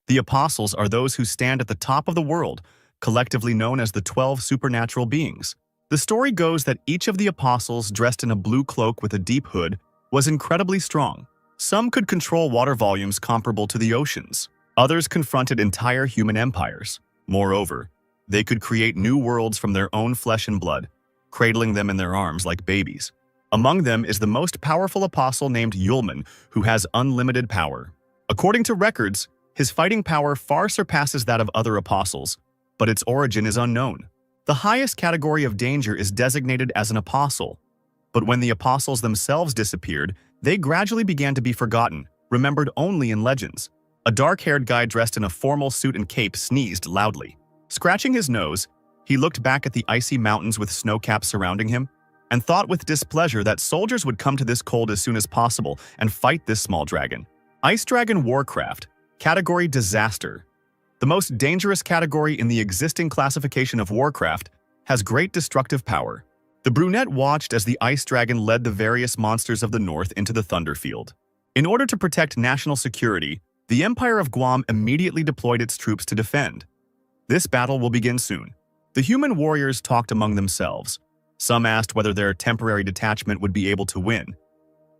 The apostles are those who stand at the top of the world, collectively known as the 12 supernatural beings. The story goes that each of the apostles, dressed in a blue cloak with a deep hood, was incredibly strong. Some could control water volumes comparable to the oceans. Others confronted entire human empires. Moreover, they could create new worlds from their own flesh and blood, cradling them in their arms like babies. Among them is the most powerful apostle named Yulman, who has unlimited power. According to records, his fighting power far surpasses that of other apostles, but its origin is unknown. The highest category of danger is designated as an apostle, but when the apostles themselves disappeared, they gradually began to be forgotten, remembered only in legends. A dark-haired guy dressed in a formal suit and cape sneezed loudly. Scratching his nose, he looked back at the icy mountains with snowcaps surrounding him and thought with displeasure that soldiers would come to this cold as soon as possible and fight this small dragon. Ice Dragon Warcraft. Category Disaster. The most dangerous category in the existing classification of Warcraft has great destructive power. The brunette watched as the Ice Dragon led the various monsters of the north into the Thunderfield. In order to protect national security, the Empire of Guam immediately deployed its troops to defend. This battle will begin soon. The human warriors talked among themselves. Some asked whether their temporary detachment would be able to win.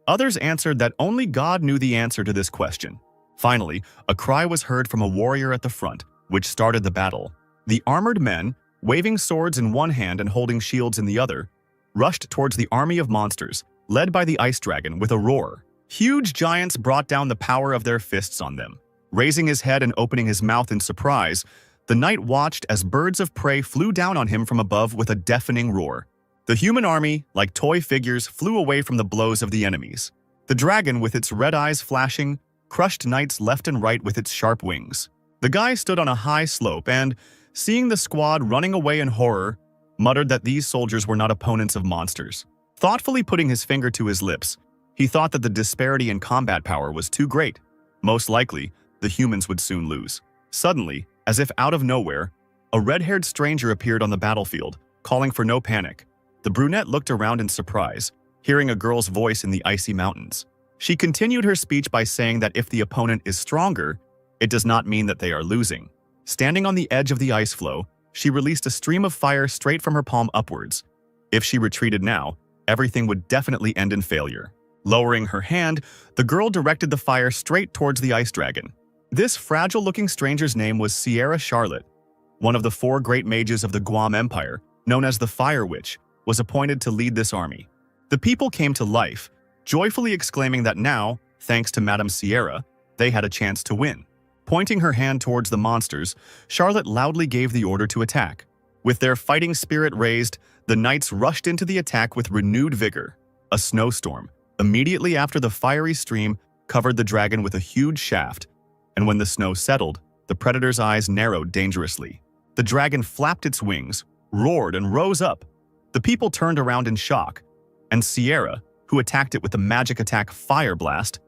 Others answered that only God knew the answer to this question. Finally, a cry was heard from a warrior at the front, which started the battle. The armored men, waving swords in one hand and holding shields in the other, rushed towards the army of monsters, led by the Ice Dragon with a roar. Huge giants brought down the power of their fists on them. Raising his head and opening his mouth in surprise, the knight watched as birds of prey flew down on him from above with a deafening roar. The human army, like toy figures, flew away from the blows of the enemies. The dragon, with its red eyes flashing, crushed knights left and right with its sharp wings. The guy stood on a high slope and, seeing the squad running away in horror, muttered that these soldiers were not opponents of monsters. Thoughtfully putting his finger to his lips, he thought that the disparity in combat power was too great. Most likely, the humans would soon lose. Suddenly, as if out of nowhere, a red-haired stranger appeared on the battlefield, calling for no panic. The brunette looked around in surprise, hearing a girl's voice in the icy mountains. She continued her speech by saying that if the opponent is stronger, it does not mean that they are losing. Standing on the edge of the ice floe, she released a stream of fire straight from her palm upwards. If she retreated now, everything would definitely end in failure. Lowering her hand, the girl directed the fire straight towards the ice dragon. This fragile-looking stranger's name was Sierra Charlotte. One of the 4 great mages of the Guam Empire, known as the Fire Witch, was appointed to lead this army. The people came to life, joyfully exclaiming that now, thanks to Madame Sierra, they had a chance to win. Pointing her hand towards the monsters, Charlotte loudly gave the order to attack. With their fighting spirit raised, the knights rushed into the attack with renewed vigor. A snowstorm, immediately after the fiery stream, covered the dragon with a huge shaft, and when the snow settled, the predator's eyes narrowed dangerously. The dragon flapped its wings, roared, and rose up. The people turned around in shock, and Sierra, who attacked it with the magic attack Fire Blast,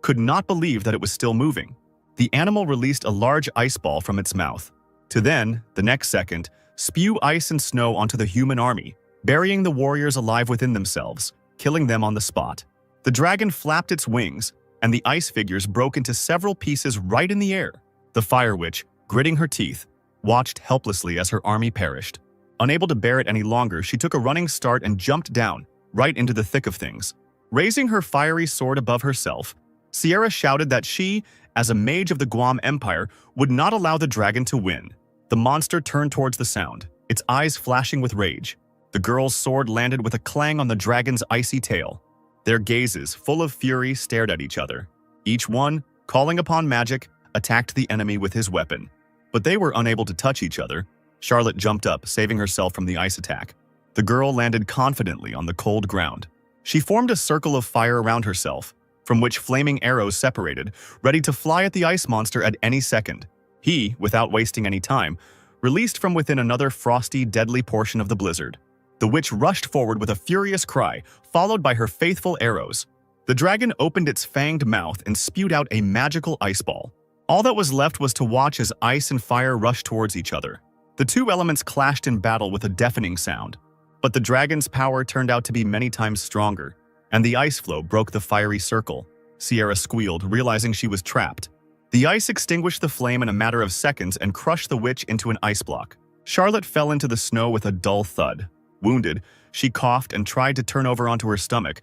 could not believe that it was still moving. The animal released a large ice ball from its mouth, to then, the next second, spew ice and snow onto the human army, burying the warriors alive within themselves, killing them on the spot. The dragon flapped its wings, and the ice figures broke into several pieces right in the air. The Fire Witch, gritting her teeth, watched helplessly as her army perished. Unable to bear it any longer, she took a running start and jumped down, right into the thick of things. Raising her fiery sword above herself, Sierra shouted that she, as a mage of the Guam Empire, would not allow the dragon to win. The monster turned towards the sound, its eyes flashing with rage. The girl's sword landed with a clang on the dragon's icy tail. Their gazes, full of fury, stared at each other. Each one, calling upon magic, attacked the enemy with his weapon. But they were unable to touch each other. Charlotte jumped up, saving herself from the ice attack. The girl landed confidently on the cold ground. She formed a circle of fire around herself, from which flaming arrows separated, ready to fly at the ice monster at any second. He, without wasting any time, released from within another frosty, deadly portion of the blizzard. The witch rushed forward with a furious cry, followed by her faithful arrows. The dragon opened its fanged mouth and spewed out a magical ice ball. All that was left was to watch as ice and fire rushed towards each other. The two elements clashed in battle with a deafening sound. But the dragon's power turned out to be many times stronger, and the ice floe broke the fiery circle. Sierra squealed, realizing she was trapped. The ice extinguished the flame in a matter of seconds and crushed the witch into an ice block. Charlotte fell into the snow with a dull thud. Wounded, she coughed and tried to turn over onto her stomach,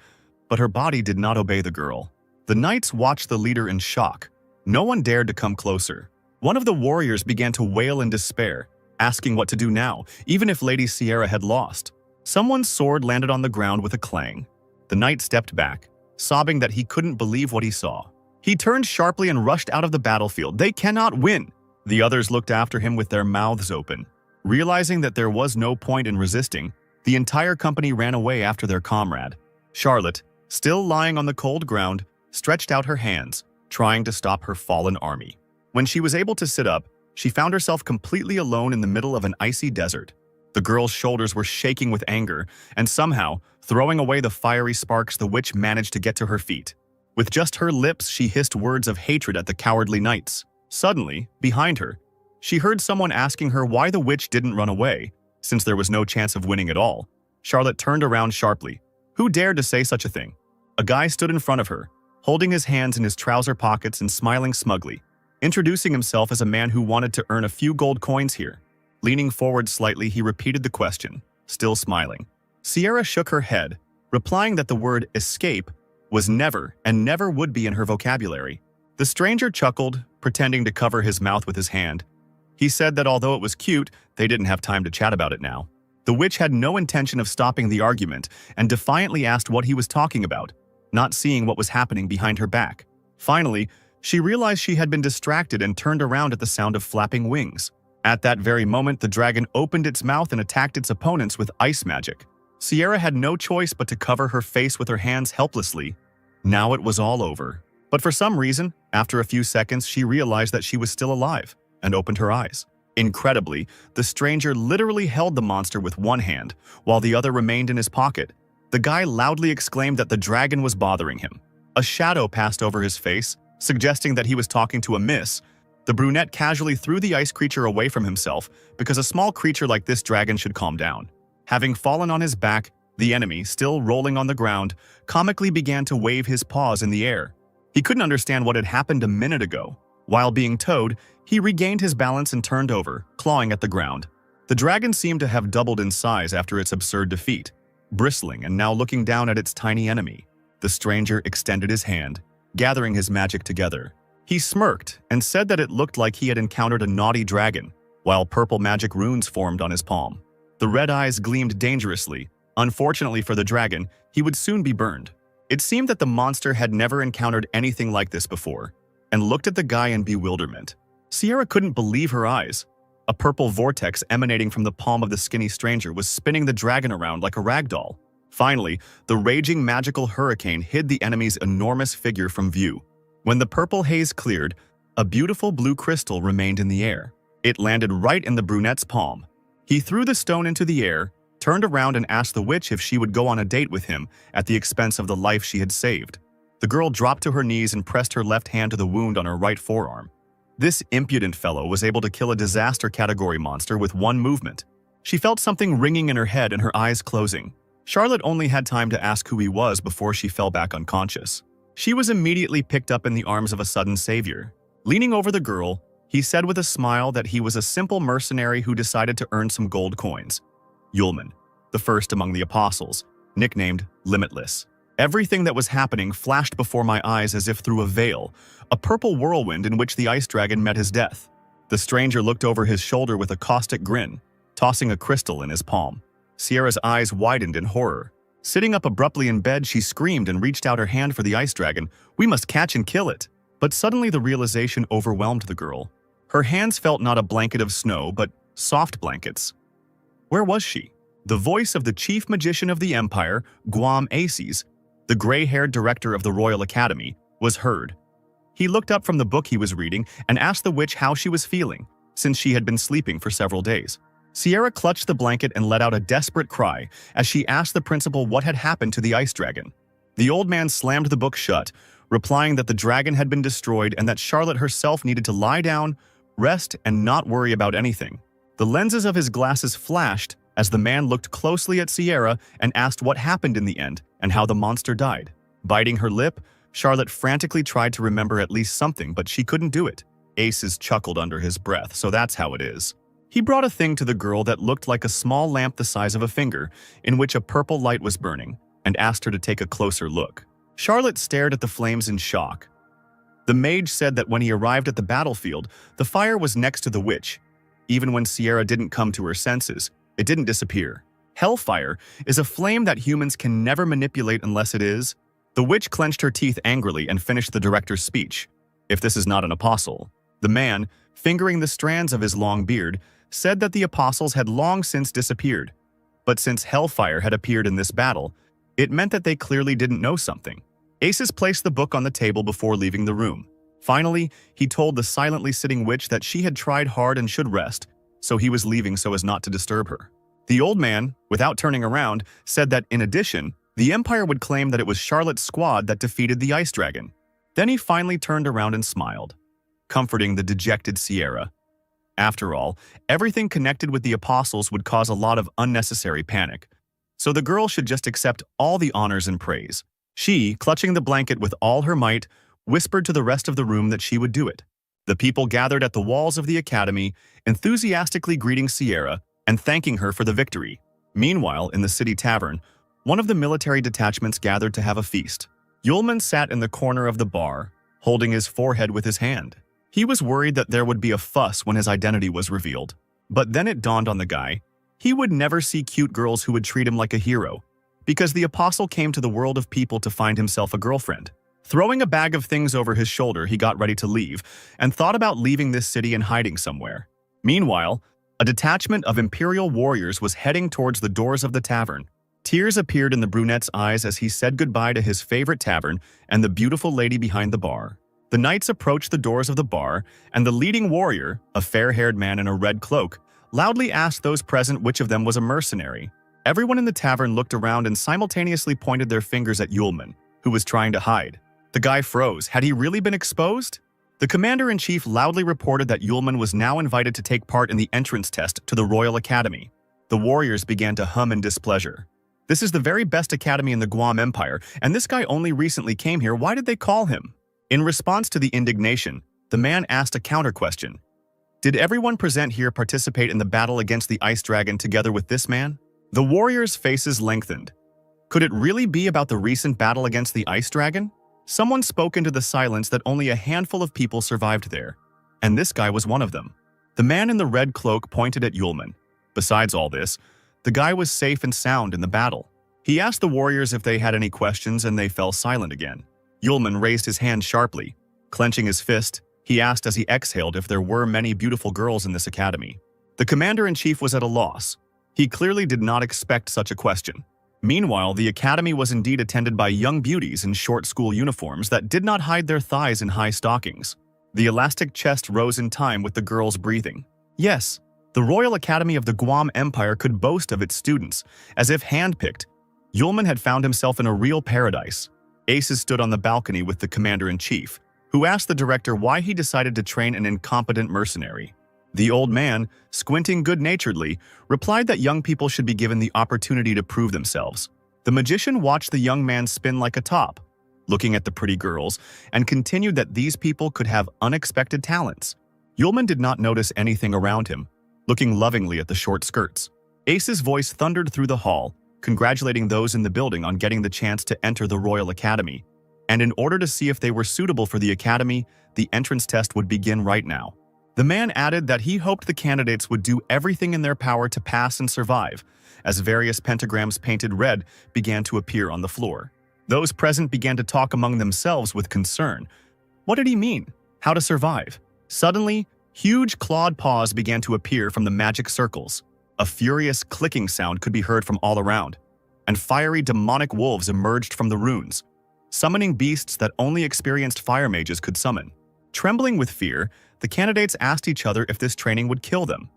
but her body did not obey the girl. The knights watched the leader in shock. No one dared to come closer. One of the warriors began to wail in despair, asking what to do now, even if Lady Sierra had lost. Someone's sword landed on the ground with a clang. The knight stepped back, sobbing that he couldn't believe what he saw. He turned sharply and rushed out of the battlefield. They cannot win! The others looked after him with their mouths open. Realizing that there was no point in resisting, the entire company ran away after their comrade. Charlotte, still lying on the cold ground, stretched out her hands, trying to stop her fallen army. When she was able to sit up, she found herself completely alone in the middle of an icy desert. The girl's shoulders were shaking with anger, and somehow, throwing away the fiery sparks, the witch managed to get to her feet. With just her lips, she hissed words of hatred at the cowardly knights. Suddenly, behind her, she heard someone asking her why the witch didn't run away, since there was no chance of winning at all. Charlotte turned around sharply. Who dared to say such a thing? A guy stood in front of her, holding his hands in his trouser pockets and smiling smugly, introducing himself as a man who wanted to earn a few gold coins here. Leaning forward slightly, he repeated the question, still smiling. Sierra shook her head, replying that the word escape was never and never would be in her vocabulary. The stranger chuckled, pretending to cover his mouth with his hand. He said that although it was cute, they didn't have time to chat about it now. The witch had no intention of stopping the argument and defiantly asked what he was talking about, not seeing what was happening behind her back. Finally, she realized she had been distracted and turned around at the sound of flapping wings. At that very moment, the dragon opened its mouth and attacked its opponents with ice magic. Sierra had no choice but to cover her face with her hands helplessly. Now it was all over. But for some reason, after a few seconds, she realized that she was still alive and opened her eyes. Incredibly, the stranger literally held the monster with one hand, while the other remained in his pocket. The guy loudly exclaimed that the dragon was bothering him. A shadow passed over his face, suggesting that he was talking to a miss. The brunette casually threw the ice creature away from himself because a small creature like this dragon should calm down. Having fallen on his back, the enemy, still rolling on the ground, comically began to wave his paws in the air. He couldn't understand what had happened a minute ago. While being towed, he regained his balance and turned over, clawing at the ground. The dragon seemed to have doubled in size after its absurd defeat, bristling and now looking down at its tiny enemy. The stranger extended his hand, gathering his magic together. He smirked and said that it looked like he had encountered a naughty dragon, while purple magic runes formed on his palm. The red eyes gleamed dangerously. Unfortunately for the dragon, he would soon be burned. It seemed that the monster had never encountered anything like this before, and looked at the guy in bewilderment. Sierra couldn't believe her eyes. A purple vortex emanating from the palm of the skinny stranger was spinning the dragon around like a rag doll. Finally, the raging magical hurricane hid the enemy's enormous figure from view. When the purple haze cleared, a beautiful blue crystal remained in the air. It landed right in the brunette's palm. He threw the stone into the air, turned around and asked the witch if she would go on a date with him at the expense of the life she had saved. The girl dropped to her knees and pressed her left hand to the wound on her right forearm. This impudent fellow was able to kill a disaster category monster with one movement. She felt something ringing in her head and her eyes closing. Charlotte only had time to ask who he was before she fell back unconscious. She was immediately picked up in the arms of a sudden savior. Leaning over the girl, he said with a smile that he was a simple mercenary who decided to earn some gold coins. Yulman, the first among the apostles, nicknamed Limitless. Everything that was happening flashed before my eyes as if through a veil, a purple whirlwind in which the ice dragon met his death. The stranger looked over his shoulder with a caustic grin, tossing a crystal in his palm. Sierra's eyes widened in horror. Sitting up abruptly in bed, she screamed and reached out her hand for the ice dragon. "We must catch and kill it." But suddenly the realization overwhelmed the girl. Her hands felt not a blanket of snow, but soft blankets. Where was she? The voice of the chief magician of the empire, Guam Aces, the gray-haired director of the Royal Academy, was heard. He looked up from the book he was reading and asked the witch how she was feeling, since she had been sleeping for several days. Sierra clutched the blanket and let out a desperate cry as she asked the principal what had happened to the ice dragon. The old man slammed the book shut, replying that the dragon had been destroyed and that Charlotte herself needed to lie down, rest, and not worry about anything. The lenses of his glasses flashed as the man looked closely at Sierra and asked what happened in the end and how the monster died. Biting her lip, Charlotte frantically tried to remember at least something, but she couldn't do it. Aces chuckled under his breath, so that's how it is. He brought a thing to the girl that looked like a small lamp the size of a finger, in which a purple light was burning, and asked her to take a closer look. Charlotte stared at the flames in shock. The mage said that when he arrived at the battlefield, the fire was next to the witch. Even when Sierra didn't come to her senses, it didn't disappear. Hellfire is a flame that humans can never manipulate unless it is. The witch clenched her teeth angrily and finished the director's speech. If this is not an apostle. The man, fingering the strands of his long beard, said that the apostles had long since disappeared. But since hellfire had appeared in this battle, it meant that they clearly didn't know something. Aces placed the book on the table before leaving the room. Finally, he told the silently sitting witch that she had tried hard and should rest, so he was leaving so as not to disturb her. The old man, without turning around, said that in addition, the Empire would claim that it was Charlotte's squad that defeated the Ice Dragon. Then he finally turned around and smiled, comforting the dejected Sierra. After all, everything connected with the apostles would cause a lot of unnecessary panic, so the girl should just accept all the honors and praise. She, clutching the blanket with all her might, whispered to the rest of the room that she would do it. The people gathered at the walls of the academy, enthusiastically greeting Sierra and thanking her for the victory. Meanwhile, in the city tavern, one of the military detachments gathered to have a feast. Yulman sat in the corner of the bar, holding his forehead with his hand. He was worried that there would be a fuss when his identity was revealed. But then it dawned on the guy. He would never see cute girls who would treat him like a hero, because the apostle came to the world of people to find himself a girlfriend. Throwing a bag of things over his shoulder, he got ready to leave and thought about leaving this city and hiding somewhere. Meanwhile, a detachment of Imperial warriors was heading towards the doors of the tavern. Tears appeared in the brunette's eyes as he said goodbye to his favorite tavern and the beautiful lady behind the bar. The knights approached the doors of the bar, and the leading warrior, a fair-haired man in a red cloak, loudly asked those present which of them was a mercenary. Everyone in the tavern looked around and simultaneously pointed their fingers at Yulman, who was trying to hide. The guy froze. Had he really been exposed? The commander-in-chief loudly reported that Yulman was now invited to take part in the entrance test to the Royal Academy. The warriors began to hum in displeasure. This is the very best academy in the Guam Empire, and this guy only recently came here. Why did they call him? In response to the indignation, the man asked a counter-question. Did everyone present here participate in the battle against the Ice Dragon together with this man? The warriors' faces lengthened. Could it really be about the recent battle against the Ice Dragon? Someone spoke into the silence that only a handful of people survived there, and this guy was one of them. The man in the red cloak pointed at Yulman. Besides all this, the guy was safe and sound in the battle. He asked the warriors if they had any questions, and they fell silent again. Yulman raised his hand sharply. Clenching his fist, he asked as he exhaled if there were many beautiful girls in this academy. The commander-in-chief was at a loss. He clearly did not expect such a question. Meanwhile, the academy was indeed attended by young beauties in short school uniforms that did not hide their thighs in high stockings. The elastic chest rose in time with the girls' breathing. Yes, the Royal Academy of the Guam Empire could boast of its students, as if handpicked. Yulman had found himself in a real paradise. Aces stood on the balcony with the commander-in-chief, who asked the director why he decided to train an incompetent mercenary. The old man, squinting good-naturedly, replied that young people should be given the opportunity to prove themselves. The magician watched the young man spin like a top, looking at the pretty girls, and continued that these people could have unexpected talents. Yulman did not notice anything around him, looking lovingly at the short skirts. Ace's voice thundered through the hall, congratulating those in the building on getting the chance to enter the Royal Academy. And in order to see if they were suitable for the academy, the entrance test would begin right now. The man added that he hoped the candidates would do everything in their power to pass and survive, as various pentagrams painted red began to appear on the floor. Those present began to talk among themselves with concern. What did he mean? How to survive? Suddenly, huge clawed paws began to appear from the magic circles. A furious clicking sound could be heard from all around, and fiery demonic wolves emerged from the runes, summoning beasts that only experienced fire mages could summon. Trembling with fear, the candidates asked each other if this training would kill them.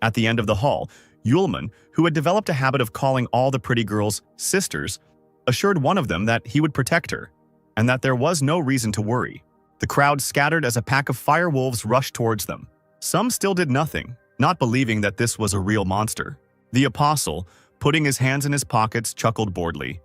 At the end of the hall, Yulman, who had developed a habit of calling all the pretty girls sisters, assured one of them that he would protect her, and that there was no reason to worry. The crowd scattered as a pack of fire wolves rushed towards them. Some still did nothing, not believing that this was a real monster. The apostle, putting his hands in his pockets, chuckled boredly.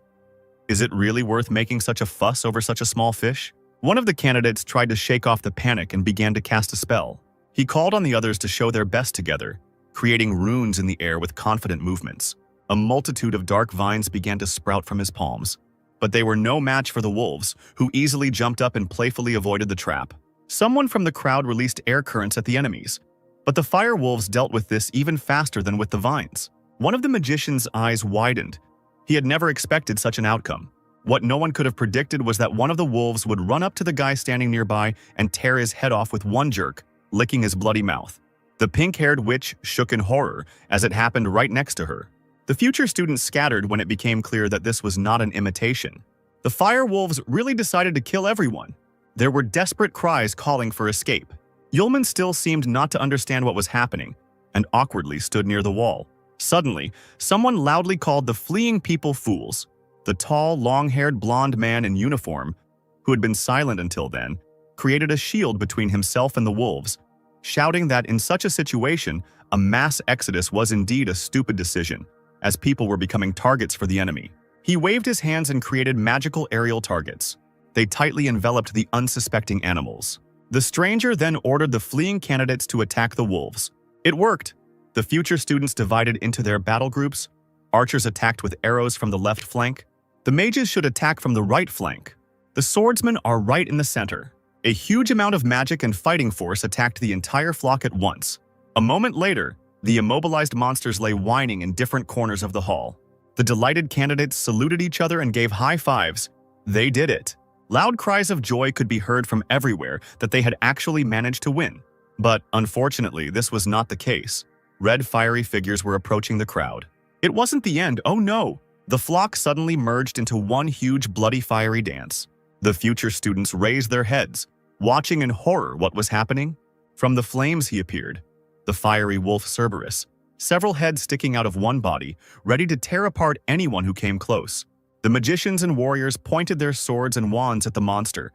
Is it really worth making such a fuss over such a small fish? One of the candidates tried to shake off the panic and began to cast a spell. He called on the others to show their best together, creating runes in the air with confident movements. A multitude of dark vines began to sprout from his palms. But they were no match for the wolves, who easily jumped up and playfully avoided the trap. Someone from the crowd released air currents at the enemies, but the fire wolves dealt with this even faster than with the vines. One of the magician's eyes widened. He had never expected such an outcome. What no one could have predicted was that one of the wolves would run up to the guy standing nearby and tear his head off with one jerk, licking his bloody mouth. The pink-haired witch shook in horror as it happened right next to her. The future students scattered when it became clear that this was not an imitation. The fire wolves really decided to kill everyone. There were desperate cries calling for escape. Yulman still seemed not to understand what was happening and awkwardly stood near the wall. Suddenly, someone loudly called the fleeing people fools. The tall, long-haired blonde man in uniform, who had been silent until then, created a shield between himself and the wolves, shouting that in such a situation, a mass exodus was indeed a stupid decision, as people were becoming targets for the enemy. He waved his hands and created magical aerial targets. They tightly enveloped the unsuspecting animals. The stranger then ordered the fleeing candidates to attack the wolves. It worked. The future students divided into their battle groups. Archers attacked with arrows from the left flank. The mages should attack from the right flank. The swordsmen are right in the center. A huge amount of magic and fighting force attacked the entire flock at once. A moment later, the immobilized monsters lay whining in different corners of the hall. The delighted candidates saluted each other and gave high fives. They did it. Loud cries of joy could be heard from everywhere that they had actually managed to win. But unfortunately, this was not the case. Red fiery figures were approaching the crowd. It wasn't the end, oh no! The flock suddenly merged into one huge bloody fiery dance. The future students raised their heads, watching in horror what was happening. From the flames he appeared, the fiery wolf Cerberus, several heads sticking out of one body, ready to tear apart anyone who came close. The magicians and warriors pointed their swords and wands at the monster.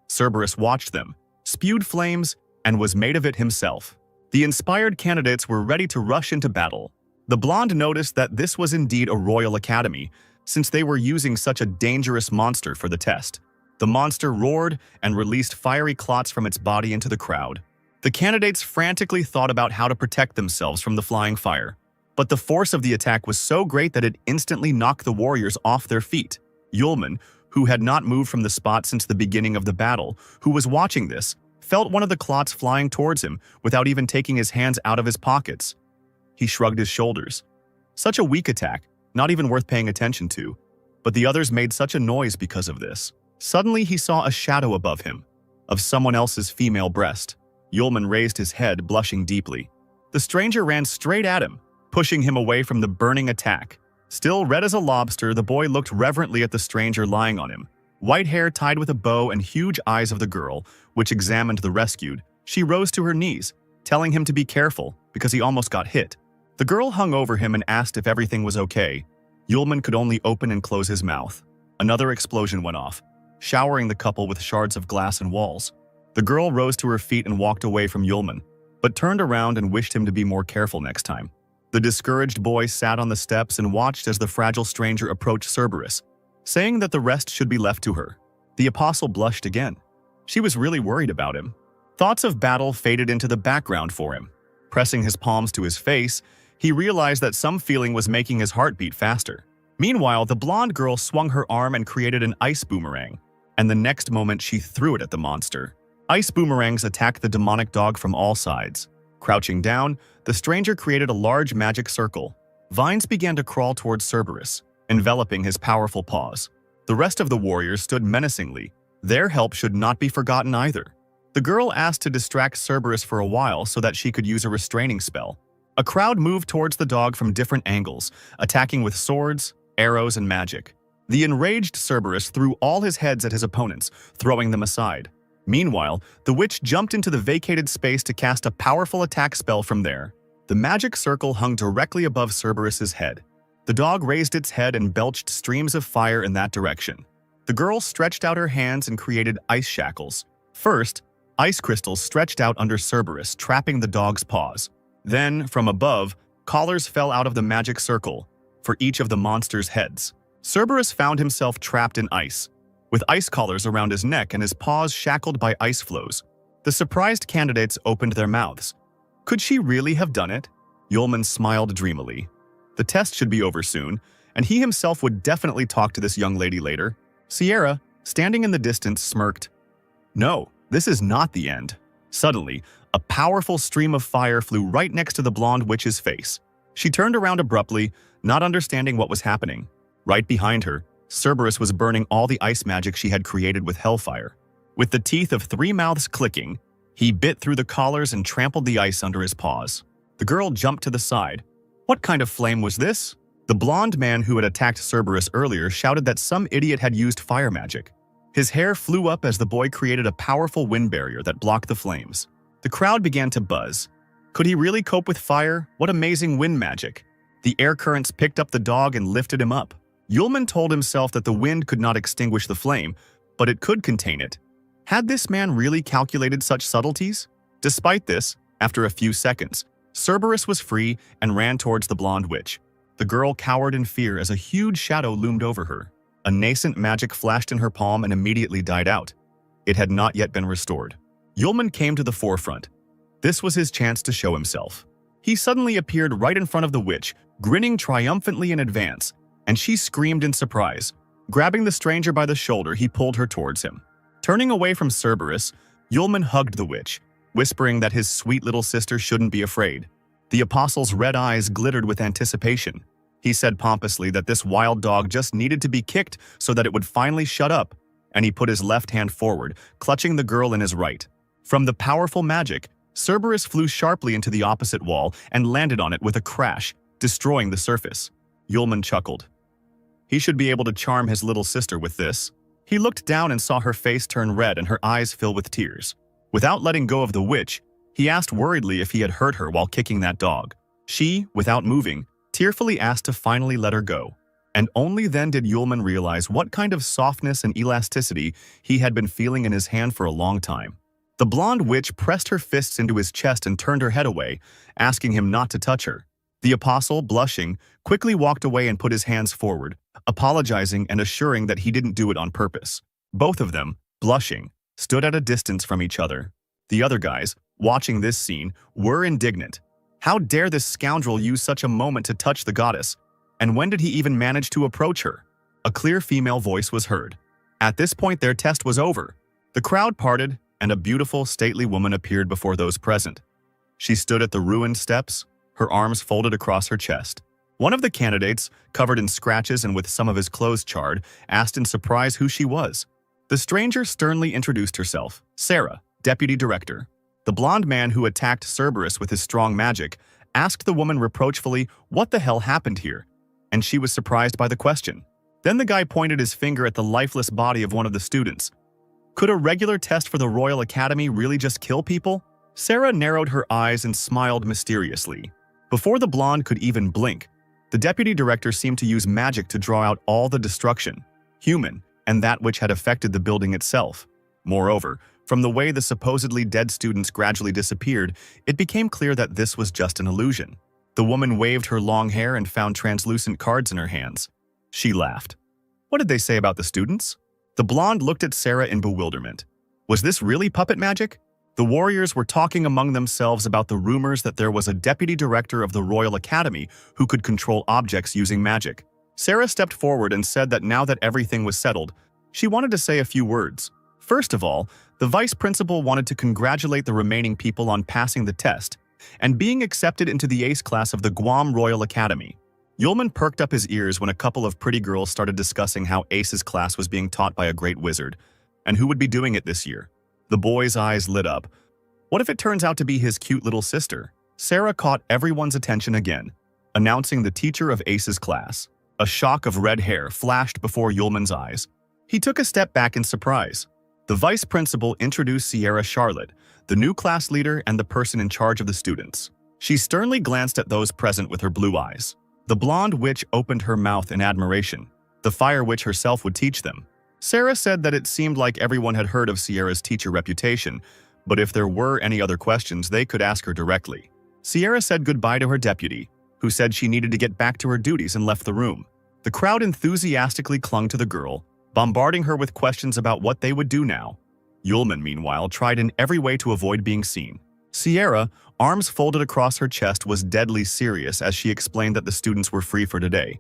Cerberus watched them, spewed flames, and was made of it himself. The inspired candidates were ready to rush into battle. The blonde noticed that this was indeed a royal academy, since they were using such a dangerous monster for the test. The monster roared and released fiery clots from its body into the crowd. The candidates frantically thought about how to protect themselves from the flying fire. But the force of the attack was so great that it instantly knocked the warriors off their feet. Yulman, who had not moved from the spot since the beginning of the battle, who was watching this, felt one of the clots flying towards him without even taking his hands out of his pockets. He shrugged his shoulders. Such a weak attack, not even worth paying attention to. But the others made such a noise because of this. Suddenly he saw a shadow above him, of someone else's female breast. Yulman raised his head, blushing deeply. The stranger ran straight at him, pushing him away from the burning attack. Still red as a lobster, the boy looked reverently at the stranger lying on him. White hair tied with a bow and huge eyes of the girl, which examined the rescued. She rose to her knees, telling him to be careful because he almost got hit. The girl hung over him and asked if everything was okay. Yulman could only open and close his mouth. Another explosion went off, showering the couple with shards of glass and walls. The girl rose to her feet and walked away from Yulman, but turned around and wished him to be more careful next time. The discouraged boy sat on the steps and watched as the fragile stranger approached Cerberus, saying that the rest should be left to her. The apostle blushed again. She was really worried about him. Thoughts of battle faded into the background for him. Pressing his palms to his face, he realized that some feeling was making his heart beat faster. Meanwhile, the blonde girl swung her arm and created an ice boomerang, and the next moment she threw it at the monster. Ice boomerangs attacked the demonic dog from all sides. Crouching down, the stranger created a large magic circle. Vines began to crawl towards Cerberus, enveloping his powerful paws. The rest of the warriors stood menacingly. Their help should not be forgotten either. The girl asked to distract Cerberus for a while so that she could use a restraining spell. A crowd moved towards the dog from different angles, attacking with swords, arrows, and magic. The enraged Cerberus threw all his heads at his opponents, throwing them aside. Meanwhile, the witch jumped into the vacated space to cast a powerful attack spell from there. The magic circle hung directly above Cerberus's head. The dog raised its head and belched streams of fire in that direction. The girl stretched out her hands and created ice shackles. First, ice crystals stretched out under Cerberus, trapping the dog's paws. Then, from above, collars fell out of the magic circle for each of the monster's heads. Cerberus found himself trapped in ice, with ice collars around his neck and his paws shackled by ice floes. The surprised candidates opened their mouths. Could she really have done it? Yulman smiled dreamily. The test should be over soon, and he himself would definitely talk to this young lady later. Sierra, standing in the distance, smirked. No, this is not the end. Suddenly, a powerful stream of fire flew right next to the blonde witch's face. She turned around abruptly, not understanding what was happening. Right behind her, Cerberus was burning all the ice magic she had created with hellfire. With the teeth of 3 mouths clicking, he bit through the collars and trampled the ice under his paws. The girl jumped to the side. What kind of flame was this? The blonde man who had attacked Cerberus earlier shouted that some idiot had used fire magic. His hair flew up as the boy created a powerful wind barrier that blocked the flames. The crowd began to buzz. Could he really cope with fire? What amazing wind magic! The air currents picked up the dog and lifted him up. Yulman told himself that the wind could not extinguish the flame, but it could contain it. Had this man really calculated such subtleties? Despite this, after a few seconds, Cerberus was free and ran towards the blonde witch. The girl cowered in fear as a huge shadow loomed over her. A nascent magic flashed in her palm and immediately died out. It had not yet been restored. Yulman came to the forefront. This was his chance to show himself. He suddenly appeared right in front of the witch, grinning triumphantly in advance, and she screamed in surprise. Grabbing the stranger by the shoulder, he pulled her towards him. Turning away from Cerberus, Yulman hugged the witch, whispering that his sweet little sister shouldn't be afraid. The apostle's red eyes glittered with anticipation. He said pompously that this wild dog just needed to be kicked so that it would finally shut up, and he put his left hand forward, clutching the girl in his right. From the powerful magic, Cerberus flew sharply into the opposite wall and landed on it with a crash, destroying the surface. Yulman chuckled. He should be able to charm his little sister with this. He looked down and saw her face turn red and her eyes fill with tears. Without letting go of the witch, he asked worriedly if he had hurt her while kicking that dog. She, without moving, tearfully asked to finally let her go. And only then did Yulman realize what kind of softness and elasticity he had been feeling in his hand for a long time. The blonde witch pressed her fists into his chest and turned her head away, asking him not to touch her. The apostle, blushing, quickly walked away and put his hands forward, apologizing and assuring that he didn't do it on purpose. Both of them, blushing, stood at a distance from each other. The other guys, watching this scene, were indignant. How dare this scoundrel use such a moment to touch the goddess? And when did he even manage to approach her? A clear female voice was heard. At this point, their test was over. The crowd parted, and a beautiful, stately woman appeared before those present. She stood at the ruined steps, her arms folded across her chest. One of the candidates, covered in scratches and with some of his clothes charred, asked in surprise who she was. The stranger sternly introduced herself, Sarah, deputy director. The blonde man who attacked Cerberus with his strong magic asked the woman reproachfully what the hell happened here, and she was surprised by the question. Then the guy pointed his finger at the lifeless body of one of the students. Could a regular test for the Royal Academy really just kill people? Sarah narrowed her eyes and smiled mysteriously. Before the blonde could even blink, the deputy director seemed to use magic to draw out all the destruction, human, and that which had affected the building itself. Moreover, from the way the supposedly dead students gradually disappeared, it became clear that this was just an illusion. The woman waved her long hair and found translucent cards in her hands. She laughed. What did they say about the students? The blonde looked at Sarah in bewilderment. Was this really puppet magic? The warriors were talking among themselves about the rumors that there was a deputy director of the Royal Academy who could control objects using magic. Sarah stepped forward and said that now that everything was settled, she wanted to say a few words. First of all, the vice principal wanted to congratulate the remaining people on passing the test and being accepted into the ace class of the Guam Royal Academy. Yulman perked up his ears when a couple of pretty girls started discussing how Ace's class was being taught by a great wizard, and who would be doing it this year. The boy's eyes lit up. What if it turns out to be his cute little sister? Sarah caught everyone's attention again, announcing the teacher of Ace's class. A shock of red hair flashed before Yulman's eyes. He took a step back in surprise. The vice principal introduced Sierra Charlotte, the new class leader and the person in charge of the students. She sternly glanced at those present with her blue eyes. The blonde witch opened her mouth in admiration. The fire witch herself would teach them. Sarah said that it seemed like everyone had heard of Sierra's teacher reputation, but if there were any other questions, they could ask her directly. Sierra said goodbye to her deputy, who said she needed to get back to her duties and left the room. The crowd enthusiastically clung to the girl, bombarding her with questions about what they would do now. Yulman, meanwhile, tried in every way to avoid being seen. Sierra, arms folded across her chest, was deadly serious as she explained that the students were free for today,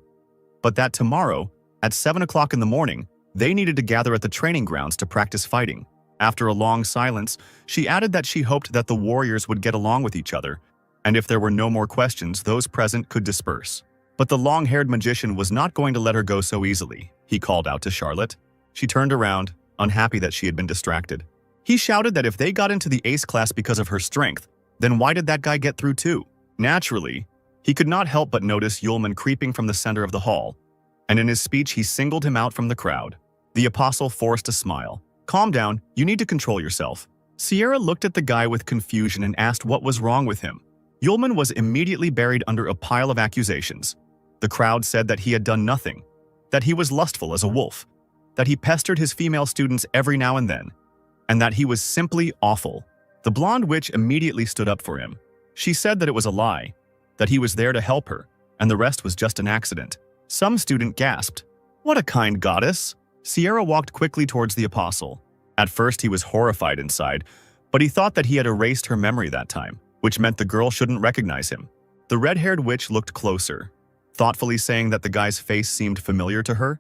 but that tomorrow, at 7 o'clock in the morning, they needed to gather at the training grounds to practice fighting. After a long silence, she added that she hoped that the warriors would get along with each other, and if there were no more questions, those present could disperse. But the long-haired magician was not going to let her go so easily, he called out to Charlotte. She turned around, unhappy that she had been distracted. He shouted that if they got into the ace class because of her strength, then why did that guy get through too? Naturally, he could not help but notice Yulman creeping from the center of the hall, and in his speech he singled him out from the crowd. The apostle forced a smile. "Calm down, you need to control yourself." Sierra looked at the guy with confusion and asked what was wrong with him. Yulman was immediately buried under a pile of accusations. The crowd said that he had done nothing, that he was lustful as a wolf, that he pestered his female students every now and then, and that he was simply awful. The blonde witch immediately stood up for him. She said that it was a lie, that he was there to help her, and the rest was just an accident. Some student gasped, "What a kind goddess!" Sierra walked quickly towards the apostle. At first he was horrified inside, but he thought that he had erased her memory that time, which meant the girl shouldn't recognize him. The red-haired witch looked closer, thoughtfully saying that the guy's face seemed familiar to her,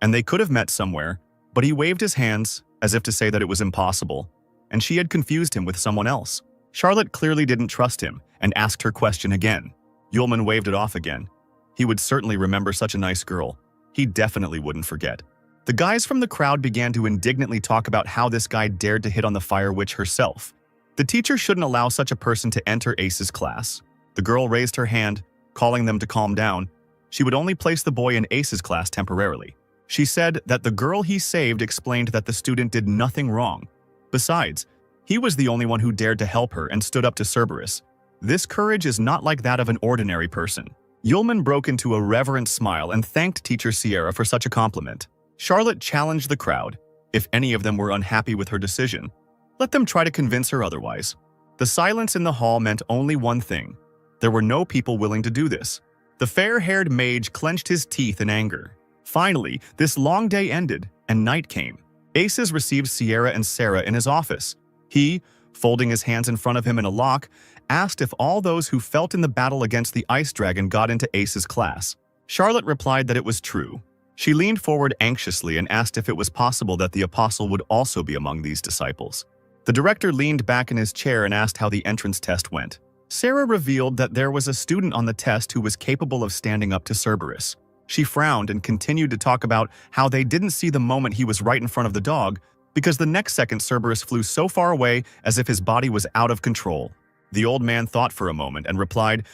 and they could have met somewhere, but he waved his hands as if to say that it was impossible, and she had confused him with someone else. Charlotte clearly didn't trust him and asked her question again. Yulman waved it off again. He would certainly remember such a nice girl. He definitely wouldn't forget. The guys from the crowd began to indignantly talk about how this guy dared to hit on the fire witch herself. The teacher shouldn't allow such a person to enter Ace's class. The girl raised her hand, calling them to calm down. She would only place the boy in Ace's class temporarily. She said that the girl he saved explained that the student did nothing wrong. Besides, he was the only one who dared to help her and stood up to Cerberus. This courage is not like that of an ordinary person. Yulman broke into a reverent smile and thanked Teacher Sierra for such a compliment. Charlotte challenged the crowd. If any of them were unhappy with her decision, let them try to convince her otherwise. The silence in the hall meant only one thing. There were no people willing to do this. The fair-haired mage clenched his teeth in anger. Finally, this long day ended, and night came. Aces received Sierra and Sarah in his office. He, folding his hands in front of him in a lock, asked if all those who felt in the battle against the ice dragon got into Ace's class. Charlotte replied that it was true. She leaned forward anxiously and asked if it was possible that the apostle would also be among these disciples. The director leaned back in his chair and asked how the entrance test went. Sarah revealed that there was a student on the test who was capable of standing up to Cerberus. She frowned and continued to talk about how they didn't see the moment he was right in front of the dog, because the next second Cerberus flew so far away as if his body was out of control. The old man thought for a moment and replied,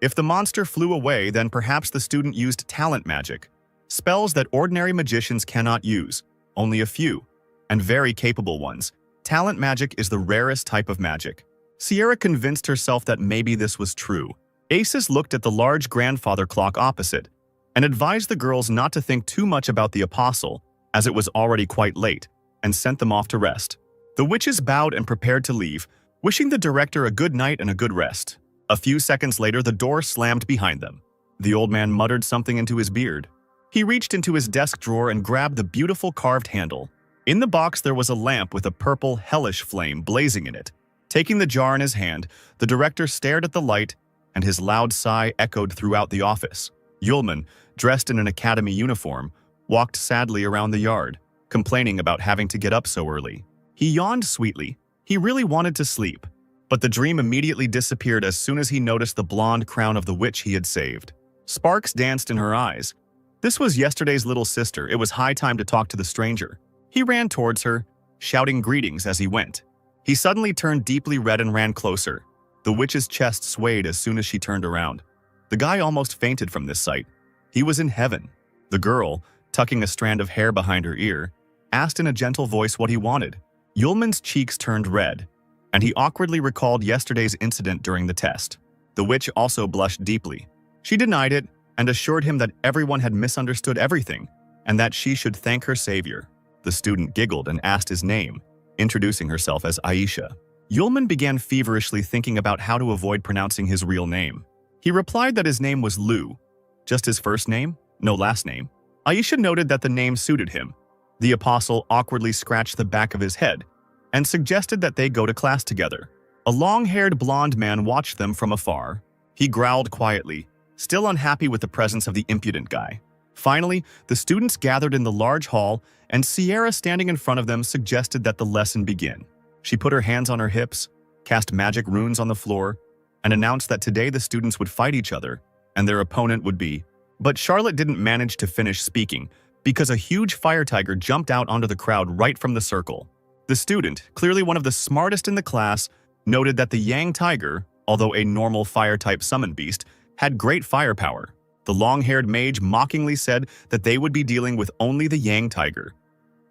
"If the monster flew away, then perhaps the student used talent magic. Spells that ordinary magicians cannot use, only a few, and very capable ones. Talent magic is the rarest type of magic." Sierra convinced herself that maybe this was true. Aces looked at the large grandfather clock opposite and advised the girls not to think too much about the apostle, as it was already quite late, and sent them off to rest. The witches bowed and prepared to leave, wishing the director a good night and a good rest. A few seconds later, the door slammed behind them. The old man muttered something into his beard. He reached into his desk drawer and grabbed the beautiful carved handle. In the box, there was a lamp with a purple, hellish flame blazing in it. Taking the jar in his hand, the director stared at the light, and his loud sigh echoed throughout the office. Yulman, dressed in an academy uniform, walked sadly around the yard, complaining about having to get up so early. He yawned sweetly. He really wanted to sleep, but the dream immediately disappeared as soon as he noticed the blonde crown of the witch he had saved. Sparks danced in her eyes. This was yesterday's little sister. It was high time to talk to the stranger. He ran towards her, shouting greetings as he went. He suddenly turned deeply red and ran closer. The witch's chest swayed as soon as she turned around. The guy almost fainted from this sight. He was in heaven. The girl, tucking a strand of hair behind her ear, asked in a gentle voice what he wanted. Yulman's cheeks turned red, and he awkwardly recalled yesterday's incident during the test. The witch also blushed deeply. She denied it and assured him that everyone had misunderstood everything and that she should thank her savior. The student giggled and asked his name, introducing herself as Aisha. Yulman began feverishly thinking about how to avoid pronouncing his real name. He replied that his name was Lu, just his first name. no last name. Aisha noted that the name suited him. The apostle awkwardly scratched the back of his head and suggested that they go to class together. A long-haired blonde man watched them from afar. He growled quietly, still unhappy with the presence of the impudent guy. Finally, the students gathered in the large hall, and Sierra, standing in front of them, suggested that the lesson begin. She put her hands on her hips, cast magic runes on the floor, and announced that today the students would fight each other, and their opponent would be. But Charlotte didn't manage to finish speaking because a huge fire tiger jumped out onto the crowd right from the circle. The student, clearly one of the smartest in the class, noted that the Yang tiger, although a normal fire-type summon beast, had great firepower. The long-haired mage mockingly said that they would be dealing with only the Yang tiger.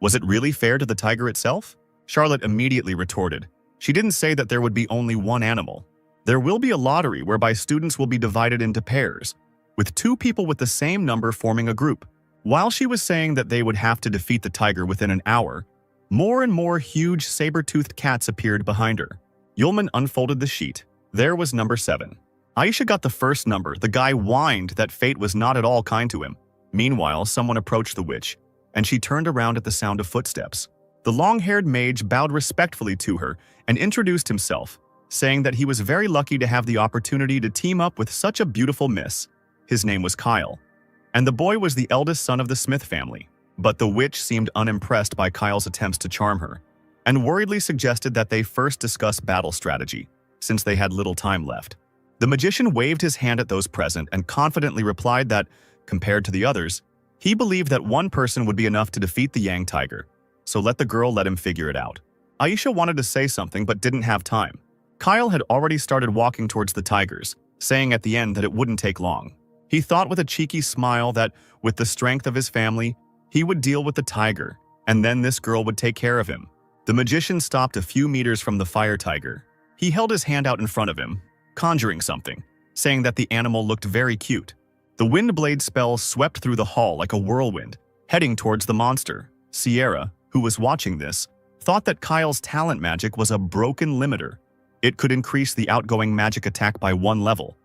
Was it really fair to the tiger itself? Charlotte immediately retorted. She didn't say that there would be only one animal. There will be a lottery whereby students will be divided into pairs, with 2 people with the same number forming a group. While she was saying that they would have to defeat the tiger within an hour, more and more huge saber-toothed cats appeared behind her. Yulman unfolded the sheet. There was number 7. Aisha got the first number. The guy whined that fate was not at all kind to him. Meanwhile, someone approached the witch, and she turned around at the sound of footsteps. The long-haired mage bowed respectfully to her and introduced himself, saying that he was very lucky to have the opportunity to team up with such a beautiful miss. His name was Kyle, and the boy was the eldest son of the Smith family. But the witch seemed unimpressed by Kyle's attempts to charm her, and worriedly suggested that they first discuss battle strategy, since they had little time left. The magician waved his hand at those present and confidently replied that, compared to the others, he believed that one person would be enough to defeat the Yang tiger, so let him figure it out. Aisha wanted to say something but didn't have time. Kyle had already started walking towards the tigers, saying at the end that it wouldn't take long. He thought with a cheeky smile that, with the strength of his family, he would deal with the tiger, and then this girl would take care of him. The magician stopped a few meters from the fire tiger. He held his hand out in front of him, conjuring something, saying that the animal looked very cute. The wind blade spell swept through the hall like a whirlwind, heading towards the monster. Sierra, who was watching this, thought that Kyle's talent magic was a broken limiter. It could increase the outgoing magic attack by 1 level.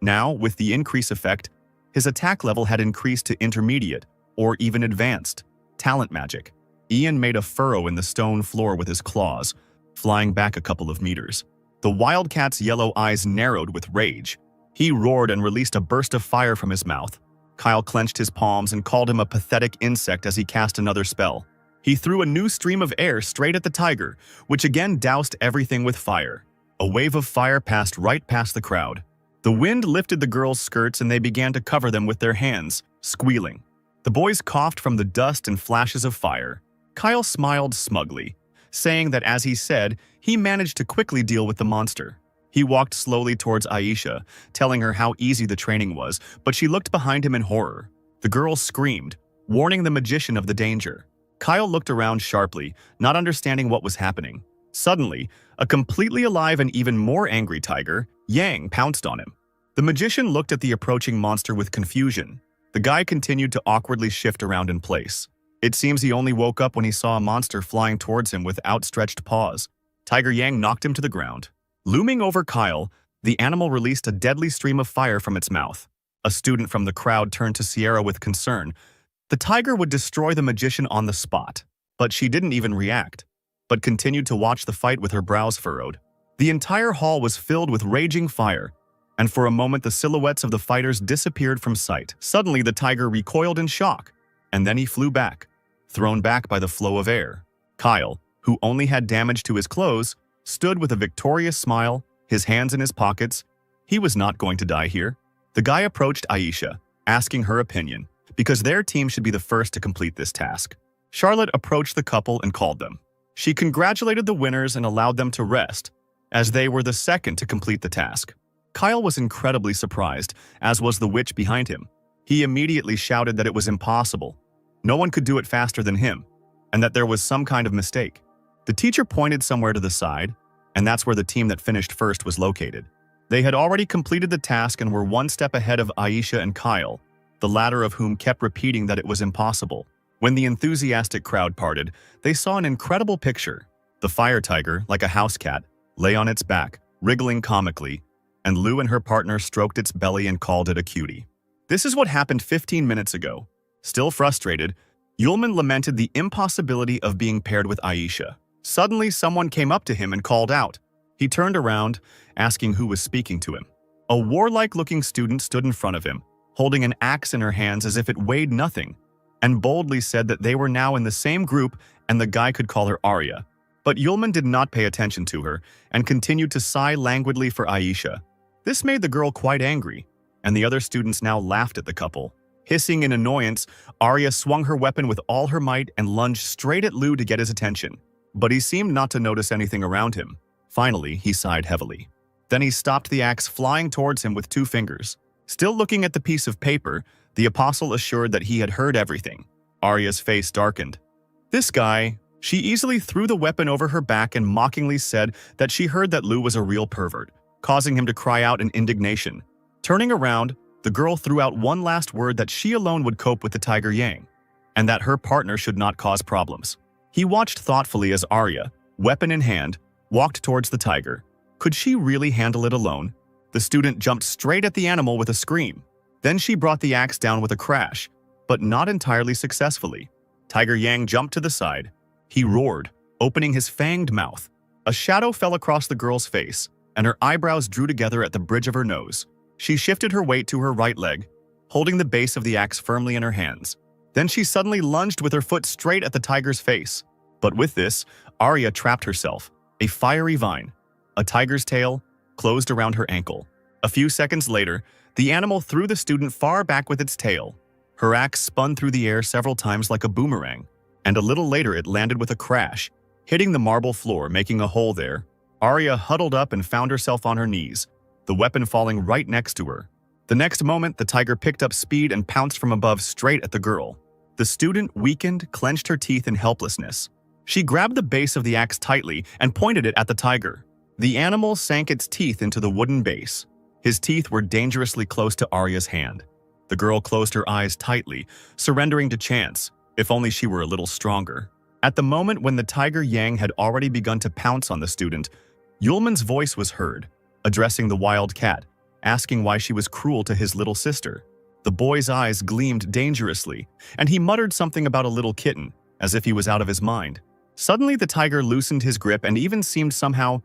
Now, with the increase effect, his attack level had increased to intermediate, or even advanced, talent magic. Ian made a furrow in the stone floor with his claws, flying back a couple of meters. The wildcat's yellow eyes narrowed with rage. He roared and released a burst of fire from his mouth. Kyle clenched his palms and called him a pathetic insect as he cast another spell. He threw a new stream of air straight at the tiger, which again doused everything with fire. A wave of fire passed right past the crowd. The wind lifted the girls' skirts and they began to cover them with their hands, squealing. The boys coughed from the dust and flashes of fire. Kyle smiled smugly, saying that as he said, he managed to quickly deal with the monster. He walked slowly towards Aisha, telling her how easy the training was, but she looked behind him in horror. The girl screamed, warning the magician of the danger. Kyle looked around sharply, not understanding what was happening. Suddenly, a completely alive and even more angry tiger, Yang, pounced on him. The magician looked at the approaching monster with confusion. The guy continued to awkwardly shift around in place. It seems he only woke up when he saw a monster flying towards him with outstretched paws. Tiger Yang knocked him to the ground. Looming over Kyle, the animal released a deadly stream of fire from its mouth. A student from the crowd turned to Sierra with concern. The tiger would destroy the magician on the spot, but she didn't even react, but continued to watch the fight with her brows furrowed. The entire hall was filled with raging fire, and for a moment the silhouettes of the fighters disappeared from sight. Suddenly the tiger recoiled in shock, and then he flew back, thrown back by the flow of air. Kyle, who only had damage to his clothes, stood with a victorious smile, his hands in his pockets. He was not going to die here. The guy approached Aisha, asking her opinion, because their team should be the first to complete this task. Charlotte approached the couple and called them. She congratulated the winners and allowed them to rest, as they were the second to complete the task. Kyle was incredibly surprised, as was the witch behind him. He immediately shouted that it was impossible. No one could do it faster than him, and that there was some kind of mistake. The teacher pointed somewhere to the side, and that's where the team that finished first was located. They had already completed the task and were one step ahead of Aisha and Kyle, the latter of whom kept repeating that it was impossible. When the enthusiastic crowd parted, they saw an incredible picture. The fire tiger, like a house cat, lay on its back, wriggling comically, and Lou and her partner stroked its belly and called it a cutie. This is what happened 15 minutes ago. Still frustrated, Yulman lamented the impossibility of being paired with Aisha. Suddenly, someone came up to him and called out. He turned around, asking who was speaking to him. A warlike-looking student stood in front of him, holding an axe in her hands as if it weighed nothing, and boldly said that they were now in the same group and the guy could call her Arya. But Yulman did not pay attention to her and continued to sigh languidly for Aisha. This made the girl quite angry, and the other students now laughed at the couple. Hissing in annoyance, Arya swung her weapon with all her might and lunged straight at Lu to get his attention. But he seemed not to notice anything around him. Finally, he sighed heavily. Then he stopped the axe flying towards him with 2 fingers. Still looking at the piece of paper, the apostle assured that he had heard everything. Arya's face darkened. This guy, she easily threw the weapon over her back and mockingly said that she heard that Lu was a real pervert, causing him to cry out in indignation. Turning around, the girl threw out one last word that she alone would cope with the Tiger Yang, and that her partner should not cause problems. He watched thoughtfully as Arya, weapon in hand, walked towards the tiger. Could she really handle it alone? The student jumped straight at the animal with a scream. Then she brought the axe down with a crash, but not entirely successfully. Tiger Yang jumped to the side. He roared, opening his fanged mouth. A shadow fell across the girl's face, and her eyebrows drew together at the bridge of her nose. She shifted her weight to her right leg, holding the base of the axe firmly in her hands. Then she suddenly lunged with her foot straight at the tiger's face. But with this, Arya trapped herself. A fiery vine, a tiger's tail, closed around her ankle. A few seconds later, the animal threw the student far back with its tail. Her axe spun through the air several times like a boomerang, and a little later it landed with a crash, hitting the marble floor, making a hole there. Arya huddled up and found herself on her knees, the weapon falling right next to her. The next moment, the tiger picked up speed and pounced from above straight at the girl. The student, weakened, clenched her teeth in helplessness. She grabbed the base of the axe tightly and pointed it at the tiger. The animal sank its teeth into the wooden base. His teeth were dangerously close to Arya's hand. The girl closed her eyes tightly, surrendering to chance, if only she were a little stronger. At the moment when the Tiger Yang had already begun to pounce on the student, Yulman's voice was heard, addressing the wild cat, asking why she was cruel to his little sister. The boy's eyes gleamed dangerously, and he muttered something about a little kitten, as if he was out of his mind. Suddenly, the tiger loosened his grip and even seemed somehow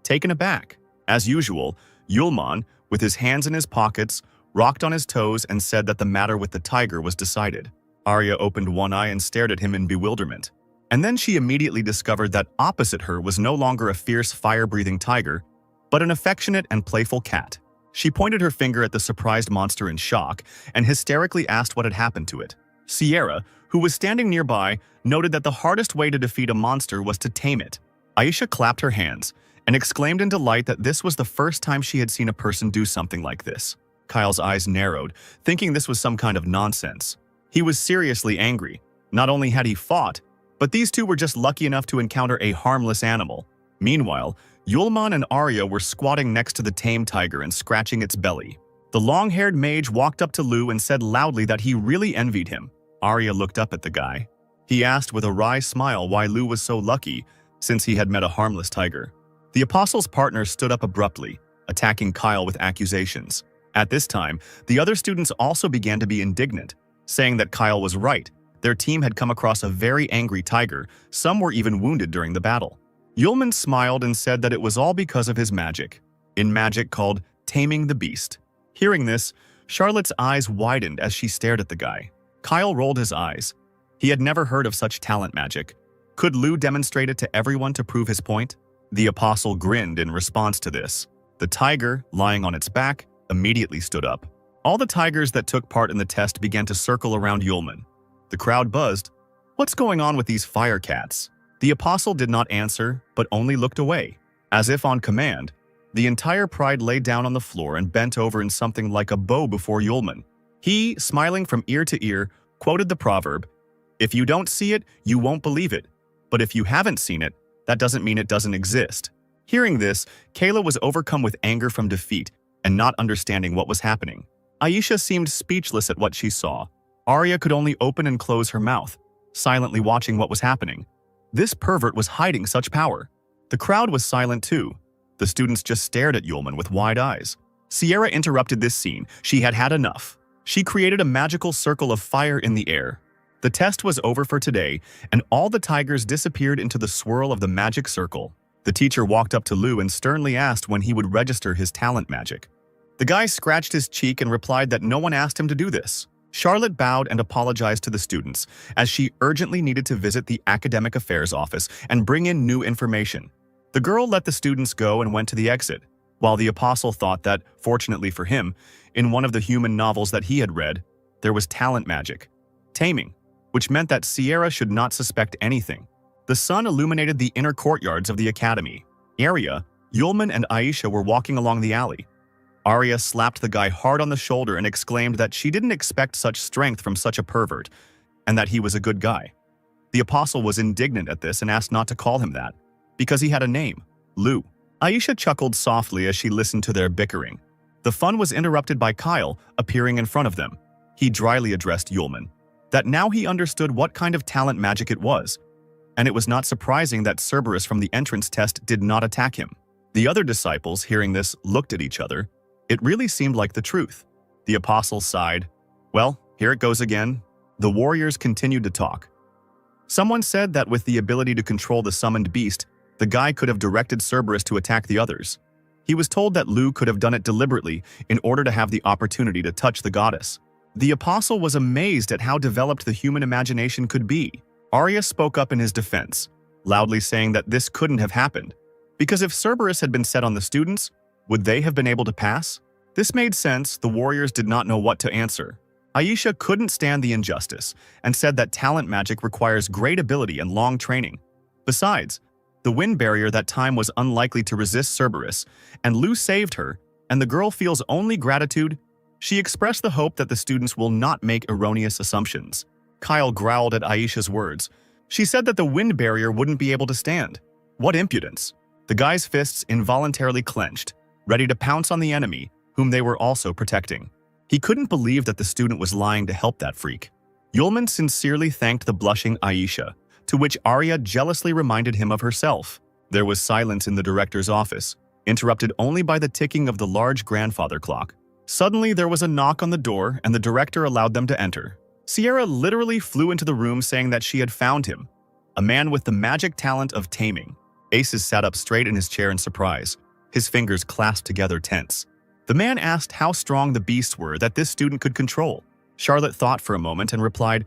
taken aback. As usual, Yulman, with his hands in his pockets, rocked on his toes and said that the matter with the tiger was decided. Arya opened one eye and stared at him in bewilderment. And then she immediately discovered that opposite her was no longer a fierce, fire-breathing tiger, but an affectionate and playful cat. She pointed her finger at the surprised monster in shock and hysterically asked what had happened to it. Sierra, who was standing nearby, noted that the hardest way to defeat a monster was to tame it. Aisha clapped her hands and exclaimed in delight that this was the first time she had seen a person do something like this. Kyle's eyes narrowed, thinking this was some kind of nonsense. He was seriously angry. Not only had he fought, but these two were just lucky enough to encounter a harmless animal. Meanwhile, Yulman and Arya were squatting next to the tame tiger and scratching its belly. The long-haired mage walked up to Lu and said loudly that he really envied him. Arya looked up at the guy. He asked with a wry smile why Lu was so lucky, since he had met a harmless tiger. The apostle's partner stood up abruptly, attacking Kyle with accusations. At this time, the other students also began to be indignant, saying that Kyle was right. Their team had come across a very angry tiger. Some were even wounded during the battle. Yulman smiled and said that it was all because of his magic, in magic called taming the beast. Hearing this, Charlotte's eyes widened as she stared at the guy. Kyle rolled his eyes. He had never heard of such talent magic. Could Lu demonstrate it to everyone to prove his point? The apostle grinned in response to this. The tiger, lying on its back, immediately stood up. All the tigers that took part in the test began to circle around Yulman. The crowd buzzed. What's going on with these fire cats? The apostle did not answer, but only looked away. As if on command, the entire pride lay down on the floor and bent over in something like a bow before Yulman. He, smiling from ear to ear, quoted the proverb, "If you don't see it, you won't believe it. But if you haven't seen it, that doesn't mean it doesn't exist." Hearing this, Kayla was overcome with anger from defeat and not understanding what was happening. Aisha seemed speechless at what she saw. Arya could only open and close her mouth, silently watching what was happening. This pervert was hiding such power. The crowd was silent too. The students just stared at Yulman with wide eyes. Sierra interrupted this scene. She had had enough. She created a magical circle of fire in the air. The test was over for today, and all the tigers disappeared into the swirl of the magic circle. The teacher walked up to Lu and sternly asked when he would register his talent magic. The guy scratched his cheek and replied that no one asked him to do this. Charlotte bowed and apologized to the students, as she urgently needed to visit the academic affairs office and bring in new information. The girl let the students go and went to the exit, while the apostle thought that, fortunately for him, in one of the human novels that he had read, there was talent magic, taming, which meant that Sierra should not suspect anything. The sun illuminated the inner courtyards of the academy. Arya, Yulman, and Aisha were walking along the alley. Arya slapped the guy hard on the shoulder and exclaimed that she didn't expect such strength from such a pervert, and that he was a good guy. The apostle was indignant at this and asked not to call him that, because he had a name, Lu. Aisha chuckled softly as she listened to their bickering. The fun was interrupted by Kyle appearing in front of them. He dryly addressed Yulman, that now he understood what kind of talent magic it was, and it was not surprising that Cerberus from the entrance test did not attack him. The other disciples, hearing this, looked at each other. It really seemed like the truth. The apostle sighed. Well, here it goes again. The warriors continued to talk. Someone said that with the ability to control the summoned beast, the guy could have directed Cerberus to attack the others. He was told that Lu could have done it deliberately in order to have the opportunity to touch the goddess. The apostle was amazed at how developed the human imagination could be. Arya spoke up in his defense, loudly saying that this couldn't have happened, because if Cerberus had been set on the students, would they have been able to pass? This made sense. The warriors did not know what to answer. Aisha couldn't stand the injustice and said that talent magic requires great ability and long training. Besides, the wind barrier that time was unlikely to resist Cerberus, and Lu saved her, and the girl feels only gratitude. She expressed the hope that the students will not make erroneous assumptions. Kyle growled at Aisha's words. She said that the wind barrier wouldn't be able to stand. What impudence! The guy's fists involuntarily clenched, ready to pounce on the enemy, whom they were also protecting. He couldn't believe that the student was lying to help that freak. Yulman sincerely thanked the blushing Aisha, to which Arya jealously reminded him of herself. There was silence in the director's office, interrupted only by the ticking of the large grandfather clock. Suddenly, there was a knock on the door, and the director allowed them to enter. Sierra literally flew into the room saying that she had found him, a man with the magic talent of taming. Aces sat up straight in his chair in surprise, his fingers clasped together tense. The man asked how strong the beasts were that this student could control. Charlotte thought for a moment and replied,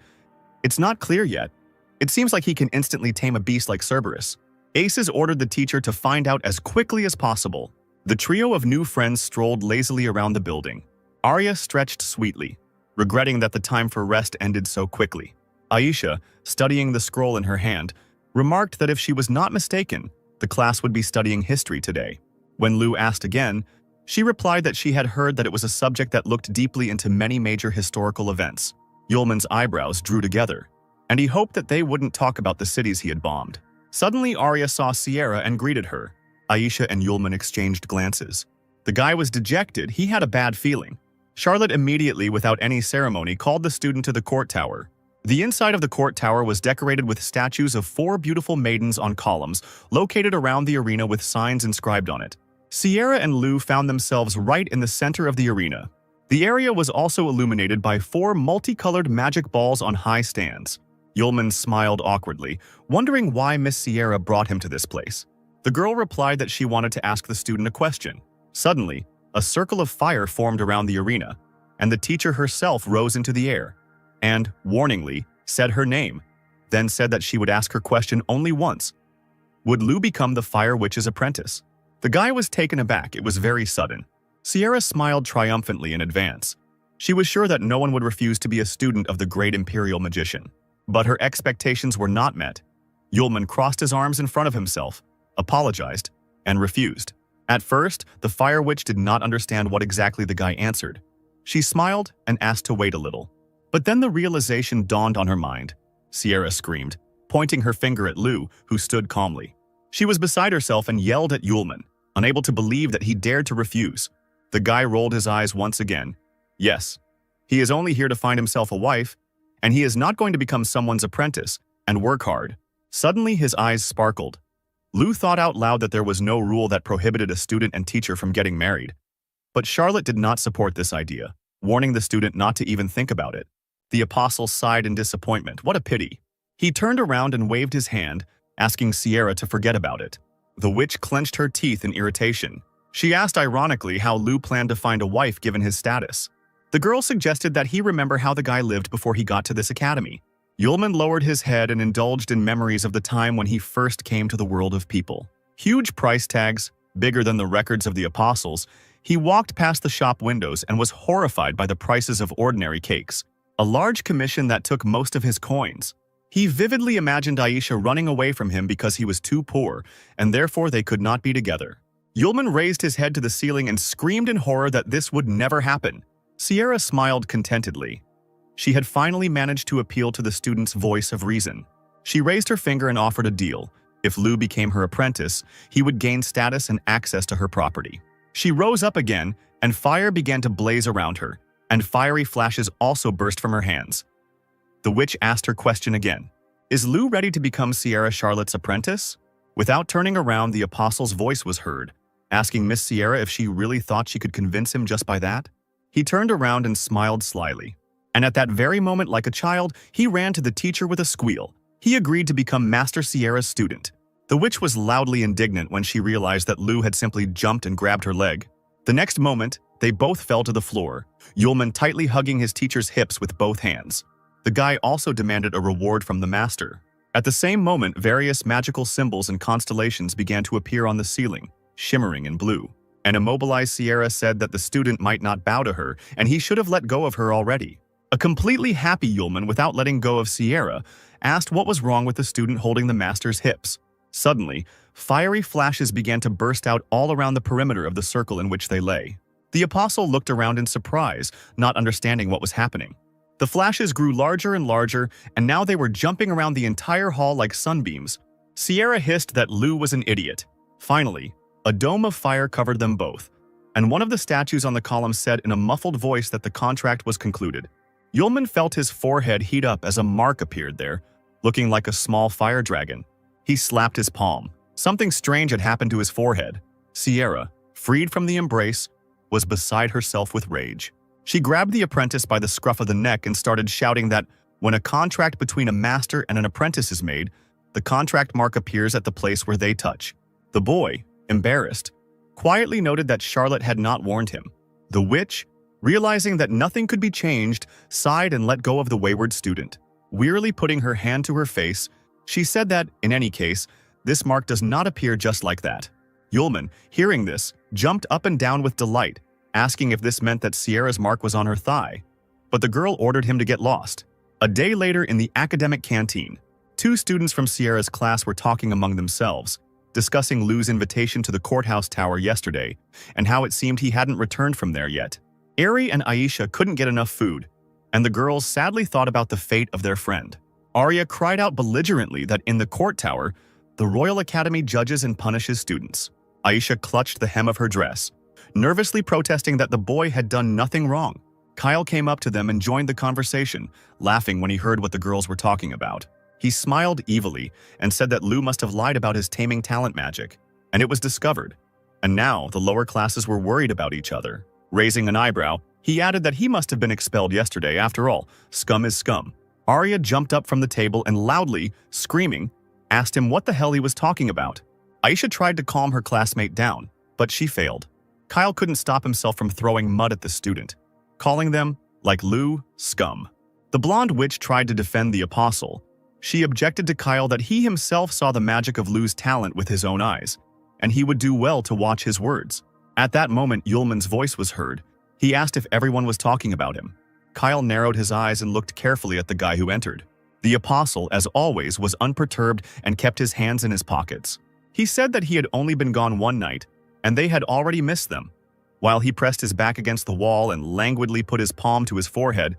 "It's not clear yet. It seems like he can instantly tame a beast like Cerberus." Aces ordered the teacher to find out as quickly as possible. The trio of new friends strolled lazily around the building. Arya stretched sweetly, regretting that the time for rest ended so quickly. Aisha, studying the scroll in her hand, remarked that if she was not mistaken, the class would be studying history today. When Lu asked again, she replied that she had heard that it was a subject that looked deeply into many major historical events. Yulman's eyebrows drew together, and he hoped that they wouldn't talk about the cities he had bombed. Suddenly, Arya saw Sierra and greeted her. Aisha and Yulman exchanged glances. The guy was dejected. He had a bad feeling. Charlotte immediately, without any ceremony, called the student to the court tower. The inside of the court tower was decorated with statues of 4 beautiful maidens on columns, located around the arena with signs inscribed on it. Sierra and Lu found themselves right in the center of the arena. The area was also illuminated by 4 multicolored magic balls on high stands. Yulman smiled awkwardly, wondering why Miss Sierra brought him to this place. The girl replied that she wanted to ask the student a question. Suddenly, a circle of fire formed around the arena, and the teacher herself rose into the air and, warningly, said her name, then said that she would ask her question only once. Would Lu become the Fire Witch's apprentice? The guy was taken aback. It was very sudden. Sierra smiled triumphantly in advance. She was sure that no one would refuse to be a student of the great imperial magician. But her expectations were not met. Yulman crossed his arms in front of himself, apologized, and refused. At first, the Fire Witch did not understand what exactly the guy answered. She smiled and asked to wait a little. But then the realization dawned on her mind. Sierra screamed, pointing her finger at Lu, who stood calmly. She was beside herself and yelled at Yulman, unable to believe that he dared to refuse. The guy rolled his eyes once again. Yes, he is only here to find himself a wife, and he is not going to become someone's apprentice and work hard. Suddenly, his eyes sparkled. Lu thought out loud that there was no rule that prohibited a student and teacher from getting married. But Charlotte did not support this idea. warning the student not to even think about it. The apostle sighed in disappointment. What a pity. He turned around and waved his hand, asking Sierra to forget about it. The witch clenched her teeth in irritation. She asked ironically how Lu planned to find a wife given his status. The girl suggested that he remember how the guy lived before he got to this academy. Yulman lowered his head and indulged in memories of the time when he first came to the world of people. Huge price tags, bigger than the records of the apostles. He walked past the shop windows and was horrified by the prices of ordinary cakes, a large commission that took most of his coins. He vividly imagined Aisha running away from him because he was too poor, and therefore they could not be together. Yulman raised his head to the ceiling and screamed in horror that this would never happen. Sierra smiled contentedly. She had finally managed to appeal to the student's voice of reason. She raised her finger and offered a deal. If Lu became her apprentice, he would gain status and access to her property. She rose up again, and fire began to blaze around her, and fiery flashes also burst from her hands. The witch asked her question again. Is Lu ready to become Sierra Charlotte's apprentice? Without turning around, the apostle's voice was heard, asking Miss Sierra if she really thought she could convince him just by that. He turned around and smiled slyly. And at that very moment, like a child, he ran to the teacher with a squeal. He agreed to become Master Sierra's student. The witch was loudly indignant when she realized that Lu had simply jumped and grabbed her leg. The next moment, they both fell to the floor, Yulman tightly hugging his teacher's hips with both hands. The guy also demanded a reward from the master. At the same moment, various magical symbols and constellations began to appear on the ceiling, shimmering in blue. An immobilized Sierra said that the student might not bow to her, and he should have let go of her already. A completely happy Yulman, without letting go of Sierra, asked what was wrong with the student holding the master's hips. Suddenly, fiery flashes began to burst out all around the perimeter of the circle in which they lay. The apostle looked around in surprise, not understanding what was happening. The flashes grew larger and larger, and now they were jumping around the entire hall like sunbeams. Sierra hissed that Lu was an idiot. Finally, a dome of fire covered them both, and one of the statues on the column said in a muffled voice that the contract was concluded. Yulman felt his forehead heat up as a mark appeared there, looking like a small fire dragon. He slapped his palm. Something strange had happened to his forehead. Sierra, freed from the embrace, was beside herself with rage. She grabbed the apprentice by the scruff of the neck and started shouting that when a contract between a master and an apprentice is made, the contract mark appears at the place where they touch. The boy, embarrassed, quietly noted that Charlotte had not warned him. The witch, realizing that nothing could be changed, sighed and let go of the wayward student. Wearily putting her hand to her face, she said that, in any case, this mark does not appear just like that. Yulman, hearing this, jumped up and down with delight, asking if this meant that Sierra's mark was on her thigh. But the girl ordered him to get lost. A day later in the academic canteen, two students from Sierra's class were talking among themselves, discussing Lu's invitation to the courthouse tower yesterday and how it seemed he hadn't returned from there yet. Ari and Aisha couldn't get enough food, and the girls sadly thought about the fate of their friend. Arya cried out belligerently that in the court tower, the Royal Academy judges and punishes students. Aisha clutched the hem of her dress, nervously protesting that the boy had done nothing wrong. Kyle came up to them and joined the conversation, laughing when he heard what the girls were talking about. He smiled evilly and said that Lu must have lied about his taming talent magic, and it was discovered. And now the lower classes were worried about each other. Raising an eyebrow, he added that he must have been expelled yesterday. After all, scum is scum. Arya jumped up from the table and loudly, screaming, asked him what the hell he was talking about. Aisha tried to calm her classmate down, but she failed. Kyle couldn't stop himself from throwing mud at the student, calling them, like Lu, scum. The blonde witch tried to defend the apostle. She objected to Kyle that he himself saw the magic of Lu's talent with his own eyes, and he would do well to watch his words. At that moment, Yulman's voice was heard. He asked if everyone was talking about him. Kyle narrowed his eyes and looked carefully at the guy who entered. The apostle, as always, was unperturbed and kept his hands in his pockets. He said that he had only been gone one night, and they had already missed them. While he pressed his back against the wall and languidly put his palm to his forehead,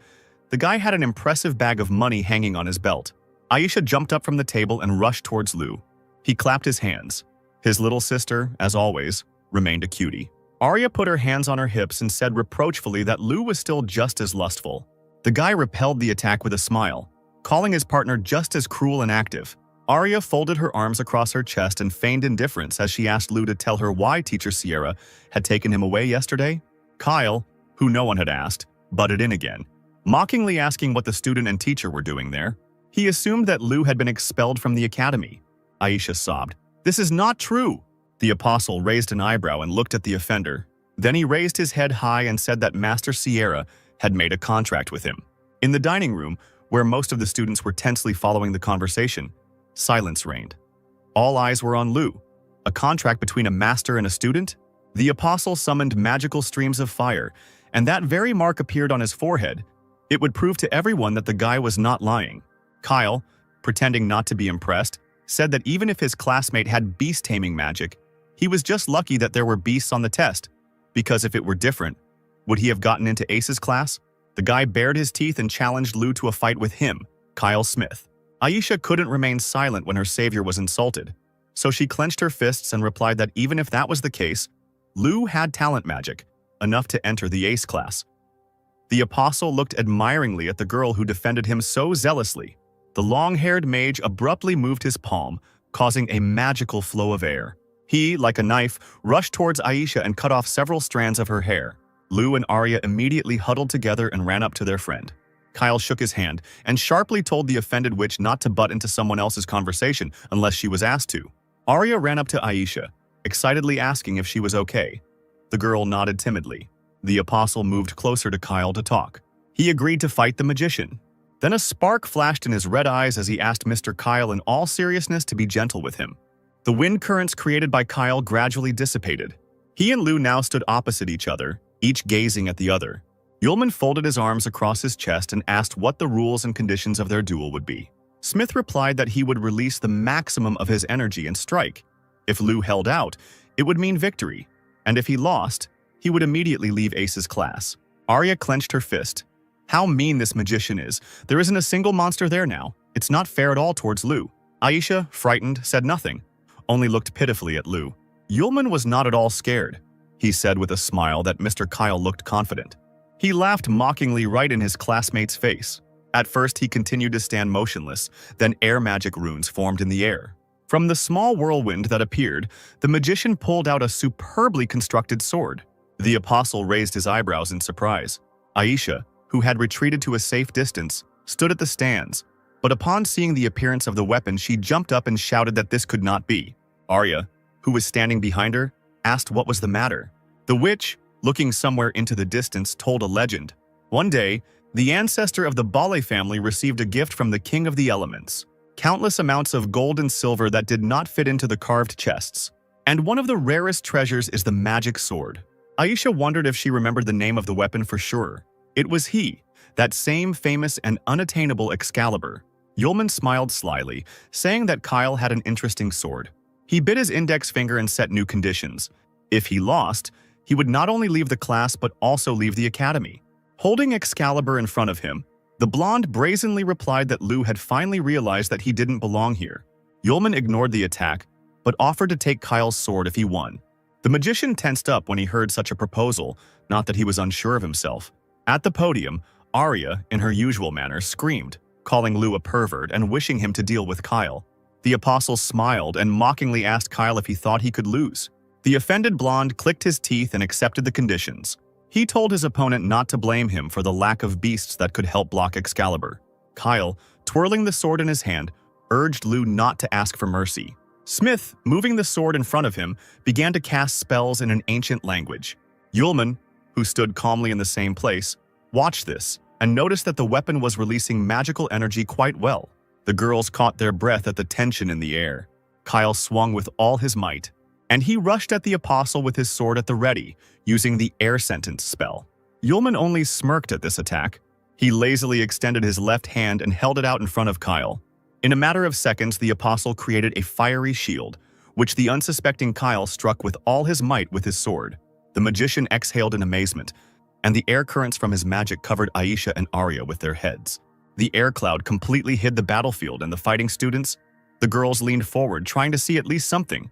the guy had an impressive bag of money hanging on his belt. Aisha jumped up from the table and rushed towards Lu. He clapped his hands. His little sister, as always, remained a cutie. Arya put her hands on her hips and said reproachfully that Lu was still just as lustful. The guy repelled the attack with a smile, calling his partner just as cruel and active. Arya folded her arms across her chest and feigned indifference as she asked Lu to tell her why Teacher Sierra had taken him away yesterday. Kyle, who no one had asked, butted in again, mockingly asking what the student and teacher were doing there. He assumed that Lu had been expelled from the academy. Aisha sobbed. "This is not true." The apostle raised an eyebrow and looked at the offender. Then he raised his head high and said that Master Sierra had made a contract with him. In the dining room, where most of the students were tensely following the conversation, silence reigned. All eyes were on Lu. A contract between a master and a student? The apostle summoned magical streams of fire, and that very mark appeared on his forehead. It would prove to everyone that the guy was not lying. Kyle, pretending not to be impressed, said that even if his classmate had beast-taming magic, he was just lucky that there were beasts on the test, because if it were different, would he have gotten into Ace's class? The guy bared his teeth and challenged Lu to a fight with him, Kyle Smith. Aisha couldn't remain silent when her savior was insulted, so she clenched her fists and replied that even if that was the case, Lu had talent magic, enough to enter the Ace class. The apostle looked admiringly at the girl who defended him so zealously. The long-haired mage abruptly moved his palm, causing a magical flow of air. He, like a knife, rushed towards Aisha and cut off several strands of her hair. Lu and Arya immediately huddled together and ran up to their friend. Kyle shook his hand and sharply told the offended witch not to butt into someone else's conversation unless she was asked to. Arya ran up to Aisha, excitedly asking if she was okay. The girl nodded timidly. The apostle moved closer to Kyle to talk. He agreed to fight the magician. Then a spark flashed in his red eyes as he asked Mr. Kyle in all seriousness to be gentle with him. The wind currents created by Kyle gradually dissipated. He and Lu now stood opposite each other, each gazing at the other. Yulman folded his arms across his chest and asked what the rules and conditions of their duel would be. Smith replied that he would release the maximum of his energy and strike. If Lu held out, it would mean victory, and if he lost, he would immediately leave Ace's class. Arya clenched her fist. How mean this magician is. There isn't a single monster there now. It's not fair at all towards Lu. Aisha, frightened, said nothing, only looked pitifully at Lu. Yulman was not at all scared. He said with a smile that Mr. Kyle looked confident. He laughed mockingly right in his classmate's face. At first, he continued to stand motionless, then air magic runes formed in the air. From the small whirlwind that appeared, the magician pulled out a superbly constructed sword. The apostle raised his eyebrows in surprise. Aisha, who had retreated to a safe distance, stood at the stands, but upon seeing the appearance of the weapon, she jumped up and shouted that this could not be. Arya, who was standing behind her, asked what was the matter. The witch, looking somewhere into the distance, told a legend. One day, the ancestor of the Bale family received a gift from the king of the elements. Countless amounts of gold and silver that did not fit into the carved chests. And one of the rarest treasures is the magic sword. Aisha wondered if she remembered the name of the weapon for sure. It was he, that same famous and unattainable Excalibur. Yulman smiled slyly, saying that Kyle had an interesting sword. He bit his index finger and set new conditions. If he lost, he would not only leave the class but also leave the academy. Holding Excalibur in front of him, the blonde brazenly replied that Lu had finally realized that he didn't belong here. Yulman ignored the attack, but offered to take Kyle's sword if he won. The magician tensed up when he heard such a proposal, not that he was unsure of himself. At the podium, Arya, in her usual manner, screamed, calling Lu a pervert and wishing him to deal with Kyle. The apostle smiled and mockingly asked Kyle if he thought he could lose. The offended blonde clicked his teeth and accepted the conditions. He told his opponent not to blame him for the lack of beasts that could help block Excalibur. Kyle, twirling the sword in his hand, urged Lu not to ask for mercy. Smith, moving the sword in front of him, began to cast spells in an ancient language. Yulman, who stood calmly in the same place, watched this and noticed that the weapon was releasing magical energy quite well. The girls caught their breath at the tension in the air. Kyle swung with all his might, and he rushed at the apostle with his sword at the ready, using the air sentence spell. Yulman only smirked at this attack. He lazily extended his left hand and held it out in front of Kyle. In a matter of seconds, the apostle created a fiery shield, which the unsuspecting Kyle struck with all his might with his sword. The magician exhaled in amazement, and the air currents from his magic covered Aisha and Arya with their heads. The air cloud completely hid the battlefield and the fighting students. The girls leaned forward, trying to see at least something.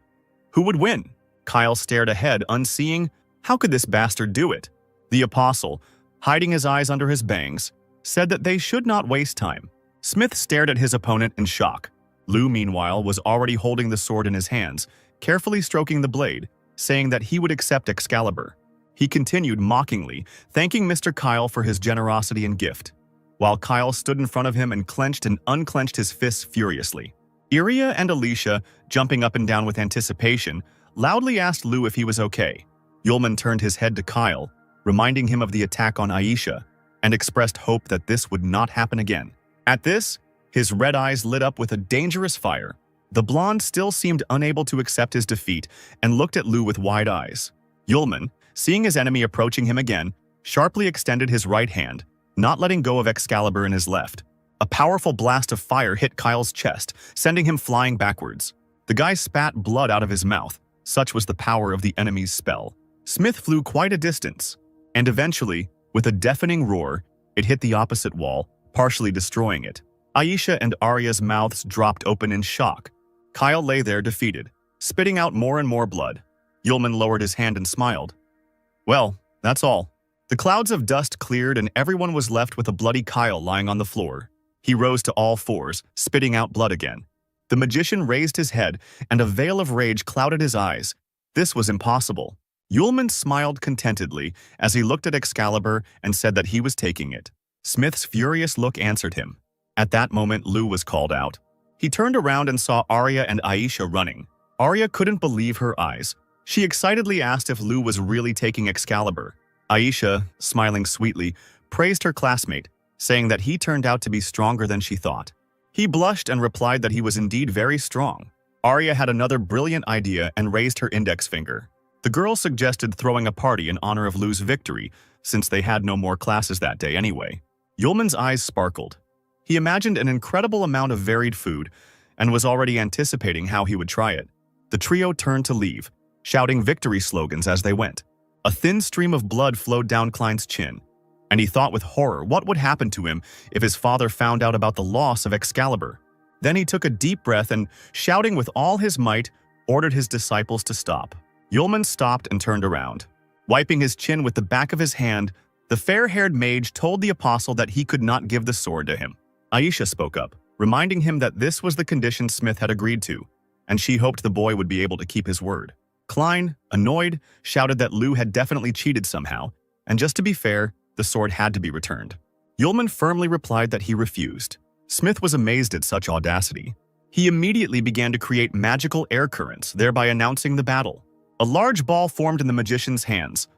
Who would win? Kyle stared ahead, unseeing. How could this bastard do it? The apostle, hiding his eyes under his bangs, said that they should not waste time. Smith stared at his opponent in shock. Lu, meanwhile, was already holding the sword in his hands, carefully stroking the blade, saying that he would accept Excalibur. He continued mockingly, thanking Mr. Kyle for his generosity and gift, while Kyle stood in front of him and clenched and unclenched his fists furiously. Iria and Alicia, jumping up and down with anticipation, loudly asked Lou if he was okay. Yulman turned his head to Kyle, reminding him of the attack on Aisha, and expressed hope that this would not happen again. At this, his red eyes lit up with a dangerous fire. The blonde still seemed unable to accept his defeat and looked at Lou with wide eyes. Yulman, seeing his enemy approaching him again, sharply extended his right hand, not letting go of Excalibur in his left. A powerful blast of fire hit Kyle's chest, sending him flying backwards. The guy spat blood out of his mouth. Such was the power of the enemy's spell. Smith flew quite a distance, and eventually, with a deafening roar, it hit the opposite wall, partially destroying it. Aisha and Arya's mouths dropped open in shock. Kyle lay there defeated, spitting out more and more blood. Yulman lowered his hand and smiled. Well, that's all. The clouds of dust cleared and everyone was left with a bloody Kyle lying on the floor. He rose to all fours, spitting out blood again. The magician raised his head, and a veil of rage clouded his eyes. This was impossible. Yulman smiled contentedly as he looked at Excalibur and said that he was taking it. Smith's furious look answered him. At that moment, Lou was called out. He turned around and saw Arya and Aisha running. Arya couldn't believe her eyes. She excitedly asked if Lou was really taking Excalibur. Aisha, smiling sweetly, praised her classmate, saying that he turned out to be stronger than she thought. He blushed and replied that he was indeed very strong. Arya had another brilliant idea and raised her index finger. The girl suggested throwing a party in honor of Lou's victory, since they had no more classes that day anyway. Yulman's eyes sparkled. He imagined an incredible amount of varied food and was already anticipating how he would try it. The trio turned to leave, shouting victory slogans as they went. A thin stream of blood flowed down Klein's chin, and he thought with horror what would happen to him if his father found out about the loss of Excalibur. Then he took a deep breath and, shouting with all his might, ordered his disciples to stop. Yulman stopped and turned around. Wiping his chin with the back of his hand, the fair-haired mage told the apostle that he could not give the sword to him. Aisha spoke up, reminding him that this was the condition Smith had agreed to, and she hoped the boy would be able to keep his word. Klein, annoyed, shouted that Lou had definitely cheated somehow, and just to be fair, the sword had to be returned. Yulman firmly replied that he refused. Smith was amazed at such audacity. He immediately began to create magical air currents, thereby announcing the battle. A large ball formed in the magician's hands,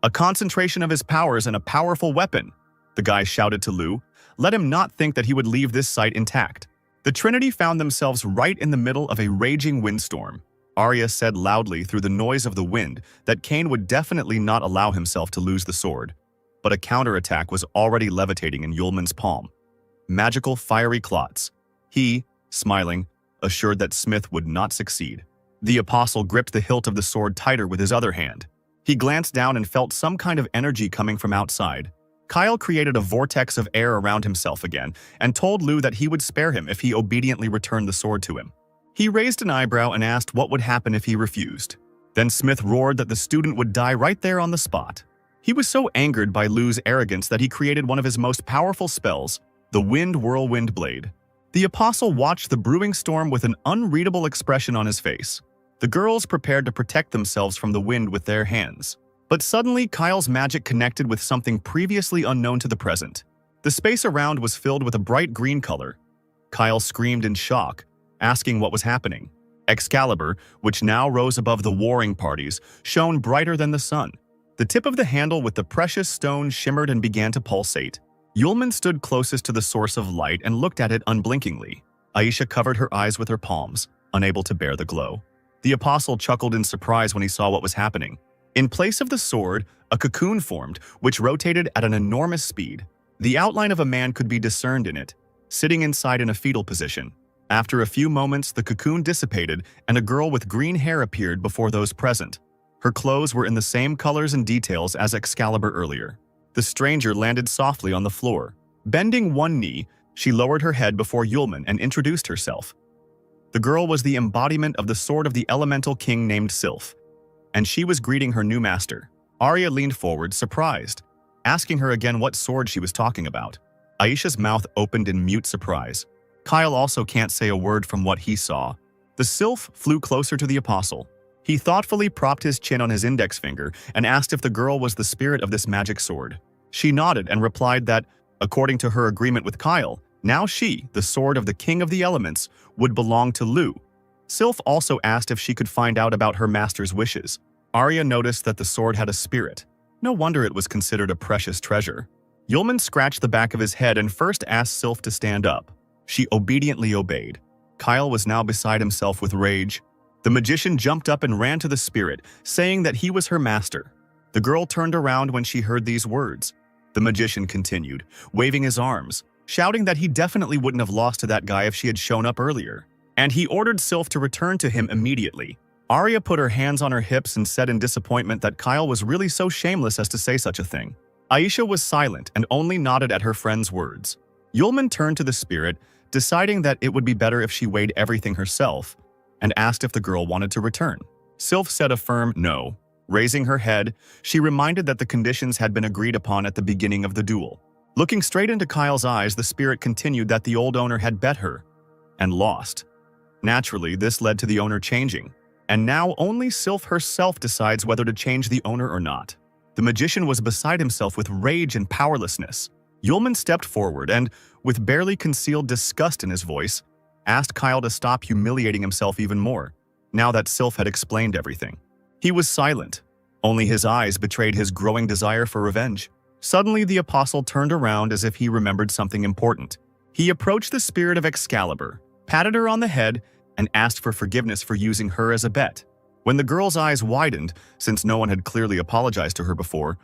a concentration of his powers and a powerful weapon. The guy shouted to Lou, let him not think that he would leave this site intact. The Trinity found themselves right in the middle of a raging windstorm. Arya said loudly through the noise of the wind that Cain would definitely not allow himself to lose the sword. But a counterattack was already levitating in Yulman's palm. Magical fiery clots. He, smiling, assured that Smith would not succeed. The apostle gripped the hilt of the sword tighter with his other hand. He glanced down and felt some kind of energy coming from outside. Kyle created a vortex of air around himself again and told Lou that he would spare him if he obediently returned the sword to him. He raised an eyebrow and asked what would happen if he refused. Then Smith roared that the student would die right there on the spot. He was so angered by Lou's arrogance that he created one of his most powerful spells, the Wind Whirlwind Blade. The apostle watched the brewing storm with an unreadable expression on his face. The girls prepared to protect themselves from the wind with their hands. But suddenly, Kyle's magic connected with something previously unknown to the present. The space around was filled with a bright green color. Kyle screamed in shock, asking what was happening. Excalibur, which now rose above the warring parties, shone brighter than the sun. The tip of the handle with the precious stone shimmered and began to pulsate. Yulman stood closest to the source of light and looked at it unblinkingly. Aisha covered her eyes with her palms, unable to bear the glow. The apostle chuckled in surprise when he saw what was happening. In place of the sword, a cocoon formed, which rotated at an enormous speed. The outline of a man could be discerned in it, sitting inside in a fetal position. After a few moments, the cocoon dissipated and a girl with green hair appeared before those present. Her clothes were in the same colors and details as Excalibur earlier. The stranger landed softly on the floor. Bending one knee, she lowered her head before Yulman and introduced herself. The girl was the embodiment of the sword of the elemental king named Sylph, and she was greeting her new master. Arya leaned forward, surprised, asking her again what sword she was talking about. Aisha's mouth opened in mute surprise. Kyle also can't say a word from what he saw. The Sylph flew closer to the apostle. He thoughtfully propped his chin on his index finger and asked if the girl was the spirit of this magic sword. She nodded and replied that, according to her agreement with Kyle, now she, the sword of the king of the elements, would belong to Lu. Sylph also asked if she could find out about her master's wishes. Arya noticed that the sword had a spirit. No wonder it was considered a precious treasure. Yulman scratched the back of his head and first asked Sylph to stand up. She obediently obeyed. Kyle was now beside himself with rage. The magician jumped up and ran to the spirit, saying that he was her master. The girl turned around when she heard these words. The magician continued, waving his arms, shouting that he definitely wouldn't have lost to that guy if she had shown up earlier. And he ordered Sylph to return to him immediately. Arya put her hands on her hips and said in disappointment that Kyle was really so shameless as to say such a thing. Aisha was silent and only nodded at her friend's words. Yulman turned to the spirit, deciding that it would be better if she weighed everything herself, and asked if the girl wanted to return. Sylph said a firm no. Raising her head, she reminded that the conditions had been agreed upon at the beginning of the duel. Looking straight into Kyle's eyes, the spirit continued that the old owner had bet her and lost. Naturally, this led to the owner changing, and now only Sylph herself decides whether to change the owner or not. The magician was beside himself with rage and powerlessness. Yulman stepped forward and, with barely concealed disgust in his voice, asked Kyle to stop humiliating himself even more, now that Sylph had explained everything. He was silent. Only his eyes betrayed his growing desire for revenge. Suddenly, the apostle turned around as if he remembered something important. He approached the spirit of Excalibur, patted her on the head, and asked for forgiveness for using her as a bet. When the girl's eyes widened, since no one had clearly apologized to her before,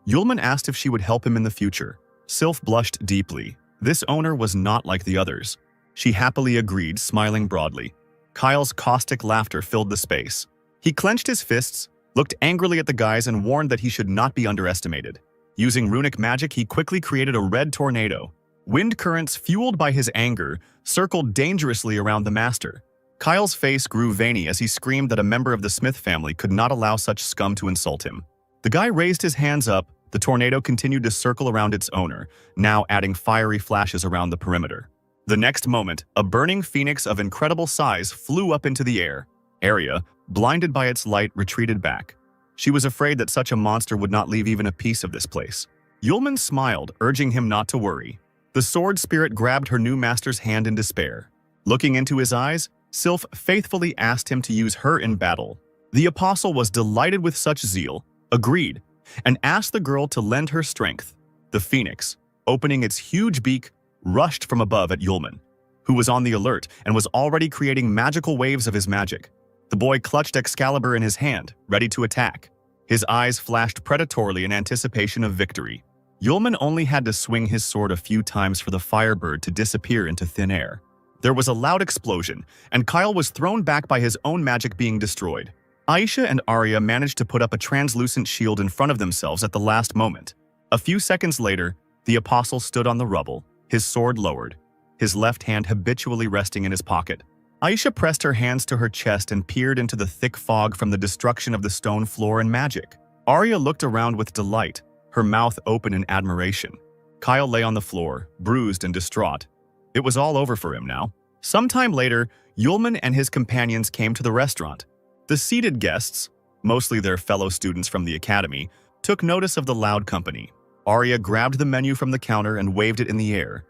Yulman asked if she would help him in the future. Sylph blushed deeply. This owner was not like the others. She happily agreed, smiling broadly. Kyle's caustic laughter filled the space. He clenched his fists, looked angrily at the guys, and warned that he should not be underestimated. Using runic magic, he quickly created a red tornado. Wind currents, fueled by his anger, circled dangerously around the master. Kyle's face grew veiny as he screamed that a member of the Smith family could not allow such scum to insult him. The guy raised his hands up. The tornado continued to circle around its owner, now adding fiery flashes around the perimeter. The next moment, a burning phoenix of incredible size flew up into the air. Arya, blinded by its light, retreated back. She was afraid that such a monster would not leave even a piece of this place. Yulman smiled, urging him not to worry. The sword spirit grabbed her new master's hand in despair. Looking into his eyes, Sylph faithfully asked him to use her in battle. The apostle was delighted with such zeal, agreed, and asked the girl to lend her strength. The phoenix, opening its huge beak, rushed from above at Yulman, who was on the alert and was already creating magical waves of his magic. The boy clutched Excalibur in his hand, ready to attack. His eyes flashed predatorily in anticipation of victory. Yulman only had to swing his sword a few times for the firebird to disappear into thin air. There was a loud explosion, and Kyle was thrown back by his own magic being destroyed. Aisha and Arya managed to put up a translucent shield in front of themselves at the last moment. A few seconds later, the apostle stood on the rubble, his sword lowered, his left hand habitually resting in his pocket. Aisha pressed her hands to her chest and peered into the thick fog from the destruction of the stone floor and magic. Arya looked around with delight, her mouth open in admiration. Kyle lay on the floor, bruised and distraught. It was all over for him now. Sometime later, Yulman and his companions came to the restaurant. The seated guests, mostly their fellow students from the academy, took notice of the loud company. Arya grabbed the menu from the counter and waved it in the air,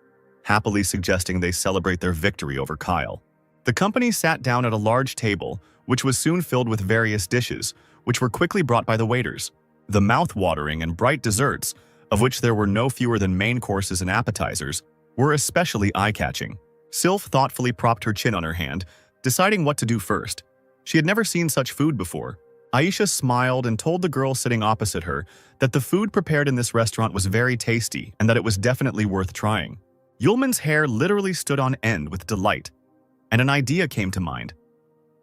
happily suggesting they celebrate their victory over Kyle. The company sat down at a large table, which was soon filled with various dishes, which were quickly brought by the waiters. The mouth-watering and bright desserts, of which there were no fewer than main courses and appetizers, were especially eye-catching. Sylph thoughtfully propped her chin on her hand, deciding what to do first. She had never seen such food before. Aisha smiled and told the girl sitting opposite her that the food prepared in this restaurant was very tasty and that it was definitely worth trying. Yulman's hair literally stood on end with delight, and an idea came to mind.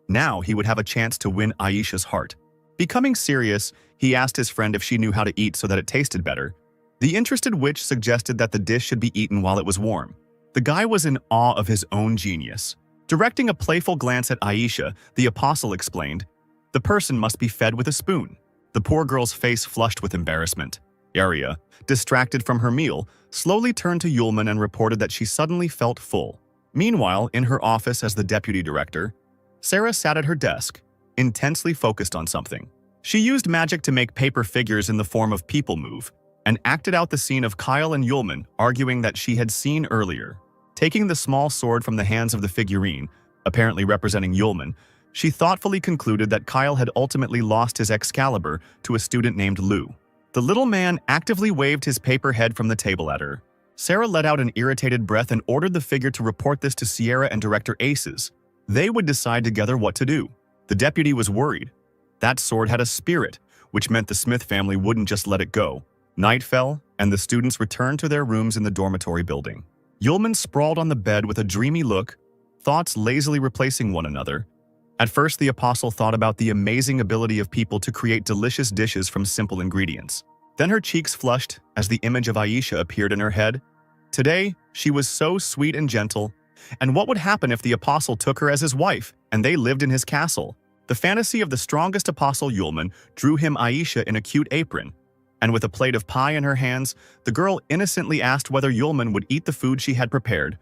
Now he would have a chance to win Aisha's heart. Becoming serious, he asked his friend if she knew how to eat so that it tasted better. The interested witch suggested that the dish should be eaten while it was warm. The guy was in awe of his own genius. Directing a playful glance at Aisha, the apostle explained, "The person must be fed with a spoon." The poor girl's face flushed with embarrassment. Arya, distracted from her meal, slowly turned to Yulman and reported that she suddenly felt full. Meanwhile, in her office as the deputy director, Sarah sat at her desk, intensely focused on something. She used magic to make paper figures in the form of people move, and acted out the scene of Kyle and Yulman arguing that she had seen earlier. Taking the small sword from the hands of the figurine, apparently representing Yulman, she thoughtfully concluded that Kyle had ultimately lost his Excalibur to a student named Lou. The little man actively waved his paper head from the table at her. Sarah let out an irritated breath and ordered the figure to report this to Sierra and director Aces. They would decide together what to do. The deputy was worried. That sword had a spirit, which meant the Smith family wouldn't just let it go. Night fell, and the students returned to their rooms in the dormitory building. Yulman sprawled on the bed with a dreamy look, thoughts lazily replacing one another. At first, the apostle thought about the amazing ability of people to create delicious dishes from simple ingredients. Then her cheeks flushed as the image of Aisha appeared in her head. Today, she was so sweet and gentle. And what would happen if the apostle took her as his wife and they lived in his castle? The fantasy of the strongest apostle Yulman drew him Aisha in a cute apron. And with a plate of pie in her hands, the girl innocently asked whether Yulman would eat the food she had prepared,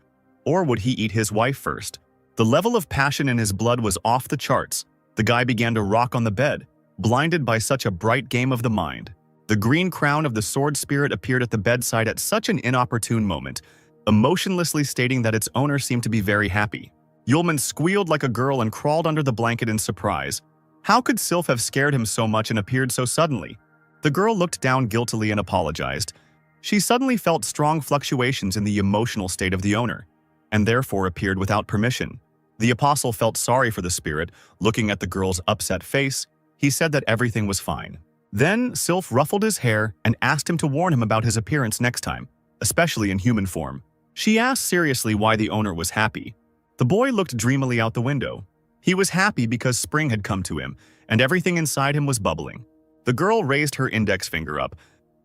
or would he eat his wife first. The level of passion in his blood was off the charts. The guy began to rock on the bed, blinded by such a bright game of the mind. The green crown of the sword spirit appeared at the bedside at such an inopportune moment, emotionlessly stating that its owner seemed to be very happy. Yulman squealed like a girl and crawled under the blanket in surprise. How could Sylph have scared him so much and appeared so suddenly? The girl looked down guiltily and apologized. She suddenly felt strong fluctuations in the emotional state of the owner, and therefore appeared without permission. The apostle felt sorry for the spirit. Looking at the girl's upset face, he said that everything was fine. Then Sylph ruffled his hair and asked him to warn him about his appearance next time, especially in human form. She asked seriously why the owner was happy. The boy looked dreamily out the window. He was happy because spring had come to him, and everything inside him was bubbling. The girl raised her index finger up.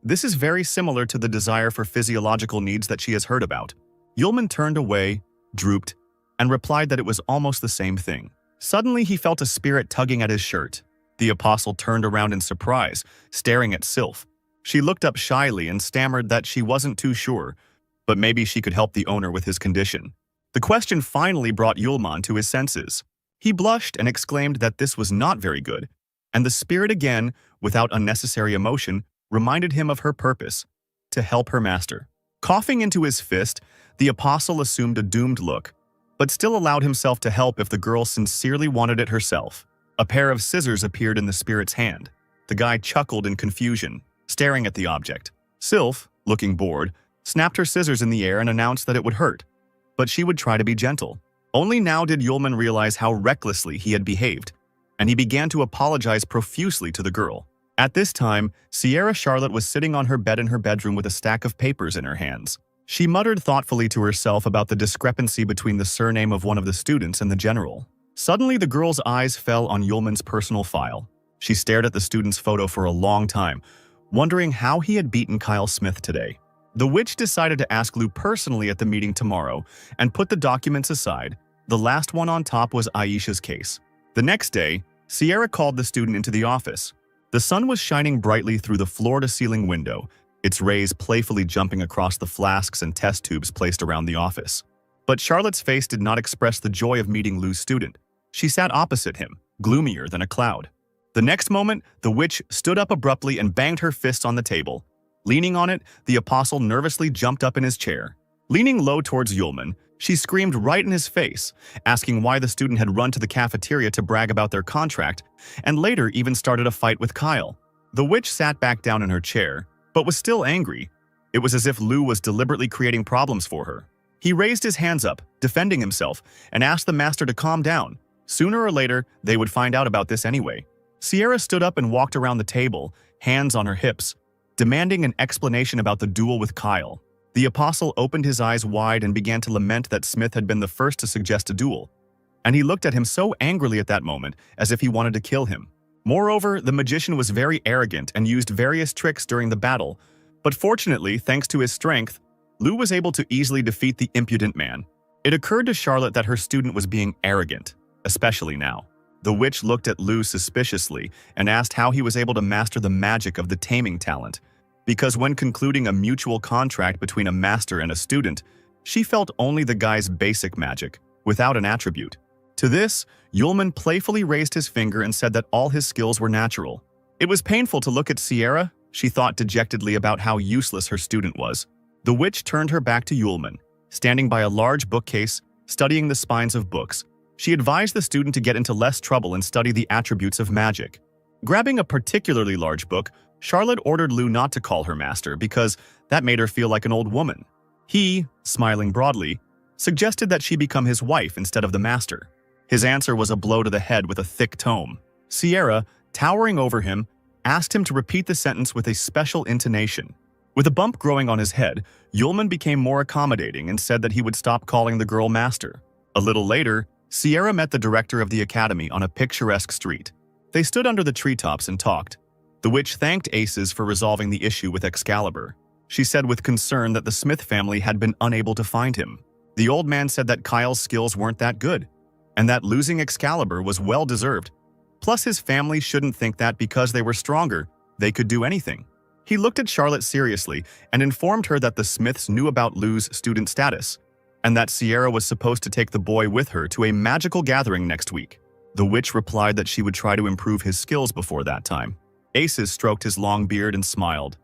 This is very similar to the desire for physiological needs that she has heard about. Yulman turned away, drooped, and replied that it was almost the same thing. Suddenly, he felt a spirit tugging at his shirt. The apostle turned around in surprise, staring at Sylph. She looked up shyly and stammered that she wasn't too sure, but maybe she could help the owner with his condition. The question finally brought Yulman to his senses. He blushed and exclaimed that this was not very good, and the spirit again, without unnecessary emotion, reminded him of her purpose, to help her master. Coughing into his fist, the apostle assumed a doomed look, but still allowed himself to help if the girl sincerely wanted it herself. A pair of scissors appeared in the spirit's hand. The guy chuckled in confusion, staring at the object. Sylph, looking bored, snapped her scissors in the air and announced that it would hurt, but she would try to be gentle. Only now did Yulman realize how recklessly he had behaved, and he began to apologize profusely to the girl. At this time, Sierra Charlotte was sitting on her bed in her bedroom with a stack of papers in her hands. She muttered thoughtfully to herself about the discrepancy between the surname of one of the students and the general. Suddenly, the girl's eyes fell on Yulman's personal file. She stared at the student's photo for a long time, wondering how he had beaten Kyle Smith today. The witch decided to ask Lou personally at the meeting tomorrow and put the documents aside. The last one on top was Aisha's case. The next day, Sierra called the student into the office. The sun was shining brightly through the floor-to-ceiling window, its rays playfully jumping across the flasks and test tubes placed around the office. But Charlotte's face did not express the joy of meeting Lou's student. She sat opposite him, gloomier than a cloud. The next moment, the witch stood up abruptly and banged her fists on the table. Leaning on it, the apostle nervously jumped up in his chair. Leaning low towards Yulman, she screamed right in his face, asking why the student had run to the cafeteria to brag about their contract, and later even started a fight with Kyle. The witch sat back down in her chair, but was still angry. It was as if Lou was deliberately creating problems for her. He raised his hands up, defending himself, and asked the master to calm down. Sooner or later, they would find out about this anyway. Sierra stood up and walked around the table, hands on her hips, demanding an explanation about the duel with Kyle. The apostle opened his eyes wide and began to lament that Smith had been the first to suggest a duel, and he looked at him so angrily at that moment, as if he wanted to kill him. Moreover, the magician was very arrogant and used various tricks during the battle, but fortunately, thanks to his strength, Lou was able to easily defeat the impudent man. It occurred to Charlotte that her student was being arrogant, especially now. The witch looked at Lou suspiciously and asked how he was able to master the magic of the taming talent, because when concluding a mutual contract between a master and a student, she felt only the guy's basic magic, without an attribute. To this, Yulman playfully raised his finger and said that all his skills were natural. It was painful to look at Sierra. She thought dejectedly about how useless her student was. The witch turned her back to Yulman, standing by a large bookcase, studying the spines of books. She advised the student to get into less trouble and study the attributes of magic. Grabbing a particularly large book, Charlotte ordered Lou not to call her master because that made her feel like an old woman. He, smiling broadly, suggested that she become his wife instead of the master. His answer was a blow to the head with a thick tome. Sierra, towering over him, asked him to repeat the sentence with a special intonation. With a bump growing on his head, Yulman became more accommodating and said that he would stop calling the girl master. A little later, Sierra met the director of the academy on a picturesque street. They stood under the treetops and talked. The witch thanked Aces for resolving the issue with Excalibur. She said with concern that the Smith family had been unable to find him. The old man said that Kyle's skills weren't that good, and that losing Excalibur was well-deserved. Plus, his family shouldn't think that because they were stronger, they could do anything. He looked at Charlotte seriously and informed her that the Smiths knew about Lou's student status, and that Sierra was supposed to take the boy with her to a magical gathering next week. The witch replied that she would try to improve his skills before that time. Aces stroked his long beard and smiled.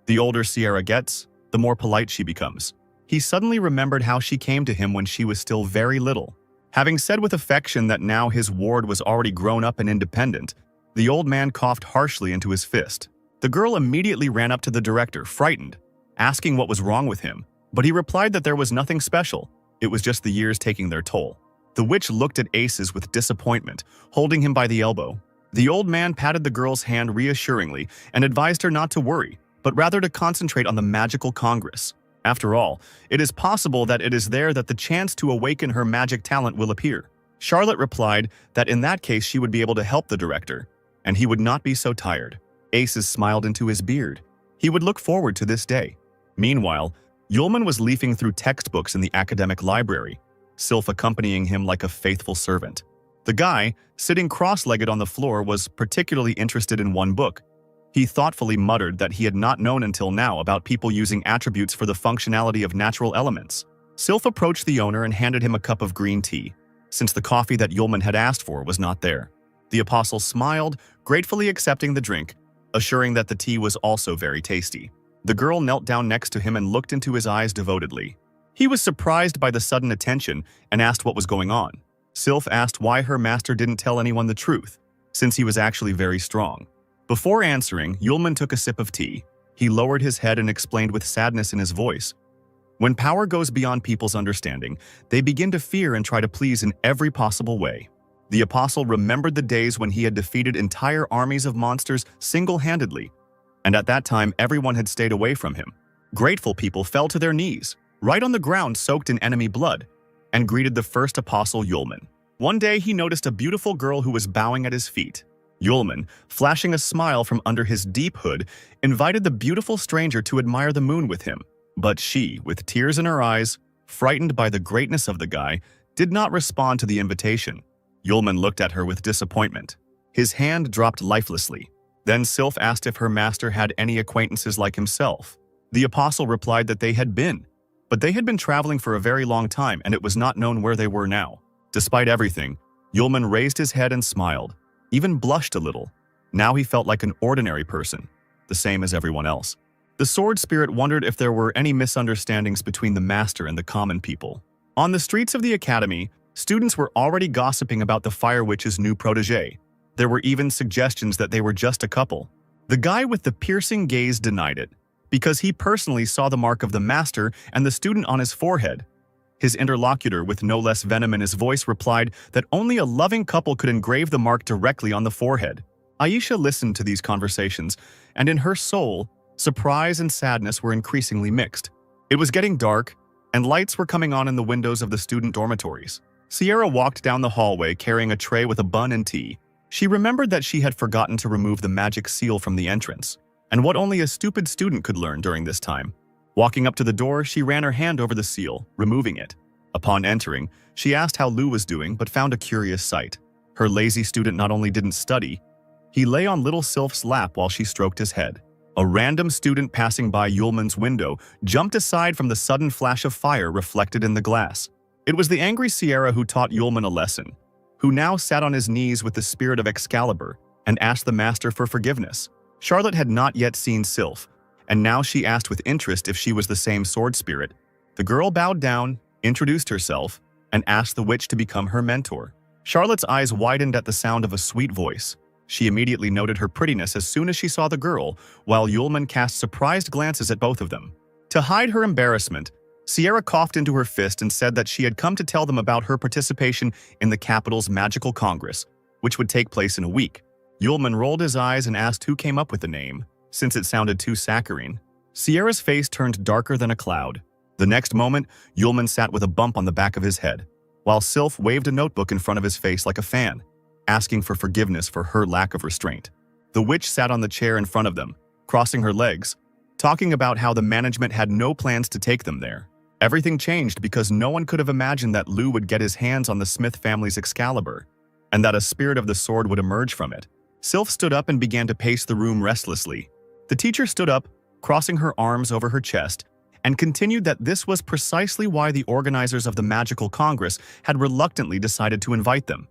The older Sierra gets, the more polite she becomes. He suddenly remembered how she came to him when she was still very little. Having said with affection that now his ward was already grown up and independent, the old man coughed harshly into his fist. The girl immediately ran up to the director, frightened, asking what was wrong with him, but he replied that there was nothing special. It was just the years taking their toll. The witch looked at Aces with disappointment, holding him by the elbow. The old man patted the girl's hand reassuringly and advised her not to worry, but rather to concentrate on the magical congress. After all, it is possible that it is there that the chance to awaken her magic talent will appear. Charlotte replied that in that case she would be able to help the director, and he would not be so tired. Aces smiled into his beard. He would look forward to this day. Meanwhile, Yulman was leafing through textbooks in the academic library, Sylph accompanying him like a faithful servant. The guy, sitting cross-legged on the floor, was particularly interested in one book. He thoughtfully muttered that he had not known until now about people using attributes for the functionality of natural elements. Sylph approached the owner and handed him a cup of green tea, since the coffee that Yulman had asked for was not there. The apostle smiled, gratefully accepting the drink, assuring that the tea was also very tasty. The girl knelt down next to him and looked into his eyes devotedly. He was surprised by the sudden attention and asked what was going on. Sylph asked why her master didn't tell anyone the truth, since he was actually very strong. Before answering, Yulman took a sip of tea. He lowered his head and explained with sadness in his voice. When power goes beyond people's understanding, they begin to fear and try to please in every possible way. The apostle remembered the days when he had defeated entire armies of monsters single-handedly, and at that time everyone had stayed away from him. Grateful people fell to their knees, right on the ground soaked in enemy blood, and greeted the first apostle Yulman. One day he noticed a beautiful girl who was bowing at his feet. Yulman, flashing a smile from under his deep hood, invited the beautiful stranger to admire the moon with him. But she, with tears in her eyes, frightened by the greatness of the guy, did not respond to the invitation. Yulman looked at her with disappointment. His hand dropped lifelessly. Then Sylph asked if her master had any acquaintances like himself. The apostle replied that they had been, but they had been traveling for a very long time and it was not known where they were now. Despite everything, Yulman raised his head and smiled, even blushed a little. Now he felt like an ordinary person, the same as everyone else. The sword spirit wondered if there were any misunderstandings between the master and the common people. On the streets of the academy, students were already gossiping about the Fire Witch's new protege. There were even suggestions that they were just a couple. The guy with the piercing gaze denied it, because he personally saw the mark of the master and the student on his forehead. His interlocutor, with no less venom in his voice, replied that only a loving couple could engrave the mark directly on the forehead. Aisha listened to these conversations, and in her soul, surprise and sadness were increasingly mixed. It was getting dark, and lights were coming on in the windows of the student dormitories. Sierra walked down the hallway carrying a tray with a bun and tea. She remembered that she had forgotten to remove the magic seal from the entrance, and what only a stupid student could learn during this time. Walking up to the door, she ran her hand over the seal, removing it. Upon entering, she asked how Lou was doing but found a curious sight. Her lazy student not only didn't study, he lay on little Sylph's lap while she stroked his head. A random student passing by Yulman's window jumped aside from the sudden flash of fire reflected in the glass. It was the angry Sierra who taught Yulman a lesson. who now sat on his knees with the spirit of Excalibur and asked the master for forgiveness. Charlotte had not yet seen Sylph, and now she asked with interest if she was the same sword spirit. The girl bowed down, introduced herself, and asked the witch to become her mentor. Charlotte's eyes widened at the sound of a sweet voice. She immediately noted her prettiness as soon as she saw the girl, while Yulman cast surprised glances at both of them. To hide her embarrassment, Sierra coughed into her fist and said that she had come to tell them about her participation in the capital's magical congress, which would take place in a week. Yulman rolled his eyes and asked who came up with the name, since it sounded too saccharine. Sierra's face turned darker than a cloud. The next moment, Yulman sat with a bump on the back of his head, while Sylph waved a notebook in front of his face like a fan, asking for forgiveness for her lack of restraint. The witch sat on the chair in front of them, crossing her legs, talking about how the management had no plans to take them there. Everything changed because no one could have imagined that Lou would get his hands on the Smith family's Excalibur, and that a spirit of the sword would emerge from it. Sylph stood up and began to pace the room restlessly. The teacher stood up, crossing her arms over her chest, and continued that this was precisely why the organizers of the Magical Congress had reluctantly decided to invite them.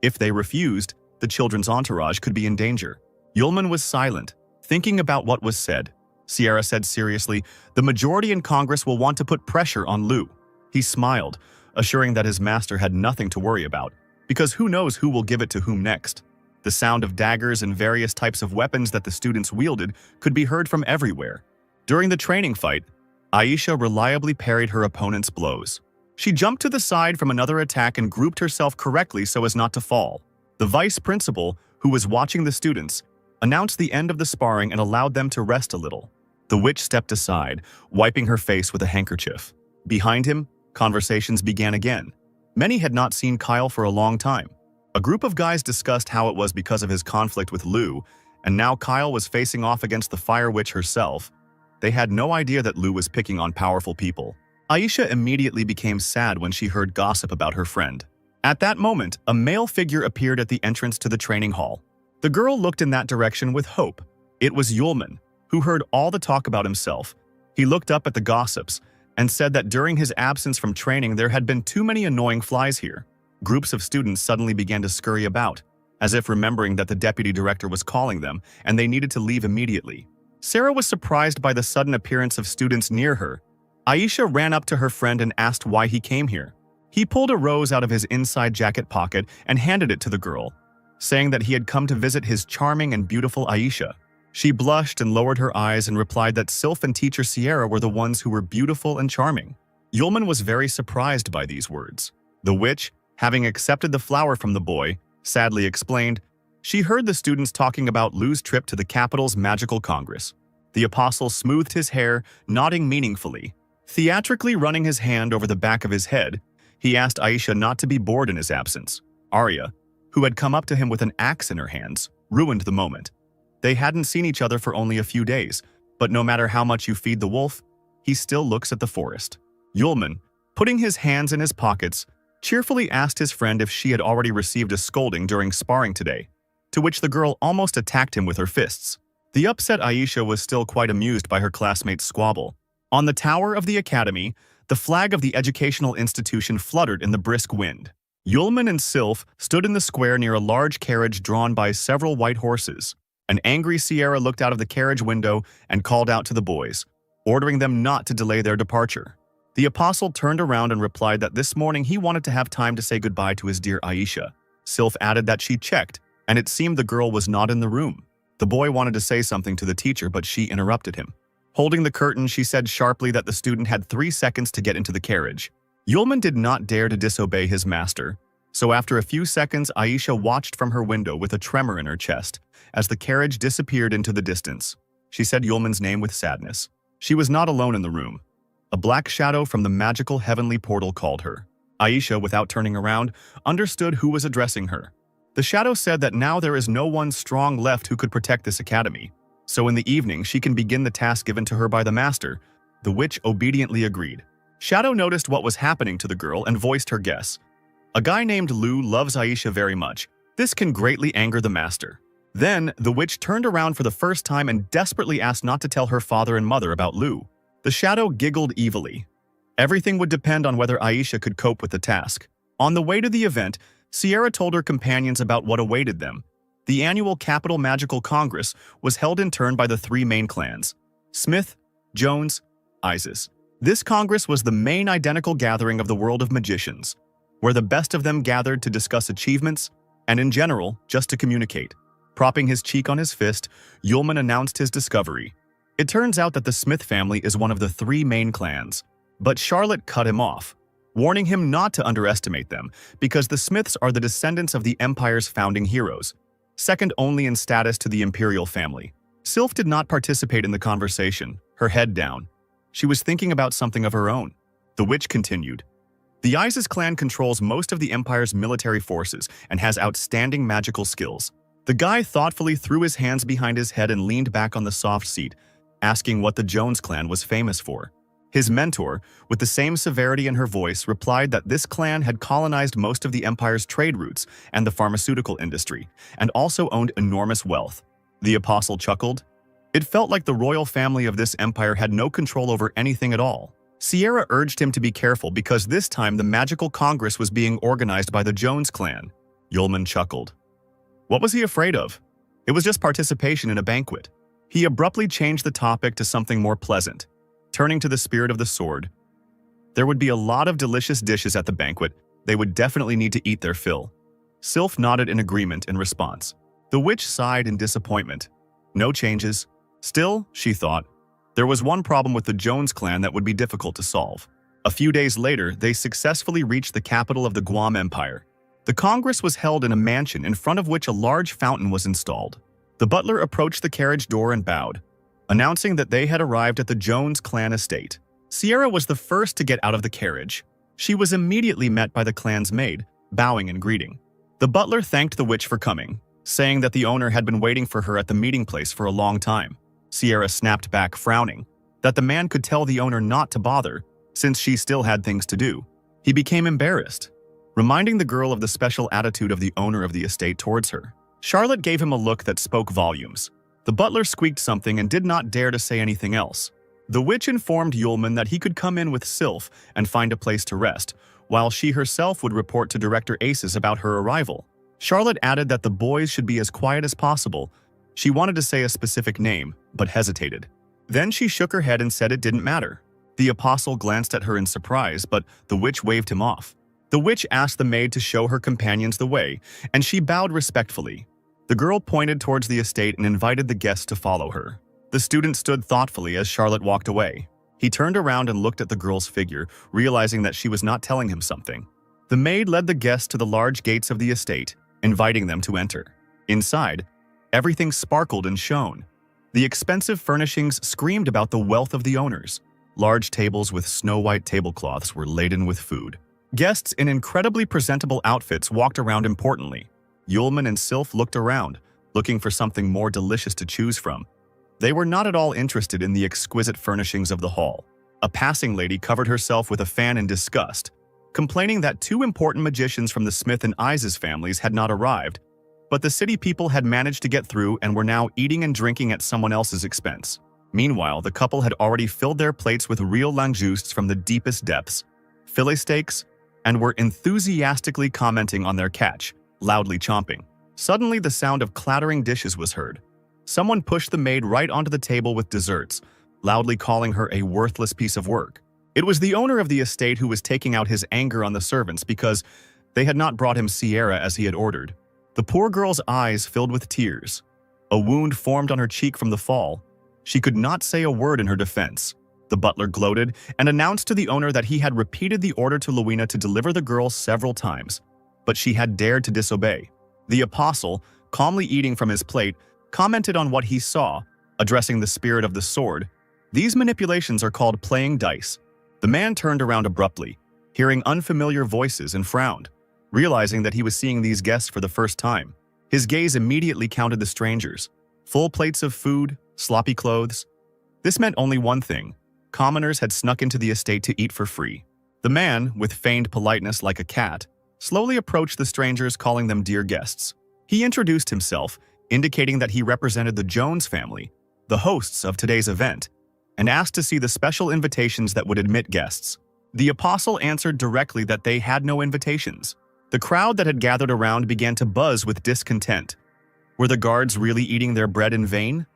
If they refused, the children's entourage could be in danger. Yulman was silent, thinking about what was said. Sierra said seriously, "The majority in Congress will want to put pressure on Lou." He smiled, assuring that his master had nothing to worry about, because who knows who will give it to whom next. The sound of daggers and various types of weapons that the students wielded could be heard from everywhere. During the training fight, Aisha reliably parried her opponent's blows. She jumped to the side from another attack and grouped herself correctly so as not to fall. The vice principal, who was watching the students, announced the end of the sparring and allowed them to rest a little. The witch stepped aside, wiping her face with a handkerchief. Behind him, conversations began again. Many had not seen Kyle for a long time. A group of guys discussed how it was because of his conflict with Lou, and now Kyle was facing off against the Fire Witch herself. They had no idea that Lou was picking on powerful people. Aisha immediately became sad when she heard gossip about her friend. At that moment, a male figure appeared at the entrance to the training hall. The girl looked in that direction with hope. It was Yulman, who heard all the talk about himself. He looked up at the gossips and said that during his absence from training there had been too many annoying flies here. Groups of students suddenly began to scurry about, as if remembering that the deputy director was calling them and they needed to leave immediately. Sarah was surprised by the sudden appearance of students near her. Aisha ran up to her friend and asked why he came here. He pulled a rose out of his inside jacket pocket and handed it to the girl, saying that he had come to visit his charming and beautiful Aisha. She blushed and lowered her eyes and replied that Sylph and teacher Sierra were the ones who were beautiful and charming. Yulman was very surprised by these words. The witch, having accepted the flower from the boy, sadly explained, she heard the students talking about Lou's trip to the capital's magical congress. The apostle smoothed his hair, nodding meaningfully. Theatrically running his hand over the back of his head, he asked Aisha not to be bored in his absence. Arya, who had come up to him with an axe in her hands, ruined the moment. They hadn't seen each other for only a few days, but no matter how much you feed the wolf, he still looks at the forest. Yulman, putting his hands in his pockets, cheerfully asked his friend if she had already received a scolding during sparring today, to which the girl almost attacked him with her fists. The upset Aisha was still quite amused by her classmates' squabble. On the tower of the academy, the flag of the educational institution fluttered in the brisk wind. Yulman and Sylph stood in the square near a large carriage drawn by several white horses. An angry Sierra looked out of the carriage window and called out to the boys, ordering them not to delay their departure. The apostle turned around and replied that this morning he wanted to have time to say goodbye to his dear Aisha. Sylph added that she checked, and it seemed the girl was not in the room. The boy wanted to say something to the teacher, but she interrupted him. Holding the curtain, she said sharply that the student had 3 seconds to get into the carriage. Yulman did not dare to disobey his master, so after a few seconds, Aisha watched from her window with a tremor in her chest as the carriage disappeared into the distance. She said Yulman's name with sadness. She was not alone in the room. A black shadow from the magical heavenly portal called her. Aisha, without turning around, understood who was addressing her. The shadow said that now there is no one strong left who could protect this academy, so in the evening she can begin the task given to her by the master. The witch obediently agreed. Shadow noticed what was happening to the girl and voiced her guess. A guy named Lou loves Aisha very much. This can greatly anger the master. Then, the witch turned around for the first time and desperately asked not to tell her father and mother about Lou. The shadow giggled evilly. Everything would depend on whether Aisha could cope with the task. On the way to the event, Sierra told her companions about what awaited them. The annual Capital Magical Congress was held in turn by the three main clans: Smith, Jones, Isis. This Congress was the main identical gathering of the world of magicians, where the best of them gathered to discuss achievements and, in general, just to communicate. Propping his cheek on his fist, Yulman announced his discovery. It turns out that the Smith family is one of the three main clans, but Charlotte cut him off, warning him not to underestimate them because the Smiths are the descendants of the Empire's founding heroes, second only in status to the Imperial family. Sylph did not participate in the conversation, her head down. She was thinking about something of her own. The witch continued. The Isis clan controls most of the Empire's military forces and has outstanding magical skills. The guy thoughtfully threw his hands behind his head and leaned back on the soft seat, asking what the Jones clan was famous for. His mentor, with the same severity in her voice, replied that this clan had colonized most of the Empire's trade routes and the pharmaceutical industry, and also owned enormous wealth. The apostle chuckled. It felt like the royal family of this empire had no control over anything at all. Sierra urged him to be careful because this time the magical congress was being organized by the Jones clan. Yulman chuckled. What was he afraid of? It was just participation in a banquet. He abruptly changed the topic to something more pleasant, turning to the spirit of the sword. There would be a lot of delicious dishes at the banquet. They would definitely need to eat their fill. Sylph nodded in agreement in response. The witch sighed in disappointment. No changes. Still, she thought, there was one problem with the Jones clan that would be difficult to solve. A few days later, they successfully reached the capital of the Guam Empire. The Congress was held in a mansion in front of which a large fountain was installed. The butler approached the carriage door and bowed, announcing that they had arrived at the Jones clan estate. Sierra was the first to get out of the carriage. She was immediately met by the clan's maid, bowing and greeting. The butler thanked the witch for coming, saying that the owner had been waiting for her at the meeting place for a long time. Sierra snapped back, frowning, that the man could tell the owner not to bother, since she still had things to do. He became embarrassed, reminding the girl of the special attitude of the owner of the estate towards her. Charlotte gave him a look that spoke volumes. The butler squeaked something and did not dare to say anything else. The witch informed Yulman that he could come in with Sylph and find a place to rest, while she herself would report to Director Aces about her arrival. Charlotte added that the boys should be as quiet as possible. She wanted to say a specific name, but hesitated. Then she shook her head and said it didn't matter. The apostle glanced at her in surprise, but the witch waved him off. The witch asked the maid to show her companions the way, and she bowed respectfully. The girl pointed towards the estate and invited the guests to follow her. The student stood thoughtfully as Charlotte walked away. He turned around and looked at the girl's figure, realizing that she was not telling him something. The maid led the guests to the large gates of the estate, inviting them to enter. Inside, everything sparkled and shone. The expensive furnishings screamed about the wealth of the owners. Large tables with snow-white tablecloths were laden with food. Guests in incredibly presentable outfits walked around importantly. Yulman and Sylph looked around, looking for something more delicious to choose from. They were not at all interested in the exquisite furnishings of the hall. A passing lady covered herself with a fan in disgust, complaining that two important magicians from the Smith and Isis families had not arrived, but the city people had managed to get through and were now eating and drinking at someone else's expense. Meanwhile, the couple had already filled their plates with real langousts from the deepest depths, fillet steaks, and were enthusiastically commenting on their catch, loudly chomping. Suddenly, the sound of clattering dishes was heard. Someone pushed the maid right onto the table with desserts, loudly calling her a worthless piece of work. It was the owner of the estate who was taking out his anger on the servants because they had not brought him Sierra as he had ordered. The poor girl's eyes filled with tears. A wound formed on her cheek from the fall. She could not say a word in her defense. The butler gloated and announced to the owner that he had repeated the order to Luina to deliver the girl several times, but she had dared to disobey. The apostle, calmly eating from his plate, commented on what he saw, addressing the spirit of the sword. These manipulations are called playing dice. The man turned around abruptly, hearing unfamiliar voices, and frowned, realizing that he was seeing these guests for the first time. His gaze immediately counted the strangers. Full plates of food, sloppy clothes. This meant only one thing. Commoners had snuck into the estate to eat for free. The man, with feigned politeness like a cat, slowly approached the strangers, calling them dear guests. He introduced himself, indicating that he represented the Jones family, the hosts of today's event, and asked to see the special invitations that would admit guests. The apostle answered directly that they had no invitations. The crowd that had gathered around began to buzz with discontent. Were the guards really eating their bread in vain?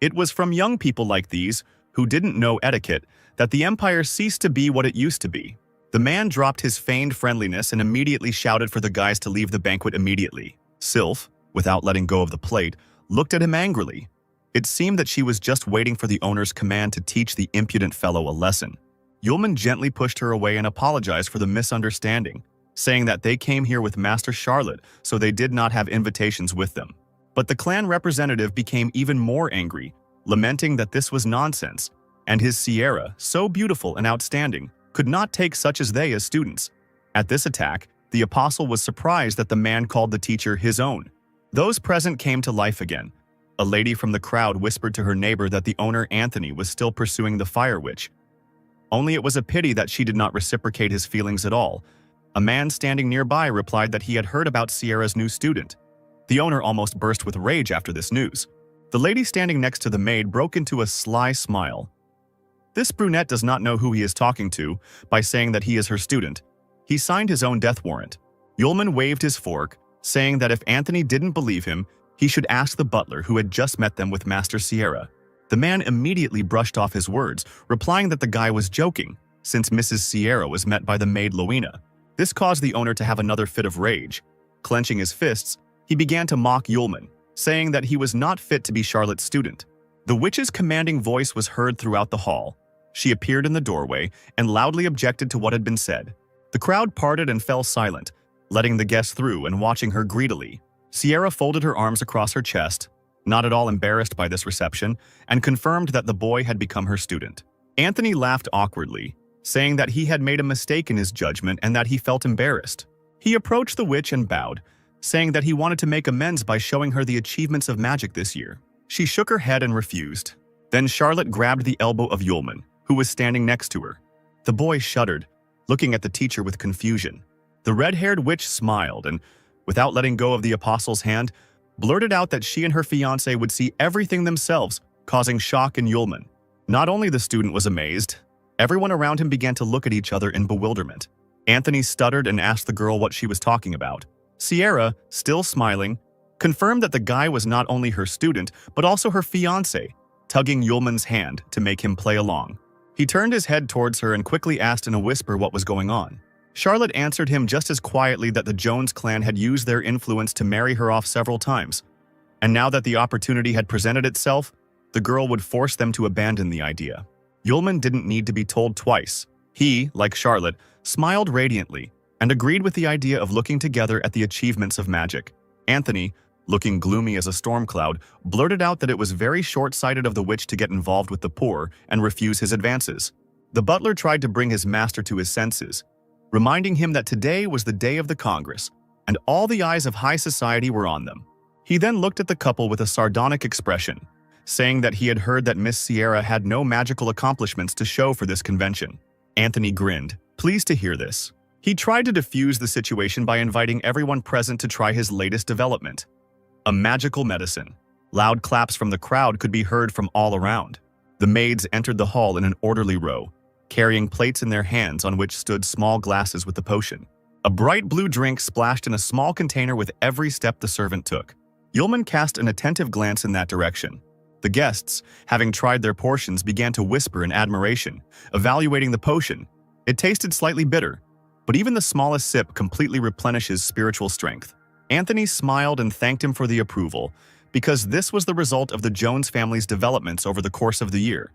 It was from young people like these, who didn't know etiquette, that the empire ceased to be what it used to be. The man dropped his feigned friendliness and immediately shouted for the guys to leave the banquet immediately. Sylph, without letting go of the plate, looked at him angrily. It seemed that she was just waiting for the owner's command to teach the impudent fellow a lesson. Yulman gently pushed her away and apologized for the misunderstanding, saying that they came here with Master Charlotte, so they did not have invitations with them. But the clan representative became even more angry, lamenting that this was nonsense, and his Sierra, so beautiful and outstanding, could not take such as they as students. At this attack, the apostle was surprised that the man called the teacher his own. Those present came to life again. A lady from the crowd whispered to her neighbor that the owner Anthony was still pursuing the fire witch. Only it was a pity that she did not reciprocate his feelings at all. A man standing nearby replied that he had heard about Sierra's new student. The owner almost burst with rage after this news. The lady standing next to the maid broke into a sly smile. This brunette does not know who he is talking to by saying that he is her student. He signed his own death warrant. Yulman waved his fork, saying that if Anthony didn't believe him, he should ask the butler who had just met them with Master Sierra. The man immediately brushed off his words, replying that the guy was joking, since Mrs. Sierra was met by the maid Loena. This caused the owner to have another fit of rage. Clenching his fists, he began to mock Yulman, saying that he was not fit to be Charlotte's student. The witch's commanding voice was heard throughout the hall. She appeared in the doorway and loudly objected to what had been said. The crowd parted and fell silent, letting the guests through and watching her greedily. Sierra folded her arms across her chest, not at all embarrassed by this reception, and confirmed that the boy had become her student. Anthony laughed awkwardly, saying that he had made a mistake in his judgment and that he felt embarrassed. He approached the witch and bowed, saying that he wanted to make amends by showing her the achievements of magic this year. She shook her head and refused. Then Charlotte grabbed the elbow of Yulman, who was standing next to her. The boy shuddered, looking at the teacher with confusion. The red-haired witch smiled and, without letting go of the apostle's hand, blurted out that she and her fiancé would see everything themselves, causing shock in Yulman. Not only the student was amazed, everyone around him began to look at each other in bewilderment. Anthony stuttered and asked the girl what she was talking about. Sierra, still smiling, confirmed that the guy was not only her student, but also her fiancé, tugging Yulman's hand to make him play along. He turned his head towards her and quickly asked in a whisper what was going on. Charlotte answered him just as quietly that the Jones clan had used their influence to marry her off several times, and now that the opportunity had presented itself, the girl would force them to abandon the idea. Yulman didn't need to be told twice. He, like Charlotte, smiled radiantly and agreed with the idea of looking together at the achievements of magic. Anthony, looking gloomy as a storm cloud, blurted out that it was very short-sighted of the witch to get involved with the poor and refuse his advances. The butler tried to bring his master to his senses, reminding him that today was the day of the Congress, and all the eyes of high society were on them. He then looked at the couple with a sardonic expression, saying that he had heard that Miss Sierra had no magical accomplishments to show for this convention. Anthony grinned, pleased to hear this. He tried to defuse the situation by inviting everyone present to try his latest development, a magical medicine. Loud claps from the crowd could be heard from all around. The maids entered the hall in an orderly row, carrying plates in their hands on which stood small glasses with the potion. A bright blue drink splashed in a small container with every step the servant took. Yulman cast an attentive glance in that direction. The guests, having tried their portions, began to whisper in admiration, evaluating the potion. It tasted slightly bitter, but even the smallest sip completely replenishes spiritual strength. Anthony smiled and thanked him for the approval, because this was the result of the Jones family's developments over the course of the year.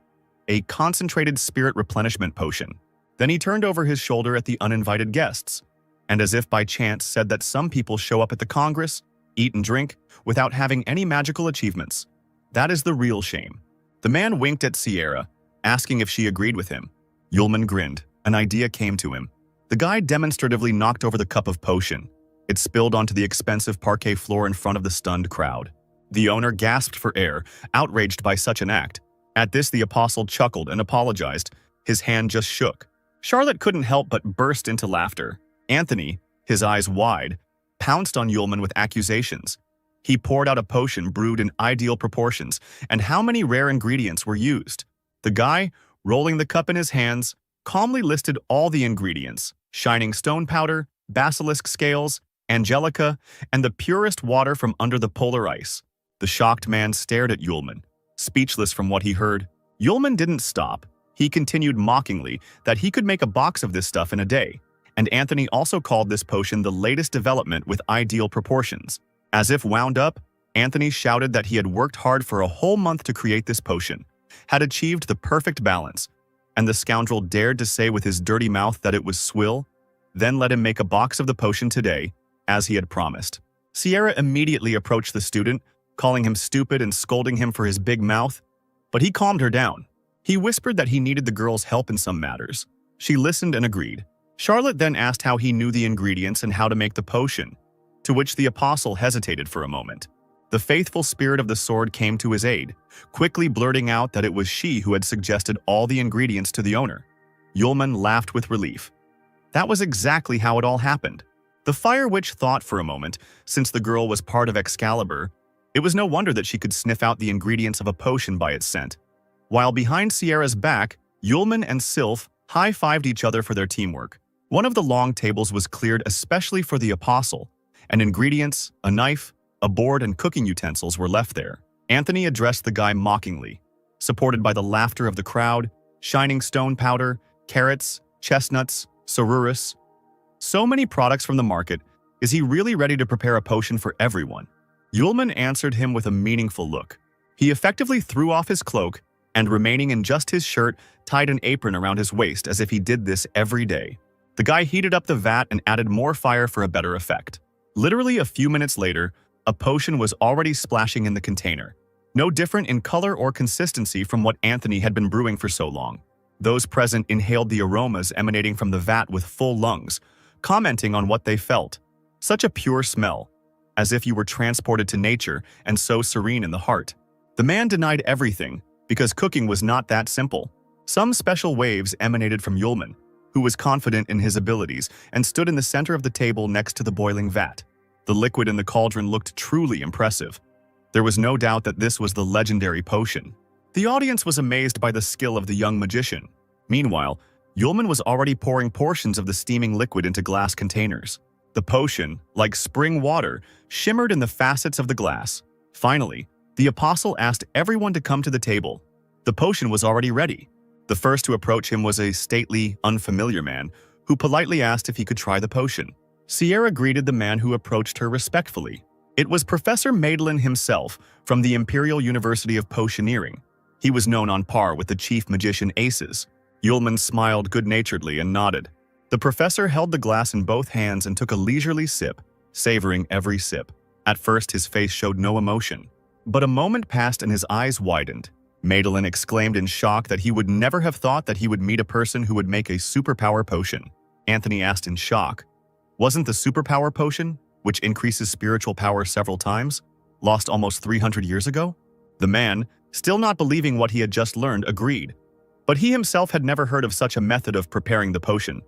A concentrated spirit replenishment potion. Then he turned over his shoulder at the uninvited guests, and as if by chance said that some people show up at the Congress, eat and drink, without having any magical achievements. That is the real shame. The man winked at Sierra, asking if she agreed with him. Yulman grinned. An idea came to him. The guy demonstratively knocked over the cup of potion. It spilled onto the expensive parquet floor in front of the stunned crowd. The owner gasped for air, outraged by such an act. At this, the apostle chuckled and apologized. His hand just shook. Charlotte couldn't help but burst into laughter. Anthony, his eyes wide, pounced on Yulman with accusations. He poured out a potion brewed in ideal proportions, and how many rare ingredients were used? The guy, rolling the cup in his hands, calmly listed all the ingredients: shining stone powder, basilisk scales, angelica, and the purest water from under the polar ice. The shocked man stared at Yulman, speechless from what he heard. Yulman didn't stop. He continued mockingly that he could make a box of this stuff in a day, and Anthony also called this potion the latest development with ideal proportions. As if wound up, Anthony shouted that he had worked hard for a whole month to create this potion, had achieved the perfect balance, and the scoundrel dared to say with his dirty mouth that it was swill, then let him make a box of the potion today, as he had promised. Sierra immediately approached the student, calling him stupid and scolding him for his big mouth, but he calmed her down. He whispered that he needed the girl's help in some matters. She listened and agreed. Charlotte then asked how he knew the ingredients and how to make the potion, to which the apostle hesitated for a moment. The faithful spirit of the sword came to his aid, quickly blurting out that it was she who had suggested all the ingredients to the owner. Yulman laughed with relief. That was exactly how it all happened. The Fire Witch thought for a moment, since the girl was part of Excalibur, it was no wonder that she could sniff out the ingredients of a potion by its scent. While behind Sierra's back, Yulman and Sylph high-fived each other for their teamwork. One of the long tables was cleared especially for the apostle, and ingredients, a knife, a board, and cooking utensils were left there. Anthony addressed the guy mockingly, supported by the laughter of the crowd, shining stone powder, carrots, chestnuts, sorurus. So many products from the market. Is he really ready to prepare a potion for everyone? Yulman answered him with a meaningful look. He effectively threw off his cloak and, remaining in just his shirt, tied an apron around his waist as if he did this every day. The guy heated up the vat and added more fire for a better effect. Literally a few minutes later, a potion was already splashing in the container, no different in color or consistency from what Anthony had been brewing for so long. Those present inhaled the aromas emanating from the vat with full lungs, commenting on what they felt. Such a pure smell, as if you were transported to nature and so serene in the heart. The man denied everything, because cooking was not that simple. Some special waves emanated from Yulman, who was confident in his abilities and stood in the center of the table next to the boiling vat. The liquid in the cauldron looked truly impressive. There was no doubt that this was the legendary potion. The audience was amazed by the skill of the young magician. Meanwhile, Yulman was already pouring portions of the steaming liquid into glass containers. The potion, like spring water, shimmered in the facets of the glass. Finally, the apostle asked everyone to come to the table. The potion was already ready. The first to approach him was a stately, unfamiliar man who politely asked if he could try the potion. Sierra greeted the man who approached her respectfully. It was Professor Madeline himself from the Imperial University of Potioneering. He was known on par with the chief magician aces. Yulman smiled good-naturedly and nodded. The professor held the glass in both hands and took a leisurely sip, savoring every sip. At first, his face showed no emotion. But a moment passed and his eyes widened. Madeline exclaimed in shock that he would never have thought that he would meet a person who would make a superpower potion. Anthony asked in shock, "Wasn't the superpower potion, which increases spiritual power several times, lost almost 300 years ago?" The man, still not believing what he had just learned, agreed. But he himself had never heard of such a method of preparing the potion.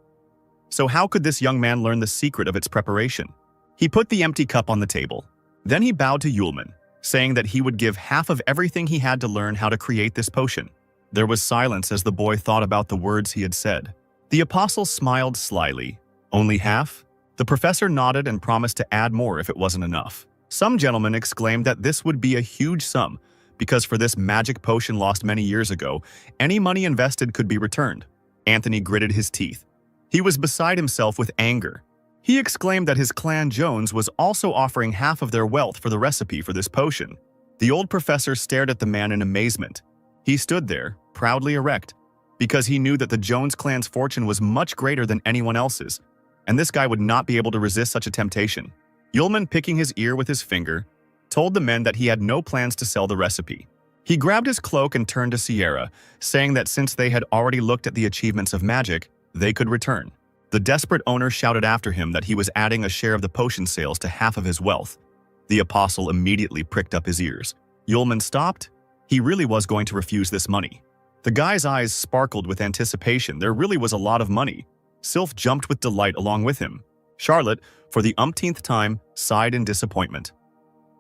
So how could this young man learn the secret of its preparation? He put the empty cup on the table. Then he bowed to Yulman, saying that he would give half of everything he had to learn how to create this potion. There was silence as the boy thought about the words he had said. The apostle smiled slyly. "Only half?" The professor nodded and promised to add more if it wasn't enough. Some gentlemen exclaimed that this would be a huge sum, because for this magic potion lost many years ago, any money invested could be returned. Anthony gritted his teeth. He was beside himself with anger. He exclaimed that his clan Jones was also offering half of their wealth for the recipe for this potion. The old professor stared at the man in amazement. He stood there, proudly erect, because he knew that the Jones clan's fortune was much greater than anyone else's, and this guy would not be able to resist such a temptation. Yulman, picking his ear with his finger, told the men that he had no plans to sell the recipe. He grabbed his cloak and turned to Sierra, saying that since they had already looked at the achievements of magic, they could return. The desperate owner shouted after him that he was adding a share of the potion sales to half of his wealth. The apostle immediately pricked up his ears. Yulman stopped. He really was going to refuse this money. The guy's eyes sparkled with anticipation. There really was a lot of money. Sylph jumped with delight along with him. Charlotte, for the umpteenth time, sighed in disappointment.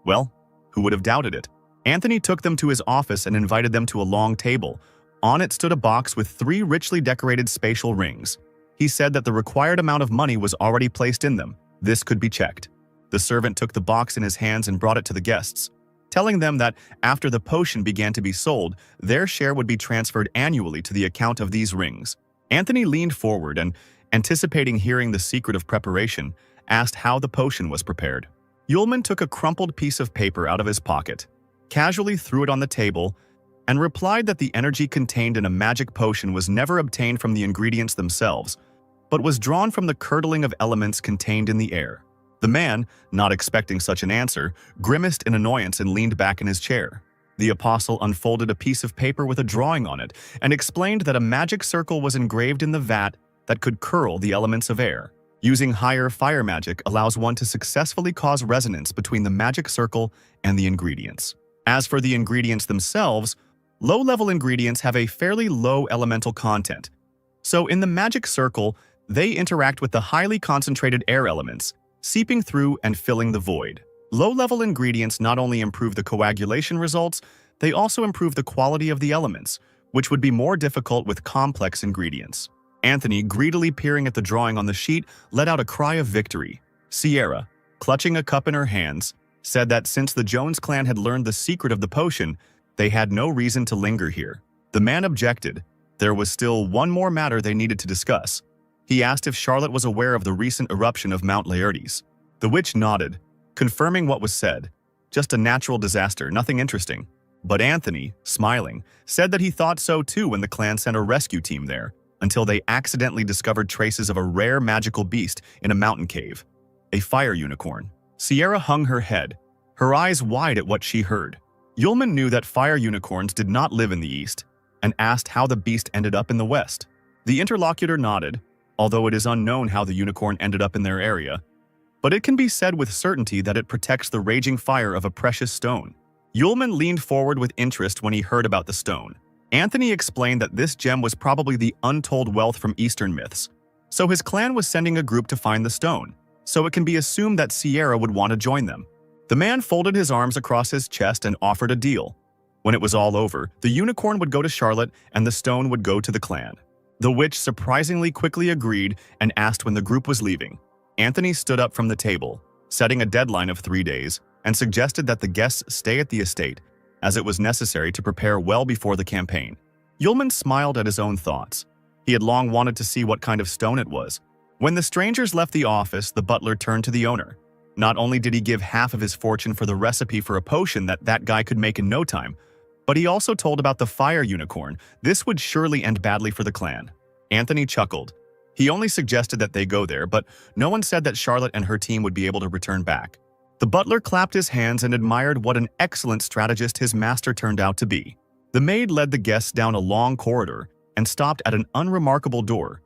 Well, who would have doubted it? Anthony took them to his office and invited them to a long table. On it stood a box with 3 richly decorated spatial rings. He said that the required amount of money was already placed in them. This could be checked. The servant took the box in his hands and brought it to the guests, telling them that after the potion began to be sold, their share would be transferred annually to the account of these rings. Anthony leaned forward and, anticipating hearing the secret of preparation, asked how the potion was prepared. Yulman took a crumpled piece of paper out of his pocket, casually threw it on the table, and replied that the energy contained in a magic potion was never obtained from the ingredients themselves, but was drawn from the curdling of elements contained in the air. The man, not expecting such an answer, grimaced in annoyance and leaned back in his chair. The apostle unfolded a piece of paper with a drawing on it and explained that a magic circle was engraved in the vat that could curl the elements of air. Using higher fire magic allows one to successfully cause resonance between the magic circle and the ingredients. As for the ingredients themselves, low-level ingredients have a fairly low elemental content. So in the magic circle, they interact with the highly concentrated air elements, seeping through and filling the void. Low-level ingredients not only improve the coagulation results, they also improve the quality of the elements, which would be more difficult with complex ingredients. Anthony, greedily peering at the drawing on the sheet, let out a cry of victory. Sierra, clutching a cup in her hands, said that since the Jones clan had learned the secret of the potion, they had no reason to linger here. The man objected. There was still one more matter they needed to discuss. He asked if Charlotte was aware of the recent eruption of Mount Laertes. The witch nodded, confirming what was said. Just a natural disaster, nothing interesting. But Anthony, smiling, said that he thought so too when the clan sent a rescue team there, until they accidentally discovered traces of a rare magical beast in a mountain cave. A fire unicorn. Sierra hung her head, her eyes wide at what she heard. Yulman knew that fire unicorns did not live in the east, and asked how the beast ended up in the west. The interlocutor nodded, although it is unknown how the unicorn ended up in their area, but it can be said with certainty that it protects the raging fire of a precious stone. Yulman leaned forward with interest when he heard about the stone. Anthony explained that this gem was probably the untold wealth from Eastern myths, so his clan was sending a group to find the stone, so it can be assumed that Sierra would want to join them. The man folded his arms across his chest and offered a deal. When it was all over, the unicorn would go to Charlotte and the stone would go to the clan. The witch surprisingly quickly agreed and asked when the group was leaving. Anthony stood up from the table, setting a deadline of 3 days, and suggested that the guests stay at the estate, as it was necessary to prepare well before the campaign. Yulman smiled at his own thoughts. He had long wanted to see what kind of stone it was. When the strangers left the office, the butler turned to the owner. Not only did he give half of his fortune for the recipe for a potion that guy could make in no time, but he also told about the fire unicorn. This would surely end badly for the clan. Anthony chuckled. He only suggested that they go there, but no one said that Charlotte and her team would be able to return back. The butler clapped his hands and admired what an excellent strategist his master turned out to be. The maid led the guests down a long corridor and stopped at an unremarkable door.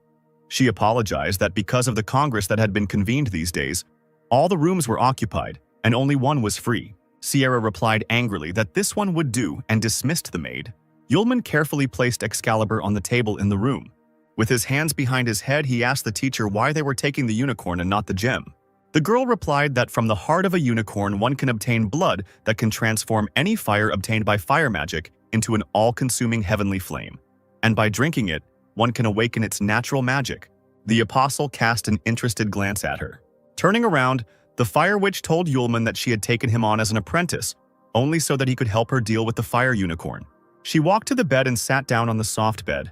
She apologized that because of the congress that had been convened these days, all the rooms were occupied and only one was free. Sierra replied angrily that this one would do and dismissed the maid. Yulman carefully placed Excalibur on the table in the room. With his hands behind his head, he asked the teacher why they were taking the unicorn and not the gem. The girl replied that from the heart of a unicorn one can obtain blood that can transform any fire obtained by fire magic into an all-consuming heavenly flame. And by drinking it, one can awaken its natural magic. The apostle cast an interested glance at her. Turning around, the fire witch told Yulman that she had taken him on as an apprentice, only so that he could help her deal with the fire unicorn. She walked to the bed and sat down on the soft bed.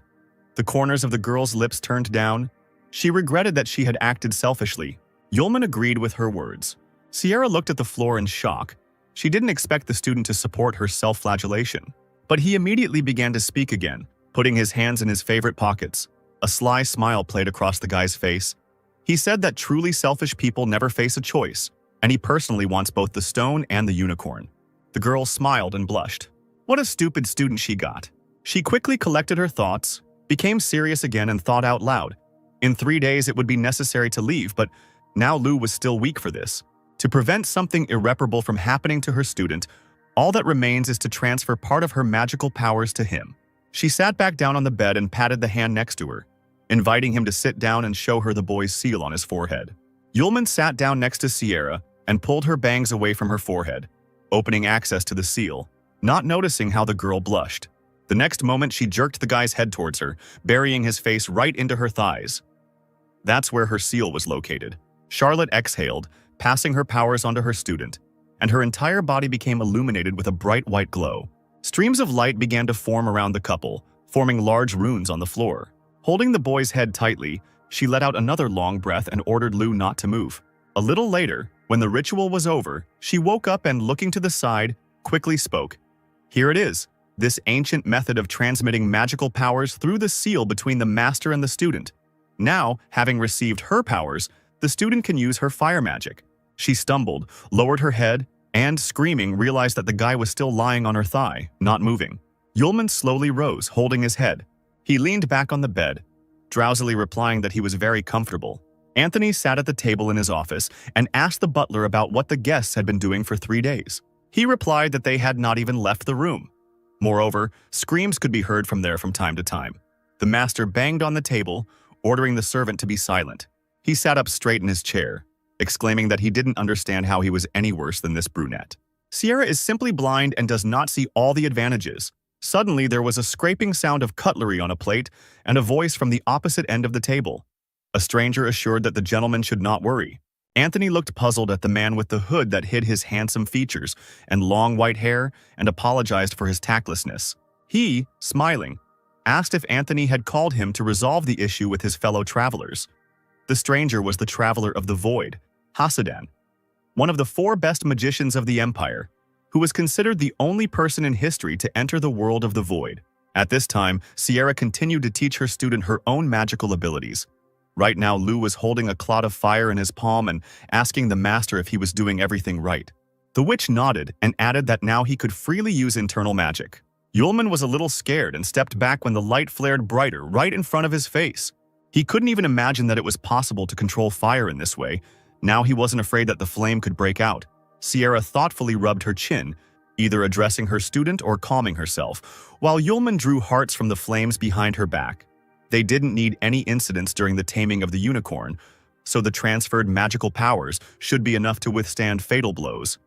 The corners of the girl's lips turned down. She regretted that she had acted selfishly. Yulman agreed with her words. Sierra looked at the floor in shock. She didn't expect the student to support her self-flagellation. But he immediately began to speak again, putting his hands in his favorite pockets. A sly smile played across the guy's face. He said that truly selfish people never face a choice, and he personally wants both the stone and the unicorn. The girl smiled and blushed. What a stupid student she got. She quickly collected her thoughts, became serious again, and thought out loud. In 3 days it would be necessary to leave, but now Lou was still weak for this. To prevent something irreparable from happening to her student, all that remains is to transfer part of her magical powers to him. She sat back down on the bed and patted the hand next to her, inviting him to sit down and show her the boy's seal on his forehead. Yulman sat down next to Sierra and pulled her bangs away from her forehead, opening access to the seal, not noticing how the girl blushed. The next moment she jerked the guy's head towards her, burying his face right into her thighs. That's where her seal was located. Charlotte exhaled, passing her powers onto her student, and her entire body became illuminated with a bright white glow. Streams of light began to form around the couple, forming large runes on the floor. Holding the boy's head tightly, she let out another long breath and ordered Lu not to move. A little later, when the ritual was over, she woke up and, looking to the side, quickly spoke. Here it is, this ancient method of transmitting magical powers through the seal between the master and the student. Now, having received her powers, the student can use her fire magic. She stumbled, lowered her head, and, screaming, realized that the guy was still lying on her thigh, not moving. Yulman slowly rose, holding his head. He leaned back on the bed, drowsily replying that he was very comfortable. Anthony sat at the table in his office and asked the butler about what the guests had been doing for 3 days. He replied that they had not even left the room. Moreover, screams could be heard from there from time to time. The master banged on the table, ordering the servant to be silent. He sat up straight in his chair, exclaiming that he didn't understand how he was any worse than this brunette. Sierra is simply blind and does not see all the advantages. Suddenly, there was a scraping sound of cutlery on a plate and a voice from the opposite end of the table. A stranger assured that the gentleman should not worry. Anthony looked puzzled at the man with the hood that hid his handsome features and long white hair and apologized for his tactlessness. He, smiling, asked if Anthony had called him to resolve the issue with his fellow travelers. The stranger was the traveler of the void, Hasadan, one of the 4 best magicians of the empire, who was considered the only person in history to enter the world of the void. At this time, Sierra continued to teach her student her own magical abilities. Right now, Lu was holding a clod of fire in his palm and asking the master if he was doing everything right. The witch nodded and added that now he could freely use internal magic. Yulman was a little scared and stepped back when the light flared brighter right in front of his face. He couldn't even imagine that it was possible to control fire in this way. Now he wasn't afraid that the flame could break out. Sierra thoughtfully rubbed her chin, either addressing her student or calming herself, while Yulman drew hearts from the flames behind her back. They didn't need any incidents during the taming of the unicorn, so the transferred magical powers should be enough to withstand fatal blows.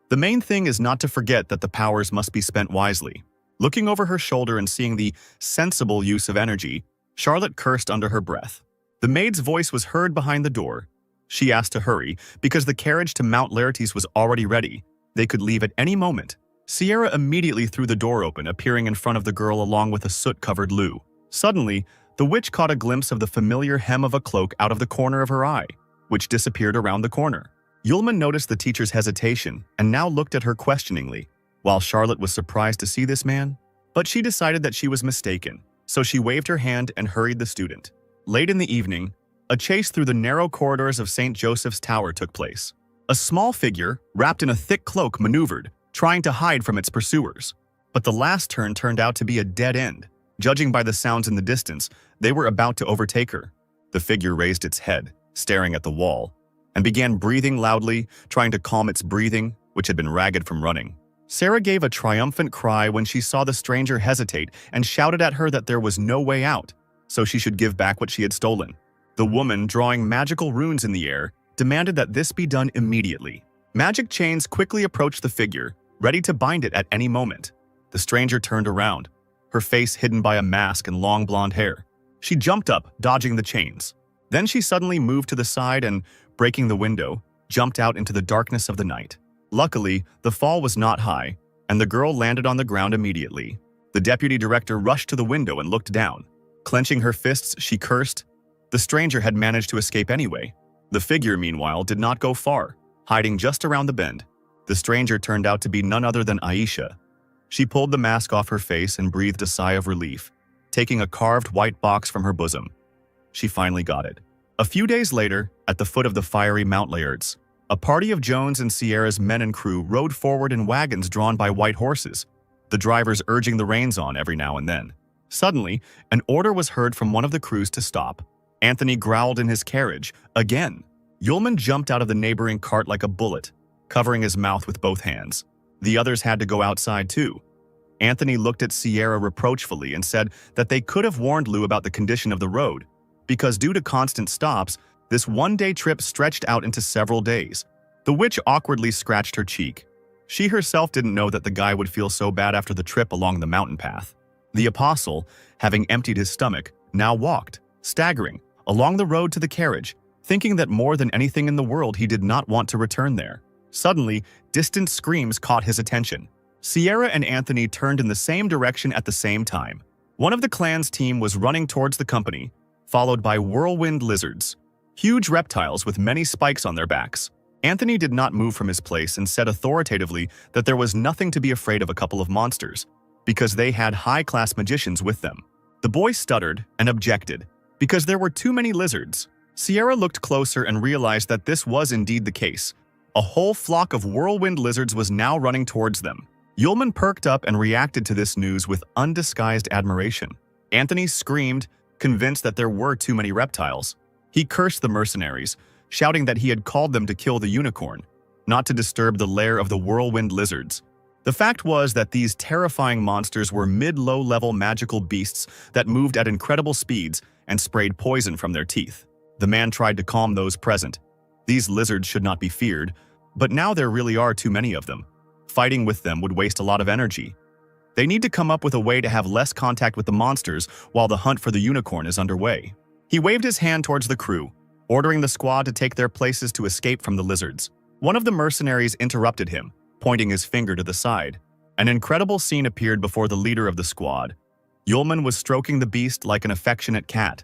The main thing is not to forget that the powers must be spent wisely. Looking over her shoulder and seeing the sensible use of energy, Charlotte cursed under her breath. The maid's voice was heard behind the door. She asked to hurry, because the carriage to Mount Laertes was already ready. They could leave at any moment. Sierra immediately threw the door open, appearing in front of the girl along with a soot-covered Lu. Suddenly, the witch caught a glimpse of the familiar hem of a cloak out of the corner of her eye, which disappeared around the corner. Yulman noticed the teacher's hesitation and now looked at her questioningly, while Charlotte was surprised to see this man. But she decided that she was mistaken, so she waved her hand and hurried the student. Late in the evening, a chase through the narrow corridors of St. Joseph's Tower took place. A small figure, wrapped in a thick cloak, maneuvered, trying to hide from its pursuers. But the last turn turned out to be a dead end. Judging by the sounds in the distance, they were about to overtake her. The figure raised its head, staring at the wall, and began breathing loudly, trying to calm its breathing, which had been ragged from running. Sarah gave a triumphant cry when she saw the stranger hesitate and shouted at her that there was no way out, so she should give back what she had stolen. The woman, drawing magical runes in the air, demanded that this be done immediately. Magic chains quickly approached the figure, ready to bind it at any moment. The stranger turned around, her face hidden by a mask and long blonde hair. She jumped up, dodging the chains. Then she suddenly moved to the side and, breaking the window, jumped out into the darkness of the night. Luckily, the fall was not high, and the girl landed on the ground immediately. The deputy director rushed to the window and looked down. Clenching her fists, she cursed. The stranger had managed to escape anyway. The figure, meanwhile, did not go far, hiding just around the bend. The stranger turned out to be none other than Aisha. She pulled the mask off her face and breathed a sigh of relief, taking a carved white box from her bosom. She finally got it. A few days later, at the foot of the fiery Mount Laertes, a party of Jones and Sierra's men and crew rode forward in wagons drawn by white horses, the drivers urging the reins on every now and then. Suddenly, an order was heard from one of the crews to stop. Anthony growled in his carriage, again. Yulman jumped out of the neighboring cart like a bullet, covering his mouth with both hands. The others had to go outside too. Anthony looked at Sierra reproachfully and said that they could have warned Lu about the condition of the road, because due to constant stops, this one-day trip stretched out into several days. The witch awkwardly scratched her cheek. She herself didn't know that the guy would feel so bad after the trip along the mountain path. The apostle, having emptied his stomach, now walked, staggering, along the road to the carriage, thinking that more than anything in the world he did not want to return there. Suddenly, distant screams caught his attention. Sierra and Anthony turned in the same direction at the same time. One of the clan's team was running towards the company, followed by whirlwind lizards, huge reptiles with many spikes on their backs. Anthony did not move from his place and said authoritatively that there was nothing to be afraid of a couple of monsters, because they had high-class magicians with them. The boy stuttered and objected, because there were too many lizards. Sierra looked closer and realized that this was indeed the case. A whole flock of whirlwind lizards was now running towards them. Yulman perked up and reacted to this news with undisguised admiration. Anthony screamed, convinced that there were too many reptiles. He cursed the mercenaries, shouting that he had called them to kill the unicorn, not to disturb the lair of the whirlwind lizards. The fact was that these terrifying monsters were mid-low-level magical beasts that moved at incredible speeds and sprayed poison from their teeth. The man tried to calm those present. These lizards should not be feared, but now there really are too many of them. Fighting with them would waste a lot of energy. They need to come up with a way to have less contact with the monsters while the hunt for the unicorn is underway. He waved his hand towards the crew, ordering the squad to take their places to escape from the lizards. One of the mercenaries interrupted him, pointing his finger to the side. An incredible scene appeared before the leader of the squad. Yulman was stroking the beast like an affectionate cat,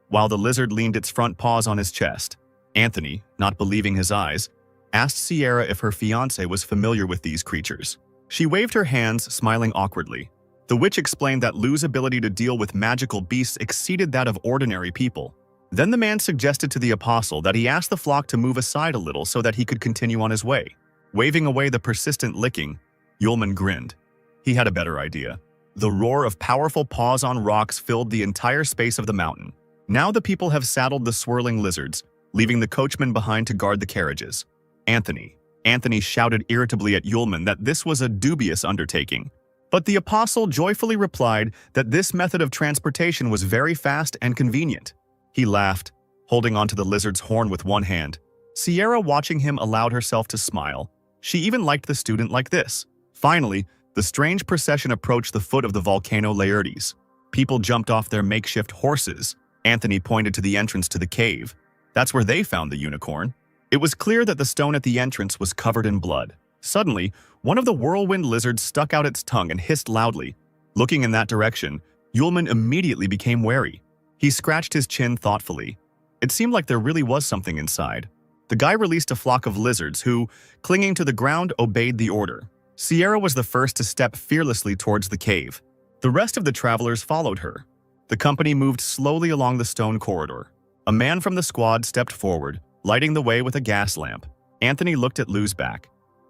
while the lizard leaned its front paws on his chest. Anthony, not believing his eyes, asked Sierra if her fiancé was familiar with these creatures. She waved her hands, smiling awkwardly. The witch explained that Lu's ability to deal with magical beasts exceeded that of ordinary people. Then the man suggested to the apostle that he ask the flock to move aside a little so that he could continue on his way. Waving away the persistent licking, Yulman grinned. He had a better idea. The roar of powerful paws on rocks filled the entire space of the mountain. Now the people have saddled the swirling lizards, leaving the coachman behind to guard the carriages. Anthony shouted irritably at Yulman that this was a dubious undertaking. But the apostle joyfully replied that this method of transportation was very fast and convenient. He laughed, holding onto the lizard's horn with one hand. Sierra, watching him, allowed herself to smile. She even liked the student like this. Finally, the strange procession approached the foot of the volcano Laertes. People jumped off their makeshift horses. Anthony pointed to the entrance to the cave. That's where they found the unicorn. It was clear that the stone at the entrance was covered in blood. Suddenly, one of the whirlwind lizards stuck out its tongue and hissed loudly. Looking in that direction, Yulman immediately became wary. He scratched his chin thoughtfully. It seemed like there really was something inside. The guy released a flock of lizards who, clinging to the ground, obeyed the order. Sierra was the first to step fearlessly towards the cave. The rest of the travelers followed her. The company moved slowly along the stone corridor. A man from the squad stepped forward, lighting the way with a gas lamp. Anthony looked at Lu's back.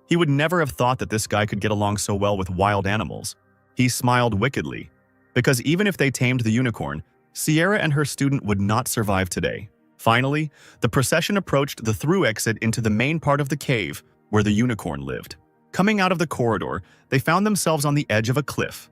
He would never have thought that this guy could get along so well with wild animals. He smiled wickedly, because even if they tamed the unicorn, Sierra and her student would not survive today. Finally, the procession approached the through exit into the main part of the cave where the unicorn lived. Coming out of the corridor, they found themselves on the edge of a cliff.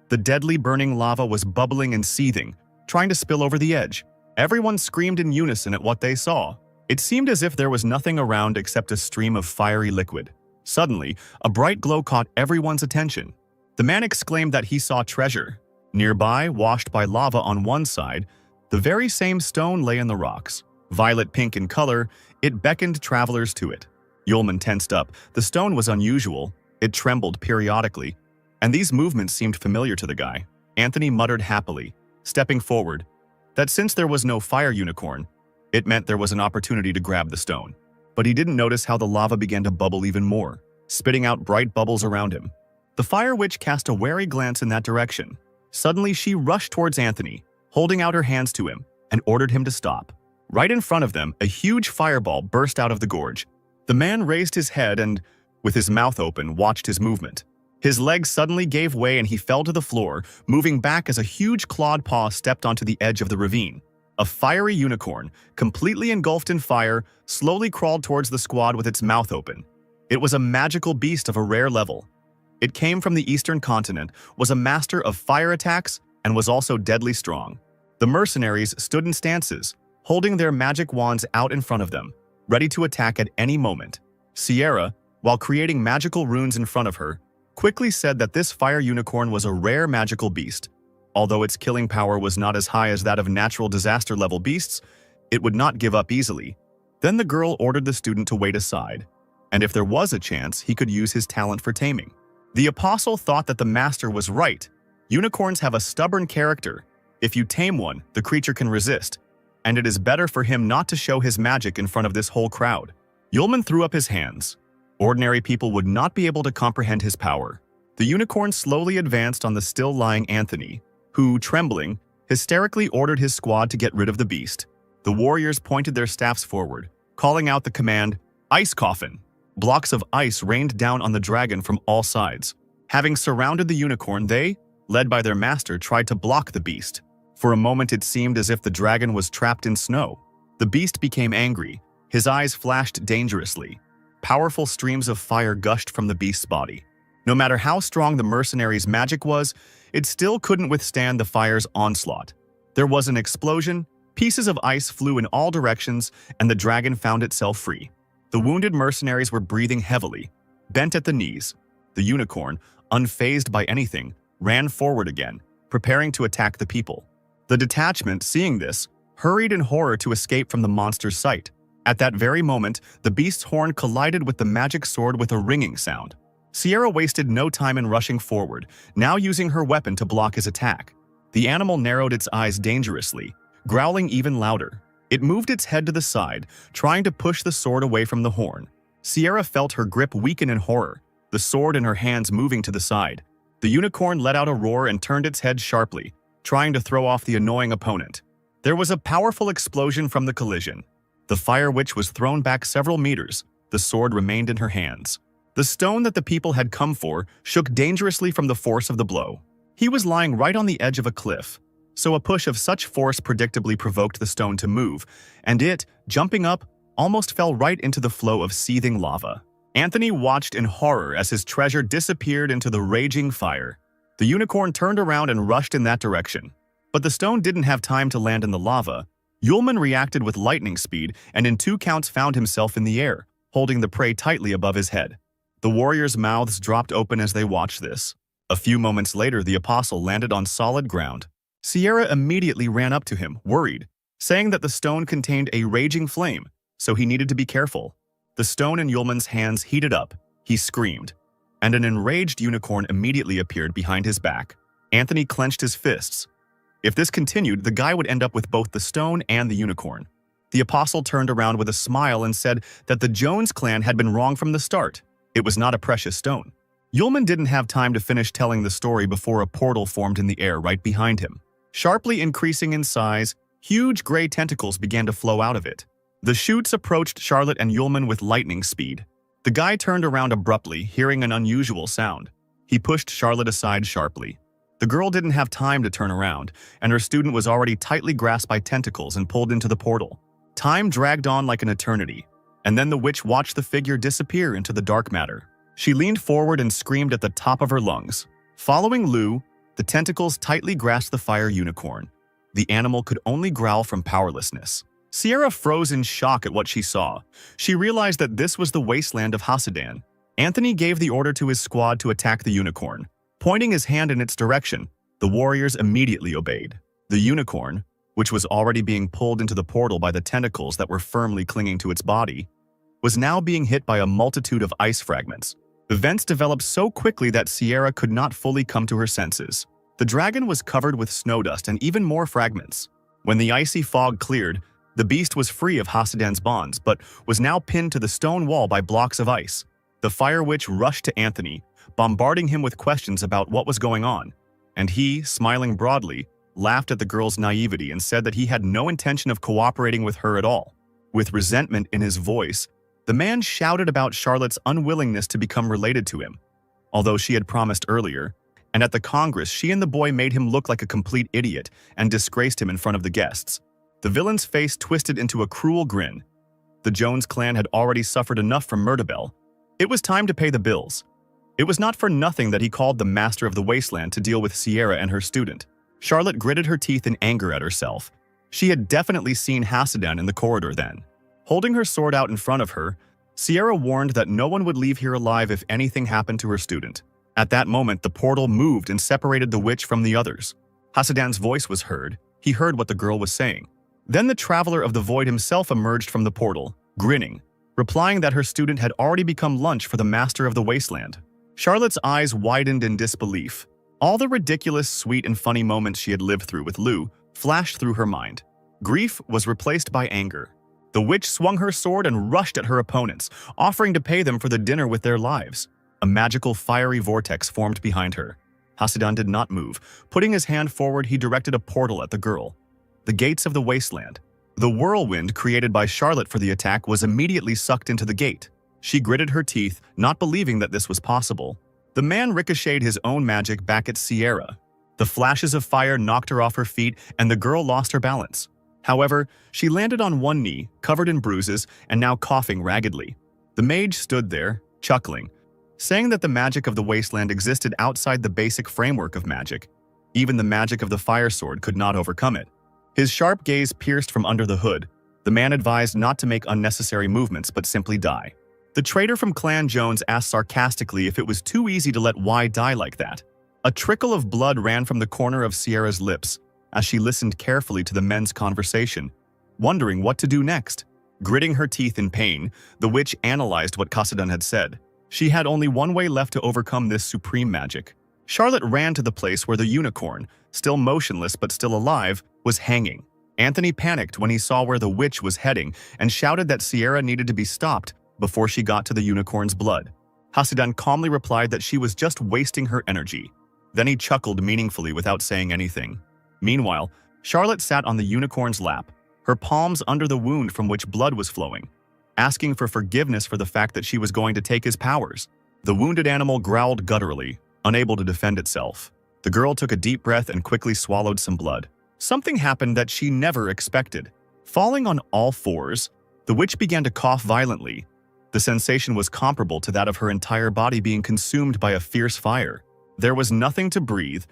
The deadly burning lava was bubbling and seething, trying to spill over the edge. Everyone screamed in unison at what they saw. It seemed as if there was nothing around except a stream of fiery liquid. Suddenly, a bright glow caught everyone's attention. The man exclaimed that he saw treasure. Nearby, washed by lava on one side, the very same stone lay in the rocks. Violet pink in color, it beckoned travelers to it. Yulman tensed up. The stone was unusual. It trembled periodically, and these movements seemed familiar to the guy. Anthony muttered happily, stepping forward, that since there was no fire unicorn, it meant there was an opportunity to grab the stone. But he didn't notice how the lava began to bubble even more, spitting out bright bubbles around him. The fire witch cast a wary glance in that direction. Suddenly, she rushed towards Anthony, holding out her hands to him, and ordered him to stop. Right in front of them, a huge fireball burst out of the gorge. The man raised his head and, with his mouth open, watched his movement. His legs suddenly gave way and he fell to the floor, moving back as a huge clawed paw stepped onto the edge of the ravine. A fiery unicorn, completely engulfed in fire, slowly crawled towards the squad with its mouth open. It was a magical beast of a rare level. It came from the eastern continent, was a master of fire attacks, and was also deadly strong. The mercenaries stood in stances, holding their magic wands out in front of them, ready to attack at any moment. Sierra, while creating magical runes in front of her, quickly said that this fire unicorn was a rare magical beast. Although its killing power was not as high as that of natural disaster-level beasts, it would not give up easily. Then the girl ordered the student to wait aside, and if there was a chance, he could use his talent for taming. The apostle thought that the master was right. Unicorns have a stubborn character. If you tame one, the creature can resist, and it is better for him not to show his magic in front of this whole crowd. Yulman threw up his hands. Ordinary people would not be able to comprehend his power. The unicorn slowly advanced on the still-lying Anthony, who, trembling, hysterically ordered his squad to get rid of the beast. The warriors pointed their staffs forward, calling out the command, "Ice Coffin!" Blocks of ice rained down on the dragon from all sides. Having surrounded the unicorn, they, led by their master, tried to block the beast. For a moment it seemed as if the dragon was trapped in snow. The beast became angry. His eyes flashed dangerously. Powerful streams of fire gushed from the beast's body. No matter how strong the mercenary's magic was, it still couldn't withstand the fire's onslaught. There was an explosion, pieces of ice flew in all directions, and the dragon found itself free. The wounded mercenaries were breathing heavily, bent at the knees. The unicorn, unfazed by anything, ran forward again, preparing to attack the people. The detachment, seeing this, hurried in horror to escape from the monster's sight. At that very moment, the beast's horn collided with the magic sword with a ringing sound. Sierra wasted no time in rushing forward, now using her weapon to block his attack. The animal narrowed its eyes dangerously, growling even louder. It moved its head to the side, trying to push the sword away from the horn. Sierra felt her grip weaken in horror, the sword in her hands moving to the side. The unicorn let out a roar and turned its head sharply, trying to throw off the annoying opponent. There was a powerful explosion from the collision. The fire witch was thrown back several meters. The sword remained in her hands. The stone that the people had come for shook dangerously from the force of the blow. He was lying right on the edge of a cliff, so a push of such force predictably provoked the stone to move, and it, jumping up, almost fell right into the flow of seething lava. Anthony watched in horror as his treasure disappeared into the raging fire. The unicorn turned around and rushed in that direction. But the stone didn't have time to land in the lava. Yulman reacted with lightning speed and in 2 counts found himself in the air, holding the prey tightly above his head. The warriors' mouths dropped open as they watched this. A few moments later, the apostle landed on solid ground. Sierra immediately ran up to him, worried, saying that the stone contained a raging flame, so he needed to be careful. The stone in Yulman's hands heated up. He screamed, and an enraged unicorn immediately appeared behind his back. Anthony clenched his fists. If this continued, the guy would end up with both the stone and the unicorn. The apostle turned around with a smile and said that the Jones clan had been wrong from the start. It was not a precious stone. Yulman didn't have time to finish telling the story before a portal formed in the air right behind him. Sharply increasing in size, huge gray tentacles began to flow out of it. The chutes approached Charlotte and Yulman with lightning speed. The guy turned around abruptly, hearing an unusual sound. He pushed Charlotte aside sharply. The girl didn't have time to turn around, and her student was already tightly grasped by tentacles and pulled into the portal. Time dragged on like an eternity, and then the witch watched the figure disappear into the dark matter. She leaned forward and screamed at the top of her lungs. Following Lou, the tentacles tightly grasped the fire unicorn. The animal could only growl from powerlessness. Sierra froze in shock at what she saw. She realized that this was the wasteland of Hasidan. Anthony gave the order to his squad to attack the unicorn. Pointing his hand in its direction, the warriors immediately obeyed. The unicorn, which was already being pulled into the portal by the tentacles that were firmly clinging to its body, was now being hit by a multitude of ice fragments. Events developed so quickly that Sierra could not fully come to her senses. The dragon was covered with snow dust and even more fragments. When the icy fog cleared, the beast was free of Hasidan's bonds, but was now pinned to the stone wall by blocks of ice. The fire witch rushed to Anthony, bombarding him with questions about what was going on, and he, smiling broadly, laughed at the girl's naivety and said that he had no intention of cooperating with her at all. With resentment in his voice, the man shouted about Charlotte's unwillingness to become related to him, although she had promised earlier, and at the Congress she and the boy made him look like a complete idiot and disgraced him in front of the guests. The villain's face twisted into a cruel grin. The Jones clan had already suffered enough from Murderbell. It was time to pay the bills. It was not for nothing that he called the master of the wasteland to deal with Sierra and her student. Charlotte gritted her teeth in anger at herself. She had definitely seen Hasidan in the corridor then. Holding her sword out in front of her, Sierra warned that no one would leave here alive if anything happened to her student. At that moment, the portal moved and separated the witch from the others. Hasidan's voice was heard. He heard what the girl was saying. Then the Traveler of the Void himself emerged from the portal, grinning, replying that her student had already become lunch for the Master of the Wasteland. Charlotte's eyes widened in disbelief. All the ridiculous, sweet, and funny moments she had lived through with Lou flashed through her mind. Grief was replaced by anger. The witch swung her sword and rushed at her opponents, offering to pay them for the dinner with their lives. A magical fiery vortex formed behind her. Hasidan did not move. Putting his hand forward, he directed a portal at the girl. The gates of the wasteland. The whirlwind created by Charlotte for the attack was immediately sucked into the gate. She gritted her teeth, not believing that this was possible. The man ricocheted his own magic back at Sierra. The flashes of fire knocked her off her feet, and the girl lost her balance. However, she landed on one knee, covered in bruises, and now coughing raggedly. The mage stood there, chuckling, saying that the magic of the wasteland existed outside the basic framework of magic. Even the magic of the fire sword could not overcome it. His sharp gaze pierced from under the hood. The man advised not to make unnecessary movements but simply die. The traitor from Clan Jones asked sarcastically if it was too easy to let Y die like that. A trickle of blood ran from the corner of Sierra's lips as she listened carefully to the men's conversation, wondering what to do next. Gritting her teeth in pain, the witch analyzed what Hasidan had said. She had only one way left to overcome this supreme magic. Charlotte ran to the place where the unicorn, still motionless but still alive, was hanging. Anthony panicked when he saw where the witch was heading and shouted that Sierra needed to be stopped before she got to the unicorn's blood. Hasidan calmly replied that she was just wasting her energy. Then he chuckled meaningfully without saying anything. Meanwhile, Charlotte sat on the unicorn's lap, her palms under the wound from which blood was flowing, asking for forgiveness for the fact that she was going to take his powers. The wounded animal growled gutturally, unable to defend itself. The girl took a deep breath and quickly swallowed some blood. Something happened that she never expected. Falling on all fours, the witch began to cough violently. The sensation was comparable to that of her entire body being consumed by a fierce fire. There was nothing to breathe.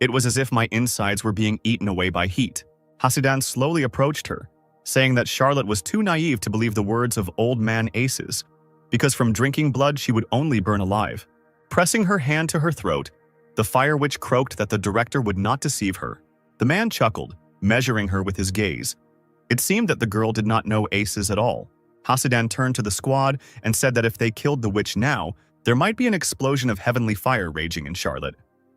It was as if my insides were being eaten away by heat. Hasidan slowly approached her, saying that Charlotte was too naive to believe the words of old man Aces, because from drinking blood she would only burn alive. Pressing her hand to her throat, the fire witch croaked that the director would not deceive her. The man chuckled, measuring her with his gaze. It seemed that the girl did not know Aces at all. Hasidan turned to the squad and said that if they killed the witch now, there might be an explosion of heavenly fire raging in Charlotte.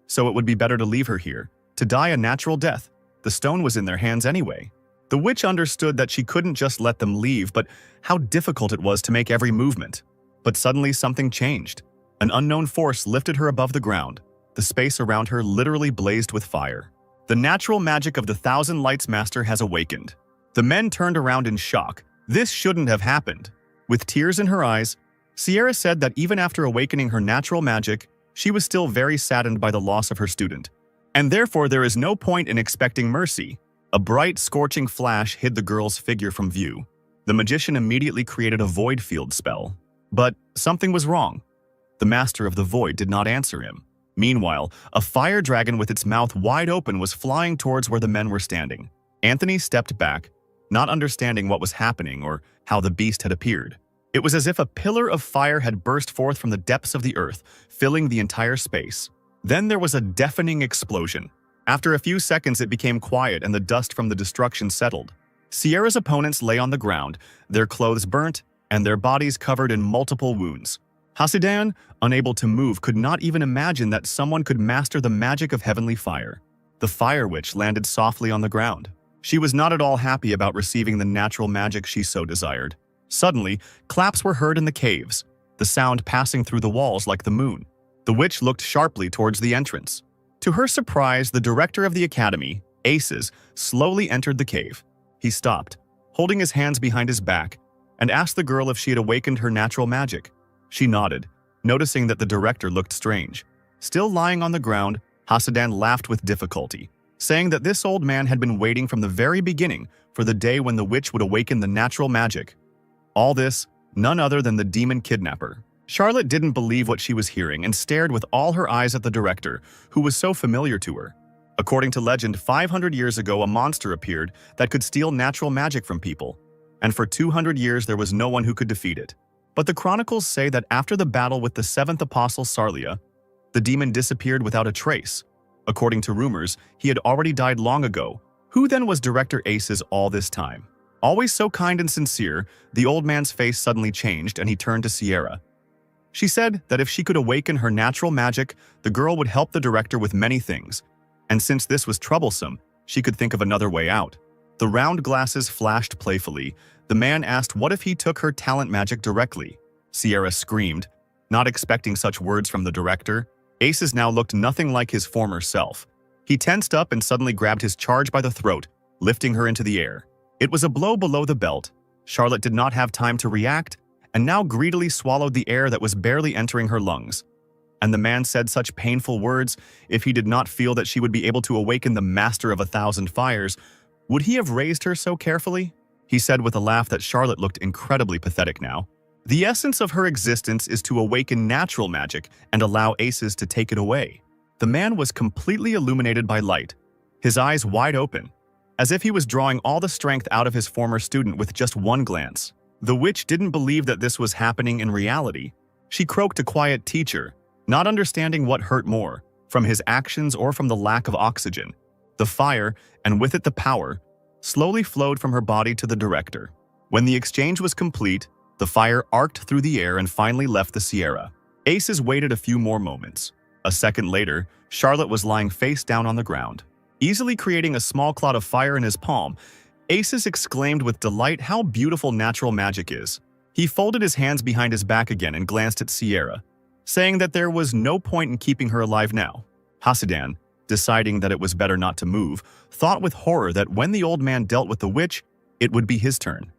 So it would be better to leave her here, to die a natural death. The stone was in their hands anyway. The witch understood that she couldn't just let them leave, but how difficult it was to make every movement. But suddenly something changed. An unknown force lifted her above the ground. The space around her literally blazed with fire. The natural magic of the Thousand Lights Master has awakened. The men turned around in shock. This shouldn't have happened. With tears in her eyes, Sierra said that even after awakening her natural magic, she was still very saddened by the loss of her student. And therefore there is no point in expecting mercy. A bright, scorching flash hid the girl's figure from view. The magician immediately created a void field spell. But something was wrong. The Master of the Void did not answer him. Meanwhile, a fire dragon with its mouth wide open was flying towards where the men were standing. Anthony stepped back, not understanding what was happening or how the beast had appeared. It was as if a pillar of fire had burst forth from the depths of the earth, filling the entire space. Then there was a deafening explosion. After a few seconds, it became quiet and the dust from the destruction settled. Sierra's opponents lay on the ground, their clothes burnt, and their bodies covered in multiple wounds. Hasidan, unable to move, could not even imagine that someone could master the magic of heavenly fire. The fire witch landed softly on the ground. She was not at all happy about receiving the natural magic she so desired. Suddenly, claps were heard in the caves, the sound passing through the walls like the moon. The witch looked sharply towards the entrance. To her surprise, the director of the academy, Aces, slowly entered the cave. He stopped, holding his hands behind his back, and asked the girl if she had awakened her natural magic. She nodded, noticing that the director looked strange. Still lying on the ground, Hasidan laughed with difficulty, saying that this old man had been waiting from the very beginning for the day when the witch would awaken the natural magic. All this, none other than the demon kidnapper. Charlotte didn't believe what she was hearing and stared with all her eyes at the director, who was so familiar to her. According to legend, 500 years ago a monster appeared that could steal natural magic from people, and for 200 years there was no one who could defeat it. But the chronicles say that after the battle with the seventh apostle Sarlia, the demon disappeared without a trace. According to rumors, he had already died long ago. Who then was Director Aces all this time? Always so kind and sincere, the old man's face suddenly changed and he turned to Sierra. She said that if she could awaken her natural magic, the girl would help the director with many things. And since this was troublesome, she could think of another way out. The round glasses flashed playfully. The man asked what if he took her talent magic directly. Sierra screamed, not expecting such words from the director. Aces now looked nothing like his former self. He tensed up and suddenly grabbed his charge by the throat, lifting her into the air. It was a blow below the belt. Charlotte did not have time to react, and now greedily swallowed the air that was barely entering her lungs. And the man said such painful words, if he did not feel that she would be able to awaken the master of 1,000 fires, would he have raised her so carefully? He said with a laugh that Charlotte looked incredibly pathetic now. The essence of her existence is to awaken natural magic and allow Aces to take it away. The man was completely illuminated by light, his eyes wide open, as if he was drawing all the strength out of his former student with just one glance. The witch didn't believe that this was happening in reality. She croaked a quiet teacher, not understanding what hurt more, from his actions or from the lack of oxygen. The fire, and with it the power, slowly flowed from her body to the director. When the exchange was complete, the fire arced through the air and finally left the Sierra. Aces waited a few more moments. A second later, Charlotte was lying face down on the ground. Easily creating a small cloud of fire in his palm, Aces exclaimed with delight how beautiful natural magic is. He folded his hands behind his back again and glanced at Sierra, saying that there was no point in keeping her alive now. Hasidan, deciding that it was better not to move, thought with horror that when the old man dealt with the witch, it would be his turn.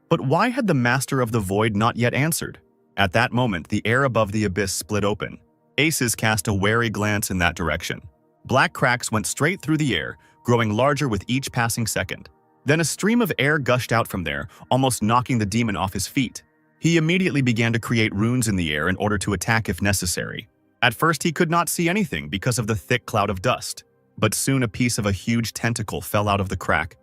But why had the Master of the Void not yet answered? At that moment, the air above the abyss split open. Aces cast a wary glance in that direction. Black cracks went straight through the air, growing larger with each passing second. Then a stream of air gushed out from there, almost knocking the demon off his feet. He immediately began to create runes in the air in order to attack if necessary. At first he could not see anything because of the thick cloud of dust, but soon a piece of a huge tentacle fell out of the crack,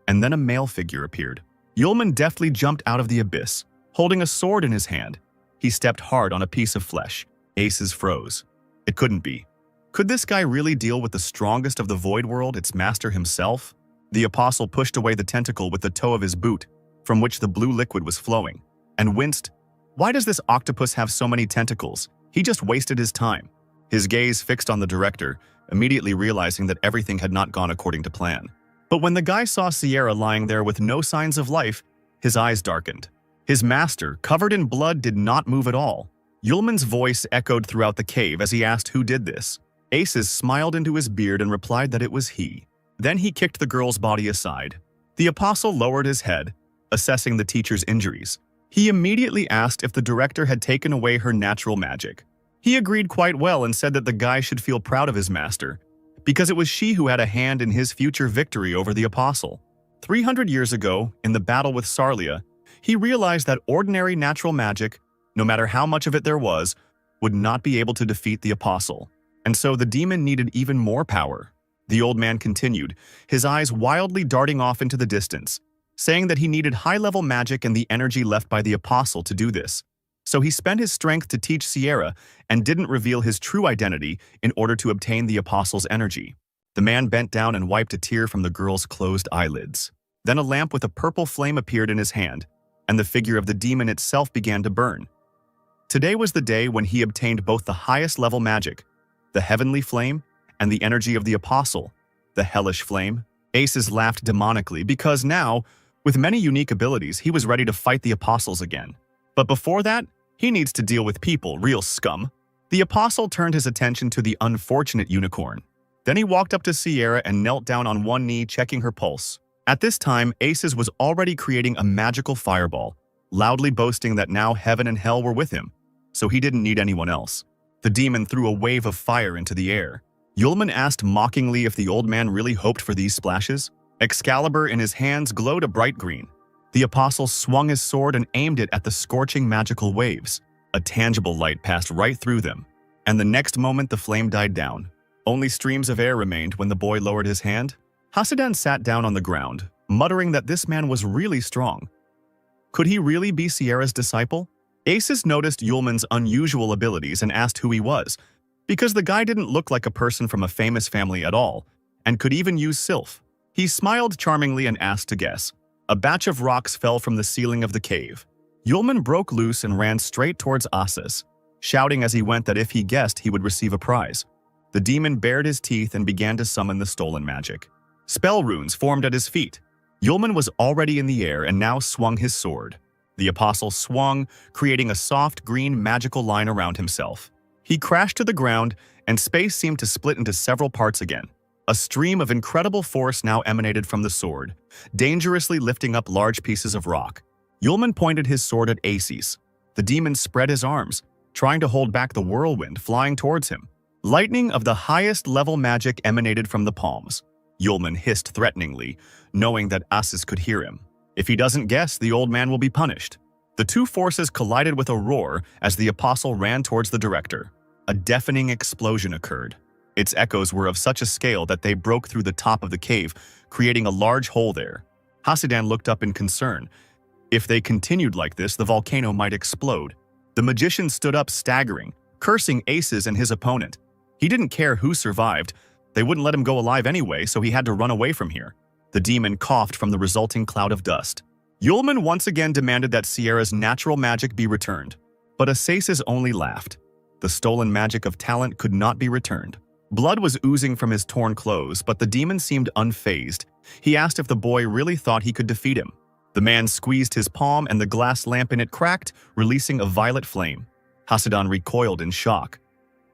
and then a male figure appeared. Yulman deftly jumped out of the abyss, holding a sword in his hand. He stepped hard on a piece of flesh. Aces froze. It couldn't be. Could this guy really deal with the strongest of the Void World, its master himself? The apostle pushed away the tentacle with the toe of his boot, from which the blue liquid was flowing, and winced. Why does this octopus have so many tentacles? He just wasted his time. His gaze fixed on the director, immediately realizing that everything had not gone according to plan. But when the guy saw Sierra lying there with no signs of life, his eyes darkened. His master, covered in blood, did not move at all. Yulman's voice echoed throughout the cave as he asked who did this. Aces smiled into his beard and replied that it was he. Then he kicked the girl's body aside. The apostle lowered his head, assessing the teacher's injuries. He immediately asked if the director had taken away her natural magic. He agreed quite well and said that the guy should feel proud of his master, because it was she who had a hand in his future victory over the apostle. 300 years ago, in the battle with Sarlia, he realized that ordinary natural magic, no matter how much of it there was, would not be able to defeat the apostle. And so the demon needed even more power. The old man continued, his eyes wildly darting off into the distance, saying that he needed high-level magic and the energy left by the apostle to do this. So he spent his strength to teach Sierra and didn't reveal his true identity in order to obtain the apostle's energy. The man bent down and wiped a tear from the girl's closed eyelids. Then a lamp with a purple flame appeared in his hand, and the figure of the demon itself began to burn. Today was the day when he obtained both the highest level magic, the heavenly flame, and the energy of the apostle, the hellish flame. Aces laughed demonically because now, with many unique abilities, he was ready to fight the apostles again. But before that, he needs to deal with people, real scum. The apostle turned his attention to the unfortunate unicorn. Then he walked up to Sierra and knelt down on one knee, checking her pulse. At this time, Aces was already creating a magical fireball, loudly boasting that now heaven and hell were with him, so he didn't need anyone else. The demon threw a wave of fire into the air. Yulman asked mockingly if the old man really hoped for these splashes. Excalibur in his hands glowed a bright green. The apostle swung his sword and aimed it at the scorching magical waves. A tangible light passed right through them, and the next moment the flame died down. Only streams of air remained when the boy lowered his hand. Hasidan sat down on the ground, muttering that this man was really strong. Could he really be Sierra's disciple? Aces noticed Yulman's unusual abilities and asked who he was, because the guy didn't look like a person from a famous family at all, and could even use sylph. He smiled charmingly and asked to guess. A batch of rocks fell from the ceiling of the cave. Yulman broke loose and ran straight towards Asis, shouting as he went that if he guessed, he would receive a prize. The demon bared his teeth and began to summon the stolen magic. Spell runes formed at his feet. Yulman was already in the air and now swung his sword. The apostle swung, creating a soft green magical line around himself. He crashed to the ground, and space seemed to split into several parts again. A stream of incredible force now emanated from the sword, dangerously lifting up large pieces of rock. Yulman pointed his sword at Asis. The demon spread his arms, trying to hold back the whirlwind flying towards him. Lightning of the highest level magic emanated from the palms. Yulman hissed threateningly, knowing that Asis could hear him. If he doesn't guess, the old man will be punished. The two forces collided with a roar as the apostle ran towards the director. A deafening explosion occurred. Its echoes were of such a scale that they broke through the top of the cave, creating a large hole there. Hasidan looked up in concern. If they continued like this, the volcano might explode. The magician stood up staggering, cursing Aces and his opponent. He didn't care who survived. They wouldn't let him go alive anyway, so he had to run away from here. The demon coughed from the resulting cloud of dust. Yulman once again demanded that Sierra's natural magic be returned. But Asasis only laughed. The stolen magic of talent could not be returned. Blood was oozing from his torn clothes, but the demon seemed unfazed. He asked if the boy really thought he could defeat him. The man squeezed his palm and the glass lamp in it cracked, releasing a violet flame. Hasidan recoiled in shock.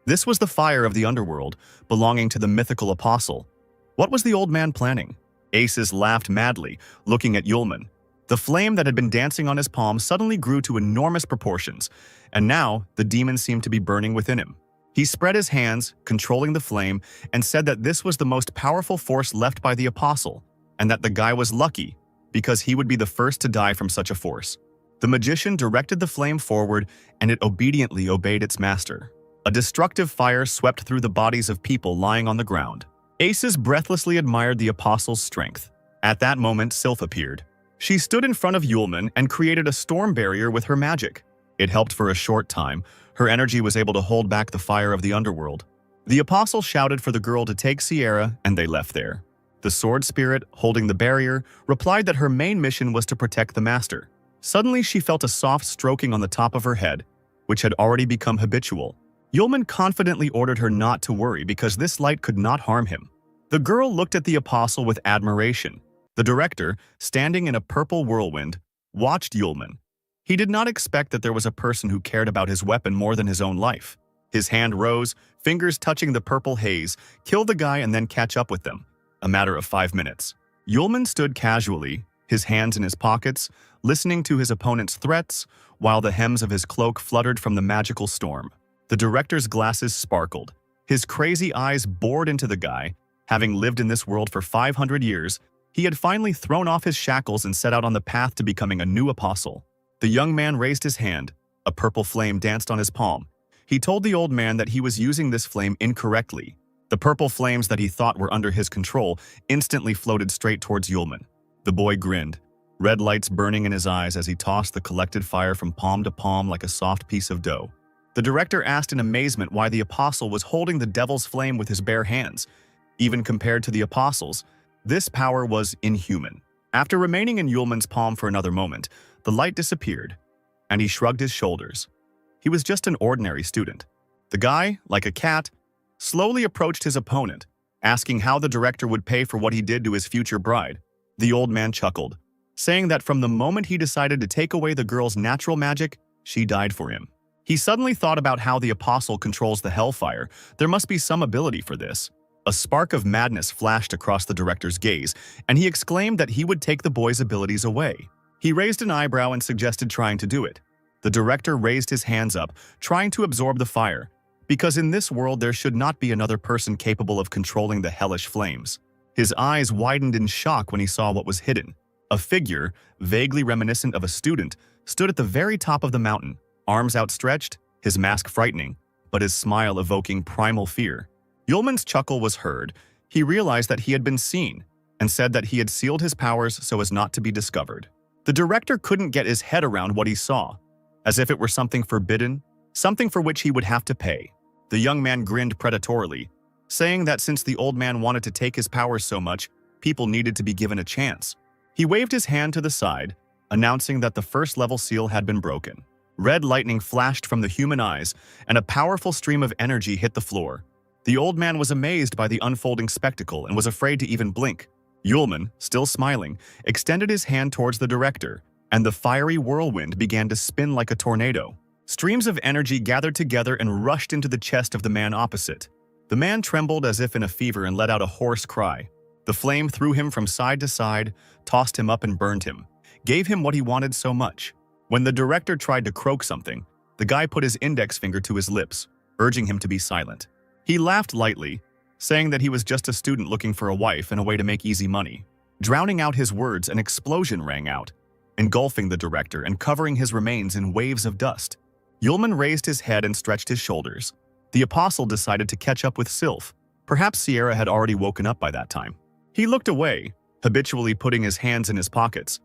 This was the fire of the underworld, belonging to the mythical apostle. What was the old man planning? Aces laughed madly, looking at Yulman. The flame that had been dancing on his palm suddenly grew to enormous proportions, and now the demon seemed to be burning within him. He spread his hands, controlling the flame, and said that this was the most powerful force left by the apostle, and that the guy was lucky, because he would be the first to die from such a force. The magician directed the flame forward, and it obediently obeyed its master. A destructive fire swept through the bodies of people lying on the ground. Aces breathlessly admired the apostle's strength. At that moment, Sylph appeared. She stood in front of Yulman and created a storm barrier with her magic. It helped for a short time. Her energy was able to hold back the fire of the underworld. The apostle shouted for the girl to take Sierra, and they left there. The sword spirit, holding the barrier, replied that her main mission was to protect the master. Suddenly, she felt a soft stroking on the top of her head, which had already become habitual. Yulman confidently ordered her not to worry because this light could not harm him. The girl looked at the apostle with admiration. The director, standing in a purple whirlwind, watched Yulman. He did not expect that there was a person who cared about his weapon more than his own life. His hand rose, fingers touching the purple haze, kill the guy and then catch up with them. A matter of 5 minutes. Yulman stood casually, his hands in his pockets, listening to his opponent's threats, while the hems of his cloak fluttered from the magical storm. The director's glasses sparkled. His crazy eyes bored into the guy. Having lived in this world for 500 years, he had finally thrown off his shackles and set out on the path to becoming a new apostle. The young man raised his hand. A purple flame danced on his palm. He told the old man that he was using this flame incorrectly. The purple flames that he thought were under his control instantly floated straight towards Yulman. The boy grinned, red lights burning in his eyes as he tossed the collected fire from palm to palm like a soft piece of dough. The director asked in amazement why the apostle was holding the devil's flame with his bare hands. Even compared to the apostles, this power was inhuman. After remaining in Yulman's palm for another moment, the light disappeared, and he shrugged his shoulders. He was just an ordinary student. The guy, like a cat, slowly approached his opponent, asking how the director would pay for what he did to his future bride. The old man chuckled, saying that from the moment he decided to take away the girl's natural magic, she died for him. He suddenly thought about how the apostle controls the hellfire. There must be some ability for this. A spark of madness flashed across the director's gaze, and he exclaimed that he would take the boy's abilities away. He raised an eyebrow and suggested trying to do it. The director raised his hands up, trying to absorb the fire, because in this world there should not be another person capable of controlling the hellish flames. His eyes widened in shock when he saw what was hidden. A figure, vaguely reminiscent of a student, stood at the very top of the mountain, arms outstretched, his mask frightening, but his smile evoking primal fear. Yulman's chuckle was heard. He realized that he had been seen, and said that he had sealed his powers so as not to be discovered. The director couldn't get his head around what he saw, as if it were something forbidden, something for which he would have to pay. The young man grinned predatorily, saying that since the old man wanted to take his powers so much, people needed to be given a chance. He waved his hand to the side, announcing that the first level seal had been broken. Red lightning flashed from the human eyes, and a powerful stream of energy hit the floor. The old man was amazed by the unfolding spectacle and was afraid to even blink. Yulman, still smiling, extended his hand towards the director, and the fiery whirlwind began to spin like a tornado. Streams of energy gathered together and rushed into the chest of the man opposite. The man trembled as if in a fever and let out a hoarse cry. The flame threw him from side to side, tossed him up and burned him, gave him what he wanted so much. When the director tried to croak something, the guy put his index finger to his lips, urging him to be silent. He laughed lightly, saying that he was just a student looking for a wife and a way to make easy money. Drowning out his words, an explosion rang out, engulfing the director and covering his remains in waves of dust. Yulman raised his head and stretched his shoulders. The apostle decided to catch up with Sylph. Perhaps Sierra had already woken up by that time. He looked away, habitually putting his hands in his pockets.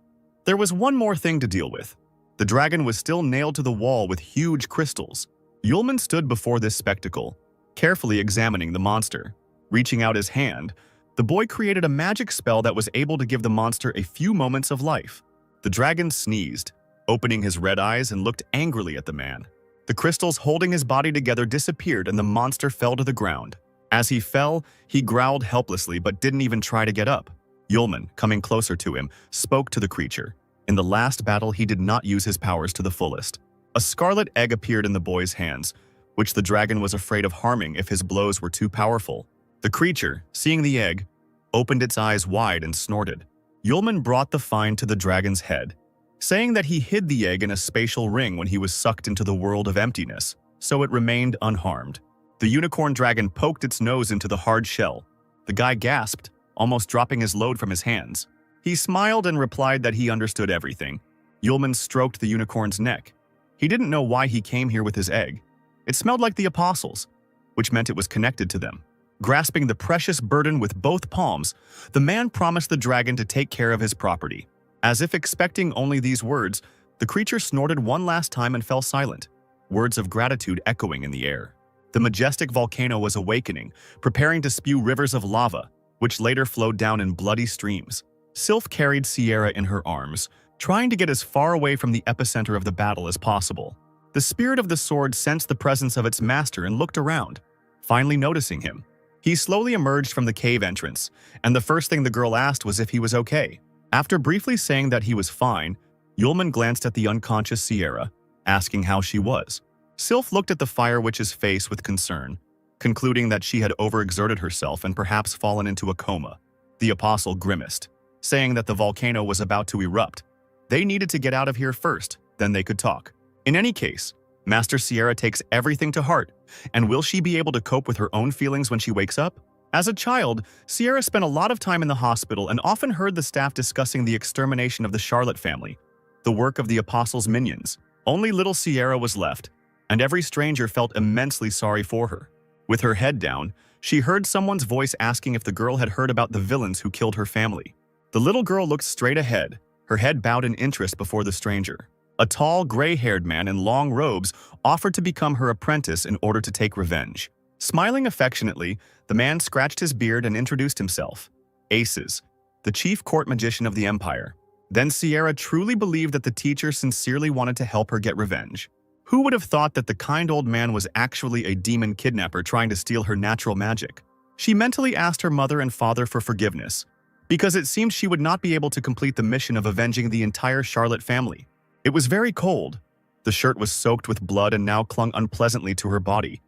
There was one more thing to deal with. The dragon was still nailed to the wall with huge crystals. Yulman stood before this spectacle, carefully examining the monster. Reaching out his hand, the boy created a magic spell that was able to give the monster a few moments of life. The dragon sneezed, opening his red eyes and looked angrily at the man. The crystals holding his body together disappeared and the monster fell to the ground. As he fell, he growled helplessly but didn't even try to get up. Yulman, coming closer to him, spoke to the creature. In the last battle, he did not use his powers to the fullest. A scarlet egg appeared in the boy's hands, which the dragon was afraid of harming if his blows were too powerful. The creature, seeing the egg, opened its eyes wide and snorted. Yulman brought the find to the dragon's head, saying that he hid the egg in a spatial ring when he was sucked into the world of emptiness, so it remained unharmed. The unicorn dragon poked its nose into the hard shell. The guy gasped, almost dropping his load from his hands. He smiled and replied that he understood everything. Yulman stroked the unicorn's neck. He didn't know why he came here with his egg. It smelled like the apostles, which meant it was connected to them. Grasping the precious burden with both palms, the man promised the dragon to take care of his property. As if expecting only these words, the creature snorted one last time and fell silent, words of gratitude echoing in the air. The majestic volcano was awakening, preparing to spew rivers of lava, which later flowed down in bloody streams. Sylph carried Sierra in her arms, trying to get as far away from the epicenter of the battle as possible. The spirit of the sword sensed the presence of its master and looked around, finally noticing him. He slowly emerged from the cave entrance, and the first thing the girl asked was if he was okay. After briefly saying that he was fine, Yulman glanced at the unconscious Sierra, asking how she was. Sylph looked at the fire witch's face with concern, concluding that she had overexerted herself and perhaps fallen into a coma. The apostle grimaced, saying that the volcano was about to erupt. They needed to get out of here first, then they could talk. In any case, Master Sierra takes everything to heart, and will she be able to cope with her own feelings when she wakes up? As a child, Sierra spent a lot of time in the hospital and often heard the staff discussing the extermination of the Charlotte family, the work of the apostles' minions. Only little Sierra was left, and every stranger felt immensely sorry for her. With her head down, she heard someone's voice asking if the girl had heard about the villains who killed her family. The little girl looked straight ahead, her head bowed in interest before the stranger. A tall, gray-haired man in long robes offered to become her apprentice in order to take revenge. Smiling affectionately, the man scratched his beard and introduced himself. Aces, the chief court magician of the empire. Then Sierra truly believed that the teacher sincerely wanted to help her get revenge. Who would have thought that the kind old man was actually a demon kidnapper trying to steal her natural magic? She mentally asked her mother and father for forgiveness, because it seemed she would not be able to complete the mission of avenging the entire Charlotte family. It was very cold. The shirt was soaked with blood and now clung unpleasantly to her body.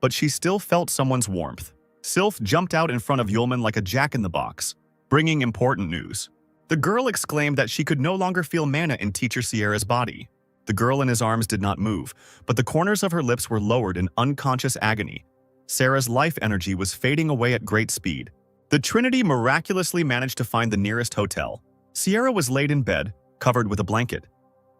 But she still felt someone's warmth. Sylph jumped out in front of Yulman like a jack-in-the-box, bringing important news. The girl exclaimed that she could no longer feel mana in Teacher Sierra's body. The girl in his arms did not move, but the corners of her lips were lowered in unconscious agony. Sarah's life energy was fading away at great speed. The Trinity miraculously managed to find the nearest hotel. Sierra was laid in bed, covered with a blanket,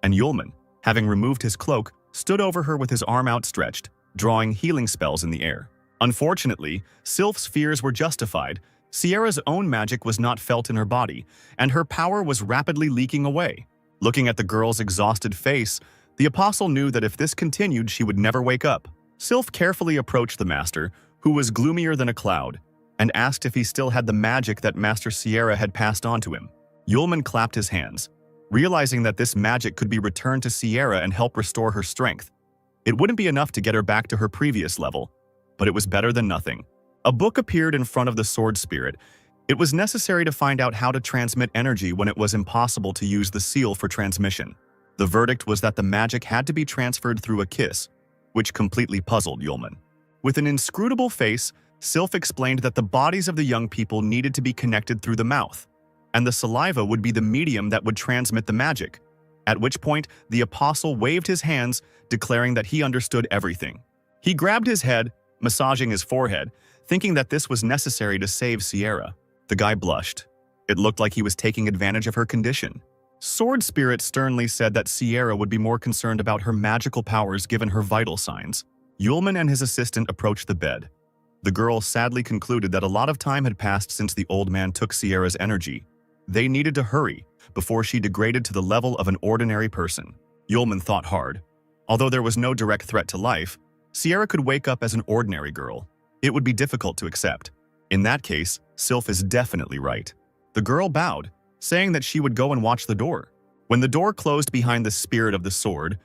and Yulman, having removed his cloak, stood over her with his arm outstretched, drawing healing spells in the air. Unfortunately, Sylph's fears were justified. Sierra's own magic was not felt in her body, and her power was rapidly leaking away. Looking at the girl's exhausted face, the apostle knew that if this continued, she would never wake up. Sylph carefully approached the master, who was gloomier than a cloud, and asked if he still had the magic that Master Sierra had passed on to him. Yulman clapped his hands, realizing that this magic could be returned to Sierra and help restore her strength. It wouldn't be enough to get her back to her previous level, but it was better than nothing. A book appeared in front of the sword spirit. It was necessary to find out how to transmit energy when it was impossible to use the seal for transmission. The verdict was that the magic had to be transferred through a kiss, which completely puzzled Yulman. With an inscrutable face, Sylph explained that the bodies of the young people needed to be connected through the mouth, and the saliva would be the medium that would transmit the magic, at which point the apostle waved his hands, declaring that he understood everything. He grabbed his head, massaging his forehead, thinking that this was necessary to save Sierra. The guy blushed. It looked like he was taking advantage of her condition. Sword Spirit sternly said that Sierra would be more concerned about her magical powers given her vital signs. Yulman and his assistant approached the bed. The girl sadly concluded that a lot of time had passed since the old man took Sierra's energy. They needed to hurry before she degraded to the level of an ordinary person. Yulman thought hard. Although there was no direct threat to life, Sierra could wake up as an ordinary girl. It would be difficult to accept. In that case, Sylph is definitely right. The girl bowed, saying that she would go and watch the door. When the door closed behind the spirit of the sword,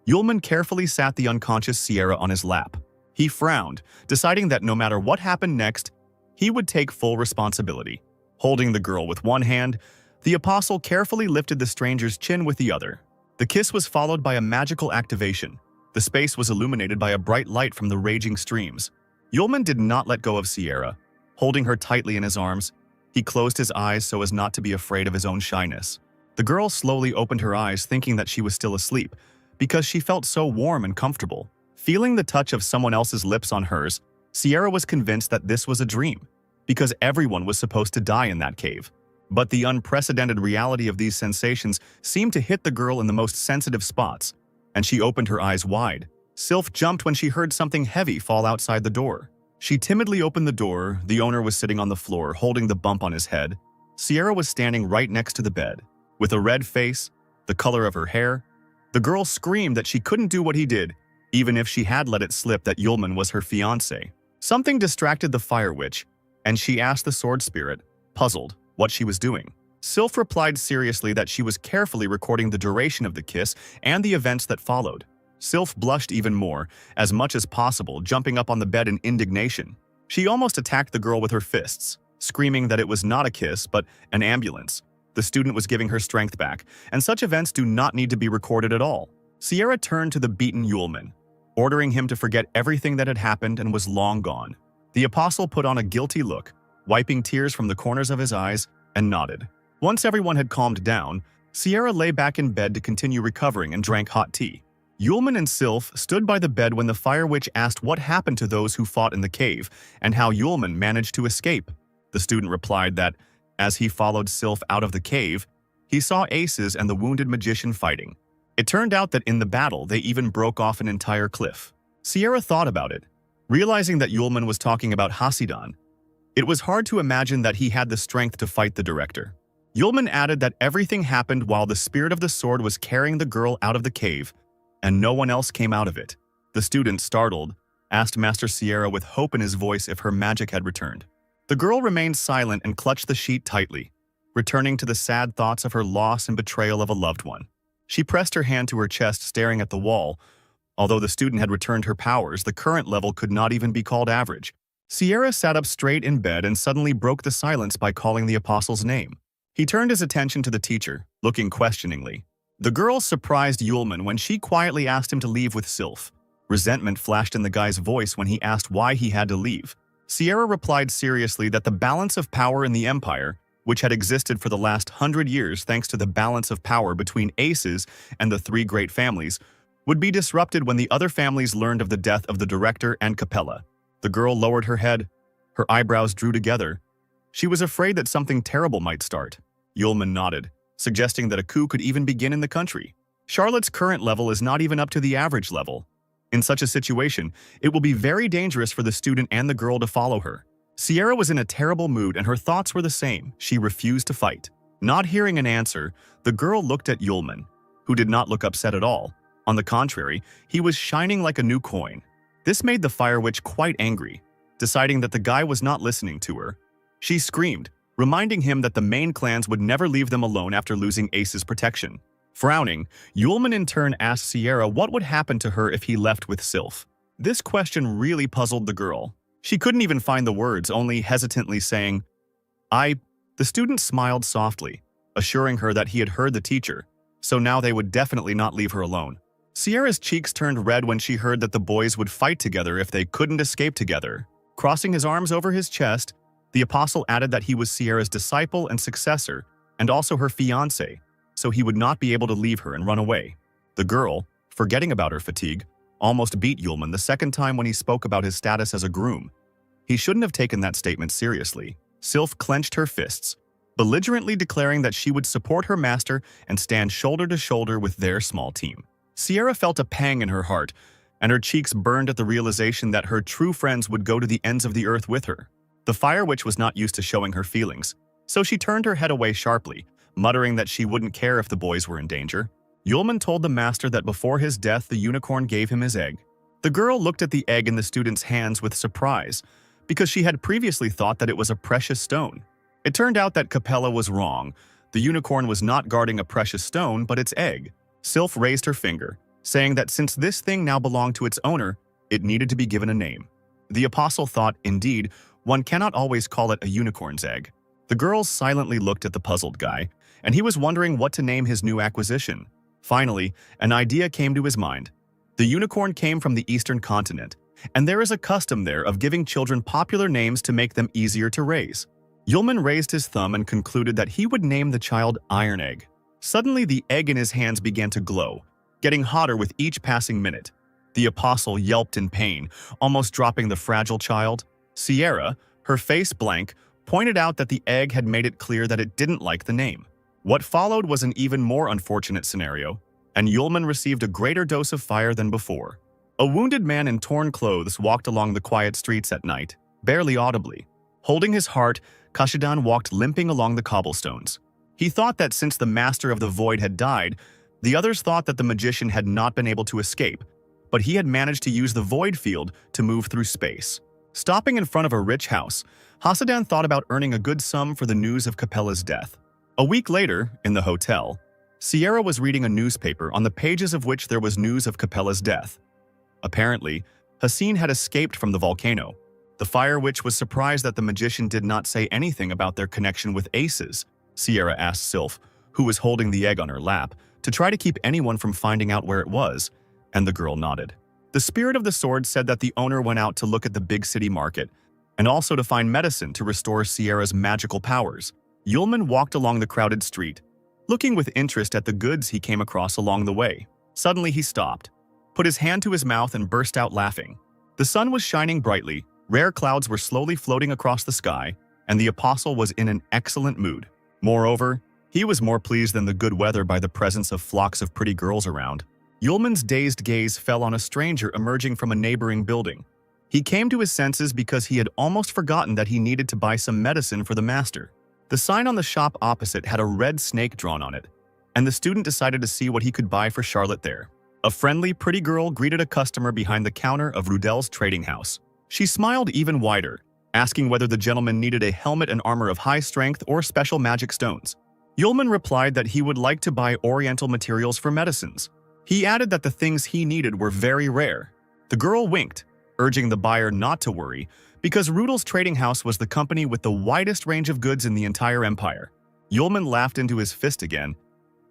Yulman carefully sat the unconscious Sierra on his lap. He frowned, deciding that no matter what happened next, he would take full responsibility. Holding the girl with one hand, the apostle carefully lifted the stranger's chin with the other. The kiss was followed by a magical activation. The space was illuminated by a bright light from the raging streams. Yulman did not let go of Sierra. Holding her tightly in his arms, he closed his eyes so as not to be afraid of his own shyness. The girl slowly opened her eyes, thinking that she was still asleep, because she felt so warm and comfortable. Feeling the touch of someone else's lips on hers, Sierra was convinced that this was a dream, because everyone was supposed to die in that cave. But the unprecedented reality of these sensations seemed to hit the girl in the most sensitive spots, and she opened her eyes wide. Sylph jumped when she heard something heavy fall outside the door. She timidly opened the door. The owner was sitting on the floor, holding the bump on his head. Sierra was standing right next to the bed, with a red face, the color of her hair. The girl screamed that she couldn't do what he did, even if she had let it slip that Yulman was her fiancé. Something distracted the fire witch, and she asked the sword spirit, puzzled, what she was doing. Sylph replied seriously that she was carefully recording the duration of the kiss and the events that followed. Sylph blushed even more, as much as possible, jumping up on the bed in indignation. She almost attacked the girl with her fists, screaming that it was not a kiss, but an ambulance. The student was giving her strength back, and such events do not need to be recorded at all. Sierra turned to the beaten Yulman, ordering him to forget everything that had happened and was long gone. The apostle put on a guilty look, wiping tears from the corners of his eyes, and nodded. Once everyone had calmed down, Sierra lay back in bed to continue recovering and drank hot tea. Yulman and Sylph stood by the bed when the fire witch asked what happened to those who fought in the cave and how Yulman managed to escape. The student replied that, as he followed Sylph out of the cave, he saw Aces and the wounded magician fighting. It turned out that in the battle, they even broke off an entire cliff. Sierra thought about it, realizing that Yulman was talking about Hasidan. It was hard to imagine that he had the strength to fight the director. Yulman added that everything happened while the spirit of the sword was carrying the girl out of the cave, and no one else came out of it. The student, startled, asked Master Sierra with hope in his voice if her magic had returned. The girl remained silent and clutched the sheet tightly, returning to the sad thoughts of her loss and betrayal of a loved one. She pressed her hand to her chest, staring at the wall. Although the student had returned her powers, the current level could not even be called average. Sierra sat up straight in bed and suddenly broke the silence by calling the apostle's name. He turned his attention to the teacher, looking questioningly. The girl surprised Yulman when she quietly asked him to leave with Sylph. Resentment flashed in the guy's voice when he asked why he had to leave. Sierra replied seriously that the balance of power in the Empire, which had existed for the last 100 years thanks to the balance of power between Aces and the three great families, would be disrupted when the other families learned of the death of the director and Capella. The girl lowered her head. Her eyebrows drew together. She was afraid that something terrible might start. Yulman nodded, suggesting that a coup could even begin in the country. Charlotte's current level is not even up to the average level. In such a situation, it will be very dangerous for the student and the girl to follow her. Sierra was in a terrible mood and her thoughts were the same. She refused to fight. Not hearing an answer, the girl looked at Yulman, who did not look upset at all. On the contrary, he was shining like a new coin. This made the Fire Witch quite angry, deciding that the guy was not listening to her. She screamed, reminding him that the main clans would never leave them alone after losing Ace's protection. Frowning, Yulman in turn asked Sierra what would happen to her if he left with Sylph. This question really puzzled the girl. She couldn't even find the words, only hesitantly saying, The student smiled softly, assuring her that he had heard the teacher, so now they would definitely not leave her alone. Sierra's cheeks turned red when she heard that the boys would fight together if they couldn't escape together. Crossing his arms over his chest, the apostle added that he was Sierra's disciple and successor, and also her fiancé, so he would not be able to leave her and run away. The girl, forgetting about her fatigue, almost beat Yulman the second time when he spoke about his status as a groom. He shouldn't have taken that statement seriously. Sylph clenched her fists, belligerently declaring that she would support her master and stand shoulder to shoulder with their small team. Sierra felt a pang in her heart, and her cheeks burned at the realization that her true friends would go to the ends of the earth with her. The Fire Witch was not used to showing her feelings, so she turned her head away sharply, muttering that she wouldn't care if the boys were in danger. Yulman told the master that before his death the unicorn gave him his egg. The girl looked at the egg in the student's hands with surprise, because she had previously thought that it was a precious stone. It turned out that Capella was wrong. The unicorn was not guarding a precious stone, but its egg. Sylph raised her finger, saying that since this thing now belonged to its owner, it needed to be given a name. The apostle thought, indeed, one cannot always call it a unicorn's egg. The girls silently looked at the puzzled guy, and he was wondering what to name his new acquisition. Finally, an idea came to his mind. The unicorn came from the eastern continent, and there is a custom there of giving children popular names to make them easier to raise. Yulman raised his thumb and concluded that he would name the child Iron Egg. Suddenly, the egg in his hands began to glow, getting hotter with each passing minute. The apostle yelped in pain, almost dropping the fragile child. Sierra, her face blank, pointed out that the egg had made it clear that it didn't like the name. What followed was an even more unfortunate scenario, and Yulman received a greater dose of fire than before. A wounded man in torn clothes walked along the quiet streets at night, barely audibly. Holding his heart, Kashidan walked limping along the cobblestones. He thought that since the master of the void had died, the others thought that the magician had not been able to escape, but he had managed to use the void field to move through space. Stopping in front of a rich house, Hasadan thought about earning a good sum for the news of Capella's death. A week later, in the hotel, Sierra was reading a newspaper on the pages of which there was news of Capella's death. Apparently, Hassin had escaped from the volcano. The Fire Witch was surprised that the magician did not say anything about their connection with Aces. Sierra asked Sylph, who was holding the egg on her lap, to try to keep anyone from finding out where it was, and the girl nodded. The spirit of the sword said that the owner went out to look at the big city market, and also to find medicine to restore Sierra's magical powers. Yulman walked along the crowded street, looking with interest at the goods he came across along the way. Suddenly he stopped, put his hand to his mouth and burst out laughing. The sun was shining brightly, rare clouds were slowly floating across the sky, and the apostle was in an excellent mood. Moreover, he was more pleased than the good weather by the presence of flocks of pretty girls around. Yulman's dazed gaze fell on a stranger emerging from a neighboring building. He came to his senses because he had almost forgotten that he needed to buy some medicine for the master. The sign on the shop opposite had a red snake drawn on it, and the student decided to see what he could buy for Charlotte there. A friendly, pretty girl greeted a customer behind the counter of Rudel's trading house. She smiled even wider, asking whether the gentleman needed a helmet and armor of high strength or special magic stones. Yulman replied that he would like to buy oriental materials for medicines. He added that the things he needed were very rare. The girl winked, urging the buyer not to worry, because Rudel's trading house was the company with the widest range of goods in the entire empire. Yulman laughed into his fist again.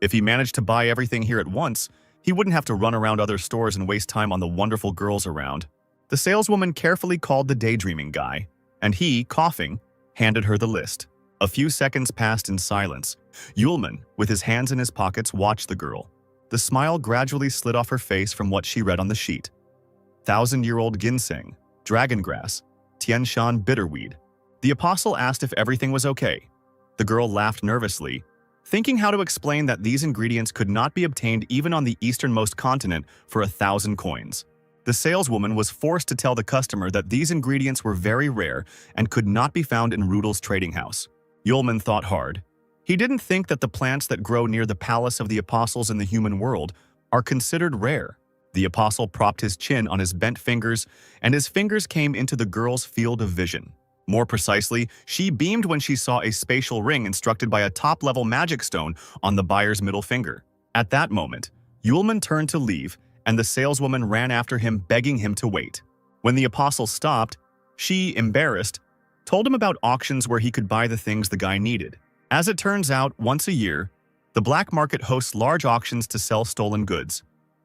If he managed to buy everything here at once, he wouldn't have to run around other stores and waste time on the wonderful girls around. The saleswoman carefully called the daydreaming guy, and he, coughing, handed her the list. A few seconds passed in silence. Yulman, with his hands in his pockets, watched the girl. The smile gradually slid off her face from what she read on the sheet. 1,000-year-old ginseng, dragon grass, Tianshan bitterweed. The apostle asked if everything was okay. The girl laughed nervously, thinking how to explain that these ingredients could not be obtained even on the easternmost continent for 1,000 coins. The saleswoman was forced to tell the customer that these ingredients were very rare and could not be found in Rudel's trading house. Yulman thought hard. He didn't think that the plants that grow near the palace of the apostles in the human world are considered rare. The apostle propped his chin on his bent fingers, and his fingers came into the girl's field of vision. More precisely, she beamed when she saw a spatial ring instructed by a top-level magic stone on the buyer's middle finger. At that moment, Yulman turned to leave, and the saleswoman ran after him, begging him to wait. When the apostle stopped, she, embarrassed, told him about auctions where he could buy the things the guy needed. As it turns out, once a year, the black market hosts large auctions to sell stolen goods,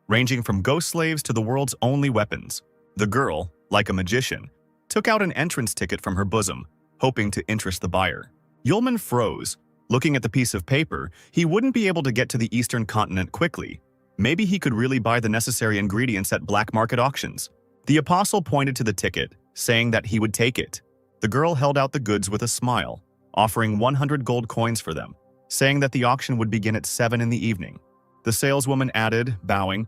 ranging from ghost slaves to the world's only weapons. The girl, like a magician, took out an entrance ticket from her bosom, hoping to interest the buyer. Yulman froze. Looking at the piece of paper, he wouldn't be able to get to the eastern continent quickly. Maybe he could really buy the necessary ingredients at black market auctions. The apostle pointed to the ticket, saying that he would take it. The girl held out the goods with a smile, offering 100 gold coins for them, saying that the auction would begin at 7 in the evening. The saleswoman added, bowing,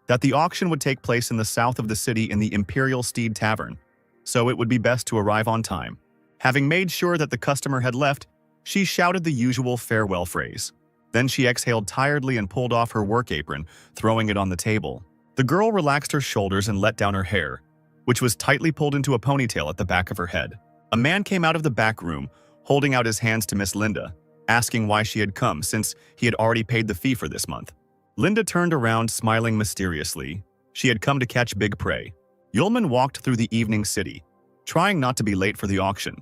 that the auction would take place in the south of the city in the Imperial Steed Tavern, so it would be best to arrive on time. Having made sure that the customer had left, she shouted the usual farewell phrase. Then she exhaled tiredly and pulled off her work apron, throwing it on the table. The girl relaxed her shoulders and let down her hair, which was tightly pulled into a ponytail at the back of her head. A man came out of the back room, holding out his hands to Miss Linda, asking why she had come since he had already paid the fee for this month. Linda turned around, smiling mysteriously. She had come to catch big prey. Yulman walked through the evening city, trying not to be late for the auction,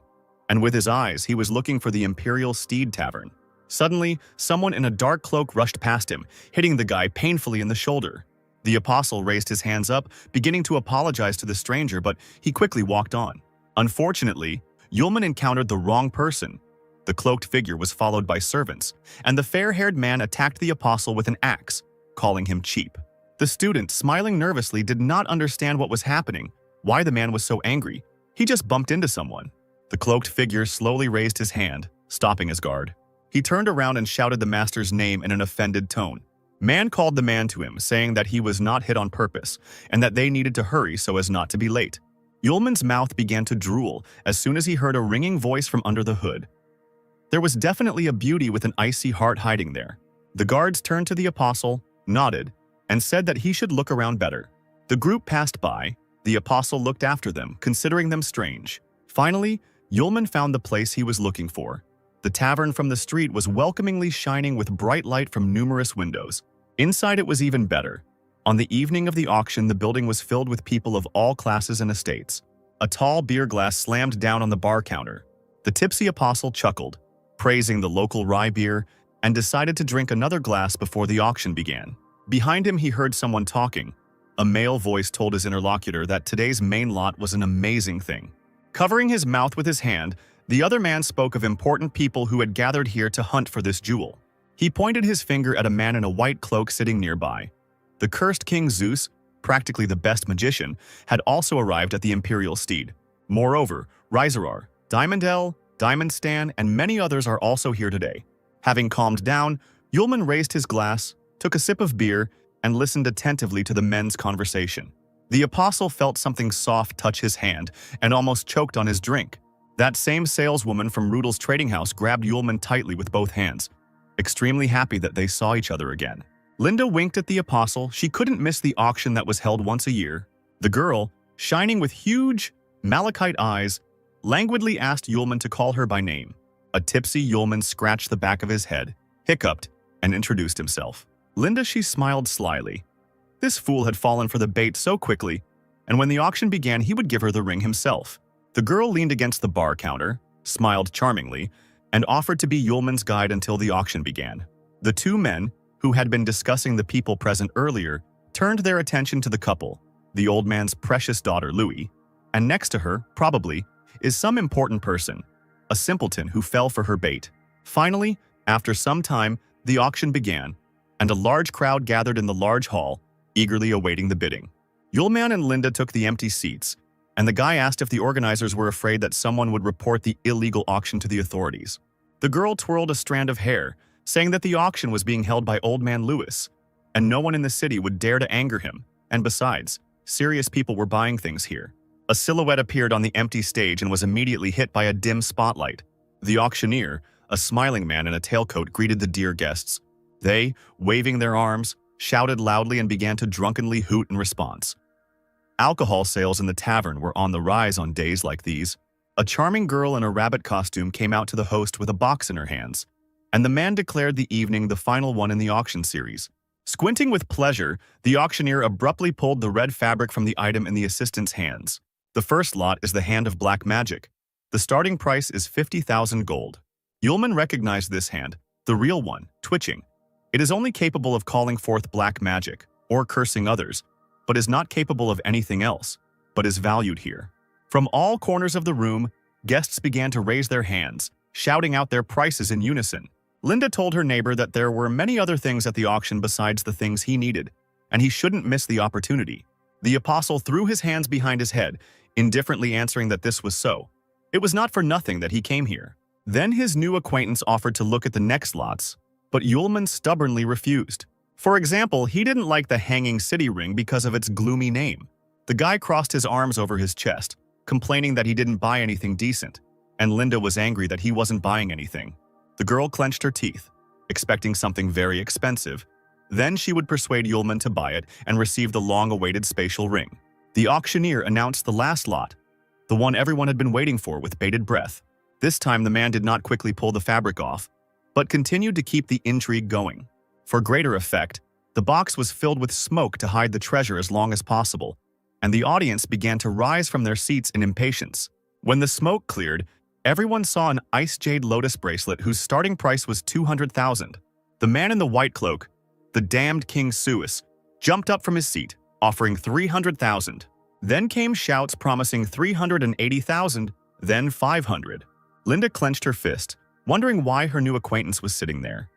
and with his eyes he was looking for the Imperial Steed Tavern. Suddenly, someone in a dark cloak rushed past him, hitting the guy painfully in the shoulder. The apostle raised his hands up, beginning to apologize to the stranger, but he quickly walked on. Unfortunately, Yulman encountered the wrong person. The cloaked figure was followed by servants, and the fair-haired man attacked the apostle with an axe, calling him cheap. The student, smiling nervously, did not understand what was happening, why the man was so angry. He just bumped into someone. The cloaked figure slowly raised his hand, stopping his guard. He turned around and shouted the master's name in an offended tone. Man called the man to him, saying that he was not hit on purpose, and that they needed to hurry so as not to be late. Yulman's mouth began to drool as soon as he heard a ringing voice from under the hood. There was definitely a beauty with an icy heart hiding there. The guards turned to the apostle, nodded, and said that he should look around better. The group passed by. The apostle looked after them, considering them strange. Finally, Yulman found the place he was looking for. The tavern from the street was welcomingly shining with bright light from numerous windows. Inside it was even better. On the evening of the auction, the building was filled with people of all classes and estates. A tall beer glass slammed down on the bar counter. The tipsy apostle chuckled, praising the local rye beer, and decided to drink another glass before the auction began. Behind him, he heard someone talking. A male voice told his interlocutor that today's main lot was an amazing thing. Covering his mouth with his hand, the other man spoke of important people who had gathered here to hunt for this jewel. He pointed his finger at a man in a white cloak sitting nearby. The cursed King Zeus, practically the best magician, had also arrived at the Imperial Steed. Moreover, Rizarar, Diamondell, Diamond Stan, and many others are also here today. Having calmed down, Yulman raised his glass, took a sip of beer, and listened attentively to the men's conversation. The apostle felt something soft touch his hand and almost choked on his drink. That same saleswoman from Rudel's trading house grabbed Yulman tightly with both hands, extremely happy that they saw each other again. Linda winked at the apostle. She couldn't miss the auction that was held once a year. The girl, shining with huge, malachite eyes, languidly asked Yulman to call her by name. A tipsy Yulman scratched the back of his head, hiccuped, and introduced himself. Linda, she smiled slyly. This fool had fallen for the bait so quickly, and when the auction began, he would give her the ring himself. The girl leaned against the bar counter, smiled charmingly, and offered to be Yulman's guide until the auction began. The two men, who had been discussing the people present earlier, turned their attention to the couple, the old man's precious daughter Louis, and next to her, probably, is some important person, a simpleton who fell for her bait. Finally, after some time, the auction began, and a large crowd gathered in the large hall, eagerly awaiting the bidding. Yulman and Linda took the empty seats, and the guy asked if the organizers were afraid that someone would report the illegal auction to the authorities. The girl twirled a strand of hair, saying that the auction was being held by Old Man Lewis, and no one in the city would dare to anger him, and besides, serious people were buying things here. A silhouette appeared on the empty stage and was immediately hit by a dim spotlight. The auctioneer, a smiling man in a tailcoat, greeted the dear guests. They, waving their arms, shouted loudly and began to drunkenly hoot in response. Alcohol sales in the tavern were on the rise on days like these. A charming girl in a rabbit costume came out to the host with a box in her hands, and the man declared the evening the final one in the auction series. Squinting with pleasure, the auctioneer abruptly pulled the red fabric from the item in the assistant's hands. The first lot is the Hand of Black Magic. The starting price is 50,000 gold. Yulman recognized this hand, the real one, twitching. It is only capable of calling forth black magic, or cursing others, but is not capable of anything else, but is valued here. From all corners of the room, guests began to raise their hands, shouting out their prices in unison. Linda told her neighbor that there were many other things at the auction besides the things he needed, and he shouldn't miss the opportunity. The apostle threw his hands behind his head, indifferently answering that this was so. It was not for nothing that he came here. Then his new acquaintance offered to look at the next lots, but Yulman stubbornly refused. For example, he didn't like the Hanging City ring because of its gloomy name. The guy crossed his arms over his chest, complaining that he didn't buy anything decent, and Linda was angry that he wasn't buying anything. The girl clenched her teeth, expecting something very expensive. Then she would persuade Yulman to buy it and receive the long-awaited spatial ring. The auctioneer announced the last lot, the one everyone had been waiting for with bated breath. This time the man did not quickly pull the fabric off, but continued to keep the intrigue going. For greater effect, the box was filled with smoke to hide the treasure as long as possible, and the audience began to rise from their seats in impatience. When the smoke cleared, everyone saw an ice jade lotus bracelet whose starting price was 200,000. The man in the white cloak, the damned King Suis, jumped up from his seat, offering 300,000. Then came shouts promising 380,000, then 500. Linda clenched her fist, wondering why her new acquaintance was sitting there.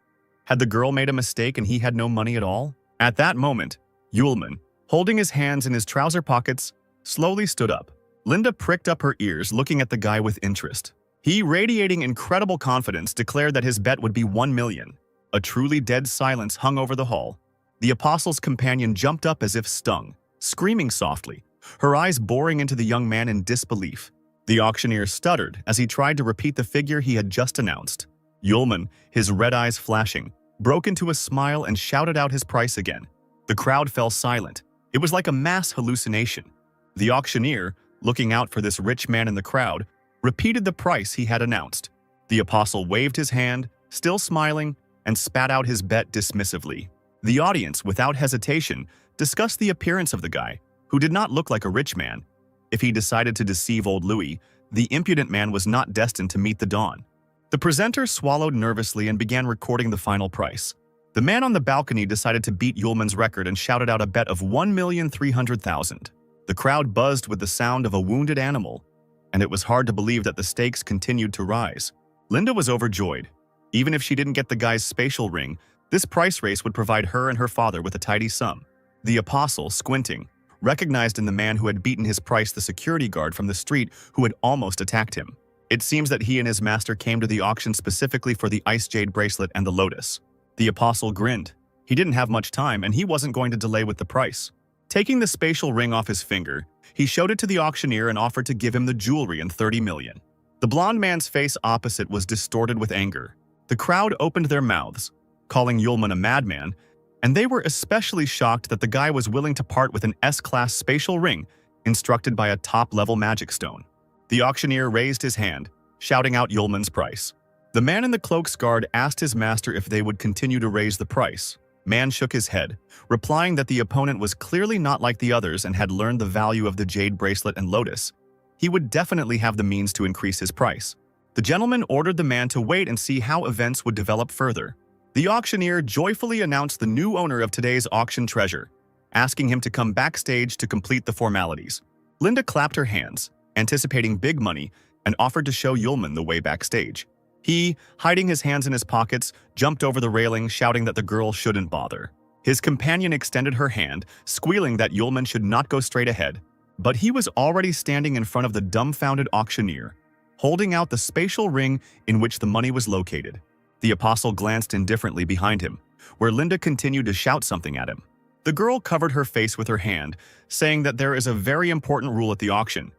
Had the girl made a mistake and he had no money at all? At that moment, Yulman, holding his hands in his trouser pockets, slowly stood up. Linda pricked up her ears, looking at the guy with interest. He, radiating incredible confidence, declared that his bet would be 1 million. A truly dead silence hung over the hall. The apostle's companion jumped up as if stung, screaming softly, her eyes boring into the young man in disbelief. The auctioneer stuttered as he tried to repeat the figure he had just announced. Yulman, his red eyes flashing, broke into a smile and shouted out his price again. The crowd fell silent. It was like a mass hallucination. The auctioneer, looking out for this rich man in the crowd, repeated the price he had announced. The apostle waved his hand, still smiling, and spat out his bet dismissively. The audience, without hesitation, discussed the appearance of the guy, who did not look like a rich man. If he decided to deceive old Louis, the impudent man was not destined to meet the dawn. The presenter swallowed nervously and began recording the final price. The man on the balcony decided to beat Yulman's record and shouted out a bet of 1,300,000. The crowd buzzed with the sound of a wounded animal, and it was hard to believe that the stakes continued to rise. Linda was overjoyed. Even if she didn't get the guy's spatial ring, this price race would provide her and her father with a tidy sum. The apostle, squinting, recognized in the man who had beaten his price the security guard from the street who had almost attacked him. It seems that he and his master came to the auction specifically for the ice jade bracelet and the lotus. The apostle grinned. He didn't have much time and he wasn't going to delay with the price. Taking the spatial ring off his finger, he showed it to the auctioneer and offered to give him the jewelry and 30 million. The blonde man's face opposite was distorted with anger. The crowd opened their mouths, calling Yulman a madman, and they were especially shocked that the guy was willing to part with an S-class spatial ring instructed by a top-level magic stone. The auctioneer raised his hand, shouting out Yulman's price. The man in the cloak's guard asked his master if they would continue to raise the price. Man shook his head, replying that the opponent was clearly not like the others and had learned the value of the jade bracelet and lotus. He would definitely have the means to increase his price. The gentleman ordered the man to wait and see how events would develop further. The auctioneer joyfully announced the new owner of today's auction treasure, asking him to come backstage to complete the formalities. Linda clapped her hands, anticipating big money, and offered to show Yulman the way backstage. He, hiding his hands in his pockets, jumped over the railing, shouting that the girl shouldn't bother. His companion extended her hand, squealing that Yulman should not go straight ahead. But he was already standing in front of the dumbfounded auctioneer, holding out the spatial ring in which the money was located. The apostle glanced indifferently behind him, where Linda continued to shout something at him. The girl covered her face with her hand, saying that there is a very important rule at the auction.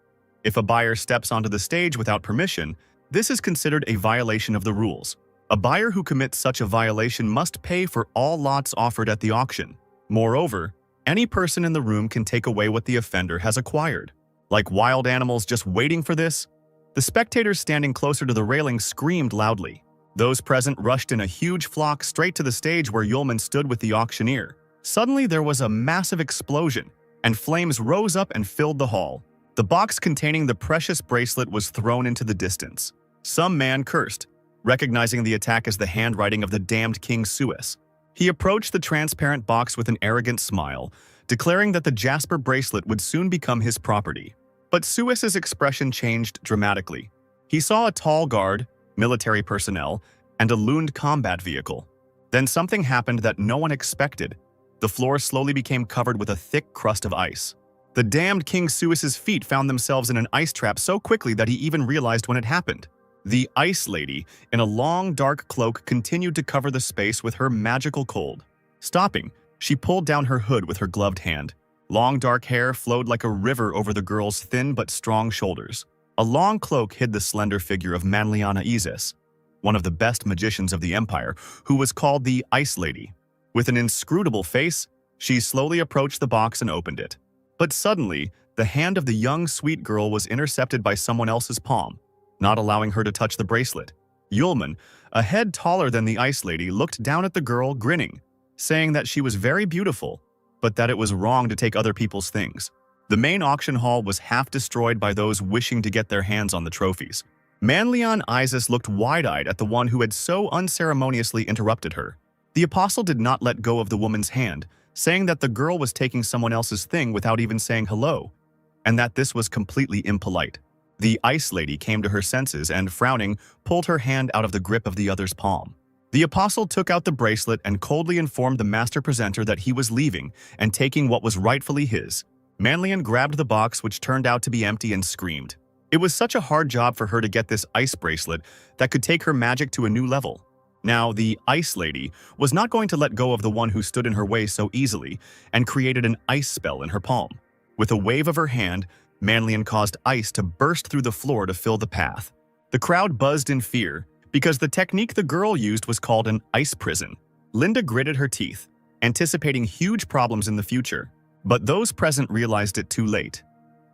If a buyer steps onto the stage without permission, this is considered a violation of the rules. A buyer who commits such a violation must pay for all lots offered at the auction. Moreover, any person in the room can take away what the offender has acquired. Like wild animals just waiting for this, the spectators standing closer to the railing screamed loudly. Those present rushed in a huge flock straight to the stage where Yulman stood with the auctioneer. Suddenly there was a massive explosion, and flames rose up and filled the hall. The box containing the precious bracelet was thrown into the distance. Some man cursed, recognizing the attack as the handwriting of the damned King Suis. He approached the transparent box with an arrogant smile, declaring that the jasper bracelet would soon become his property. But Suis's expression changed dramatically. He saw a tall guard, military personnel, and a looned combat vehicle. Then something happened that no one expected. The floor slowly became covered with a thick crust of ice. The damned King Suis's feet found themselves in an ice trap so quickly that he even realized when it happened. The Ice Lady, in a long, dark cloak, continued to cover the space with her magical cold. Stopping, she pulled down her hood with her gloved hand. Long, dark hair flowed like a river over the girl's thin but strong shoulders. A long cloak hid the slender figure of Manliana Isis, one of the best magicians of the Empire, who was called the Ice Lady. With an inscrutable face, she slowly approached the box and opened it. But suddenly, the hand of the young, sweet girl was intercepted by someone else's palm, not allowing her to touch the bracelet. Yulman, a head taller than the Ice Lady, looked down at the girl, grinning, saying that she was very beautiful, but that it was wrong to take other people's things. The main auction hall was half destroyed by those wishing to get their hands on the trophies. Manlian Isis looked wide-eyed at the one who had so unceremoniously interrupted her. The apostle did not let go of the woman's hand, saying that the girl was taking someone else's thing without even saying hello, and that this was completely impolite. The Ice Lady came to her senses and, frowning, pulled her hand out of the grip of the other's palm. The apostle took out the bracelet and coldly informed the master presenter that he was leaving and taking what was rightfully his. Manlian grabbed the box, which turned out to be empty, and screamed. It was such a hard job for her to get this ice bracelet that could take her magic to a new level. Now, the Ice Lady was not going to let go of the one who stood in her way so easily and created an ice spell in her palm. With a wave of her hand, Manlian caused ice to burst through the floor to fill the path. The crowd buzzed in fear because the technique the girl used was called an ice prison. Linda gritted her teeth, anticipating huge problems in the future. But those present realized it too late.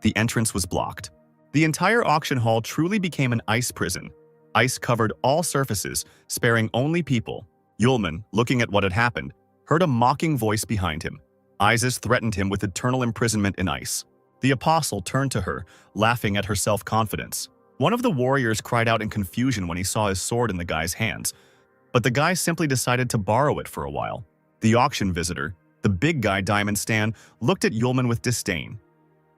The entrance was blocked. The entire auction hall truly became an ice prison. Ice covered all surfaces, sparing only people. Yulman, looking at what had happened, heard a mocking voice behind him. Isis threatened him with eternal imprisonment in ice. The apostle turned to her, laughing at her self-confidence. One of the warriors cried out in confusion when he saw his sword in the guy's hands, but the guy simply decided to borrow it for a while. The auction visitor, the big guy Diamond Stan, looked at Yulman with disdain.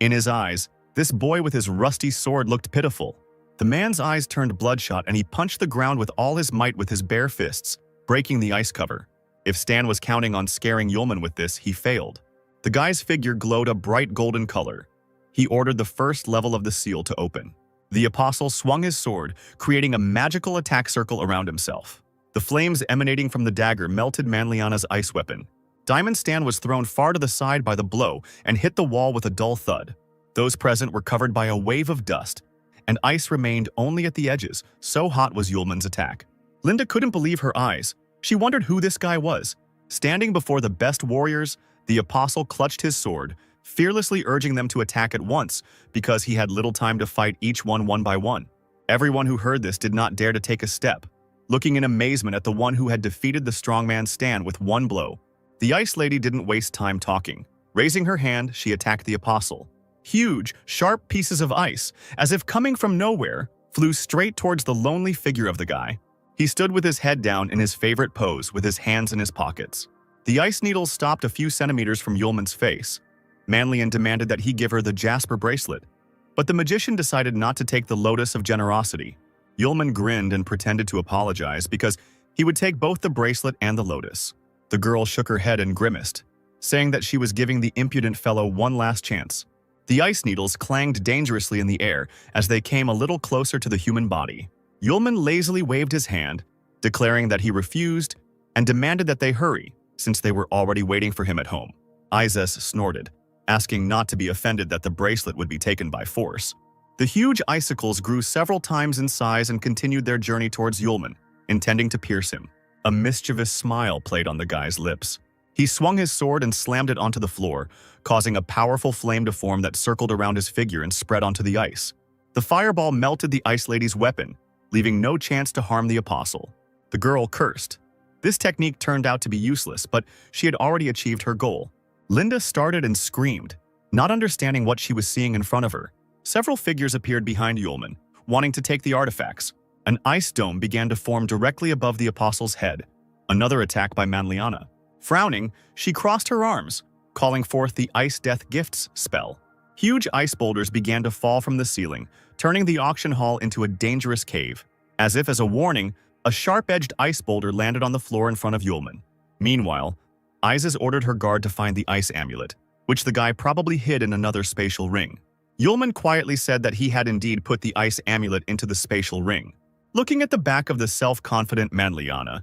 In his eyes, this boy with his rusty sword looked pitiful. The man's eyes turned bloodshot and he punched the ground with all his might with his bare fists, breaking the ice cover. If Stan was counting on scaring Yulman with this, he failed. The guy's figure glowed a bright golden color. He ordered the first level of the seal to open. The apostle swung his sword, creating a magical attack circle around himself. The flames emanating from the dagger melted Manliana's ice weapon. Diamond Stan was thrown far to the side by the blow and hit the wall with a dull thud. Those present were covered by a wave of dust, and ice remained only at the edges, so hot was Yulman's attack. Linda couldn't believe her eyes. She wondered who this guy was. Standing before the best warriors, the apostle clutched his sword, fearlessly urging them to attack at once because he had little time to fight each one by one. Everyone who heard this did not dare to take a step, looking in amazement at the one who had defeated the strongman Stan with one blow. The Ice Lady didn't waste time talking. Raising her hand, she attacked the apostle. Huge, sharp pieces of ice, as if coming from nowhere, flew straight towards the lonely figure of the guy. He stood with his head down in his favorite pose with his hands in his pockets. The ice needles stopped a few centimeters from Yulman's face. Manlian demanded that he give her the jasper bracelet, but the magician decided not to take the lotus of generosity. Yulman grinned and pretended to apologize because he would take both the bracelet and the lotus. The girl shook her head and grimaced, saying that she was giving the impudent fellow one last chance. The ice needles clanged dangerously in the air as they came a little closer to the human body. Yulman lazily waved his hand, declaring that he refused and demanded that they hurry, since they were already waiting for him at home. Isis snorted, asking not to be offended that the bracelet would be taken by force. The huge icicles grew several times in size and continued their journey towards Yulman, intending to pierce him. A mischievous smile played on the guy's lips. He swung his sword and slammed it onto the floor, causing a powerful flame to form that circled around his figure and spread onto the ice. The fireball melted the Ice Lady's weapon, leaving no chance to harm the apostle. The girl cursed. This technique turned out to be useless, but she had already achieved her goal. Linda started and screamed, not understanding what she was seeing in front of her. Several figures appeared behind Yulman, wanting to take the artifacts. An ice dome began to form directly above the apostle's head. Another attack by Manliana. Frowning, she crossed her arms, calling forth the Ice Death Gifts spell. Huge ice boulders began to fall from the ceiling, turning the auction hall into a dangerous cave. As if as a warning, a sharp-edged ice boulder landed on the floor in front of Yulman. Meanwhile, Isis ordered her guard to find the ice amulet, which the guy probably hid in another spatial ring. Yulman quietly said that he had indeed put the ice amulet into the spatial ring. Looking at the back of the self-confident Manliana,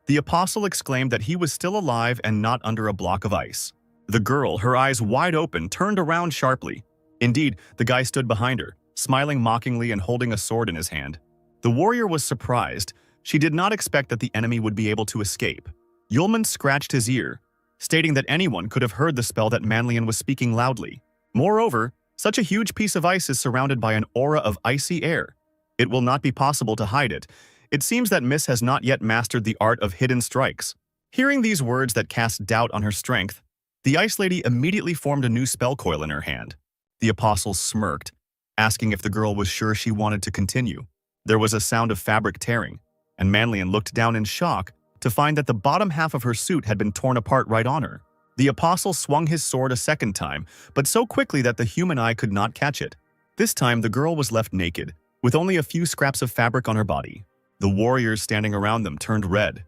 the apostle exclaimed that he was still alive and not under a block of ice. The girl, her eyes wide open, turned around sharply. Indeed, the guy stood behind her, smiling mockingly and holding a sword in his hand. The warrior was surprised. She did not expect that the enemy would be able to escape. Yulman scratched his ear, stating that anyone could have heard the spell that Manlian was speaking loudly. Moreover, such a huge piece of ice is surrounded by an aura of icy air. It will not be possible to hide it. It seems that Miss has not yet mastered the art of hidden strikes. Hearing these words that cast doubt on her strength, the Ice Lady immediately formed a new spell coil in her hand. The apostle smirked, asking if the girl was sure she wanted to continue. There was a sound of fabric tearing, and Manlian looked down in shock to find that the bottom half of her suit had been torn apart right on her. The apostle swung his sword a second time, but so quickly that the human eye could not catch it. This time, the girl was left naked, with only a few scraps of fabric on her body. The warriors standing around them turned red.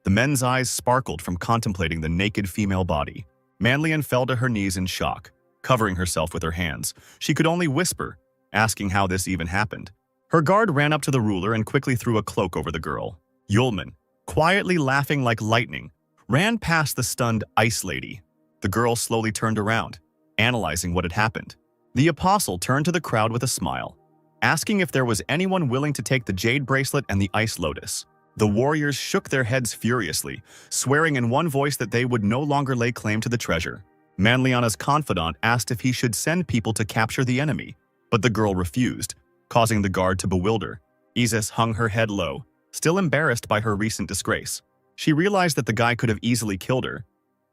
The men's eyes sparkled from contemplating the naked female body. Manlian fell to her knees in shock, covering herself with her hands. She could only whisper, asking how this even happened. Her guard ran up to the ruler and quickly threw a cloak over the girl. Yulman, quietly laughing like lightning, ran past the stunned Ice Lady. The girl slowly turned around, analyzing what had happened. The apostle turned to the crowd with a smile, asking if there was anyone willing to take the jade bracelet and the ice lotus. The warriors shook their heads furiously, swearing in one voice that they would no longer lay claim to the treasure. Manliana's confidant asked if he should send people to capture the enemy, but the girl refused, causing the guard to bewilder. Isis hung her head low, still embarrassed by her recent disgrace. She realized that the guy could have easily killed her,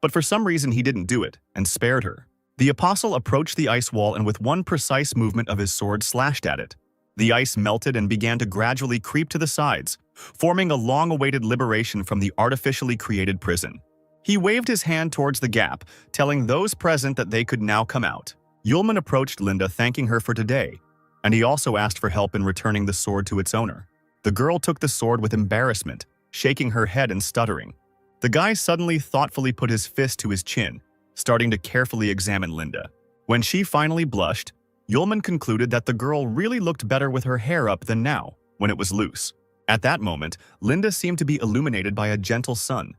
but for some reason he didn't do it and spared her. The apostle approached the ice wall and with one precise movement of his sword slashed at it. The ice melted and began to gradually creep to the sides, forming a long-awaited liberation from the artificially created prison. He waved his hand towards the gap, telling those present that they could now come out. Yulman approached Linda, thanking her for today, and he also asked for help in returning the sword to its owner. The girl took the sword with embarrassment, shaking her head and stuttering. The guy suddenly thoughtfully put his fist to his chin, starting to carefully examine Linda. When she finally blushed, Yulman concluded that the girl really looked better with her hair up than now, when it was loose. At that moment, Linda seemed to be illuminated by a gentle sun.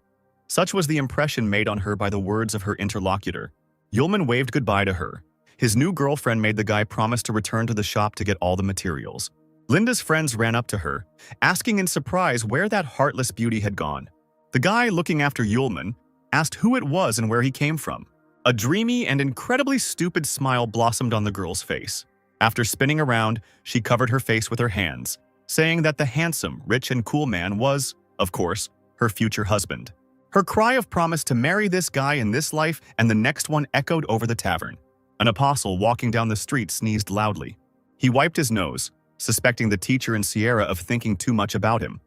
Such was the impression made on her by the words of her interlocutor. Yulman waved goodbye to her. His new girlfriend made the guy promise to return to the shop to get all the materials. Linda's friends ran up to her, asking in surprise where that heartless beauty had gone. The guy, looking after Yulman, asked who it was and where he came from. A dreamy and incredibly stupid smile blossomed on the girl's face. After spinning around, she covered her face with her hands, saying that the handsome, rich, and cool man was, of course, her future husband. Her cry of promise to marry this guy in this life and the next one echoed over the tavern. An apostle walking down the street sneezed loudly. He wiped his nose, suspecting the teacher in Sierra of thinking too much about him.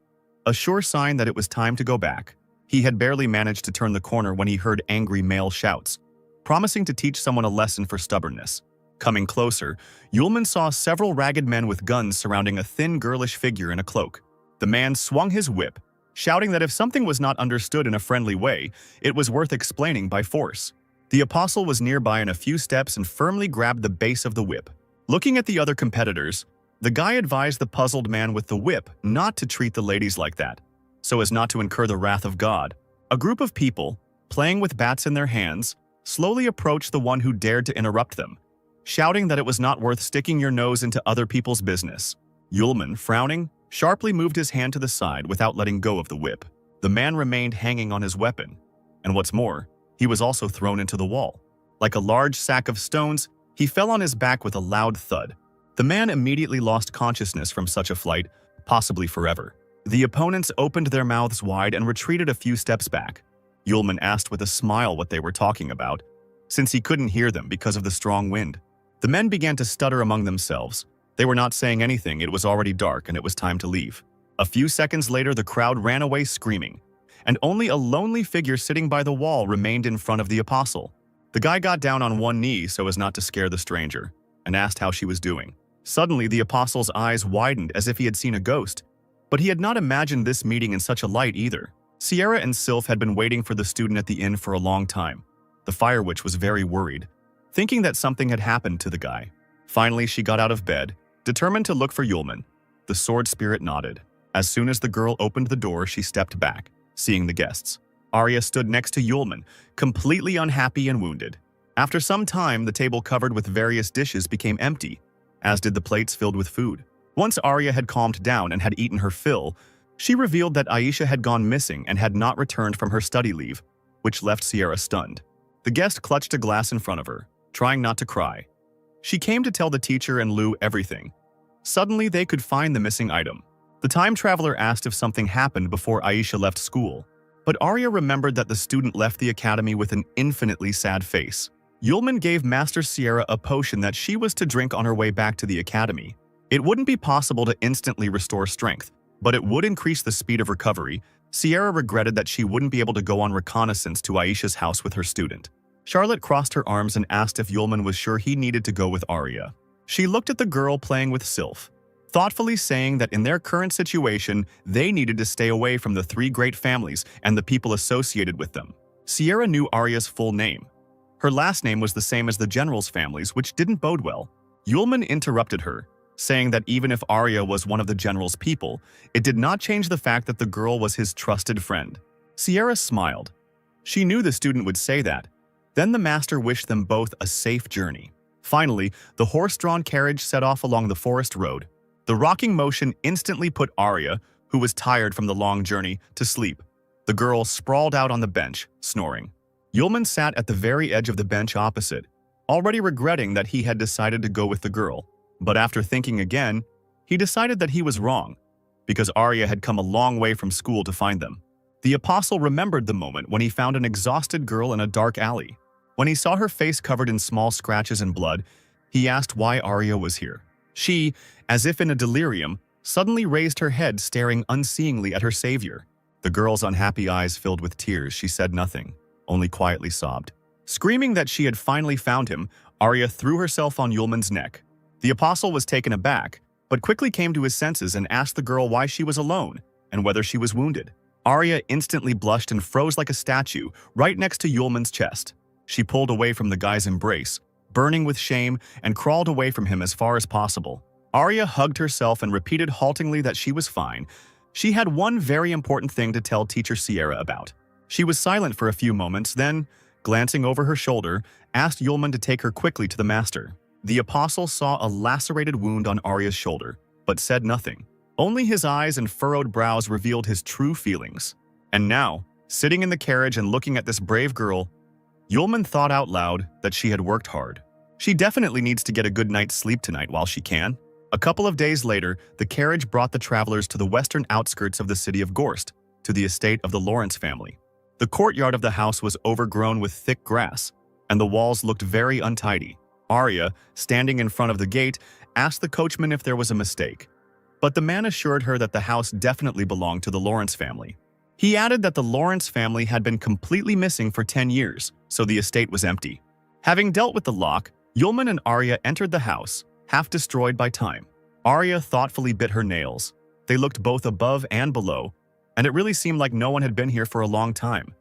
A sure sign that it was time to go back. He had barely managed to turn the corner when he heard angry male shouts, promising to teach someone a lesson for stubbornness. Coming closer, Yulman saw several ragged men with guns surrounding a thin, girlish figure in a cloak. The man swung his whip, shouting that if something was not understood in a friendly way, it was worth explaining by force. The apostle was nearby in a few steps and firmly grabbed the base of the whip. Looking at the other competitors, the guy advised the puzzled man with the whip not to treat the ladies like that, so as not to incur the wrath of God. A group of people, playing with bats in their hands, slowly approached the one who dared to interrupt them, shouting that it was not worth sticking your nose into other people's business. Yulman, frowning, sharply moved his hand to the side without letting go of the whip. The man remained hanging on his weapon, and what's more, He was also thrown into the wall. Like a large sack of stones, he fell on his back with a loud thud. The man immediately lost consciousness from such a flight, possibly forever. The opponents opened their mouths wide and retreated a few steps back. Yulman asked with a smile what they were talking about, since he couldn't hear them because of the strong wind. The men began to stutter among themselves. They were not saying anything, it was already dark and it was time to leave. A few seconds later, the crowd ran away screaming, and only a lonely figure sitting by the wall remained in front of the apostle. The guy got down on one knee so as not to scare the stranger, and asked how she was doing. Suddenly, the apostle's eyes widened as if he had seen a ghost, but he had not imagined this meeting in such a light either. Sierra and Sylph had been waiting for the student at the inn for a long time. The Fire Witch was very worried, thinking that something had happened to the guy. Finally, she got out of bed, determined to look for Yulman. The sword spirit nodded. As soon as the girl opened the door, she stepped back, seeing the guests. Arya stood next to Yulman, completely unhappy and wounded. After some time, the table covered with various dishes became empty, as did the plates filled with food. Once Arya had calmed down and had eaten her fill, she revealed that Aisha had gone missing and had not returned from her study leave, which left Sierra stunned. The guest clutched a glass in front of her, trying not to cry. She came to tell the teacher and Lou everything. Suddenly, they could find the missing item. The time traveler asked if something happened before Aisha left school, but Arya remembered that the student left the academy with an infinitely sad face. Yulman gave Master Sierra a potion that she was to drink on her way back to the academy. It wouldn't be possible to instantly restore strength, but it would increase the speed of recovery. Sierra regretted that she wouldn't be able to go on reconnaissance to Aisha's house with her student. Charlotte crossed her arms and asked if Yulman was sure he needed to go with Arya. She looked at the girl playing with Sylph, thoughtfully saying that in their current situation, they needed to stay away from the three great families and the people associated with them. Sierra knew Arya's full name. Her last name was the same as the general's families, which didn't bode well. Yulman interrupted her, saying that even if Arya was one of the general's people, it did not change the fact that the girl was his trusted friend. Sierra smiled. She knew the student would say that. Then the master wished them both a safe journey. Finally, the horse-drawn carriage set off along the forest road. The rocking motion instantly put Arya, who was tired from the long journey, to sleep. The girl sprawled out on the bench, snoring. Yulman sat at the very edge of the bench opposite, already regretting that he had decided to go with the girl. But after thinking again, he decided that he was wrong, because Arya had come a long way from school to find them. The apostle remembered the moment when he found an exhausted girl in a dark alley. When he saw her face covered in small scratches and blood, he asked why Arya was here. She, as if in a delirium, suddenly raised her head, staring unseeingly at her savior. The girl's unhappy eyes filled with tears. She said nothing, only quietly sobbed. Screaming that she had finally found him, Arya threw herself on Yulman's neck. The apostle was taken aback, but quickly came to his senses and asked the girl why she was alone and whether she was wounded. Arya instantly blushed and froze like a statue right next to Yulman's chest. She pulled away from the guy's embrace, burning with shame, and crawled away from him as far as possible. Arya hugged herself and repeated haltingly that she was fine. She had one very important thing to tell Teacher Sierra about. She was silent for a few moments, then, glancing over her shoulder, asked Yulman to take her quickly to the master. The apostle saw a lacerated wound on Arya's shoulder, but said nothing. Only his eyes and furrowed brows revealed his true feelings. And now, sitting in the carriage and looking at this brave girl, Yulman thought out loud that she had worked hard. She definitely needs to get a good night's sleep tonight while she can. A couple of days later, the carriage brought the travelers to the western outskirts of the city of Gorst, to the estate of the Lawrence family. The courtyard of the house was overgrown with thick grass, and the walls looked very untidy. Arya, standing in front of the gate, asked the coachman if there was a mistake. But the man assured her that the house definitely belonged to the Lawrence family. He added that the Lawrence family had been completely missing for 10 years, so the estate was empty. Having dealt with the lock, Yulman and Arya entered the house, half destroyed by time. Arya thoughtfully bit her nails. They looked both above and below, and it really seemed like no one had been here for a long time.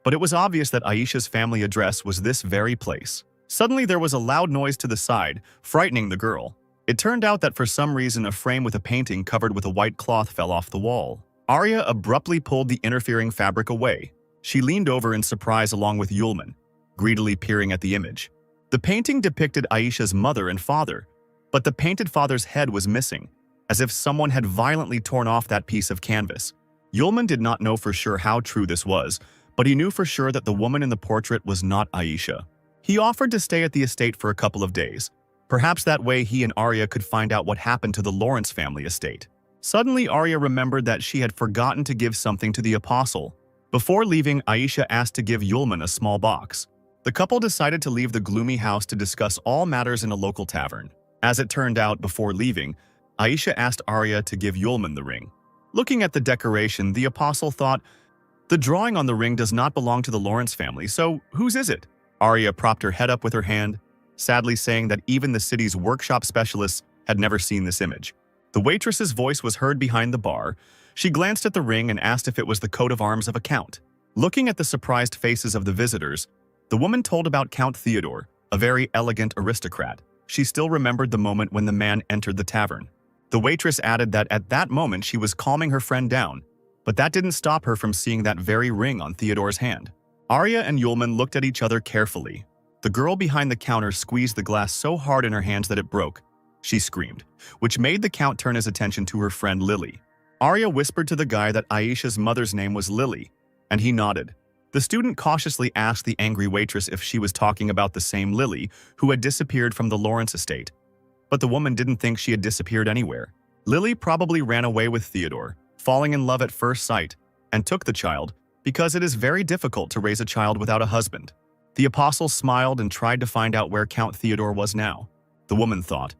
But it was obvious that Aisha's family address was this very place. Suddenly there was a loud noise to the side, frightening the girl. It turned out that for some reason a frame with a painting covered with a white cloth fell off the wall. Arya abruptly pulled the interfering fabric away. She leaned over in surprise along with Yulman, greedily peering at the image. The painting depicted Aisha's mother and father, but the painted father's head was missing, as if someone had violently torn off that piece of canvas. Yulman did not know for sure how true this was, but he knew for sure that the woman in the portrait was not Aisha. He offered to stay at the estate for a couple of days. Perhaps that way he and Arya could find out what happened to the Lawrence family estate. Suddenly, Arya remembered that she had forgotten to give something to the apostle. Before leaving, Aisha asked to give Yulman a small box. The couple decided to leave the gloomy house to discuss all matters in a local tavern. As it turned out, before leaving, Aisha asked Arya to give Yulman the ring. Looking at the decoration, the apostle thought, "The drawing on the ring does not belong to the Lawrence family, so whose is it?" Arya propped her head up with her hand, sadly saying that even the city's workshop specialists had never seen this image. The waitress's voice was heard behind the bar. She glanced at the ring and asked if it was the coat of arms of a count. Looking at the surprised faces of the visitors, the woman told about Count Theodore, a very elegant aristocrat. She still remembered the moment when the man entered the tavern. The waitress added that at that moment she was calming her friend down, but that didn't stop her from seeing that very ring on Theodore's hand. Arya and Yulman looked at each other carefully. The girl behind the counter squeezed the glass so hard in her hands that it broke. She screamed, which made the count turn his attention to her friend Lily. Arya whispered to the guy that Aisha's mother's name was Lily, and he nodded. The student cautiously asked the angry waitress if she was talking about the same Lily who had disappeared from the Lawrence estate. But the woman didn't think she had disappeared anywhere. Lily probably ran away with Theodore, falling in love at first sight, and took the child because it is very difficult to raise a child without a husband. The apostle smiled and tried to find out where Count Theodore was now. The woman thought,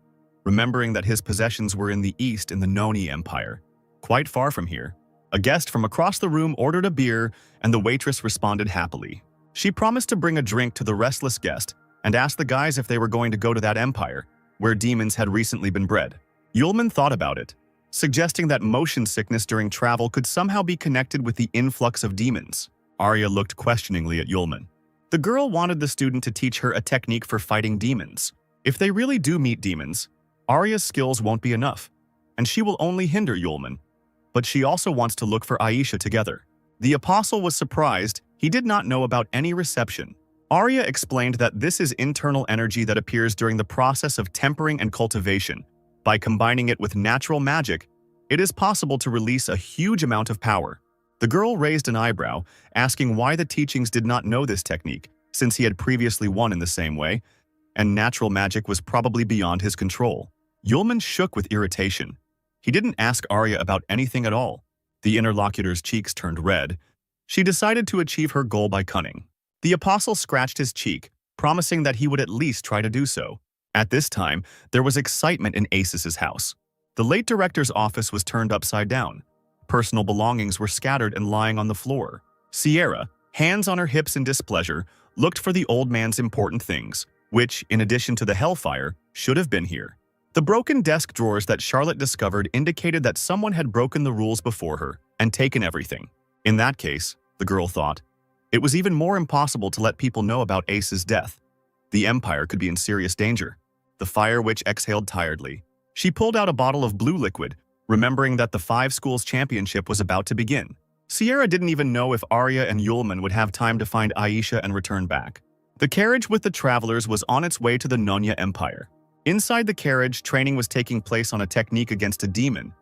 remembering that his possessions were in the east in the Noni Empire, quite far from here. A guest from across the room ordered a beer, and the waitress responded happily. She promised to bring a drink to the restless guest and asked the guys if they were going to go to that empire, where demons had recently been bred. Yulman thought about it, suggesting that motion sickness during travel could somehow be connected with the influx of demons. Arya looked questioningly at Yulman. The girl wanted the student to teach her a technique for fighting demons. If they really do meet demons, Arya's skills won't be enough, and she will only hinder Yulman. But she also wants to look for Aisha together. The apostle was surprised. He did not know about any reception. Arya explained that this is internal energy that appears during the process of tempering and cultivation. By combining it with natural magic, it is possible to release a huge amount of power. The girl raised an eyebrow, asking why the teachings did not know this technique, since he had previously won in the same way, and natural magic was probably beyond his control. Yulman shook with irritation. He didn't ask Arya about anything at all. The interlocutor's cheeks turned red. She decided to achieve her goal by cunning. The apostle scratched his cheek, promising that he would at least try to do so. At this time, there was excitement in Aces's house. The late director's office was turned upside down. Personal belongings were scattered and lying on the floor. Sierra, hands on her hips in displeasure, looked for the old man's important things, which, in addition to the hellfire, should have been here. The broken desk drawers that Charlotte discovered indicated that someone had broken the rules before her and taken everything. In that case, the girl thought, it was even more impossible to let people know about Ace's death. The Empire could be in serious danger. The fire witch exhaled tiredly. She pulled out a bottle of blue liquid, remembering that the 5 schools championship was about to begin. Sierra didn't even know if Arya and Yulman would have time to find Aisha and return back. The carriage with the travelers was on its way to the Nonya Empire. Inside the carriage, training was taking place on a technique against a demon.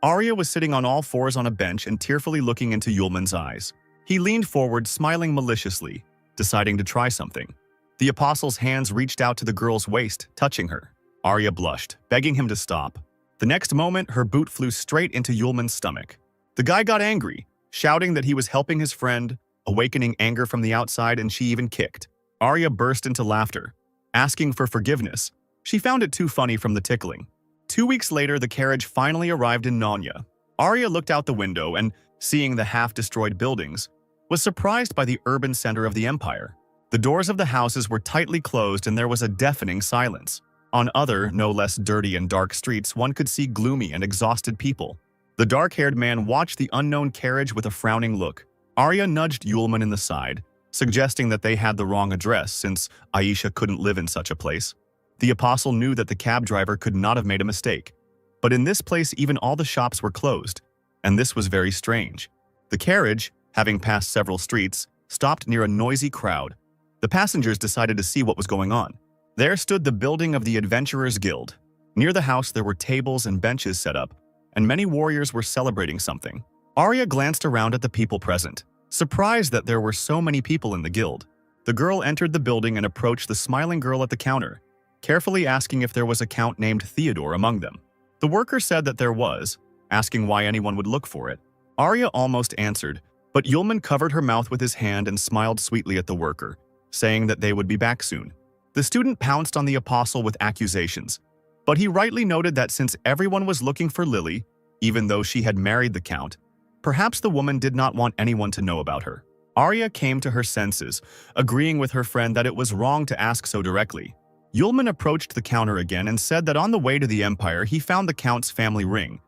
Arya was sitting on all fours on a bench and tearfully looking into Yulman's eyes. He leaned forward, smiling maliciously, deciding to try something. The apostle's hands reached out to the girl's waist, touching her. Arya blushed, begging him to stop. The next moment, her boot flew straight into Yulman's stomach. The guy got angry, shouting that he was helping his friend, awakening anger from the outside, and she even kicked. Arya burst into laughter, asking for forgiveness. She found it too funny from the tickling. 2 weeks later, the carriage finally arrived in Nonya. Arya looked out the window and, seeing the half-destroyed buildings, was surprised by the urban center of the empire. The doors of the houses were tightly closed and there was a deafening silence. On other, no less dirty and dark streets, one could see gloomy and exhausted people. The dark-haired man watched the unknown carriage with a frowning look. Arya nudged Yulman in the side, suggesting that they had the wrong address since Aisha couldn't live in such a place. The apostle knew that the cab driver could not have made a mistake. But in this place, even all the shops were closed, and this was very strange. The carriage, having passed several streets, stopped near a noisy crowd. The passengers decided to see what was going on. There stood the building of the Adventurers Guild. Near the house, there were tables and benches set up, and many warriors were celebrating something. Arya glanced around at the people present. Surprised that there were so many people in the guild, the girl entered the building and approached the smiling girl at the counter, carefully asking if there was a count named Theodore among them. The worker said that there was, asking why anyone would look for it. Arya almost answered, but Yulman covered her mouth with his hand and smiled sweetly at the worker, saying that they would be back soon. The student pounced on the apostle with accusations, but he rightly noted that since everyone was looking for Lily, even though she had married the count, perhaps the woman did not want anyone to know about her. Arya came to her senses, agreeing with her friend that it was wrong to ask so directly. Yulman approached the counter again and said that on the way to the Empire he found the count's family ring,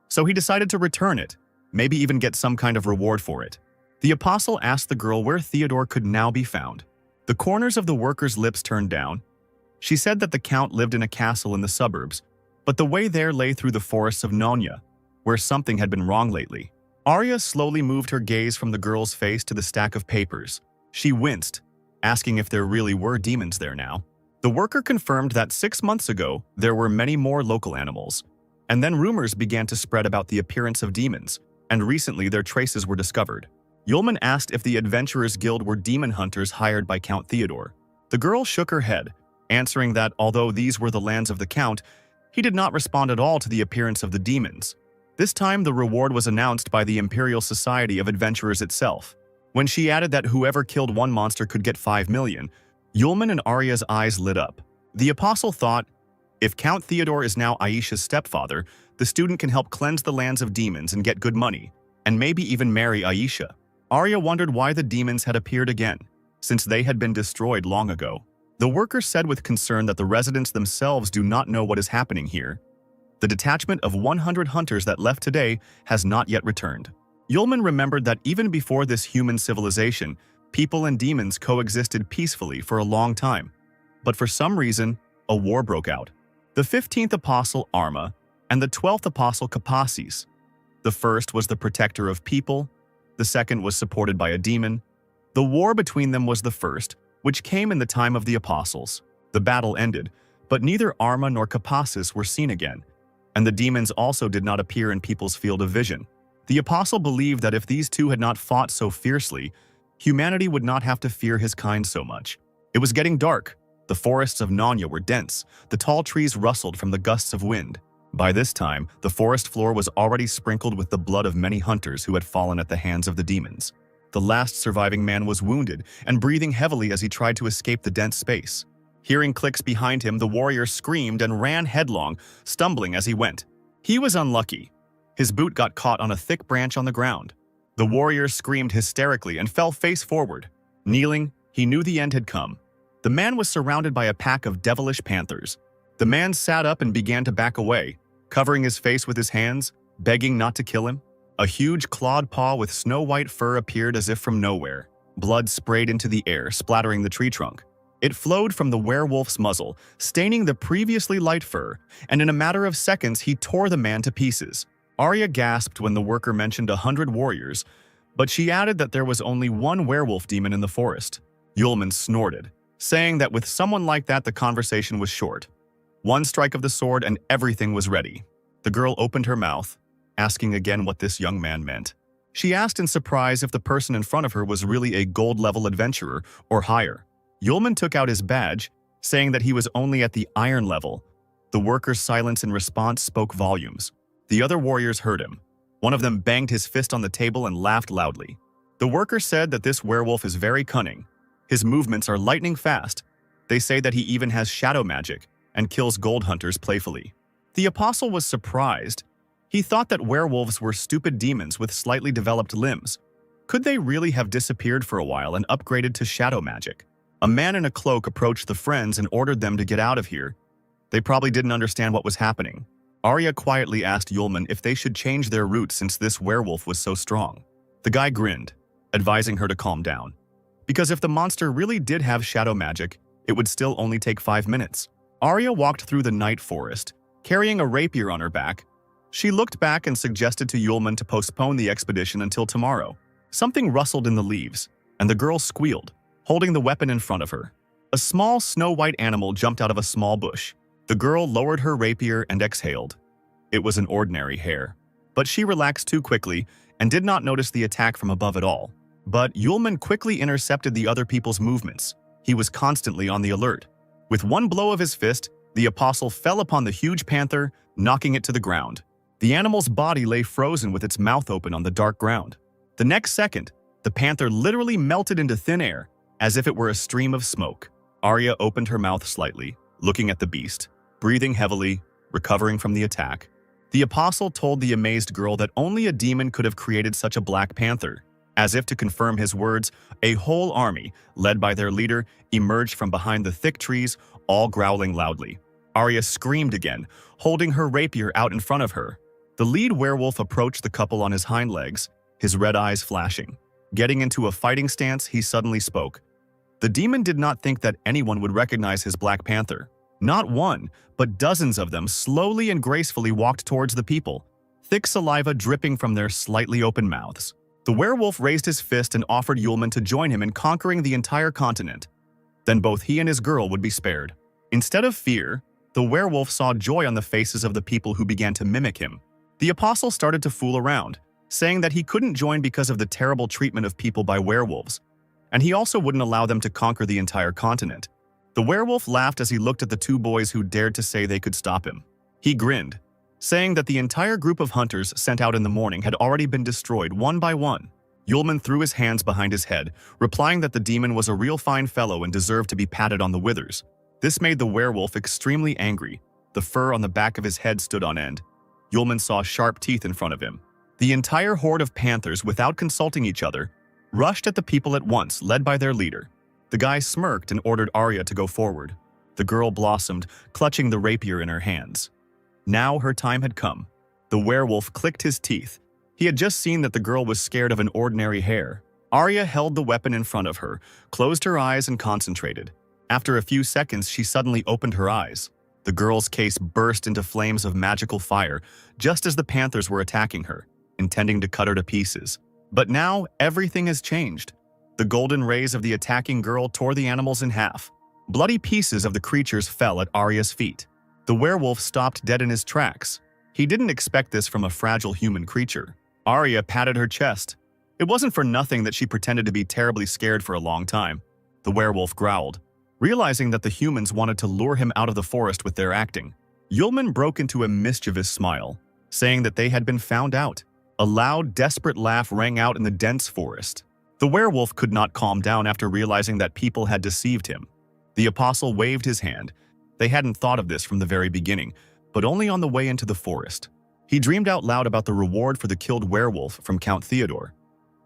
so he decided to return it, maybe even get some kind of reward for it. The apostle asked the girl where Theodore could now be found. The corners of the worker's lips turned down. She said that the count lived in a castle in the suburbs, but the way there lay through the forests of Nonya, where something had been wrong lately. Arya slowly moved her gaze from the girl's face to the stack of papers. She winced, asking if there really were demons there now. The worker confirmed that 6 months ago there were many more local animals, and then rumors began to spread about the appearance of demons, and recently their traces were discovered. Yulman asked if the Adventurers Guild were demon hunters hired by Count Theodore. The girl shook her head, answering that although these were the lands of the Count, he did not respond at all to the appearance of the demons. This time the reward was announced by the Imperial Society of Adventurers itself. When she added that whoever killed one monster could get 5 million, Yulman and Arya's eyes lit up. The apostle thought, if Count Theodore is now Aisha's stepfather, the student can help cleanse the lands of demons and get good money, and maybe even marry Aisha. Arya wondered why the demons had appeared again, since they had been destroyed long ago. The worker said with concern that the residents themselves do not know what is happening here. The detachment of 100 hunters that left today has not yet returned. Yulman remembered that even before this human civilization, people and demons coexisted peacefully for a long time. But for some reason, a war broke out. The 15th apostle, Arma, and the 12th apostle, Kapasis. The first was the protector of people. The second was supported by a demon. The war between them was the first, which came in the time of the apostles. The battle ended, but neither Arma nor Kapasis were seen again, and the demons also did not appear in people's field of vision. The apostle believed that if these two had not fought so fiercely, humanity would not have to fear his kind so much. It was getting dark. The forests of Nonya were dense. The tall trees rustled from the gusts of wind. By this time, the forest floor was already sprinkled with the blood of many hunters who had fallen at the hands of the demons. The last surviving man was wounded and breathing heavily as he tried to escape the dense space. Hearing clicks behind him, the warrior screamed and ran headlong, stumbling as he went. He was unlucky. His boot got caught on a thick branch on the ground. The warrior screamed hysterically and fell face forward. Kneeling, he knew the end had come. The man was surrounded by a pack of devilish panthers. The man sat up and began to back away, covering his face with his hands, begging not to kill him. A huge clawed paw with snow-white fur appeared as if from nowhere. Blood sprayed into the air, splattering the tree trunk. It flowed from the werewolf's muzzle, staining the previously light fur, and in a matter of seconds he tore the man to pieces. Arya gasped when the worker mentioned 100 warriors, but she added that there was only one werewolf demon in the forest. Yulman snorted, saying that with someone like that the conversation was short. One strike of the sword and everything was ready. The girl opened her mouth, asking again what this young man meant. She asked in surprise if the person in front of her was really a gold-level adventurer or higher. Yulman took out his badge, saying that he was only at the iron level. The worker's silence in response spoke volumes. The other warriors heard him. One of them banged his fist on the table and laughed loudly. The worker said that this werewolf is very cunning. His movements are lightning fast. They say that he even has shadow magic and kills gold hunters playfully. The apostle was surprised. He thought that werewolves were stupid demons with slightly developed limbs. Could they really have disappeared for a while and upgraded to shadow magic? A man in a cloak approached the friends and ordered them to get out of here. They probably didn't understand what was happening. Arya quietly asked Yulman if they should change their route since this werewolf was so strong. The guy grinned, advising her to calm down. Because if the monster really did have shadow magic, it would still only take 5 minutes. Arya walked through the night forest, carrying a rapier on her back. She looked back and suggested to Yulman to postpone the expedition until tomorrow. Something rustled in the leaves, and the girl squealed, holding the weapon in front of her. A small snow-white animal jumped out of a small bush. The girl lowered her rapier and exhaled. It was an ordinary hare, but she relaxed too quickly and did not notice the attack from above at all. But Yulman quickly intercepted the other people's movements. He was constantly on the alert. With one blow of his fist, the apostle fell upon the huge panther, knocking it to the ground. The animal's body lay frozen with its mouth open on the dark ground. The next second, the panther literally melted into thin air, as if it were a stream of smoke. Arya opened her mouth slightly, looking at the beast, breathing heavily, recovering from the attack. The apostle told the amazed girl that only a demon could have created such a black panther. As if to confirm his words, a whole army, led by their leader, emerged from behind the thick trees, all growling loudly. Arya screamed again, holding her rapier out in front of her. The lead werewolf approached the couple on his hind legs, his red eyes flashing. Getting into a fighting stance, he suddenly spoke. The demon did not think that anyone would recognize his Black Panther. Not one, but dozens of them slowly and gracefully walked towards the people, thick saliva dripping from their slightly open mouths. The werewolf raised his fist and offered Yulman to join him in conquering the entire continent. Then both he and his girl would be spared. Instead of fear, the werewolf saw joy on the faces of the people who began to mimic him. The apostle started to fool around, saying that he couldn't join because of the terrible treatment of people by werewolves, and he also wouldn't allow them to conquer the entire continent. The werewolf laughed as he looked at the two boys who dared to say they could stop him. He grinned, saying that the entire group of hunters sent out in the morning had already been destroyed one by one. Yulman threw his hands behind his head, replying that the demon was a real fine fellow and deserved to be patted on the withers. This made the werewolf extremely angry. The fur on the back of his head stood on end. Yulman saw sharp teeth in front of him. The entire horde of panthers, without consulting each other, rushed at the people at once, led by their leader. The guy smirked and ordered Arya to go forward. The girl blossomed, clutching the rapier in her hands. Now her time had come. The werewolf clicked his teeth. He had just seen that the girl was scared of an ordinary hare. Arya held the weapon in front of her, closed her eyes and concentrated. After a few seconds, she suddenly opened her eyes. The girl's case burst into flames of magical fire, just as the panthers were attacking her, intending to cut her to pieces. But now, everything has changed. The golden rays of the attacking girl tore the animals in half. Bloody pieces of the creatures fell at Arya's feet. The werewolf stopped dead in his tracks. He didn't expect this from a fragile human creature. Arya patted her chest. It wasn't for nothing that she pretended to be terribly scared for a long time. The werewolf growled, realizing that the humans wanted to lure him out of the forest with their acting. Yulman broke into a mischievous smile, saying that they had been found out. A loud, desperate laugh rang out in the dense forest. The werewolf could not calm down after realizing that people had deceived him. The apostle waved his hand. They hadn't thought of this from the very beginning, but only on the way into the forest. He dreamed out loud about the reward for the killed werewolf from Count Theodore.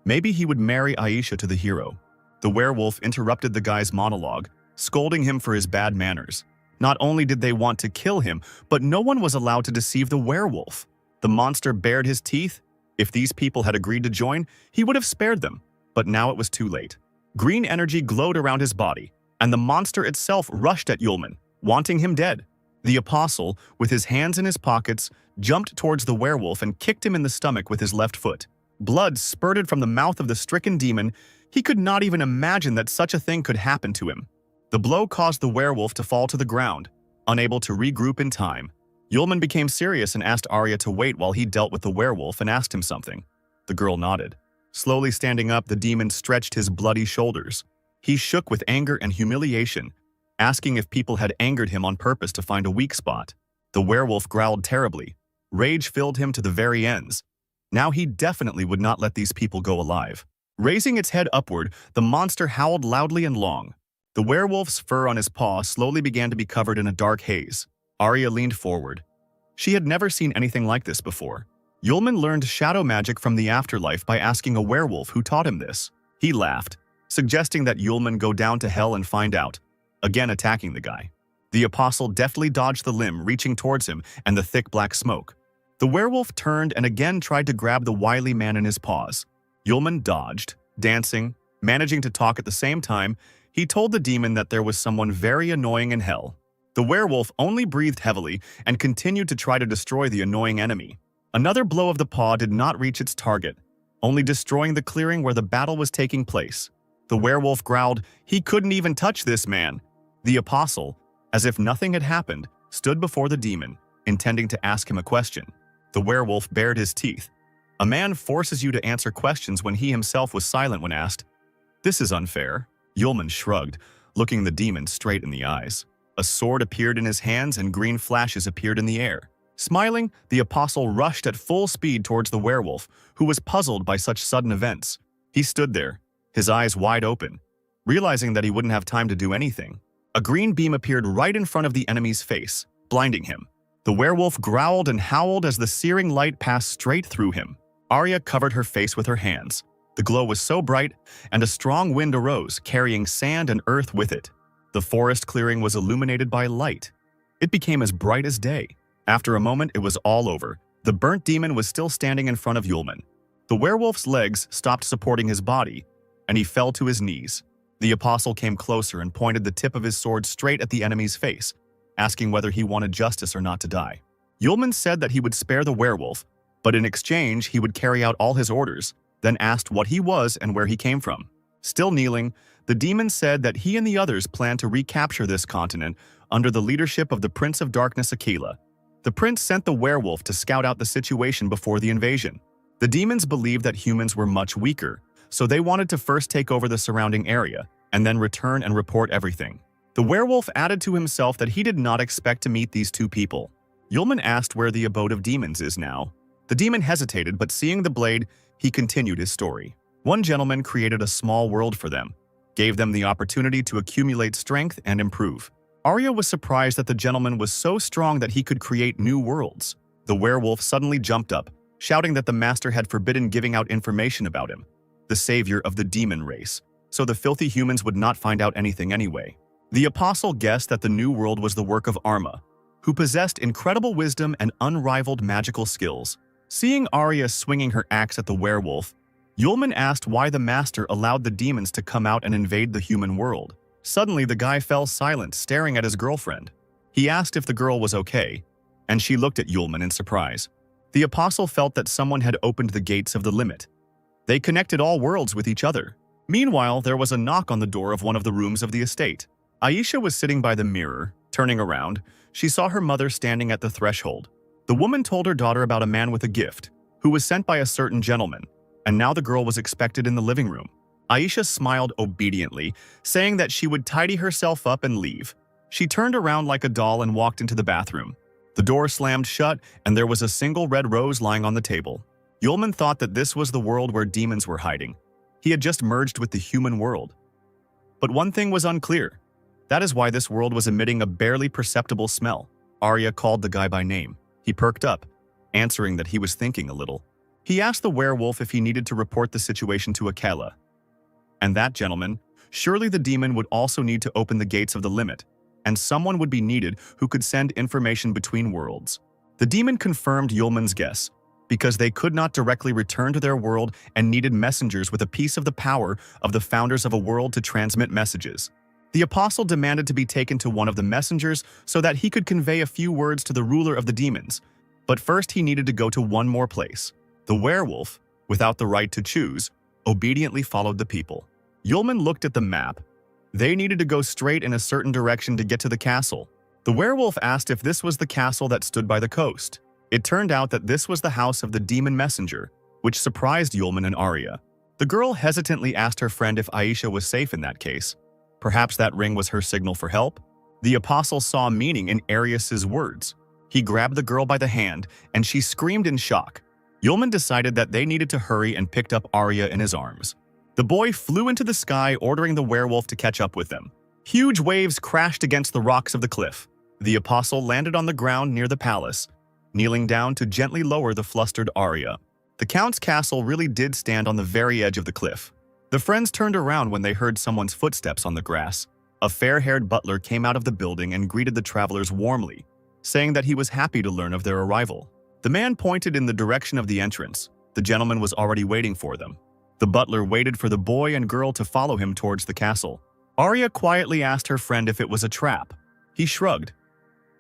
Maybe he would marry Aisha to the hero. The werewolf interrupted the guy's monologue, scolding him for his bad manners. Not only did they want to kill him, but no one was allowed to deceive the werewolf. The monster bared his teeth. If these people had agreed to join, he would have spared them. But now it was too late. Green energy glowed around his body, and the monster itself rushed at Yulman, wanting him dead. The apostle, with his hands in his pockets, jumped towards the werewolf and kicked him in the stomach with his left foot. Blood spurted from the mouth of the stricken demon. He could not even imagine that such a thing could happen to him. The blow caused the werewolf to fall to the ground, unable to regroup in time. Yulman became serious and asked Arya to wait while he dealt with the werewolf and asked him something. The girl nodded. Slowly standing up, the demon stretched his bloody shoulders. He shook with anger and humiliation, asking if people had angered him on purpose to find a weak spot. The werewolf growled terribly. Rage filled him to the very ends. Now he definitely would not let these people go alive. Raising its head upward, the monster howled loudly and long. The werewolf's fur on his paw slowly began to be covered in a dark haze. Arya leaned forward. She had never seen anything like this before. Yulman learned shadow magic from the afterlife by asking a werewolf who taught him this. He laughed, suggesting that Yulman go down to hell and find out, again attacking the guy. The apostle deftly dodged the limb, reaching towards him and the thick black smoke. The werewolf turned and again tried to grab the wily man in his paws. Yulman dodged, dancing, managing to talk at the same time. He told the demon that there was someone very annoying in hell. The werewolf only breathed heavily and continued to try to destroy the annoying enemy. Another blow of the paw did not reach its target, only destroying the clearing where the battle was taking place. The werewolf growled, "He couldn't even touch this man." The apostle, as if nothing had happened, stood before the demon, intending to ask him a question. The werewolf bared his teeth. A man forces you to answer questions when he himself was silent when asked. This is unfair. Yulman shrugged, looking the demon straight in the eyes. A sword appeared in his hands and green flashes appeared in the air. Smiling, the apostle rushed at full speed towards the werewolf, who was puzzled by such sudden events. He stood there, his eyes wide open, realizing that he wouldn't have time to do anything. A green beam appeared right in front of the enemy's face, blinding him. The werewolf growled and howled as the searing light passed straight through him. Arya covered her face with her hands. The glow was so bright, and a strong wind arose, carrying sand and earth with it. The forest clearing was illuminated by light. It became as bright as day. After a moment, it was all over. The burnt demon was still standing in front of Yulman. The werewolf's legs stopped supporting his body, and he fell to his knees. The apostle came closer and pointed the tip of his sword straight at the enemy's face, asking whether he wanted justice or not to die. Yulman said that he would spare the werewolf, but in exchange he would carry out all his orders, then asked what he was and where he came from. Still kneeling, the demon said that he and the others planned to recapture this continent under the leadership of the Prince of Darkness Aquila. The prince sent the werewolf to scout out the situation before the invasion. The demons believed that humans were much weaker, so they wanted to first take over the surrounding area and then return and report everything. The werewolf added to himself that he did not expect to meet these two people. Yulman asked where the abode of demons is now. The demon hesitated, but seeing the blade, he continued his story. One gentleman created a small world for them, gave them the opportunity to accumulate strength and improve. Arya was surprised that the gentleman was so strong that he could create new worlds. The werewolf suddenly jumped up, shouting that the master had forbidden giving out information about him, the savior of the demon race, so the filthy humans would not find out anything anyway. The apostle guessed that the new world was the work of Arma, who possessed incredible wisdom and unrivaled magical skills. Seeing Arya swinging her axe at the werewolf, Yulman asked why the master allowed the demons to come out and invade the human world. Suddenly, the guy fell silent, staring at his girlfriend. He asked if the girl was okay, and she looked at Yulman in surprise. The apostle felt that someone had opened the gates of the limit. They connected all worlds with each other. Meanwhile, there was a knock on the door of one of the rooms of the estate. Aisha was sitting by the mirror. Turning around, she saw her mother standing at the threshold. The woman told her daughter about a man with a gift, who was sent by a certain gentleman, and now the girl was expected in the living room. Aisha smiled obediently, saying that she would tidy herself up and leave. She turned around like a doll and walked into the bathroom. The door slammed shut, and there was a single red rose lying on the table. Yulman thought that this was the world where demons were hiding. He had just merged with the human world. But one thing was unclear. That is why this world was emitting a barely perceptible smell. Arya called the guy by name. He perked up, answering that he was thinking a little. He asked the werewolf if he needed to report the situation to Yahello. And that gentleman, surely the demon would also need to open the gates of the limit, and someone would be needed who could send information between worlds. The demon confirmed Yulman's guess, because they could not directly return to their world and needed messengers with a piece of the power of the founders of a world to transmit messages. The apostle demanded to be taken to one of the messengers so that he could convey a few words to the ruler of the demons, but first he needed to go to one more place. The werewolf, without the right to choose, obediently followed the people. Yulman looked at the map. They needed to go straight in a certain direction to get to the castle. The werewolf asked if this was the castle that stood by the coast. It turned out that this was the house of the demon messenger, which surprised Yulman and Arya. The girl hesitantly asked her friend if Aisha was safe in that case. Perhaps that ring was her signal for help? The apostle saw meaning in Arius's words. He grabbed the girl by the hand, and she screamed in shock. Yulman decided that they needed to hurry and picked up Arya in his arms. The boy flew into the sky, ordering the werewolf to catch up with them. Huge waves crashed against the rocks of the cliff. The apostle landed on the ground near the palace, kneeling down to gently lower the flustered Arya. The count's castle really did stand on the very edge of the cliff. The friends turned around when they heard someone's footsteps on the grass. A fair-haired butler came out of the building and greeted the travelers warmly, saying that he was happy to learn of their arrival. The man pointed in the direction of the entrance. The gentleman was already waiting for them. The butler waited for the boy and girl to follow him towards the castle. Arya quietly asked her friend if it was a trap. He shrugged.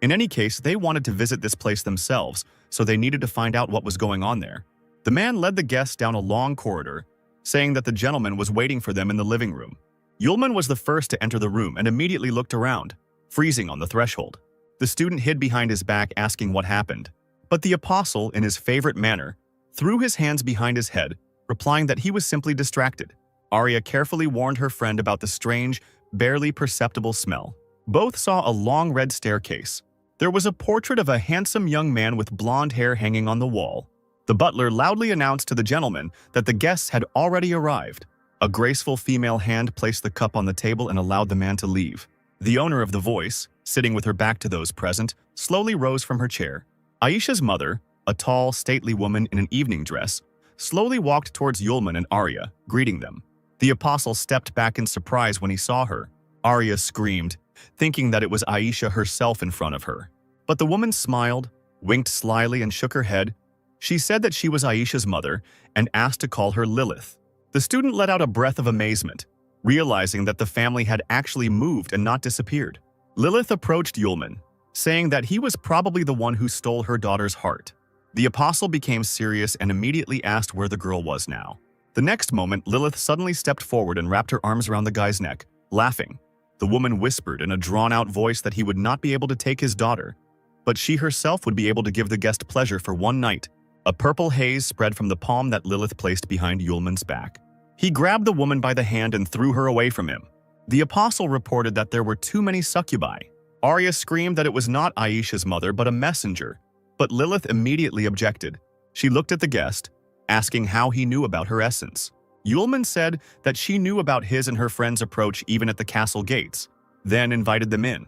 In any case, they wanted to visit this place themselves, so they needed to find out what was going on there. The man led the guests down a long corridor, saying that the gentleman was waiting for them in the living room. Yulman was the first to enter the room and immediately looked around, freezing on the threshold. The student hid behind his back asking what happened. But the apostle, in his favorite manner, threw his hands behind his head, replying that he was simply distracted. Arya carefully warned her friend about the strange, barely perceptible smell. Both saw a long red staircase. There was a portrait of a handsome young man with blonde hair hanging on the wall. The butler loudly announced to the gentleman that the guests had already arrived. A graceful female hand placed the cup on the table and allowed the man to leave. The owner of the voice, sitting with her back to those present, slowly rose from her chair. Aisha's mother, a tall, stately woman in an evening dress, slowly walked towards Yulman and Arya, greeting them. The apostle stepped back in surprise when he saw her. Arya screamed, thinking that it was Aisha herself in front of her. But the woman smiled, winked slyly, and shook her head. She said that she was Aisha's mother and asked to call her Lilith. The student let out a breath of amazement, realizing that the family had actually moved and not disappeared. Lilith approached Yulman, saying that he was probably the one who stole her daughter's heart. The apostle became serious and immediately asked where the girl was now. The next moment, Lilith suddenly stepped forward and wrapped her arms around the guy's neck, laughing. The woman whispered in a drawn-out voice that he would not be able to take his daughter, but she herself would be able to give the guest pleasure for one night. A purple haze spread from the palm that Lilith placed behind Yulman's back. He grabbed the woman by the hand and threw her away from him. The apostle reported that there were too many succubi. Arya screamed that it was not Aisha's mother but a messenger, but Lilith immediately objected. She looked at the guest, asking how he knew about her essence. Yulman said that she knew about his and her friend's approach even at the castle gates, then invited them in.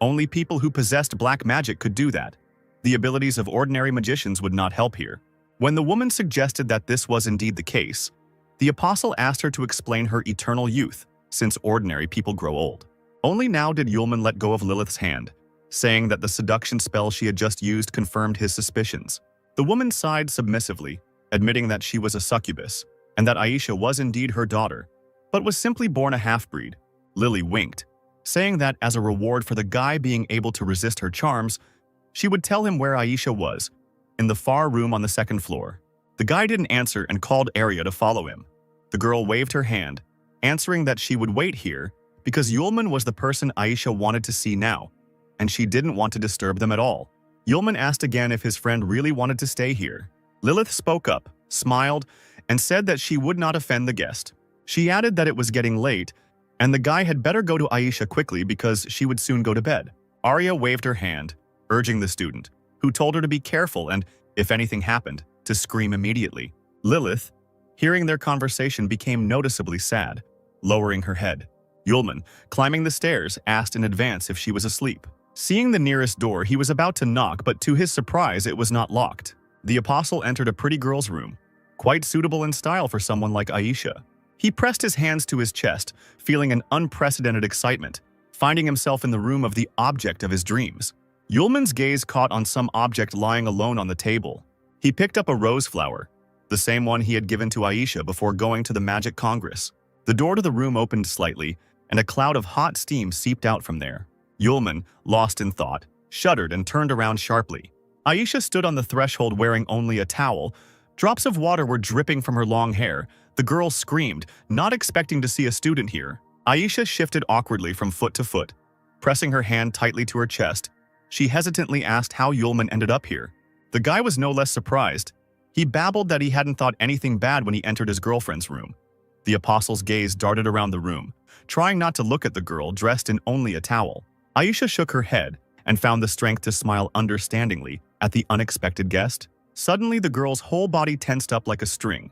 Only people who possessed black magic could do that. The abilities of ordinary magicians would not help here. When the woman suggested that this was indeed the case, the apostle asked her to explain her eternal youth, since ordinary people grow old. Only now did Yulman let go of Lilith's hand, saying that the seduction spell she had just used confirmed his suspicions. The woman sighed submissively, admitting that she was a succubus, and that Aisha was indeed her daughter, but was simply born a half-breed. Lily winked, saying that as a reward for the guy being able to resist her charms, she would tell him where Aisha was, in the far room on the second floor. The guy didn't answer and called Arya to follow him. The girl waved her hand, answering that she would wait here because Yulman was the person Aisha wanted to see now, and she didn't want to disturb them at all. Yulman asked again if his friend really wanted to stay here. Lilith spoke up, smiled, and said that she would not offend the guest. She added that it was getting late, and the guy had better go to Aisha quickly because she would soon go to bed. Arya waved her hand, urging the student, who told her to be careful and, if anything happened, to scream immediately. Lilith, hearing their conversation, became noticeably sad, lowering her head. Yulman, climbing the stairs, asked in advance if she was asleep. Seeing the nearest door, he was about to knock, but to his surprise, it was not locked. The apostle entered a pretty girl's room, quite suitable in style for someone like Aisha. He pressed his hands to his chest, feeling an unprecedented excitement, finding himself in the room of the object of his dreams. Yulman's gaze caught on some object lying alone on the table. He picked up a rose flower, the same one he had given to Aisha before going to the Magic Congress. The door to the room opened slightly, and a cloud of hot steam seeped out from there. Yulman, lost in thought, shuddered and turned around sharply. Aisha stood on the threshold wearing only a towel. Drops of water were dripping from her long hair. The girl screamed, not expecting to see a student here. Aisha shifted awkwardly from foot to foot. Pressing her hand tightly to her chest, she hesitantly asked how Yulman ended up here. The guy was no less surprised. He babbled that he hadn't thought anything bad when he entered his girlfriend's room. The apostle's gaze darted around the room, trying not to look at the girl dressed in only a towel. Aisha shook her head and found the strength to smile understandingly at the unexpected guest. Suddenly, the girl's whole body tensed up like a string,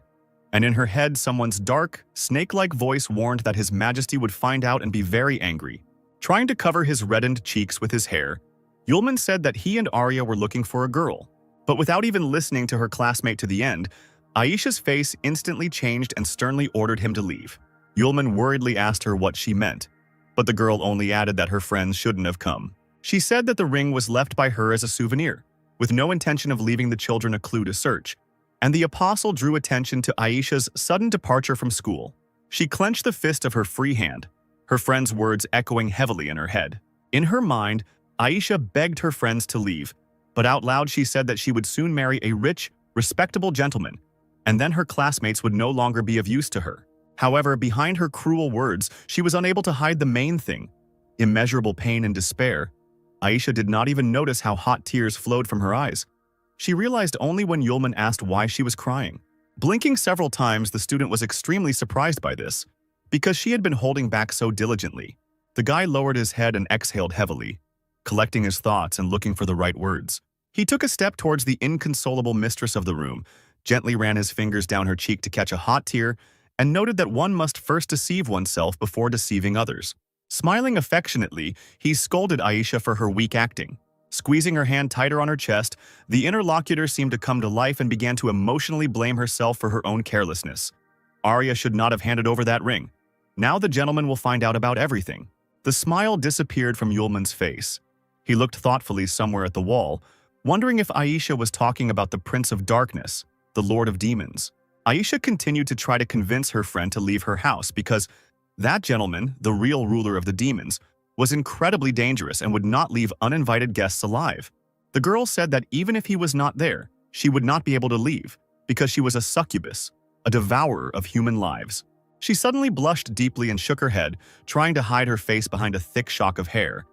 and in her head, someone's dark, snake-like voice warned that His Majesty would find out and be very angry. Trying to cover his reddened cheeks with his hair, Yulman said that he and Arya were looking for a girl. But without even listening to her classmate to the end, Aisha's face instantly changed and sternly ordered him to leave. Yulman worriedly asked her what she meant, but the girl only added that her friends shouldn't have come. She said that the ring was left by her as a souvenir, with no intention of leaving the children a clue to search, and the apostle drew attention to Aisha's sudden departure from school. She clenched the fist of her free hand, her friend's words echoing heavily in her head. In her mind, Aisha begged her friends to leave, but out loud she said that she would soon marry a rich, respectable gentleman, and then her classmates would no longer be of use to her. However, behind her cruel words, she was unable to hide the main thing: immeasurable pain and despair. Aisha did not even notice how hot tears flowed from her eyes. She realized only when Yulman asked why she was crying. Blinking several times, the student was extremely surprised by this, because she had been holding back so diligently. The guy lowered his head and exhaled heavily, collecting his thoughts and looking for the right words. He took a step towards the inconsolable mistress of the room, gently ran his fingers down her cheek to catch a hot tear, and noted that one must first deceive oneself before deceiving others. Smiling affectionately, he scolded Aisha for her weak acting. Squeezing her hand tighter on her chest, the interlocutor seemed to come to life and began to emotionally blame herself for her own carelessness. Arya should not have handed over that ring. Now the gentleman will find out about everything. The smile disappeared from Yulman's face. He looked thoughtfully somewhere at the wall, wondering if Aisha was talking about the Prince of Darkness, the Lord of Demons. Aisha continued to try to convince her friend to leave her house because that gentleman, the real ruler of the demons, was incredibly dangerous and would not leave uninvited guests alive. The girl said that even if he was not there, she would not be able to leave because she was a succubus, a devourer of human lives. She suddenly blushed deeply and shook her head, trying to hide her face behind a thick shock of hair.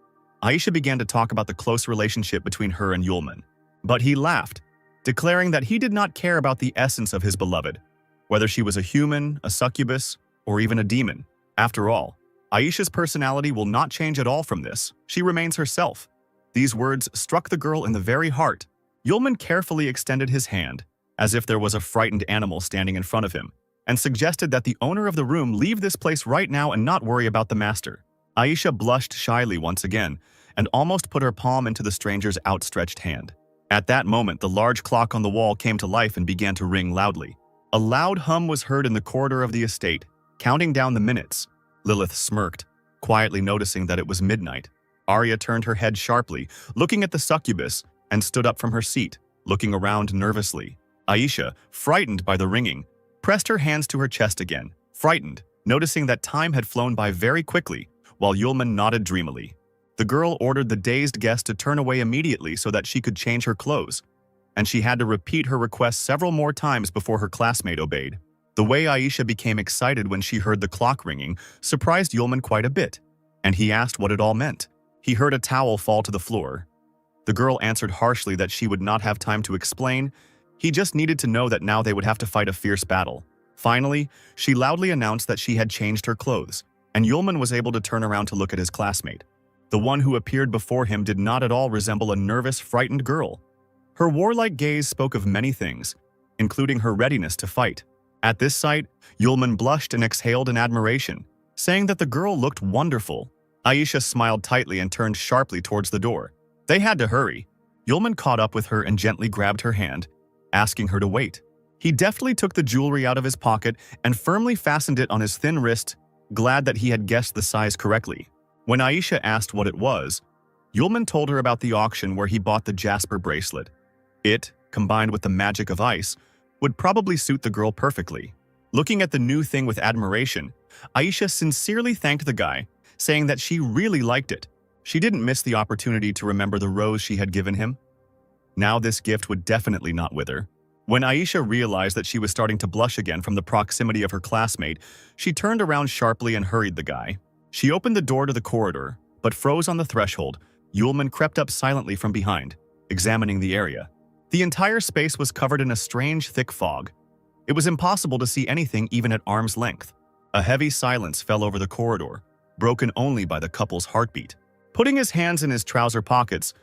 Aisha began to talk about the close relationship between her and Yulman. But he laughed, declaring that he did not care about the essence of his beloved, whether she was a human, a succubus, or even a demon. After all, Aisha's personality will not change at all from this. She remains herself. These words struck the girl in the very heart. Yulman carefully extended his hand, as if there was a frightened animal standing in front of him, and suggested that the owner of the room leave this place right now and not worry about the master. Aisha blushed shyly once again and almost put her palm into the stranger's outstretched hand. At that moment, the large clock on the wall came to life and began to ring loudly. A loud hum was heard in the corridor of the estate, counting down the minutes. Lilith smirked, quietly noticing that it was midnight. Arya turned her head sharply, looking at the succubus, and stood up from her seat, looking around nervously. Aisha, frightened by the ringing, pressed her hands to her chest again, frightened, noticing that time had flown by very quickly, while Yulman nodded dreamily. The girl ordered the dazed guest to turn away immediately so that she could change her clothes, and she had to repeat her request several more times before her classmate obeyed. The way Aisha became excited when she heard the clock ringing surprised Yulman quite a bit, and he asked what it all meant. He heard a towel fall to the floor. The girl answered harshly that she would not have time to explain. He just needed to know that now they would have to fight a fierce battle. Finally, she loudly announced that she had changed her clothes, and Yulman was able to turn around to look at his classmate. The one who appeared before him did not at all resemble a nervous, frightened girl. Her warlike gaze spoke of many things, including her readiness to fight. At this sight, Yulman blushed and exhaled in admiration, saying that the girl looked wonderful. Aisha smiled tightly and turned sharply towards the door. They had to hurry. Yulman caught up with her and gently grabbed her hand, asking her to wait. He deftly took the jewelry out of his pocket and firmly fastened it on his thin wrist, glad that he had guessed the size correctly. When Aisha asked what it was, Yulman told her about the auction where he bought the jasper bracelet. It, combined with the magic of ice, would probably suit the girl perfectly. Looking at the new thing with admiration, Aisha sincerely thanked the guy, saying that she really liked it. She didn't miss the opportunity to remember the rose she had given him. Now this gift would definitely not wither. When Aisha realized that she was starting to blush again from the proximity of her classmate, she turned around sharply and hurried the guy. She opened the door to the corridor, but froze on the threshold. Yulman crept up silently from behind, examining the area. The entire space was covered in a strange, thick fog. It was impossible to see anything even at arm's length. A heavy silence fell over the corridor, broken only by the couple's heartbeat. Putting his hands in his trouser pockets,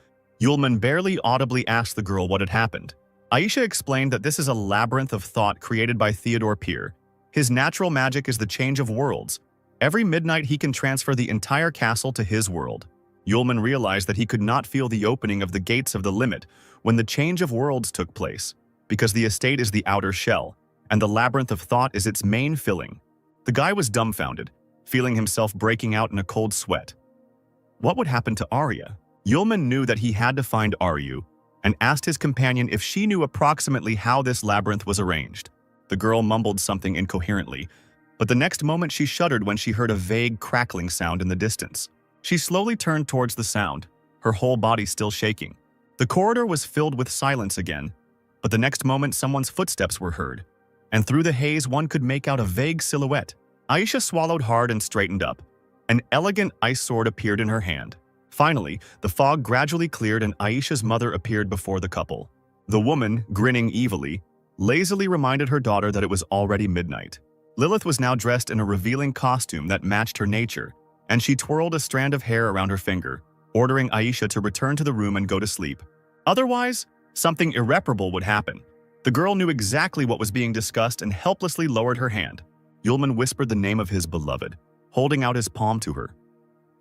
Yulman barely audibly asked the girl what had happened. Aisha explained that this is a labyrinth of thought created by Theodore Peer. His natural magic is the change of worlds. Every midnight he can transfer the entire castle to his world. Yulman realized that he could not feel the opening of the gates of the limit when the change of worlds took place, because the estate is the outer shell, and the labyrinth of thought is its main filling. The guy was dumbfounded, feeling himself breaking out in a cold sweat. What would happen to Arya? Yulman knew that he had to find Aryu, and asked his companion if she knew approximately how this labyrinth was arranged. The girl mumbled something incoherently, but the next moment she shuddered when she heard a vague crackling sound in the distance. She slowly turned towards the sound, her whole body still shaking. The corridor was filled with silence again, but the next moment someone's footsteps were heard, and through the haze one could make out a vague silhouette. Aisha swallowed hard and straightened up. An elegant ice sword appeared in her hand. Finally, the fog gradually cleared and Aisha's mother appeared before the couple. The woman, grinning evilly, lazily reminded her daughter that it was already midnight. Lilith was now dressed in a revealing costume that matched her nature, and she twirled a strand of hair around her finger, ordering Aisha to return to the room and go to sleep. Otherwise, something irreparable would happen. The girl knew exactly what was being discussed and helplessly lowered her hand. Yulman whispered the name of his beloved, holding out his palm to her.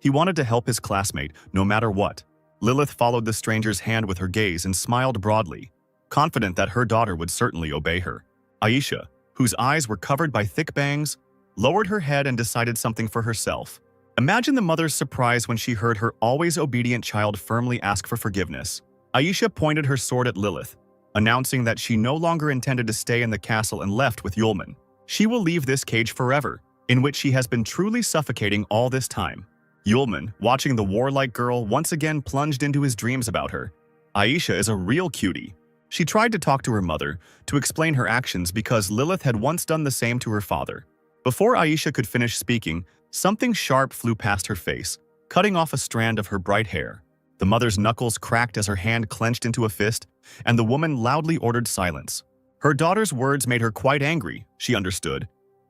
He wanted to help his classmate, no matter what. Lilith followed the stranger's hand with her gaze and smiled broadly, confident that her daughter would certainly obey her. Aisha, whose eyes were covered by thick bangs, lowered her head and decided something for herself. Imagine the mother's surprise when she heard her always obedient child firmly ask for forgiveness. Aisha pointed her sword at Lilith, announcing that she no longer intended to stay in the castle and left with Yulman. She will leave this cage forever, in which she has been truly suffocating all this time. Yulman, watching the warlike girl, once again plunged into his dreams about her. Aisha is a real cutie. She tried to talk to her mother, to explain her actions because Lilith had once done the same to her father. Before Aisha could finish speaking, something sharp flew past her face, cutting off a strand of her bright hair. The mother's knuckles cracked as her hand clenched into a fist, and the woman loudly ordered silence. Her daughter's words made her quite angry, she understood,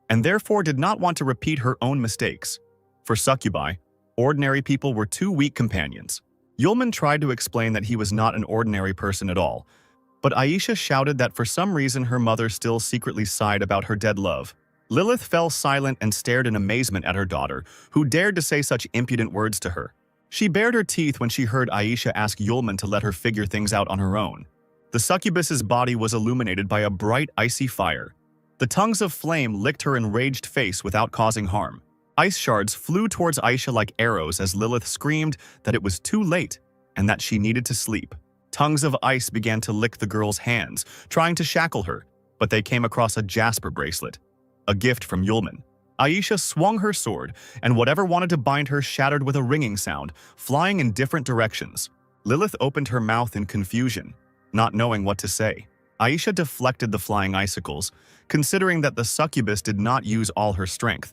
and therefore did not want to repeat her own mistakes. For succubi, ordinary people were too weak companions. Yulman tried to explain that he was not an ordinary person at all, but Aisha shouted that for some reason her mother still secretly sighed about her dead love. Lilith fell silent and stared in amazement at her daughter, who dared to say such impudent words to her. She bared her teeth when she heard Aisha ask Yulman to let her figure things out on her own. The succubus's body was illuminated by a bright, icy fire. The tongues of flame licked her enraged face without causing harm. Ice shards flew towards Aisha like arrows as Lilith screamed that it was too late and that she needed to sleep. Tongues of ice began to lick the girl's hands, trying to shackle her, but they came across a jasper bracelet, a gift from Yulman. Aisha swung her sword, and whatever wanted to bind her shattered with a ringing sound, flying in different directions. Lilith opened her mouth in confusion, not knowing what to say. Aisha deflected the flying icicles, considering that the succubus did not use all her strength.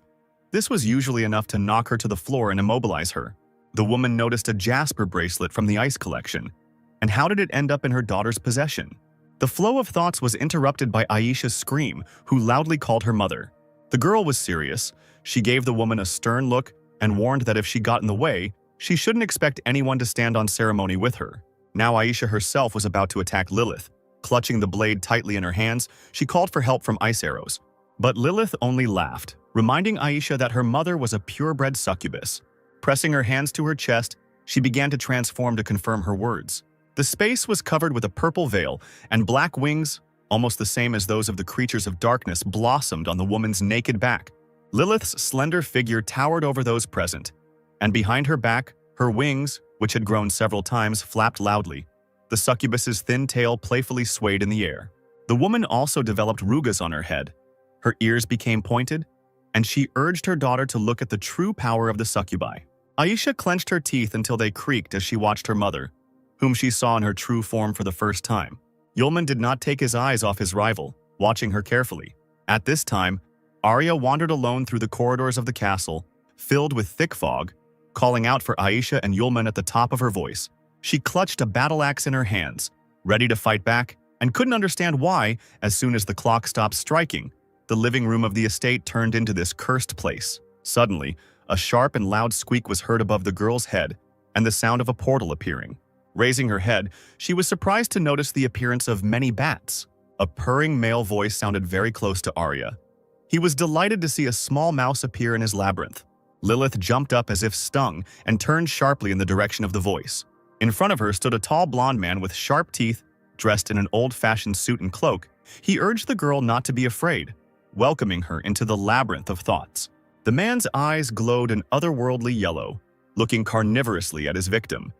This was usually enough to knock her to the floor and immobilize her. The woman noticed a jasper bracelet from the ice collection. And how did it end up in her daughter's possession? The flow of thoughts was interrupted by Aisha's scream, who loudly called her mother. The girl was serious. She gave the woman a stern look and warned that if she got in the way, she shouldn't expect anyone to stand on ceremony with her. Now Aisha herself was about to attack Lilith. Clutching the blade tightly in her hands, she called for help from ice arrows. But Lilith only laughed, reminding Aisha that her mother was a purebred succubus. Pressing her hands to her chest, she began to transform to confirm her words. The space was covered with a purple veil, and black wings, almost the same as those of the creatures of darkness, blossomed on the woman's naked back. Lilith's slender figure towered over those present, and behind her back, her wings, which had grown several times, flapped loudly. The succubus's thin tail playfully swayed in the air. The woman also developed rugas on her head. Her ears became pointed, and she urged her daughter to look at the true power of the succubi. Aisha clenched her teeth until they creaked as she watched her mother, whom she saw in her true form for the first time. Yulman did not take his eyes off his rival, watching her carefully. At this time, Arya wandered alone through the corridors of the castle, filled with thick fog, calling out for Aisha and Yulman at the top of her voice. She clutched a battle axe in her hands, ready to fight back, and couldn't understand why, as soon as the clock stopped striking, the living room of the estate turned into this cursed place. Suddenly, a sharp and loud squeak was heard above the girl's head, and the sound of a portal appearing. Raising her head, she was surprised to notice the appearance of many bats. A purring male voice sounded very close to Arya. He was delighted to see a small mouse appear in his labyrinth. Lilith jumped up as if stung and turned sharply in the direction of the voice. In front of her stood a tall blond man with sharp teeth, dressed in an old-fashioned suit and cloak. He urged the girl not to be afraid, welcoming her into the labyrinth of thoughts. The man's eyes glowed an otherworldly yellow, looking carnivorously at his victim.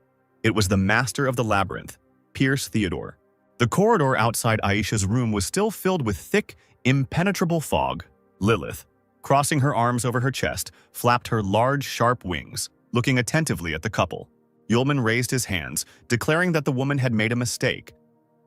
It was the master of the labyrinth, Pierce Theodore. The corridor outside Aisha's room was still filled with thick, impenetrable fog. Lilith, crossing her arms over her chest, flapped her large, sharp wings, looking attentively at the couple. Yulman raised his hands, declaring that the woman had made a mistake,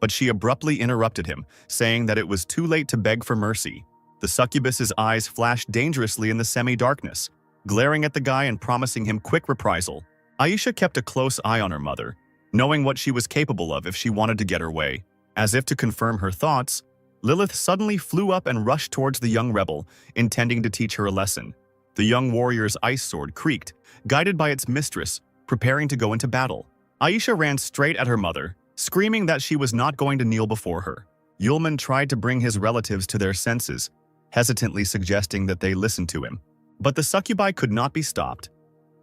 but she abruptly interrupted him, saying that it was too late to beg for mercy. The succubus's eyes flashed dangerously in the semi-darkness, glaring at the guy and promising him quick reprisal. Aisha kept a close eye on her mother, knowing what she was capable of if she wanted to get her way. As if to confirm her thoughts, Lilith suddenly flew up and rushed towards the young rebel, intending to teach her a lesson. The young warrior's ice sword creaked, guided by its mistress, preparing to go into battle. Aisha ran straight at her mother, screaming that she was not going to kneel before her. Yulman tried to bring his relatives to their senses, hesitantly suggesting that they listen to him. But the succubi could not be stopped.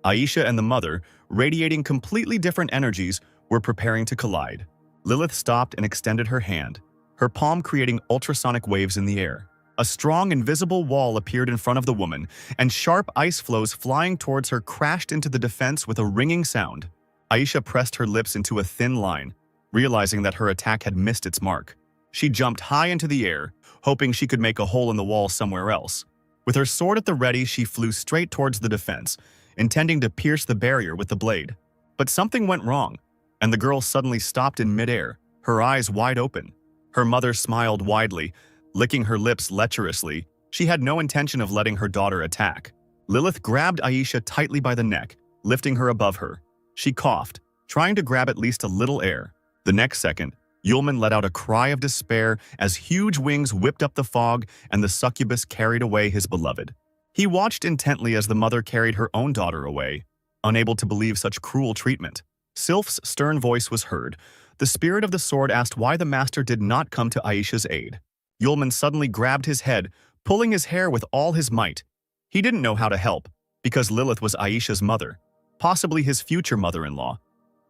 Aisha and the mother, radiating completely different energies, were preparing to collide. Lilith stopped and extended her hand, her palm creating ultrasonic waves in the air. A strong, invisible wall appeared in front of the woman, and sharp ice flows flying towards her crashed into the defense with a ringing sound. Aisha pressed her lips into a thin line, realizing that her attack had missed its mark. She jumped high into the air, hoping she could make a hole in the wall somewhere else. With her sword at the ready, she flew straight towards the defense, intending to pierce the barrier with the blade. But something went wrong, and the girl suddenly stopped in midair, her eyes wide open. Her mother smiled widely, licking her lips lecherously. She had no intention of letting her daughter attack. Lilith grabbed Aisha tightly by the neck, lifting her above her. She coughed, trying to grab at least a little air. The next second, Yulman let out a cry of despair as huge wings whipped up the fog and the succubus carried away his beloved. He watched intently as the mother carried her own daughter away, unable to believe such cruel treatment. Sylph's stern voice was heard. The spirit of the sword asked why the master did not come to Aisha's aid. Yulman suddenly grabbed his head, pulling his hair with all his might. He didn't know how to help, because Lilith was Aisha's mother, possibly his future mother-in-law.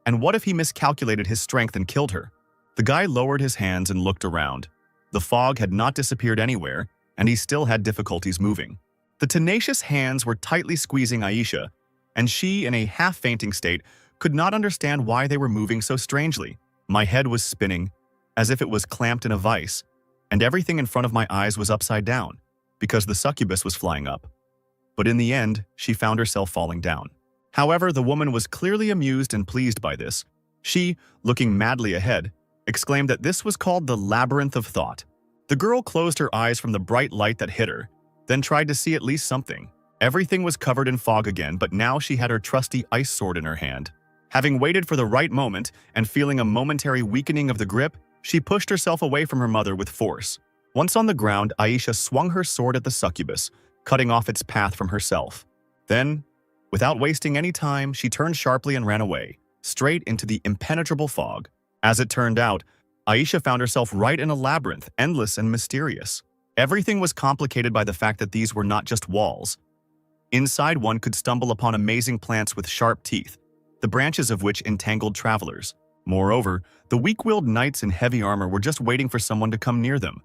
And what if he miscalculated his strength and killed her? The guy lowered his hands and looked around. The fog had not disappeared anywhere, and he still had difficulties moving. The tenacious hands were tightly squeezing Aisha, and she, in a half-fainting state, could not understand why they were moving so strangely. My head was spinning, as if it was clamped in a vice, and everything in front of my eyes was upside down, because the succubus was flying up. But in the end, she found herself falling down. However, the woman was clearly amused and pleased by this. She, looking madly ahead, exclaimed that this was called the labyrinth of thought. The girl closed her eyes from the bright light that hit her, then tried to see at least something. Everything was covered in fog again, but now she had her trusty ice sword in her hand. Having waited for the right moment and feeling a momentary weakening of the grip, she pushed herself away from her mother with force. Once on the ground, Aisha swung her sword at the succubus, cutting off its path from herself. Then, without wasting any time, she turned sharply and ran away, straight into the impenetrable fog. As it turned out, Aisha found herself right in a labyrinth, endless and mysterious. Everything was complicated by the fact that these were not just walls. Inside, one could stumble upon amazing plants with sharp teeth, the branches of which entangled travelers. Moreover, the weak-willed knights in heavy armor were just waiting for someone to come near them.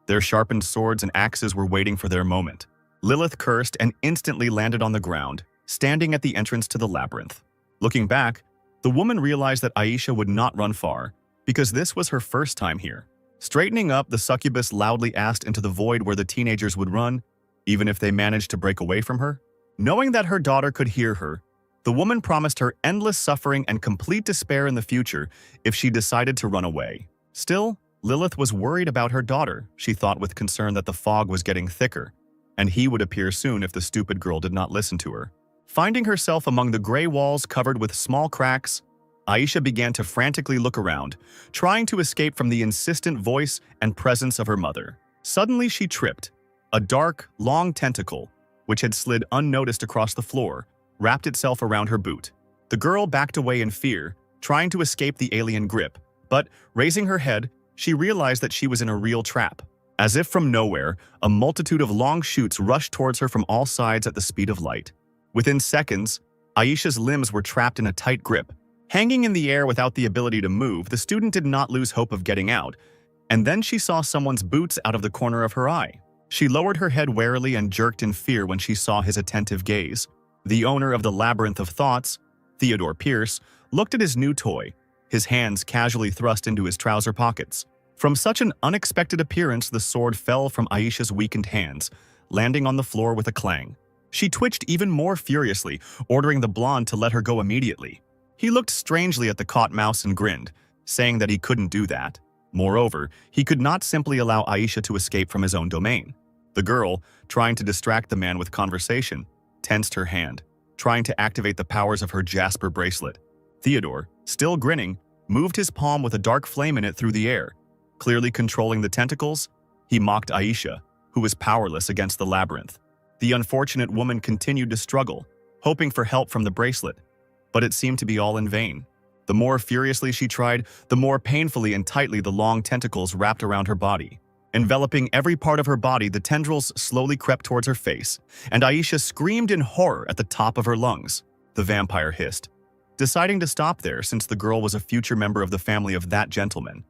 Their sharpened swords and axes were waiting for their moment. Lilith cursed and instantly landed on the ground, standing at the entrance to the labyrinth. Looking back, the woman realized that Aisha would not run far, because this was her first time here. Straightening up, the succubus loudly asked into the void where the teenagers would run, even if they managed to break away from her. Knowing that her daughter could hear her, the woman promised her endless suffering and complete despair in the future if she decided to run away. Still, Lilith was worried about her daughter. She thought with concern that the fog was getting thicker, and he would appear soon if the stupid girl did not listen to her. Finding herself among the gray walls covered with small cracks, Aisha began to frantically look around, trying to escape from the insistent voice and presence of her mother. Suddenly she tripped. A dark, long tentacle, which had slid unnoticed across the floor, wrapped itself around her boot. The girl backed away in fear, trying to escape the alien grip, but, raising her head, she realized that she was in a real trap. As if from nowhere, a multitude of long shoots rushed towards her from all sides at the speed of light. Within seconds, Aisha's limbs were trapped in a tight grip. Hanging in the air without the ability to move, the student did not lose hope of getting out, and then she saw someone's boots out of the corner of her eye. She lowered her head warily and jerked in fear when she saw his attentive gaze. The owner of the Labyrinth of Thoughts, Theodore Pierce, looked at his new toy, his hands casually thrust into his trouser pockets. From such an unexpected appearance, the sword fell from Aisha's weakened hands, landing on the floor with a clang. She twitched even more furiously, ordering the blonde to let her go immediately. He looked strangely at the caught mouse and grinned, saying that he couldn't do that. Moreover, he could not simply allow Aisha to escape from his own domain. The girl, trying to distract the man with conversation, tensed her hand, trying to activate the powers of her jasper bracelet. Theodore, still grinning, moved his palm with a dark flame in it through the air, Clearly controlling the tentacles, he mocked Aisha, who was powerless against the labyrinth. The unfortunate woman continued to struggle, hoping for help from the bracelet, but it seemed to be all in vain. The more furiously she tried, the more painfully and tightly the long tentacles wrapped around her body. Enveloping every part of her body, the tendrils slowly crept towards her face, and Aisha screamed in horror at the top of her lungs. The vampire hissed, deciding to stop there since the girl was a future member of the family of that gentleman.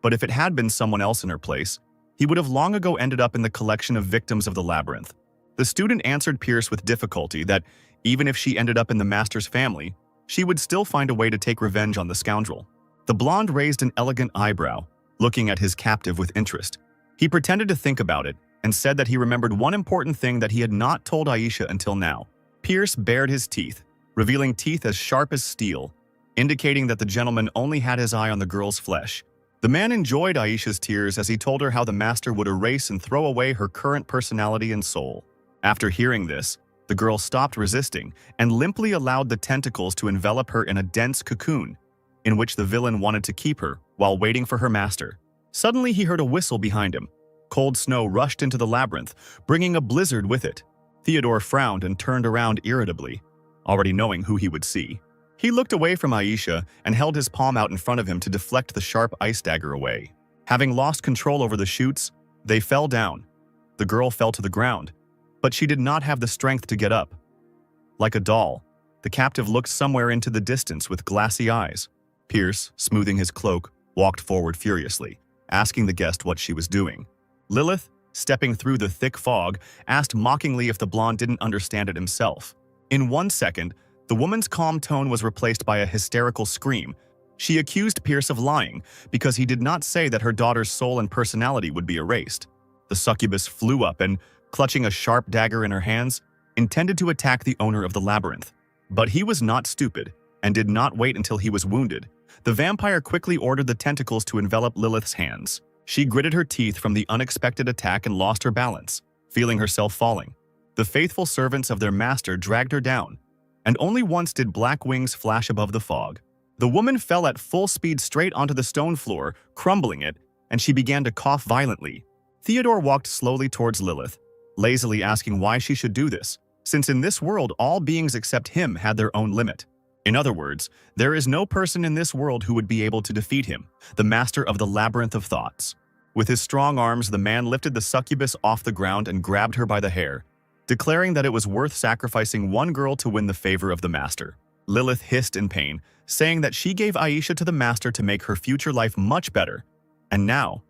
But if it had been someone else in her place, he would have long ago ended up in the collection of victims of the labyrinth. The student answered Pierce with difficulty that even if she ended up in the master's family, she would still find a way to take revenge on the scoundrel. The blonde raised an elegant eyebrow, looking at his captive with interest. He pretended to think about it and said that he remembered one important thing that he had not told Aisha until now. Pierce bared his teeth, revealing teeth as sharp as steel, indicating that the gentleman only had his eye on the girl's flesh. The man enjoyed Aisha's tears as he told her how the master would erase and throw away her current personality and soul. After hearing this, the girl stopped resisting and limply allowed the tentacles to envelop her in a dense cocoon, in which the villain wanted to keep her while waiting for her master. Suddenly he heard a whistle behind him. Cold snow rushed into the labyrinth, bringing a blizzard with it. Theodore frowned and turned around irritably, already knowing who he would see. He looked away from Aisha and held his palm out in front of him to deflect the sharp ice dagger away. Having lost control over the chutes, they fell down. The girl fell to the ground, but she did not have the strength to get up. Like a doll, the captive looked somewhere into the distance with glassy eyes. Pierce, smoothing his cloak, walked forward furiously, asking the guest what she was doing. Lilith, stepping through the thick fog, asked mockingly if the blonde didn't understand it himself. In 1 second, the woman's calm tone was replaced by a hysterical scream. She accused Pierce of lying because he did not say that her daughter's soul and personality would be erased. The succubus flew up and, clutching a sharp dagger in her hands, intended to attack the owner of the labyrinth. But he was not stupid and did not wait until he was wounded. The vampire quickly ordered the tentacles to envelop Lilith's hands. She gritted her teeth from the unexpected attack and lost her balance, feeling herself falling. The faithful servants of their master dragged her down, and only once did black wings flash above the fog. The woman fell at full speed straight onto the stone floor, crumbling it, and she began to cough violently. Theodore walked slowly towards Lilith, lazily asking why she should do this, since in this world all beings except him had their own limit. In other words, there is no person in this world who would be able to defeat him, the master of the labyrinth of thoughts. With his strong arms, the man lifted the succubus off the ground and grabbed her by the hair, declaring that it was worth sacrificing one girl to win the favor of the master. Lilith hissed in pain, saying that she gave Aisha to the master to make her future life much better, and now,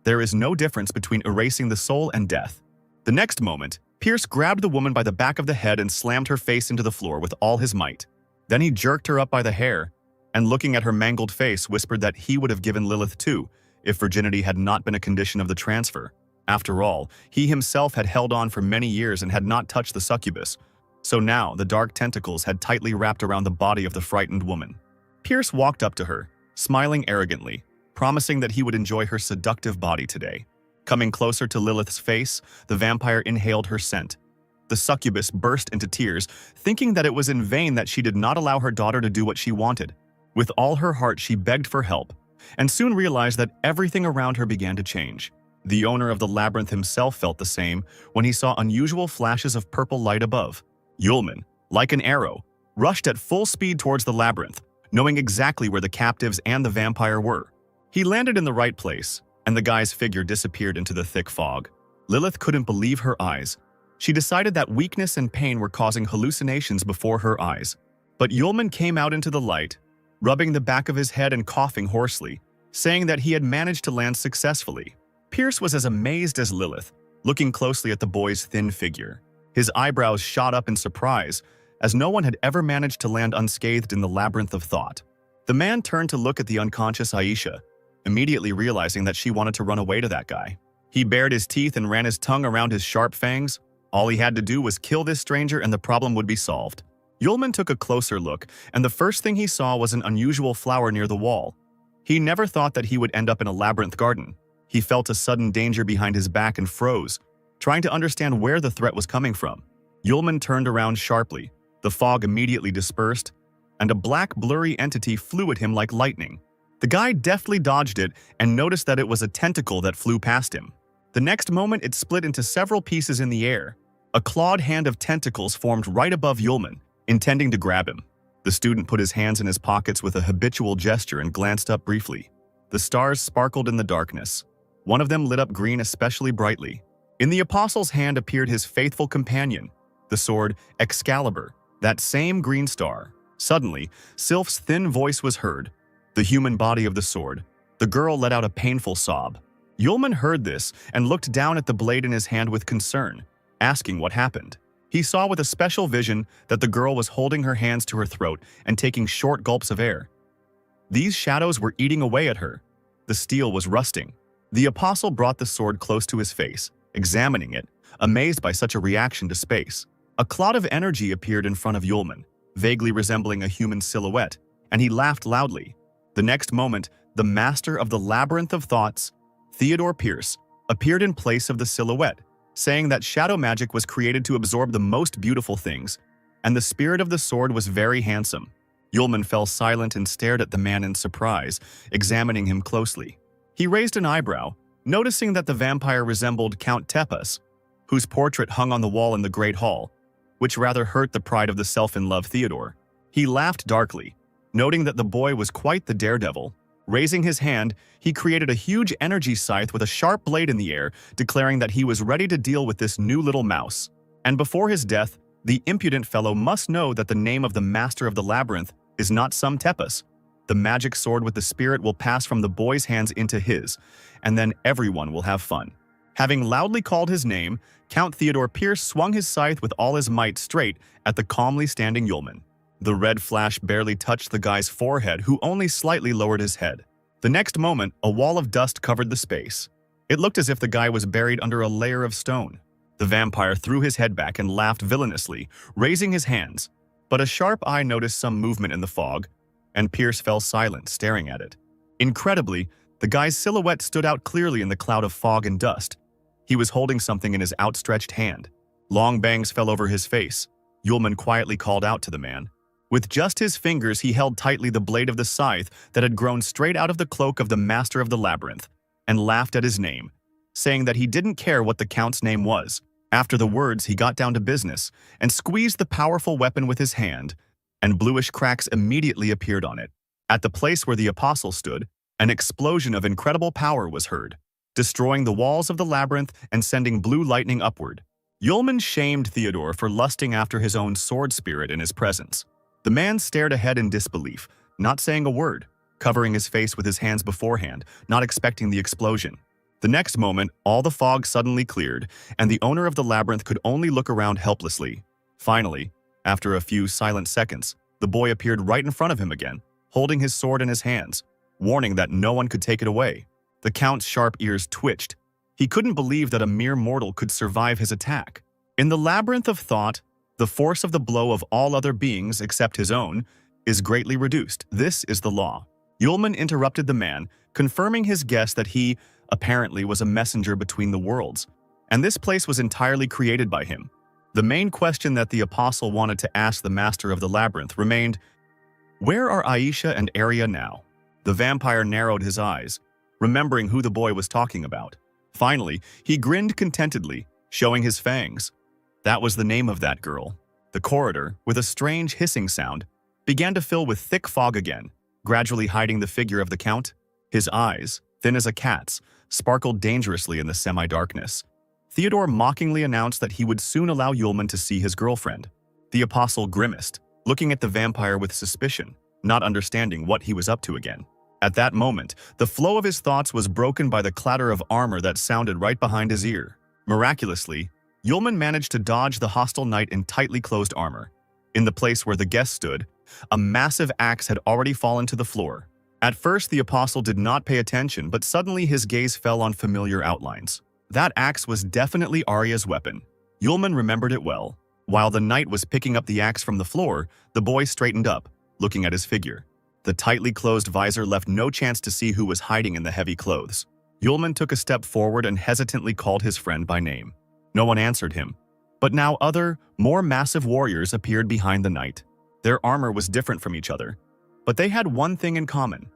there is no difference between erasing the soul and death. The next moment, Pierce grabbed the woman by the back of the head and slammed her face into the floor with all his might. Then he jerked her up by the hair, and looking at her mangled face, whispered that he would have given Lilith too, if virginity had not been a condition of the transfer. After all, he himself had held on for many years and had not touched the succubus, so now the dark tentacles had tightly wrapped around the body of the frightened woman. Pierce walked up to her, smiling arrogantly, promising that he would enjoy her seductive body today. Coming closer to Lilith's face, the vampire inhaled her scent. The succubus burst into tears, thinking that it was in vain that she did not allow her daughter to do what she wanted. With all her heart, she begged for help, and soon realized that everything around her began to change. The owner of the labyrinth himself felt the same when he saw unusual flashes of purple light above. Yulman, like an arrow, rushed at full speed towards the labyrinth, knowing exactly where the captives and the vampire were. He landed in the right place, and the guy's figure disappeared into the thick fog. Lilith couldn't believe her eyes. She decided that weakness and pain were causing hallucinations before her eyes. But Yulman came out into the light, rubbing the back of his head and coughing hoarsely, saying that he had managed to land successfully. Pierce was as amazed as Lilith, looking closely at the boy's thin figure. His eyebrows shot up in surprise, as no one had ever managed to land unscathed in the labyrinth of thought. The man turned to look at the unconscious Aisha, immediately realizing that she wanted to run away to that guy. He bared his teeth and ran his tongue around his sharp fangs. All he had to do was kill this stranger and the problem would be solved. Yulman took a closer look, and the first thing he saw was an unusual flower near the wall. He never thought that he would end up in a labyrinth garden. He felt a sudden danger behind his back and froze, trying to understand where the threat was coming from. Yulman turned around sharply. The fog immediately dispersed, and a black, blurry entity flew at him like lightning. The guy deftly dodged it and noticed that it was a tentacle that flew past him. The next moment, it split into several pieces in the air. A clawed hand of tentacles formed right above Yulman, intending to grab him. The student put his hands in his pockets with a habitual gesture and glanced up briefly. The stars sparkled in the darkness. One of them lit up green especially brightly. In the apostle's hand appeared his faithful companion, the sword Excalibur, that same green star. Suddenly, Sylph's thin voice was heard. The human body of the sword. The girl let out a painful sob. Yulman heard this and looked down at the blade in his hand with concern, asking what happened. He saw with a special vision that the girl was holding her hands to her throat and taking short gulps of air. These shadows were eating away at her. The steel was rusting. The apostle brought the sword close to his face, examining it, amazed by such a reaction to space. A cloud of energy appeared in front of Yulman, vaguely resembling a human silhouette, and he laughed loudly. The next moment, the master of the labyrinth of thoughts, Theodore Pierce, appeared in place of the silhouette, saying that shadow magic was created to absorb the most beautiful things, and the spirit of the sword was very handsome. Yulman fell silent and stared at the man in surprise, examining him closely. He raised an eyebrow, noticing that the vampire resembled Count Tepes, whose portrait hung on the wall in the Great Hall, which rather hurt the pride of the self-in-love Theodore. He laughed darkly, noting that the boy was quite the daredevil. Raising his hand, he created a huge energy scythe with a sharp blade in the air, declaring that he was ready to deal with this new little mouse. And before his death, the impudent fellow must know that the name of the master of the labyrinth is not some Tepes. The magic sword with the spirit will pass from the boy's hands into his, and then everyone will have fun. Having loudly called his name, Count Theodore Pierce swung his scythe with all his might straight at the calmly standing Yulman. The red flash barely touched the guy's forehead, who only slightly lowered his head. The next moment, a wall of dust covered the space. It looked as if the guy was buried under a layer of stone. The vampire threw his head back and laughed villainously, raising his hands. But a sharp eye noticed some movement in the fog, and Pierce fell silent, staring at it. Incredibly, the guy's silhouette stood out clearly in the cloud of fog and dust. He was holding something in his outstretched hand. Long bangs fell over his face. Yulman quietly called out to the man. With just his fingers, he held tightly the blade of the scythe that had grown straight out of the cloak of the master of the labyrinth, and laughed at his name, saying that he didn't care what the count's name was. After the words, he got down to business and squeezed the powerful weapon with his hand, and bluish cracks immediately appeared on it. At the place where the apostle stood, an explosion of incredible power was heard, destroying the walls of the labyrinth and sending blue lightning upward. Yulman shamed Theodore for lusting after his own sword spirit in his presence. The man stared ahead in disbelief, not saying a word, covering his face with his hands beforehand, not expecting the explosion. The next moment, all the fog suddenly cleared, and the owner of the labyrinth could only look around helplessly. Finally, after a few silent seconds, the boy appeared right in front of him again, holding his sword in his hands, warning that no one could take it away. The count's sharp ears twitched. He couldn't believe that a mere mortal could survive his attack. In the labyrinth of thought, the force of the blow of all other beings except his own is greatly reduced. This is the law. Yulman interrupted the man, confirming his guess that he, apparently, was a messenger between the worlds, and this place was entirely created by him. The main question that the apostle wanted to ask the master of the labyrinth remained, where are Aisha and Arya now? The vampire narrowed his eyes, remembering who the boy was talking about. Finally, he grinned contentedly, showing his fangs. That was the name of that girl. The corridor, with a strange hissing sound, began to fill with thick fog again, gradually hiding the figure of the count. His eyes, thin as a cat's, sparkled dangerously in the semi-darkness. Theodore mockingly announced that he would soon allow Yulman to see his girlfriend. The apostle grimaced, looking at the vampire with suspicion, not understanding what he was up to again. At that moment, the flow of his thoughts was broken by the clatter of armor that sounded right behind his ear. Miraculously, Yulman managed to dodge the hostile knight in tightly closed armor. In the place where the guest stood, a massive axe had already fallen to the floor. At first, the apostle did not pay attention, but suddenly his gaze fell on familiar outlines. That axe was definitely Arya's weapon. Yulman remembered it well. While the knight was picking up the axe from the floor, the boy straightened up, looking at his figure. The tightly closed visor left no chance to see who was hiding in the heavy clothes. Yulman took a step forward and hesitantly called his friend by name. No one answered him. But now other, more massive warriors appeared behind the knight. Their armor was different from each other, but they had one thing in common.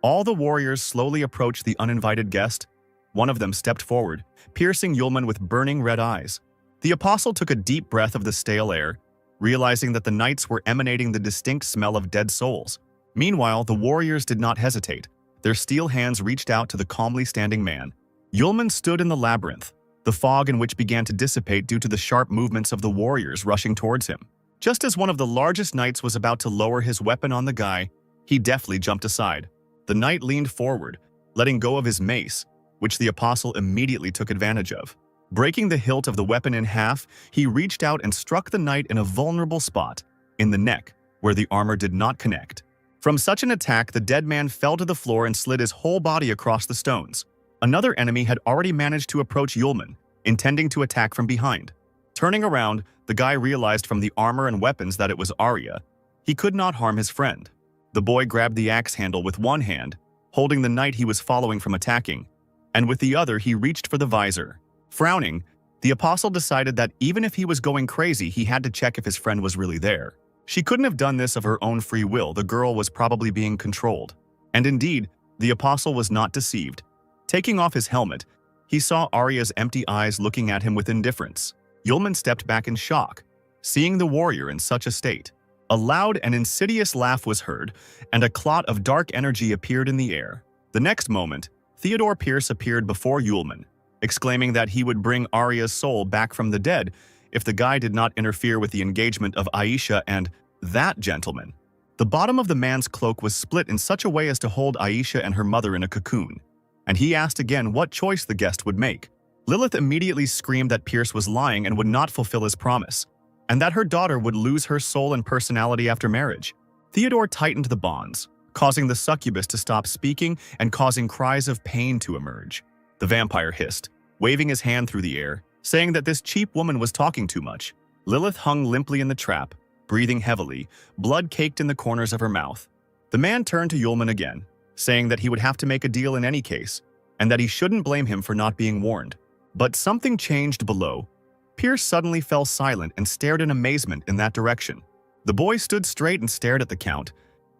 All the warriors slowly approached the uninvited guest. One of them stepped forward, piercing Yulman with burning red eyes. The apostle took a deep breath of the stale air, realizing that the knights were emanating the distinct smell of dead souls. Meanwhile, the warriors did not hesitate. Their steel hands reached out to the calmly standing man. Yulman stood in the labyrinth, the fog in which began to dissipate due to the sharp movements of the warriors rushing towards him. Just as one of the largest knights was about to lower his weapon on the guy, he deftly jumped aside. The knight leaned forward, letting go of his mace, which the apostle immediately took advantage of. Breaking the hilt of the weapon in half, he reached out and struck the knight in a vulnerable spot, in the neck, where the armor did not connect. From such an attack, the dead man fell to the floor and slid his whole body across the stones. Another enemy had already managed to approach Yulman, intending to attack from behind. Turning around, the guy realized from the armor and weapons that it was Arya. He could not harm his friend. The boy grabbed the axe handle with one hand, holding the knight he was following from attacking, and with the other he reached for the visor. Frowning, the apostle decided that even if he was going crazy, he had to check if his friend was really there. She couldn't have done this of her own free will. The girl was probably being controlled. And indeed, the apostle was not deceived. Taking off his helmet, he saw Arya's empty eyes looking at him with indifference. Yulman stepped back in shock, seeing the warrior in such a state. A loud and insidious laugh was heard, and a clot of dark energy appeared in the air. The next moment, Theodore Pierce appeared before Yulman, exclaiming that he would bring Arya's soul back from the dead if the guy did not interfere with the engagement of Aisha and that gentleman. The bottom of the man's cloak was split in such a way as to hold Aisha and her mother in a cocoon, and he asked again what choice the guest would make. Lilith immediately screamed that Pierce was lying and would not fulfill his promise, and that her daughter would lose her soul and personality after marriage. Theodore tightened the bonds, causing the succubus to stop speaking and causing cries of pain to emerge. The vampire hissed, waving his hand through the air, saying that this cheap woman was talking too much. Lilith hung limply in the trap, breathing heavily, blood caked in the corners of her mouth. The man turned to Yulman again, saying that he would have to make a deal in any case, and that he shouldn't blame him for not being warned. But something changed below. Pierce suddenly fell silent and stared in amazement in that direction. The boy stood straight and stared at the Count,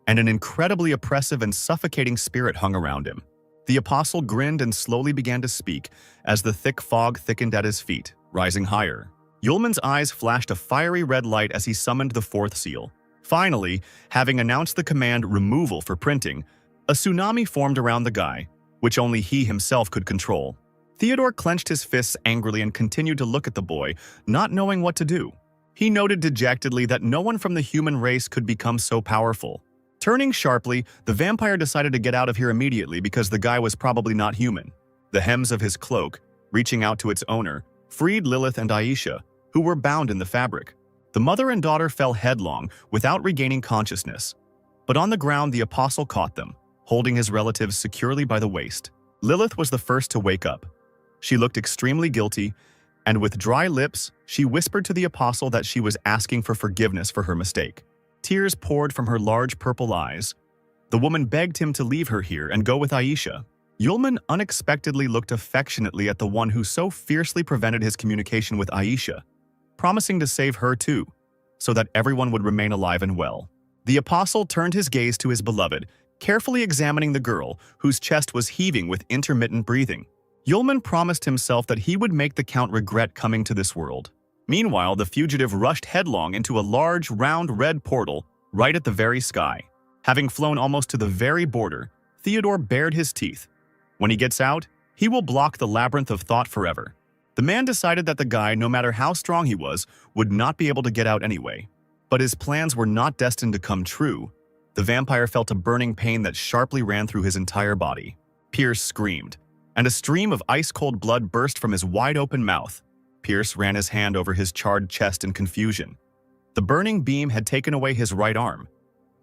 and an incredibly oppressive and suffocating spirit hung around him. The apostle grinned and slowly began to speak as the thick fog thickened at his feet, rising higher. Yulman's eyes flashed a fiery red light as he summoned the fourth seal. Finally, having announced the command removal for printing, a tsunami formed around the guy, which only he himself could control. Theodore clenched his fists angrily and continued to look at the boy, not knowing what to do. He noted dejectedly that no one from the human race could become so powerful. Turning sharply, the vampire decided to get out of here immediately because the guy was probably not human. The hems of his cloak, reaching out to its owner, freed Lilith and Aisha, who were bound in the fabric. The mother and daughter fell headlong without regaining consciousness. But on the ground, the apostle caught them, holding his relatives securely by the waist. Lilith was the first to wake up. She looked extremely guilty, and with dry lips, she whispered to the apostle that she was asking for forgiveness for her mistake. Tears poured from her large purple eyes. The woman begged him to leave her here and go with Aisha. Yulman unexpectedly looked affectionately at the one who so fiercely prevented his communication with Aisha, promising to save her too, so that everyone would remain alive and well. The apostle turned his gaze to his beloved, carefully examining the girl, whose chest was heaving with intermittent breathing. Yulman promised himself that he would make the Count regret coming to this world. Meanwhile, the fugitive rushed headlong into a large, round red portal right at the very sky. Having flown almost to the very border, Theodore bared his teeth. When he gets out, he will block the labyrinth of thought forever. The man decided that the guy, no matter how strong he was, would not be able to get out anyway. But his plans were not destined to come true. The vampire felt a burning pain that sharply ran through his entire body. Pierce screamed, and a stream of ice-cold blood burst from his wide-open mouth. Pierce ran his hand over his charred chest in confusion. The burning beam had taken away his right arm.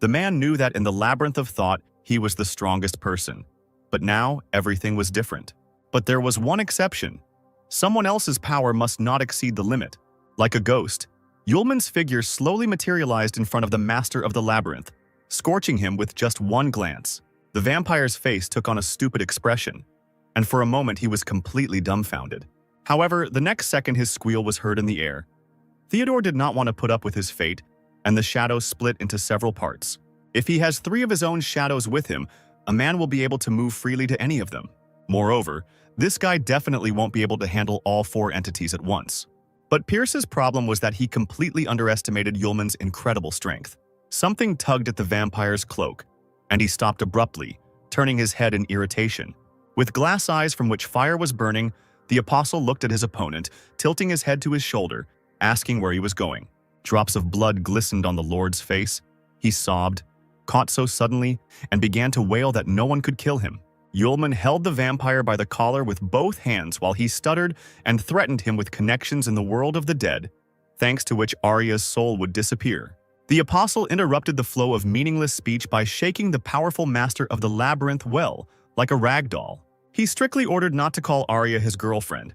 The man knew that in the labyrinth of thought, he was the strongest person. But now, everything was different. But there was one exception. Someone else's power must not exceed the limit. Like a ghost, Yulman's figure slowly materialized in front of the master of the labyrinth, scorching him with just one glance. The vampire's face took on a stupid expression, and for a moment he was completely dumbfounded. However, the next second his squeal was heard in the air. Theodore did not want to put up with his fate, and the shadow split into several parts. If he has 3 of his own shadows with him, a man will be able to move freely to any of them. Moreover, this guy definitely won't be able to handle all 4 entities at once. But Pierce's problem was that he completely underestimated Yulman's incredible strength. Something tugged at the vampire's cloak, and he stopped abruptly, turning his head in irritation. With glass eyes from which fire was burning, the apostle looked at his opponent, tilting his head to his shoulder, asking where he was going. Drops of blood glistened on the Lord's face. He sobbed, caught so suddenly, and began to wail that no one could kill him. Yulman held the vampire by the collar with both hands while he stuttered and threatened him with connections in the world of the dead, thanks to which Arya's soul would disappear. The apostle interrupted the flow of meaningless speech by shaking the powerful master of the labyrinth well, like a rag doll. He strictly ordered not to call Arya his girlfriend.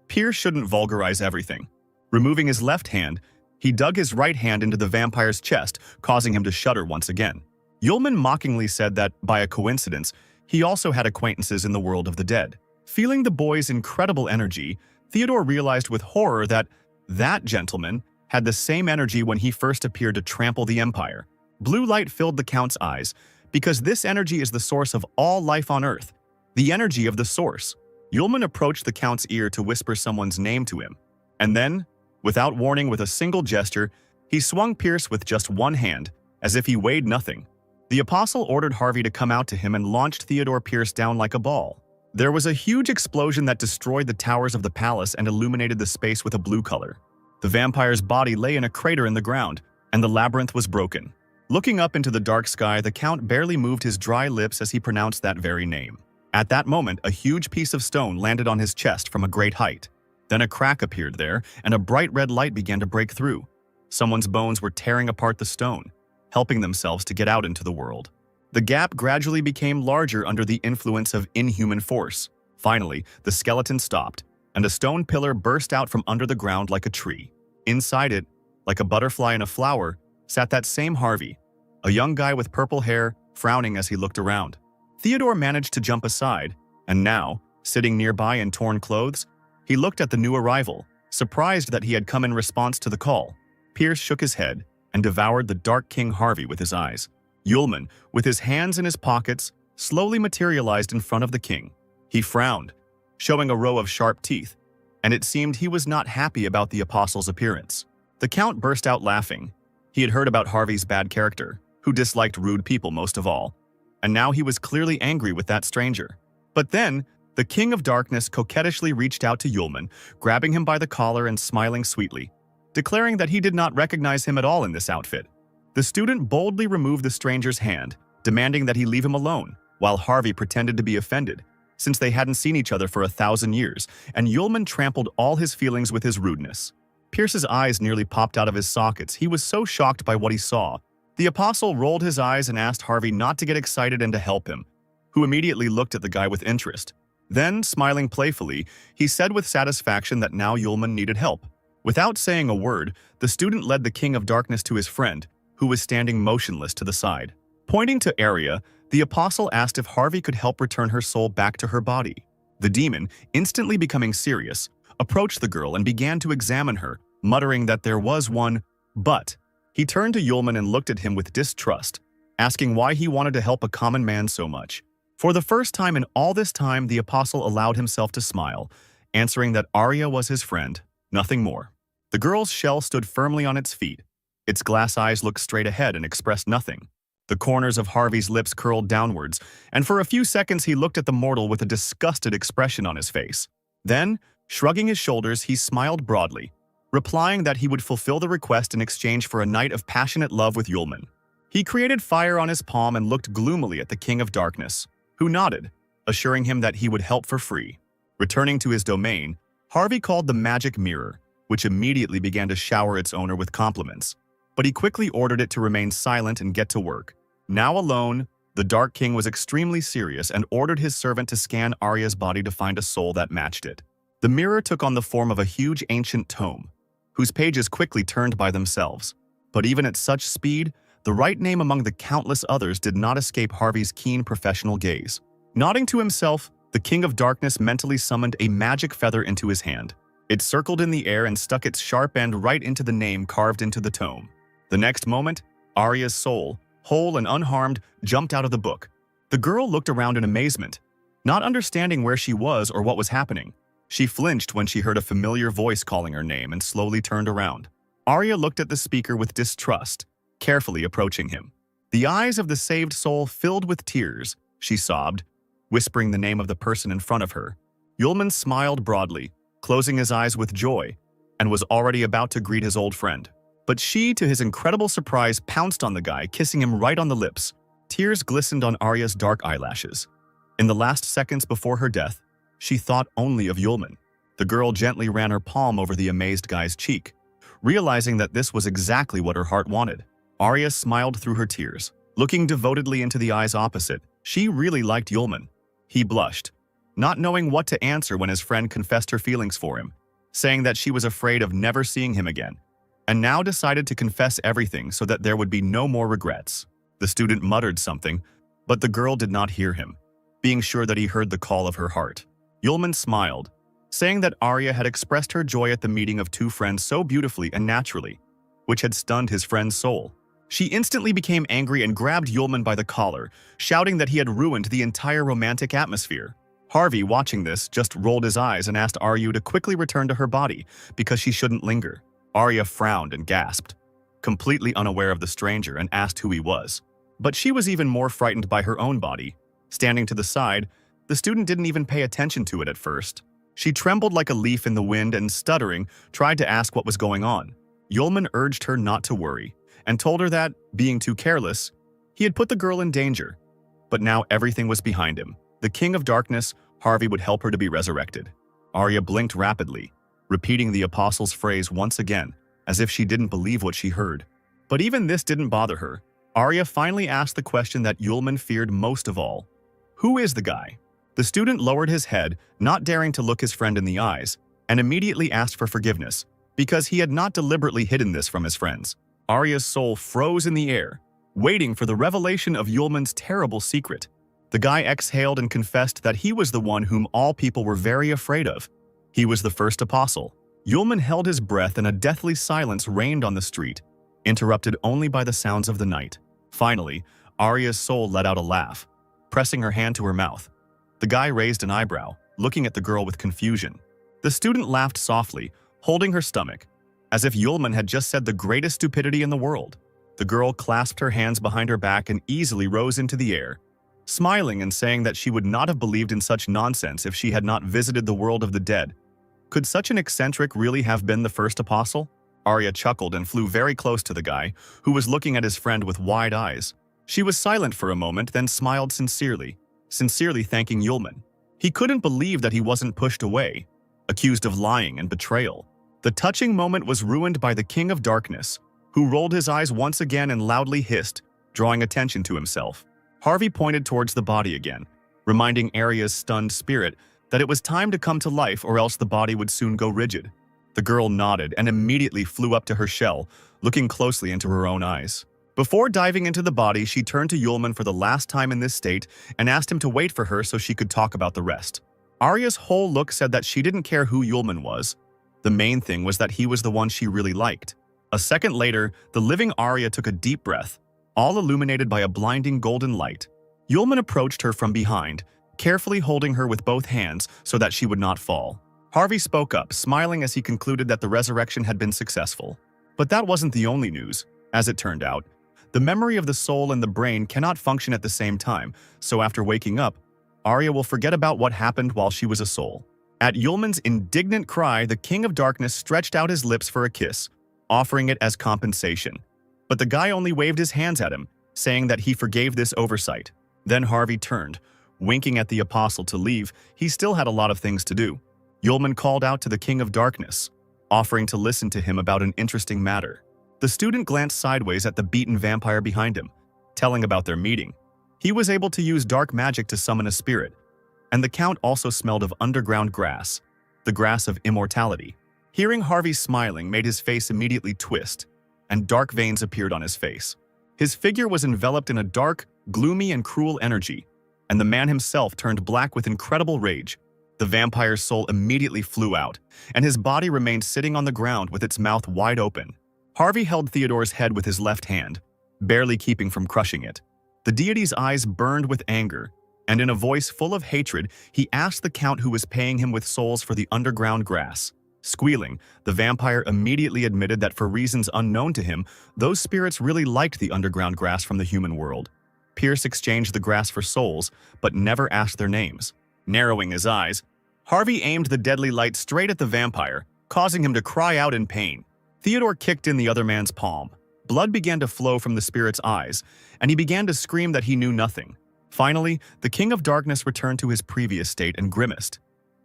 Pierce shouldn't vulgarize everything. Removing his left hand, he dug his right hand into the vampire's chest, causing him to shudder once again. Yulman mockingly said that, by a coincidence, he also had acquaintances in the world of the dead. Feeling the boy's incredible energy, Theodore realized with horror that that gentleman had the same energy when he first appeared to trample the Empire. Blue light filled the Count's eyes, because this energy is the source of all life on Earth, the energy of the Source. Yulman approached the Count's ear to whisper someone's name to him, and then, without warning, with a single gesture, he swung Pierce with just one hand, as if he weighed nothing. The apostle ordered Harvey to come out to him and launched Theodore Pierce down like a ball. There was a huge explosion that destroyed the towers of the palace and illuminated the space with a blue color. The vampire's body lay in a crater in the ground, and the labyrinth was broken. Looking up into the dark sky, the Count barely moved his dry lips as he pronounced that very name. At that moment, a huge piece of stone landed on his chest from a great height. Then a crack appeared there, and a bright red light began to break through. Someone's bones were tearing apart the stone, helping themselves to get out into the world. The gap gradually became larger under the influence of inhuman force. Finally, the skeleton stopped, and a stone pillar burst out from under the ground like a tree. Inside it, like a butterfly in a flower, sat that same Harvey, a young guy with purple hair, frowning as he looked around. Theodore managed to jump aside, and now, sitting nearby in torn clothes, he looked at the new arrival, surprised that he had come in response to the call. Pierce shook his head and devoured the Dark King Harvey with his eyes. Yulman, with his hands in his pockets, slowly materialized in front of the king. He frowned, showing a row of sharp teeth, and it seemed he was not happy about the apostle's appearance. The Count burst out laughing. He had heard about Harvey's bad character, who disliked rude people most of all, and now he was clearly angry with that stranger. But then, the King of Darkness coquettishly reached out to Yulman, grabbing him by the collar and smiling sweetly, declaring that he did not recognize him at all in this outfit. The student boldly removed the stranger's hand, demanding that he leave him alone, while Harvey pretended to be offended, since they hadn't seen each other for 1,000 years, and Yulman trampled all his feelings with his rudeness. Pierce's eyes nearly popped out of his sockets. He was so shocked by what he saw. The apostle rolled his eyes and asked Harvey not to get excited and to help him, who immediately looked at the guy with interest. Then, smiling playfully, he said with satisfaction that now Yulman needed help. Without saying a word, the student led the King of Darkness to his friend, who was standing motionless to the side. Pointing to Arya, the apostle asked if Harvey could help return her soul back to her body. The demon, instantly becoming serious, approached the girl and began to examine her, muttering that there was one but. He turned to Yulman and looked at him with distrust, asking why he wanted to help a common man so much. For the first time in all this time, the apostle allowed himself to smile, answering that Arya was his friend, nothing more. The girl's shell stood firmly on its feet. Its glass eyes looked straight ahead and expressed nothing. The corners of Harvey's lips curled downwards, and for a few seconds he looked at the mortal with a disgusted expression on his face. Then, shrugging his shoulders, he smiled broadly, replying that he would fulfill the request in exchange for a night of passionate love with Yulman. He created fire on his palm and looked gloomily at the King of Darkness, who nodded, assuring him that he would help for free. Returning to his domain, Harvey called the magic mirror, which immediately began to shower its owner with compliments. But he quickly ordered it to remain silent and get to work. Now alone, the Dark King was extremely serious and ordered his servant to scan Arya's body to find a soul that matched it. The mirror took on the form of a huge ancient tome, whose pages quickly turned by themselves. But even at such speed, the right name among the countless others did not escape Harvey's keen professional gaze. Nodding to himself, the King of Darkness mentally summoned a magic feather into his hand. It circled in the air and stuck its sharp end right into the name carved into the tome. The next moment, Arya's soul, whole and unharmed, jumped out of the book. The girl looked around in amazement, not understanding where she was or what was happening. She flinched when she heard a familiar voice calling her name and slowly turned around. Arya looked at the speaker with distrust, carefully approaching him. The eyes of the saved soul filled with tears. She sobbed, whispering the name of the person in front of her. Yulman smiled broadly, closing his eyes with joy, and was already about to greet his old friend. But she, to his incredible surprise, pounced on the guy, kissing him right on the lips. Tears glistened on Arya's dark eyelashes. In the last seconds before her death, she thought only of Yulman. The girl gently ran her palm over the amazed guy's cheek, realizing that this was exactly what her heart wanted. Arya smiled through her tears, looking devotedly into the eyes opposite. She really liked Yulman. He blushed, not knowing what to answer when his friend confessed her feelings for him, saying that she was afraid of never seeing him again, and now decided to confess everything so that there would be no more regrets. The student muttered something, but the girl did not hear him, being sure that he heard the call of her heart. Yulman smiled, saying that Arya had expressed her joy at the meeting of two friends so beautifully and naturally, which had stunned his friend's soul. She instantly became angry and grabbed Yulman by the collar, shouting that he had ruined the entire romantic atmosphere. Harvey, watching this, just rolled his eyes and asked Arya to quickly return to her body because she shouldn't linger. Arya frowned and gasped, completely unaware of the stranger, and asked who he was. But she was even more frightened by her own body. Standing to the side, the student didn't even pay attention to it at first. She trembled like a leaf in the wind and, stuttering, tried to ask what was going on. Yulman urged her not to worry and told her that, being too careless, he had put the girl in danger. But now everything was behind him. The King of Darkness, Harvey, would help her to be resurrected. Arya blinked rapidly, repeating the apostle's phrase once again, as if she didn't believe what she heard. But even this didn't bother her. Arya finally asked the question that Yulman feared most of all. Who is the guy? The student lowered his head, not daring to look his friend in the eyes, and immediately asked for forgiveness, because he had not deliberately hidden this from his friends. Arya's soul froze in the air, waiting for the revelation of Yulman's terrible secret. The guy exhaled and confessed that he was the one whom all people were very afraid of. He was the first apostle. Yulman held his breath and a deathly silence reigned on the street, interrupted only by the sounds of the night. Finally, Arya's soul let out a laugh, pressing her hand to her mouth. The guy raised an eyebrow, looking at the girl with confusion. The student laughed softly, holding her stomach, as if Yulman had just said the greatest stupidity in the world. The girl clasped her hands behind her back and easily rose into the air, smiling and saying that she would not have believed in such nonsense if she had not visited the world of the dead. Could such an eccentric really have been the first apostle? Arya chuckled and flew very close to the guy, who was looking at his friend with wide eyes. She was silent for a moment, then smiled sincerely thanking Yulman. He couldn't believe that he wasn't pushed away, accused of lying and betrayal. The touching moment was ruined by the King of Darkness, who rolled his eyes once again and loudly hissed, drawing attention to himself. Harvey pointed towards the body again, reminding Arya's stunned spirit that it was time to come to life or else the body would soon go rigid. The girl nodded and immediately flew up to her shell, looking closely into her own eyes. Before diving into the body, she turned to Yulman for the last time in this state and asked him to wait for her so she could talk about the rest. Arya's whole look said that she didn't care who Yulman was. The main thing was that he was the one she really liked. A second later, the living Arya took a deep breath, all illuminated by a blinding golden light. Yulman approached her from behind, carefully holding her with both hands so that she would not fall. Harvey spoke up, smiling as he concluded that the resurrection had been successful. But that wasn't the only news. As it turned out, the memory of the soul and the brain cannot function at the same time, so after waking up, Arya will forget about what happened while she was a soul. At Yulman's indignant cry, the King of Darkness stretched out his lips for a kiss, offering it as compensation. But the guy only waved his hands at him, saying that he forgave this oversight. Then Harvey turned, winking at the apostle to leave. He still had a lot of things to do. Yulman called out to the King of Darkness, offering to listen to him about an interesting matter. The student glanced sideways at the beaten vampire behind him, telling about their meeting. He was able to use dark magic to summon a spirit, and the Count also smelled of underground grass, the grass of immortality. Hearing Harvey smiling made his face immediately twist, and dark veins appeared on his face. His figure was enveloped in a dark, gloomy, and cruel energy, and the man himself turned black with incredible rage. The vampire's soul immediately flew out, and his body remained sitting on the ground with its mouth wide open. Harvey held Theodore's head with his left hand, barely keeping from crushing it. The deity's eyes burned with anger, and in a voice full of hatred, he asked the count who was paying him with souls for the underground grass. Squealing, the vampire immediately admitted that for reasons unknown to him, those spirits really liked the underground grass from the human world. Pierce exchanged the grass for souls, but never asked their names. Narrowing his eyes, Harvey aimed the deadly light straight at the vampire, causing him to cry out in pain. Theodore kicked in the other man's palm. Blood began to flow from the spirit's eyes, and he began to scream that he knew nothing. Finally, the King of Darkness returned to his previous state and grimaced.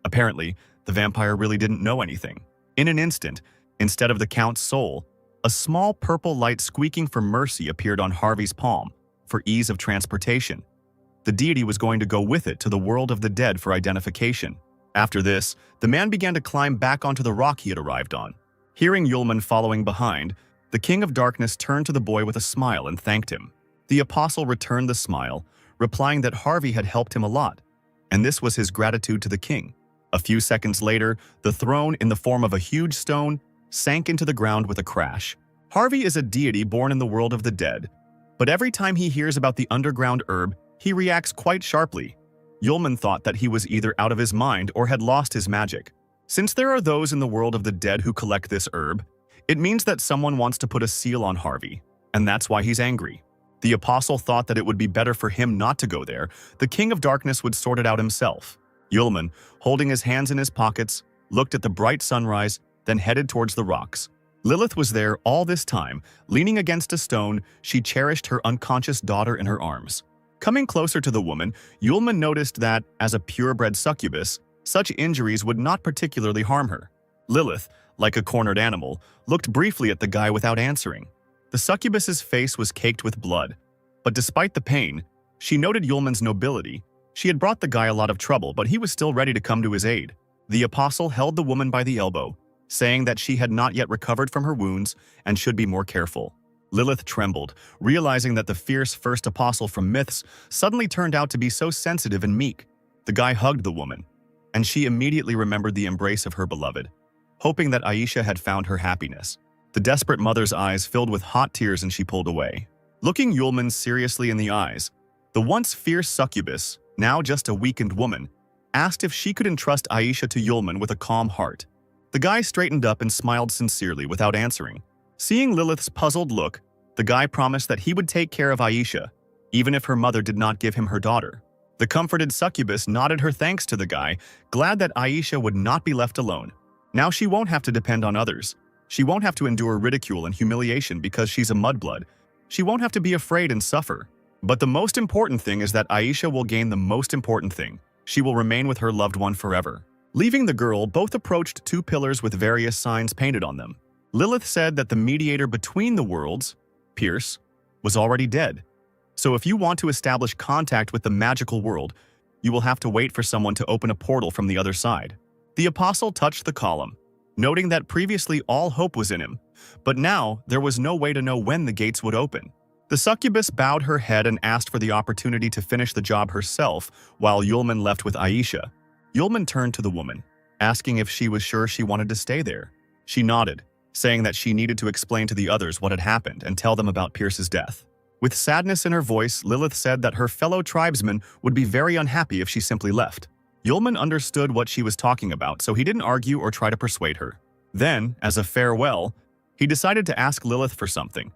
Apparently, the vampire really didn't know anything. In an instant, instead of the Count's soul, a small purple light squeaking for mercy appeared on Harvey's palm, for ease of transportation. The deity was going to go with it to the world of the dead for identification. After this, the man began to climb back onto the rock he had arrived on. Hearing Yulman following behind, the King of Darkness turned to the boy with a smile and thanked him. The apostle returned the smile, replying that Harvey had helped him a lot, and this was his gratitude to the king. A few seconds later, the throne, in the form of a huge stone, sank into the ground with a crash. Harvey is a deity born in the world of the dead, but every time he hears about the underground herb, he reacts quite sharply. Yulman thought that he was either out of his mind or had lost his magic. Since there are those in the world of the dead who collect this herb, it means that someone wants to put a seal on Harvey, and that's why he's angry. The apostle thought that it would be better for him not to go there. The King of Darkness would sort it out himself. Yulman, holding his hands in his pockets, looked at the bright sunrise, then headed towards the rocks. Lilith was there all this time. Leaning against a stone, she cherished her unconscious daughter in her arms. Coming closer to the woman, Yulman noticed that, as a purebred succubus, such injuries would not particularly harm her. Lilith, like a cornered animal, looked briefly at the guy without answering. The succubus's face was caked with blood, but despite the pain, she noted Yulman's nobility. She had brought the guy a lot of trouble, but he was still ready to come to his aid. The apostle held the woman by the elbow, saying that she had not yet recovered from her wounds and should be more careful. Lilith trembled, realizing that the fierce first apostle from myths suddenly turned out to be so sensitive and meek. The guy hugged the woman, and she immediately remembered the embrace of her beloved, hoping that Aisha had found her happiness. The desperate mother's eyes filled with hot tears and she pulled away. Looking Yulman seriously in the eyes, the once fierce succubus, now just a weakened woman, asked if she could entrust Aisha to Yulman with a calm heart. The guy straightened up and smiled sincerely without answering. Seeing Lilith's puzzled look, the guy promised that he would take care of Aisha, even if her mother did not give him her daughter. The comforted succubus nodded her thanks to the guy, glad that Aisha would not be left alone. Now she won't have to depend on others. She won't have to endure ridicule and humiliation because she's a mudblood. She won't have to be afraid and suffer. But the most important thing is that Aisha will gain the most important thing. She will remain with her loved one forever. Leaving the girl, both approached two pillars with various signs painted on them. Lilith said that the mediator between the worlds, Pierce, was already dead. So if you want to establish contact with the magical world, you will have to wait for someone to open a portal from the other side. The apostle touched the column, noting that previously all hope was in him, but now there was no way to know when the gates would open. The succubus bowed her head and asked for the opportunity to finish the job herself while Yulman left with Aisha. Yulman turned to the woman, asking if she was sure she wanted to stay there. She nodded, saying that she needed to explain to the others what had happened and tell them about Pierce's death. With sadness in her voice, Lilith said that her fellow tribesmen would be very unhappy if she simply left. Yulman understood what she was talking about, so he didn't argue or try to persuade her. Then, as a farewell, he decided to ask Lilith for something,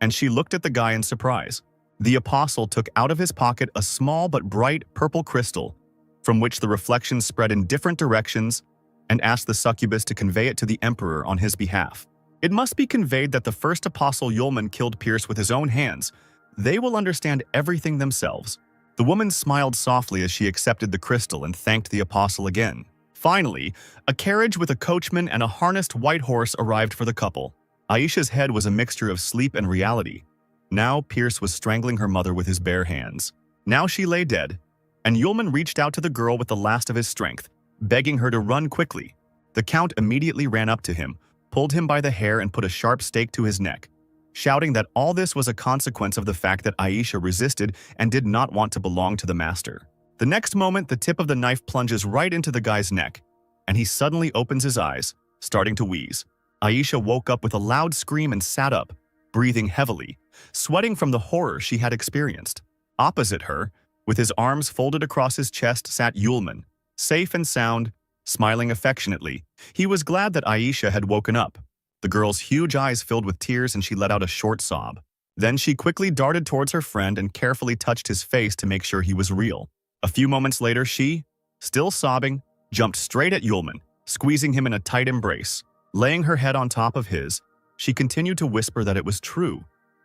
and she looked at the guy in surprise. The apostle took out of his pocket a small but bright purple crystal, from which the reflections spread in different directions, and asked the succubus to convey it to the emperor on his behalf. It must be conveyed that the first apostle Yulman killed Pierce with his own hands. They will understand everything themselves. The woman smiled softly as she accepted the crystal and thanked the apostle again. Finally, a carriage with a coachman and a harnessed white horse arrived for the couple. Aisha's head was a mixture of sleep and reality. Now Pierce was strangling her mother with his bare hands. Now she lay dead, and Yulman reached out to the girl with the last of his strength, begging her to run quickly. The count immediately ran up to him, pulled him by the hair and put a sharp stake to his neck, shouting that all this was a consequence of the fact that Aisha resisted and did not want to belong to the master. The next moment, the tip of the knife plunges right into the guy's neck, and he suddenly opens his eyes, starting to wheeze. Aisha woke up with a loud scream and sat up, breathing heavily, sweating from the horror she had experienced. Opposite her, with his arms folded across his chest, sat Yulman, safe and sound, smiling affectionately. He was glad that Aisha had woken up. The girl's huge eyes filled with tears and she let out a short sob. Then she quickly darted towards her friend and carefully touched his face to make sure he was real. A few moments later, she, still sobbing, jumped straight at Yulman, squeezing him in a tight embrace. Laying her head on top of his, she continued to whisper that it was true,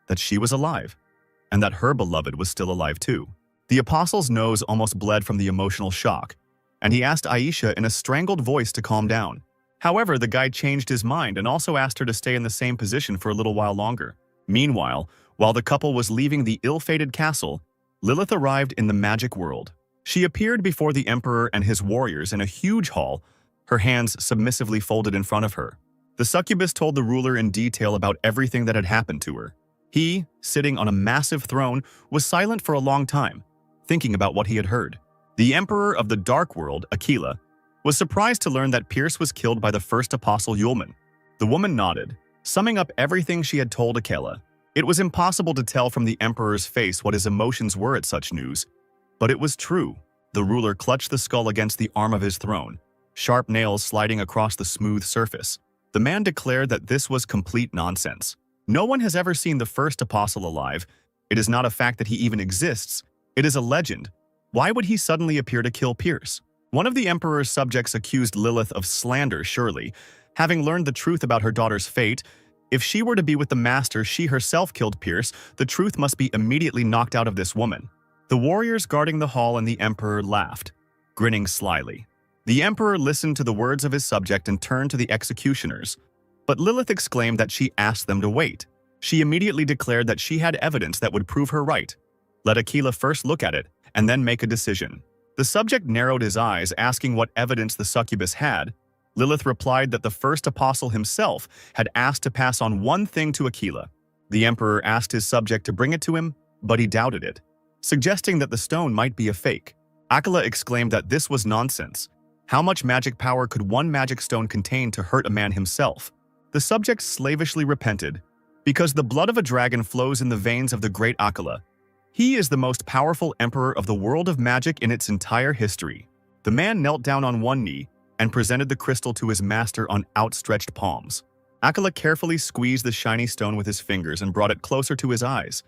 that she was alive, and that her beloved was still alive too. The apostle's nose almost bled from the emotional shock, and he asked Aisha in a strangled voice to calm down. However, the guy changed his mind and also asked her to stay in the same position for a little while longer. Meanwhile, while the couple was leaving the ill-fated castle, Lilith arrived in the magic world. She appeared before the emperor and his warriors in a huge hall, her hands submissively folded in front of her. The succubus told the ruler in detail about everything that had happened to her. He, sitting on a massive throne, was silent for a long time, thinking about what he had heard. The emperor of the dark world, Aquila, was surprised to learn that Pierce was killed by the first apostle Yulman. The woman nodded, summing up everything she had told Aquila. It was impossible to tell from the emperor's face what his emotions were at such news, but it was true. The ruler clutched the skull against the arm of his throne, sharp nails sliding across the smooth surface. The man declared that this was complete nonsense. No one has ever seen the first apostle alive. It is not a fact that he even exists. It is a legend. Why would he suddenly appear to kill Pierce? One of the emperor's subjects accused Lilith of slander, surely. Having learned the truth about her daughter's fate, if she were to be with the master she herself killed Pierce, the truth must be immediately knocked out of this woman. The warriors guarding the hall and the emperor laughed, grinning slyly. The emperor listened to the words of his subject and turned to the executioners. But Lilith exclaimed that she asked them to wait. She immediately declared that she had evidence that would prove her right. Let Aquila first look at it, and then make a decision. The subject narrowed his eyes, asking what evidence the succubus had. Lilith replied that the first apostle himself had asked to pass on one thing to Aquila. The emperor asked his subject to bring it to him, but he doubted it, suggesting that the stone might be a fake. Aquila exclaimed that this was nonsense. How much magic power could one magic stone contain to hurt a man himself? The subject slavishly repented, because the blood of a dragon flows in the veins of the great Aquila. He is the most powerful emperor of the world of magic in its entire history. The man knelt down on one knee and presented the crystal to his master on outstretched palms. Aquila carefully squeezed the shiny stone with his fingers and brought it closer to his eyes,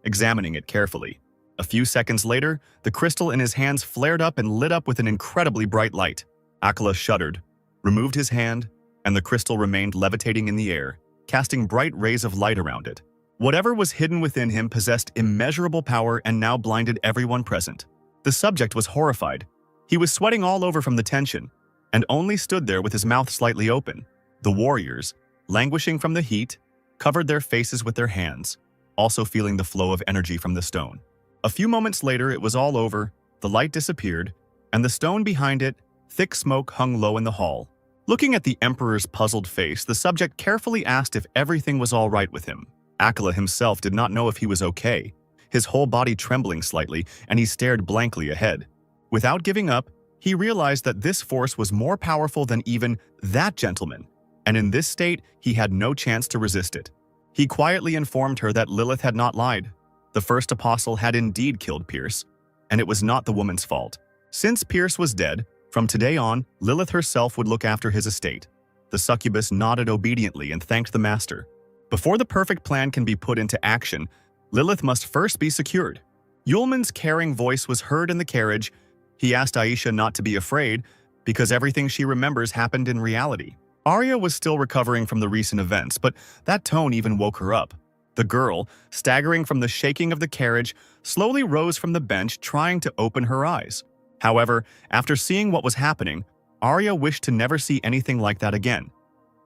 examining it carefully. A few seconds later, the crystal in his hands flared up and lit up with an incredibly bright light. Aquila shuddered, removed his hand, and the crystal remained levitating in the air, casting bright rays of light around it. Whatever was hidden within him possessed immeasurable power and now blinded everyone present. The subject was horrified. He was sweating all over from the tension, and only stood there with his mouth slightly open. The warriors, languishing from the heat, covered their faces with their hands, also feeling the flow of energy from the stone. A few moments later, it was all over, the light disappeared, and the stone behind it, thick smoke hung low in the hall. Looking at the emperor's puzzled face, the subject carefully asked if everything was all right with him. Aquila himself did not know if he was okay, his whole body trembling slightly, and he stared blankly ahead. Without giving up, he realized that this force was more powerful than even that gentleman, and in this state, he had no chance to resist it. He quietly informed her that Lilith had not lied. The first apostle had indeed killed Pierce, and it was not the woman's fault. Since Pierce was dead, from today on, Lilith herself would look after his estate. The succubus nodded obediently and thanked the master. Before the perfect plan can be put into action, Lilith must first be secured. Yulman's caring voice was heard in the carriage. He asked Aisha not to be afraid, because everything she remembers happened in reality. Arya was still recovering from the recent events, but that tone even woke her up. The girl, staggering from the shaking of the carriage, slowly rose from the bench, trying to open her eyes. However, after seeing what was happening, Arya wished to never see anything like that again.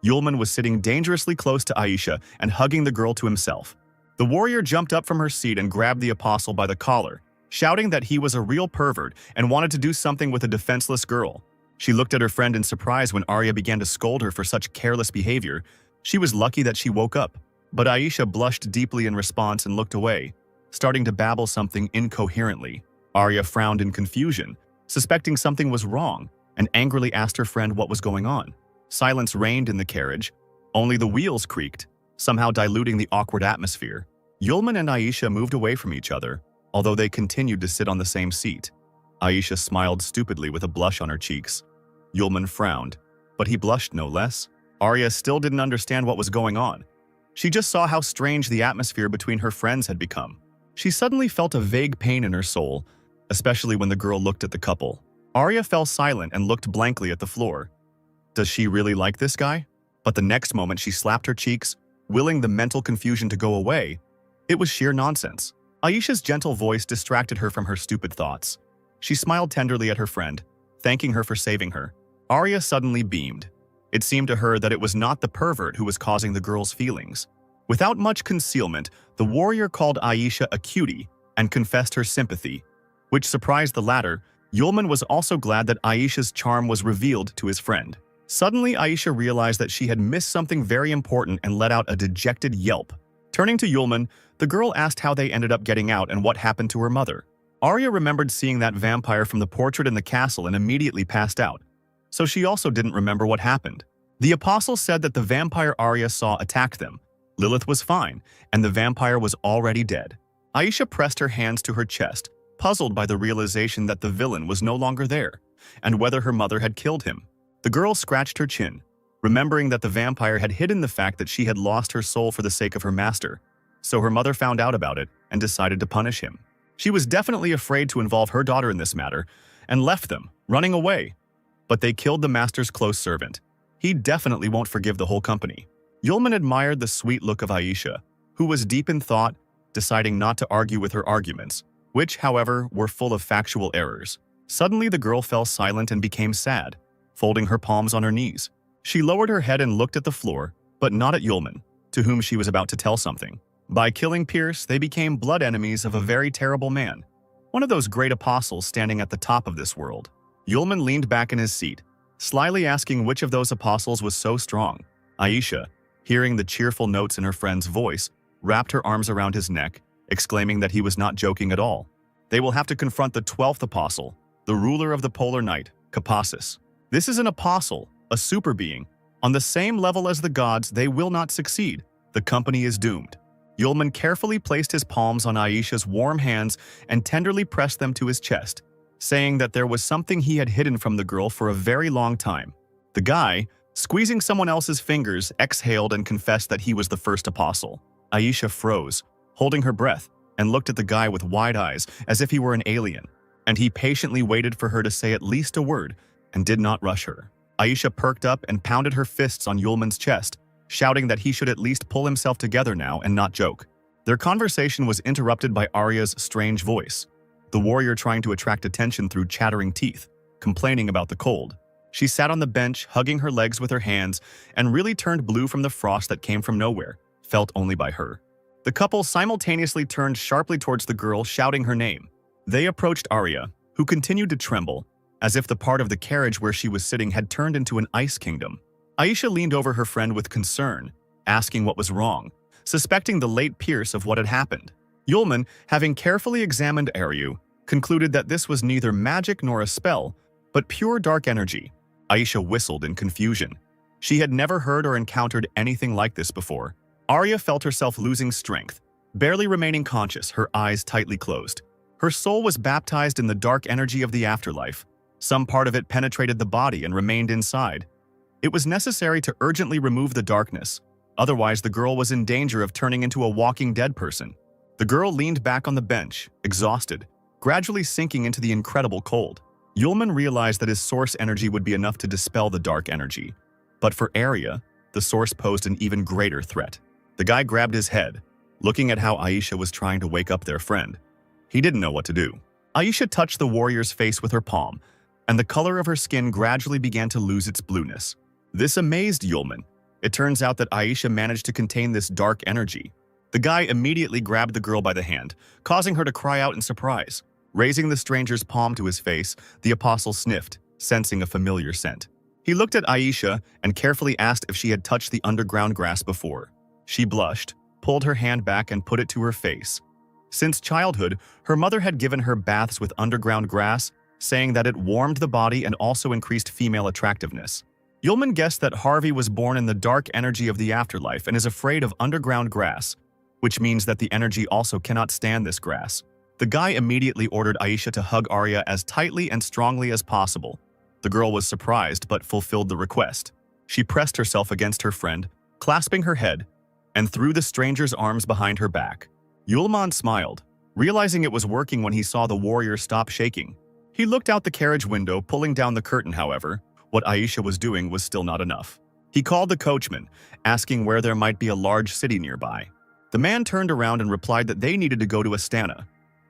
Yulman was sitting dangerously close to Aisha and hugging the girl to himself. The warrior jumped up from her seat and grabbed the apostle by the collar, shouting that he was a real pervert and wanted to do something with a defenseless girl. She looked at her friend in surprise when Arya began to scold her for such careless behavior. She was lucky that she woke up. But Aisha blushed deeply in response and looked away, starting to babble something incoherently. Arya frowned in confusion, suspecting something was wrong, and angrily asked her friend what was going on. Silence reigned in the carriage. Only the wheels creaked, somehow diluting the awkward atmosphere. Yulman and Aisha moved away from each other, although they continued to sit on the same seat. Aisha smiled stupidly with a blush on her cheeks. Yulman frowned, but he blushed no less. Arya still didn't understand what was going on. She just saw how strange the atmosphere between her friends had become. She suddenly felt a vague pain in her soul, especially when the girl looked at the couple. Arya fell silent and looked blankly at the floor. Does she really like this guy? But the next moment she slapped her cheeks, willing the mental confusion to go away. It was sheer nonsense. Aisha's gentle voice distracted her from her stupid thoughts. She smiled tenderly at her friend, thanking her for saving her. Arya suddenly beamed. It seemed to her that it was not the pervert who was causing the girl's feelings. Without much concealment, the warrior called Aisha a cutie and confessed her sympathy, which surprised the latter. Yulman was also glad that Aisha's charm was revealed to his friend. Suddenly, Aisha realized that she had missed something very important and let out a dejected yelp. Turning to Yulman, the girl asked how they ended up getting out and what happened to her mother. Arya remembered seeing that vampire from the portrait in the castle and immediately passed out, so she also didn't remember what happened. The apostle said that the vampire Arya saw attacked them. Lilith was fine, and the vampire was already dead. Aisha pressed her hands to her chest, puzzled by the realization that the villain was no longer there, and whether her mother had killed him. The girl scratched her chin, remembering that the vampire had hidden the fact that she had lost her soul for the sake of her master, so her mother found out about it and decided to punish him. She was definitely afraid to involve her daughter in this matter, and left them, running away. But they killed the master's close servant. He definitely won't forgive the whole company. Yulman admired the sweet look of Aisha, who was deep in thought, deciding not to argue with her arguments, which, however, were full of factual errors. Suddenly, the girl fell silent and became sad, folding her palms on her knees. She lowered her head and looked at the floor, but not at Yulman, to whom she was about to tell something. By killing Pierce, they became blood enemies of a very terrible man, one of those great apostles standing at the top of this world. Yulman leaned back in his seat, slyly asking which of those apostles was so strong. Aisha, hearing the cheerful notes in her friend's voice, wrapped her arms around his neck, exclaiming that he was not joking at all. They will have to confront the 12th apostle, the ruler of the polar night, Capacis. This is an apostle, a super being. On the same level as the gods, they will not succeed. The company is doomed. Yulman carefully placed his palms on Aisha's warm hands and tenderly pressed them to his chest, saying that there was something he had hidden from the girl for a very long time. The guy, squeezing someone else's fingers, exhaled and confessed that he was the first apostle. Aisha froze, holding her breath, and looked at the guy with wide eyes as if he were an alien, and he patiently waited for her to say at least a word and did not rush her. Aisha perked up and pounded her fists on Yulman's chest, shouting that he should at least pull himself together now and not joke. Their conversation was interrupted by Arya's strange voice, the warrior trying to attract attention through chattering teeth, complaining about the cold. She sat on the bench, hugging her legs with her hands, and really turned blue from the frost that came from nowhere, felt only by her. The couple simultaneously turned sharply towards the girl, shouting her name. They approached Arya, who continued to tremble, as if the part of the carriage where she was sitting had turned into an ice kingdom. Aisha leaned over her friend with concern, asking what was wrong, suspecting the late Pierce of what had happened. Yulman, having carefully examined Arya, concluded that this was neither magic nor a spell, but pure dark energy. Aisha whistled in confusion. She had never heard or encountered anything like this before. Arya felt herself losing strength, barely remaining conscious, her eyes tightly closed. Her soul was baptized in the dark energy of the afterlife. Some part of it penetrated the body and remained inside. It was necessary to urgently remove the darkness, otherwise the girl was in danger of turning into a walking dead person. The girl leaned back on the bench, exhausted, gradually sinking into the incredible cold. Yulman realized that his source energy would be enough to dispel the dark energy. But for Arya, the source posed an even greater threat. The guy grabbed his head, looking at how Aisha was trying to wake up their friend. He didn't know what to do. Aisha touched the warrior's face with her palm, and the color of her skin gradually began to lose its blueness. This amazed Yulman. It turns out that Aisha managed to contain this dark energy. The guy immediately grabbed the girl by the hand, causing her to cry out in surprise. Raising the stranger's palm to his face, the apostle sniffed, sensing a familiar scent. He looked at Aisha and carefully asked if she had touched the underground grass before. She blushed, pulled her hand back and put it to her face. Since childhood, her mother had given her baths with underground grass, saying that it warmed the body and also increased female attractiveness. Yulman guessed that Harvey was born in the dark energy of the afterlife and is afraid of underground grass, which means that the energy also cannot stand this grass. The guy immediately ordered Aisha to hug Arya as tightly and strongly as possible. The girl was surprised but fulfilled the request. She pressed herself against her friend, clasping her head, and threw the stranger's arms behind her back. Yulman smiled, realizing it was working when he saw the warrior stop shaking. He looked out the carriage window, pulling down the curtain. However, what Aisha was doing was still not enough. He called the coachman, asking where there might be a large city nearby. The man turned around and replied that they needed to go to Astana,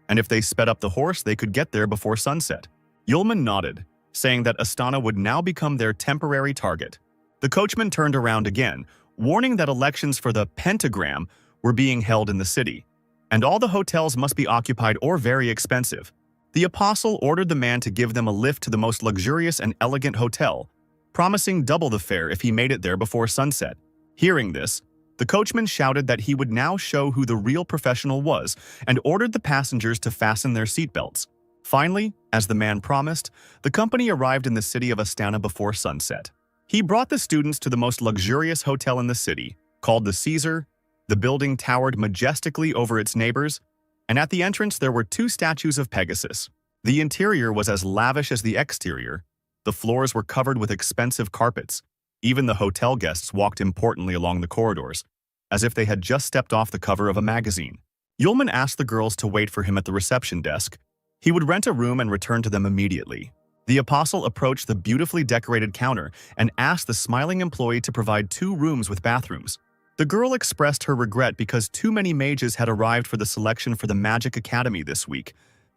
and if they sped up the horse, they could get there before sunset. Yulman nodded, saying that Astana would now become their temporary target. The coachman turned around again, warning that elections for the pentagram were being held in the city, and all the hotels must be occupied or very expensive. The apostle ordered the man to give them a lift to the most luxurious and elegant hotel, promising double the fare if he made it there before sunset. Hearing this, the coachman shouted that he would now show who the real professional was and ordered the passengers to fasten their seatbelts. Finally, as the man promised, the company arrived in the city of Astana before sunset. He brought the students to the most luxurious hotel in the city, called the Caesar. The building towered majestically over its neighbors, and at the entrance there were 2 statues of Pegasus. The interior was as lavish as the exterior. The floors were covered with expensive carpets. Even the hotel guests walked importantly along the corridors, as if they had just stepped off the cover of a magazine. Yulman asked the girls to wait for him at the reception desk. He would rent a room and return to them immediately. The apostle approached the beautifully decorated counter and asked the smiling employee to provide 2 rooms with bathrooms. The girl expressed her regret because too many mages had arrived for the selection for the Magic Academy this week,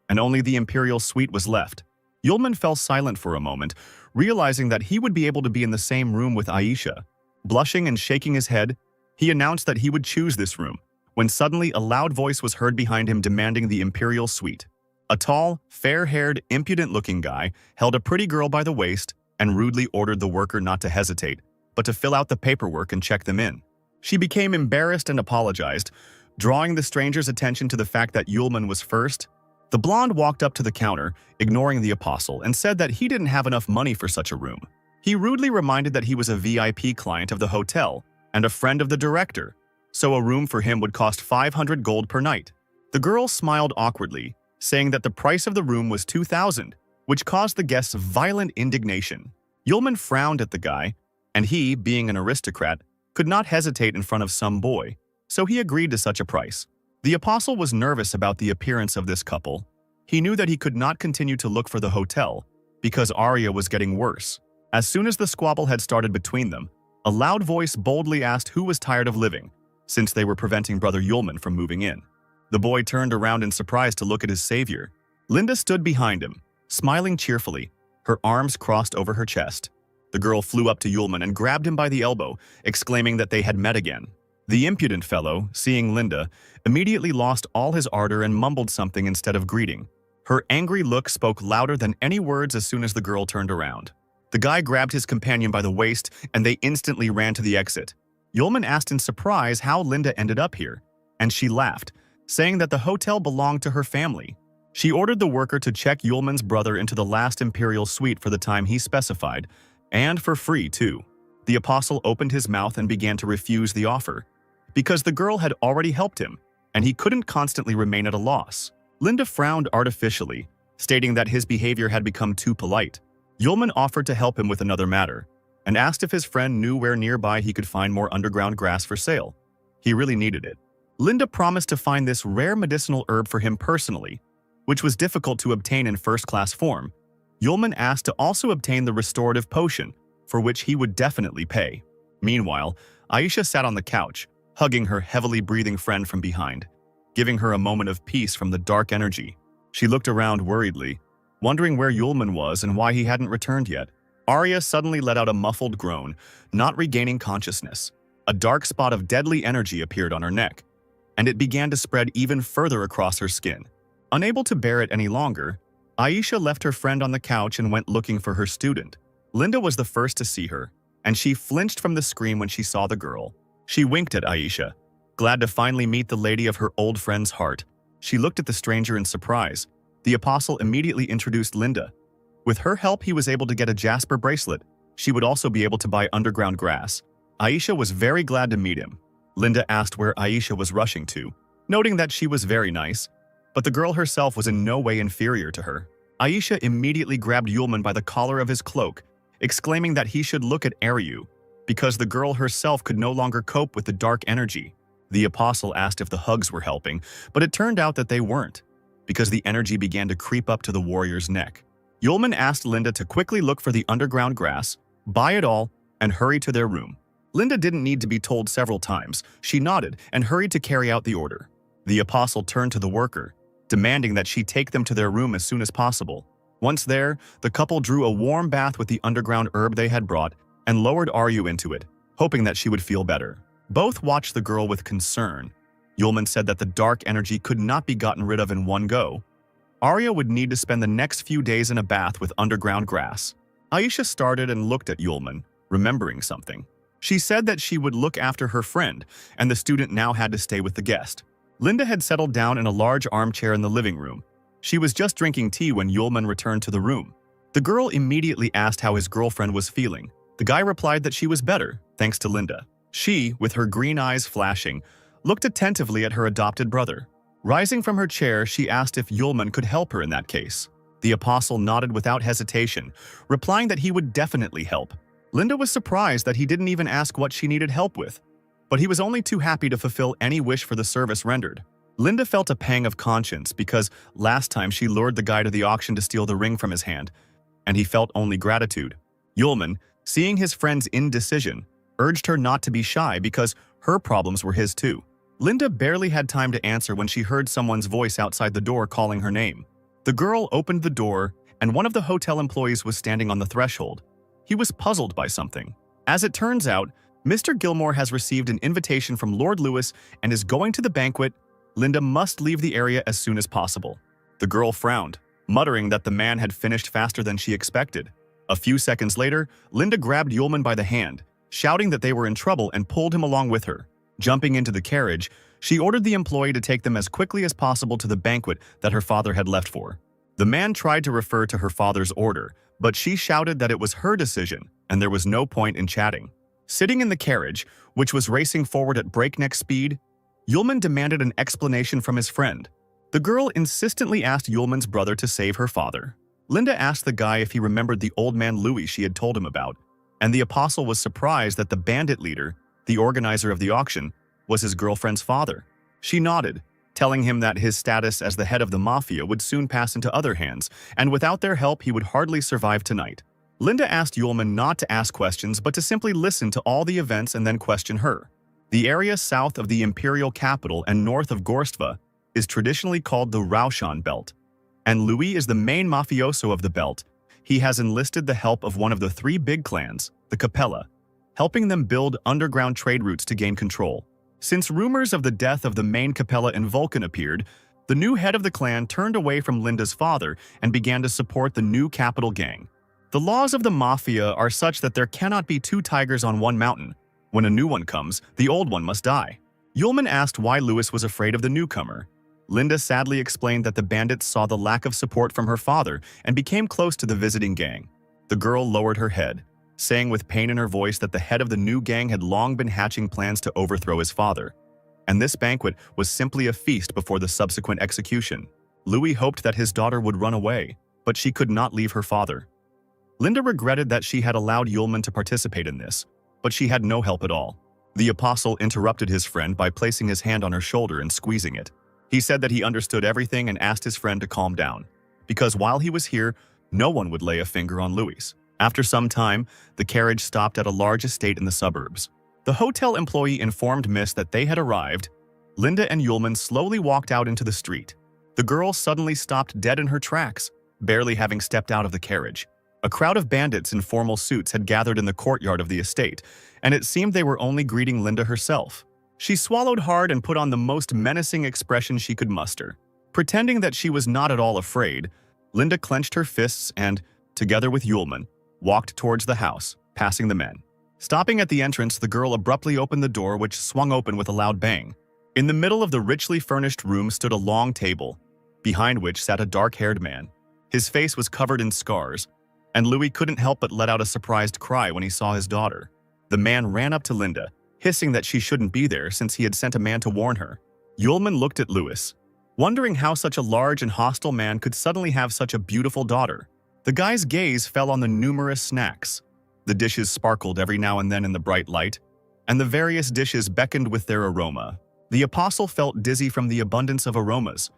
and only the Imperial Suite was left. Yulman fell silent for a moment, realizing that he would be able to be in the same room with Aisha. Blushing and shaking his head, he announced that he would choose this room, when suddenly a loud voice was heard behind him demanding the Imperial Suite. A tall, fair-haired, impudent-looking guy held a pretty girl by the waist and rudely ordered the worker not to hesitate, but to fill out the paperwork and check them in. She became embarrassed and apologized, drawing the stranger's attention to the fact that Yulman was first. The blonde walked up to the counter, ignoring the apostle, and said that he didn't have enough money for such a room. He rudely reminded that he was a VIP client of the hotel and a friend of the director, so a room for him would cost 500 gold per night. The girl smiled awkwardly, saying that the price of the room was 2,000, which caused the guests violent indignation. Yulman frowned at the guy, and he, being an aristocrat, could not hesitate in front of some boy, so he agreed to such a price. The apostle was nervous about the appearance of this couple. He knew that he could not continue to look for the hotel, because Arya was getting worse. As soon as the squabble had started between them, a loud voice boldly asked who was tired of living, since they were preventing Brother Yulman from moving in. The boy turned around in surprise to look at his savior. Linda stood behind him, smiling cheerfully, her arms crossed over her chest. The girl flew up to Yulman and grabbed him by the elbow, exclaiming that they had met again. The impudent fellow, seeing Linda, immediately lost all his ardor and mumbled something instead of greeting. Her angry look spoke louder than any words as soon as the girl turned around. The guy grabbed his companion by the waist, and they instantly ran to the exit. Yulman asked in surprise how Linda ended up here, and she laughed, saying that the hotel belonged to her family. She ordered the worker to check Yulman's brother into the last Imperial Suite for the time he specified, and for free, too. The apostle opened his mouth and began to refuse the offer, because the girl had already helped him, and he couldn't constantly remain at a loss. Linda frowned artificially, stating that his behavior had become too polite. Yulman offered to help him with another matter, and asked if his friend knew where nearby he could find more underground grass for sale. He really needed it. Linda promised to find this rare medicinal herb for him personally, which was difficult to obtain in first-class form. Yulman asked to also obtain the restorative potion, for which he would definitely pay. Meanwhile, Aisha sat on the couch, hugging her heavily breathing friend from behind, giving her a moment of peace from the dark energy. She looked around worriedly, wondering where Yulman was and why he hadn't returned yet. Arya suddenly let out a muffled groan, not regaining consciousness. A dark spot of deadly energy appeared on her neck, and it began to spread even further across her skin. Unable to bear it any longer, Aisha left her friend on the couch and went looking for her student. Linda was the first to see her, and she flinched from the scream when she saw the girl. She winked at Aisha, glad to finally meet the lady of her old friend's heart. She looked at the stranger in surprise. The apostle immediately introduced Linda. With her help, he was able to get a jasper bracelet. She would also be able to buy underground grass. Aisha was very glad to meet him. Linda asked where Aisha was rushing to, noting that she was very nice. But the girl herself was in no way inferior to her. Aisha immediately grabbed Yulman by the collar of his cloak, exclaiming that he should look at Aryu, because the girl herself could no longer cope with the dark energy. The apostle asked if the hugs were helping, but it turned out that they weren't, because the energy began to creep up to the warrior's neck. Yulman asked Linda to quickly look for the underground grass, buy it all, and hurry to their room. Linda didn't need to be told several times. She nodded and hurried to carry out the order. The apostle turned to the worker, demanding that she take them to their room as soon as possible. Once there, the couple drew a warm bath with the underground herb they had brought and lowered Aryu into it, hoping that she would feel better. Both watched the girl with concern. Yulman said that the dark energy could not be gotten rid of in one go. Arya would need to spend the next few days in a bath with underground grass. Aisha started and looked at Yulman, remembering something. She said that she would look after her friend, and the student now had to stay with the guest. Linda had settled down in a large armchair in the living room. She was just drinking tea when Yulman returned to the room. The girl immediately asked how his girlfriend was feeling. The guy replied that she was better, thanks to Linda. She, with her green eyes flashing, looked attentively at her adopted brother. Rising from her chair, she asked if Yulman could help her in that case. The apostle nodded without hesitation, replying that he would definitely help. Linda was surprised that he didn't even ask what she needed help with, but he was only too happy to fulfill any wish for the service rendered. Linda felt a pang of conscience because last time she lured the guy to the auction to steal the ring from his hand, and he felt only gratitude. Yulman, seeing his friend's indecision, urged her not to be shy because her problems were his too. Linda barely had time to answer when she heard someone's voice outside the door calling her name. The girl opened the door, and one of the hotel employees was standing on the threshold. He was puzzled by something. As it turns out, Mr. Gilmore has received an invitation from Lord Lewis and is going to the banquet. Linda must leave the area as soon as possible. The girl frowned, muttering that the man had finished faster than she expected. A few seconds later, Linda grabbed Yulman by the hand, shouting that they were in trouble and pulled him along with her. Jumping into the carriage, she ordered the employee to take them as quickly as possible to the banquet that her father had left for. The man tried to refer to her father's order, but she shouted that it was her decision and there was no point in chatting. Sitting in the carriage, which was racing forward at breakneck speed, Yulman demanded an explanation from his friend. The girl insistently asked Yulman's brother to save her father. Linda asked the guy if he remembered the old man Louis she had told him about, and the apostle was surprised that the bandit leader, the organizer of the auction, was his girlfriend's father. She nodded, telling him that his status as the head of the mafia would soon pass into other hands, and without their help he would hardly survive tonight. Linda asked Yulman not to ask questions but to simply listen to all the events and then question her. The area south of the imperial capital and north of Gorstva is traditionally called the Raushan Belt, and Louis is the main mafioso of the belt. He has enlisted the help of one of the three big clans, the Capella, helping them build underground trade routes to gain control. Since rumors of the death of the main Capella in Vulcan appeared, the new head of the clan turned away from Linda's father and began to support the new capital gang. The laws of the mafia are such that there cannot be two tigers on one mountain. When a new one comes, the old one must die. Yulman asked why Lewis was afraid of the newcomer. Linda sadly explained that the bandits saw the lack of support from her father and became close to the visiting gang. The girl lowered her head, saying with pain in her voice that the head of the new gang had long been hatching plans to overthrow his father, and this banquet was simply a feast before the subsequent execution. Louis hoped that his daughter would run away, but she could not leave her father. Linda regretted that she had allowed Yulman to participate in this, but she had no help at all. The apostle interrupted his friend by placing his hand on her shoulder and squeezing it. He said that he understood everything and asked his friend to calm down, because while he was here, no one would lay a finger on Louis. After some time, the carriage stopped at a large estate in the suburbs. The hotel employee informed Miss that they had arrived. Linda and Yulman slowly walked out into the street. The girl suddenly stopped dead in her tracks, barely having stepped out of the carriage. A crowd of bandits in formal suits had gathered in the courtyard of the estate, and it seemed they were only greeting Linda herself. She swallowed hard and put on the most menacing expression she could muster. Pretending that she was not at all afraid, Linda clenched her fists and, together with Yulman, walked towards the house, passing the men. Stopping at the entrance, the girl abruptly opened the door, which swung open with a loud bang. In the middle of the richly furnished room stood a long table, behind which sat a dark-haired man. His face was covered in scars, and Louis couldn't help but let out a surprised cry when he saw his daughter. The man ran up to Linda, hissing that she shouldn't be there since he had sent a man to warn her. Yulman looked at Louis. wondering how such a large and hostile man could suddenly have such a beautiful daughter. The guy's gaze fell on the numerous snacks. The dishes sparkled every now and then in the bright light, and the various dishes beckoned with their aroma. The apostle felt dizzy from the abundance of aromas.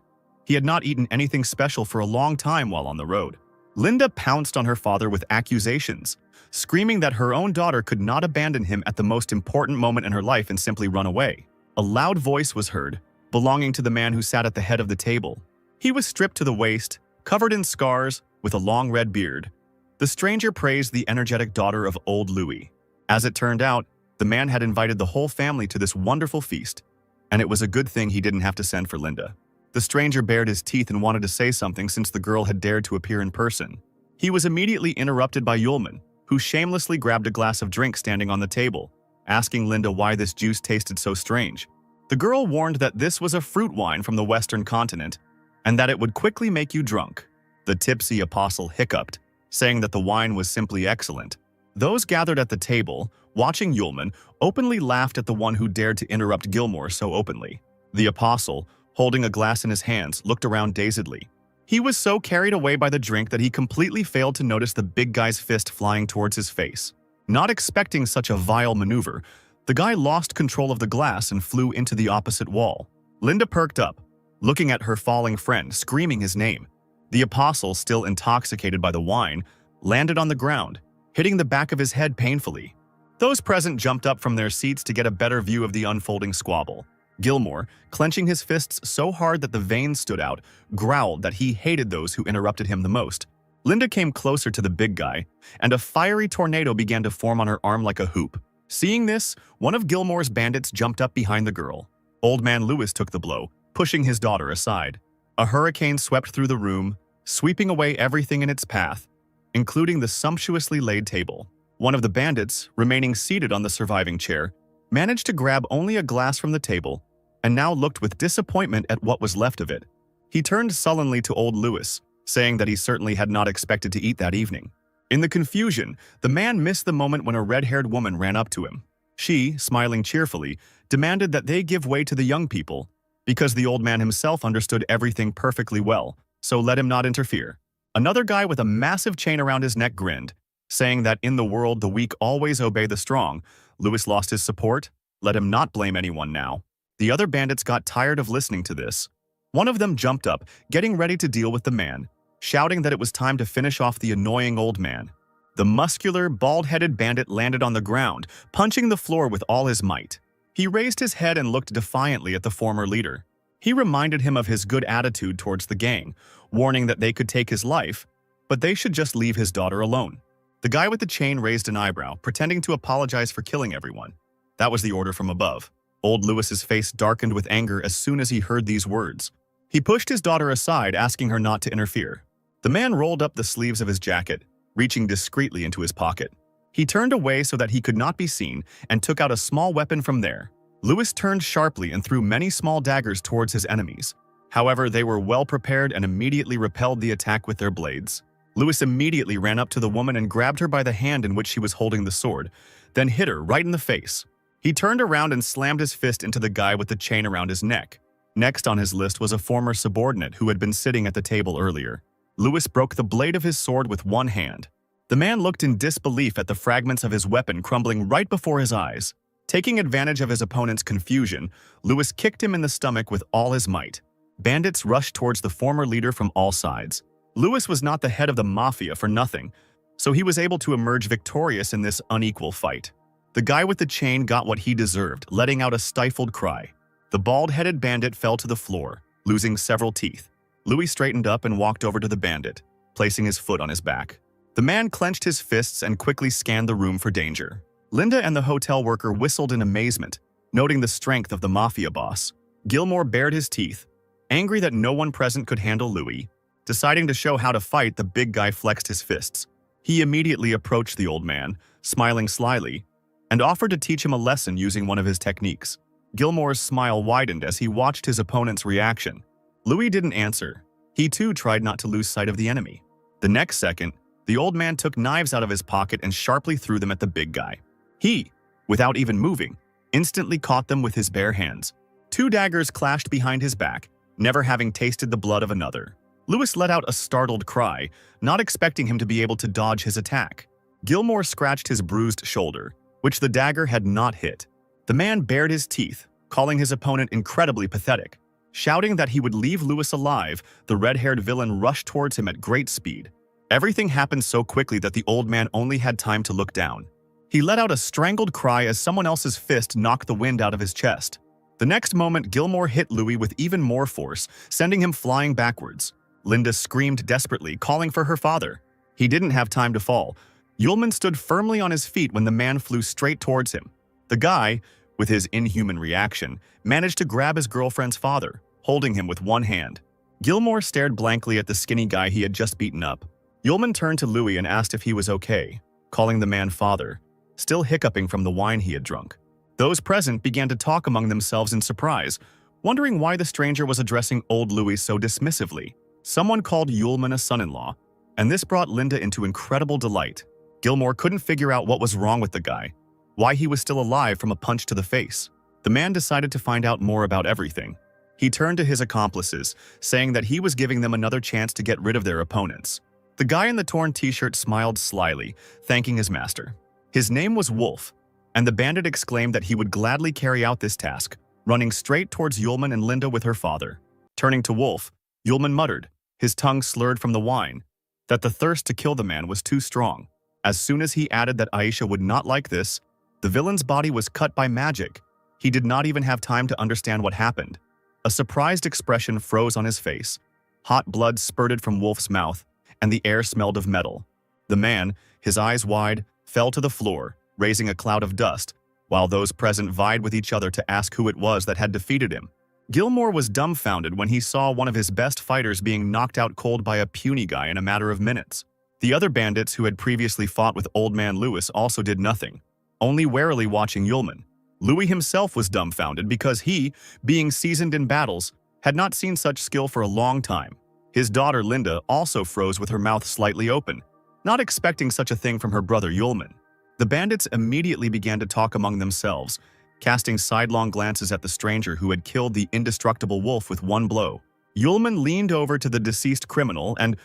He had not eaten anything special for a long time while on the road. Linda pounced on her father with accusations, screaming that her own daughter could not abandon him at the most important moment in her life and simply run away. A loud voice was heard, belonging to the man who sat at the head of the table. He was stripped to the waist, covered in scars, with a long red beard. The stranger praised the energetic daughter of old Louis. As it turned out, the man had invited the whole family to this wonderful feast, and it was a good thing he didn't have to send for Linda. The stranger bared his teeth and wanted to say something since the girl had dared to appear in person. He was immediately interrupted by Yulman, who shamelessly grabbed a glass of drink standing on the table, asking Linda why this juice tasted so strange. The girl warned that this was a fruit wine from the Western continent, and that it would quickly make you drunk. The tipsy apostle hiccuped, saying that the wine was simply excellent. Those gathered at the table, watching Yulman, openly laughed at the one who dared to interrupt Gilmore so openly. The apostle, holding a glass in his hands, looked around dazedly. He was so carried away by the drink that he completely failed to notice the big guy's fist flying towards his face. Not expecting such a vile maneuver, the guy lost control of the glass and flew into the opposite wall. Linda perked up, looking at her falling friend, screaming his name. The apostle, still intoxicated by the wine, landed on the ground, hitting the back of his head painfully. Those present jumped up from their seats to get a better view of the unfolding squabble. Gilmore, clenching his fists so hard that the veins stood out, growled that he hated those who interrupted him the most. Linda came closer to the big guy, and a fiery tornado began to form on her arm like a hoop. Seeing this, one of Gilmore's bandits jumped up behind the girl. Old man Lewis took the blow, pushing his daughter aside. A hurricane swept through the room, sweeping away everything in its path, including the sumptuously laid table. One of the bandits, remaining seated on the surviving chair, managed to grab only a glass from the table and now looked with disappointment at what was left of it. He turned sullenly to old Lewis, saying that he certainly had not expected to eat that evening. In the confusion, the man missed the moment when a red-haired woman ran up to him. She, smiling cheerfully, demanded that they give way to the young people, because the old man himself understood everything perfectly well, so let him not interfere. Another guy with a massive chain around his neck grinned, saying that in the world the weak always obey the strong. Lewis lost his support. Let him not blame anyone now. The other bandits got tired of listening to this. One of them jumped up, getting ready to deal with the man, shouting that it was time to finish off the annoying old man. The muscular, bald-headed bandit landed on the ground, punching the floor with all his might. He raised his head and looked defiantly at the former leader. He reminded him of his good attitude towards the gang, warning that they could take his life, but they should just leave his daughter alone. The guy with the chain raised an eyebrow, pretending to apologize for killing everyone. That was the order from above. Old Lewis's face darkened with anger as soon as he heard these words. He pushed his daughter aside, asking her not to interfere. The man rolled up the sleeves of his jacket, reaching discreetly into his pocket. He turned away so that he could not be seen and took out a small weapon from there. Lewis turned sharply and threw many small daggers towards his enemies. However, they were well prepared and immediately repelled the attack with their blades. Lewis immediately ran up to the woman and grabbed her by the hand in which she was holding the sword, then hit her right in the face. He turned around and slammed his fist into the guy with the chain around his neck. Next on his list was a former subordinate who had been sitting at the table earlier. Lewis broke the blade of his sword with one hand. The man looked in disbelief at the fragments of his weapon crumbling right before his eyes. Taking advantage of his opponent's confusion, Lewis kicked him in the stomach with all his might. Bandits rushed towards the former leader from all sides. Lewis was not the head of the mafia for nothing, so he was able to emerge victorious in this unequal fight. The guy with the chain got what he deserved, letting out a stifled cry. The bald-headed bandit fell to the floor, losing several teeth. Louis straightened up and walked over to the bandit, placing his foot on his back. The man clenched his fists and quickly scanned the room for danger. Linda and the hotel worker whistled in amazement, noting the strength of the mafia boss. Gilmore bared his teeth, angry that no one present could handle Louis. Deciding to show how to fight, the big guy flexed his fists. He immediately approached the old man, smiling slyly, and offered to teach him a lesson using one of his techniques. Gilmore's smile widened as he watched his opponent's reaction. Louis didn't answer. He too tried not to lose sight of the enemy. The next second, the old man took knives out of his pocket and sharply threw them at the big guy. He, without even moving, instantly caught them with his bare hands. Two daggers clashed behind his back, never having tasted the blood of another. Lewis let out a startled cry, not expecting him to be able to dodge his attack. Gilmore scratched his bruised shoulder, which the dagger had not hit. The man bared his teeth, calling his opponent incredibly pathetic. Shouting that he would leave Lewis alive, the red-haired villain rushed towards him at great speed. Everything happened so quickly that the old man only had time to look down. He let out a strangled cry as someone else's fist knocked the wind out of his chest. The next moment, Gilmore hit Louis with even more force, sending him flying backwards. Linda screamed desperately, calling for her father. He didn't have time to fall. Ullman stood firmly on his feet when the man flew straight towards him. The guy, with his inhuman reaction, managed to grab his girlfriend's father, holding him with one hand. Gilmore stared blankly at the skinny guy he had just beaten up. Ullman turned to Louis and asked if he was okay, calling the man father, still hiccuping from the wine he had drunk. Those present began to talk among themselves in surprise, wondering why the stranger was addressing old Louis so dismissively. Someone called Ullman a son-in-law, and this brought Linda into incredible delight. Gilmore couldn't figure out what was wrong with the guy, why he was still alive from a punch to the face. The man decided to find out more about everything. He turned to his accomplices, saying that he was giving them another chance to get rid of their opponents. The guy in the torn t-shirt smiled slyly, thanking his master. His name was Wolf, and the bandit exclaimed that he would gladly carry out this task, running straight towards Ullman and Linda with her father. Turning to Wolf, Ullman muttered, his tongue slurred from the wine, that the thirst to kill the man was too strong. As soon as he added that Aisha would not like this, the villain's body was cut by magic. He did not even have time to understand what happened. A surprised expression froze on his face. Hot blood spurted from Wolf's mouth, and the air smelled of metal. The man, his eyes wide, fell to the floor, raising a cloud of dust, while those present vied with each other to ask who it was that had defeated him. Gilmore was dumbfounded when he saw one of his best fighters being knocked out cold by a puny guy in a matter of minutes. The other bandits who had previously fought with Old Man Lewis also did nothing, only warily watching Ullman. Louis himself was dumbfounded because he, being seasoned in battles, had not seen such skill for a long time. His daughter Linda also froze with her mouth slightly open, not expecting such a thing from her brother Ullman. The bandits immediately began to talk among themselves, casting sidelong glances at the stranger who had killed the indestructible Wolf with one blow. Ullman leaned over to the deceased criminal and,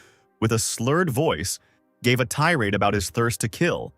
with a slurred voice, gave a tirade about his thirst to kill,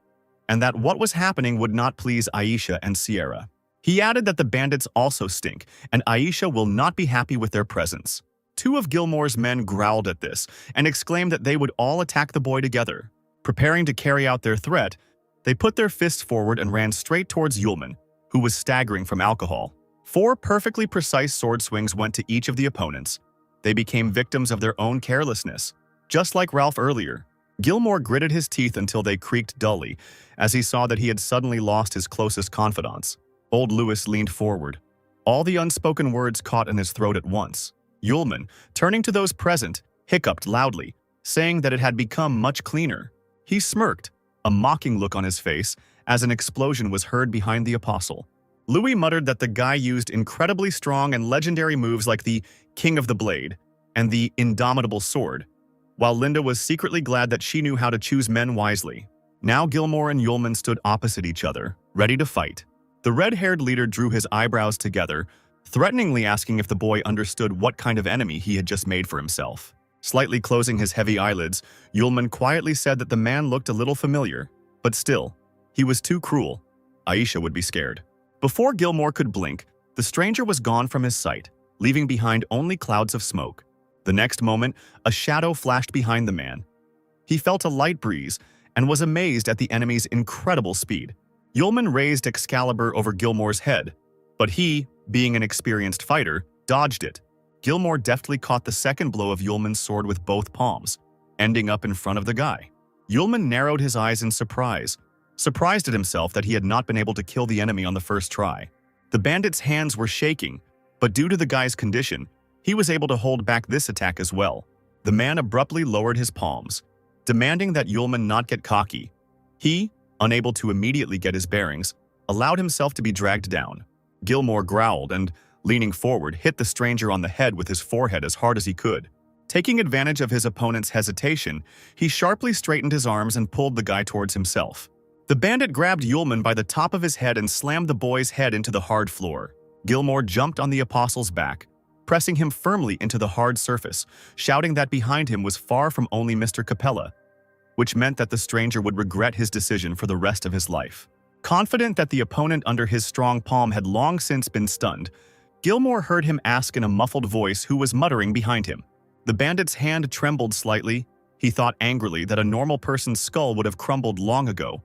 and that what was happening would not please Aisha and Sierra. He added that the bandits also stink, and Aisha will not be happy with their presence. Two of Gilmore's men growled at this and exclaimed that they would all attack the boy together. Preparing to carry out their threat, they put their fists forward and ran straight towards Ullman, who was staggering from alcohol. 4 perfectly precise sword swings went to each of the opponents. They became victims of their own carelessness. Just like Ralph earlier, Gilmore gritted his teeth until they creaked dully as he saw that he had suddenly lost his closest confidants. Old Lewis leaned forward. All the unspoken words caught in his throat at once. Ullman, turning to those present, hiccuped loudly, saying that it had become much cleaner. He smirked, a mocking look on his face, as an explosion was heard behind the apostle. Louis muttered that the guy used incredibly strong and legendary moves like the King of the Blade and the Indomitable Sword, while Linda was secretly glad that she knew how to choose men wisely. Now Gilmore and Ullman stood opposite each other, ready to fight. The red-haired leader drew his eyebrows together, threateningly asking if the boy understood what kind of enemy he had just made for himself. Slightly closing his heavy eyelids, Ullman quietly said that the man looked a little familiar, but still, he was too cruel. Aisha would be scared. Before Gilmore could blink, the stranger was gone from his sight, leaving behind only clouds of smoke. The next moment, a shadow flashed behind the man. He felt a light breeze and was amazed at the enemy's incredible speed. Ullman raised Excalibur over Gilmore's head, but he, being an experienced fighter, dodged it. Gilmore deftly caught the second blow of Ullman's sword with both palms, ending up in front of the guy. Ullman narrowed his eyes in surprise, surprised at himself that he had not been able to kill the enemy on the first try. The bandit's hands were shaking, but due to the guy's condition, he was able to hold back this attack as well. The man abruptly lowered his palms, demanding that Ullman not get cocky. He, unable to immediately get his bearings, allowed himself to be dragged down. Gilmore growled and, leaning forward, hit the stranger on the head with his forehead as hard as he could. Taking advantage of his opponent's hesitation, he sharply straightened his arms and pulled the guy towards himself. The bandit grabbed Ullman by the top of his head and slammed the boy's head into the hard floor. Gilmore jumped on the apostle's back, pressing him firmly into the hard surface, shouting that behind him was far from only Mr. Capella, which meant that the stranger would regret his decision for the rest of his life. Confident that the opponent under his strong palm had long since been stunned, Gilmore heard him ask in a muffled voice who was muttering behind him. The bandit's hand trembled slightly. He thought angrily that a normal person's skull would have crumbled long ago.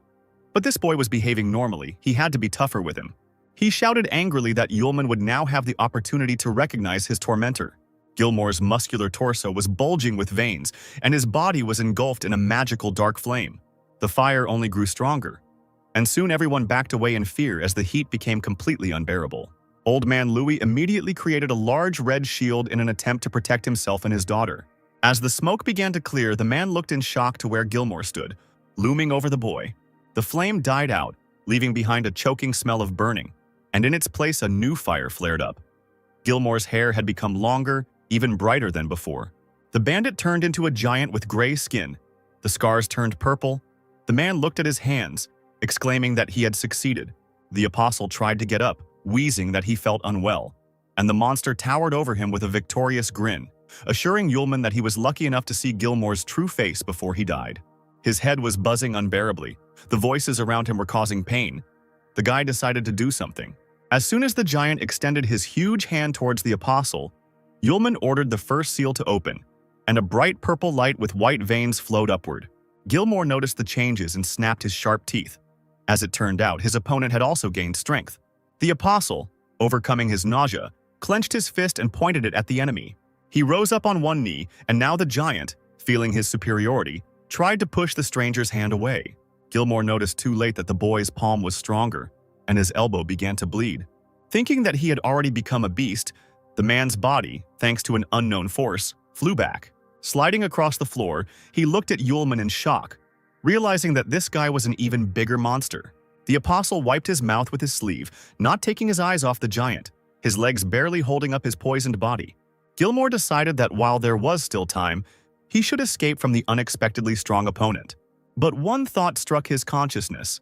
But this boy was behaving normally. He had to be tougher with him. He shouted angrily that Yulman would now have the opportunity to recognize his tormentor. Gilmore's muscular torso was bulging with veins, and his body was engulfed in a magical dark flame. The fire only grew stronger, and soon everyone backed away in fear as the heat became completely unbearable. Old Man Louis immediately created a large red shield in an attempt to protect himself and his daughter. As the smoke began to clear, the man looked in shock to where Gilmore stood, looming over the boy. The flame died out, leaving behind a choking smell of burning, and in its place a new fire flared up. Gilmore's hair had become longer, even brighter than before. The bandit turned into a giant with gray skin. The scars turned purple. The man looked at his hands, exclaiming that he had succeeded. The apostle tried to get up, wheezing that he felt unwell, and the monster towered over him with a victorious grin, assuring Yulman that he was lucky enough to see Gilmore's true face before he died. His head was buzzing unbearably. The voices around him were causing pain. The guy decided to do something. As soon as the giant extended his huge hand towards the apostle, Yulman ordered the first seal to open, and a bright purple light with white veins flowed upward. Gilmore noticed the changes and snapped his sharp teeth. As it turned out, his opponent had also gained strength. The apostle, overcoming his nausea, clenched his fist and pointed it at the enemy. He rose up on one knee, and now the giant, feeling his superiority, tried to push the stranger's hand away. Gilmore noticed too late that the boy's palm was stronger, and his elbow began to bleed. Thinking that he had already become a beast, the man's body, thanks to an unknown force, flew back. Sliding across the floor, he looked at Yulman in shock, realizing that this guy was an even bigger monster. The apostle wiped his mouth with his sleeve, not taking his eyes off the giant, his legs barely holding up his poisoned body. Gilmore decided that while there was still time, he should escape from the unexpectedly strong opponent. But one thought struck his consciousness.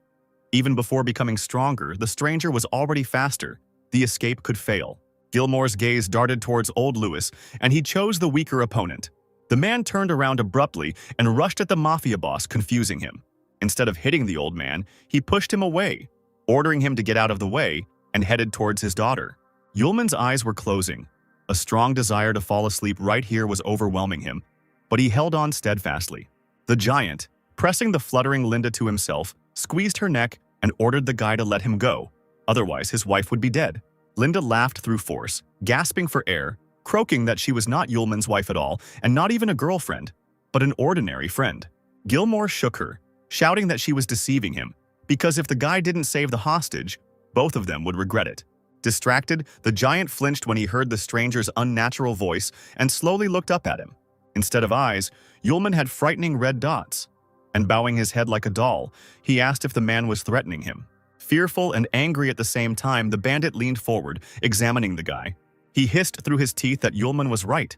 Even before becoming stronger, the stranger was already faster. The escape could fail. Gilmore's gaze darted towards old Louis, and he chose the weaker opponent. The man turned around abruptly and rushed at the mafia boss, confusing him. Instead of hitting the old man, he pushed him away, ordering him to get out of the way, and headed towards his daughter. Yulman's eyes were closing. A strong desire to fall asleep right here was overwhelming him, but he held on steadfastly. The giant, pressing the fluttering Linda to himself, squeezed her neck and ordered the guy to let him go. Otherwise, his wife would be dead. Linda laughed through force, gasping for air, croaking that she was not Yulman's wife at all, and not even a girlfriend, but an ordinary friend. Gilmore shook her, shouting that she was deceiving him, because if the guy didn't save the hostage, both of them would regret it. Distracted, the giant flinched when he heard the stranger's unnatural voice and slowly looked up at him. Instead of eyes, Yulman had frightening red dots, and bowing his head like a doll, he asked if the man was threatening him. Fearful and angry at the same time, the bandit leaned forward, examining the guy. He hissed through his teeth that Yulman was right,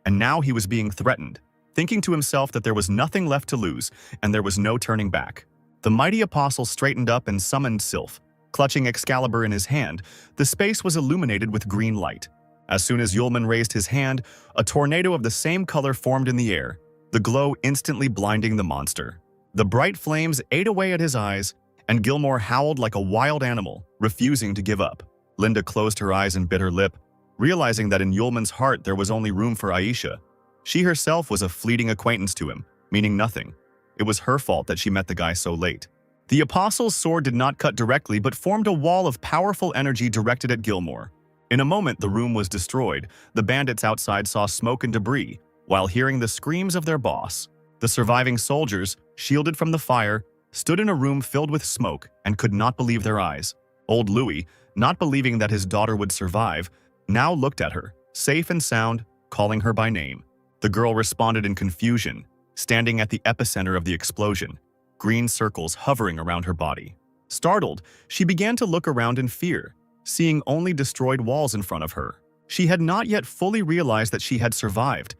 and now he was being threatened, thinking to himself that there was nothing left to lose and there was no turning back. The mighty apostle straightened up and summoned Sylph. Clutching Excalibur in his hand, the space was illuminated with green light. As soon as Yulman raised his hand, a tornado of the same color formed in the air, the glow instantly blinding the monster. The bright flames ate away at his eyes, and Gilmore howled like a wild animal, refusing to give up. Linda closed her eyes and bit her lip, realizing that in Yulman's heart there was only room for Aisha. She herself was a fleeting acquaintance to him, meaning nothing. It was her fault that she met the guy so late. The apostle's sword did not cut directly, but formed a wall of powerful energy directed at Gilmore. In a moment, the room was destroyed. The bandits outside saw smoke and debris, while hearing the screams of their boss. The surviving soldiers, shielded from the fire, stood in a room filled with smoke and could not believe their eyes. Old Louis, not believing that his daughter would survive, now looked at her, safe and sound, calling her by name. The girl responded in confusion, standing at the epicenter of the explosion, green circles hovering around her body. Startled, she began to look around in fear, seeing only destroyed walls in front of her. She had not yet fully realized that she had survived,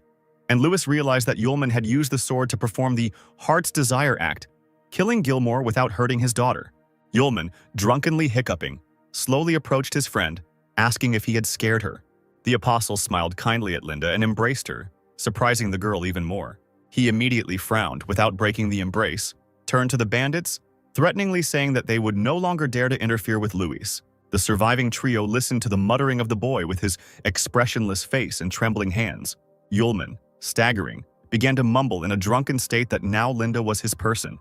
and Louis realized that Yulman had used the sword to perform the Heart's Desire act, killing Gilmore without hurting his daughter. Yulman, drunkenly hiccuping, slowly approached his friend, asking if he had scared her. The apostle smiled kindly at Linda and embraced her, surprising the girl even more. He immediately frowned without breaking the embrace, turned to the bandits, threateningly saying that they would no longer dare to interfere with Luis. The surviving trio listened to the muttering of the boy with his expressionless face and trembling hands. Yulman, staggering, began to mumble in a drunken state that now Linda was his person,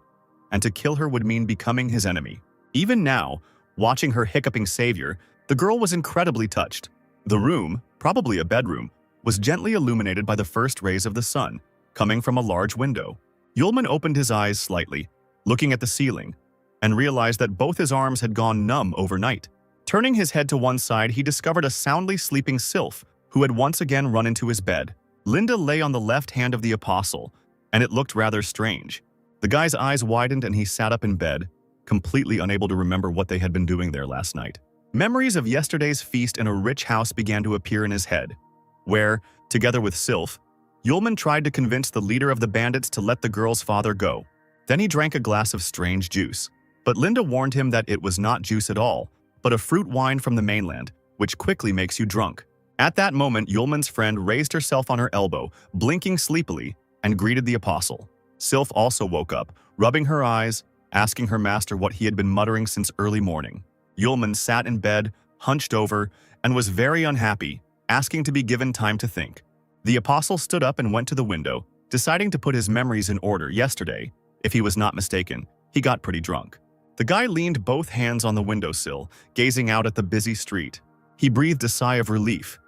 and to kill her would mean becoming his enemy. Even now, watching her hiccuping savior, the girl was incredibly touched. The room, probably a bedroom, was gently illuminated by the first rays of the sun, coming from a large window. Yulman opened his eyes slightly, looking at the ceiling, and realized that both his arms had gone numb overnight. Turning his head to one side, he discovered a soundly sleeping sylph who had once again run into his bed. Linda lay on the left hand of the apostle, and it looked rather strange. The guy's eyes widened and he sat up in bed, completely unable to remember what they had been doing there last night. Memories of yesterday's feast in a rich house began to appear in his head, where, together with Sylph, Yulman tried to convince the leader of the bandits to let the girl's father go. Then he drank a glass of strange juice. But Linda warned him that it was not juice at all, but a fruit wine from the mainland, which quickly makes you drunk. At that moment, Yulman's friend raised herself on her elbow, blinking sleepily, and greeted the apostle. Sylph also woke up, rubbing her eyes, asking her master what he had been muttering since early morning. Yulman sat in bed, hunched over, and was very unhappy, asking to be given time to think. The apostle stood up and went to the window, deciding to put his memories in order. Yesterday, if he was not mistaken, he got pretty drunk. The guy leaned both hands on the windowsill, gazing out at the busy street. He breathed a sigh of relief,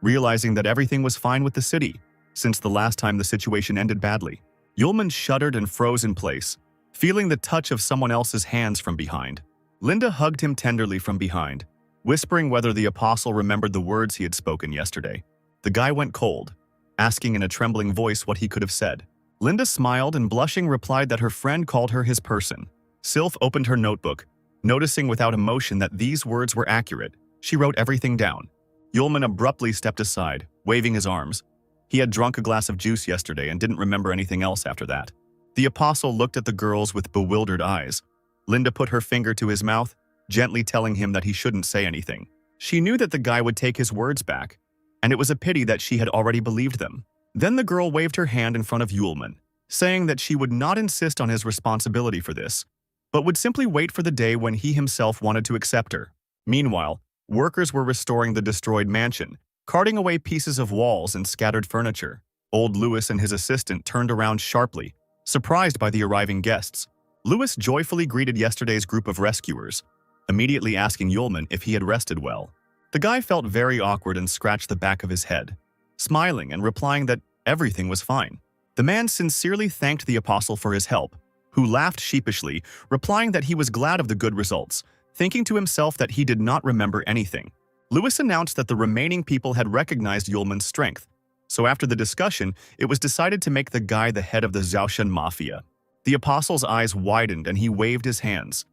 realizing that everything was fine with the city, since the last time the situation ended badly. Yulman shuddered and froze in place, feeling the touch of someone else's hands from behind. Linda hugged him tenderly from behind, whispering whether the apostle remembered the words he had spoken yesterday. The guy went cold, asking in a trembling voice what he could have said. Linda smiled and blushing replied that her friend called her his person. Sylph opened her notebook, noticing without emotion that these words were accurate. She wrote everything down. Yulman abruptly stepped aside, waving his arms. He had drunk a glass of juice yesterday and didn't remember anything else after that. The apostle looked at the girls with bewildered eyes. Linda put her finger to his mouth, gently telling him that he shouldn't say anything. She knew that the guy would take his words back, and it was a pity that she had already believed them. Then the girl waved her hand in front of Yulman, saying that she would not insist on his responsibility for this, but would simply wait for the day when he himself wanted to accept her. Meanwhile, workers were restoring the destroyed mansion, carting away pieces of walls and scattered furniture. Old Louis and his assistant turned around sharply, surprised by the arriving guests. Louis joyfully greeted yesterday's group of rescuers, immediately asking Yulman if he had rested well. The guy felt very awkward and scratched the back of his head, smiling and replying that everything was fine. The man sincerely thanked the apostle for his help, who laughed sheepishly, replying that he was glad of the good results, thinking to himself that he did not remember anything. Louis announced that the remaining people had recognized Yulman's strength, so after the discussion, it was decided to make the guy the head of the Zhaoshan Mafia. The apostle's eyes widened and he waved his hands.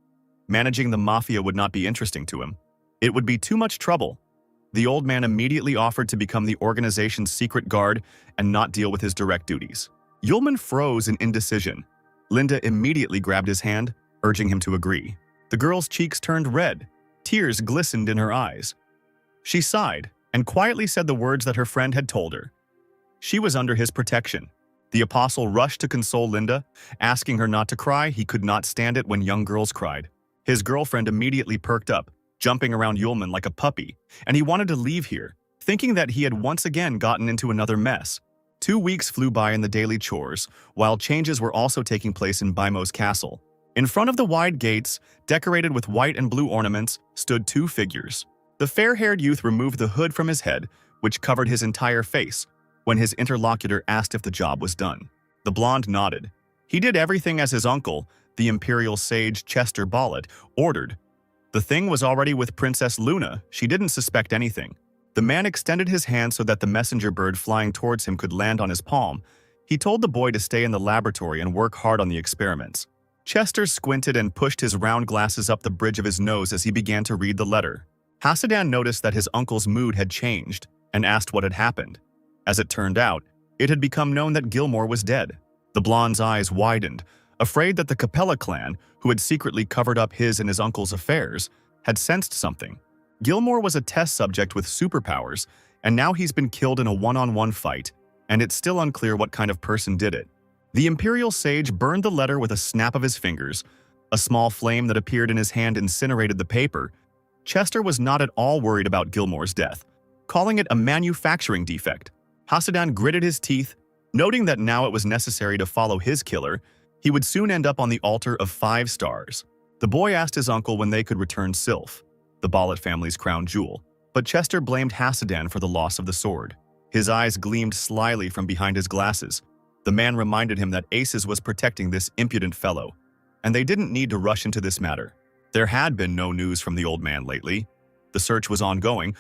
Managing the mafia would not be interesting to him. It would be too much trouble. The old man immediately offered to become the organization's secret guard and not deal with his direct duties. Yulman froze in indecision. Linda immediately grabbed his hand, urging him to agree. The girl's cheeks turned red. Tears glistened in her eyes. She sighed and quietly said the words that her friend had told her. She was under his protection. The apostle rushed to console Linda, asking her not to cry. He could not stand it when young girls cried. His girlfriend immediately perked up, jumping around Yulman like a puppy, and he wanted to leave here, thinking that he had once again gotten into another mess. 2 weeks flew by in the daily chores, while changes were also taking place in Baimo's castle. In front of the wide gates, decorated with white and blue ornaments, stood 2 figures. The fair-haired youth removed the hood from his head, which covered his entire face, when his interlocutor asked if the job was done. The blonde nodded. He did everything as his uncle, the imperial sage Chester Bollet, ordered. The thing was already with Princess Luna. She didn't suspect anything. The man extended his hand so that the messenger bird flying towards him could land on his palm. He told the boy to stay in the laboratory and work hard on the experiments. Chester squinted and pushed his round glasses up the bridge of his nose as he began to read the letter. Hasadan noticed that his uncle's mood had changed and asked what had happened. As it turned out, it had become known that Gilmore was dead. The blonde's eyes widened, afraid that the Capella clan, who had secretly covered up his and his uncle's affairs, had sensed something. Gilmore was a test subject with superpowers, and now he's been killed in a one-on-one fight, and it's still unclear what kind of person did it. The Imperial Sage burned the letter with a snap of his fingers. A small flame that appeared in his hand incinerated the paper. Chester was not at all worried about Gilmore's death, calling it a manufacturing defect. Hasidan gritted his teeth, noting that now it was necessary to follow his killer. He would soon end up on the altar of 5 stars. The boy asked his uncle when they could return Sylph, the Bollet family's crown jewel, but Chester blamed Hasidan for the loss of the sword. His eyes gleamed slyly from behind his glasses. The man reminded him that Aces was protecting this impudent fellow, and they didn't need to rush into this matter. There had been no news from the old man lately. The search was ongoing.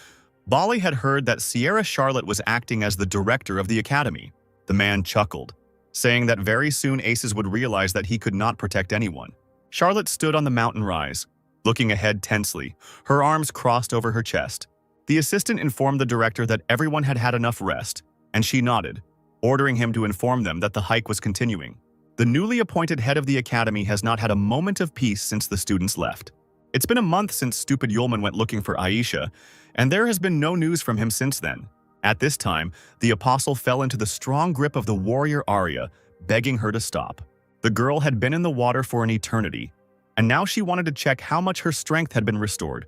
Bali had heard that Sierra Charlotte was acting as the director of the academy. The man chuckled, saying that very soon Aces would realize that he could not protect anyone. Charlotte stood on the mountain rise, looking ahead tensely, her arms crossed over her chest. The assistant informed the director that everyone had had enough rest, and she nodded, ordering him to inform them that the hike was continuing. The newly appointed head of the academy has not had a moment of peace since the students left. It's been a month since stupid Yulman went looking for Aisha, and there has been no news from him since then. At this time, the apostle fell into the strong grip of the warrior Arya, begging her to stop. The girl had been in the water for an eternity, and now she wanted to check how much her strength had been restored.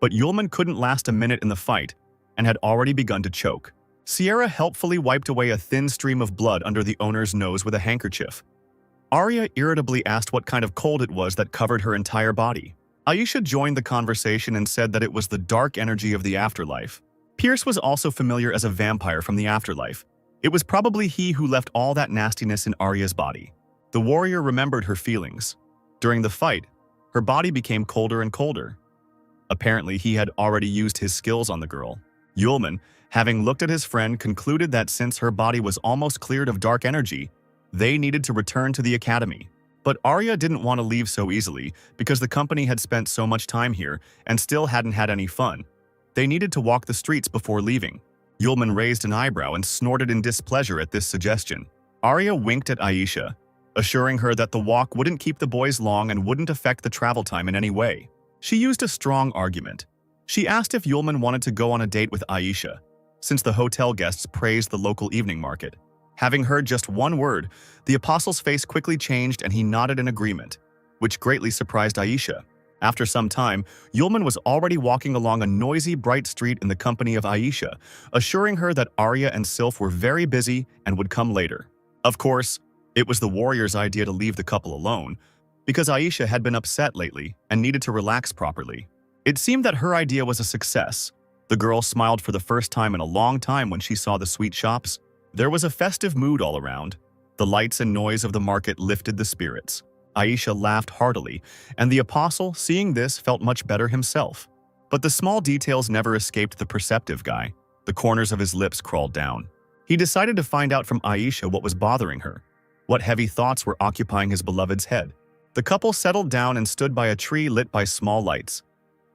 But Yulman couldn't last a minute in the fight, and had already begun to choke. Sierra helpfully wiped away a thin stream of blood under the owner's nose with a handkerchief. Arya irritably asked what kind of cold it was that covered her entire body. Aisha joined the conversation and said that it was the dark energy of the afterlife. Pierce was also familiar as a vampire from the afterlife. It was probably he who left all that nastiness in Arya's body. The warrior remembered her feelings. During the fight, her body became colder and colder. Apparently, he had already used his skills on the girl. Yulman, having looked at his friend, concluded that since her body was almost cleared of dark energy, they needed to return to the academy. But Arya didn't want to leave so easily because the company had spent so much time here and still hadn't had any fun. They needed to walk the streets before leaving. Yulman raised an eyebrow and snorted in displeasure at this suggestion. Arya winked at Aisha, assuring her that the walk wouldn't keep the boys long and wouldn't affect the travel time in any way. She used a strong argument. She asked if Yulman wanted to go on a date with Aisha, since the hotel guests praised the local evening market. Having heard just one word, the apostle's face quickly changed and he nodded in agreement, which greatly surprised Aisha. After some time, Yulman was already walking along a noisy, bright street in the company of Aisha, assuring her that Arya and Sylph were very busy and would come later. Of course, it was the warrior's idea to leave the couple alone, because Aisha had been upset lately and needed to relax properly. It seemed that her idea was a success. The girl smiled for the first time in a long time when she saw the sweet shops. There was a festive mood all around. The lights and noise of the market lifted the spirits. Aisha laughed heartily, and the apostle, seeing this, felt much better himself. But the small details never escaped the perceptive guy. The corners of his lips crawled down. He decided to find out from Aisha what was bothering her, what heavy thoughts were occupying his beloved's head. The couple settled down and stood by a tree lit by small lights.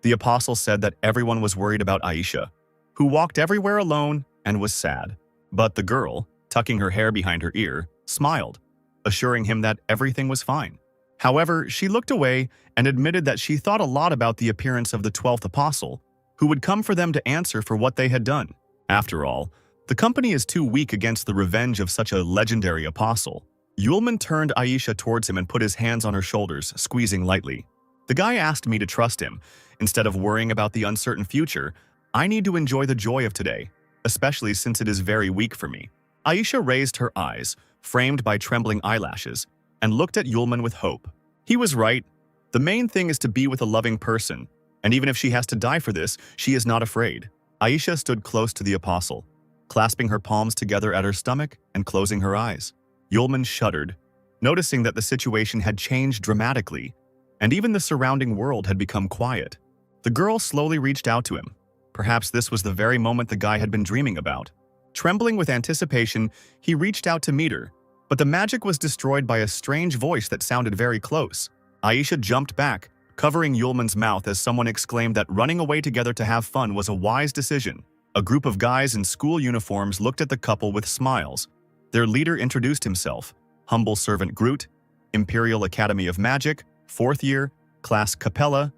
The apostle said that everyone was worried about Aisha, who walked everywhere alone and was sad. But the girl, tucking her hair behind her ear, smiled, assuring him that everything was fine. However, she looked away and admitted that she thought a lot about the appearance of the 12th apostle, who would come for them to answer for what they had done. After all, the company is too weak against the revenge of such a legendary apostle. Yulman turned Aisha towards him and put his hands on her shoulders, squeezing lightly. The guy asked me to trust him. Instead of worrying about the uncertain future, I need to enjoy the joy of today, especially since it is very weak for me. Aisha raised her eyes, framed by trembling eyelashes, and looked at Yulman with hope. He was right. The main thing is to be with a loving person, and even if she has to die for this, she is not afraid. Aisha stood close to the apostle, clasping her palms together at her stomach and closing her eyes. Yulman shuddered, noticing that the situation had changed dramatically, and even the surrounding world had become quiet. The girl slowly reached out to him. Perhaps this was the very moment the guy had been dreaming about. Trembling with anticipation, he reached out to meet her, but the magic was destroyed by a strange voice that sounded very close. Aisha jumped back, covering Yulman's mouth as someone exclaimed that running away together to have fun was a wise decision. A group of guys in school uniforms looked at the couple with smiles. Their leader introduced himself, Humble Servant Groot, Imperial Academy of Magic, 4th year, Class Capella,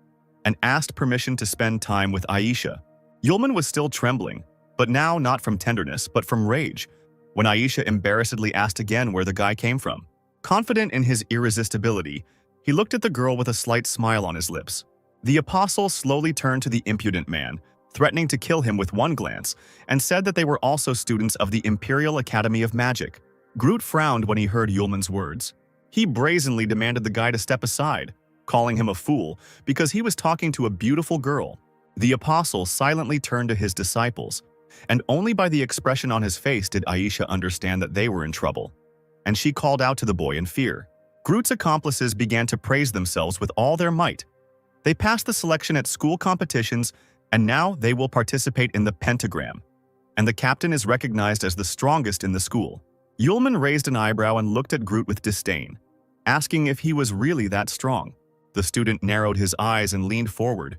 and asked permission to spend time with Aisha. Yulman was still trembling, But now not from tenderness, but from rage, when Aisha embarrassedly asked again where the guy came from. Confident in his irresistibility, he looked at the girl with a slight smile on his lips. The apostle slowly turned to the impudent man, threatening to kill him with one glance, and said that they were also students of the Imperial Academy of Magic. Groot frowned when he heard Yulman's words. He brazenly demanded the guy to step aside, calling him a fool because he was talking to a beautiful girl. The apostle silently turned to his disciples, and only by the expression on his face did Aisha understand that they were in trouble. And she called out to the boy in fear. Groot's accomplices began to praise themselves with all their might. They passed the selection at school competitions, and now they will participate in the pentagram. And the captain is recognized as the strongest in the school. Yulman raised an eyebrow and looked at Groot with disdain, asking if he was really that strong. The student narrowed his eyes and leaned forward.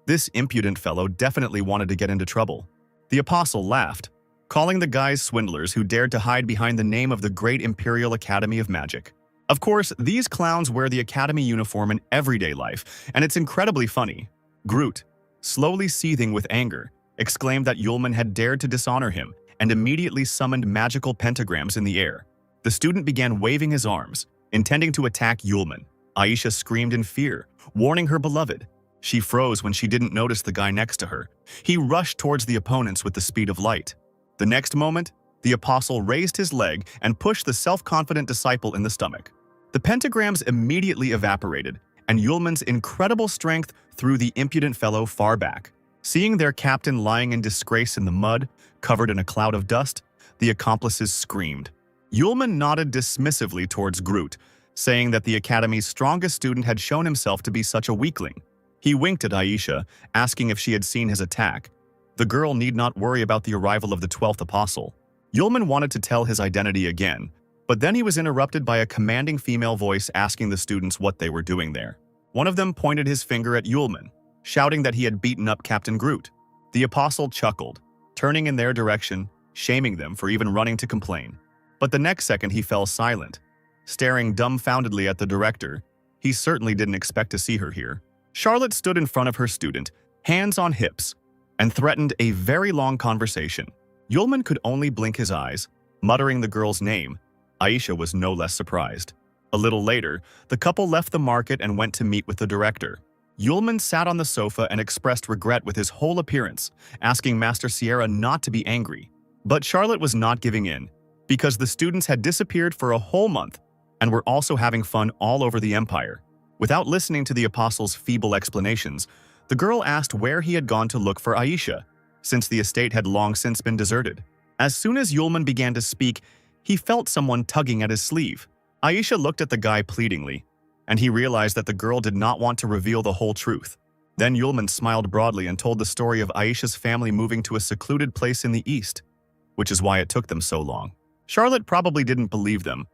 This impudent fellow definitely wanted to get into trouble. The apostle laughed, calling the guys swindlers who dared to hide behind the name of the Great Imperial Academy of Magic. Of course, these clowns wear the academy uniform in everyday life, and it's incredibly funny. Groot, slowly seething with anger, exclaimed that Yulman had dared to dishonor him and immediately summoned magical pentagrams in the air. The student began waving his arms, intending to attack Yulman. Aisha screamed in fear, warning her beloved. She froze when she didn't notice the guy next to her. He rushed towards the opponents with the speed of light. The next moment, the apostle raised his leg and pushed the self-confident disciple in the stomach. The pentagrams immediately evaporated, and Yulman's incredible strength threw the impudent fellow far back. Seeing their captain lying in disgrace in the mud, covered in a cloud of dust, the accomplices screamed. Yulman nodded dismissively towards Groot, saying that the academy's strongest student had shown himself to be such a weakling. He winked at Aisha, asking if she had seen his attack. The girl need not worry about the arrival of the 12th apostle. Yulman wanted to tell his identity again, but then he was interrupted by a commanding female voice asking the students what they were doing there. One of them pointed his finger at Yulman, shouting that he had beaten up Captain Groot. The apostle chuckled, turning in their direction, shaming them for even running to complain. But the next second he fell silent, staring dumbfoundedly at the director. He certainly didn't expect to see her here. Charlotte stood in front of her student, hands on hips, and threatened a very long conversation. Yulman could only blink his eyes, muttering the girl's name. Aisha was no less surprised. A little later, the couple left the market and went to meet with the director. Yulman sat on the sofa and expressed regret with his whole appearance, asking Master Sierra not to be angry. But Charlotte was not giving in, because the students had disappeared for a whole month and were also having fun all over the empire. Without listening to the apostle's feeble explanations, the girl asked where he had gone to look for Aisha, since the estate had long since been deserted. As soon as Yulman began to speak, he felt someone tugging at his sleeve. Aisha looked at the guy pleadingly, and he realized that the girl did not want to reveal the whole truth. Then Yulman smiled broadly and told the story of Aisha's family moving to a secluded place in the east, which is why it took them so long. Charlotte probably didn't believe them,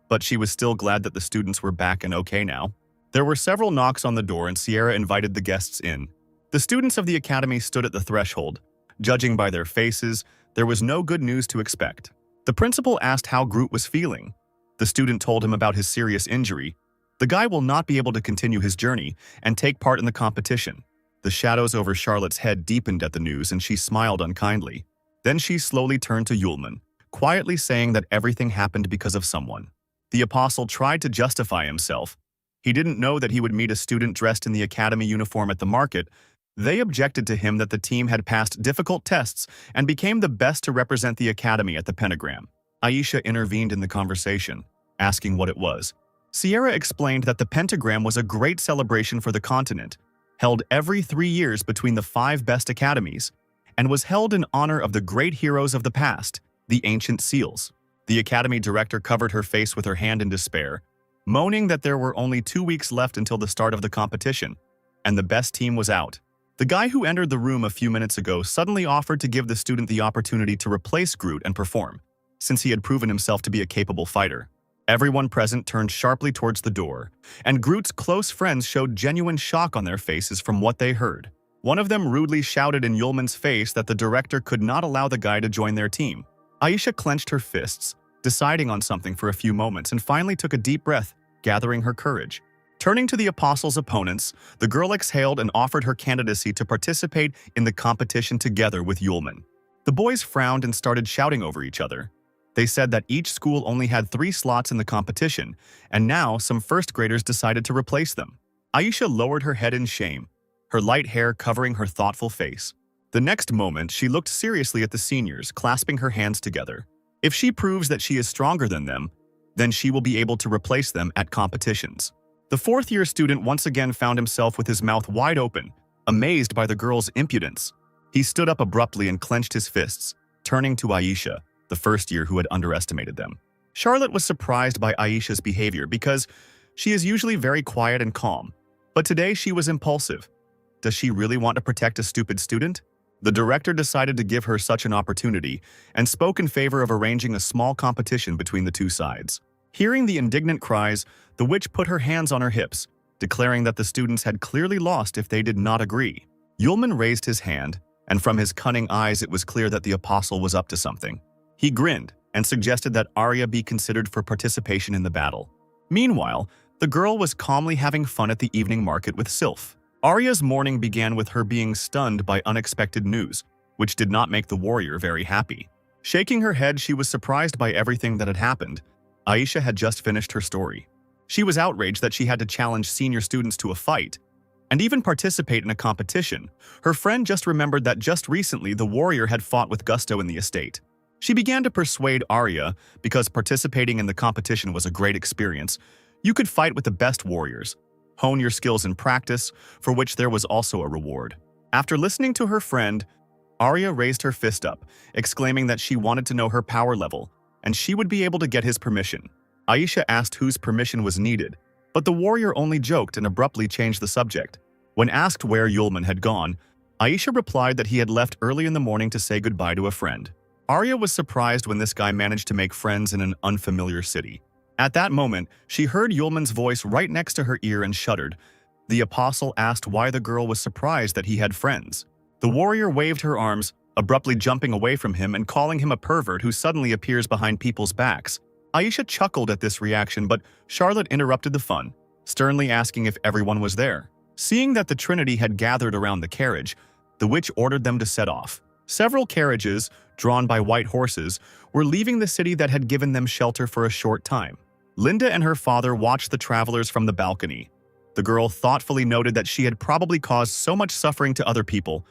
but she was still glad that the students were back and okay now. There were several knocks on the door and Sierra invited the guests in. The students of the academy stood at the threshold. Judging by their faces, there was no good news to expect. The principal asked how Groot was feeling. The student told him about his serious injury. The guy will not be able to continue his journey and take part in the competition. The shadows over Charlotte's head deepened at the news and she smiled unkindly. Then she slowly turned to Yulman, quietly saying that everything happened because of someone. The apostle tried to justify himself. He didn't know that he would meet a student dressed in the academy uniform at the market. They objected to him that the team had passed difficult tests and became the best to represent the academy at the pentagram. Aisha intervened in the conversation, asking what it was. Sierra explained that the pentagram was a great celebration for the continent, held every 3 years between the 5 best academies, and was held in honor of the great heroes of the past, the ancient seals. The academy director covered her face with her hand in despair, moaning that there were only 2 weeks left until the start of the competition, and the best team was out. The guy who entered the room a few minutes ago suddenly offered to give the student the opportunity to replace Groot and perform, since he had proven himself to be a capable fighter. Everyone present turned sharply towards the door, and Groot's close friends showed genuine shock on their faces from what they heard. One of them rudely shouted in Yulman's face that the director could not allow the guy to join their team. Aisha clenched her fists, deciding on something for a few moments, and finally took a deep breath, gathering her courage. Turning to the apostle's opponents, the girl exhaled and offered her candidacy to participate in the competition together with Yulman. The boys frowned and started shouting over each other. They said that each school only had 3 slots in the competition, and now some first graders decided to replace them. Aisha lowered her head in shame, her light hair covering her thoughtful face. The next moment, she looked seriously at the seniors, clasping her hands together. If she proves that she is stronger than them, then she will be able to replace them at competitions. The fourth-year student once again found himself with his mouth wide open, amazed by the girl's impudence. He stood up abruptly and clenched his fists, turning to Aisha, the first year who had underestimated them. Charlotte was surprised by Aisha's behavior because she is usually very quiet and calm, but today she was impulsive. Does she really want to protect a stupid student? The director decided to give her such an opportunity and spoke in favor of arranging a small competition between the two sides. Hearing the indignant cries, the witch put her hands on her hips, declaring that the students had clearly lost if they did not agree. Yulman raised his hand, and from his cunning eyes it was clear that the apostle was up to something. He grinned and suggested that Arya be considered for participation in the battle. Meanwhile, the girl was calmly having fun at the evening market with Sylph. Arya's morning began with her being stunned by unexpected news, which did not make the warrior very happy. Shaking her head, she was surprised by everything that had happened. Aisha had just finished her story. She was outraged that she had to challenge senior students to a fight, and even participate in a competition. Her friend just remembered that just recently the warrior had fought with gusto in the estate. She began to persuade Arya, because participating in the competition was a great experience. You could fight with the best warriors, hone your skills in practice, for which there was also a reward. After listening to her friend, Arya raised her fist up, exclaiming that she wanted to know her power level, and she would be able to get his permission. Aisha asked whose permission was needed, but the warrior only joked and abruptly changed the subject. When asked where Yulman had gone, Aisha replied that he had left early in the morning to say goodbye to a friend. Arya was surprised when this guy managed to make friends in an unfamiliar city. At that moment, she heard Yulman's voice right next to her ear and shuddered. The apostle asked why the girl was surprised that he had friends. The warrior waved her arms, abruptly jumping away from him and calling him a pervert who suddenly appears behind people's backs. Aisha chuckled at this reaction, but Charlotte interrupted the fun, sternly asking if everyone was there. Seeing that the Trinity had gathered around the carriage, the witch ordered them to set off. Several carriages, drawn by white horses, were leaving the city that had given them shelter for a short time. Linda and her father watched the travelers from the balcony. The girl thoughtfully noted that she had probably caused so much suffering to other people,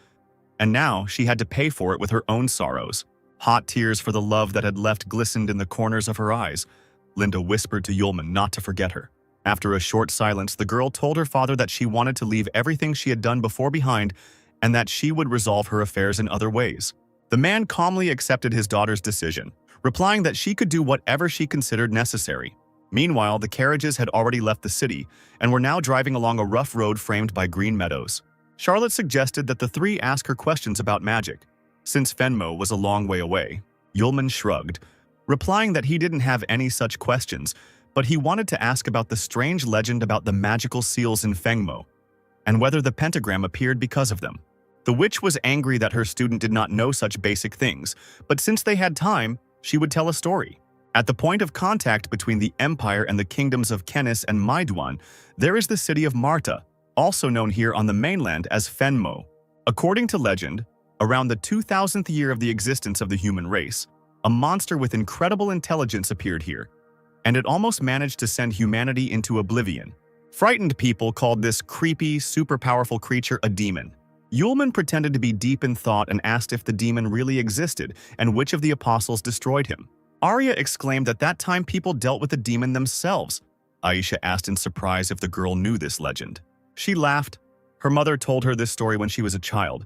and now she had to pay for it with her own sorrows. Hot tears for the love that had left glistened in the corners of her eyes. Linda whispered to Yulman not to forget her. After a short silence, the girl told her father that she wanted to leave everything she had done before behind and that she would resolve her affairs in other ways. The man calmly accepted his daughter's decision, replying that she could do whatever she considered necessary. Meanwhile, the carriages had already left the city and were now driving along a rough road framed by green meadows. Charlotte suggested that the three ask her questions about magic, since Fenmo was a long way away. Yulman shrugged, replying that he didn't have any such questions, but he wanted to ask about the strange legend about the magical seals in Fengmo, and whether the pentagram appeared because of them. The witch was angry that her student did not know such basic things, but since they had time, she would tell a story. At the point of contact between the Empire and the kingdoms of Kenis and Maiduan, there is the city of Marta, also known here on the mainland as Fenmo. According to legend, around the 2000th year of the existence of the human race, a monster with incredible intelligence appeared here, and it almost managed to send humanity into oblivion. Frightened people called this creepy, super powerful creature a demon. Yulman pretended to be deep in thought and asked if the demon really existed and which of the apostles destroyed him. Arya exclaimed that that time people dealt with the demon themselves. Aisha asked in surprise if the girl knew this legend. She laughed. Her mother told her this story when she was a child,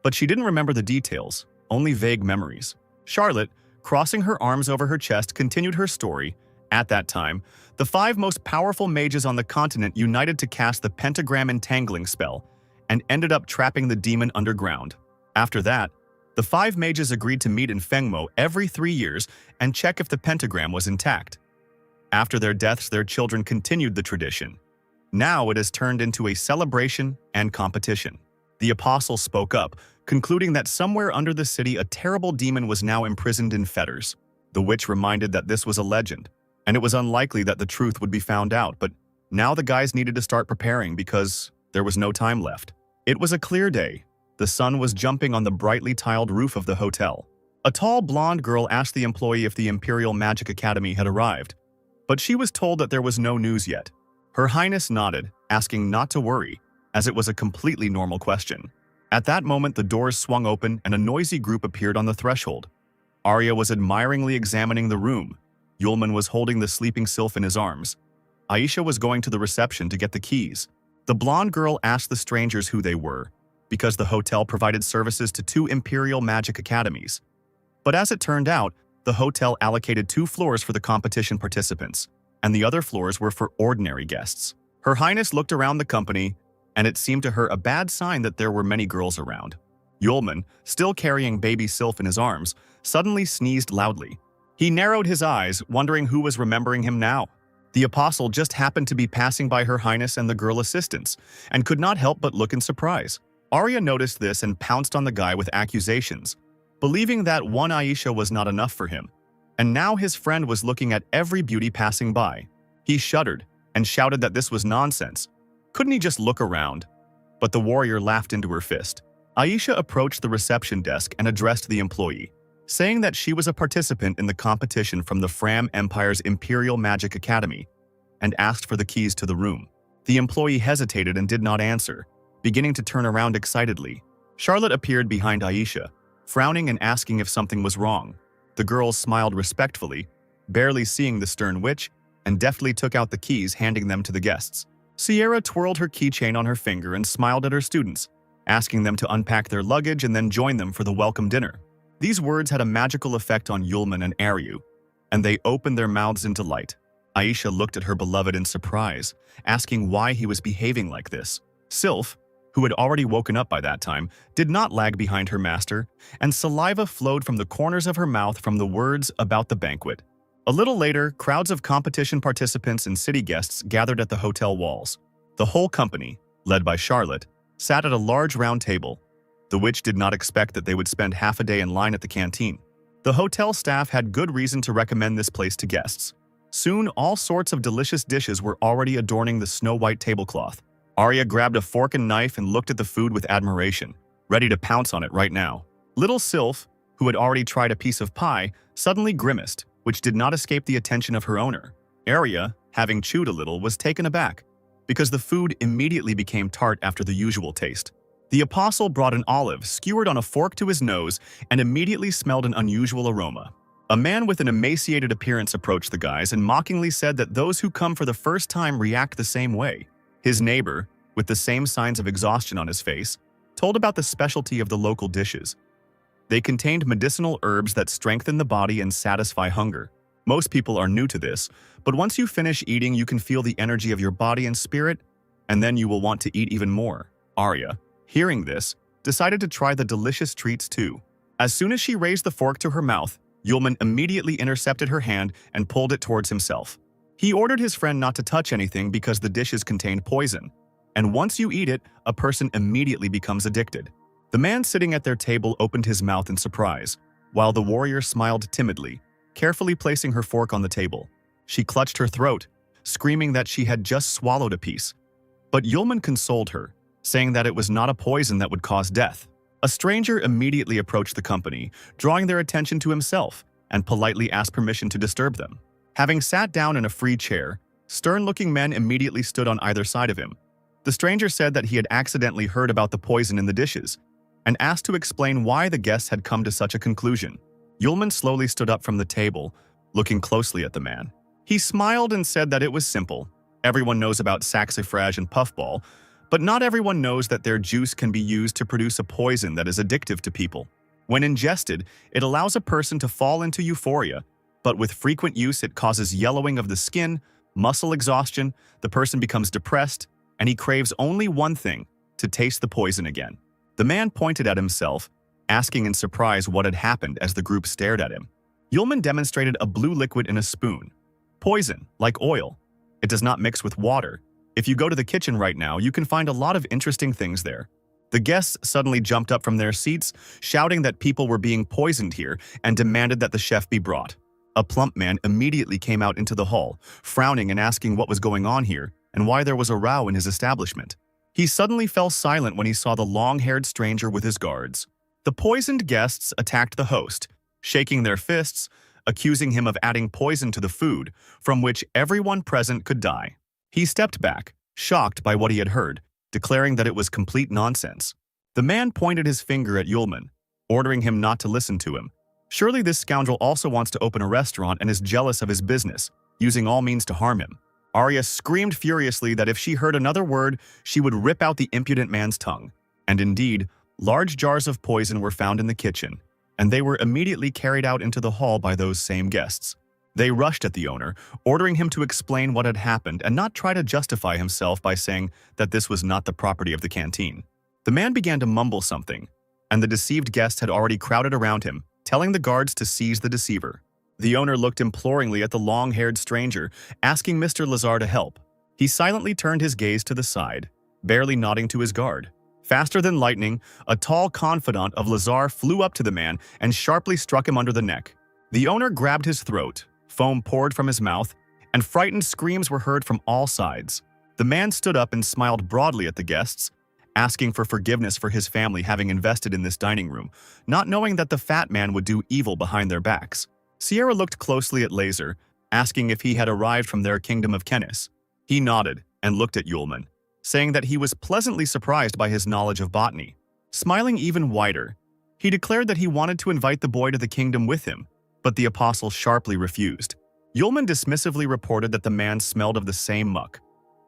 but she didn't remember the details, only vague memories. Charlotte, crossing her arms over her chest, continued her story. At that time, the 5 most powerful mages on the continent united to cast the pentagram entangling spell and ended up trapping the demon underground. After that, the 5 mages agreed to meet in Fengmo every 3 years and check if the pentagram was intact. After their deaths, their children continued the tradition. Now it has turned into a celebration and competition. The apostle spoke up, concluding that somewhere under the city a terrible demon was now imprisoned in fetters. The witch reminded that this was a legend, and it was unlikely that the truth would be found out, but now the guys needed to start preparing because there was no time left. It was a clear day. The The sun was jumping on the brightly tiled roof of the hotel. A tall blonde girl asked the employee if the Imperial Magic Academy had arrived, but she was told that there was no news yet. Her Highness nodded, asking not to worry, as it was a completely normal question. At that moment, the doors swung open and a noisy group appeared on the threshold. Arya was admiringly examining the room. Yulman was holding the sleeping sylph in his arms. Aisha was going to the reception to get the keys. The blonde girl asked the strangers who they were, because the hotel provided services to 2 Imperial Magic Academies. But as it turned out, the hotel allocated 2 floors for the competition participants, and the other floors were for ordinary guests. Her Highness looked around the company, and it seemed to her a bad sign that there were many girls around. Yulman, still carrying baby Sylph in his arms, suddenly sneezed loudly. He narrowed his eyes, wondering who was remembering him now. The apostle just happened to be passing by Her Highness and the girl assistants, and could not help but look in surprise. Arya noticed this and pounced on the guy with accusations, believing that one Aisha was not enough for him. And now his friend was looking at every beauty passing by. He shuddered and shouted that this was nonsense. Couldn't he just look around? But the warrior laughed into her fist. Aisha approached the reception desk and addressed the employee, saying that she was a participant in the competition from the Fram Empire's Imperial Magic Academy, and asked for the keys to the room. The employee hesitated and did not answer, beginning to turn around excitedly. Charlotte appeared behind Aisha, frowning and asking if something was wrong. The girl smiled respectfully, barely seeing the stern witch, and deftly took out the keys, handing them to the guests. Sierra twirled her keychain on her finger and smiled at her students, asking them to unpack their luggage and then join them for the welcome dinner. These words had a magical effect on Yulman and Aryu, and they opened their mouths into light. Aisha looked at her beloved in surprise, asking why he was behaving like this. Sylph, who had already woken up by that time, did not lag behind her master, and saliva flowed from the corners of her mouth from the words about the banquet. A little later, crowds of competition participants and city guests gathered at the hotel walls. The whole company, led by Charlotte, sat at a large round table. The witch did not expect that they would spend half a day in line at the canteen. The hotel staff had good reason to recommend this place to guests. Soon, all sorts of delicious dishes were already adorning the snow-white tablecloth. Arya grabbed a fork and knife and looked at the food with admiration, ready to pounce on it right now. Little Sylph, who had already tried a piece of pie, suddenly grimaced, which did not escape the attention of her owner. Arya, having chewed a little, was taken aback, because the food immediately became tart after the usual taste. The apostle brought an olive skewered on a fork to his nose and immediately smelled an unusual aroma. A man with an emaciated appearance approached the guys and mockingly said that those who come for the first time react the same way. His neighbor, with the same signs of exhaustion on his face, told about the specialty of the local dishes. They contained medicinal herbs that strengthen the body and satisfy hunger. Most people are new to this, but once you finish eating, you can feel the energy of your body and spirit, and then you will want to eat even more. Arya, hearing this, decided to try the delicious treats too. As soon as she raised the fork to her mouth, Yulman immediately intercepted her hand and pulled it towards himself. He ordered his friend not to touch anything because the dishes contained poison, and once you eat it, a person immediately becomes addicted. The man sitting at their table opened his mouth in surprise, while the warrior smiled timidly, carefully placing her fork on the table. She clutched her throat, screaming that she had just swallowed a piece. But Yulman consoled her, saying that it was not a poison that would cause death. A stranger immediately approached the company, drawing their attention to himself, and politely asked permission to disturb them. Having sat down in a free chair, stern-looking men immediately stood on either side of him. The stranger said that he had accidentally heard about the poison in the dishes, and asked to explain why the guests had come to such a conclusion. Yulman slowly stood up from the table, looking closely at the man. He smiled and said that it was simple. Everyone knows about saxifrage and puffball, but not everyone knows that their juice can be used to produce a poison that is addictive to people. When ingested, it allows a person to fall into euphoria, but with frequent use it causes yellowing of the skin, muscle exhaustion, the person becomes depressed, and he craves only one thing, to taste the poison again. The man pointed at himself, asking in surprise what had happened as the group stared at him. Yulman demonstrated a blue liquid in a spoon. Poison, like oil. It does not mix with water. If you go to the kitchen right now, you can find a lot of interesting things there. The guests suddenly jumped up from their seats, shouting that people were being poisoned here and demanded that the chef be brought. A plump man immediately came out into the hall, frowning and asking what was going on here and why there was a row in his establishment. He suddenly fell silent when he saw the long-haired stranger with his guards. The poisoned guests attacked the host, shaking their fists, accusing him of adding poison to the food, from which everyone present could die. He stepped back, shocked by what he had heard, declaring that it was complete nonsense. The man pointed his finger at Yulman, ordering him not to listen to him. Surely this scoundrel also wants to open a restaurant and is jealous of his business, using all means to harm him. Arya screamed furiously that if she heard another word, she would rip out the impudent man's tongue. And indeed, large jars of poison were found in the kitchen, and they were immediately carried out into the hall by those same guests. They rushed at the owner, ordering him to explain what had happened and not try to justify himself by saying that this was not the property of the canteen. The man began to mumble something, and the deceived guests had already crowded around him, telling the guards to seize the deceiver. The owner looked imploringly at the long-haired stranger, asking Mr. Lazar to help. He silently turned his gaze to the side, barely nodding to his guard. Faster than lightning, a tall confidant of Lazar flew up to the man and sharply struck him under the neck. The owner grabbed his throat, foam poured from his mouth, and frightened screams were heard from all sides. The man stood up and smiled broadly at the guests, asking for forgiveness for his family having invested in this dining room, not knowing that the fat man would do evil behind their backs. Sierra looked closely at Laser, asking if he had arrived from their kingdom of Kennis. He nodded and looked at Yulman, saying that he was pleasantly surprised by his knowledge of botany. Smiling even wider, he declared that he wanted to invite the boy to the kingdom with him, but the apostle sharply refused. Yulman dismissively reported that the man smelled of the same muck.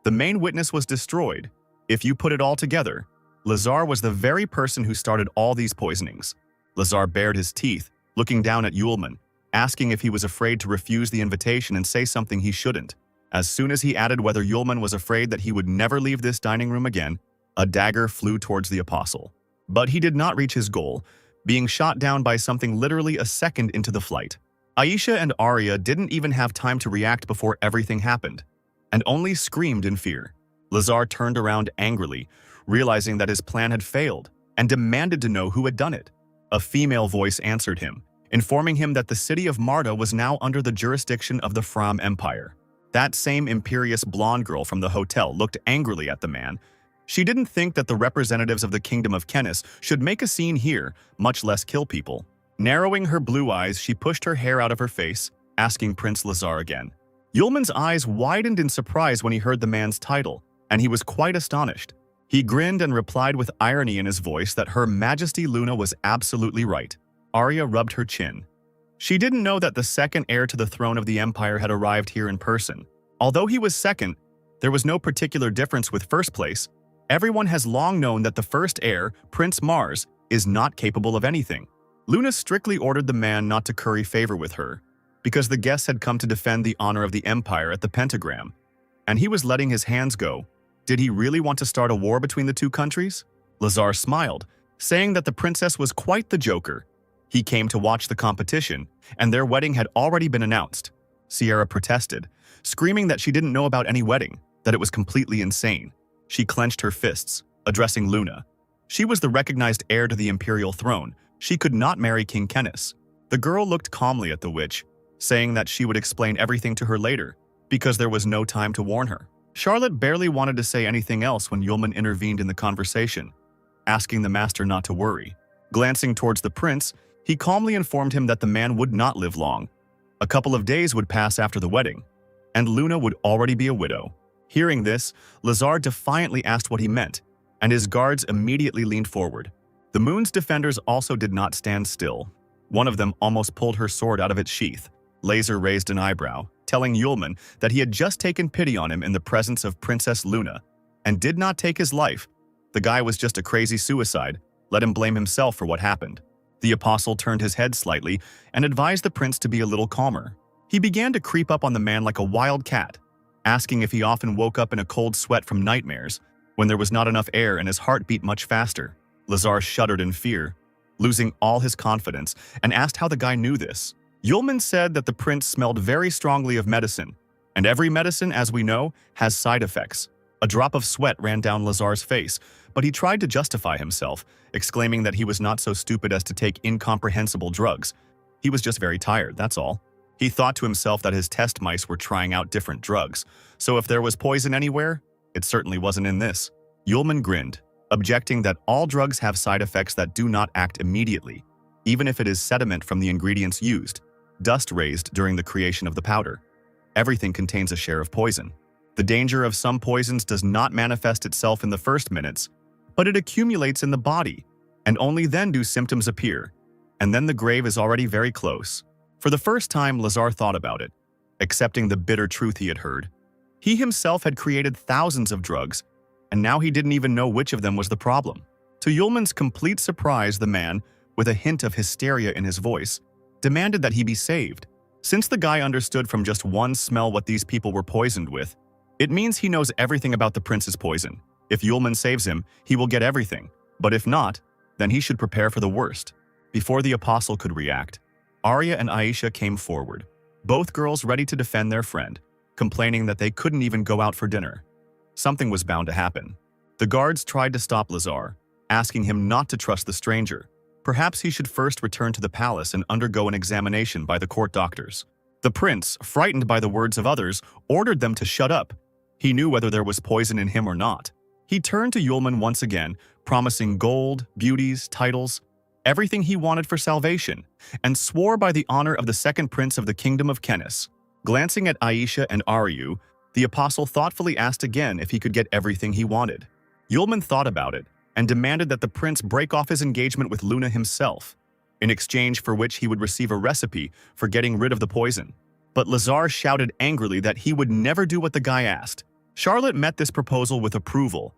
The main witness was destroyed. If you put it all together, Lazar was the very person who started all these poisonings. Lazar bared his teeth, looking down at Yulman, asking if he was afraid to refuse the invitation and say something he shouldn't. As soon as he added whether Yulman was afraid that he would never leave this dining room again, a dagger flew towards the apostle. But he did not reach his goal, being shot down by something literally a second into the flight. Aisha and Arya didn't even have time to react before everything happened, and only screamed in fear. Lazar turned around angrily, realizing that his plan had failed, and demanded to know who had done it. A female voice answered him, informing him that the city of Marta was now under the jurisdiction of the Fram Empire. That same imperious blonde girl from the hotel looked angrily at the man. She didn't think that the representatives of the Kingdom of Kennis should make a scene here, much less kill people. Narrowing her blue eyes, she pushed her hair out of her face, asking Prince Lazar again. Yulman's eyes widened in surprise when he heard the man's title, and he was quite astonished. He grinned and replied with irony in his voice that Her Majesty Luna was absolutely right. Arya rubbed her chin. She didn't know that the second heir to the throne of the Empire had arrived here in person. Although he was second, there was no particular difference with first place. Everyone has long known that the first heir, Prince Mars, is not capable of anything. Luna strictly ordered the man not to curry favor with her, because the guests had come to defend the honor of the Empire at the Pentagram, and he was letting his hands go. Did he really want to start a war between the two countries? Lazar smiled, saying that the princess was quite the joker. He came to watch the competition, and their wedding had already been announced. Sierra protested, screaming that she didn't know about any wedding, that it was completely insane. She clenched her fists, addressing Luna. She was the recognized heir to the imperial throne. She could not marry King Kennis. The girl looked calmly at the witch, saying that she would explain everything to her later, because there was no time to warn her. Charlotte barely wanted to say anything else when Yulman intervened in the conversation, asking the master not to worry. Glancing towards the prince, he calmly informed him that the man would not live long. A couple of days would pass after the wedding, and Luna would already be a widow. Hearing this, Lazar defiantly asked what he meant, and his guards immediately leaned forward. The moon's defenders also did not stand still. One of them almost pulled her sword out of its sheath. Laser raised an eyebrow, telling Yulman that he had just taken pity on him in the presence of Princess Luna, and did not take his life. The guy was just a crazy suicide. Let him blame himself for what happened. The apostle turned his head slightly and advised the prince to be a little calmer. He began to creep up on the man like a wild cat, asking if he often woke up in a cold sweat from nightmares, when there was not enough air and his heart beat much faster. Lazar shuddered in fear, losing all his confidence, and asked how the guy knew this. Yulman said that the prince smelled very strongly of medicine, and every medicine, as we know, has side effects. A drop of sweat ran down Lazar's face, but he tried to justify himself, exclaiming that he was not so stupid as to take incomprehensible drugs. He was just very tired, that's all. He thought to himself that his test mice were trying out different drugs, so if there was poison anywhere, it certainly wasn't in this. Yulman grinned, objecting that all drugs have side effects that do not act immediately, even if it is sediment from the ingredients used, dust raised during the creation of the powder. Everything contains a share of poison. The danger of some poisons does not manifest itself in the first minutes, but it accumulates in the body, and only then do symptoms appear, and then the grave is already very close. For the first time, Lazar thought about it, accepting the bitter truth he had heard. He himself had created thousands of drugs, and now he didn't even know which of them was the problem. To Yulman's complete surprise, the man, with a hint of hysteria in his voice, demanded that he be saved. Since the guy understood from just one smell what these people were poisoned with, it means he knows everything about the prince's poison. If Yulman saves him, he will get everything, but if not, then he should prepare for the worst. Before the apostle could react, Arya and Aisha came forward, both girls ready to defend their friend, complaining that they couldn't even go out for dinner. Something was bound to happen. The guards tried to stop Lazar, asking him not to trust the stranger. Perhaps he should first return to the palace and undergo an examination by the court doctors. The prince, frightened by the words of others, ordered them to shut up. He knew whether there was poison in him or not. He turned to Yulman once again, promising gold, beauties, titles, everything he wanted for salvation, and swore by the honor of the second prince of the kingdom of Kenis. Glancing at Aisha and Aryu, the apostle thoughtfully asked again if he could get everything he wanted. Yulman thought about it and demanded that the prince break off his engagement with Luna himself, in exchange for which he would receive a recipe for getting rid of the poison. But Lazar shouted angrily that he would never do what the guy asked. Charlotte met this proposal with approval.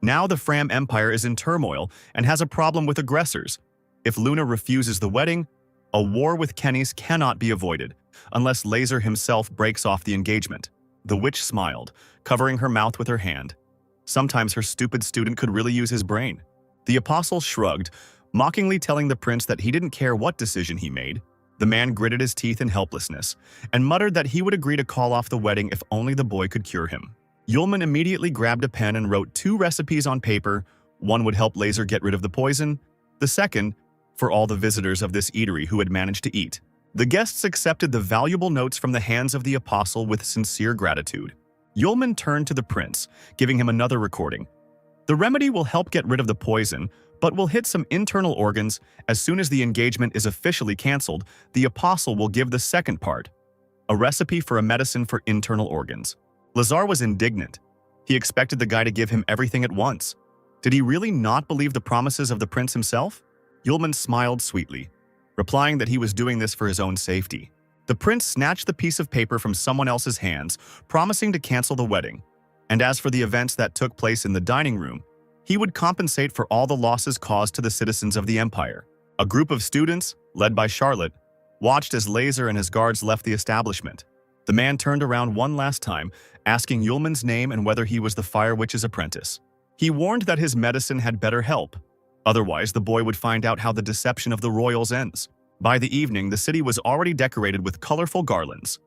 Now the Fram Empire is in turmoil and has a problem with aggressors. If Luna refuses the wedding, a war with Kenis cannot be avoided, unless Laser himself breaks off the engagement. The witch smiled, covering her mouth with her hand. Sometimes her stupid student could really use his brain. The apostle shrugged, mockingly telling the prince that he didn't care what decision he made. The man gritted his teeth in helplessness and muttered that he would agree to call off the wedding if only the boy could cure him. Yulman immediately grabbed a pen and wrote 2 recipes on paper. One would help Laser get rid of the poison, the second for all the visitors of this eatery who had managed to eat. The guests accepted the valuable notes from the hands of the apostle with sincere gratitude. Yulman turned to the prince, giving him another recording. The remedy will help get rid of the poison, but will hit some internal organs. As soon as the engagement is officially cancelled, the apostle will give the second part, a recipe for a medicine for internal organs. Lazar was indignant. He expected the guy to give him everything at once. Did he really not believe the promises of the prince himself? Yulman smiled sweetly, replying that he was doing this for his own safety. The prince snatched the piece of paper from someone else's hands, promising to cancel the wedding. And as for the events that took place in the dining room, he would compensate for all the losses caused to the citizens of the empire. A group of students, led by Charlotte, watched as Laser and his guards left the establishment. The man turned around one last time, asking Yulman's name and whether he was the Fire Witch's apprentice. He warned that his medicine had better help. Otherwise, the boy would find out how the deception of the royals ends. By the evening, the city was already decorated with colorful garlands.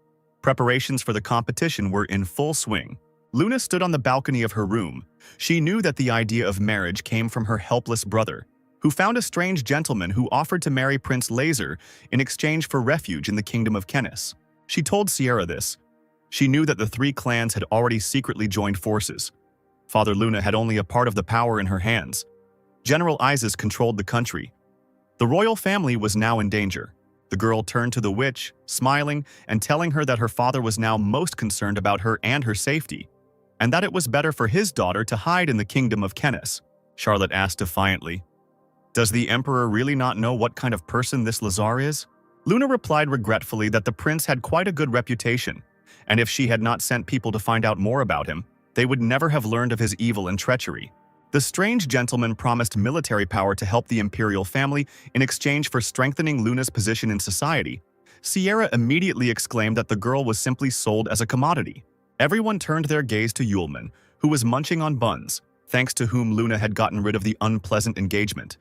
Preparations for the competition were in full swing. Luna stood on the balcony of her room. She knew that the idea of marriage came from her helpless brother, who found a strange gentleman who offered to marry Prince Laser in exchange for refuge in the kingdom of Kenis. She told Sierra this. She knew that the 3 clans had already secretly joined forces. Father Luna had only a part of the power in her hands. General Isis controlled the country. The royal family was now in danger. The girl turned to the witch, smiling and telling her that her father was now most concerned about her and her safety, and that it was better for his daughter to hide in the kingdom of Kenis. Charlotte asked defiantly, "Does the emperor really not know what kind of person this Lazar is?" Luna replied regretfully that the prince had quite a good reputation, and if she had not sent people to find out more about him, they would never have learned of his evil and treachery. The strange gentleman promised military power to help the imperial family in exchange for strengthening Luna's position in society. Sierra immediately exclaimed that the girl was simply sold as a commodity. Everyone turned their gaze to Yulman, who was munching on buns, thanks to whom Luna had gotten rid of the unpleasant engagement.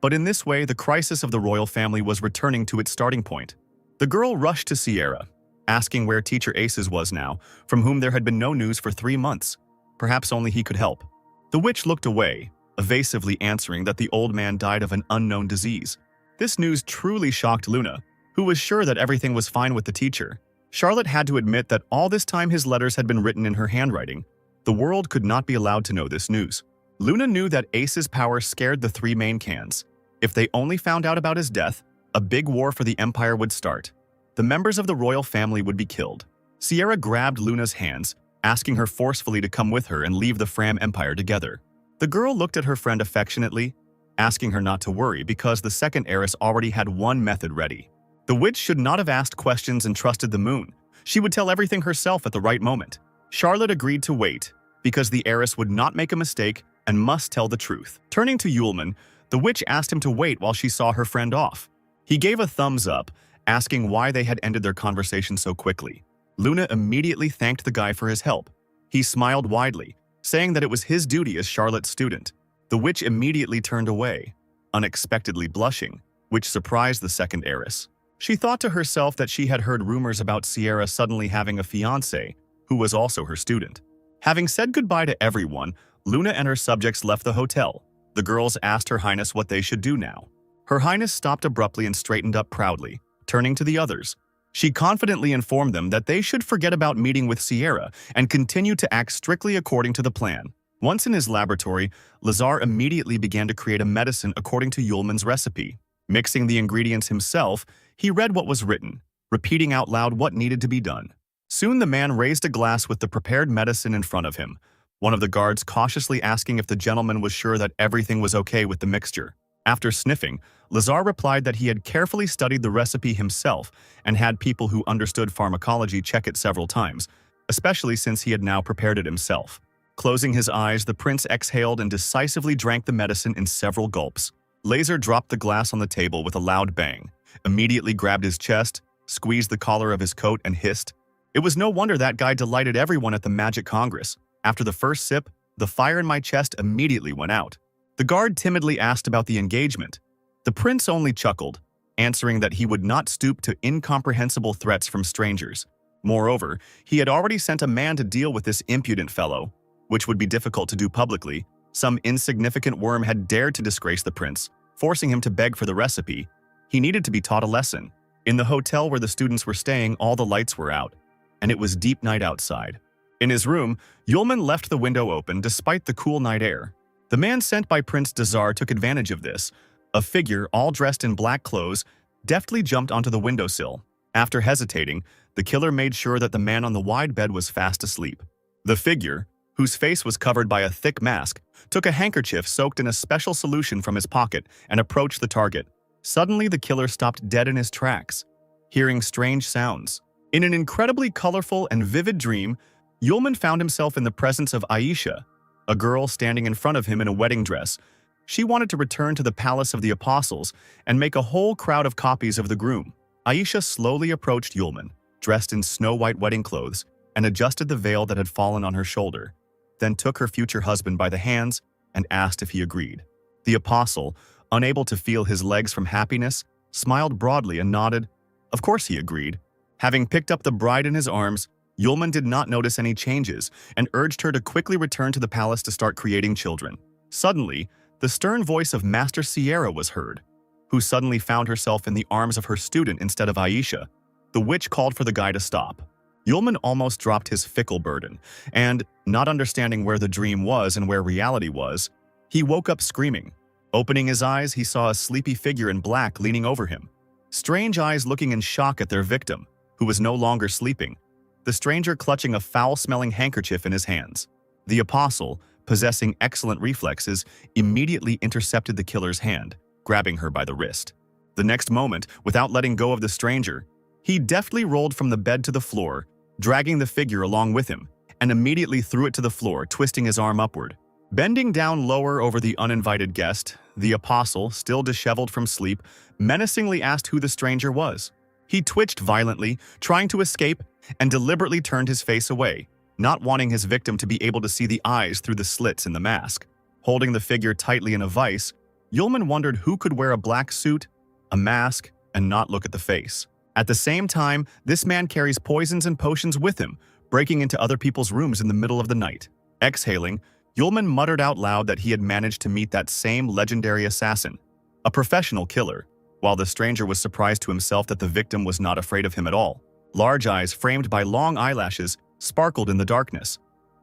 But in this way, the crisis of the royal family was returning to its starting point. The girl rushed to Sierra, asking where Teacher Aces was now, from whom there had been no news for 3 months. Perhaps only he could help. The witch looked away, evasively answering that the old man died of an unknown disease. This news truly shocked Luna, who was sure that everything was fine with the teacher. Charlotte had to admit that all this time his letters had been written in her handwriting. The world could not be allowed to know this news. Luna knew that Ace's power scared the three main cans. If they only found out about his death, a big war for the Empire would start. The members of the royal family would be killed. Sierra grabbed Luna's hands, asking her forcefully to come with her and leave the Fram Empire together. The girl looked at her friend affectionately, asking her not to worry because the second heiress already had one method ready. The witch should not have asked questions and trusted the moon. She would tell everything herself at the right moment. Charlotte agreed to wait because the heiress would not make a mistake and must tell the truth. Turning to Yulman, the witch asked him to wait while she saw her friend off. He gave a thumbs up, asking why they had ended their conversation so quickly. Luna immediately thanked the guy for his help. He smiled widely, saying that it was his duty as Charlotte's student. The witch immediately turned away, unexpectedly blushing, which surprised the second heiress. She thought to herself that she had heard rumors about Sierra suddenly having a fiancé, who was also her student. Having said goodbye to everyone, Luna and her subjects left the hotel. The girls asked Her Highness what they should do now. Her Highness stopped abruptly and straightened up proudly, turning to the others. She confidently informed them that they should forget about meeting with Sierra and continue to act strictly according to the plan. Once in his laboratory, Lazar immediately began to create a medicine according to Yulman's recipe. Mixing the ingredients himself, he read what was written, repeating out loud what needed to be done. Soon the man raised a glass with the prepared medicine in front of him, one of the guards cautiously asking if the gentleman was sure that everything was okay with the mixture. After sniffing, Lazar replied that he had carefully studied the recipe himself and had people who understood pharmacology check it several times, especially since he had now prepared it himself. Closing his eyes, the prince exhaled and decisively drank the medicine in several gulps. Laser dropped the glass on the table with a loud bang, immediately grabbed his chest, squeezed the collar of his coat, and hissed. It was no wonder that guy delighted everyone at the Magic Congress. After the first sip, the fire in my chest immediately went out. The guard timidly asked about the engagement. The prince only chuckled, answering that he would not stoop to incomprehensible threats from strangers. Moreover, he had already sent a man to deal with this impudent fellow, which would be difficult to do publicly. Some insignificant worm had dared to disgrace the prince, forcing him to beg for the recipe. He needed to be taught a lesson. In the hotel where the students were staying, all the lights were out, and it was deep night outside. In his room, Yulman left the window open despite the cool night air. The man sent by Prince Dazar took advantage of this. A figure, all dressed in black clothes, deftly jumped onto the windowsill. After hesitating, the killer made sure that the man on the wide bed was fast asleep. The figure, whose face was covered by a thick mask, took a handkerchief soaked in a special solution from his pocket and approached the target. Suddenly, the killer stopped dead in his tracks, hearing strange sounds. In an incredibly colorful and vivid dream, Yulman found himself in the presence of Aisha, a girl standing in front of him in a wedding dress. She wanted to return to the palace of the apostles and make a whole crowd of copies of the groom. Aisha slowly approached Yulman, dressed in snow-white wedding clothes, and adjusted the veil that had fallen on her shoulder, then took her future husband by the hands and asked if he agreed. The apostle, unable to feel his legs from happiness, smiled broadly and nodded. Of course he agreed. Having picked up the bride in his arms, Yulman did not notice any changes and urged her to quickly return to the palace to start creating children. Suddenly, the stern voice of Master Sierra was heard, who suddenly found herself in the arms of her student instead of Aisha. The witch called for the guy to stop. Yulman almost dropped his fickle burden, and, not understanding where the dream was and where reality was, he woke up screaming. Opening his eyes, he saw a sleepy figure in black leaning over him, strange eyes looking in shock at their victim, who was no longer sleeping, the stranger clutching a foul-smelling handkerchief in his hands. The apostle, possessing excellent reflexes, immediately intercepted the killer's hand, grabbing her by the wrist. The next moment, without letting go of the stranger, he deftly rolled from the bed to the floor, dragging the figure along with him, and immediately threw it to the floor, twisting his arm upward. Bending down lower over the uninvited guest, the apostle, still disheveled from sleep, menacingly asked who the stranger was. He twitched violently, trying to escape, and deliberately turned his face away, not wanting his victim to be able to see the eyes through the slits in the mask. Holding the figure tightly in a vice, Yulman wondered who could wear a black suit, a mask, and not look at the face. At the same time, this man carries poisons and potions with him, breaking into other people's rooms in the middle of the night. Exhaling, Yulman muttered out loud that he had managed to meet that same legendary assassin, a professional killer, while the stranger was surprised to himself that the victim was not afraid of him at all. Large eyes, framed by long eyelashes, sparkled in the darkness.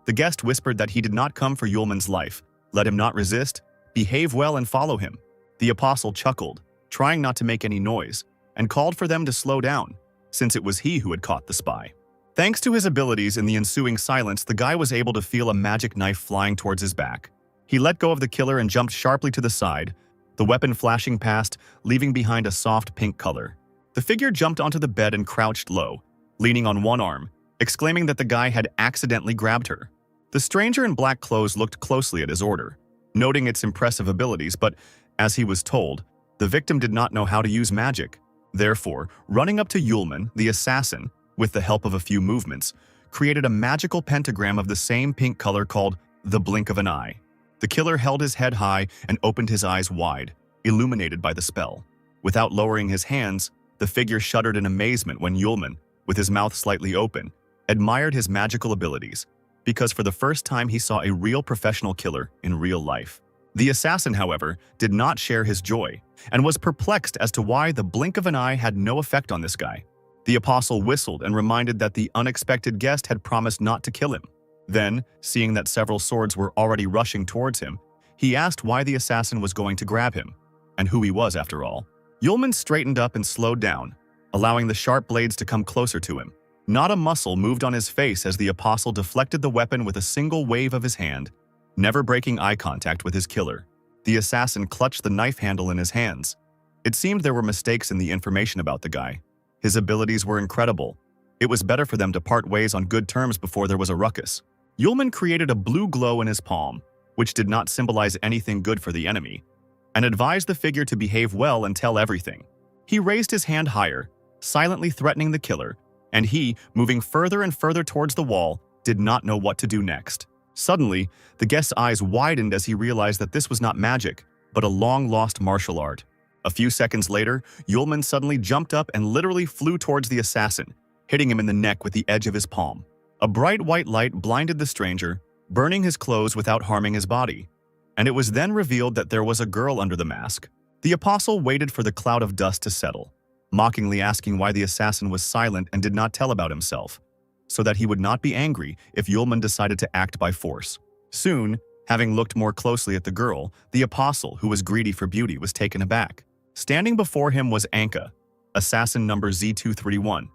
The guest whispered that he did not come for Yulman's life, Let him not resist. Behave well and follow him. The apostle chuckled, trying not to make any noise, and called for them to slow down, since it was he who had caught the spy. Thanks to his abilities in the ensuing silence, the guy was able to feel a magic knife flying towards his back. He let go of the killer and jumped sharply to the side, the weapon flashing past, leaving behind a soft pink color. The figure jumped onto the bed and crouched low, leaning on one arm, exclaiming that the guy had accidentally grabbed her. The stranger in black clothes looked closely at his order, noting its impressive abilities, but, as he was told, the victim did not know how to use magic. Therefore, running up to Yulman, the assassin, with the help of a few movements, created a magical pentagram of the same pink color called the blink of an eye. The killer held his head high and opened his eyes wide, illuminated by the spell. Without lowering his hands, the figure shuddered in amazement when Yulman, with his mouth slightly open, admired his magical abilities, because for the first time he saw a real professional killer in real life. The assassin, however, did not share his joy, and was perplexed as to why the blink of an eye had no effect on this guy. The apostle whistled and reminded that the unexpected guest had promised not to kill him. Then, seeing that several swords were already rushing towards him, he asked why the assassin was going to grab him, and who he was after all. Yulman straightened up and slowed down, allowing the sharp blades to come closer to him. Not a muscle moved on his face as the apostle deflected the weapon with a single wave of his hand, never breaking eye contact with his killer. The assassin clutched the knife handle in his hands. It seemed there were mistakes in the information about the guy. His abilities were incredible. It was better for them to part ways on good terms before there was a ruckus. Yulman created a blue glow in his palm, which did not symbolize anything good for the enemy, and advised the figure to behave well and tell everything. He raised his hand higher, silently threatening the killer, and he, moving further and further towards the wall, did not know what to do next. Suddenly, the guest's eyes widened as he realized that this was not magic, but a long-lost martial art. A few seconds later, Yulman suddenly jumped up and literally flew towards the assassin, hitting him in the neck with the edge of his palm. A bright white light blinded the stranger, burning his clothes without harming his body. And it was then revealed that there was a girl under the mask. The apostle waited for the cloud of dust to settle, mockingly asking why the assassin was silent and did not tell about himself, so that he would not be angry if Yulman decided to act by force. Soon, having looked more closely at the girl, the apostle, who was greedy for beauty, was taken aback. Standing before him was Anka, assassin number Z231,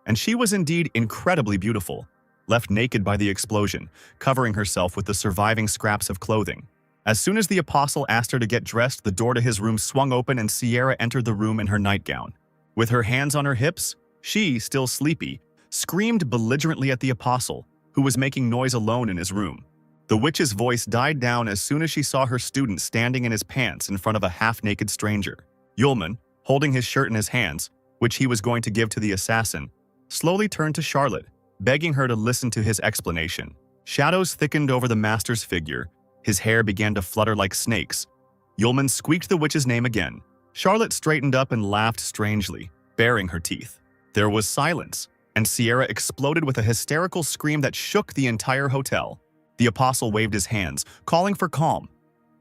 and she was indeed incredibly beautiful, left naked by the explosion, covering herself with the surviving scraps of clothing. As soon as the apostle asked her to get dressed, the door to his room swung open and Sierra entered the room in her nightgown. With her hands on her hips, she, still sleepy, screamed belligerently at the apostle, who was making noise alone in his room. The witch's voice died down as soon as she saw her student standing in his pants in front of a half-naked stranger. Yulman, holding his shirt in his hands, which he was going to give to the assassin, slowly turned to Charlotte, begging her to listen to his explanation. Shadows thickened over the master's figure. His hair began to flutter like snakes. Yulman squeaked the witch's name again. Charlotte straightened up and laughed strangely, baring her teeth. There was silence, and Sierra exploded with a hysterical scream that shook the entire hotel. The apostle waved his hands, calling for calm.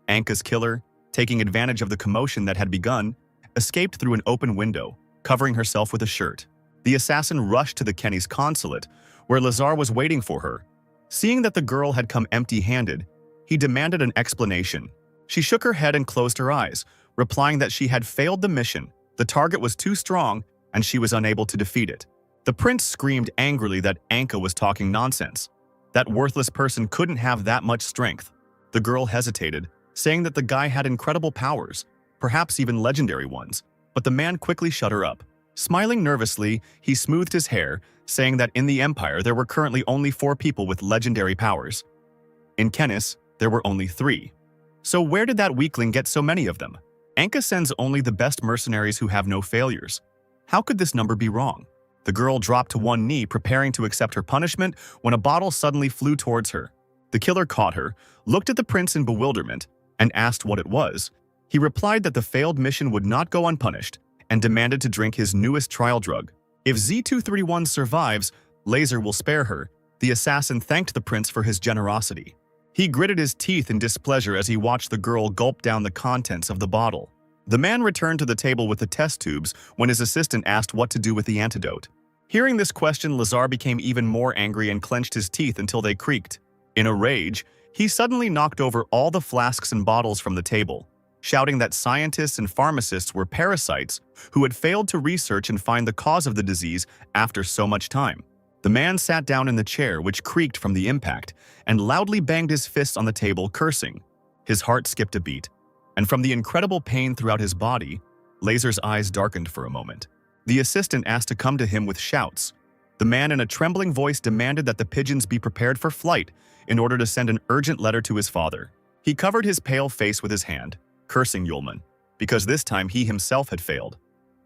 Anka's killer, taking advantage of the commotion that had begun, escaped through an open window, covering herself with a shirt. The assassin rushed to the Kenny's consulate, where Lazar was waiting for her. Seeing that the girl had come empty-handed, he demanded an explanation. She shook her head and closed her eyes, replying that she had failed the mission, the target was too strong, and she was unable to defeat it. The prince screamed angrily that Anka was talking nonsense. That worthless person couldn't have that much strength. The girl hesitated, saying that the guy had incredible powers, perhaps even legendary ones, but the man quickly shut her up. Smiling nervously, he smoothed his hair, saying that in the Empire there were currently only 4 people with legendary powers. In Kenis, there were only 3. So where did that weakling get so many of them? Anka sends only the best mercenaries who have no failures. How could this number be wrong? The girl dropped to one knee, preparing to accept her punishment, when a bottle suddenly flew towards her. The killer caught her, looked at the prince in bewilderment, and asked what it was. He replied that the failed mission would not go unpunished, and demanded to drink his newest trial drug. If Z231 survives, Laser will spare her. The assassin thanked the prince for his generosity. He gritted his teeth in displeasure as he watched the girl gulp down the contents of the bottle. The man returned to the table with the test tubes when his assistant asked what to do with the antidote. Hearing this question, Lazar became even more angry and clenched his teeth until they creaked. In a rage, He suddenly knocked over all the flasks and bottles from the table, shouting that scientists and pharmacists were parasites who had failed to research and find the cause of the disease after so much time. The man sat down in the chair, which creaked from the impact, and loudly banged his fists on the table, cursing. His heart skipped a beat, and from the incredible pain throughout his body, Laser's eyes darkened for a moment. The assistant asked to come to him with shouts. The man in a trembling voice demanded that the pigeons be prepared for flight in order to send an urgent letter to his father. He covered his pale face with his hand, cursing Yulman, because this time he himself had failed,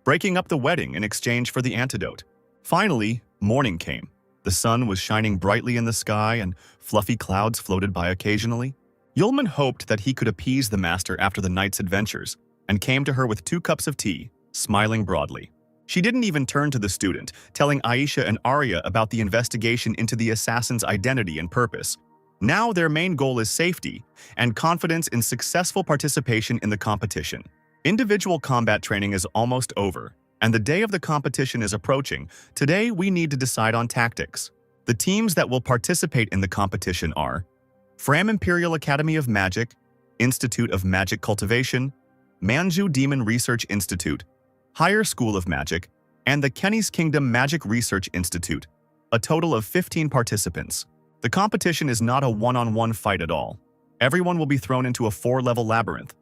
breaking up the wedding in exchange for the antidote. Finally, morning came. The sun was shining brightly in the sky and fluffy clouds floated by occasionally. Yulman hoped that he could appease the master after the night's adventures and came to her with 2 cups of tea, smiling broadly. She didn't even turn to the student, telling Aisha and Arya about the investigation into the assassin's identity and purpose. Now their main goal is safety and confidence in successful participation in the competition. Individual combat training is almost over, and the day of the competition is approaching. Today we need to decide on tactics. The teams that will participate in the competition are Fram Imperial Academy of Magic, Institute of Magic Cultivation, Manju Demon Research Institute, Higher School of Magic, and the Kenny's Kingdom Magic Research Institute, a total of 15 participants. The competition is not a one-on-one fight at all. Everyone will be thrown into a 4-level labyrinth.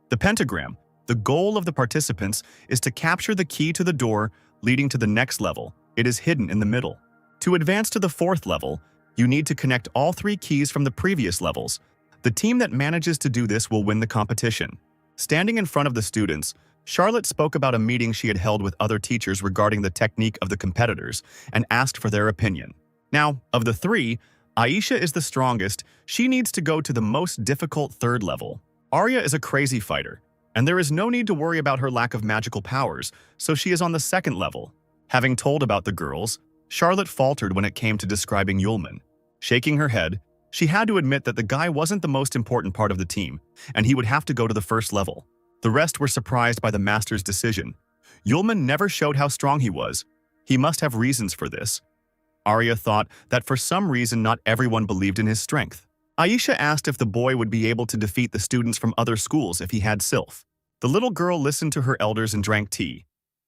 The pentagram, the goal of the participants, is to capture the key to the door leading to the next level. It is hidden in the middle. To advance to the 4th level, you need to connect all 3 keys from the previous levels. The team that manages to do this will win the competition. Standing in front of the students, Charlotte spoke about a meeting she had held with other teachers regarding the technique of the competitors and asked for their opinion. Now, of the 3, Aisha is the strongest. She needs to go to the most difficult 3rd level. Arya is a crazy fighter, and there is no need to worry about her lack of magical powers, so she is on the 2nd level. Having told about the girls, Charlotte faltered when it came to describing Yulman. Shaking her head, she had to admit that the guy wasn't the most important part of the team, and he would have to go to the 1st level. The rest were surprised by the master's decision. Yulman never showed how strong he was. He must have reasons for this. Arya thought that for some reason not everyone believed in his strength. Aisha asked if the boy would be able to defeat the students from other schools if he had Sylph. The little girl listened to her elders and drank tea.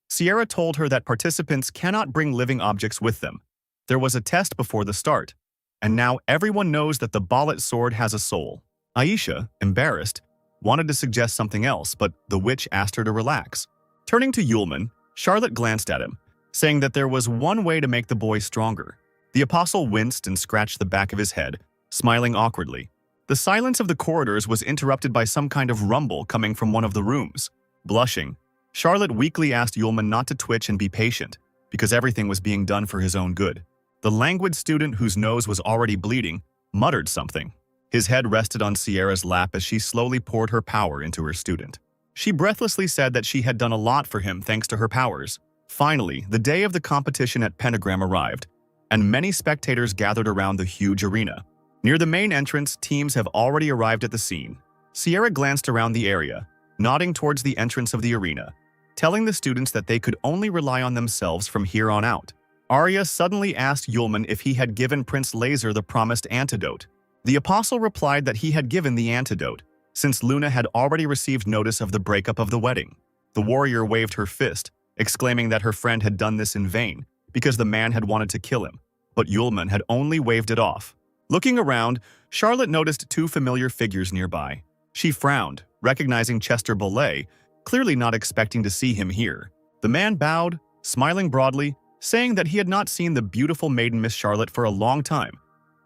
Sierra told her that participants cannot bring living objects with them. There was a test before the start, and now everyone knows that the Ballet sword has a soul. Aisha, embarrassed, wanted to suggest something else, but the witch asked her to relax. Turning to Yulman, Charlotte glanced at him, saying that there was one way to make the boy stronger. The apostle winced and scratched the back of his head, smiling awkwardly. The silence of the corridors was interrupted by some kind of rumble coming from one of the rooms. Blushing, Charlotte weakly asked Yulman not to twitch and be patient, because everything was being done for his own good. The languid student, whose nose was already bleeding, muttered something. His head rested on Sierra's lap as she slowly poured her power into her student. She breathlessly said that she had done a lot for him thanks to her powers. Finally, the day of the competition at Pentagram arrived, and many spectators gathered around the huge arena. Near the main entrance, teams have already arrived at the scene. Sierra glanced around the area, nodding towards the entrance of the arena, telling the students that they could only rely on themselves from here on out. Arya suddenly asked Yulman if he had given Prince Laser the promised antidote. The apostle replied that he had given the antidote, since Luna had already received notice of the breakup of the wedding. The warrior waved her fist, exclaiming that her friend had done this in vain, because the man had wanted to kill him, but Yulman had only waved it off. Looking around, Charlotte noticed 2 familiar figures nearby. She frowned, recognizing Chester Bolet, clearly not expecting to see him here. The man bowed, smiling broadly, saying that he had not seen the beautiful maiden Miss Charlotte for a long time,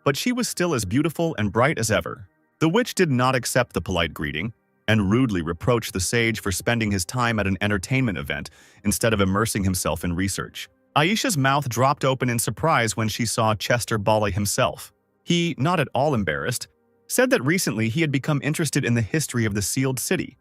but she was still as beautiful and bright as ever. The witch did not accept the polite greeting, and rudely reproached the sage for spending his time at an entertainment event instead of immersing himself in research. Aisha's mouth dropped open in surprise when she saw Chester Bolet himself. He, not at all embarrassed, said that recently he had become interested in the history of the sealed city.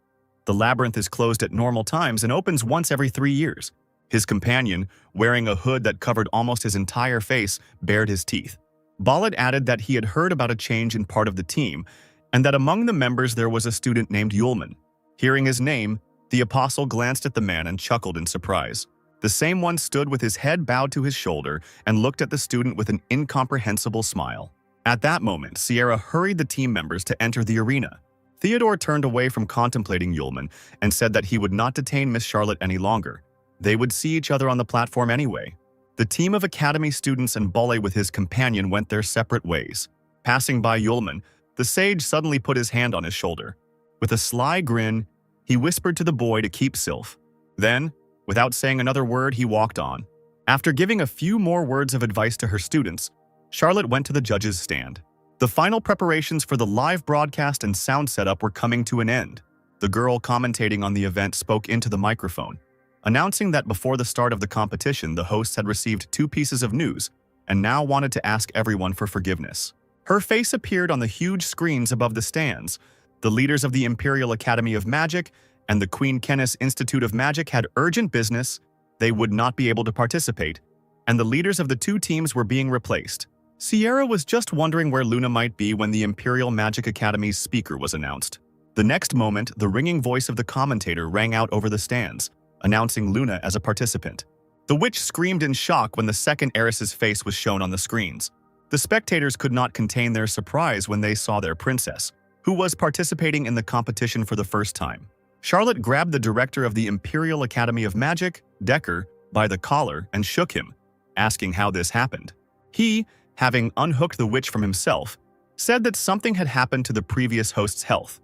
The labyrinth is closed at normal times and opens once every 3 years. His companion, wearing a hood that covered almost his entire face, bared his teeth. Bolet added that he had heard about a change in part of the team, and that among the members there was a student named Yulman. Hearing his name, the apostle glanced at the man and chuckled in surprise. The same one stood with his head bowed to his shoulder and looked at the student with an incomprehensible smile. At that moment, Sierra hurried the team members to enter the arena. Theodore turned away from contemplating Yulman and said that he would not detain Miss Charlotte any longer. They would see each other on the platform anyway. The team of academy students and Bolle with his companion went their separate ways. Passing by Yulman, the sage suddenly put his hand on his shoulder. With a sly grin, he whispered to the boy to keep Sylph. Then, without saying another word, he walked on. After giving a few more words of advice to her students, Charlotte went to the judges' stand. The final preparations for the live broadcast and sound setup were coming to an end. The girl commentating on the event spoke into the microphone, announcing that before the start of the competition, the hosts had received 2 pieces of news and now wanted to ask everyone for forgiveness. Her face appeared on the huge screens above the stands. The leaders of the Imperial Academy of Magic and the Queen Kennis Institute of Magic had urgent business. They would not be able to participate, and the leaders of the 2 teams were being replaced. Sierra was just wondering where Luna might be when the Imperial Magic Academy's speaker was announced. The next moment, the ringing voice of the commentator rang out over the stands, announcing Luna as a participant. The witch screamed in shock when the second heiress's face was shown on the screens. The spectators could not contain their surprise when they saw their princess, who was participating in the competition for the first time. Charlotte grabbed the director of the Imperial Academy of Magic, Decker, by the collar and shook him, asking how this happened. He, having unhooked the witch from himself, said that something had happened to the previous host's health.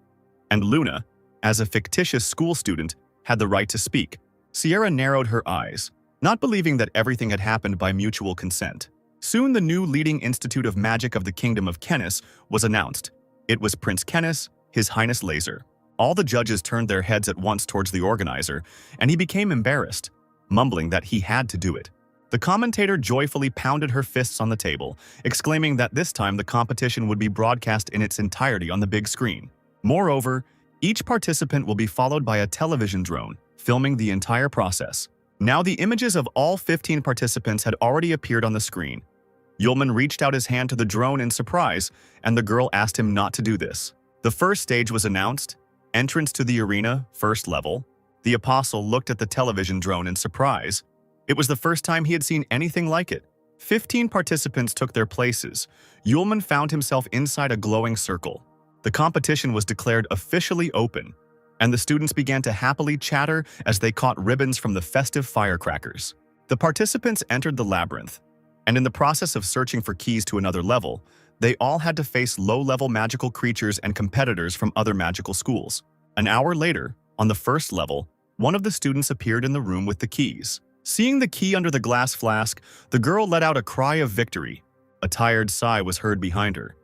And Luna, as a fictitious school student, had the right to speak. Sierra narrowed her eyes, not believing that everything had happened by mutual consent. Soon the new leading Institute of Magic of the Kingdom of Kennis was announced. It was Prince Kennis, His Highness Laser. All the judges turned their heads at once towards the organizer, and he became embarrassed, mumbling that he had to do it. The commentator joyfully pounded her fists on the table, exclaiming that this time the competition would be broadcast in its entirety on the big screen. Moreover, each participant will be followed by a television drone, filming the entire process. Now the images of all 15 participants had already appeared on the screen. Yulman reached out his hand to the drone in surprise, and the girl asked him not to do this. The first stage was announced. Entrance to the arena, first level. The apostle looked at the television drone in surprise. It was the first time he had seen anything like it. 15 participants took their places. Yulman found himself inside a glowing circle. The competition was declared officially open, and the students began to happily chatter as they caught ribbons from the festive firecrackers. The participants entered the labyrinth, and in the process of searching for keys to another level, they all had to face low-level magical creatures and competitors from other magical schools. An hour later, on the first level, one of the students appeared in the room with the keys. Seeing the key under the glass flask, the girl let out a cry of victory. A tired sigh was heard behind her.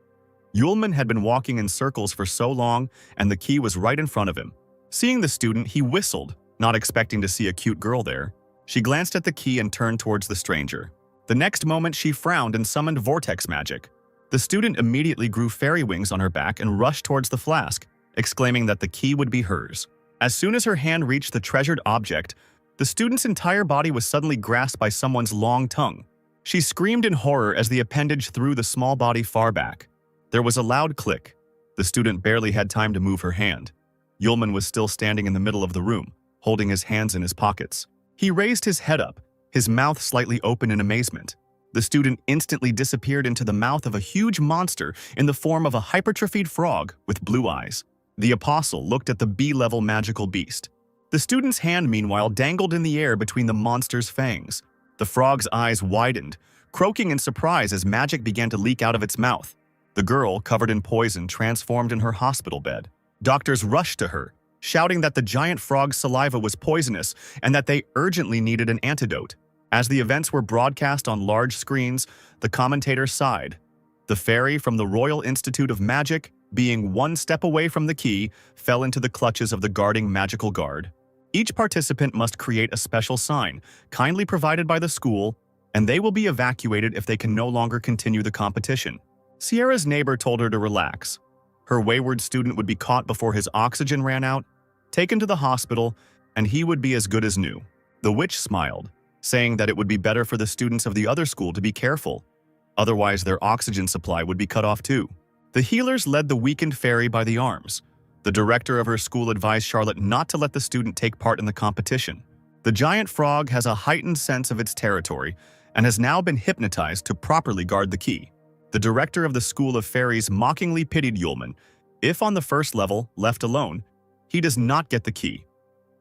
Yulman had been walking in circles for so long, and the key was right in front of him. Seeing the student, he whistled, not expecting to see a cute girl there. She glanced at the key and turned towards the stranger. The next moment, she frowned and summoned vortex magic. The student immediately grew fairy wings on her back and rushed towards the flask, exclaiming that the key would be hers. As soon as her hand reached the treasured object, the student's entire body was suddenly grasped by someone's long tongue. She screamed in horror as the appendage threw the small body far back. There was a loud click. The student barely had time to move her hand. Yulman was still standing in the middle of the room, holding his hands in his pockets. He raised his head up, his mouth slightly open in amazement. The student instantly disappeared into the mouth of a huge monster in the form of a hypertrophied frog with blue eyes. The apostle looked at the B-level magical beast. The student's hand, meanwhile, dangled in the air between the monster's fangs. The frog's eyes widened, croaking in surprise as magic began to leak out of its mouth. The girl, covered in poison, transformed in her hospital bed. Doctors rushed to her, shouting that the giant frog's saliva was poisonous and that they urgently needed an antidote. As the events were broadcast on large screens, the commentator sighed. The fairy from the Royal Institute of Magic, being one step away from the key, fell into the clutches of the guarding magical guard. Each participant must create a special sign, kindly provided by the school, and they will be evacuated if they can no longer continue the competition. Sierra's neighbor told her to relax. Her wayward student would be caught before his oxygen ran out, taken to the hospital, and he would be as good as new. The witch smiled, saying that it would be better for the students of the other school to be careful. Otherwise, their oxygen supply would be cut off too. The healers led the weakened fairy by the arms. The director of her school advised Charlotte not to let the student take part in the competition. The giant frog has a heightened sense of its territory and has now been hypnotized to properly guard the key. The director of the School of Fairies mockingly pitied Yulman. If on the first level, left alone, he does not get the key,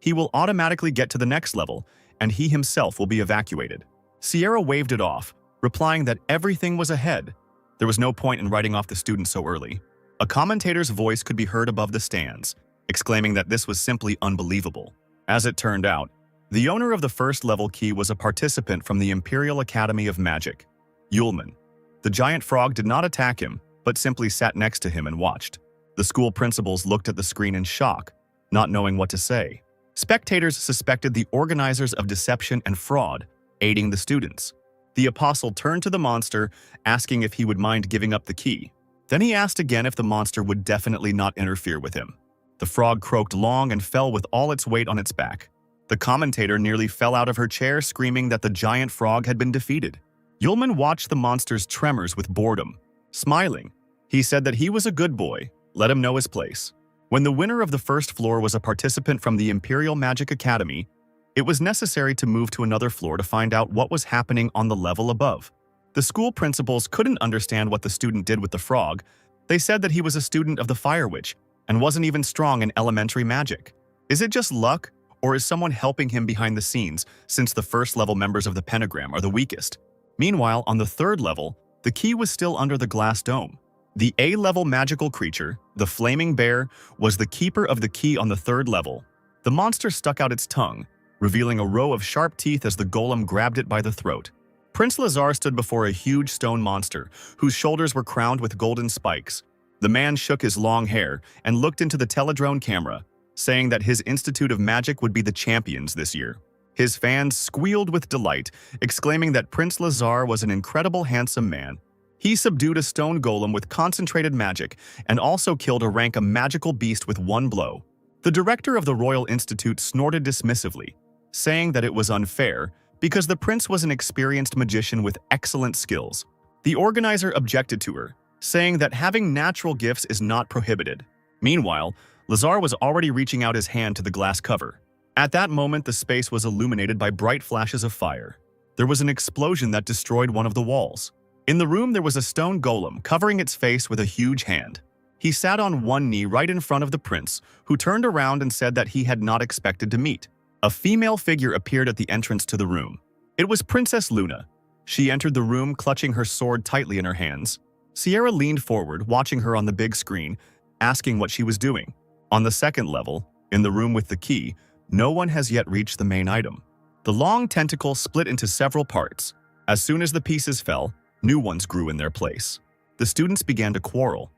he will automatically get to the next level, and he himself will be evacuated. Sierra waved it off, replying that everything was ahead. There was no point in writing off the student so early. A commentator's voice could be heard above the stands, exclaiming that this was simply unbelievable. As it turned out, the owner of the first level key was a participant from the Imperial Academy of Magic, Yulman. The giant frog did not attack him, but simply sat next to him and watched. The school principals looked at the screen in shock, not knowing what to say. Spectators suspected the organizers of deception and fraud, aiding the students. The apostle turned to the monster, asking if he would mind giving up the key. Then he asked again if the monster would definitely not interfere with him. The frog croaked long and fell with all its weight on its back. The commentator nearly fell out of her chair, screaming that the giant frog had been defeated. Yulman watched the monster's tremors with boredom. Smiling, he said that he was a good boy, let him know his place. When the winner of the first floor was a participant from the Imperial Magic Academy, it was necessary to move to another floor to find out what was happening on the level above. The school principals couldn't understand what the student did with the frog. They said that he was a student of the Fire Witch and wasn't even strong in elementary magic. Is it just luck, or is someone helping him behind the scenes since the first level members of the pentagram are the weakest? Meanwhile, on the third level, the key was still under the glass dome. The A-level magical creature, the Flaming Bear, was the keeper of the key on the third level. The monster stuck out its tongue, revealing a row of sharp teeth as the golem grabbed it by the throat. Prince Lazar stood before a huge stone monster, whose shoulders were crowned with golden spikes. The man shook his long hair and looked into the teledrone camera, saying that his Institute of Magic would be the champions this year. His fans squealed with delight, exclaiming that Prince Lazar was an incredible handsome man. He subdued a stone golem with concentrated magic and also killed a rank magical beast with one blow. The director of the Royal Institute snorted dismissively, saying that it was unfair because the prince was an experienced magician with excellent skills. The organizer objected to her, saying that having natural gifts is not prohibited. Meanwhile, Lazar was already reaching out his hand to the glass cover. At that moment, the space was illuminated by bright flashes of fire. There was an explosion that destroyed one of the walls. In the room, there was a stone golem covering its face with a huge hand. He sat on one knee right in front of the prince, who turned around and said that he had not expected to meet. A female figure appeared at the entrance to the room. It was Princess Luna. She entered the room clutching her sword tightly in her hands. Sierra leaned forward, watching her on the big screen, asking what she was doing. On the second level, in the room with the key, no one has yet reached the main item. The long tentacle split into several parts. As soon as the pieces fell, new ones grew in their place. The students began to quarrel.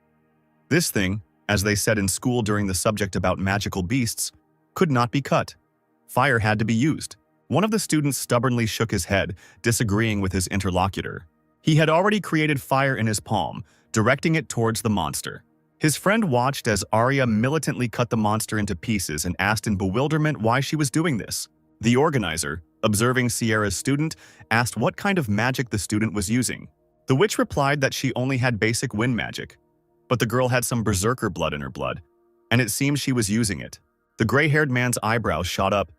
This thing, as they said in school during the subject about magical beasts, could not be cut. Fire had to be used. One of the students stubbornly shook his head, disagreeing with his interlocutor. He had already created fire in his palm, directing it towards the monster. His friend watched as Arya militantly cut the monster into pieces and asked in bewilderment why she was doing this. The organizer, observing Sierra's student, asked what kind of magic the student was using. The witch replied that she only had basic wind magic, but the girl had some berserker blood in her blood, and it seemed she was using it. The gray-haired man's eyebrows shot up.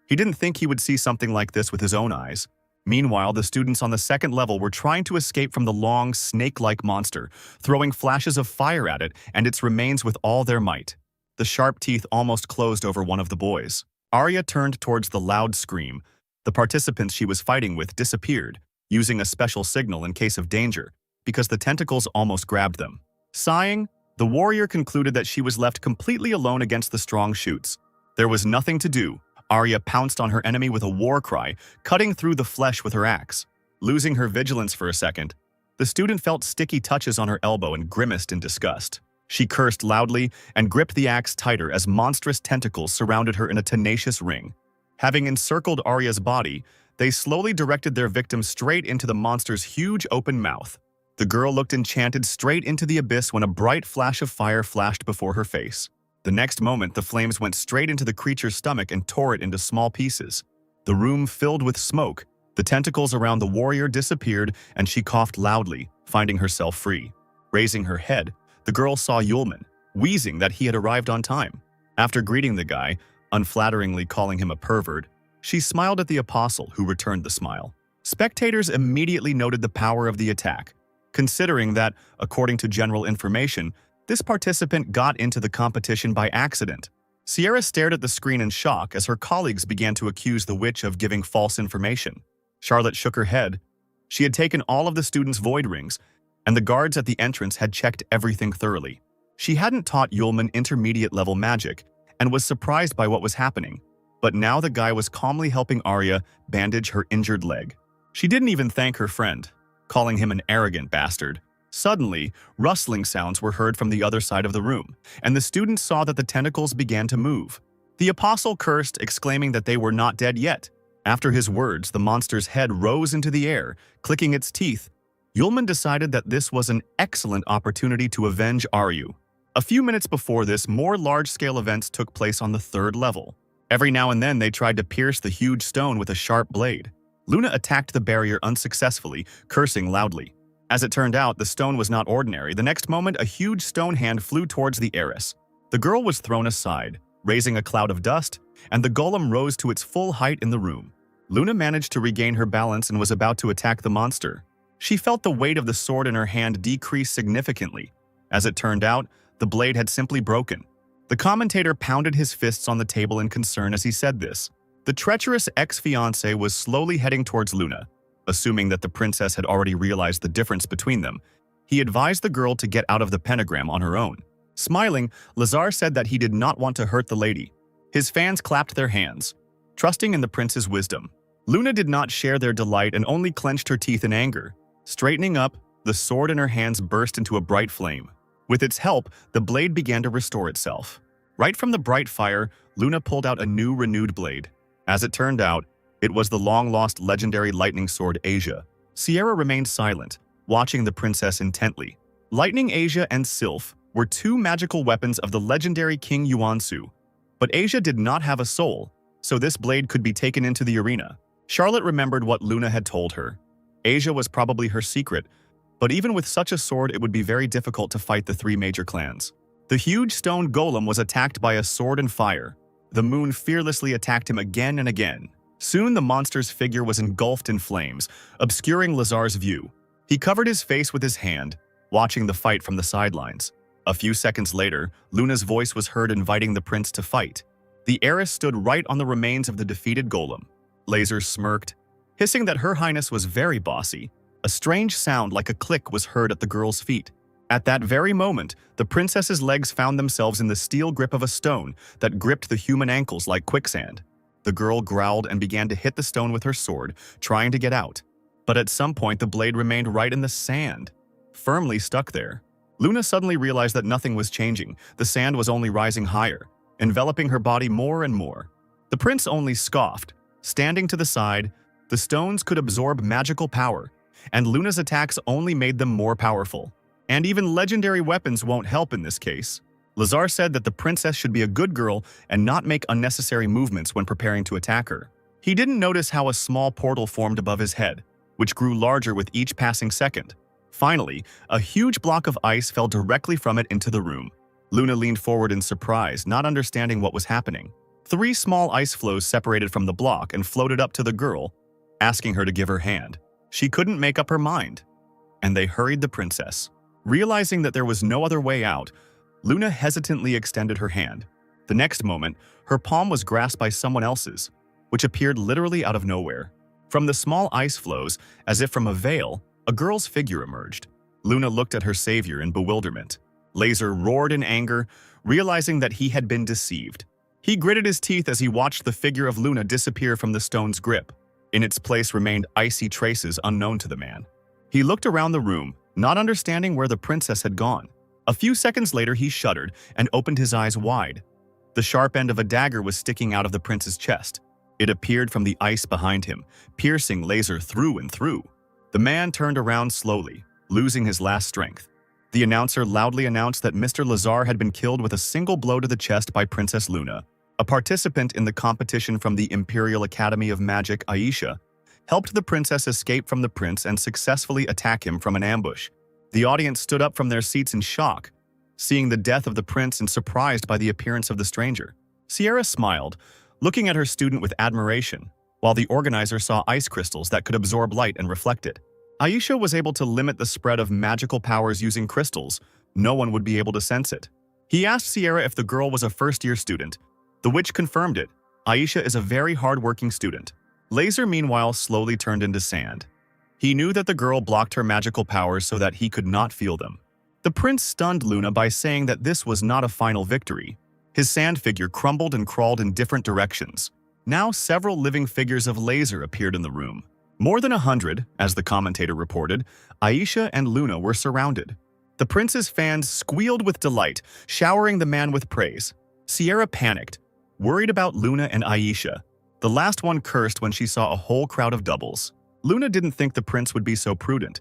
He didn't think he would see something like this with his own eyes. Meanwhile, the students on the second level were trying to escape from the long, snake-like monster, throwing flashes of fire at it and its remains with all their might. The sharp teeth almost closed over one of the boys. Arya turned towards the loud scream. The participants she was fighting with disappeared, using a special signal in case of danger, because the tentacles almost grabbed them. Sighing, the warrior concluded that she was left completely alone against the strong shoots. There was nothing to do. Arya pounced on her enemy with a war cry, cutting through the flesh with her axe. Losing her vigilance for a second, the student felt sticky touches on her elbow and grimaced in disgust. She cursed loudly and gripped the axe tighter as monstrous tentacles surrounded her in a tenacious ring. Having encircled Arya's body, they slowly directed their victim straight into the monster's huge open mouth. The girl looked enchanted straight into the abyss when a bright flash of fire flashed before her face. The next moment, the flames went straight into the creature's stomach and tore it into small pieces. The room filled with smoke. The tentacles around the warrior disappeared, and she coughed loudly, finding herself free. Raising her head, the girl saw Yulman, wheezing that he had arrived on time. After greeting the guy, unflatteringly calling him a pervert, she smiled at the apostle, who returned the smile. Spectators immediately noted the power of the attack. considering that, according to general information, this participant got into the competition by accident. Sierra stared at the screen in shock as her colleagues began to accuse the witch of giving false information. Charlotte shook her head. She had taken all of the students' void rings, and the guards at the entrance had checked everything thoroughly. She hadn't taught Yulman intermediate-level magic and was surprised by what was happening, but now the guy was calmly helping Arya bandage her injured leg. She didn't even thank her friend, calling him an arrogant bastard. Suddenly, rustling sounds were heard from the other side of the room, and the students saw that the tentacles began to move. The apostle cursed, exclaiming that they were not dead yet. After his words, the monster's head rose into the air, clicking its teeth. Yulman decided that this was an excellent opportunity to avenge Aryu. A few minutes before this, more large-scale events took place on the 3rd level. Every now and then, they tried to pierce the huge stone with a sharp blade. Luna attacked the barrier unsuccessfully, cursing loudly. As it turned out, the stone was not ordinary. The next moment, a huge stone hand flew towards the heiress. The girl was thrown aside, raising a cloud of dust, and the golem rose to its full height in the room. Luna managed to regain her balance and was about to attack the monster. She felt the weight of the sword in her hand decrease significantly. As it turned out, the blade had simply broken. The commentator pounded his fists on the table in concern as he said this. The treacherous ex-fiancé was slowly heading towards Luna. Assuming that the princess had already realized the difference between them, he advised the girl to get out of the pentagram on her own. Smiling, Lazar said that he did not want to hurt the lady. His fans clapped their hands, trusting in the prince's wisdom. Luna did not share their delight and only clenched her teeth in anger. Straightening up, the sword in her hands burst into a bright flame. With its help, the blade began to restore itself. Right from the bright fire, Luna pulled out a new renewed blade. As it turned out, it was the long-lost legendary lightning sword Asia. Sierra remained silent, watching the princess intently. Lightning Asia and Sylph were two magical weapons of the legendary King Yuansu. But Asia did not have a soul, so this blade could be taken into the arena. Charlotte remembered what Luna had told her. Asia was probably her secret, but even with such a sword it would be very difficult to fight the 3 major clans. The huge stone golem was attacked by a sword and fire. The moon fearlessly attacked him again and again. Soon the monster's figure was engulfed in flames, obscuring Lazar's view. He covered his face with his hand, watching the fight from the sidelines. A few seconds later, Luna's voice was heard inviting the prince to fight. The heiress stood right on the remains of the defeated golem. Laser smirked, hissing that Her Highness was very bossy. A strange sound like a click was heard at the girl's feet. At that very moment, the princess's legs found themselves in the steel grip of a stone that gripped the human ankles like quicksand. The girl growled and began to hit the stone with her sword, trying to get out. But at some point, the blade remained right in the sand, firmly stuck there. Luna suddenly realized that nothing was changing. The sand was only rising higher, enveloping her body more and more. The prince only scoffed. Standing to the side, the stones could absorb magical power, and Luna's attacks only made them more powerful. And even legendary weapons won't help in this case. Lazar said that the princess should be a good girl and not make unnecessary movements when preparing to attack her. He didn't notice how a small portal formed above his head, which grew larger with each passing second. Finally, a huge block of ice fell directly from it into the room. Luna leaned forward in surprise, not understanding what was happening. 3 small ice floes separated from the block and floated up to the girl, asking her to give her hand. She couldn't make up her mind, and they hurried the princess. Realizing that there was no other way out, Luna hesitantly extended her hand. The next moment, her palm was grasped by someone else's, which appeared literally out of nowhere. From the small ice floes, as if from a veil, a girl's figure emerged. Luna looked at her savior in bewilderment. Laser roared in anger, realizing that he had been deceived. He gritted his teeth as he watched the figure of Luna disappear from the stone's grip. In its place remained icy traces unknown to the man. He looked around the room, not understanding where the princess had gone. A few seconds later, he shuddered and opened his eyes wide. The sharp end of a dagger was sticking out of the prince's chest. It appeared from the ice behind him, piercing Laser through and through. The man turned around slowly, losing his last strength. The announcer loudly announced that Mr. Lazar had been killed with a single blow to the chest by Princess Luna. A participant in the competition from the Imperial Academy of Magic, Aisha, helped the princess escape from the prince and successfully attack him from an ambush. The audience stood up from their seats in shock, seeing the death of the prince and surprised by the appearance of the stranger. Sierra smiled, looking at her student with admiration, while the organizer saw ice crystals that could absorb light and reflect it. Aisha was able to limit the spread of magical powers using crystals. No one would be able to sense it. He asked Sierra if the girl was a first-year student. The witch confirmed it. Aisha is a very hard-working student. Laser, meanwhile, slowly turned into sand. He knew that the girl blocked her magical powers so that he could not feel them. The prince stunned Luna by saying that this was not a final victory. His sand figure crumbled and crawled in different directions. Now several living figures of Laser appeared in the room. More than 100, as the commentator reported, Aisha and Luna were surrounded. The prince's fans squealed with delight, showering the man with praise. Sierra panicked, worried about Luna and Aisha. The last one cursed when she saw a whole crowd of doubles. Luna didn't think the prince would be so prudent.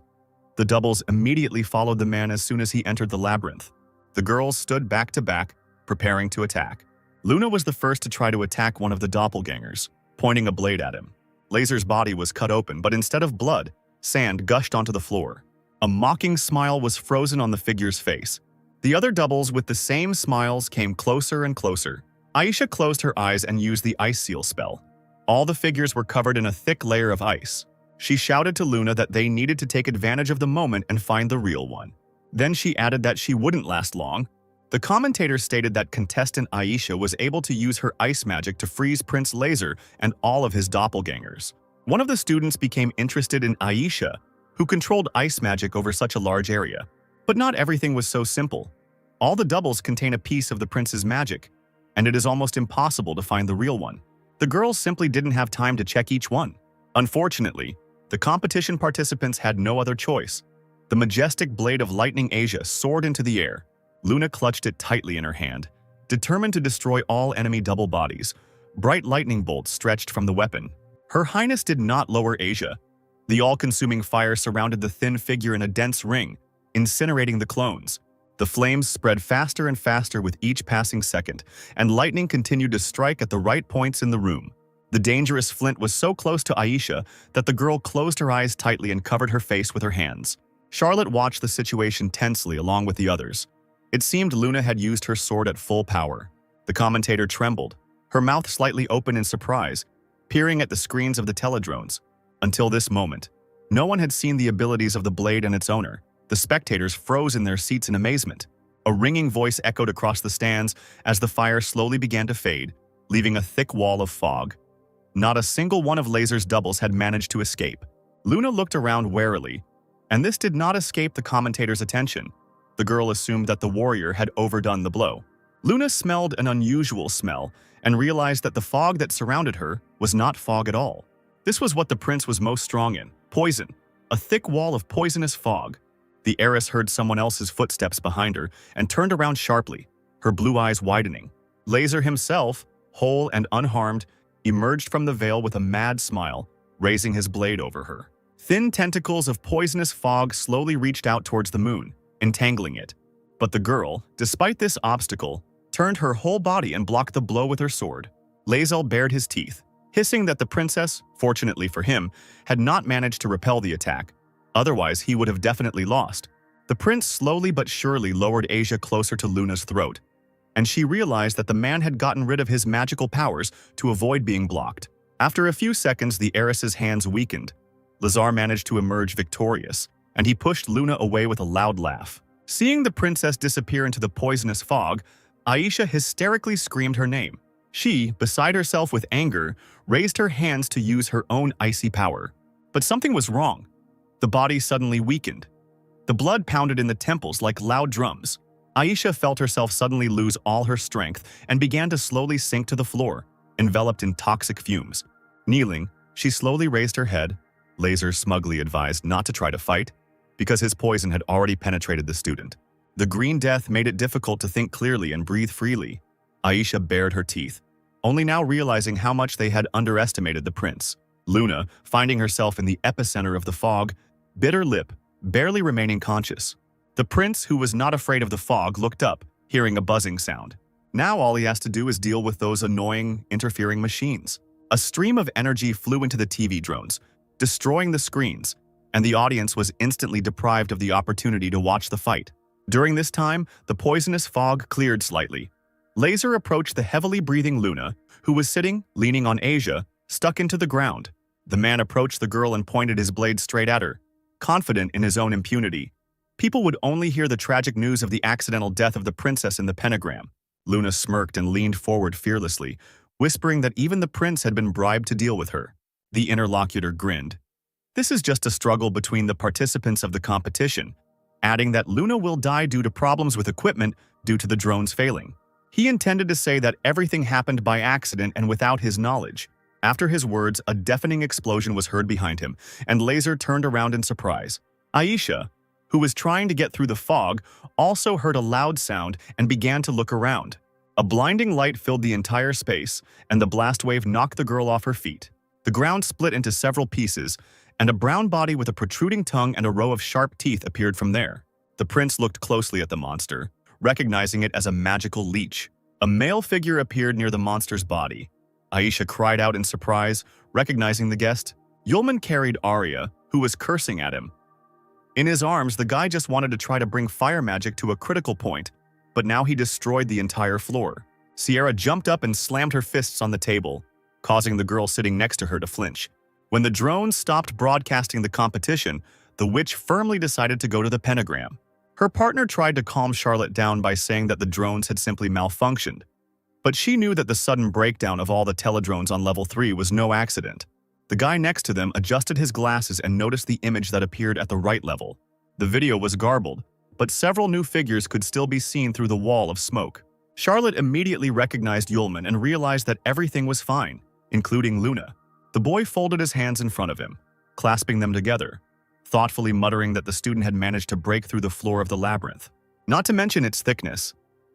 The doubles immediately followed the man as soon as he entered the labyrinth. The girls stood back to back, preparing to attack. Luna was the first to try to attack one of the doppelgangers, pointing a blade at him. Laser's body was cut open, but instead of blood, sand gushed onto the floor. A mocking smile was frozen on the figure's face. The other doubles with the same smiles came closer and closer. Aisha closed her eyes and used the ice seal spell. All the figures were covered in a thick layer of ice. She shouted to Luna that they needed to take advantage of the moment and find the real one. Then she added that she wouldn't last long. The commentator stated that contestant Aisha was able to use her ice magic to freeze Prince Laser and all of his doppelgangers. One of the students became interested in Aisha, who controlled ice magic over such a large area. But not everything was so simple. All the doubles contain a piece of the prince's magic, and it is almost impossible to find the real one. The girls simply didn't have time to check each one. Unfortunately, the competition participants had no other choice. The majestic blade of lightning Asia soared into the air. Luna clutched it tightly in her hand, determined to destroy all enemy double bodies. Bright lightning bolts stretched from the weapon. Her Highness did not lower Asia. The all-consuming fire surrounded the thin figure in a dense ring, incinerating the clones. The flames spread faster and faster with each passing second, and lightning continued to strike at the right points in the room. The dangerous flint was so close to Aisha that the girl closed her eyes tightly and covered her face with her hands. Charlotte watched the situation tensely along with the others. It seemed Luna had used her sword at full power. The commentator trembled, her mouth slightly open in surprise, peering at the screens of the teledrones. Until this moment, no one had seen the abilities of the blade and its owner. The spectators froze in their seats in amazement. A ringing voice echoed across the stands as the fire slowly began to fade, leaving a thick wall of fog. Not a single one of Laser's doubles had managed to escape. Luna looked around warily, and this did not escape the commentator's attention. The girl assumed that the warrior had overdone the blow. Luna smelled an unusual smell and realized that the fog that surrounded her was not fog at all. This was what the prince was most strong in: poison, a thick wall of poisonous fog. The heiress heard someone else's footsteps behind her and turned around sharply, her blue eyes widening. Laser himself, whole and unharmed, emerged from the veil with a mad smile, raising his blade over her. Thin tentacles of poisonous fog slowly reached out towards the moon, entangling it. But the girl, despite this obstacle, turned her whole body and blocked the blow with her sword. Lae'zel bared his teeth, hissing that the princess, fortunately for him, had not managed to repel the attack. Otherwise, he would have definitely lost. The prince slowly but surely lowered Asia closer to Luna's throat, and she realized that the man had gotten rid of his magical powers to avoid being blocked. After a few seconds, the heiress's hands weakened. Lazar managed to emerge victorious, and he pushed Luna away with a loud laugh. Seeing the princess disappear into the poisonous fog, Aisha hysterically screamed her name. She, beside herself with anger, raised her hands to use her own icy power. But something was wrong. The body suddenly weakened. The blood pounded in the temples like loud drums. Aisha felt herself suddenly lose all her strength and began to slowly sink to the floor, enveloped in toxic fumes. Kneeling, she slowly raised her head. Laser smugly advised not to try to fight, because his poison had already penetrated the student. The green death made it difficult to think clearly and breathe freely. Aisha bared her teeth, only now realizing how much they had underestimated the prince. Luna, finding herself in the epicenter of the fog, bit her lip, barely remaining conscious. The prince, who was not afraid of the fog, looked up, hearing a buzzing sound. Now all he has to do is deal with those annoying, interfering machines. A stream of energy flew into the TV drones, destroying the screens, and the audience was instantly deprived of the opportunity to watch the fight. During this time, the poisonous fog cleared slightly. Laser approached the heavily breathing Luna, who was sitting, leaning on Asia, stuck into the ground. The man approached the girl and pointed his blade straight at her. confident in his own impunity. People would only hear the tragic news of the accidental death of the princess in the pentagram. Luna smirked and leaned forward fearlessly, whispering that even the prince had been bribed to deal with her. The interlocutor grinned. This is just a struggle between the participants of the competition, adding that Luna will die due to problems with equipment due to the drones failing. He intended to say that everything happened by accident and without his knowledge. After his words, a deafening explosion was heard behind him, and Laser turned around in surprise. Aisha, who was trying to get through the fog, also heard a loud sound and began to look around. A blinding light filled the entire space, and the blast wave knocked the girl off her feet. The ground split into several pieces, and a brown body with a protruding tongue and a row of sharp teeth appeared from there. The prince looked closely at the monster, recognizing it as a magical leech. A male figure appeared near the monster's body. Aisha cried out in surprise, recognizing the guest. Yulman carried Arya, who was cursing at him. In his arms, the guy just wanted to try to bring fire magic to a critical point, but now he destroyed the entire floor. Sierra jumped up and slammed her fists on the table, causing the girl sitting next to her to flinch. When the drones stopped broadcasting the competition, the witch firmly decided to go to the pentagram. Her partner tried to calm Charlotte down by saying that the drones had simply malfunctioned, but she knew that the sudden breakdown of all the teledrones on level 3 was no accident. The guy next to them adjusted his glasses and noticed the image that appeared at the right level. The video was garbled, but several new figures could still be seen through the wall of smoke. Charlotte immediately recognized Yulman and realized that everything was fine, including Luna. The boy folded his hands in front of him, clasping them together, thoughtfully muttering that the student had managed to break through the floor of the labyrinth. Not to mention its thickness.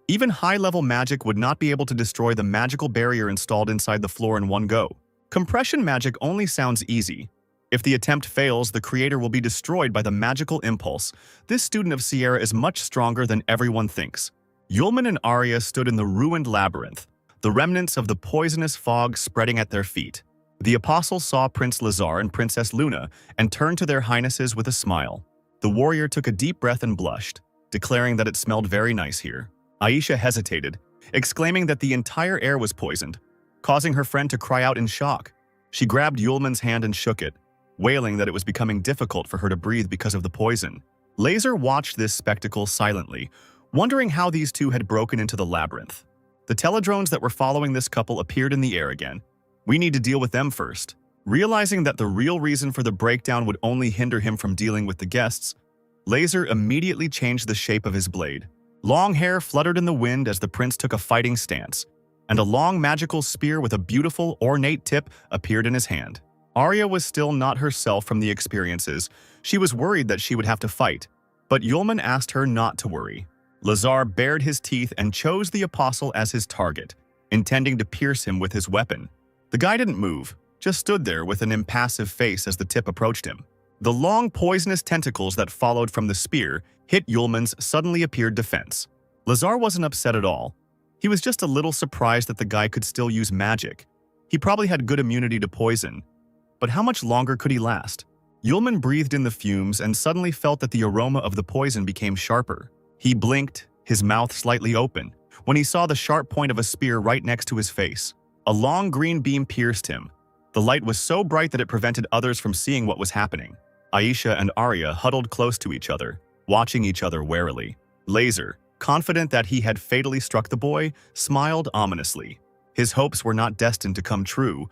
Even high-level magic would not be able to destroy the magical barrier installed inside the floor in one go. Compression magic only sounds easy. If the attempt fails, the creator will be destroyed by the magical impulse. This student of Sierra is much stronger than everyone thinks. Yulman and Arya stood in the ruined labyrinth, the remnants of the poisonous fog spreading at their feet. The apostles saw Prince Lazar and Princess Luna and turned to their highnesses with a smile. The warrior took a deep breath and blushed, declaring that it smelled very nice here. Aisha hesitated, exclaiming that the entire air was poisoned, causing her friend to cry out in shock. She grabbed Yulman's hand and shook it, wailing that it was becoming difficult for her to breathe because of the poison. Laser watched this spectacle silently, wondering how these two had broken into the labyrinth. The teledrones that were following this couple appeared in the air again. We need to deal with them first. Realizing that the real reason for the breakdown would only hinder him from dealing with the guests, Laser immediately changed the shape of his blade. Long hair fluttered in the wind as the prince took a fighting stance, and a long magical spear with a beautiful, ornate tip appeared in his hand. Arya was still not herself from the experiences. She was worried that she would have to fight, but Yulman asked her not to worry. Lazar bared his teeth and chose the apostle as his target, intending to pierce him with his weapon. The guy didn't move, just stood there with an impassive face as the tip approached him. The long, poisonous tentacles that followed from the spear hit Yulman's suddenly appeared defense. Lazar wasn't upset at all. He was just a little surprised that the guy could still use magic. He probably had good immunity to poison, but how much longer could he last? Yulman breathed in the fumes and suddenly felt that the aroma of the poison became sharper. He blinked, his mouth slightly open, when he saw the sharp point of a spear right next to his face. A long green beam pierced him. The light was so bright that it prevented others from seeing what was happening. Aisha and Arya huddled close to each other, watching each other warily. Laser, confident that he had fatally struck the boy, smiled ominously. His hopes were not destined to come true.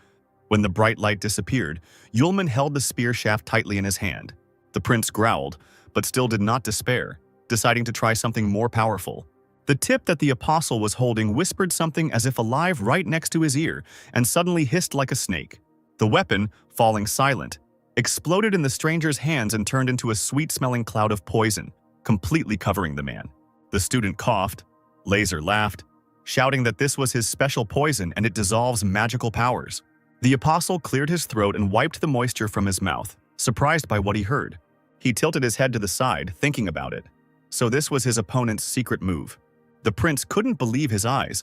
When the bright light disappeared, Yulman held the spear shaft tightly in his hand. The prince growled, but still did not despair, deciding to try something more powerful. The tip that the apostle was holding whispered something as if alive right next to his ear and suddenly hissed like a snake. The weapon, falling silent, exploded in the stranger's hands and turned into a sweet-smelling cloud of poison, completely covering the man. The student coughed. Laser laughed, shouting that this was his special poison and it dissolves magical powers. The apostle cleared his throat and wiped the moisture from his mouth, surprised by what he heard. He tilted his head to the side, thinking about it. So this was his opponent's secret move. The prince couldn't believe his eyes.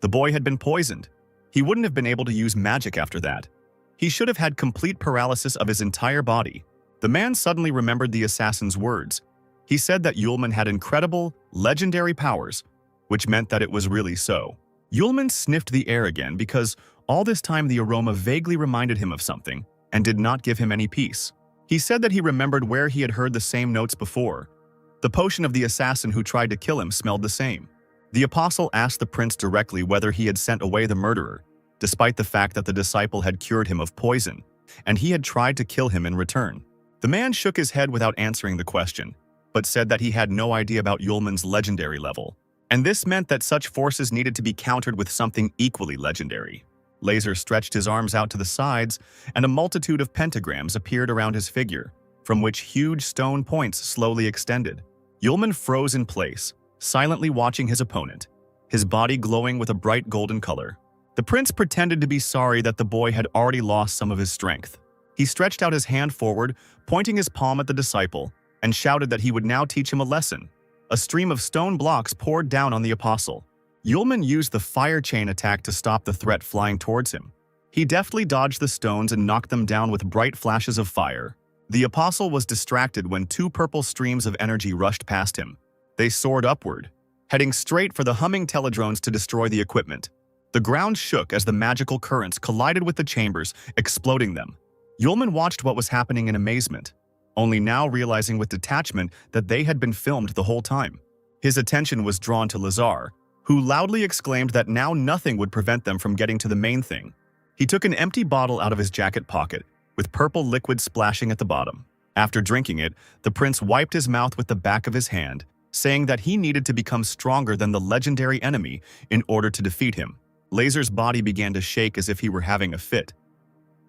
The boy had been poisoned. He wouldn't have been able to use magic after that. He should have had complete paralysis of his entire body. The man suddenly remembered the assassin's words. He said that Yulman had incredible, legendary powers, which meant that it was really so. Yulman sniffed the air again because all this time the aroma vaguely reminded him of something and did not give him any peace. He said that he remembered where he had heard the same notes before. The potion of the assassin who tried to kill him smelled the same. The apostle asked the prince directly whether he had sent away the murderer, despite the fact that the disciple had cured him of poison, and he had tried to kill him in return. The man shook his head without answering the question, but said that he had no idea about Yulman's legendary level, and this meant that such forces needed to be countered with something equally legendary. Laser stretched his arms out to the sides, and a multitude of pentagrams appeared around his figure, from which huge stone points slowly extended. Yulman froze in place, silently watching his opponent, his body glowing with a bright golden color. The prince pretended to be sorry that the boy had already lost some of his strength. He stretched out his hand forward, pointing his palm at the disciple, and shouted that he would now teach him a lesson. A stream of stone blocks poured down on the apostle. Yulman used the fire chain attack to stop the threat flying towards him. He deftly dodged the stones and knocked them down with bright flashes of fire. The apostle was distracted when two purple streams of energy rushed past him. They soared upward, heading straight for the humming teledrones to destroy the equipment. The ground shook as the magical currents collided with the chambers, exploding them. Yulman watched what was happening in amazement, only now realizing with detachment that they had been filmed the whole time. His attention was drawn to Lazar, who loudly exclaimed that now nothing would prevent them from getting to the main thing. He took an empty bottle out of his jacket pocket, with purple liquid splashing at the bottom. After drinking it, the prince wiped his mouth with the back of his hand, saying that he needed to become stronger than the legendary enemy in order to defeat him. Laser's body began to shake as if he were having a fit.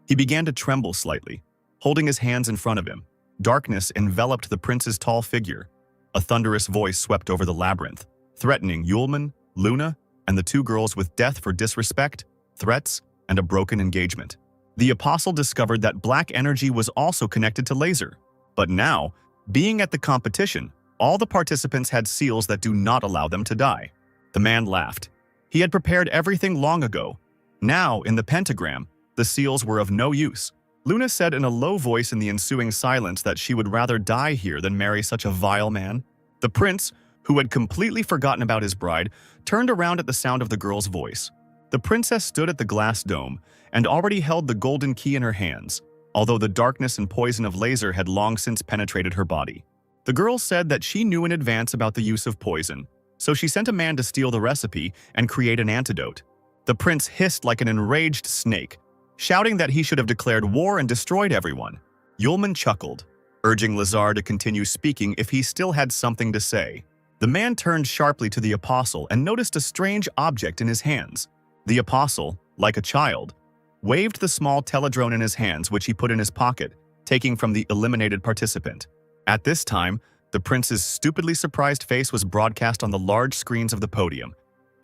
He began to tremble slightly, holding his hands in front of him. Darkness enveloped the prince's tall figure. A thunderous voice swept over the labyrinth, threatening Yulman, Luna, and the two girls with death for disrespect, threats, and a broken engagement. The apostle discovered that black energy was also connected to Laser. But now, being at the competition, all the participants had seals that do not allow them to die. The man laughed. He had prepared everything long ago. Now, in the pentagram, the seals were of no use. Luna said in a low voice in the ensuing silence that she would rather die here than marry such a vile man. The prince, who had completely forgotten about his bride, turned around at the sound of the girl's voice. The princess stood at the glass dome and already held the golden key in her hands, although the darkness and poison of Laser had long since penetrated her body. The girl said that she knew in advance about the use of poison, so she sent a man to steal the recipe and create an antidote. The prince hissed like an enraged snake, shouting that he should have declared war and destroyed everyone. Yulman chuckled, urging Lazar to continue speaking if he still had something to say. The man turned sharply to the apostle and noticed a strange object in his hands. The apostle, like a child, waved the small teledrone in his hands, which he put in his pocket, taking from the eliminated participant. At this time, the prince's stupidly surprised face was broadcast on the large screens of the podium,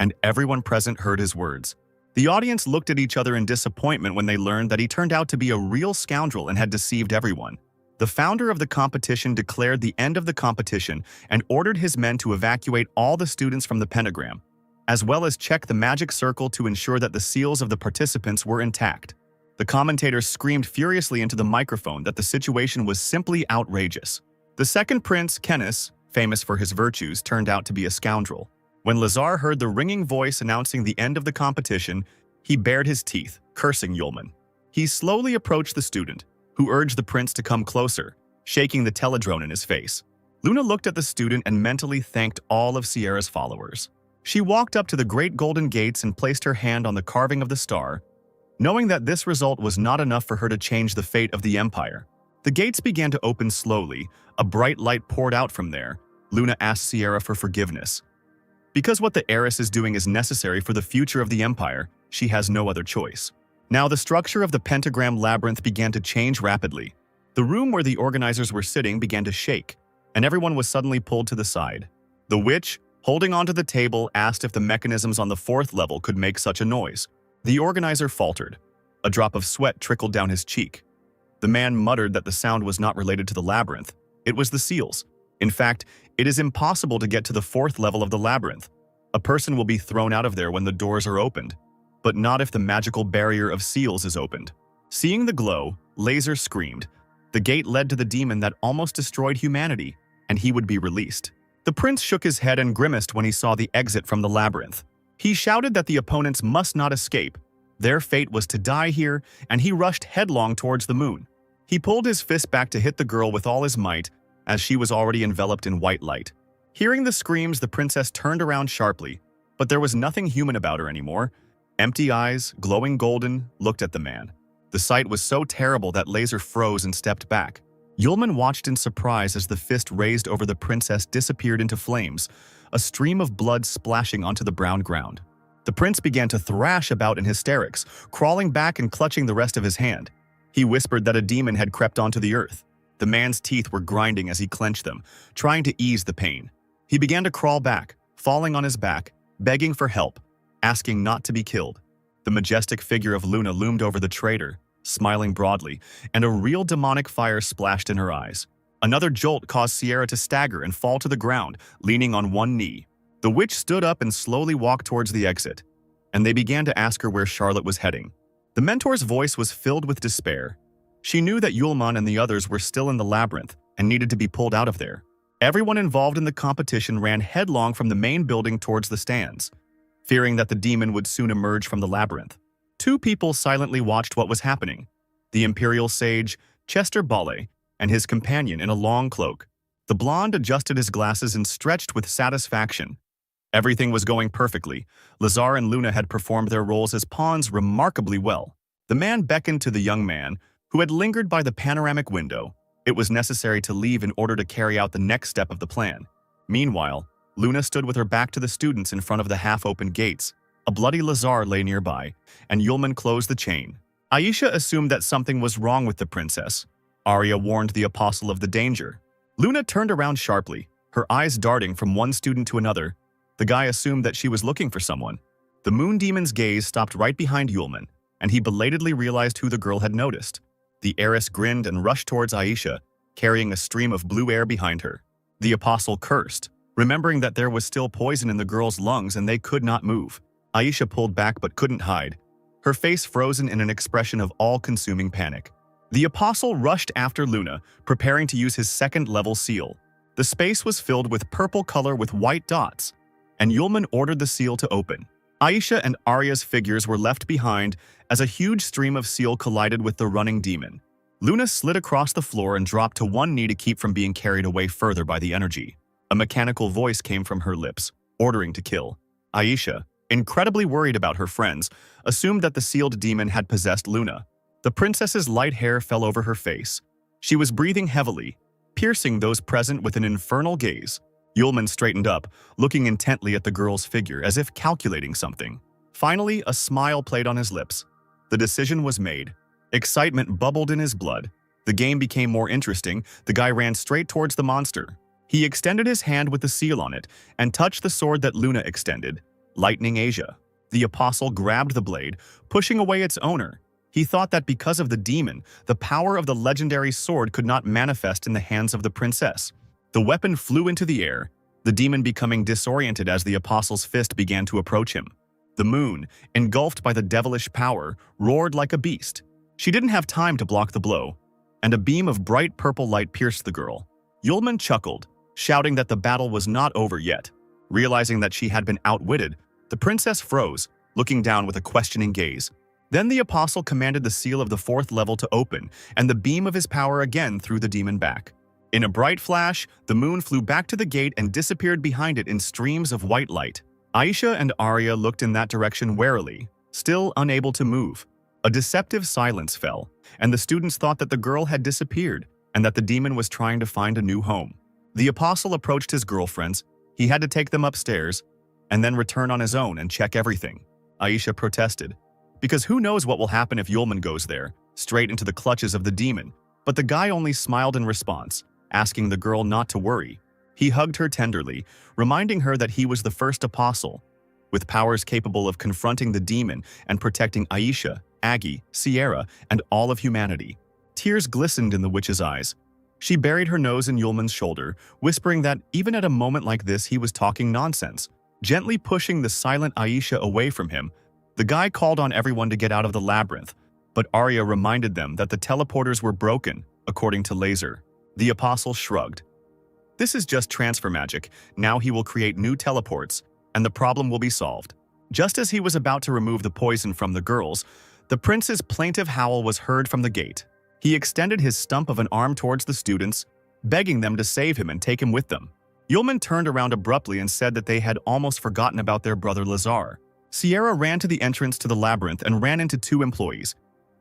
and everyone present heard his words. The audience looked at each other in disappointment when they learned that he turned out to be a real scoundrel and had deceived everyone. The founder of the competition declared the end of the competition and ordered his men to evacuate all the students from the pentagram, as well as check the magic circle to ensure that the seals of the participants were intact. The commentators screamed furiously into the microphone that the situation was simply outrageous. The second prince, Kenis, famous for his virtues, turned out to be a scoundrel. When Lazar heard the ringing voice announcing the end of the competition, he bared his teeth, cursing Yulman. He slowly approached the student, who urged the prince to come closer, shaking the teledrone in his face. Luna looked at the student and mentally thanked all of Sierra's followers. She walked up to the great golden gates and placed her hand on the carving of the star, knowing that this result was not enough for her to change the fate of the empire. The gates began to open slowly. A bright light poured out from there. Luna asked Sierra for forgiveness. Because what the heiress is doing is necessary for the future of the empire, she has no other choice. Now the structure of the pentagram labyrinth began to change rapidly. The room where the organizers were sitting began to shake, and everyone was suddenly pulled to the side. The witch, holding onto the table, asked if the mechanisms on the fourth level could make such a noise. The organizer faltered. A drop of sweat trickled down his cheek. The man muttered that the sound was not related to the labyrinth. It was the seals. In fact, it is impossible to get to the fourth level of the labyrinth. A person will be thrown out of there when the doors are opened, but not if the magical barrier of seals is opened. Seeing the glow, Laser screamed. The gate led to the demon that almost destroyed humanity, and he would be released. The prince shook his head and grimaced when he saw the exit from the labyrinth. He shouted that the opponents must not escape. Their fate was to die here, and he rushed headlong towards the moon. He pulled his fist back to hit the girl with all his might, as she was already enveloped in white light. Hearing the screams, the princess turned around sharply, but there was nothing human about her anymore. Empty eyes, glowing golden, looked at the man. The sight was so terrible that Laser froze and stepped back. Yulman watched in surprise as the fist raised over the princess disappeared into flames, a stream of blood splashing onto the brown ground. The prince began to thrash about in hysterics, crawling back and clutching the rest of his hand. He whispered that a demon had crept onto the earth. The man's teeth were grinding as he clenched them, trying to ease the pain. He began to crawl back, falling on his back, begging for help, asking not to be killed. The majestic figure of Luna loomed over the traitor, smiling broadly, and a real demonic fire splashed in her eyes. Another jolt caused Sierra to stagger and fall to the ground, leaning on one knee. The witch stood up and slowly walked towards the exit, and they began to ask her where Charlotte was heading. The mentor's voice was filled with despair. She knew that Yulman and the others were still in the labyrinth and needed to be pulled out of there. Everyone involved in the competition ran headlong from the main building towards the stands, fearing that the demon would soon emerge from the labyrinth. Two people silently watched what was happening: the imperial sage, Chester Bolle, and his companion in a long cloak. The blonde adjusted his glasses and stretched with satisfaction. Everything was going perfectly. Lazar and Luna had performed their roles as pawns remarkably well. The man beckoned to the young man, who had lingered by the panoramic window. It was necessary to leave in order to carry out the next step of the plan. Meanwhile, Luna stood with her back to the students in front of the half-opened gates. A bloody Lazar lay nearby, and Yulman closed the chain. Aisha assumed that something was wrong with the princess. Arya warned the apostle of the danger. Luna turned around sharply, her eyes darting from one student to another. The guy assumed that she was looking for someone. The moon demon's gaze stopped right behind Yulman, and he belatedly realized who the girl had noticed. The heiress grinned and rushed towards Aisha, carrying a stream of blue air behind her. The apostle cursed, remembering that there was still poison in the girl's lungs and they could not move. Aisha pulled back but couldn't hide, her face frozen in an expression of all-consuming panic. The apostle rushed after Luna, preparing to use his second-level seal. The space was filled with purple color with white dots, and Yulman ordered the seal to open. Aisha and Arya's figures were left behind as a huge stream of seal collided with the running demon. Luna slid across the floor and dropped to one knee to keep from being carried away further by the energy. A mechanical voice came from her lips, ordering to kill. Aisha, incredibly worried about her friends, assumed that the sealed demon had possessed Luna. The princess's light hair fell over her face. She was breathing heavily, piercing those present with an infernal gaze. Yulman straightened up, looking intently at the girl's figure as if calculating something. Finally, a smile played on his lips. The decision was made. Excitement bubbled in his blood. The game became more interesting. The guy ran straight towards the monster. He extended his hand with the seal on it and touched the sword that Luna extended, lightning Asia. The apostle grabbed the blade, pushing away its owner. He thought that because of the demon, the power of the legendary sword could not manifest in the hands of the princess. The weapon flew into the air, the demon becoming disoriented as the apostle's fist began to approach him. The moon, engulfed by the devilish power, roared like a beast. She didn't have time to block the blow, and a beam of bright purple light pierced the girl. Yulman chuckled, shouting that the battle was not over yet. Realizing that she had been outwitted, the princess froze, looking down with a questioning gaze. Then the apostle commanded the seal of the fourth level to open, and the beam of his power again threw the demon back. In a bright flash, the moon flew back to the gate and disappeared behind it in streams of white light. Aisha and Arya looked in that direction warily, still unable to move. A deceptive silence fell, and the students thought that the girl had disappeared and that the demon was trying to find a new home. The apostle approached his girlfriends. He had to take them upstairs and then return on his own and check everything. Aisha protested, because who knows what will happen if Yulman goes there, straight into the clutches of the demon. But the guy only smiled in response, asking the girl not to worry. He hugged her tenderly, reminding her that he was the first apostle, with powers capable of confronting the demon and protecting Aisha, Aggie, Sierra, and all of humanity. Tears glistened in the witch's eyes. She buried her nose in Yulman's shoulder, whispering that even at a moment like this he was talking nonsense. Gently pushing the silent Aisha away from him, the guy called on everyone to get out of the labyrinth, but Arya reminded them that the teleporters were broken, according to Laser. The apostle shrugged. This is just transfer magic. Now he will create new teleports, and the problem will be solved. Just as he was about to remove the poison from the girls, the prince's plaintive howl was heard from the gate. He extended his stump of an arm towards the students, begging them to save him and take him with them. Yulman turned around abruptly and said that they had almost forgotten about their brother Lazar. Sierra ran to the entrance to the labyrinth and ran into 2 employees.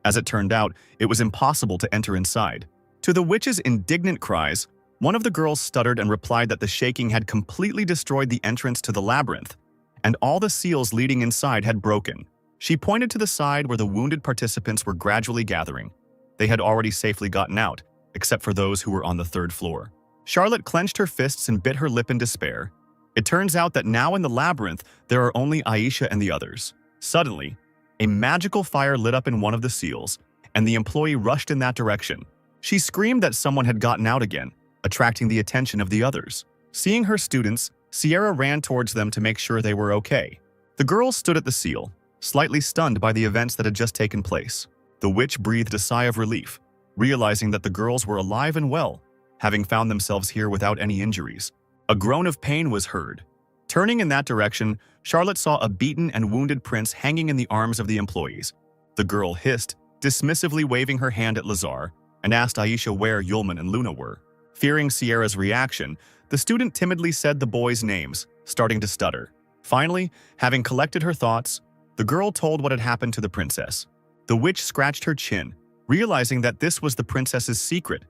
As it turned out, it was impossible to enter inside. To the witch's indignant cries, one of the girls stuttered and replied that the shaking had completely destroyed the entrance to the labyrinth, and all the seals leading inside had broken. She pointed to the side where the wounded participants were gradually gathering. They had already safely gotten out, except for those who were on the 3rd floor. Charlotte clenched her fists and bit her lip in despair. It turns out that now in the labyrinth, there are only Aisha and the others. Suddenly, a magical fire lit up in one of the seals, and the employee rushed in that direction. She screamed that someone had gotten out again, attracting the attention of the others. Seeing her students, Sierra ran towards them to make sure they were okay. The girls stood at the seal, slightly stunned by the events that had just taken place. The witch breathed a sigh of relief, realizing that the girls were alive and well, having found themselves here without any injuries. A groan of pain was heard. Turning in that direction, Charlotte saw a beaten and wounded prince hanging in the arms of the employees. The girl hissed, dismissively waving her hand at Lazar, and asked Aisha where Yulman and Luna were. Fearing Sierra's reaction, the student timidly said the boys' names, starting to stutter. Finally, having collected her thoughts, the girl told what had happened to the princess. The witch scratched her chin, realizing that this was the princess's secret.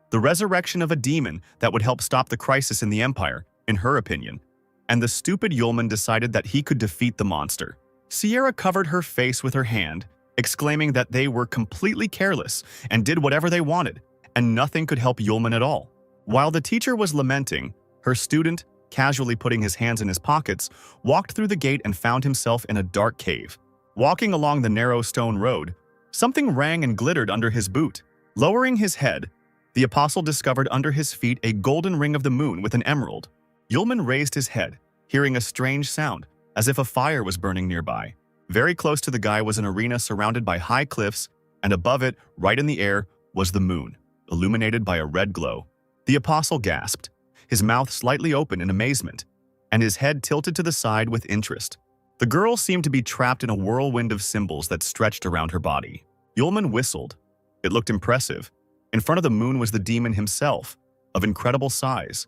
The resurrection of a demon that would help stop the crisis in the empire, in her opinion. And the stupid Yulman decided that he could defeat the monster. Sierra covered her face with her hand, exclaiming that they were completely careless and did whatever they wanted, and nothing could help Yulman at all. While the teacher was lamenting, her student, casually putting his hands in his pockets, walked through the gate and found himself in a dark cave. Walking along the narrow stone road, something rang and glittered under his boot. Lowering his head, the apostle discovered under his feet a golden ring of the moon with an emerald. Yulman raised his head, hearing a strange sound, as if a fire was burning nearby. Very close to the guy was an arena surrounded by high cliffs, and above it, right in the air, was the moon, illuminated by a red glow. The apostle gasped, his mouth slightly open in amazement, and his head tilted to the side with interest. The girl seemed to be trapped in a whirlwind of symbols that stretched around her body. Yulman whistled. It looked impressive. In front of the moon was the demon himself, of incredible size.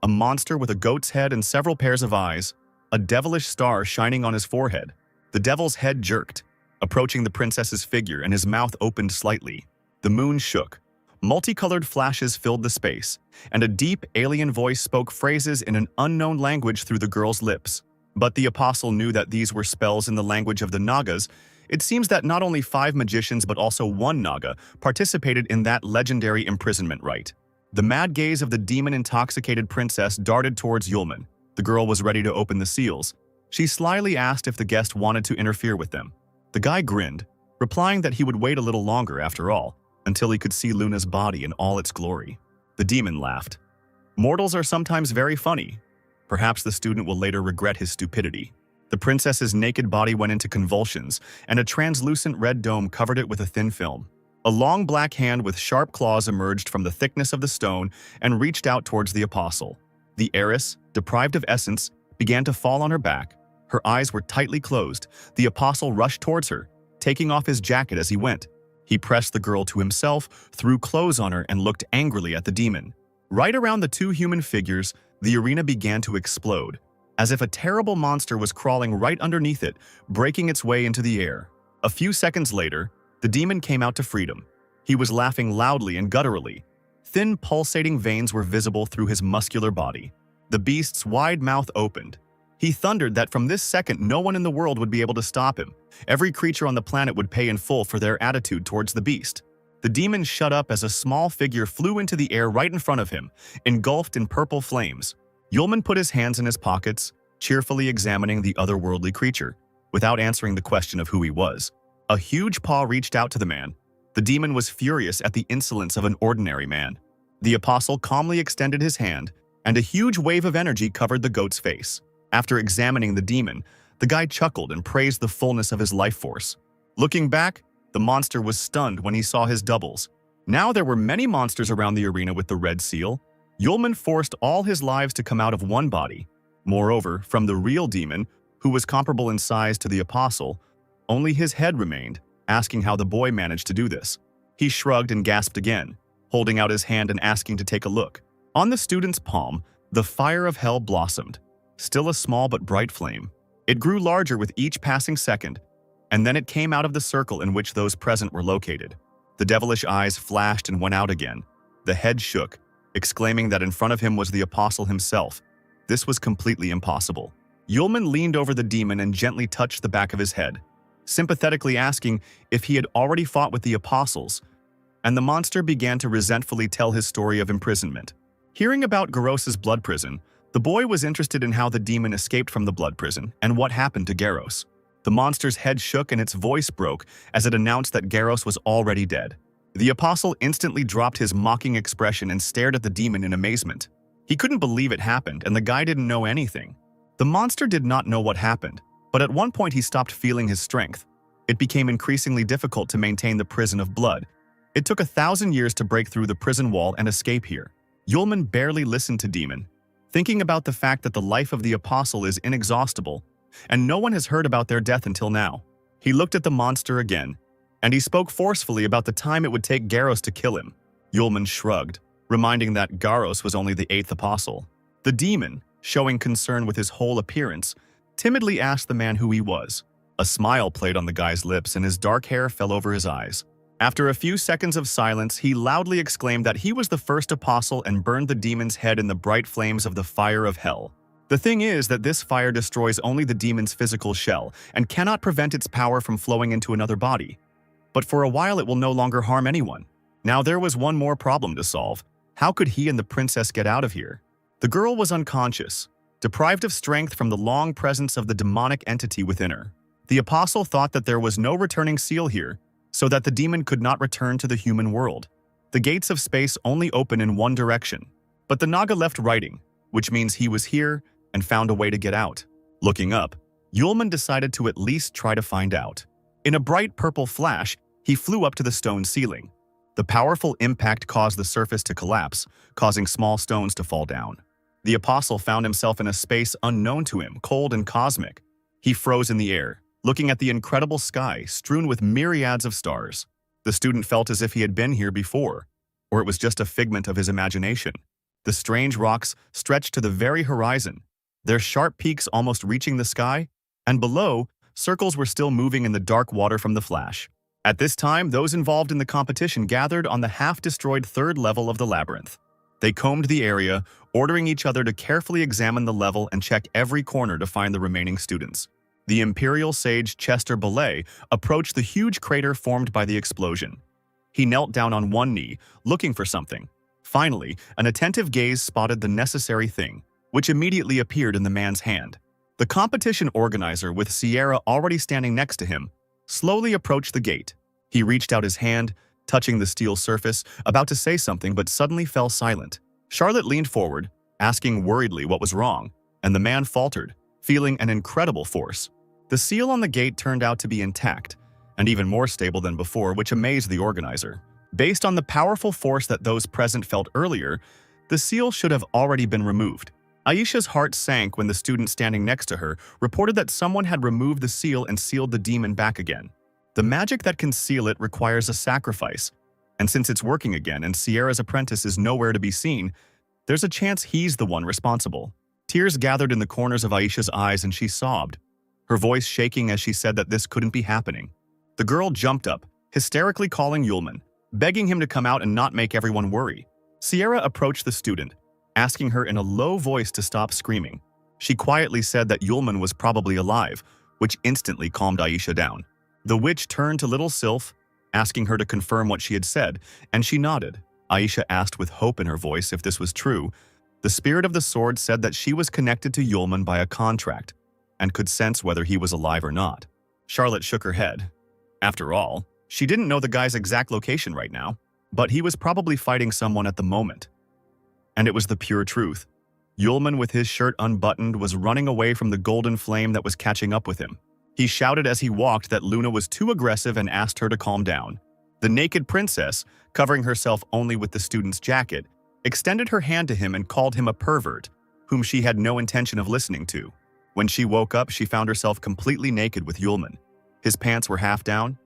A monster with a goat's head and several pairs of eyes, a devilish star shining on his forehead. The devil's head jerked, approaching the princess's figure, and his mouth opened slightly. The moon shook. Multicolored flashes filled the space, and a deep alien voice spoke phrases in an unknown language through the girl's lips. But the apostle knew that these were spells in the language of the Nagas. It seems that not only 5 magicians but also 1 Naga participated in that legendary imprisonment rite. The mad gaze of the demon-intoxicated princess darted towards Yulman. The girl was ready to open the seals. She slyly asked if the guest wanted to interfere with them. The guy grinned, replying that he would wait a little longer after all, until he could see Luna's body in all its glory. The demon laughed. Mortals are sometimes very funny. Perhaps the student will later regret his stupidity. The princess's naked body went into convulsions, and a translucent red dome covered it with a thin film. A long black hand with sharp claws emerged from the thickness of the stone and reached out towards the apostle. The heiress, deprived of essence, began to fall on her back. Her eyes were tightly closed. The apostle rushed towards her, taking off his jacket as he went. He pressed the girl to himself, threw clothes on her, and looked angrily at the demon. Right around the 2 human figures, the arena began to explode, as if a terrible monster was crawling right underneath it, breaking its way into the air. A few seconds later, the demon came out to freedom. He was laughing loudly and gutturally. Thin, pulsating veins were visible through his muscular body. The beast's wide mouth opened. He thundered that from this second no one in the world would be able to stop him. Every creature on the planet would pay in full for their attitude towards the beast. The demon shut up as a small figure flew into the air right in front of him, engulfed in purple flames. Yulman put his hands in his pockets, cheerfully examining the otherworldly creature, without answering the question of who he was. A huge paw reached out to the man. The demon was furious at the insolence of an ordinary man. The apostle calmly extended his hand, and a huge wave of energy covered the goat's face. After examining the demon, the guy chuckled and praised the fullness of his life force. Looking back, the monster was stunned when he saw his doubles. Now there were many monsters around the arena with the red seal. Yulman forced all his lives to come out of one body. Moreover, from the real demon, who was comparable in size to the apostle, only his head remained, asking how the boy managed to do this. He shrugged and gasped again, holding out his hand and asking to take a look. On the student's palm, the fire of hell blossomed, still a small but bright flame. It grew larger with each passing second, and then it came out of the circle in which those present were located. The devilish eyes flashed and went out again. The head shook, exclaiming that in front of him was the apostle himself. This was completely impossible. Yulman leaned over the demon and gently touched the back of his head, sympathetically asking if he had already fought with the apostles, and the monster began to resentfully tell his story of imprisonment. Hearing about Garos's blood prison, the boy was interested in how the demon escaped from the blood prison and what happened to Garos. The monster's head shook and its voice broke as it announced that Garos was already dead. The apostle instantly dropped his mocking expression and stared at the demon in amazement. He couldn't believe it happened, and the guy didn't know anything. The monster did not know what happened, but at one point he stopped feeling his strength. It became increasingly difficult to maintain the prison of blood. It took 1,000 years to break through the prison wall and escape here. Yulman barely listened to Demon, thinking about the fact that the life of the apostle is inexhaustible, and no one has heard about their death until now. He looked at the monster again, and he spoke forcefully about the time it would take Garos to kill him. Yulman shrugged, reminding that Garos was only the 8th apostle. The demon, showing concern with his whole appearance, timidly asked the man who he was. A smile played on the guy's lips and his dark hair fell over his eyes. After a few seconds of silence, he loudly exclaimed that he was the first apostle and burned the demon's head in the bright flames of the fire of hell. The thing is that this fire destroys only the demon's physical shell and cannot prevent its power from flowing into another body. But for a while it will no longer harm anyone. Now there was one more problem to solve. How could he and the princess get out of here? The girl was unconscious, deprived of strength from the long presence of the demonic entity within her. The apostle thought that there was no returning seal here, so that the demon could not return to the human world. The gates of space only open in one direction, but the Naga left writing, which means he was here and found a way to get out. Looking up, Yulman decided to at least try to find out. In a bright purple flash, he flew up to the stone ceiling. The powerful impact caused the surface to collapse, causing small stones to fall down. The apostle found himself in a space unknown to him, cold and cosmic. He froze in the air, looking at the incredible sky strewn with myriads of stars. The student felt as if he had been here before, or it was just a figment of his imagination. The strange rocks stretched to the very horizon, their sharp peaks almost reaching the sky, and below, circles were still moving in the dark water from the flash. At this time, those involved in the competition gathered on the half-destroyed 3rd level of the labyrinth. They combed the area, ordering each other to carefully examine the level and check every corner to find the remaining students. The Imperial Sage Chester Belay approached the huge crater formed by the explosion. He knelt down on one knee, looking for something. Finally, an attentive gaze spotted the necessary thing, which immediately appeared in the man's hand. The competition organizer, with Sierra already standing next to him, slowly approached the gate. He reached out his hand, touching the steel surface, about to say something but suddenly fell silent. Charlotte leaned forward, asking worriedly what was wrong, and the man faltered, feeling an incredible force. The seal on the gate turned out to be intact, and even more stable than before, which amazed the organizer. Based on the powerful force that those present felt earlier, the seal should have already been removed. Aisha's heart sank when the student standing next to her reported that someone had removed the seal and sealed the demon back again. The magic that can seal it requires a sacrifice, and since it's working again and Sierra's apprentice is nowhere to be seen, there's a chance he's the one responsible. Tears gathered in the corners of Aisha's eyes and she sobbed, her voice shaking as she said that this couldn't be happening. The girl jumped up, hysterically calling Yulman, begging him to come out and not make everyone worry. Sierra approached the student, asking her in a low voice to stop screaming. She quietly said that Yulman was probably alive, which instantly calmed Aisha down. The witch turned to little Sylph, asking her to confirm what she had said, and she nodded. Aisha asked with hope in her voice if this was true. The spirit of the sword said that she was connected to Yulman by a contract, and could sense whether he was alive or not. Charlotte shook her head. After all, she didn't know the guy's exact location right now, but he was probably fighting someone at the moment. And it was the pure truth. Yulman, with his shirt unbuttoned, was running away from the golden flame that was catching up with him. He shouted as he walked that Luna was too aggressive and asked her to calm down. The naked princess, covering herself only with the student's jacket, extended her hand to him and called him a pervert, whom she had no intention of listening to. When she woke up, she found herself completely naked with Yulman. His pants were half down.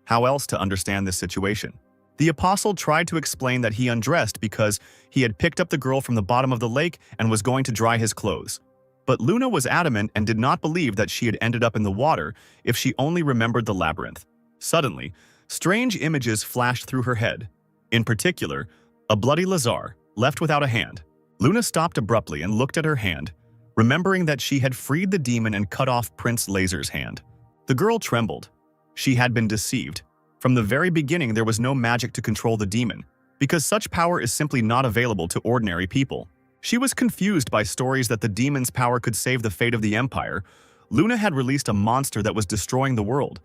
How else to understand this situation? The apostle tried to explain that he undressed because he had picked up the girl from the bottom of the lake and was going to dry his clothes. But Luna was adamant and did not believe that she had ended up in the water if she only remembered the labyrinth. Suddenly, strange images flashed through her head. In particular, a bloody Lazar, left without a hand. Luna stopped abruptly and looked at her hand, remembering that she had freed the demon and cut off Prince Laser's hand. The girl trembled. She had been deceived. From the very beginning, there was no magic to control the demon, because such power is simply not available to ordinary people. She was confused by stories that the demon's power could save the fate of the Empire. Luna had released a monster that was destroying the world,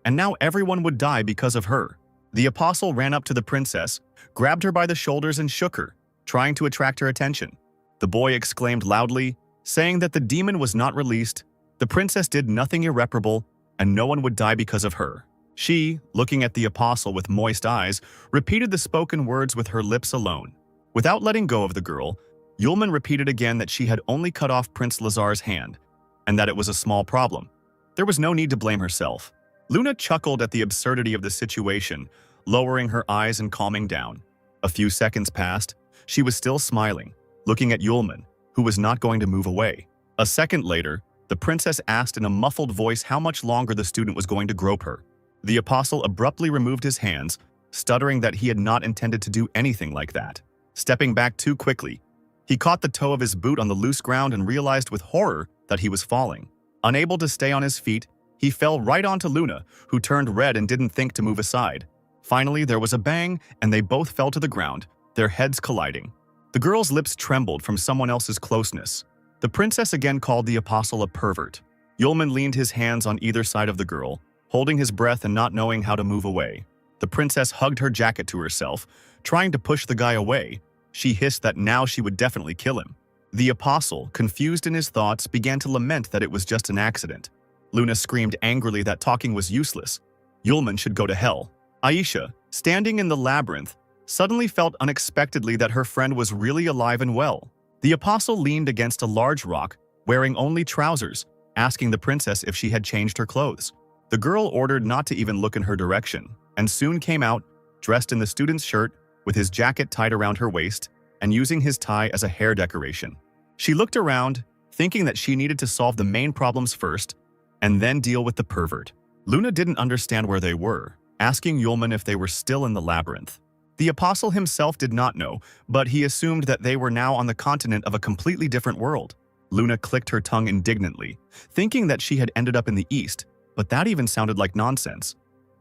and now everyone would die because of her. The apostle ran up to the princess, grabbed her by the shoulders and shook her, trying to attract her attention. The boy exclaimed loudly, saying that the demon was not released, the princess did nothing irreparable, and no one would die because of her. She, looking at the apostle with moist eyes, repeated the spoken words with her lips alone. Without letting go of the girl, Yulman repeated again that she had only cut off Prince Lazar's hand, and that it was a small problem. There was no need to blame herself. Luna chuckled at the absurdity of the situation, lowering her eyes and calming down. A few seconds passed. She was still smiling, looking at Yulman, who was not going to move away. A second later, the princess asked in a muffled voice how much longer the student was going to grope her. The apostle abruptly removed his hands, stuttering that he had not intended to do anything like that. Stepping back too quickly, he caught the toe of his boot on the loose ground and realized with horror that he was falling. Unable to stay on his feet, he fell right onto Luna, who turned red and didn't think to move aside. Finally, there was a bang, and they both fell to the ground, their heads colliding. The girl's lips trembled from someone else's closeness. The princess again called the apostle a pervert. Yulman leaned his hands on either side of the girl, holding his breath and not knowing how to move away. The princess hugged her jacket to herself, trying to push the guy away. She hissed that now she would definitely kill him. The apostle, confused in his thoughts, began to lament that it was just an accident. Luna screamed angrily that talking was useless. Yulman should go to hell. Aisha, standing in the labyrinth, suddenly felt unexpectedly that her friend was really alive and well. The apostle leaned against a large rock, wearing only trousers, asking the princess if she had changed her clothes. The girl ordered not to even look in her direction, and soon came out, dressed in the student's shirt, with his jacket tied around her waist, and using his tie as a hair decoration. She looked around, thinking that she needed to solve the main problems first, and then deal with the pervert. Luna didn't understand where they were, asking Yulman if they were still in the labyrinth. The apostle himself did not know, but he assumed that they were now on the continent of a completely different world. Luna clicked her tongue indignantly, thinking that she had ended up in the east, but that even sounded like nonsense.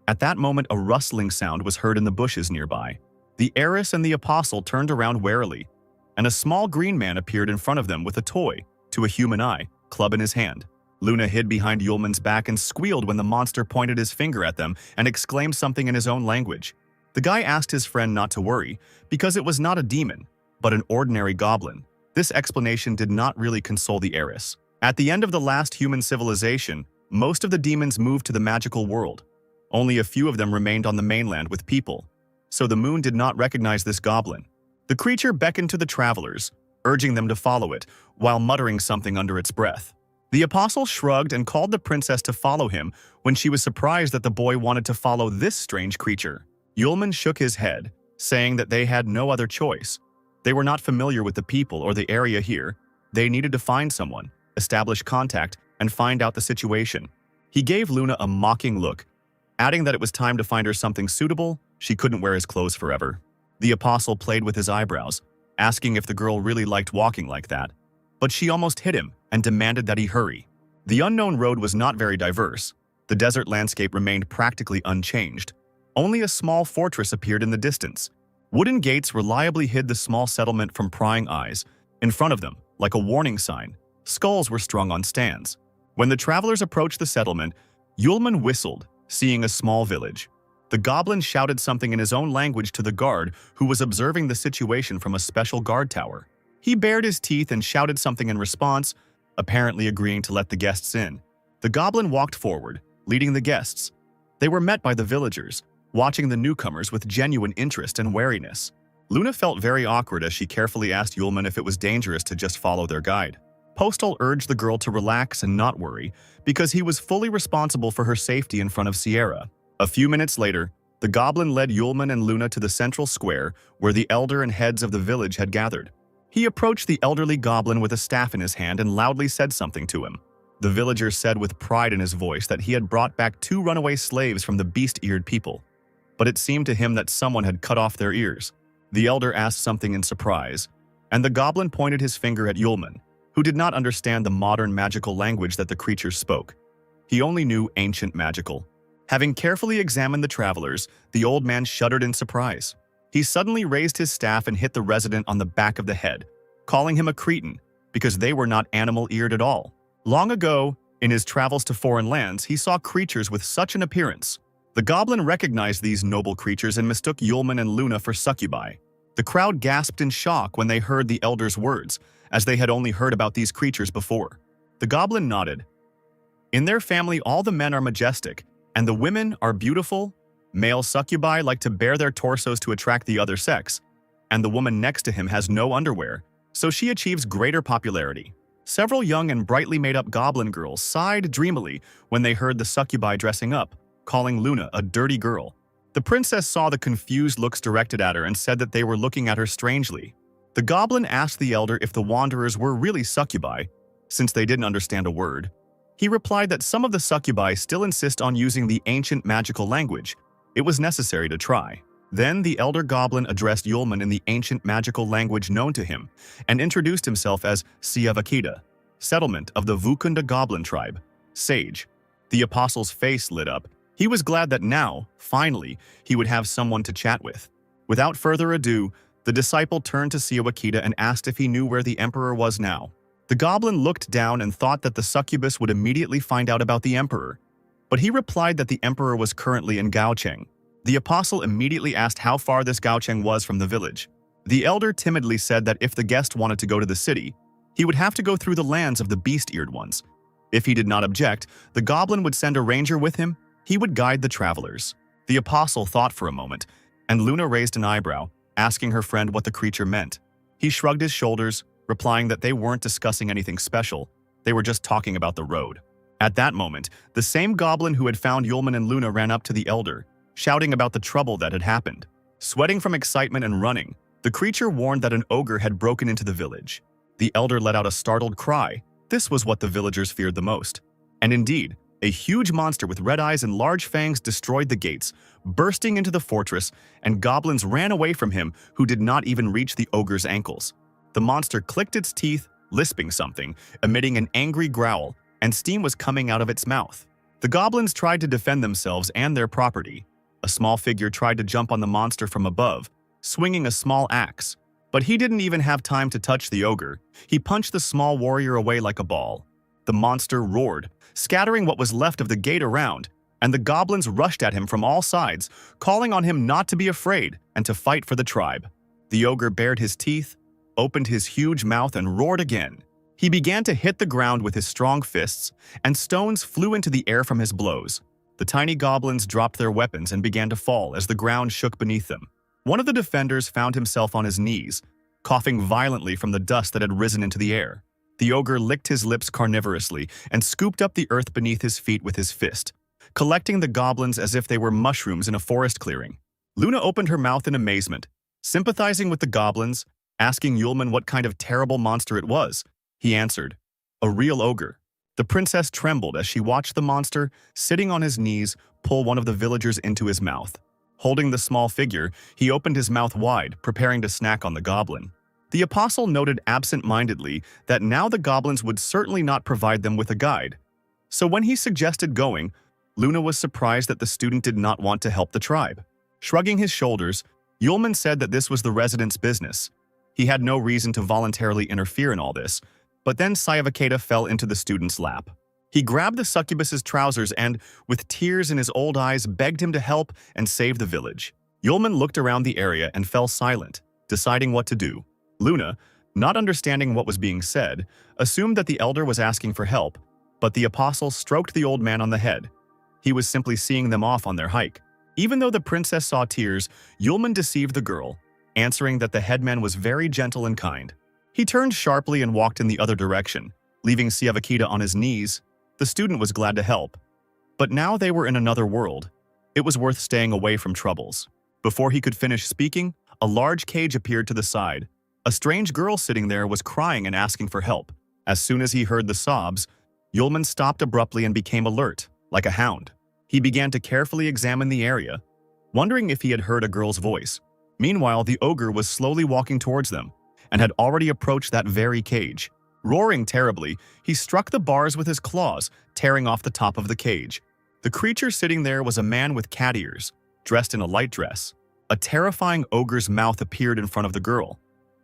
At that moment, a rustling sound was heard in the bushes nearby. The heiress and the apostle turned around warily, and a small green man appeared in front of them with a toy, to a human eye, club in his hand. Luna hid behind Yulman's back and squealed when the monster pointed his finger at them and exclaimed something in his own language. The guy asked his friend not to worry, because it was not a demon, but an ordinary goblin. This explanation did not really console the heiress. At the end of the last human civilization, most of the demons moved to the magical world. Only a few of them remained on the mainland with people, so the moon did not recognize this goblin. The creature beckoned to the travelers, urging them to follow it, while muttering something under its breath. The apostle shrugged and called the princess to follow him when she was surprised that the boy wanted to follow this strange creature. Yulman shook his head, saying that they had no other choice. They were not familiar with the people or the area here. They needed to find someone, establish contact, and find out the situation. He gave Luna a mocking look, adding that it was time to find her something suitable. She couldn't wear his clothes forever. The apostle played with his eyebrows, asking if the girl really liked walking like that. But she almost hit him and demanded that he hurry. The unknown road was not very diverse. The desert landscape remained practically unchanged. Only a small fortress appeared in the distance. Wooden gates reliably hid the small settlement from prying eyes. In front of them, like a warning sign, skulls were strung on stands. When the travelers approached the settlement, Yulman whistled, seeing a small village. The goblin shouted something in his own language to the guard who was observing the situation from a special guard tower. He bared his teeth and shouted something in response, apparently agreeing to let the guests in. The goblin walked forward, leading the guests. They were met by the villagers, watching the newcomers with genuine interest and wariness. Luna felt very awkward as she carefully asked Yulman if it was dangerous to just follow their guide. Postal urged the girl to relax and not worry, because he was fully responsible for her safety in front of Sierra. A few minutes later, The goblin led Yulman and Luna to the central square where the elder and heads of the village had gathered. He approached the elderly goblin with a staff in his hand and loudly said something to him. The villager said with pride in his voice that he had brought back 2 runaway slaves from the beast-eared people. But it seemed to him that someone had cut off their ears. The elder asked something in surprise, and the goblin pointed his finger at Yulman, who did not understand the modern magical language that the creatures spoke. He only knew ancient magical. Having carefully examined the travelers, the old man shuddered in surprise. He suddenly raised his staff and hit the resident on the back of the head, calling him a cretin, because they were not animal-eared at all. Long ago, in his travels to foreign lands, he saw creatures with such an appearance. The goblin recognized these noble creatures and mistook Yulman and Luna for succubi. The crowd gasped in shock when they heard the elder's words, as they had only heard about these creatures before. The goblin nodded. In their family, all the men are majestic, and the women are beautiful. Male succubi like to bare their torsos to attract the other sex, and the woman next to him has no underwear, so she achieves greater popularity. Several young and brightly made-up goblin girls sighed dreamily when they heard the succubi dressing up, calling Luna a dirty girl. The princess saw the confused looks directed at her and said that they were looking at her strangely. The goblin asked the elder if the wanderers were really succubi, since they didn't understand a word. He replied that some of the succubi still insist on using the ancient magical language. It was necessary to try. Then the elder goblin addressed Yulman in the ancient magical language known to him and introduced himself as Siavakita, settlement of the Vukunda goblin tribe, sage. The apostle's face lit up. He was glad that now, finally, he would have someone to chat with. Without further ado, the disciple turned to Siawakita and asked if he knew where the emperor was now. The goblin looked down and thought that the succubus would immediately find out about the emperor, but he replied that the emperor was currently in Gaocheng. The apostle immediately asked how far this Gaocheng was from the village. The elder timidly said that if the guest wanted to go to the city, he would have to go through the lands of the beast-eared ones. If he did not object, the goblin would send a ranger with him. He would guide the travelers. The apostle thought for a moment, and Luna raised an eyebrow, asking her friend what the creature meant. He shrugged his shoulders, replying that they weren't discussing anything special. They were just talking about the road. At that moment, the same goblin who had found Yulman and Luna ran up to the elder, shouting about the trouble that had happened. Sweating from excitement and running, the creature warned that an ogre had broken into the village. The elder let out a startled cry. This was what the villagers feared the most. And indeed, a huge monster with red eyes and large fangs destroyed the gates, bursting into the fortress, and goblins ran away from him who did not even reach the ogre's ankles. The monster clicked its teeth, lisping something, emitting an angry growl, and steam was coming out of its mouth. The goblins tried to defend themselves and their property. A small figure tried to jump on the monster from above, swinging a small axe. But he didn't even have time to touch the ogre. He punched the small warrior away like a ball. The monster roared, scattering what was left of the gate around, and the goblins rushed at him from all sides, calling on him not to be afraid and to fight for the tribe. The ogre bared his teeth, opened his huge mouth, and roared again. He began to hit the ground with his strong fists, and stones flew into the air from his blows. The tiny goblins dropped their weapons and began to fall as the ground shook beneath them. One of the defenders found himself on his knees, coughing violently from the dust that had risen into the air. The ogre licked his lips carnivorously and scooped up the earth beneath his feet with his fist, collecting the goblins as if they were mushrooms in a forest clearing. Luna opened her mouth in amazement, sympathizing with the goblins, asking Yulman what kind of terrible monster it was. He answered, "A real ogre." The princess trembled as she watched the monster, sitting on his knees, pull one of the villagers into his mouth. Holding the small figure, he opened his mouth wide, preparing to snack on the goblin. The apostle noted absent-mindedly that now the goblins would certainly not provide them with a guide. So when he suggested going, Luna was surprised that the student did not want to help the tribe. Shrugging his shoulders, Yulman said that this was the resident's business. He had no reason to voluntarily interfere in all this, but then Siavaketa fell into the student's lap. He grabbed the succubus's trousers and, with tears in his old eyes, begged him to help and save the village. Yulman looked around the area and fell silent, deciding what to do. Luna, not understanding what was being said, assumed that the elder was asking for help, but the apostle stroked the old man on the head. He was simply seeing them off on their hike. Even though the princess saw tears, Yulman deceived the girl, answering that the headman was very gentle and kind. He turned sharply and walked in the other direction, leaving Siavakita on his knees. The student was glad to help. But now they were in another world. It was worth staying away from troubles. Before he could finish speaking, a large cage appeared to the side. A strange girl sitting there was crying and asking for help. As soon as he heard the sobs, Yulman stopped abruptly and became alert, like a hound. He began to carefully examine the area, wondering if he had heard a girl's voice. Meanwhile, the ogre was slowly walking towards them and had already approached that very cage. Roaring terribly, he struck the bars with his claws, tearing off the top of the cage. The creature sitting there was a man with cat ears, dressed in a light dress. A terrifying ogre's mouth appeared in front of the girl.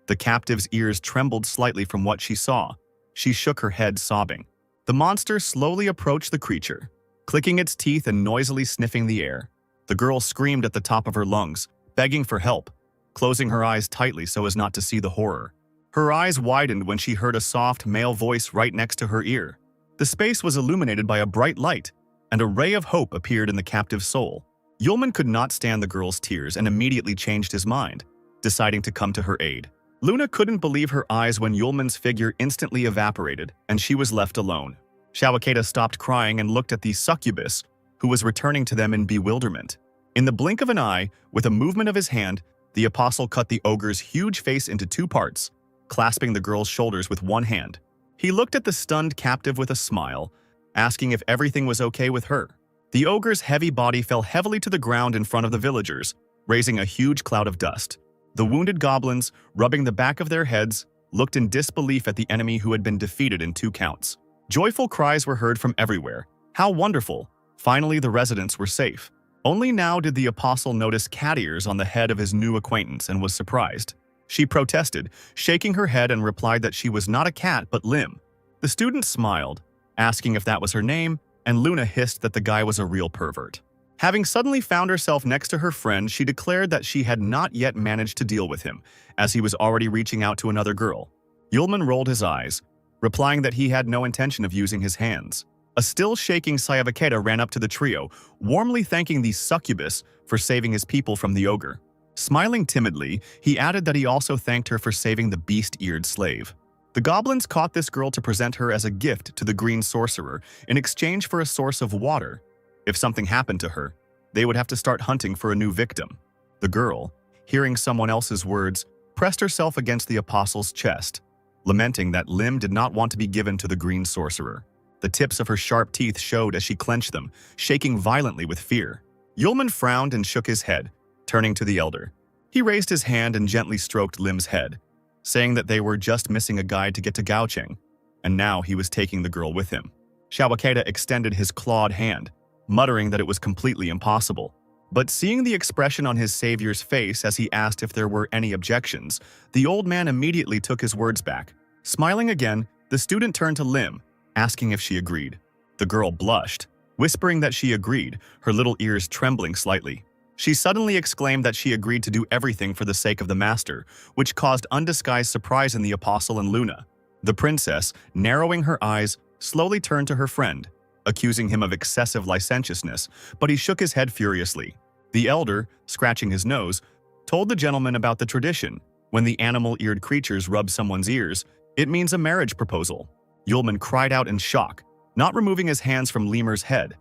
The captive's ears trembled slightly from what she saw. She shook her head, sobbing. The monster slowly approached the creature, clicking its teeth and noisily sniffing the air. The girl screamed at the top of her lungs, begging for help, closing her eyes tightly so as not to see the horror. Her eyes widened when she heard a soft male voice right next to her ear. The space was illuminated by a bright light, and a ray of hope appeared in the captive's soul. Yulman could not stand the girl's tears and immediately changed his mind, deciding to come to her aid. Luna couldn't believe her eyes when Yulman's figure instantly evaporated and she was left alone. Shawakeda stopped crying and looked at the succubus, who was returning to them in bewilderment. In the blink of an eye, with a movement of his hand, the apostle cut the ogre's huge face into two parts, clasping the girl's shoulders with one hand. He looked at the stunned captive with a smile, asking if everything was okay with her. The ogre's heavy body fell heavily to the ground in front of the villagers, raising a huge cloud of dust. The wounded goblins, rubbing the back of their heads, looked in disbelief at the enemy who had been defeated in 2 counts. Joyful cries were heard from everywhere. How wonderful! Finally, the residents were safe. Only now did the apostle notice cat ears on the head of his new acquaintance and was surprised. She protested, shaking her head, and replied that she was not a cat but Lim. The student smiled, asking if that was her name, and Luna hissed that the guy was a real pervert. Having suddenly found herself next to her friend, she declared that she had not yet managed to deal with him, as he was already reaching out to another girl. Yulman rolled his eyes, replying that he had no intention of using his hands. A still shaking Sayavaketa ran up to the trio, warmly thanking the succubus for saving his people from the ogre. Smiling timidly, he added that he also thanked her for saving the beast-eared slave. The goblins caught this girl to present her as a gift to the green sorcerer in exchange for a source of water. If something happened to her, they would have to start hunting for a new victim. The girl, hearing someone else's words, pressed herself against the apostle's chest, lamenting that Lim did not want to be given to the green sorcerer. The tips of her sharp teeth showed as she clenched them, shaking violently with fear. Yulman frowned and shook his head, turning to the elder. He raised his hand and gently stroked Lim's head, saying that they were just missing a guide to get to Gaocheng, and now he was taking the girl with him. Shawakeda extended his clawed hand, muttering that it was completely impossible. But seeing the expression on his savior's face as he asked if there were any objections, the old man immediately took his words back. Smiling again, the student turned to Lim, asking if she agreed. The girl blushed, whispering that she agreed, her little ears trembling slightly. She suddenly exclaimed that she agreed to do everything for the sake of the master, which caused undisguised surprise in the apostle and Luna. The princess, narrowing her eyes, slowly turned to her friend, accusing him of excessive licentiousness, but he shook his head furiously. The elder, scratching his nose, told the gentleman about the tradition. When the animal-eared creatures rub someone's ears, it means a marriage proposal. Yulman cried out in shock, not removing his hands from Lemur's head.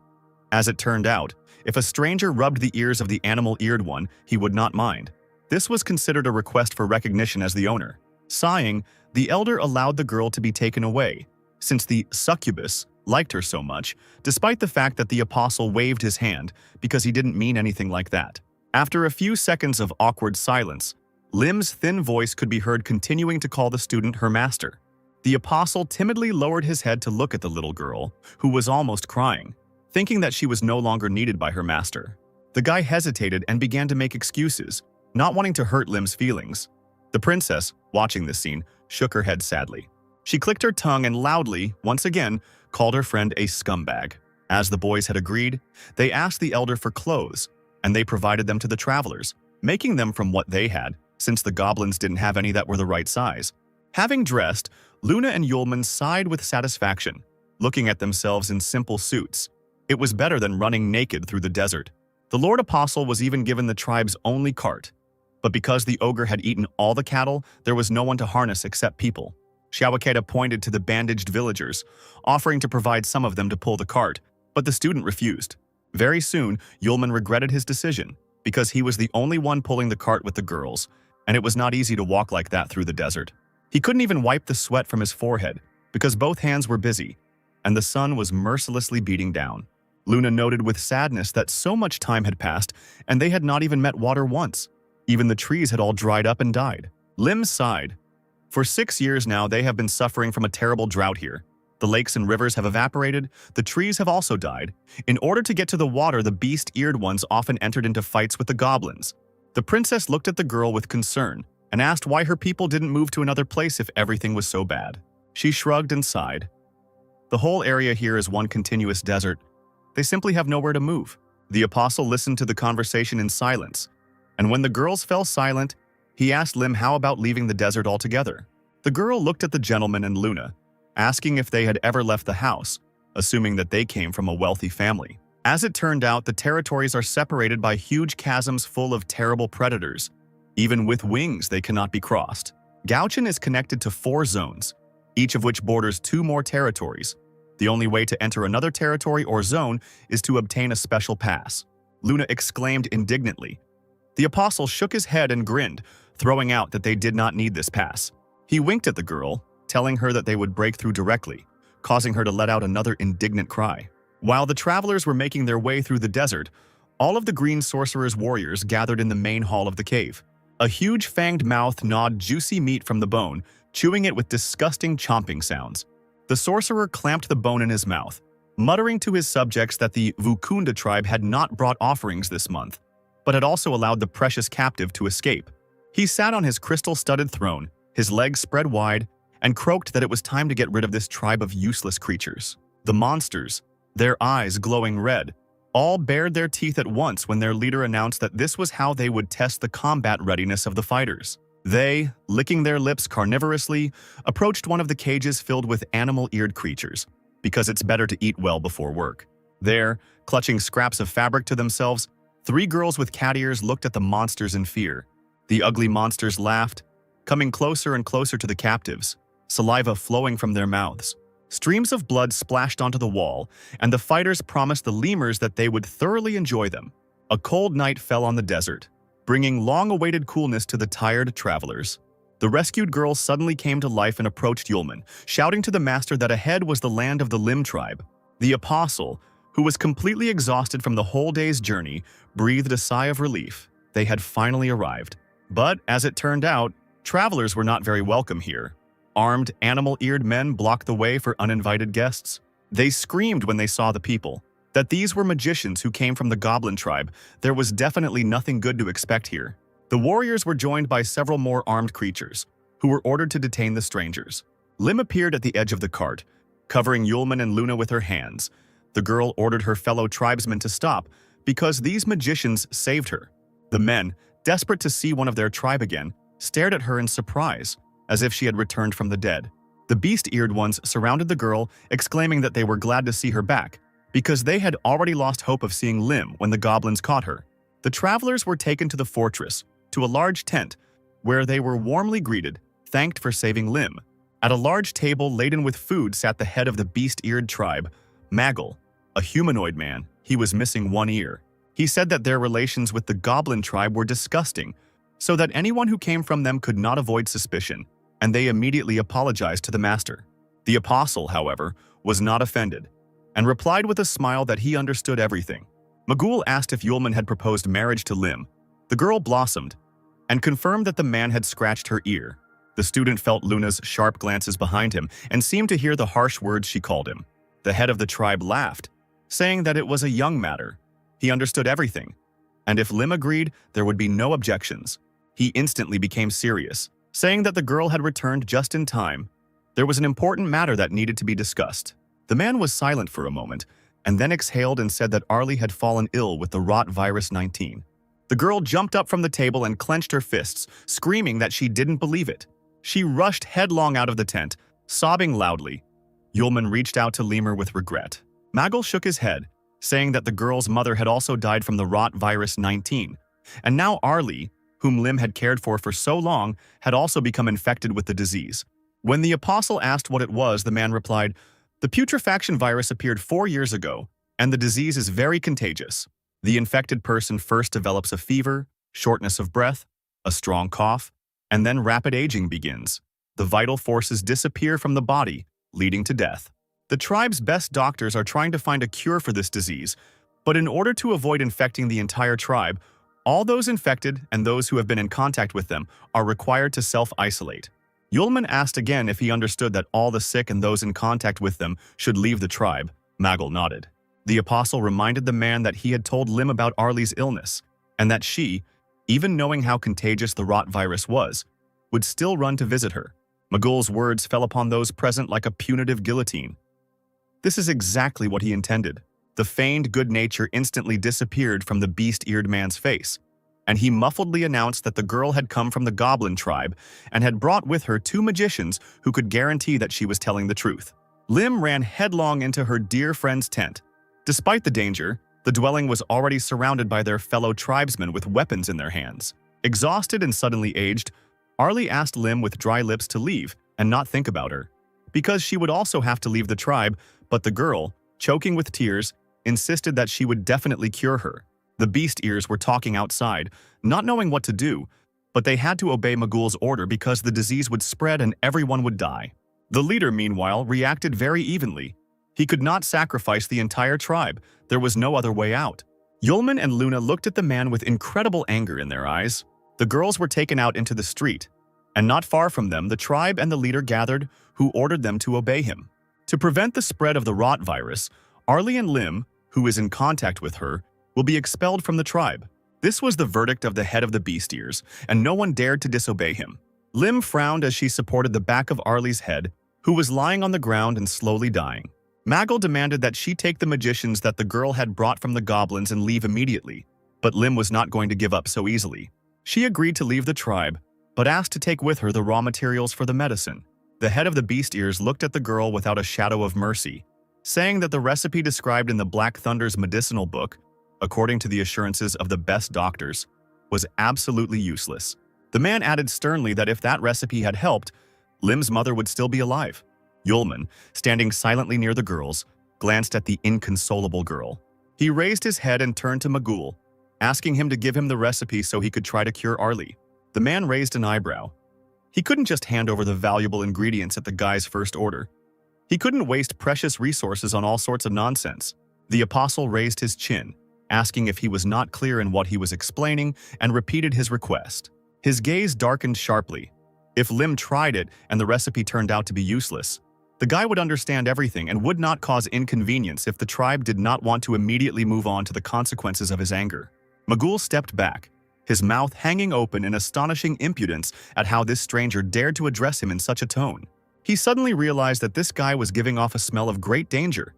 As it turned out, if a stranger rubbed the ears of the animal-eared one, he would not mind. This was considered a request for recognition as the owner. Sighing, the elder allowed the girl to be taken away, since the succubus liked her so much, despite the fact that the apostle waved his hand because he didn't mean anything like that. After a few seconds of awkward silence, Lim's thin voice could be heard continuing to call the student her master. The apostle timidly lowered his head to look at the little girl, who was almost crying, thinking that she was no longer needed by her master. The guy hesitated and began to make excuses, not wanting to hurt Lim's feelings. The princess, watching this scene, shook her head sadly. She clicked her tongue and loudly, once again, called her friend a scumbag. As the boys had agreed, they asked the elder for clothes, and they provided them to the travelers, making them from what they had, since the goblins didn't have any that were the right size. Having dressed, Luna and Yulman sighed with satisfaction, looking at themselves in simple suits. It was better than running naked through the desert. The Lord Apostle was even given the tribe's only cart, but because the ogre had eaten all the cattle, there was no one to harness except people. Shawakeda pointed to the bandaged villagers, offering to provide some of them to pull the cart, but the student refused. Very soon, Yulman regretted his decision, because he was the only one pulling the cart with the girls, and it was not easy to walk like that through the desert. He couldn't even wipe the sweat from his forehead, because both hands were busy, and the sun was mercilessly beating down. Luna noted with sadness that so much time had passed, and they had not even met water once. Even the trees had all dried up and died. Lim sighed. For 6 years now, they have been suffering from a terrible drought here. The lakes and rivers have evaporated, the trees have also died. In order to get to the water, the beast-eared ones often entered into fights with the goblins. The princess looked at the girl with concern and asked why her people didn't move to another place if everything was so bad. She shrugged and sighed. The whole area here is one continuous desert. They simply have nowhere to move. The apostle listened to the conversation in silence, and when the girls fell silent, he asked Lim how about leaving the desert altogether. The girl looked at the gentleman and Luna, asking if they had ever left the house, assuming that they came from a wealthy family. As it turned out, the territories are separated by huge chasms full of terrible predators. Even with wings, they cannot be crossed. Gaochen is connected to 4 zones, each of which borders 2 more territories. The only way to enter another territory or zone is to obtain a special pass. Luna exclaimed indignantly. The apostle shook his head and grinned, throwing out that they did not need this pass. He winked at the girl, telling her that they would break through directly, causing her to let out another indignant cry. While the travelers were making their way through the desert, all of the green sorcerer's warriors gathered in the main hall of the cave. A huge fanged mouth gnawed juicy meat from the bone, chewing it with disgusting chomping sounds. The sorcerer clamped the bone in his mouth, muttering to his subjects that the Vukunda tribe had not brought offerings this month, but had also allowed the precious captive to escape. He sat on his crystal-studded throne, his legs spread wide, and croaked that it was time to get rid of this tribe of useless creatures. The monsters, their eyes glowing red, all bared their teeth at once when their leader announced that this was how they would test the combat readiness of the fighters. They, licking their lips carnivorously, approached one of the cages filled with animal-eared creatures, because it's better to eat well before work. There, clutching scraps of fabric to themselves, 3 girls with cat ears looked at the monsters in fear. The ugly monsters laughed, coming closer and closer to the captives, saliva flowing from their mouths. Streams of blood splashed onto the wall, and the fighters promised the lemurs that they would thoroughly enjoy them. A cold night fell on the desert, bringing long-awaited coolness to the tired travelers. The rescued girls suddenly came to life and approached Yulman, shouting to the master that ahead was the land of the Lim tribe. The apostle, who was completely exhausted from the whole day's journey, breathed a sigh of relief. They had finally arrived. But, as it turned out, travelers were not very welcome here. Armed, animal-eared men blocked the way for uninvited guests. They screamed when they saw the people. That these were magicians who came from the goblin tribe, there was definitely nothing good to expect here. The warriors were joined by several more armed creatures, who were ordered to detain the strangers. Lim appeared at the edge of the cart, covering Yulman and Luna with her hands. The girl ordered her fellow tribesmen to stop, because these magicians saved her. The men, desperate to see one of their tribe again, stared at her in surprise, as if she had returned from the dead. The beast-eared ones surrounded the girl, exclaiming that they were glad to see her back, because they had already lost hope of seeing Lim when the goblins caught her. The travelers were taken to the fortress, to a large tent, where they were warmly greeted, thanked for saving Lim. At a large table laden with food sat the head of the beast-eared tribe, Maggle, a humanoid man. He was missing one ear. He said that their relations with the goblin tribe were disgusting, so that anyone who came from them could not avoid suspicion, and they immediately apologized to the master. The apostle, however, was not offended, and replied with a smile that he understood everything. Magul asked if Yulman had proposed marriage to Lim. The girl blossomed, and confirmed that the man had scratched her ear. The student felt Luna's sharp glances behind him, and seemed to hear the harsh words she called him. The head of the tribe laughed, saying that it was a young matter. He understood everything, and if Lim agreed, there would be no objections. He instantly became serious, saying that the girl had returned just in time. There was an important matter that needed to be discussed. The man was silent for a moment, and then exhaled and said that Arlie had fallen ill with the rot virus 19. The girl jumped up from the table and clenched her fists, screaming that she didn't believe it. She rushed headlong out of the tent, sobbing loudly. Yulman reached out to Lemur with regret. Maggle shook his head, saying that the girl's mother had also died from the rot virus 19, and now Arlie, whom Lim had cared for so long, had also become infected with the disease. When the apostle asked what it was, the man replied, "The putrefaction virus appeared 4 years ago, and the disease is very contagious. The infected person first develops a fever, shortness of breath, a strong cough, and then rapid aging begins. The vital forces disappear from the body, leading to death. The tribe's best doctors are trying to find a cure for this disease, but in order to avoid infecting the entire tribe, all those infected and those who have been in contact with them are required to self-isolate. Yulman asked again if he understood that all the sick and those in contact with them should leave the tribe. Magel nodded. The apostle reminded the man that he had told Lim about Arlie's illness, and that she, even knowing how contagious the rot virus was, would still run to visit her. Magul's words fell upon those present like a punitive guillotine. This is exactly what he intended. The feigned good nature instantly disappeared from the beast-eared man's face, and he muffledly announced that the girl had come from the goblin tribe and had brought with her 2 magicians who could guarantee that she was telling the truth. Lim ran headlong into her dear friend's tent. Despite the danger, the dwelling was already surrounded by their fellow tribesmen with weapons in their hands. Exhausted and suddenly aged, Arlie asked Lim with dry lips to leave and not think about her, because she would also have to leave the tribe, but the girl, choking with tears, insisted that she would definitely cure her. The beast ears were talking outside, not knowing what to do, but they had to obey Magul's order because the disease would spread and everyone would die. The leader, meanwhile, reacted very evenly. He could not sacrifice the entire tribe. There was no other way out. Yulman and Luna looked at the man with incredible anger in their eyes. The girls were taken out into the street, and not far from them the tribe and the leader gathered, who ordered them to obey him. To prevent the spread of the rot virus, Arlie and Lim, who is in contact with her, will be expelled from the tribe. This was the verdict of the head of the beast ears, and no one dared to disobey him. Lim frowned as she supported the back of Arlie's head, who was lying on the ground and slowly dying. Magel demanded that she take the magicians that the girl had brought from the goblins and leave immediately, but Lim was not going to give up so easily. She agreed to leave the tribe, but asked to take with her the raw materials for the medicine. The head of the beast ears looked at the girl without a shadow of mercy, saying that the recipe described in the Black Thunder's medicinal book, according to the assurances of the best doctors, was absolutely useless. The man added sternly that if that recipe had helped, Lim's mother would still be alive. Yulman, standing silently near the girls, glanced at the inconsolable girl. He raised his head and turned to Magul, asking him to give him the recipe so he could try to cure Arlie. The man raised an eyebrow. He couldn't just hand over the valuable ingredients at the guy's first order. He couldn't waste precious resources on all sorts of nonsense. The apostle raised his chin, asking if he was not clear in what he was explaining, and repeated his request. His gaze darkened sharply. If Lim tried it and the recipe turned out to be useless, the guy would understand everything and would not cause inconvenience if the tribe did not want to immediately move on to the consequences of his anger. Magul stepped back, his mouth hanging open in astonishing impudence at how this stranger dared to address him in such a tone. He suddenly realized that this guy was giving off a smell of great danger.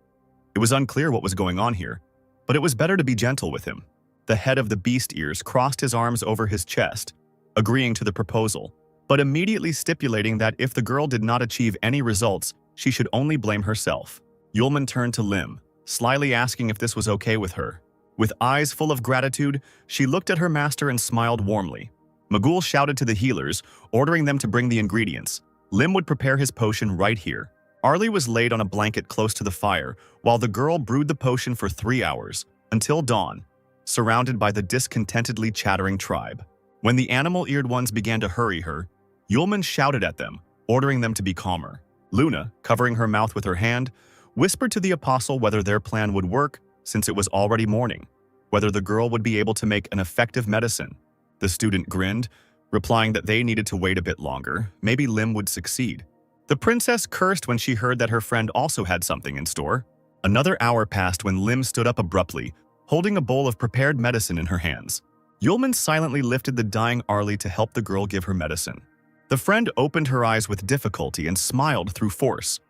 It was unclear what was going on here, but it was better to be gentle with him. The head of the beast ears crossed his arms over his chest, agreeing to the proposal, but immediately stipulating that if the girl did not achieve any results, she should only blame herself. Yulman turned to Lim, slyly asking if this was okay with her. With eyes full of gratitude, she looked at her master and smiled warmly. Magul shouted to the healers, ordering them to bring the ingredients. Lim would prepare his potion right here. Arlie was laid on a blanket close to the fire, while the girl brewed the potion for 3 hours, until dawn, surrounded by the discontentedly chattering tribe. When the animal-eared ones began to hurry her, Yulman shouted at them, ordering them to be calmer. Luna, covering her mouth with her hand, whispered to the apostle whether their plan would work, since it was already morning, whether the girl would be able to make an effective medicine. The student grinned, replying that they needed to wait a bit longer. Maybe Lim would succeed. The princess cursed when she heard that her friend also had something in store. Another hour passed when Lim stood up abruptly, holding a bowl of prepared medicine in her hands. Yulman silently lifted the dying Arlie to help the girl give her medicine. The friend opened her eyes with difficulty and smiled through force.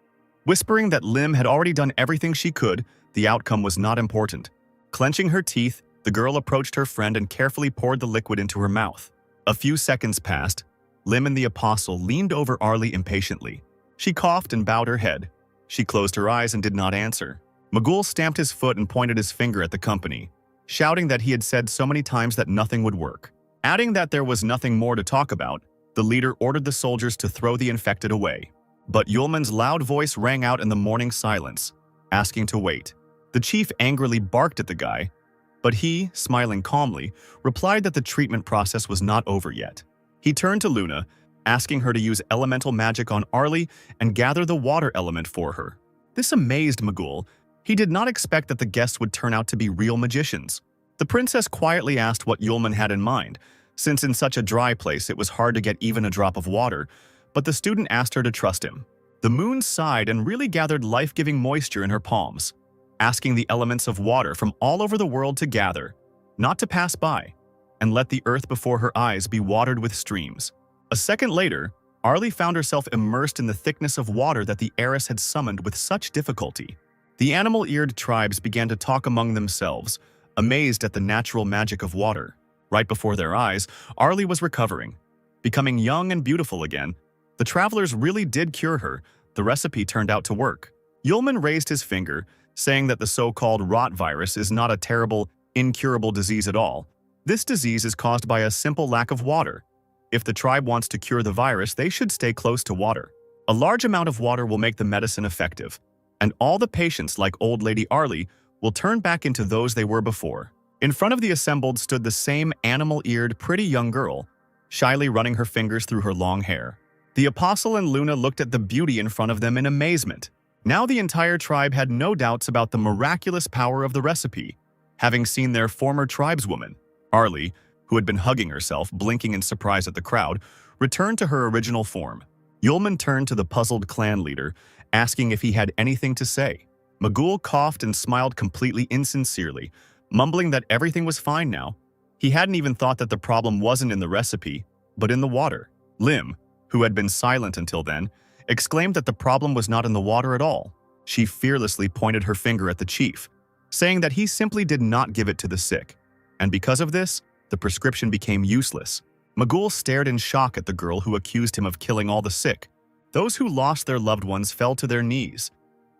Whispering that Lim had already done everything she could, the outcome was not important. Clenching her teeth, the girl approached her friend and carefully poured the liquid into her mouth. A few seconds passed. Lim and the apostle leaned over Arlie impatiently. She coughed and bowed her head. She closed her eyes and did not answer. Magul stamped his foot and pointed his finger at the company, shouting that he had said so many times that nothing would work. Adding that there was nothing more to talk about, the leader ordered the soldiers to throw the infected away. But Yulman's loud voice rang out in the morning silence, asking to wait. The chief angrily barked at the guy, but he, smiling calmly, replied that the treatment process was not over yet. He turned to Luna, asking her to use elemental magic on Arlie and gather the water element for her. This amazed Magul. He did not expect that the guests would turn out to be real magicians. The princess quietly asked what Yulman had in mind, since in such a dry place it was hard to get even a drop of water, but the student asked her to trust him. The moon sighed and really gathered life-giving moisture in her palms, asking the elements of water from all over the world to gather, not to pass by, and let the earth before her eyes be watered with streams. A second later, Arlie found herself immersed in the thickness of water that the heiress had summoned with such difficulty. The animal-eared tribes began to talk among themselves, amazed at the natural magic of water. Right before their eyes, Arlie was recovering, becoming young and beautiful again. The travelers really did cure her. The recipe turned out to work. Yulman raised his finger, saying that the so-called rot virus is not a terrible, incurable disease at all. This disease is caused by a simple lack of water. If the tribe wants to cure the virus, they should stay close to water. A large amount of water will make the medicine effective, and all the patients, like old Lady Arlie, will turn back into those they were before. In front of the assembled stood the same animal-eared, pretty young girl, shyly running her fingers through her long hair. The apostle and Luna looked at the beauty in front of them in amazement. Now the entire tribe had no doubts about the miraculous power of the recipe, having seen their former tribeswoman, Arlie, who had been hugging herself, blinking in surprise at the crowd, returned to her original form. Yulman turned to the puzzled clan leader, asking if he had anything to say. Magul coughed and smiled completely insincerely, mumbling that everything was fine now. He hadn't even thought that the problem wasn't in the recipe, but in the water. Lim, who had been silent until then, exclaimed that the problem was not in the water at all. She fearlessly pointed her finger at the chief, saying that he simply did not give it to the sick, and because of this, the prescription became useless. Magul stared in shock at the girl who accused him of killing all the sick. Those who lost their loved ones fell to their knees.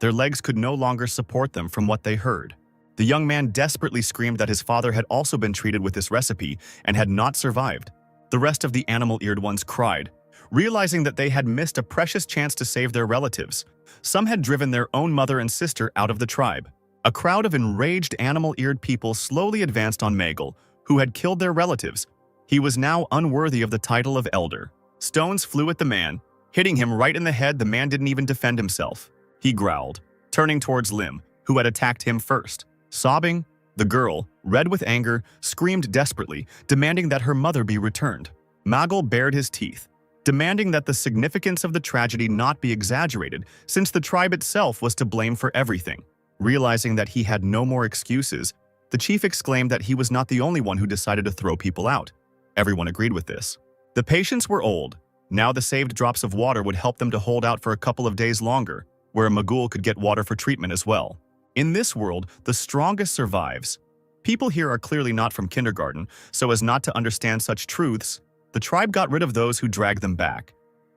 Their legs could no longer support them from what they heard. The young man desperately screamed that his father had also been treated with this recipe and had not survived. The rest of the animal-eared ones cried, realizing that they had missed a precious chance to save their relatives. Some had driven their own mother and sister out of the tribe. A crowd of enraged animal-eared people slowly advanced on Magul, who had killed their relatives. He was now unworthy of the title of elder. Stones flew at the man, hitting him right in the head. The man didn't even defend himself. He growled, turning towards Lim, who had attacked him first. Sobbing, the girl, red with anger, screamed desperately, demanding that her mother be returned. Magul bared his teeth, demanding that the significance of the tragedy not be exaggerated, since the tribe itself was to blame for everything. Realizing that he had no more excuses, the chief exclaimed that he was not the only one who decided to throw people out. Everyone agreed with this. The patients were old. Now the saved drops of water would help them to hold out for a couple of days longer, where Magul could get water for treatment as well. In this world, the strongest survives. People here are clearly not from kindergarten, so as not to understand such truths, the tribe got rid of those who dragged them back.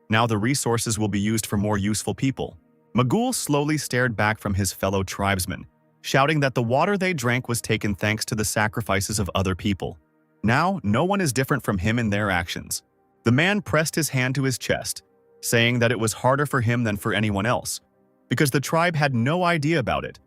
Now the resources will be used for more useful people. Magul slowly stared back from his fellow tribesmen, shouting that the water they drank was taken thanks to the sacrifices of other people. Now, no one is different from him in their actions. The man pressed his hand to his chest, saying that it was harder for him than for anyone else, because the tribe had no idea about it,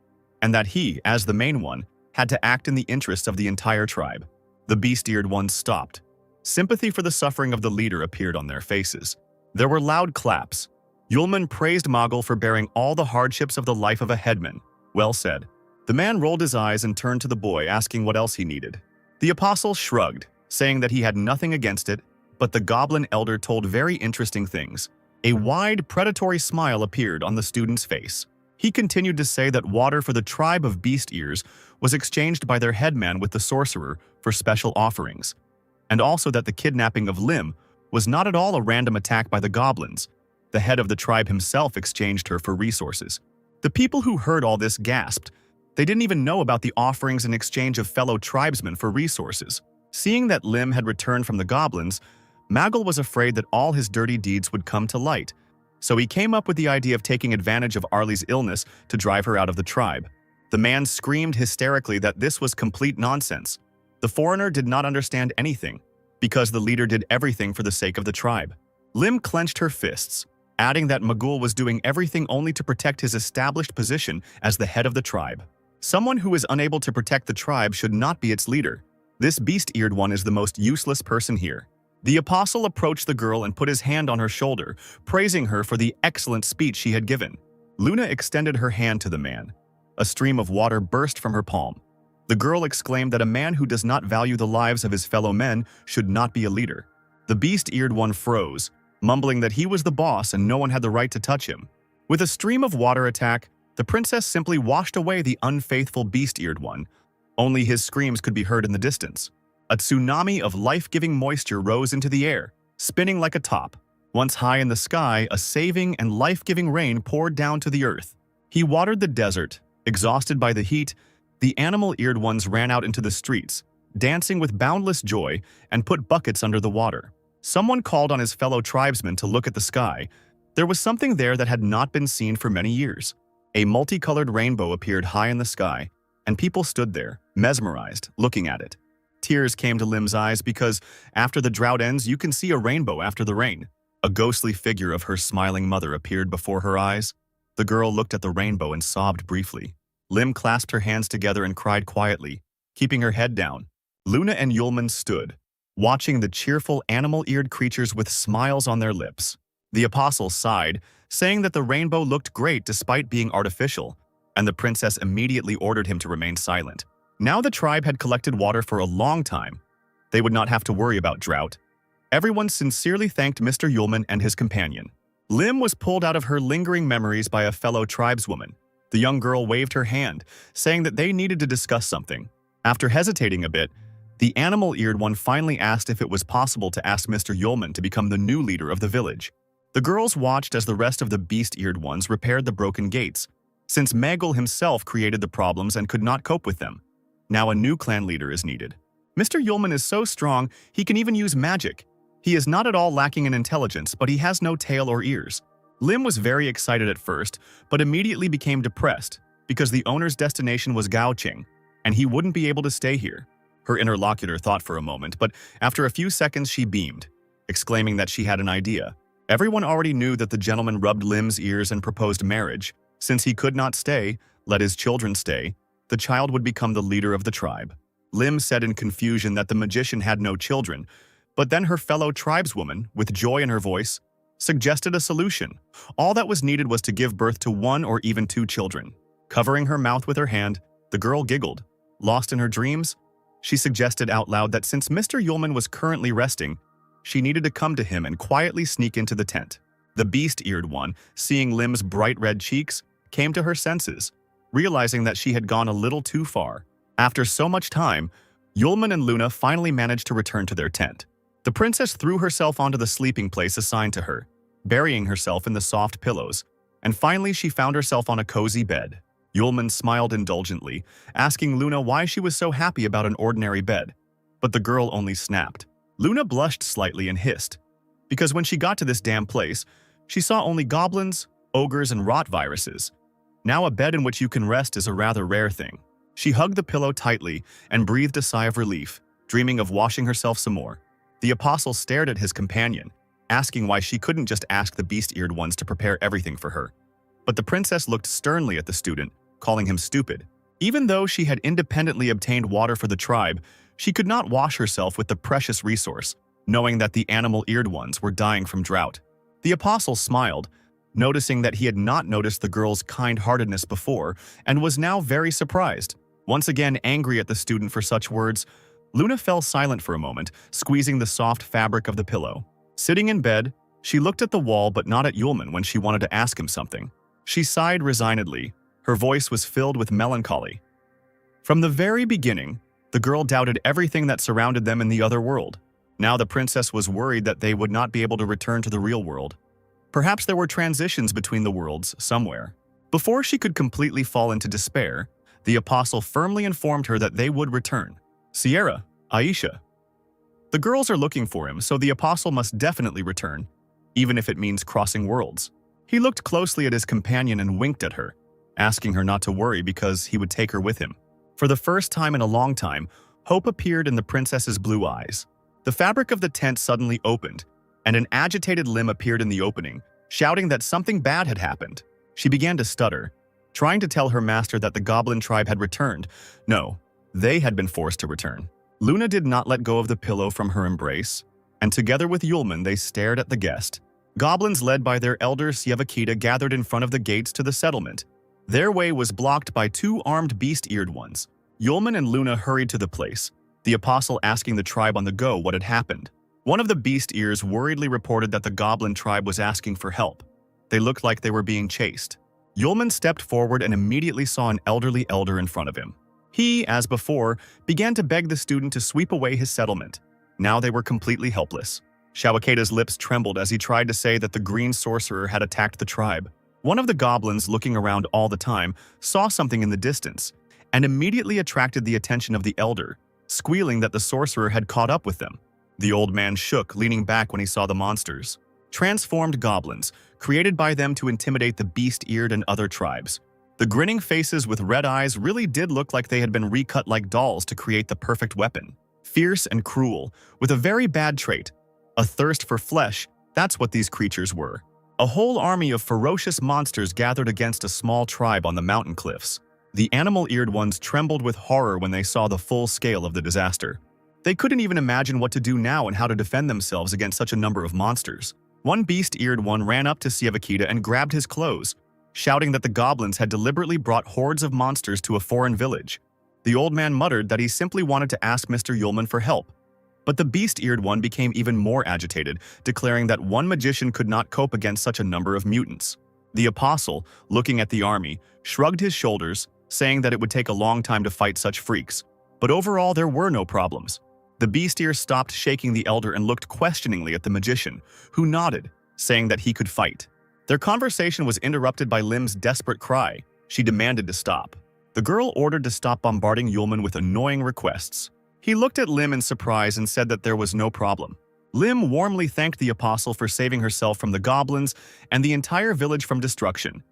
and that he, as the main one, had to act in the interests of the entire tribe. The beast-eared ones stopped. Sympathy for the suffering of the leader appeared on their faces. There were loud claps. Yulman praised Magul for bearing all the hardships of the life of a headman. Well said. The man rolled his eyes and turned to the boy, asking what else he needed. The apostle shrugged, saying that he had nothing against it, but the goblin elder told very interesting things. A wide, predatory smile appeared on the student's face. He continued to say that water for the tribe of beast ears was exchanged by their headman with the sorcerer for special offerings, and also that the kidnapping of Lim was not at all a random attack by the goblins. The head of the tribe himself exchanged her for resources. The people who heard all this gasped. They didn't even know about the offerings in exchange of fellow tribesmen for resources. Seeing that Lim had returned from the goblins, Magul was afraid that all his dirty deeds would come to light, so he came up with the idea of taking advantage of Arlie's illness to drive her out of the tribe. The man screamed hysterically that this was complete nonsense. The foreigner did not understand anything, because the leader did everything for the sake of the tribe. Lim clenched her fists, adding that Magul was doing everything only to protect his established position as the head of the tribe. Someone who is unable to protect the tribe should not be its leader. This beast-eared one is the most useless person here. The apostle approached the girl and put his hand on her shoulder, praising her for the excellent speech she had given. Luna extended her hand to the man. A stream of water burst from her palm. The girl exclaimed that a man who does not value the lives of his fellow men should not be a leader. The beast-eared one froze, mumbling that he was the boss and no one had the right to touch him. With a stream of water attack, the princess simply washed away the unfaithful beast-eared one. Only his screams could be heard in the distance. A tsunami of life-giving moisture rose into the air, spinning like a top. Once high in the sky, a saving and life-giving rain poured down to the earth. He watered the desert. Exhausted by the heat, the animal-eared ones ran out into the streets, dancing with boundless joy, and put buckets under the water. Someone called on his fellow tribesmen to look at the sky. There was something there that had not been seen for many years. A multicolored rainbow appeared high in the sky, and people stood there, mesmerized, looking at it. Tears came to Lim's eyes because, after the drought ends, you can see a rainbow after the rain. A ghostly figure of her smiling mother appeared before her eyes. The girl looked at the rainbow and sobbed briefly. Lim clasped her hands together and cried quietly, keeping her head down. Luna and Yulman stood, watching the cheerful animal-eared creatures with smiles on their lips. The apostle sighed, saying that the rainbow looked great despite being artificial, and the princess immediately ordered him to remain silent. Now the tribe had collected water for a long time. They would not have to worry about drought. Everyone sincerely thanked Mr. Yulman and his companion. Lim was pulled out of her lingering memories by a fellow tribeswoman. The young girl waved her hand, saying that they needed to discuss something. After hesitating a bit, the animal-eared one finally asked if it was possible to ask Mr. Yulman to become the new leader of the village. The girls watched as the rest of the beast-eared ones repaired the broken gates, since Magel himself created the problems and could not cope with them. Now a new clan leader is needed. Mr. Yulman is so strong, he can even use magic. He is not at all lacking in intelligence, but he has no tail or ears. Lim was very excited at first, but immediately became depressed because the owner's destination was Gaoqing, and he wouldn't be able to stay here. Her interlocutor thought for a moment, but after a few seconds she beamed, exclaiming that she had an idea. Everyone already knew that the gentleman rubbed Lim's ears and proposed marriage. Since he could not stay, let his children stay, the child would become the leader of the tribe. Lim said in confusion that the magician had no children, but then her fellow tribeswoman, with joy in her voice, suggested a solution. All that was needed was to give birth to 1 or even 2 children. Covering her mouth with her hand, the girl giggled. Lost in her dreams, she suggested out loud that since Mr. Yulman was currently resting, she needed to come to him and quietly sneak into the tent. The beast-eared one, seeing Lim's bright red cheeks, came to her senses, realizing that she had gone a little too far. After so much time, Yulman and Luna finally managed to return to their tent. The princess threw herself onto the sleeping place assigned to her, burying herself in the soft pillows, and finally she found herself on a cozy bed. Yulman smiled indulgently, asking Luna why she was so happy about an ordinary bed, but the girl only snapped. Luna blushed slightly and hissed, because when she got to this damn place, she saw only goblins, ogres, and rot viruses. Now a bed in which you can rest is a rather rare thing. She hugged the pillow tightly and breathed a sigh of relief, dreaming of washing herself some more. The apostle stared at his companion, asking why she couldn't just ask the beast-eared ones to prepare everything for her. But the princess looked sternly at the student, calling him stupid. Even though she had independently obtained water for the tribe, she could not wash herself with the precious resource, knowing that the animal-eared ones were dying from drought. The apostle smiled, noticing that he had not noticed the girl's kind-heartedness before and was now very surprised. Once again angry at the student for such words, Luna fell silent for a moment, squeezing the soft fabric of the pillow. Sitting in bed, she looked at the wall but not at Yulman when she wanted to ask him something. She sighed resignedly. Her voice was filled with melancholy. From the very beginning, the girl doubted everything that surrounded them in the other world. Now the princess was worried that they would not be able to return to the real world. Perhaps there were transitions between the worlds somewhere. Before she could completely fall into despair, the apostle firmly informed her that they would return. Sierra, Aisha. The girls are looking for him, so the apostle must definitely return, even if it means crossing worlds. He looked closely at his companion and winked at her, asking her not to worry because he would take her with him. For the first time in a long time, hope appeared in the princess's blue eyes. The fabric of the tent suddenly opened, and an agitated Lim appeared in the opening, shouting that something bad had happened. She began to stutter, trying to tell her master that the goblin tribe had returned. No, they had been forced to return. Luna did not let go of the pillow from her embrace, and together with Yulman they stared at the guest. Goblins led by their elder Sievakita gathered in front of the gates to the settlement. Their way was blocked by two armed beast-eared ones. Yulman and Luna hurried to the place, the apostle asking the tribe on the go what had happened. One of the beast ears worriedly reported that the goblin tribe was asking for help. They looked like they were being chased. Yulman stepped forward and immediately saw an elderly elder in front of him. He, as before, began to beg the student to sweep away his settlement. Now they were completely helpless. Shawakaita's lips trembled as he tried to say that the green sorcerer had attacked the tribe. One of the goblins, looking around all the time, saw something in the distance and immediately attracted the attention of the elder, squealing that the sorcerer had caught up with them. The old man shook, leaning back when he saw the monsters. Transformed goblins, created by them to intimidate the beast-eared and other tribes. The grinning faces with red eyes really did look like they had been recut like dolls to create the perfect weapon. Fierce and cruel, with a very bad trait, a thirst for flesh. That's what these creatures were. A whole army of ferocious monsters gathered against a small tribe on the mountain cliffs. The animal-eared ones trembled with horror when they saw the full scale of the disaster. They couldn't even imagine what to do now and how to defend themselves against such a number of monsters. One beast-eared one ran up to Sievakita and grabbed his clothes, shouting that the goblins had deliberately brought hordes of monsters to a foreign village. The old man muttered that he simply wanted to ask Mr. Yulman for help. But the beast-eared one became even more agitated, declaring that one magician could not cope against such a number of mutants. The apostle, looking at the army, shrugged his shoulders, saying that it would take a long time to fight such freaks. But overall, there were no problems. The beast-ear stopped shaking the elder and looked questioningly at the magician, who nodded, saying that he could fight. Their conversation was interrupted by Lim's desperate cry. She demanded to stop. The girl ordered to stop bombarding Yulman with annoying requests. He looked at Lim in surprise and said that there was no problem. Lim warmly thanked the apostle for saving herself from the goblins and the entire village from destruction.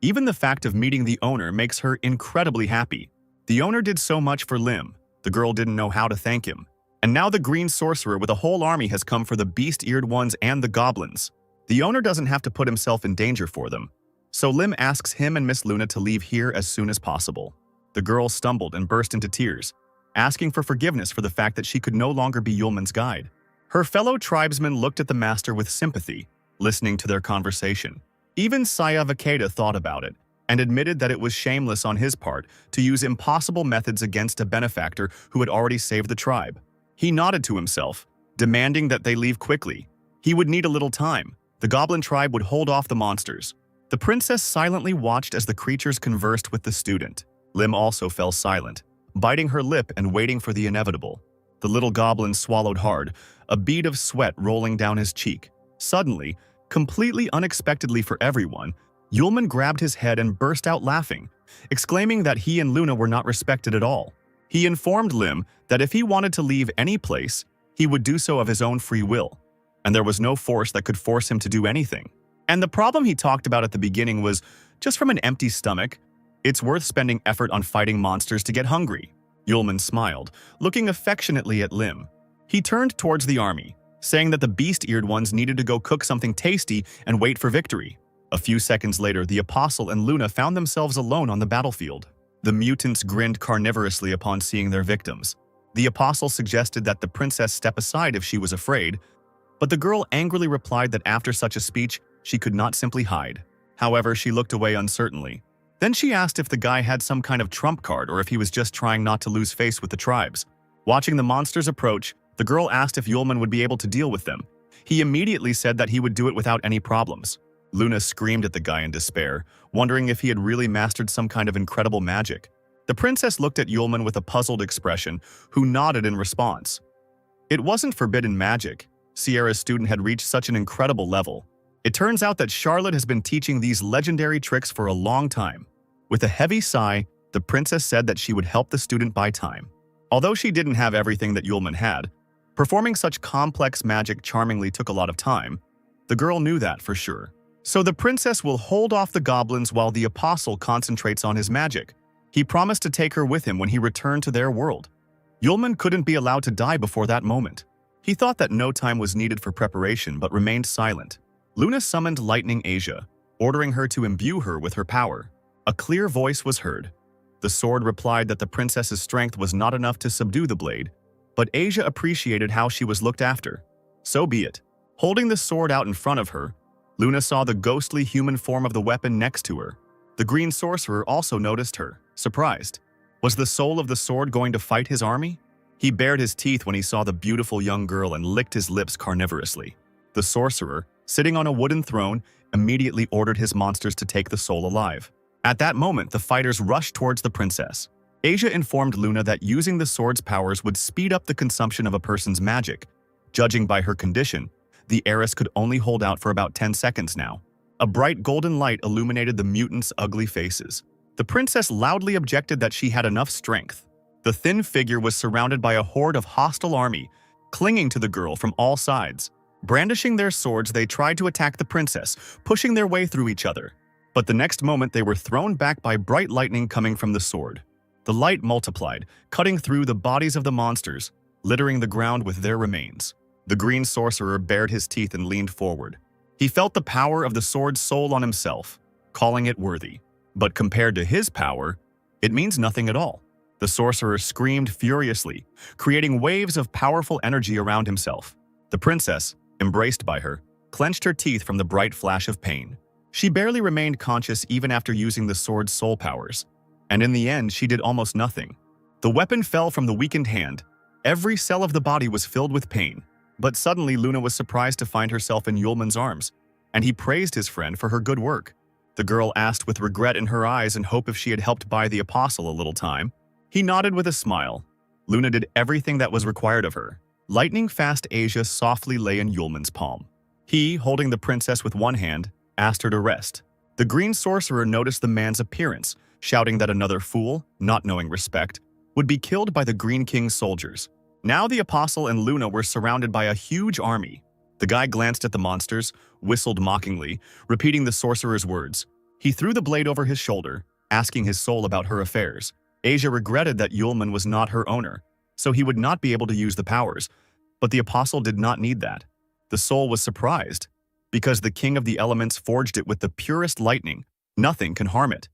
Even the fact of meeting the owner makes her incredibly happy. The owner did so much for Lim. The girl didn't know how to thank him. And now the green sorcerer with a whole army has come for the beast-eared ones and the goblins. The owner doesn't have to put himself in danger for them. So Lim asks him and Miss Luna to leave here as soon as possible. The girl stumbled and burst into tears, asking for forgiveness for the fact that she could no longer be Yulman's guide. Her fellow tribesmen looked at the master with sympathy, listening to their conversation. Even Sievakita thought about it, and admitted that it was shameless on his part to use impossible methods against a benefactor who had already saved the tribe. He nodded to himself, demanding that they leave quickly. He would need a little time. The goblin tribe would hold off the monsters. The princess silently watched as the creatures conversed with the student. Lim also fell silent, biting her lip and waiting for the inevitable. The little goblin swallowed hard, a bead of sweat rolling down his cheek. Suddenly, completely unexpectedly for everyone, Yulman grabbed his head and burst out laughing, exclaiming that he and Luna were not respected at all. He informed Lim that if he wanted to leave any place, he would do so of his own free will, and there was no force that could force him to do anything. And the problem he talked about at the beginning was just from an empty stomach. It's worth spending effort on fighting monsters to get hungry. Yulman smiled, looking affectionately at Lim. He turned towards the army, saying that the beast-eared ones needed to go cook something tasty and wait for victory. A few seconds later, the apostle and Luna found themselves alone on the battlefield. The mutants grinned carnivorously upon seeing their victims. The apostle suggested that the princess step aside if she was afraid, but the girl angrily replied that after such a speech, she could not simply hide. However, she looked away uncertainly. Then she asked if the guy had some kind of trump card or if he was just trying not to lose face with the tribes. Watching the monsters approach, the girl asked if Yulman would be able to deal with them. He immediately said that he would do it without any problems. Luna screamed at the guy in despair, wondering if he had really mastered some kind of incredible magic. The princess looked at Yulman with a puzzled expression, who nodded in response. It wasn't forbidden magic. Sierra's student had reached such an incredible level. It turns out that Charlotte has been teaching these legendary tricks for a long time. With a heavy sigh, the princess said that she would help the student buy time. Although she didn't have everything that Yulman had, performing such complex magic charmingly took a lot of time. The girl knew that for sure. So the princess will hold off the goblins while the apostle concentrates on his magic. He promised to take her with him when he returned to their world. Yulman couldn't be allowed to die before that moment. He thought that no time was needed for preparation but remained silent. Luna summoned Lightning Asia, ordering her to imbue her with her power. A clear voice was heard. The sword replied that the princess's strength was not enough to subdue the blade, but Asia appreciated how she was looked after. So be it. Holding the sword out in front of her, Luna saw the ghostly human form of the weapon next to her. The green sorcerer also noticed her, surprised. Was the soul of the sword going to fight his army? He bared his teeth when he saw the beautiful young girl and licked his lips carnivorously. The sorcerer, sitting on a wooden throne, immediately ordered his monsters to take the soul alive. At that moment, the fighters rushed towards the princess. Asia informed Luna that using the sword's powers would speed up the consumption of a person's magic. Judging by her condition, the heiress could only hold out for about 10 seconds now. A bright golden light illuminated the mutants' ugly faces. The princess loudly objected that she had enough strength. The thin figure was surrounded by a horde of hostile army, clinging to the girl from all sides. Brandishing their swords, they tried to attack the princess, pushing their way through each other. But the next moment they were thrown back by bright lightning coming from the sword. The light multiplied, cutting through the bodies of the monsters, littering the ground with their remains. The green sorcerer bared his teeth and leaned forward. He felt the power of the sword's soul on himself, calling it worthy. But compared to his power, it means nothing at all. The sorcerer screamed furiously, creating waves of powerful energy around himself. The princess, embraced by her, clenched her teeth from the bright flash of pain. She barely remained conscious even after using the sword's soul powers, and in the end she did almost nothing. The weapon fell from the weakened hand. Every cell of the body was filled with pain. But suddenly Luna was surprised to find herself in Yulman's arms, and he praised his friend for her good work. The girl asked with regret in her eyes and hope if she had helped buy the apostle a little time. He nodded with a smile. Luna did everything that was required of her. Lightning-fast Asia softly lay in Yulman's palm. He, holding the princess with one hand, asked her to rest. The green sorcerer noticed the man's appearance, shouting that another fool, not knowing respect, would be killed by the Green King's soldiers. Now the apostle and Luna were surrounded by a huge army. The guy glanced at the monsters, whistled mockingly, repeating the sorcerer's words. He threw the blade over his shoulder, asking his soul about her affairs. Asia regretted that Yulman was not her owner, so he would not be able to use the powers, but the apostle did not need that. The soul was surprised. Because the king of the elements forged it with the purest lightning, nothing can harm it.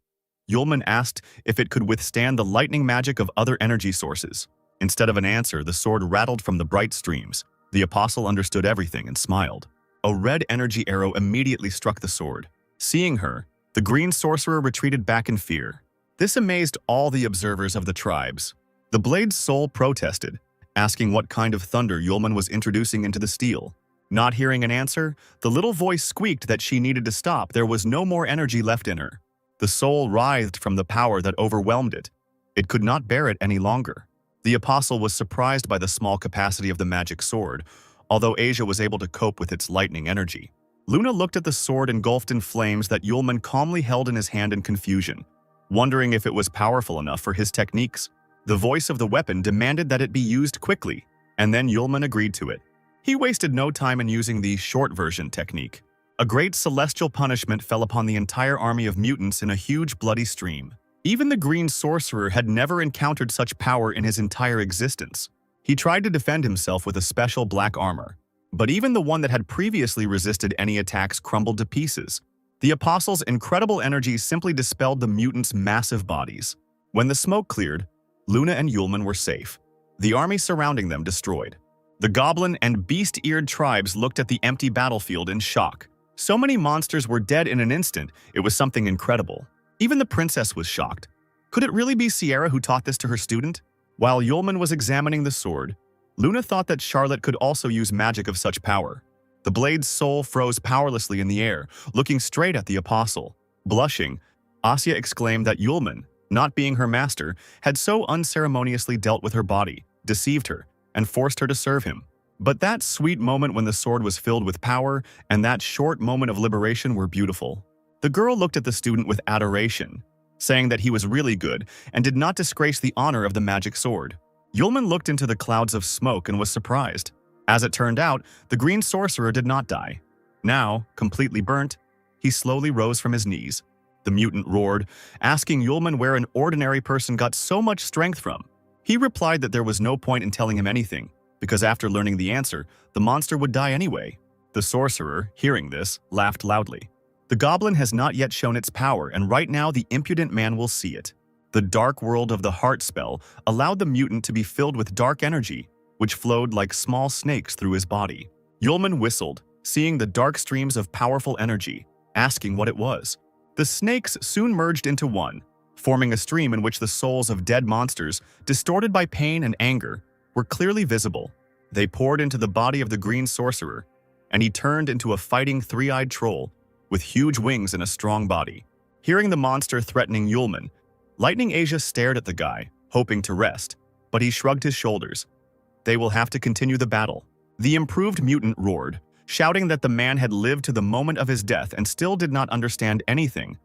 Yulman asked if it could withstand the lightning magic of other energy sources. Instead of an answer, the sword rattled from the bright streams. The apostle understood everything and smiled. A red energy arrow immediately struck the sword. Seeing her, the green sorcerer retreated back in fear. This amazed all the observers of the tribes. The blade's soul protested, asking what kind of thunder Yulman was introducing into the steel. Not hearing an answer, the little voice squeaked that she needed to stop. There was no more energy left in her. The soul writhed from the power that overwhelmed it. It could not bear it any longer. The apostle was surprised by the small capacity of the magic sword, although Asia was able to cope with its lightning energy. Luna looked at the sword engulfed in flames that Yulman calmly held in his hand in confusion, wondering if it was powerful enough for his techniques. The voice of the weapon demanded that it be used quickly, and then Yulman agreed to it. He wasted no time in using the short version technique. A great celestial punishment fell upon the entire army of mutants in a huge bloody stream. Even the green sorcerer had never encountered such power in his entire existence. He tried to defend himself with a special black armor, but even the one that had previously resisted any attacks crumbled to pieces. The apostle's incredible energy simply dispelled the mutants' massive bodies. When the smoke cleared, Luna and Yulman were safe, the army surrounding them destroyed. The goblin and beast-eared tribes looked at the empty battlefield in shock. So many monsters were dead in an instant, it was something incredible. Even the princess was shocked. Could it really be Sierra who taught this to her student? While Yulman was examining the sword, Luna thought that Charlotte could also use magic of such power. The blade's soul froze powerlessly in the air, looking straight at the apostle. Blushing, Asya exclaimed that Yulman, not being her master, had so unceremoniously dealt with her body, deceived her, and forced her to serve him. But that sweet moment when the sword was filled with power and that short moment of liberation were beautiful. The girl looked at the student with adoration, saying that he was really good and did not disgrace the honor of the magic sword. Yulman looked into the clouds of smoke and was surprised. As it turned out, the green sorcerer did not die. Now, completely burnt, he slowly rose from his knees. The mutant roared, asking Yulman where an ordinary person got so much strength from. He replied that there was no point in telling him anything, because after learning the answer, the monster would die anyway. The sorcerer, hearing this, laughed loudly. The goblin has not yet shown its power, and right now the impudent man will see it. The dark world of the heart spell allowed the mutant to be filled with dark energy, which flowed like small snakes through his body. Yulman whistled, seeing the dark streams of powerful energy, asking what it was. The snakes soon merged into one, forming a stream in which the souls of dead monsters, distorted by pain and anger, were clearly visible. They poured into the body of the green sorcerer, and he turned into a fighting three-eyed troll with huge wings and a strong body. Hearing the monster threatening Yulman, Lightning Asia stared at the guy, hoping to rest, but he shrugged his shoulders. They will have to continue the battle. The improved mutant roared, shouting that the man had lived to the moment of his death and still did not understand anything.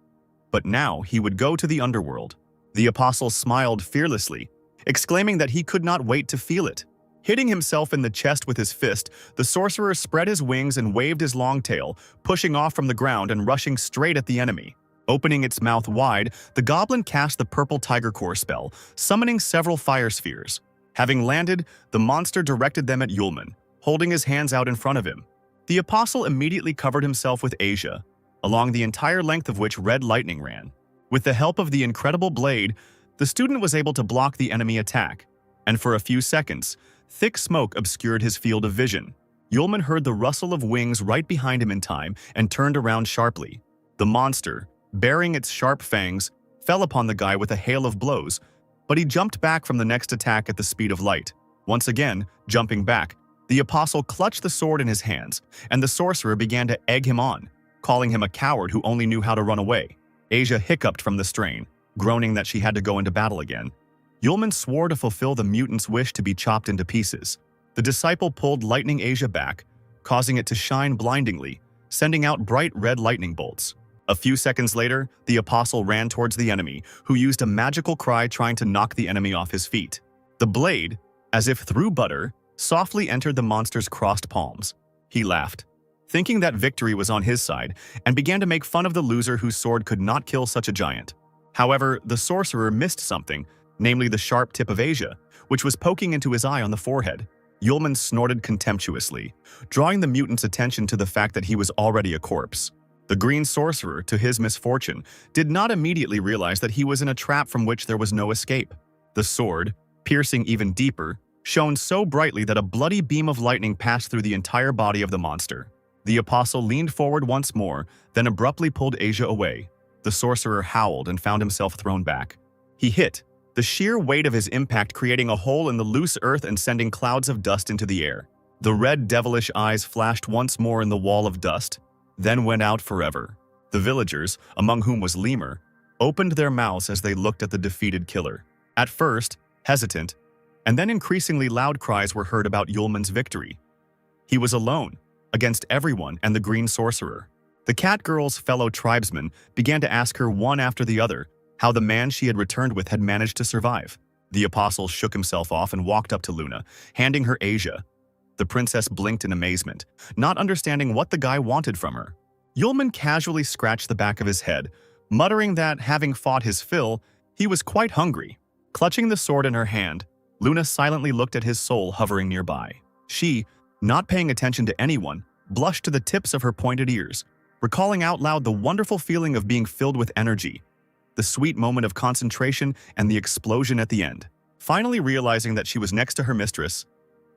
But now he would go to the underworld. The apostle smiled fearlessly, exclaiming that he could not wait to feel it. Hitting himself in the chest with his fist, the sorcerer spread his wings and waved his long tail, pushing off from the ground and rushing straight at the enemy. Opening its mouth wide, the goblin cast the purple tiger core spell, summoning several fire spheres. Having landed, the monster directed them at Yulman, holding his hands out in front of him. The apostle immediately covered himself with Asia, along the entire length of which red lightning ran. With the help of the incredible blade, the student was able to block the enemy attack, and for a few seconds, thick smoke obscured his field of vision. Yulman heard the rustle of wings right behind him in time and turned around sharply. The monster, baring its sharp fangs, fell upon the guy with a hail of blows, but he jumped back from the next attack at the speed of light. Once again, jumping back, the apostle clutched the sword in his hands, and the sorcerer began to egg him on, calling him a coward who only knew how to run away. Asia hiccuped from the strain, groaning that she had to go into battle again. Yulman swore to fulfill the mutant's wish to be chopped into pieces. The disciple pulled Lightning Asia back, causing it to shine blindingly, sending out bright red lightning bolts. A few seconds later, the apostle ran towards the enemy, who used a magical cry trying to knock the enemy off his feet. The blade, as if through butter, softly entered the monster's crossed palms. He laughed, thinking that victory was on his side, and began to make fun of the loser whose sword could not kill such a giant. However, the sorcerer missed something, namely the sharp tip of Asia, which was poking into his eye on the forehead. Yulman snorted contemptuously, drawing the mutant's attention to the fact that he was already a corpse. The green sorcerer, to his misfortune, did not immediately realize that he was in a trap from which there was no escape. The sword, piercing even deeper, shone so brightly that a bloody beam of lightning passed through the entire body of the monster. The apostle leaned forward once more, then abruptly pulled Asia away. The sorcerer howled and found himself thrown back. He hit, the sheer weight of his impact creating a hole in the loose earth and sending clouds of dust into the air. The red devilish eyes flashed once more in the wall of dust, then went out forever. The villagers, among whom was Lemur, opened their mouths as they looked at the defeated killer. At first, hesitant, and then increasingly loud cries were heard about Yulman's victory. He was alone, against everyone and the green sorcerer. The cat girl's fellow tribesmen began to ask her one after the other how the man she had returned with had managed to survive. The apostle shook himself off and walked up to Luna, handing her Asia. The princess blinked in amazement, not understanding what the guy wanted from her. Yulman casually scratched the back of his head, muttering that, having fought his fill, he was quite hungry. Clutching the sword in her hand, Luna silently looked at his soul hovering nearby. She, not paying attention to anyone, blushed to the tips of her pointed ears, recalling out loud the wonderful feeling of being filled with energy, the sweet moment of concentration, and the explosion at the end. Finally realizing that she was next to her mistress,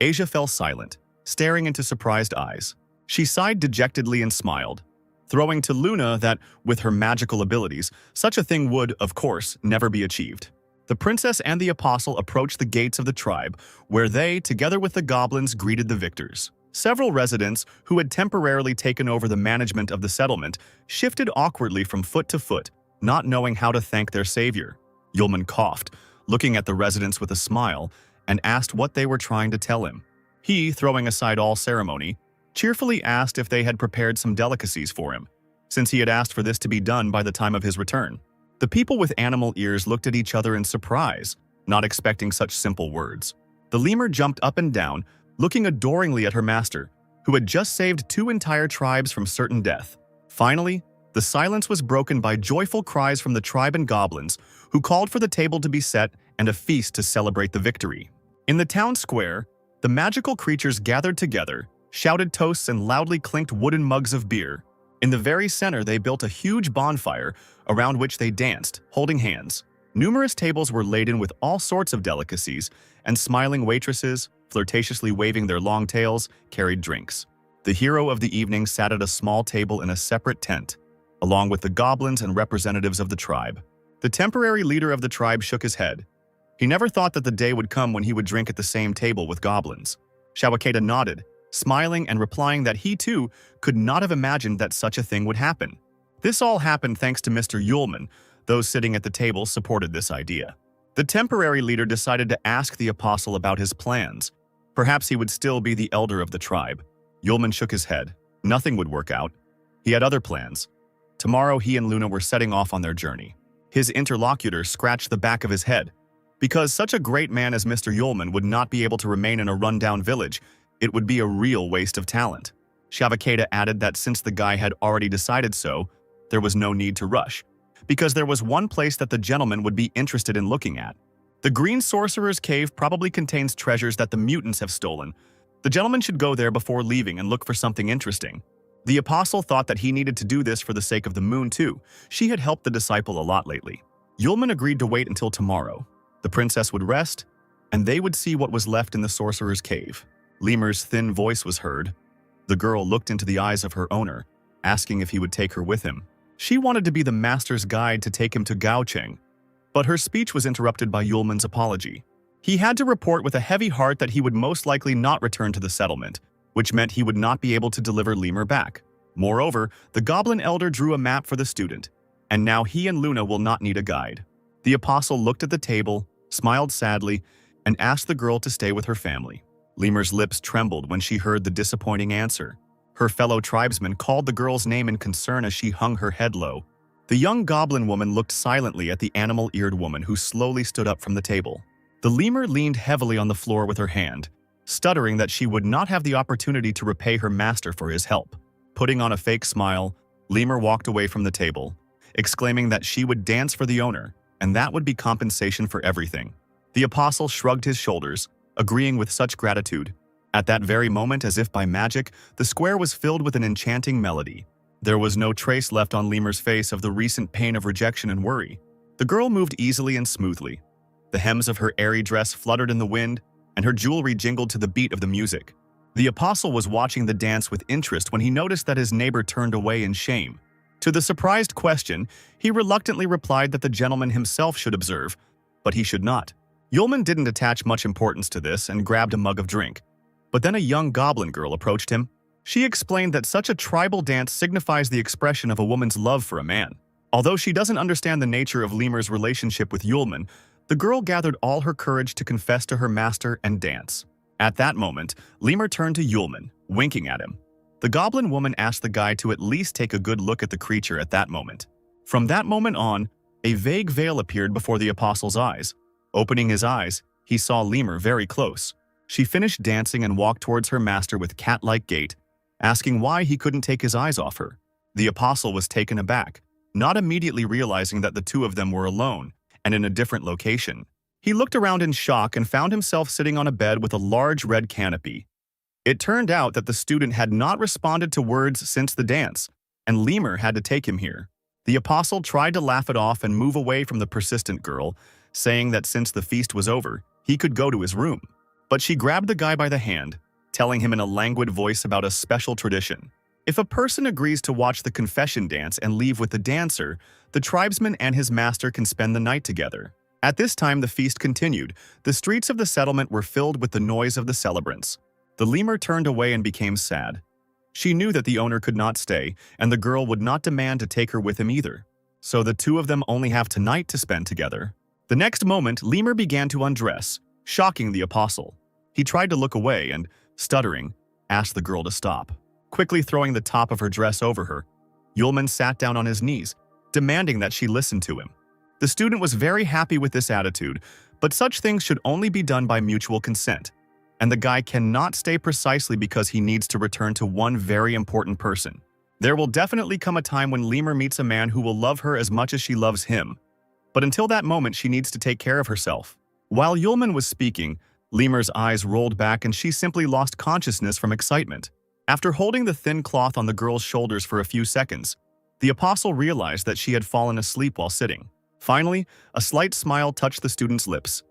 Asia fell silent, staring into surprised eyes. She sighed dejectedly and smiled, throwing to Luna that, with her magical abilities, such a thing would, of course, never be achieved. The princess and the apostle approached the gates of the tribe, where they, together with the goblins, greeted the victors. Several residents, who had temporarily taken over the management of the settlement, shifted awkwardly from foot to foot, not knowing how to thank their savior. Yulman coughed, looking at the residents with a smile, and asked what they were trying to tell him. He, throwing aside all ceremony, cheerfully asked if they had prepared some delicacies for him, since he had asked for this to be done by the time of his return. The people with animal ears looked at each other in surprise, not expecting such simple words. The lemur jumped up and down, looking adoringly at her master, who had just saved 2 entire tribes from certain death. Finally, the silence was broken by joyful cries from the tribe and goblins, who called for the table to be set and a feast to celebrate the victory. In the town square, the magical creatures gathered together, shouted toasts and loudly clinked wooden mugs of beer. In the very center, they built a huge bonfire around which they danced, holding hands. Numerous tables were laden with all sorts of delicacies, and smiling waitresses, flirtatiously waving their long tails, carried drinks. The hero of the evening sat at a small table in a separate tent, along with the goblins and representatives of the tribe. The temporary leader of the tribe shook his head. He never thought that the day would come when he would drink at the same table with goblins. Shawakeda nodded, smiling and replying that he too could not have imagined that such a thing would happen. This all happened thanks to Mr. Yulman. Those sitting at the table supported this idea. The temporary leader decided to ask the apostle about his plans. Perhaps he would still be the elder of the tribe. Yulman shook his head. Nothing would work out. He had other plans. Tomorrow he and Luna were setting off on their journey. His interlocutor scratched the back of his head. Because such a great man as Mr. Yulman would not be able to remain in a rundown village, it would be a real waste of talent. Shavakeda added that since the guy had already decided so, there was no need to rush, because there was one place that the gentleman would be interested in looking at. The Green Sorcerer's Cave probably contains treasures that the mutants have stolen. The gentleman should go there before leaving and look for something interesting. The apostle thought that he needed to do this for the sake of the moon too. She had helped the disciple a lot lately. Yulman agreed to wait until tomorrow. The princess would rest, and they would see what was left in the sorcerer's cave. Lemur's thin voice was heard. The girl looked into the eyes of her owner, asking if he would take her with him. She wanted to be the master's guide to take him to Gaocheng, but her speech was interrupted by Yulman's apology. He had to report with a heavy heart that he would most likely not return to the settlement, which meant he would not be able to deliver Lemur back. Moreover, the goblin elder drew a map for the student, and now he and Luna will not need a guide. The apostle looked at the table, smiled sadly, and asked the girl to stay with her family. Lemur's lips trembled when she heard the disappointing answer. Her fellow tribesmen called the girl's name in concern as she hung her head low. The young goblin woman looked silently at the animal-eared woman who slowly stood up from the table. The lemur leaned heavily on the floor with her hand, stuttering that she would not have the opportunity to repay her master for his help. Putting on a fake smile, Lemur walked away from the table, exclaiming that she would dance for the owner, and that would be compensation for everything. The apostle shrugged his shoulders, agreeing with such gratitude. At that very moment, as if by magic, the square was filled with an enchanting melody. There was no trace left on Lemur's face of the recent pain of rejection and worry. The girl moved easily and smoothly. The hems of her airy dress fluttered in the wind, and her jewelry jingled to the beat of the music. The apostle was watching the dance with interest when he noticed that his neighbor turned away in shame. To the surprised question, he reluctantly replied that the gentleman himself should observe, but he should not. Yulman didn't attach much importance to this and grabbed a mug of drink. But then a young goblin girl approached him. She explained that such a tribal dance signifies the expression of a woman's love for a man. Although she doesn't understand the nature of Lemur's relationship with Yulman, the girl gathered all her courage to confess to her master and dance. At that moment, Lemur turned to Yulman, winking at him. The goblin woman asked the guy to at least take a good look at the creature at that moment. From that moment on, a vague veil appeared before the apostle's eyes. Opening his eyes, he saw Lemur very close. She finished dancing and walked towards her master with cat-like gait, asking why he couldn't take his eyes off her. The apostle was taken aback, not immediately realizing that the two of them were alone and in a different location. He looked around in shock and found himself sitting on a bed with a large red canopy. It turned out that the student had not responded to words since the dance, and Lemur had to take him here. The apostle tried to laugh it off and move away from the persistent girl, saying that since the feast was over, he could go to his room. But she grabbed the guy by the hand, telling him in a languid voice about a special tradition. If a person agrees to watch the confession dance and leave with the dancer, the tribesman and his master can spend the night together. At this time, the feast continued. The streets of the settlement were filled with the noise of the celebrants. The lemur turned away and became sad. She knew that the owner could not stay, and the girl would not demand to take her with him either. So the two of them only have tonight to spend together. The next moment, Lemur began to undress, shocking the apostle. He tried to look away and, stuttering, asked the girl to stop. Quickly throwing the top of her dress over her, Yulman sat down on his knees, demanding that she listen to him. The student was very happy with this attitude, but such things should only be done by mutual consent, and the guy cannot stay precisely because he needs to return to one very important person. There will definitely come a time when Lemur meets a man who will love her as much as she loves him, but until that moment she needs to take care of herself. While Yulman was speaking, Lemur's eyes rolled back and she simply lost consciousness from excitement. After holding the thin cloth on the girl's shoulders for a few seconds, the apostle realized that she had fallen asleep while sitting. Finally, a slight smile touched the student's lips.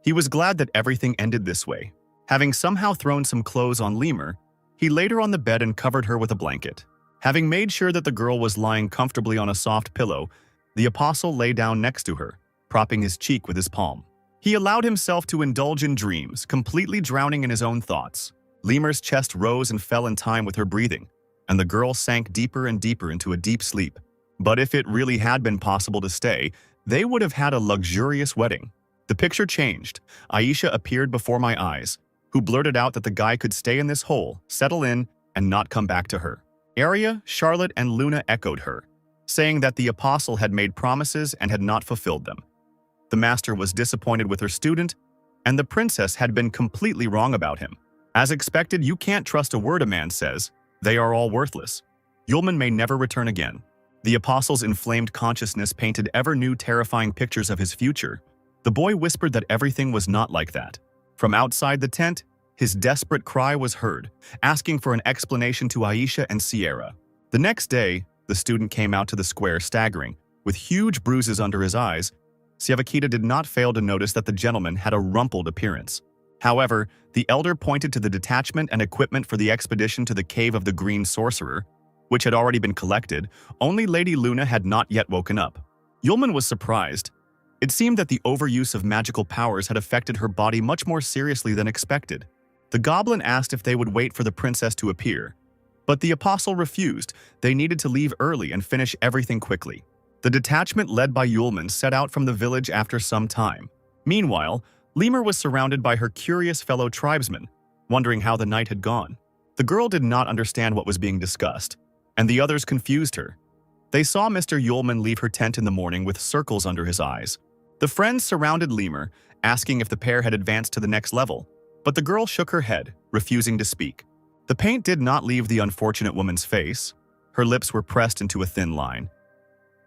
He was glad that everything ended this way. Having somehow thrown some clothes on Lemur, he laid her on the bed and covered her with a blanket. Having made sure that the girl was lying comfortably on a soft pillow, the apostle lay down next to her, propping his cheek with his palm. He allowed himself to indulge in dreams, completely drowning in his own thoughts. Lemur's chest rose and fell in time with her breathing, and the girl sank deeper and deeper into a deep sleep. But if it really had been possible to stay, they would have had a luxurious wedding. The picture changed. Aisha appeared before my eyes, who blurted out that the guy could stay in this hole, settle in, and not come back to her. Arya, Charlotte, and Luna echoed her, saying that the apostle had made promises and had not fulfilled them. The master was disappointed with her student, and the princess had been completely wrong about him. As expected, you can't trust a word a man says. They are all worthless. Yulman may never return again. The apostle's inflamed consciousness painted ever new terrifying pictures of his future. The boy whispered that everything was not like that. From outside the tent, his desperate cry was heard, asking for an explanation to Aisha and Sierra. The next day, the student came out to the square staggering, with huge bruises under his eyes. Siavakita did not fail to notice that the gentleman had a rumpled appearance. However, the elder pointed to the detachment and equipment for the expedition to the Cave of the Green Sorcerer, which had already been collected. Only Lady Luna had not yet woken up. Yulman was surprised. It seemed that the overuse of magical powers had affected her body much more seriously than expected. The goblin asked if they would wait for the princess to appear, but the apostle refused. They needed to leave early and finish everything quickly. The detachment led by Yulman set out from the village after some time. Meanwhile, Lemur was surrounded by her curious fellow tribesmen, wondering how the night had gone. The girl did not understand what was being discussed, and the others confused her. They saw Mr. Yulman leave her tent in the morning with circles under his eyes. The friends surrounded Lemur, asking if the pair had advanced to the next level, but the girl shook her head, refusing to speak. The paint did not leave the unfortunate woman's face. Her lips were pressed into a thin line.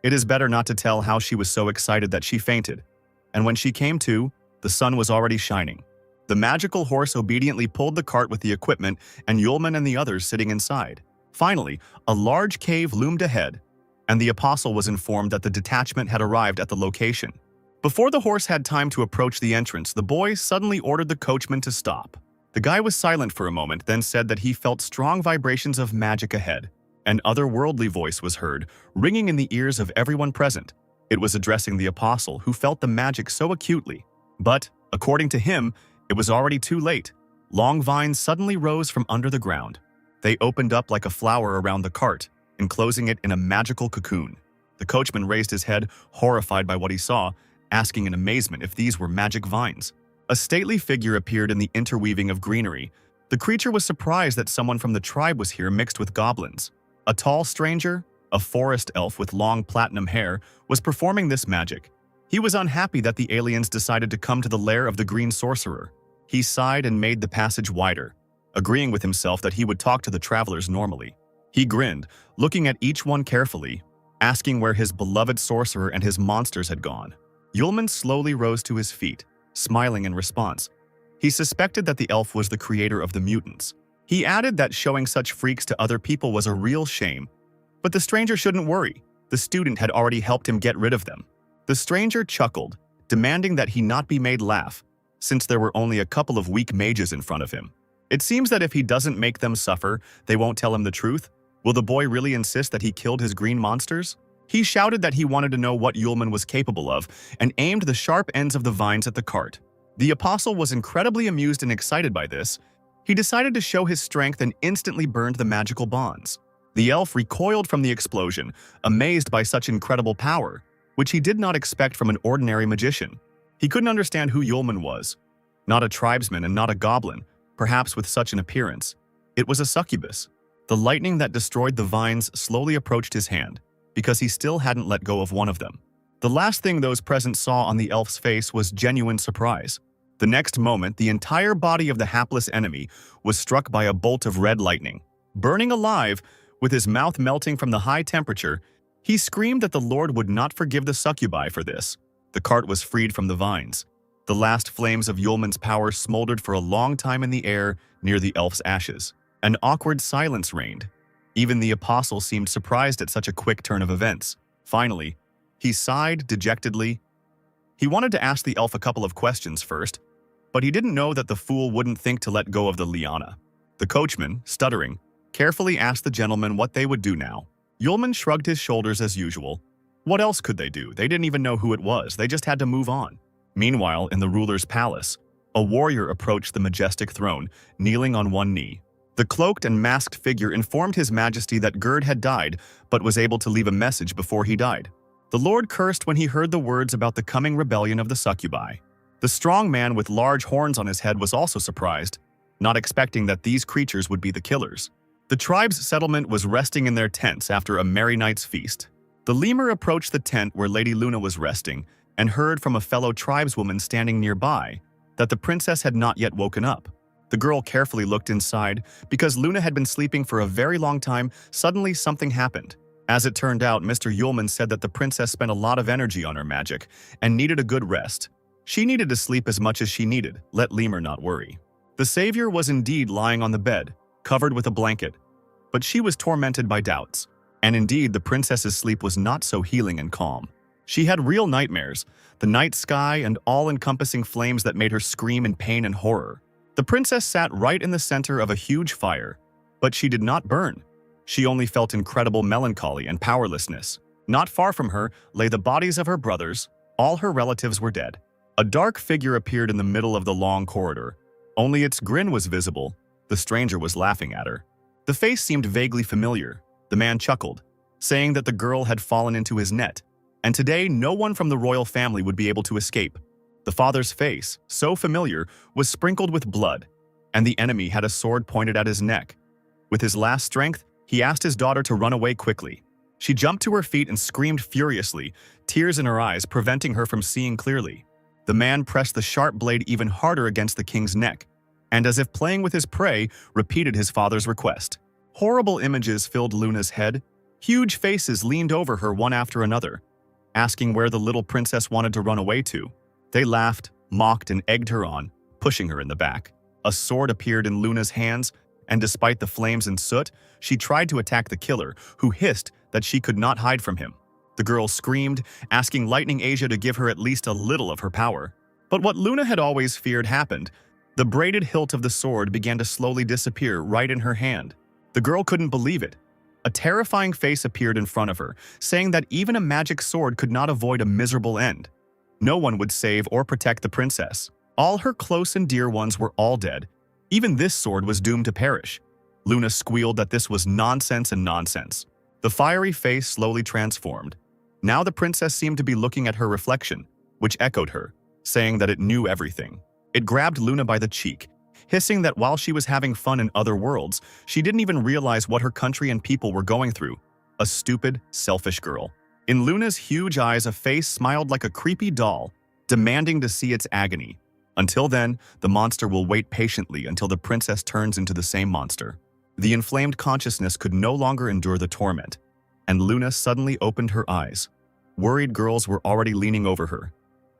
It is better not to tell how she was so excited that she fainted, and when she came to, the sun was already shining. The magical horse obediently pulled the cart with the equipment, and Yulman and the others sitting inside. Finally, a large cave loomed ahead, and the apostle was informed that the detachment had arrived at the location. Before the horse had time to approach the entrance, the boy suddenly ordered the coachman to stop. The guy was silent for a moment, then said that he felt strong vibrations of magic ahead. An otherworldly voice was heard, ringing in the ears of everyone present. It was addressing the apostle, who felt the magic so acutely. But, according to him, it was already too late. Long vines suddenly rose from under the ground. They opened up like a flower around the cart, enclosing it in a magical cocoon. The coachman raised his head, horrified by what he saw, asking in amazement if these were magic vines. A stately figure appeared in the interweaving of greenery. The creature was surprised that someone from the tribe was here mixed with goblins. A tall stranger, a forest elf with long platinum hair, was performing this magic. He was unhappy that the aliens decided to come to the lair of the Green Sorcerer. He sighed and made the passage wider, agreeing with himself that he would talk to the travelers normally. He grinned, looking at each one carefully, asking where his beloved sorcerer and his monsters had gone. Yulman slowly rose to his feet, smiling in response. He suspected that the elf was the creator of the mutants. He added that showing such freaks to other people was a real shame, but the stranger shouldn't worry. The student had already helped him get rid of them. The stranger chuckled, demanding that he not be made laugh, since there were only a couple of weak mages in front of him. It seems that if he doesn't make them suffer, they won't tell him the truth. Will the boy really insist that he killed his green monsters? He shouted that he wanted to know what Yulman was capable of and aimed the sharp ends of the vines at the cart. The apostle was incredibly amused and excited by this. He decided to show his strength and instantly burned the magical bonds. The elf recoiled from the explosion, amazed by such incredible power, which he did not expect from an ordinary magician. He couldn't understand who Yulman was. Not a tribesman and not a goblin, perhaps with such an appearance. It was a succubus. The lightning that destroyed the vines slowly approached his hand, because he still hadn't let go of one of them. The last thing those present saw on the elf's face was genuine surprise. The next moment, the entire body of the hapless enemy was struck by a bolt of red lightning. Burning alive, with his mouth melting from the high temperature, he screamed that the Lord would not forgive the succubi for this. The cart was freed from the vines. The last flames of Yulman's power smoldered for a long time in the air near the elf's ashes. An awkward silence reigned. Even the apostle seemed surprised at such a quick turn of events. Finally, he sighed dejectedly. He wanted to ask the elf a couple of questions first, but he didn't know that the fool wouldn't think to let go of the liana. The coachman, stuttering, carefully asked the gentleman what they would do now. Yulman shrugged his shoulders as usual. What else could they do? They didn't even know who it was. They just had to move on. Meanwhile, in the ruler's palace, a warrior approached the majestic throne, kneeling on one knee. The cloaked and masked figure informed His Majesty that Gerd had died, but was able to leave a message before he died. The Lord cursed when he heard the words about the coming rebellion of the succubi. The strong man with large horns on his head was also surprised, not expecting that these creatures would be the killers. The tribe's settlement was resting in their tents after a merry night's feast. The lemur approached the tent where Lady Luna was resting and heard from a fellow tribeswoman standing nearby that the princess had not yet woken up. The girl carefully looked inside. Because Luna had been sleeping for a very long time, suddenly something happened. As it turned out, Mr. Yulman said that the princess spent a lot of energy on her magic and needed a good rest. She needed to sleep as much as she needed, let Lemur not worry. The savior was indeed lying on the bed, covered with a blanket, but she was tormented by doubts. And indeed, the princess's sleep was not so healing and calm. She had real nightmares, the night sky and all-encompassing flames that made her scream in pain and horror. The princess sat right in the center of a huge fire, but she did not burn. She only felt incredible melancholy and powerlessness. Not far from her lay the bodies of her brothers. All her relatives were dead. A dark figure appeared in the middle of the long corridor. Only its grin was visible. The stranger was laughing at her. The face seemed vaguely familiar. The man chuckled, saying that the girl had fallen into his net, and today no one from the royal family would be able to escape. The father's face, so familiar, was sprinkled with blood, and the enemy had a sword pointed at his neck. With his last strength, he asked his daughter to run away quickly. She jumped to her feet and screamed furiously, tears in her eyes preventing her from seeing clearly. The man pressed the sharp blade even harder against the king's neck, and as if playing with his prey, repeated his father's request. Horrible images filled Luna's head. Huge faces leaned over her one after another, asking where the little princess wanted to run away to. They laughed, mocked, and egged her on, pushing her in the back. A sword appeared in Luna's hands, and despite the flames and soot, she tried to attack the killer, who hissed that she could not hide from him. The girl screamed, asking Lightning Asia to give her at least a little of her power. But what Luna had always feared happened. The braided hilt of the sword began to slowly disappear right in her hand. The girl couldn't believe it. A terrifying face appeared in front of her, saying that even a magic sword could not avoid a miserable end. No one would save or protect the princess. All her close and dear ones were all dead. Even this sword was doomed to perish. Luna squealed that this was nonsense and nonsense. The fiery face slowly transformed. Now the princess seemed to be looking at her reflection, which echoed her, saying that it knew everything. It grabbed Luna by the cheek, hissing that while she was having fun in other worlds, she didn't even realize what her country and people were going through. A stupid, selfish girl. In Luna's huge eyes, a face smiled like a creepy doll, demanding to see its agony. Until then, the monster will wait patiently until the princess turns into the same monster. The inflamed consciousness could no longer endure the torment, and Luna suddenly opened her eyes. Worried girls were already leaning over her,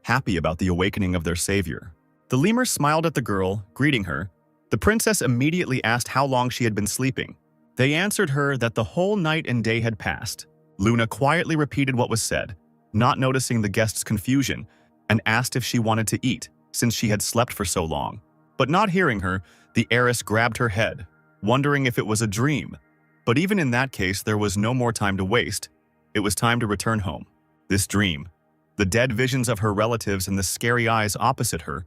happy about the awakening of their savior. The lemur smiled at the girl, greeting her. The princess immediately asked how long she had been sleeping. They answered her that the whole night and day had passed. Luna quietly repeated what was said, not noticing the guest's confusion, and asked if she wanted to eat, since she had slept for so long. But not hearing her, the heiress grabbed her head, wondering if it was a dream. But even in that case, there was no more time to waste. It was time to return home. This dream, the dead visions of her relatives and the scary eyes opposite her,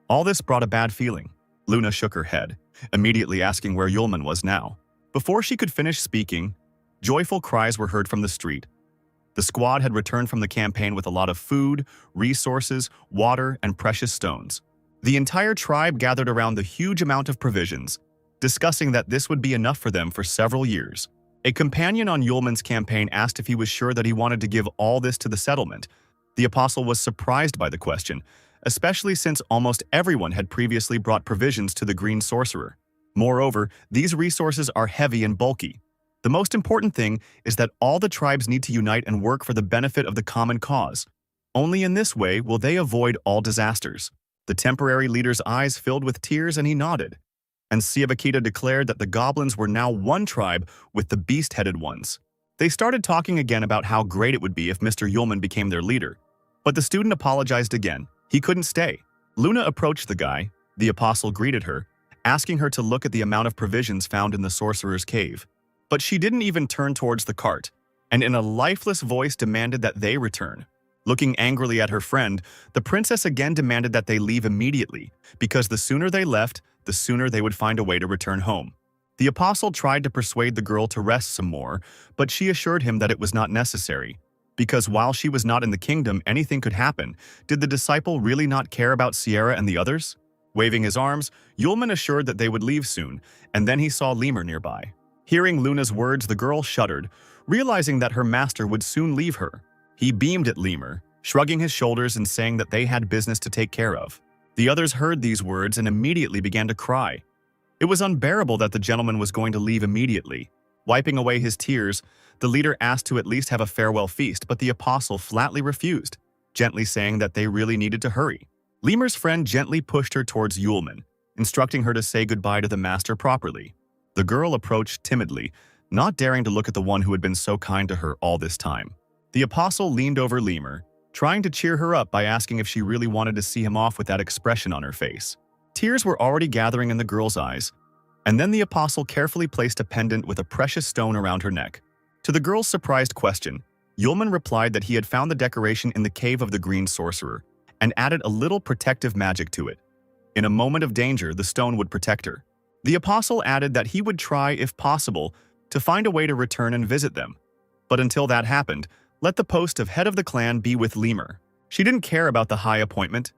all this brought a bad feeling. Luna shook her head, immediately asking where Yulman was now. Before she could finish speaking, joyful cries were heard from the street. The squad had returned from the campaign with a lot of food, resources, water, and precious stones. The entire tribe gathered around the huge amount of provisions, discussing that this would be enough for them for several years. A companion on Yulman's campaign asked if he was sure that he wanted to give all this to the settlement. The apostle was surprised by the question, especially since almost everyone had previously brought provisions to the green sorcerer. Moreover, these resources are heavy and bulky. The most important thing is that all the tribes need to unite and work for the benefit of the common cause. Only in this way will they avoid all disasters. The temporary leader's eyes filled with tears and he nodded. and Siavakita declared that the goblins were now one tribe with the beast-headed ones. They started talking again about how great it would be if Mr. Yulman became their leader. But the student apologized again. He couldn't stay. Luna approached the guy. The apostle greeted her, asking her to look at the amount of provisions found in the sorcerer's cave. But she didn't even turn towards the cart, and in a lifeless voice demanded that they return. Looking angrily at her friend, the princess again demanded that they leave immediately, because the sooner they left, the sooner they would find a way to return home. The apostle tried to persuade the girl to rest some more, but she assured him that it was not necessary. Because while she was not in the kingdom, anything could happen. Did the disciple really not care about Sierra and the others? Waving his arms, Yulman assured that they would leave soon, and then he saw Lemur nearby. Hearing Luna's words, the girl shuddered, realizing that her master would soon leave her. He beamed at Lemur, shrugging his shoulders and saying that they had business to take care of. The others heard these words and immediately began to cry. It was unbearable that the gentleman was going to leave immediately. Wiping away his tears, the leader asked to at least have a farewell feast, but the apostle flatly refused, gently saying that they really needed to hurry. Lemur's friend gently pushed her towards Yulman, instructing her to say goodbye to the master properly. The girl approached timidly, not daring to look at the one who had been so kind to her all this time. The apostle leaned over Lemur, trying to cheer her up by asking if she really wanted to see him off with that expression on her face. Tears were already gathering in the girl's eyes, and then the apostle carefully placed a pendant with a precious stone around her neck. To the girl's surprised question, Yulman replied that he had found the decoration in the cave of the green sorcerer, and added a little protective magic to it. In a moment of danger, the stone would protect her. The apostle added that he would try, if possible, to find a way to return and visit them. But until that happened, let the post of head of the clan be with Lemur. She didn't care about the high appointment.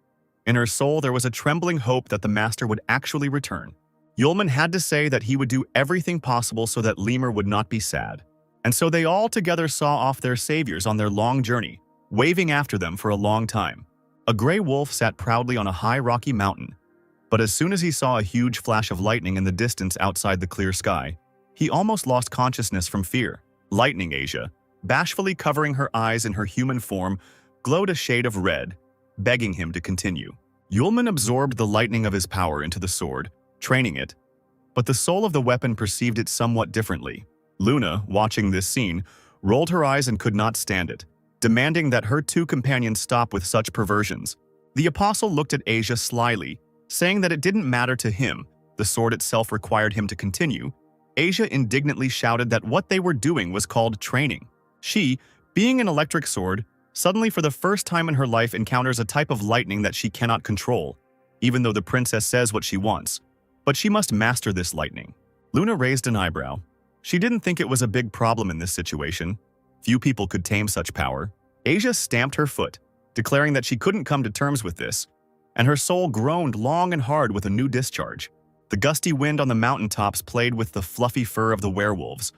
In her soul, there was a trembling hope that the master would actually return. Yulman had to say that he would do everything possible so that Lemur would not be sad. And so they all together saw off their saviors on their long journey, waving after them for a long time. A gray wolf sat proudly on a high rocky mountain, but as soon as he saw a huge flash of lightning in the distance outside the clear sky, he almost lost consciousness from fear. Lightning Asia, bashfully covering her eyes in her human form, glowed a shade of red, begging him to continue. Yulman absorbed the lightning of his power into the sword, training it, but the soul of the weapon perceived it somewhat differently. Luna, watching this scene, rolled her eyes and could not stand it, demanding that her two companions stop with such perversions. The apostle looked at Asia slyly, saying that it didn't matter to him, the sword itself required him to continue. Asia indignantly shouted that what they were doing was called training. She, being an electric sword, suddenly for the first time in her life encounters a type of lightning that she cannot control, even though the princess says what she wants. But she must master this lightning. Luna raised an eyebrow. She didn't think it was a big problem in this situation. Few people could tame such power. Asia stamped her foot, declaring that she couldn't come to terms with this, and her soul groaned long and hard with a new discharge. The gusty wind on the mountaintops played with the fluffy fur of the werewolves.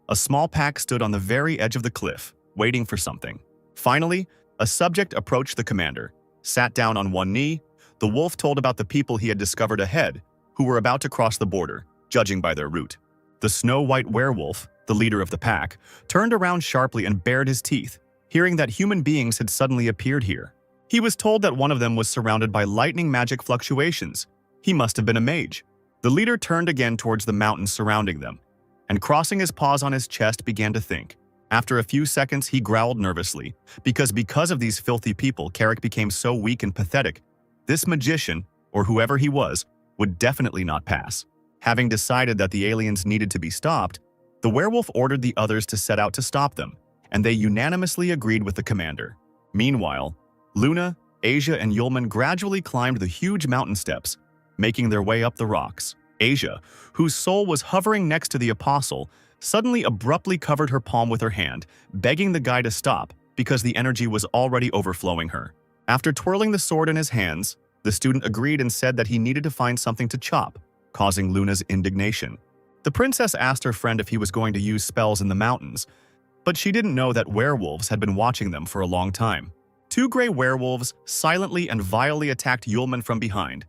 A small pack stood on the very edge of the cliff, waiting for something. Finally, a subject approached the commander, sat down on one knee. The wolf told about the people he had discovered ahead, who were about to cross the border, judging by their route. The snow-white werewolf, the leader of the pack, turned around sharply and bared his teeth, hearing that human beings had suddenly appeared here. He was told that one of them was surrounded by lightning magic fluctuations. He must have been a mage. The leader turned again towards the mountains surrounding them, and crossing his paws on his chest began to think. After a few seconds, he growled nervously, because of these filthy people, Carrick became so weak and pathetic. This magician, or whoever he was, would definitely not pass. Having decided that the aliens needed to be stopped, the werewolf ordered the others to set out to stop them, and they unanimously agreed with the commander. Meanwhile, Luna, Asia, and Yulman gradually climbed the huge mountain steps, making their way up the rocks. Asia, whose soul was hovering next to the apostle, suddenly abruptly covered her palm with her hand, begging the guy to stop because the energy was already overflowing her. After twirling the sword in his hands, the student agreed and said that he needed to find something to chop, causing Luna's indignation. The princess asked her friend if he was going to use spells in the mountains, but she didn't know that werewolves had been watching them for a long time. Two gray werewolves silently and vilely attacked Yulman from behind.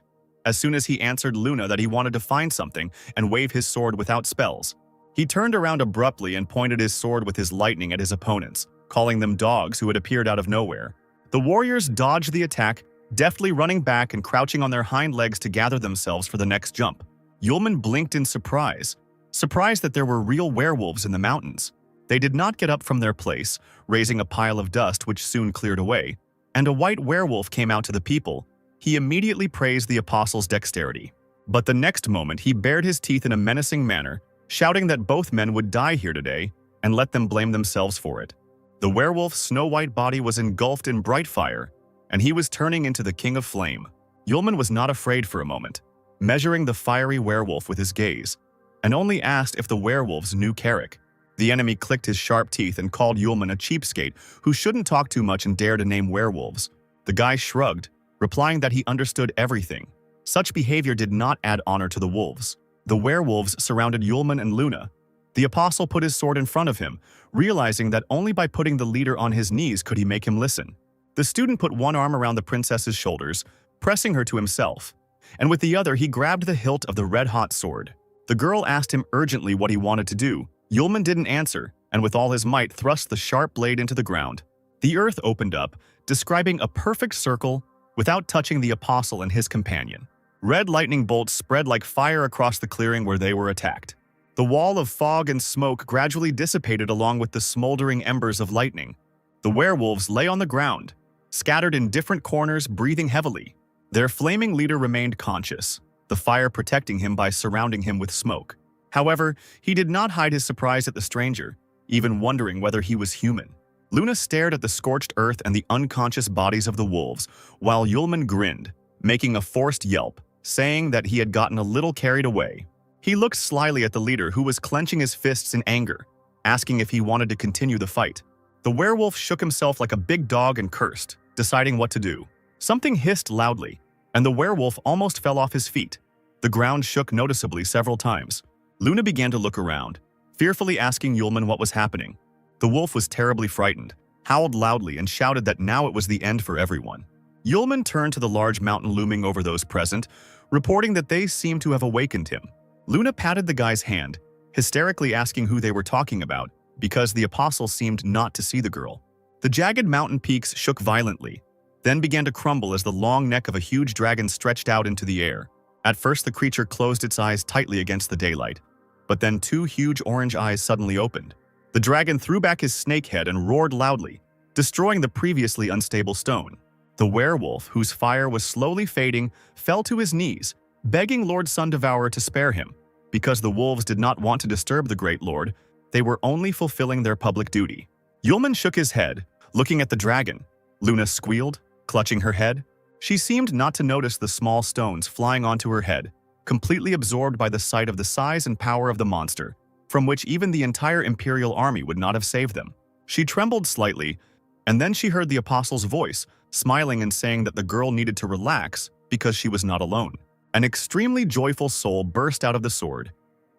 As soon as he answered Luna that he wanted to find something and wave his sword without spells, he turned around abruptly and pointed his sword with his lightning at his opponents, calling them dogs who had appeared out of nowhere. The warriors dodged the attack, deftly running back and crouching on their hind legs to gather themselves for the next jump. Yulman blinked in surprise, surprised that there were real werewolves in the mountains. They did not get up from their place, raising a pile of dust which soon cleared away, and a white werewolf came out to the people. He immediately praised the apostle's dexterity. But the next moment he bared his teeth in a menacing manner, shouting that both men would die here today, and let them blame themselves for it. The werewolf's snow-white body was engulfed in bright fire, and he was turning into the king of flame. Yulman was not afraid for a moment, measuring the fiery werewolf with his gaze, and only asked if the werewolves knew Carrick. The enemy clicked his sharp teeth and called Yulman a cheapskate who shouldn't talk too much and dare to name werewolves. The guy shrugged, replying that he understood everything. Such behavior did not add honor to the wolves. The werewolves surrounded Yulman and Luna. The apostle put his sword in front of him, realizing that only by putting the leader on his knees could he make him listen. The student put one arm around the princess's shoulders, pressing her to himself, and with the other he grabbed the hilt of the red-hot sword. The girl asked him urgently what he wanted to do. Yulman didn't answer, and with all his might thrust the sharp blade into the ground. The earth opened up, describing a perfect circle without touching the apostle and his companion. Red lightning bolts spread like fire across the clearing where they were attacked. The wall of fog and smoke gradually dissipated along with the smoldering embers of lightning. The werewolves lay on the ground, scattered in different corners, breathing heavily. Their flaming leader remained conscious, the fire protecting him by surrounding him with smoke. However, he did not hide his surprise at the stranger, even wondering whether he was human. Luna stared at the scorched earth and the unconscious bodies of the wolves, while Yulman grinned, making a forced yelp, saying that he had gotten a little carried away. He looked slyly at the leader, who was clenching his fists in anger, asking if he wanted to continue the fight. The werewolf shook himself like a big dog and cursed, deciding what to do. Something hissed loudly, and the werewolf almost fell off his feet. The ground shook noticeably several times. Luna began to look around, fearfully asking Yulman what was happening. The wolf was terribly frightened, howled loudly, and shouted that now it was the end for everyone. Yulman turned to the large mountain looming over those present, reporting that they seemed to have awakened him. Luna patted the guy's hand, hysterically asking who they were talking about, because the apostle seemed not to see the girl. The jagged mountain peaks shook violently, then began to crumble as the long neck of a huge dragon stretched out into the air. At first the creature closed its eyes tightly against the daylight, but then two huge orange eyes suddenly opened. The dragon threw back his snake head and roared loudly, destroying the previously unstable stone. The werewolf, whose fire was slowly fading, fell to his knees, begging Lord Sundevourer to spare him. Because the wolves did not want to disturb the great lord, they were only fulfilling their public duty. Yulman shook his head, looking at the dragon. Luna squealed, clutching her head. She seemed not to notice the small stones flying onto her head, completely absorbed by the sight of the size and power of the monster, from which even the entire Imperial army would not have saved them. She trembled slightly, and then she heard the apostle's voice, smiling and saying that the girl needed to relax because she was not alone. An extremely joyful soul burst out of the sword.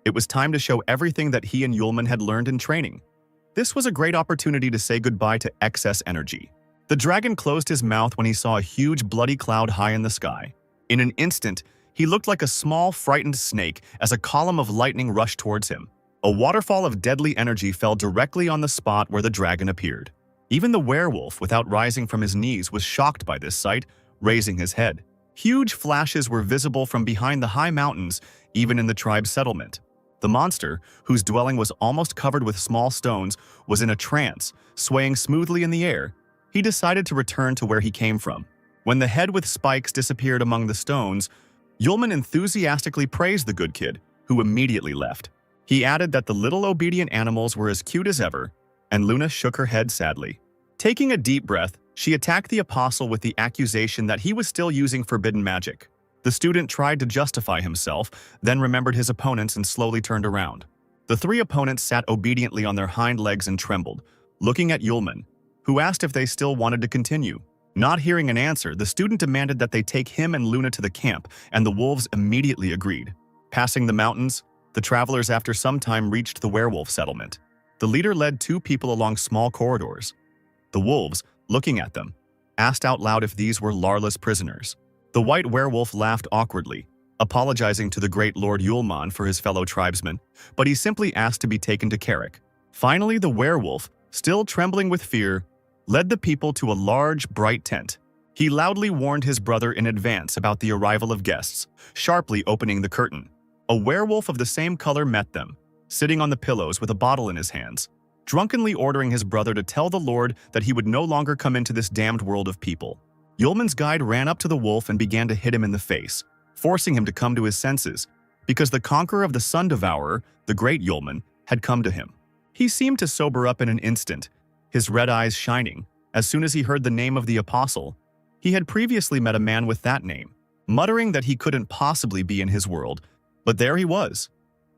It was time to show everything that he and Yulman had learned in training. This was a great opportunity to say goodbye to excess energy. The dragon closed his mouth when he saw a huge bloody cloud high in the sky. In an instant, he looked like a small, frightened snake as a column of lightning rushed towards him. A waterfall of deadly energy fell directly on the spot where the dragon appeared. Even the werewolf, without rising from his knees, was shocked by this sight, raising his head. Huge flashes were visible from behind the high mountains, even in the tribe's settlement. The monster, whose dwelling was almost covered with small stones, was in a trance, swaying smoothly in the air. He decided to return to where he came from. When the head with spikes disappeared among the stones, Yulman enthusiastically praised the good kid, who immediately left. He added that the little obedient animals were as cute as ever, and Luna shook her head sadly. Taking a deep breath, she attacked the apostle with the accusation that he was still using forbidden magic. The student tried to justify himself, then remembered his opponents and slowly turned around. The three opponents sat obediently on their hind legs and trembled, looking at Yulman, who asked if they still wanted to continue. Not hearing an answer, the student demanded that they take him and Luna to the camp, and the wolves immediately agreed. Passing the mountains, the travelers after some time reached the werewolf settlement. The leader led two people along small corridors. The wolves, looking at them, asked out loud if these were Larla's prisoners. The white werewolf laughed awkwardly, apologizing to the great Lord Yulman for his fellow tribesmen, but he simply asked to be taken to Carrick. Finally, the werewolf, still trembling with fear, led the people to a large, bright tent. He loudly warned his brother in advance about the arrival of guests, sharply opening the curtain. A werewolf of the same color met them, sitting on the pillows with a bottle in his hands, drunkenly ordering his brother to tell the Lord that he would no longer come into this damned world of people. Yulman's guide ran up to the wolf and began to hit him in the face, forcing him to come to his senses, because the conqueror of the Sun Devourer, the great Yulman, had come to him. He seemed to sober up in an instant, his red eyes shining, as soon as he heard the name of the apostle. He had previously met a man with that name, muttering that he couldn't possibly be in his world, but there he was.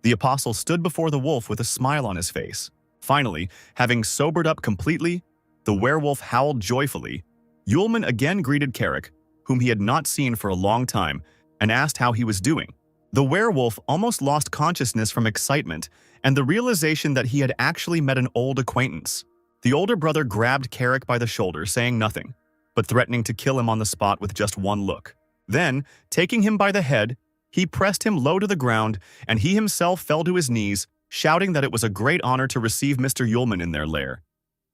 The apostle stood before the wolf with a smile on his face. Finally, having sobered up completely, the werewolf howled joyfully. Yulman again greeted Carrick, whom he had not seen for a long time, and asked how he was doing. The werewolf almost lost consciousness from excitement and the realization that he had actually met an old acquaintance. The older brother grabbed Carrick by the shoulder, saying nothing, but threatening to kill him on the spot with just one look. Then, taking him by the head, he pressed him low to the ground, and he himself fell to his knees, shouting that it was a great honor to receive Mr. Yulman in their lair.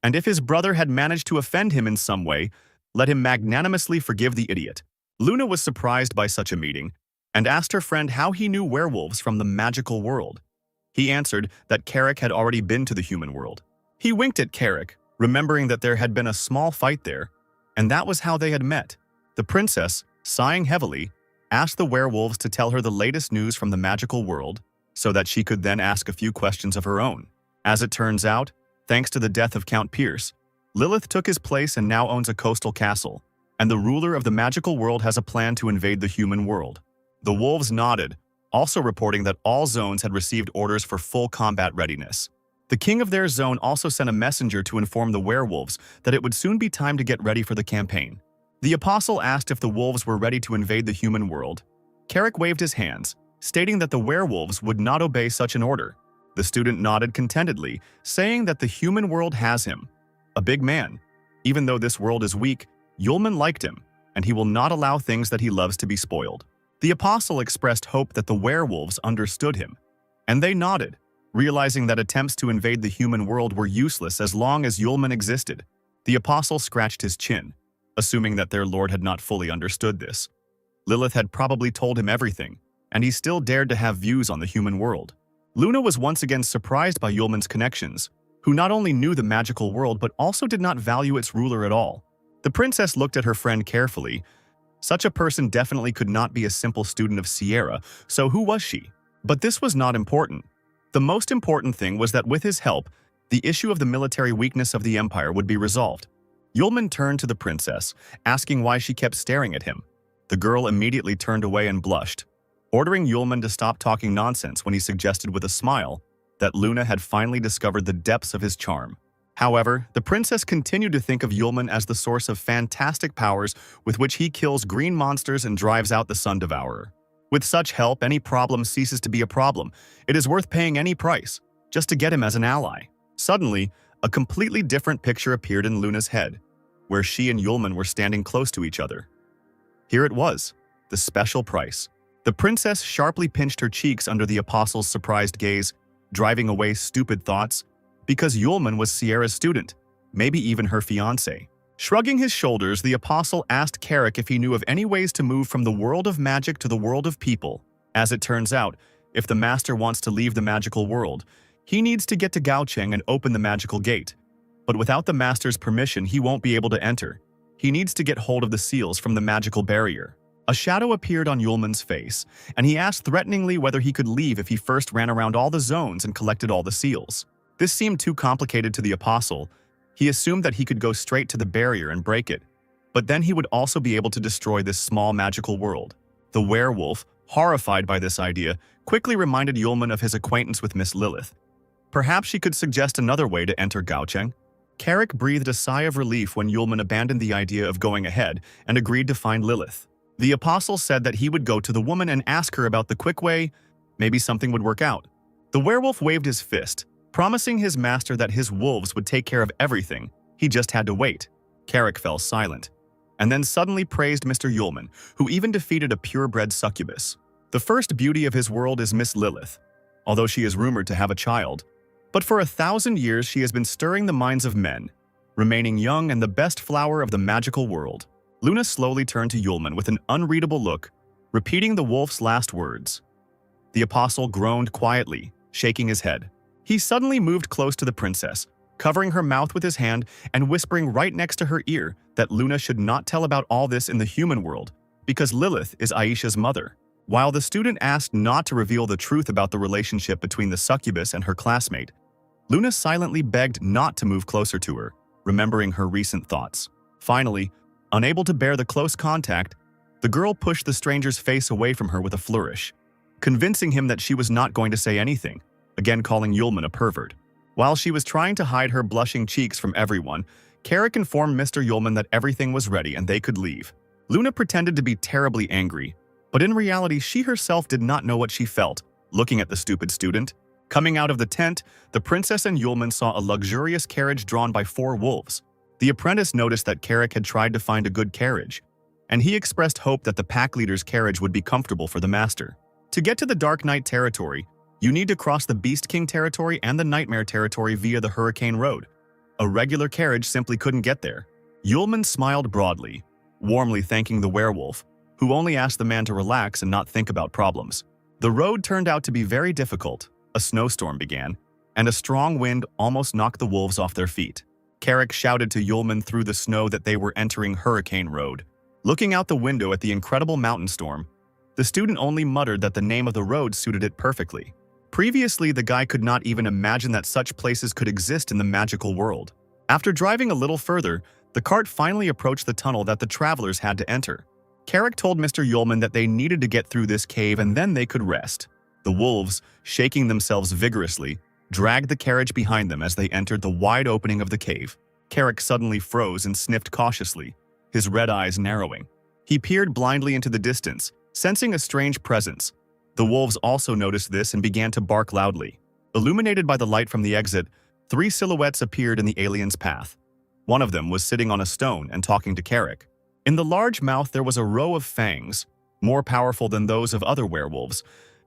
And if his brother had managed to offend him in some way, let him magnanimously forgive the idiot. Luna was surprised by such a meeting, and asked her friend how he knew werewolves from the magical world. He answered that Carrick had already been to the human world. He winked at Carrick, remembering that there had been a small fight there, and that was how they had met. The princess, sighing heavily, asked the werewolves to tell her the latest news from the magical world, so that she could then ask a few questions of her own. As it turns out, thanks to the death of Count Pierce, Lilith took his place and now owns a coastal castle, and the ruler of the magical world has a plan to invade the human world. The wolves nodded, also reporting that all zones had received orders for full combat readiness. The king of their zone also sent a messenger to inform the werewolves that it would soon be time to get ready for the campaign. The apostle asked if the wolves were ready to invade the human world. Carrick waved his hands, stating that the werewolves would not obey such an order. The student nodded contentedly, saying that the human world has him. A big man. Even though this world is weak, Yulman liked him, and he will not allow things that he loves to be spoiled. The apostle expressed hope that the werewolves understood him, and they nodded, realizing that attempts to invade the human world were useless as long as Yulman existed. The apostle scratched his chin, assuming that their lord had not fully understood this. Lilith had probably told him everything, and he still dared to have views on the human world. Luna was once again surprised by Yulman's connections, who not only knew the magical world but also did not value its ruler at all. The princess looked at her friend carefully. Such a person definitely could not be a simple student of Sierra, so who was she? But this was not important. The most important thing was that with his help, the issue of the military weakness of the empire would be resolved. Yulman turned to the princess, asking why she kept staring at him. The girl immediately turned away and blushed, ordering Yulman to stop talking nonsense when he suggested with a smile that Luna had finally discovered the depths of his charm. However, the princess continued to think of Yulman as the source of fantastic powers with which he kills green monsters and drives out the Sun Devourer. With such help, any problem ceases to be a problem. It is worth paying any price, just to get him as an ally. Suddenly, a completely different picture appeared in Luna's head, where she and Yulman were standing close to each other. Here it was, the special price. The princess sharply pinched her cheeks under the apostle's surprised gaze, driving away stupid thoughts, because Yulman was Sierra's student, maybe even her fiancé. Shrugging his shoulders, the apostle asked Carrick if he knew of any ways to move from the world of magic to the world of people. As it turns out, if the master wants to leave the magical world, he needs to get to Gaocheng and open the magical gate. But without the master's permission, he won't be able to enter. He needs to get hold of the seals from the magical barrier. A shadow appeared on Yulman's face, and he asked threateningly whether he could leave if he first ran around all the zones and collected all the seals. This seemed too complicated to the apostle. He assumed that he could go straight to the barrier and break it, but then he would also be able to destroy this small magical world. The werewolf, horrified by this idea, quickly reminded Yulman of his acquaintance with Miss Lilith. Perhaps she could suggest another way to enter Gaocheng. Carrick breathed a sigh of relief when Yulman abandoned the idea of going ahead and agreed to find Lilith. The apostle said that he would go to the woman and ask her about the quick way. Maybe something would work out. The werewolf waved his fist, promising his master that his wolves would take care of everything. He just had to wait. Carrick fell silent, and then suddenly praised Mr. Yulman, who even defeated a purebred succubus. The first beauty of his world is Miss Lilith, although she is rumored to have a child. But for 1,000 years she has been stirring the minds of men, remaining young and the best flower of the magical world. Luna slowly turned to Yulman with an unreadable look, repeating the wolf's last words. The apostle groaned quietly, shaking his head. He suddenly moved close to the princess, covering her mouth with his hand and whispering right next to her ear that Luna should not tell about all this in the human world, because Lilith is Aisha's mother. While the student asked not to reveal the truth about the relationship between the succubus and her classmate, Luna silently begged not to move closer to her, remembering her recent thoughts. Finally, unable to bear the close contact, the girl pushed the stranger's face away from her with a flourish, convincing him that she was not going to say anything, again calling Yulman a pervert. While she was trying to hide her blushing cheeks from everyone, Carrick informed Mr. Yulman that everything was ready and they could leave. Luna pretended to be terribly angry, but in reality she herself did not know what she felt, looking at the stupid student. Coming out of the tent, the princess and Yulman saw a luxurious carriage drawn by 4 wolves. The apprentice noticed that Carrick had tried to find a good carriage, and he expressed hope that the pack leader's carriage would be comfortable for the master. To get to the Dark Knight territory, you need to cross the Beast King territory and the Nightmare territory via the Hurricane Road. A regular carriage simply couldn't get there. Yulman smiled broadly, warmly thanking the werewolf, who only asked the man to relax and not think about problems. The road turned out to be very difficult. A snowstorm began, and a strong wind almost knocked the wolves off their feet. Carrick shouted to Yulman through the snow that they were entering Hurricane Road. Looking out the window at the incredible mountain storm, the student only muttered that the name of the road suited it perfectly. Previously, the guy could not even imagine that such places could exist in the magical world. After driving a little further, the cart finally approached the tunnel that the travelers had to enter. Carrick told Mr. Yulman that they needed to get through this cave and then they could rest. The wolves, shaking themselves vigorously, dragged the carriage behind them as they entered the wide opening of the cave. Carrick suddenly froze and sniffed cautiously, his red eyes narrowing. He peered blindly into the distance, sensing a strange presence. The wolves also noticed this and began to bark loudly. Illuminated by the light from the exit, 3 silhouettes appeared in the alien's path. One of them was sitting on a stone and talking to Carrick. In the large mouth there was a row of fangs, more powerful than those of other werewolves,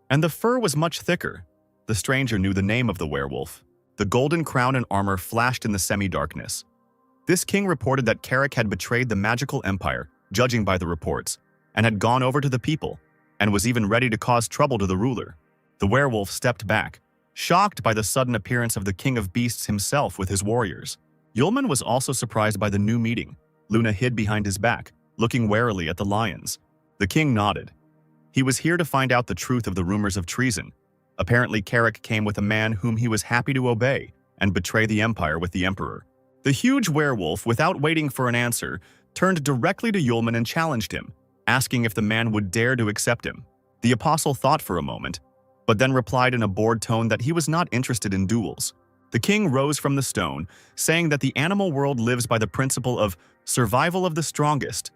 and the fur was much thicker. The stranger knew the name of the werewolf. The golden crown and armor flashed in the semi-darkness. This king reported that Carrick had betrayed the magical empire, judging by the reports, and had gone over to the people, and was even ready to cause trouble to the ruler. The werewolf stepped back, shocked by the sudden appearance of the king of beasts himself with his warriors. Yulman was also surprised by the new meeting. Luna hid behind his back, looking warily at the lions. The king nodded. He was here to find out the truth of the rumors of treason. Apparently, Carrick came with a man whom he was happy to obey and betray the empire with the emperor. The huge werewolf, without waiting for an answer, turned directly to Yulman and challenged him, asking if the man would dare to accept him. The apostle thought for a moment, but then replied in a bored tone that he was not interested in duels. The king rose from the stone, saying that the animal world lives by the principle of survival of the strongest.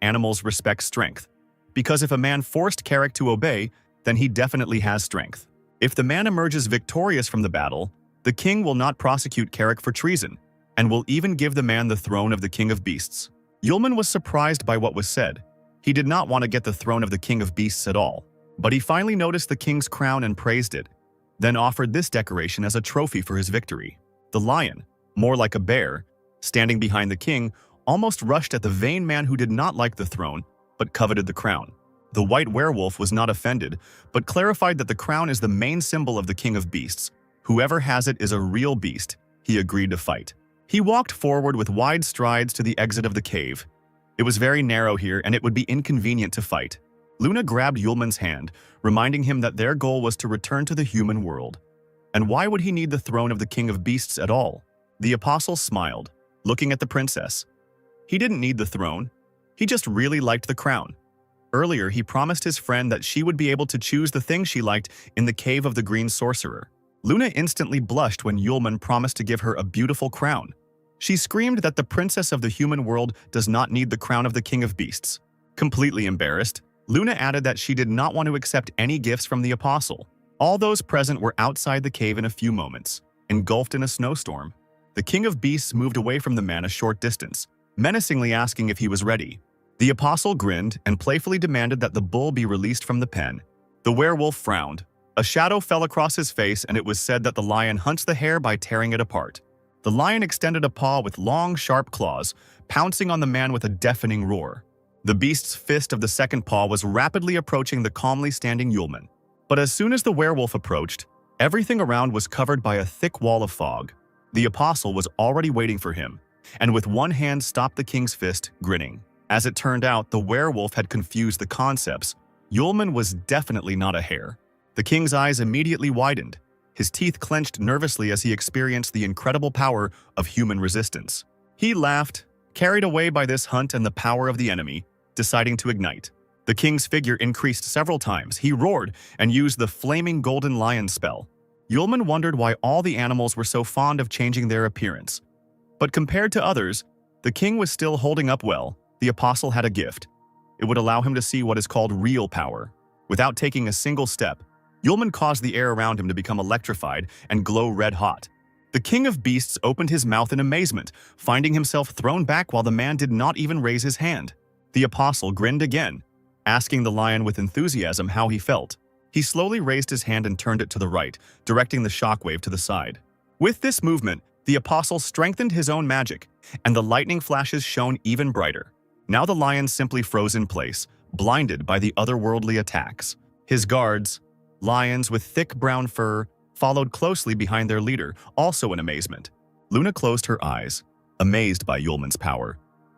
Animals respect strength, because if a man forced Carrick to obey, then he definitely has strength. If the man emerges victorious from the battle, the king will not prosecute Carrick for treason, and will even give the man the throne of the king of beasts. Yulman was surprised by what was said. He did not want to get the throne of the king of beasts at all, but he finally noticed the king's crown and praised it, then offered this decoration as a trophy for his victory. The lion, more like a bear, standing behind the king, almost rushed at the vain man who did not like the throne, but coveted the crown. The white werewolf was not offended, but clarified that the crown is the main symbol of the king of beasts. Whoever has it is a real beast. He agreed to fight. He walked forward with wide strides to the exit of the cave. It was very narrow here and it would be inconvenient to fight. Luna grabbed Yulman's hand, reminding him that their goal was to return to the human world. And why would he need the throne of the king of beasts at all? The apostle smiled, looking at the princess. He didn't need the throne. He just really liked the crown. Earlier, he promised his friend that she would be able to choose the thing she liked in the cave of the green sorcerer. Luna instantly blushed when Yulman promised to give her a beautiful crown. She screamed that the princess of the human world does not need the crown of the king of beasts. Completely embarrassed, Luna added that she did not want to accept any gifts from the apostle. All those present were outside the cave in a few moments, engulfed in a snowstorm. The king of beasts moved away from the man a short distance, menacingly asking if he was ready. The apostle grinned and playfully demanded that the bull be released from the pen. The werewolf frowned. A shadow fell across his face, and it was said that the lion hunts the hare by tearing it apart. The lion extended a paw with long, sharp claws, pouncing on the man with a deafening roar. The beast's fist of the second paw was rapidly approaching the calmly standing Yulman. But as soon as the werewolf approached, everything around was covered by a thick wall of fog. The apostle was already waiting for him, and with one hand stopped the king's fist, grinning. As it turned out, the werewolf had confused the concepts. Yulman was definitely not a hare. The king's eyes immediately widened. His teeth clenched nervously as he experienced the incredible power of human resistance. He laughed, carried away by this hunt and the power of the enemy, deciding to ignite. The king's figure increased several times. He roared and used the flaming golden lion spell. Yulman wondered why all the animals were so fond of changing their appearance. But compared to others, the king was still holding up well. The apostle had a gift. It would allow him to see what is called real power. Without taking a single step, Yulman caused the air around him to become electrified and glow red-hot. The king of beasts opened his mouth in amazement, finding himself thrown back while the man did not even raise his hand. The apostle grinned again, asking the lion with enthusiasm how he felt. He slowly raised his hand and turned it to the right, directing the shockwave to the side. With this movement, the apostle strengthened his own magic, and the lightning flashes shone even brighter. Now the lion simply froze in place, blinded by the otherworldly attacks. His guards, lions with thick brown fur, followed closely behind their leader, also in amazement. Luna closed her eyes, amazed by Yulman's power,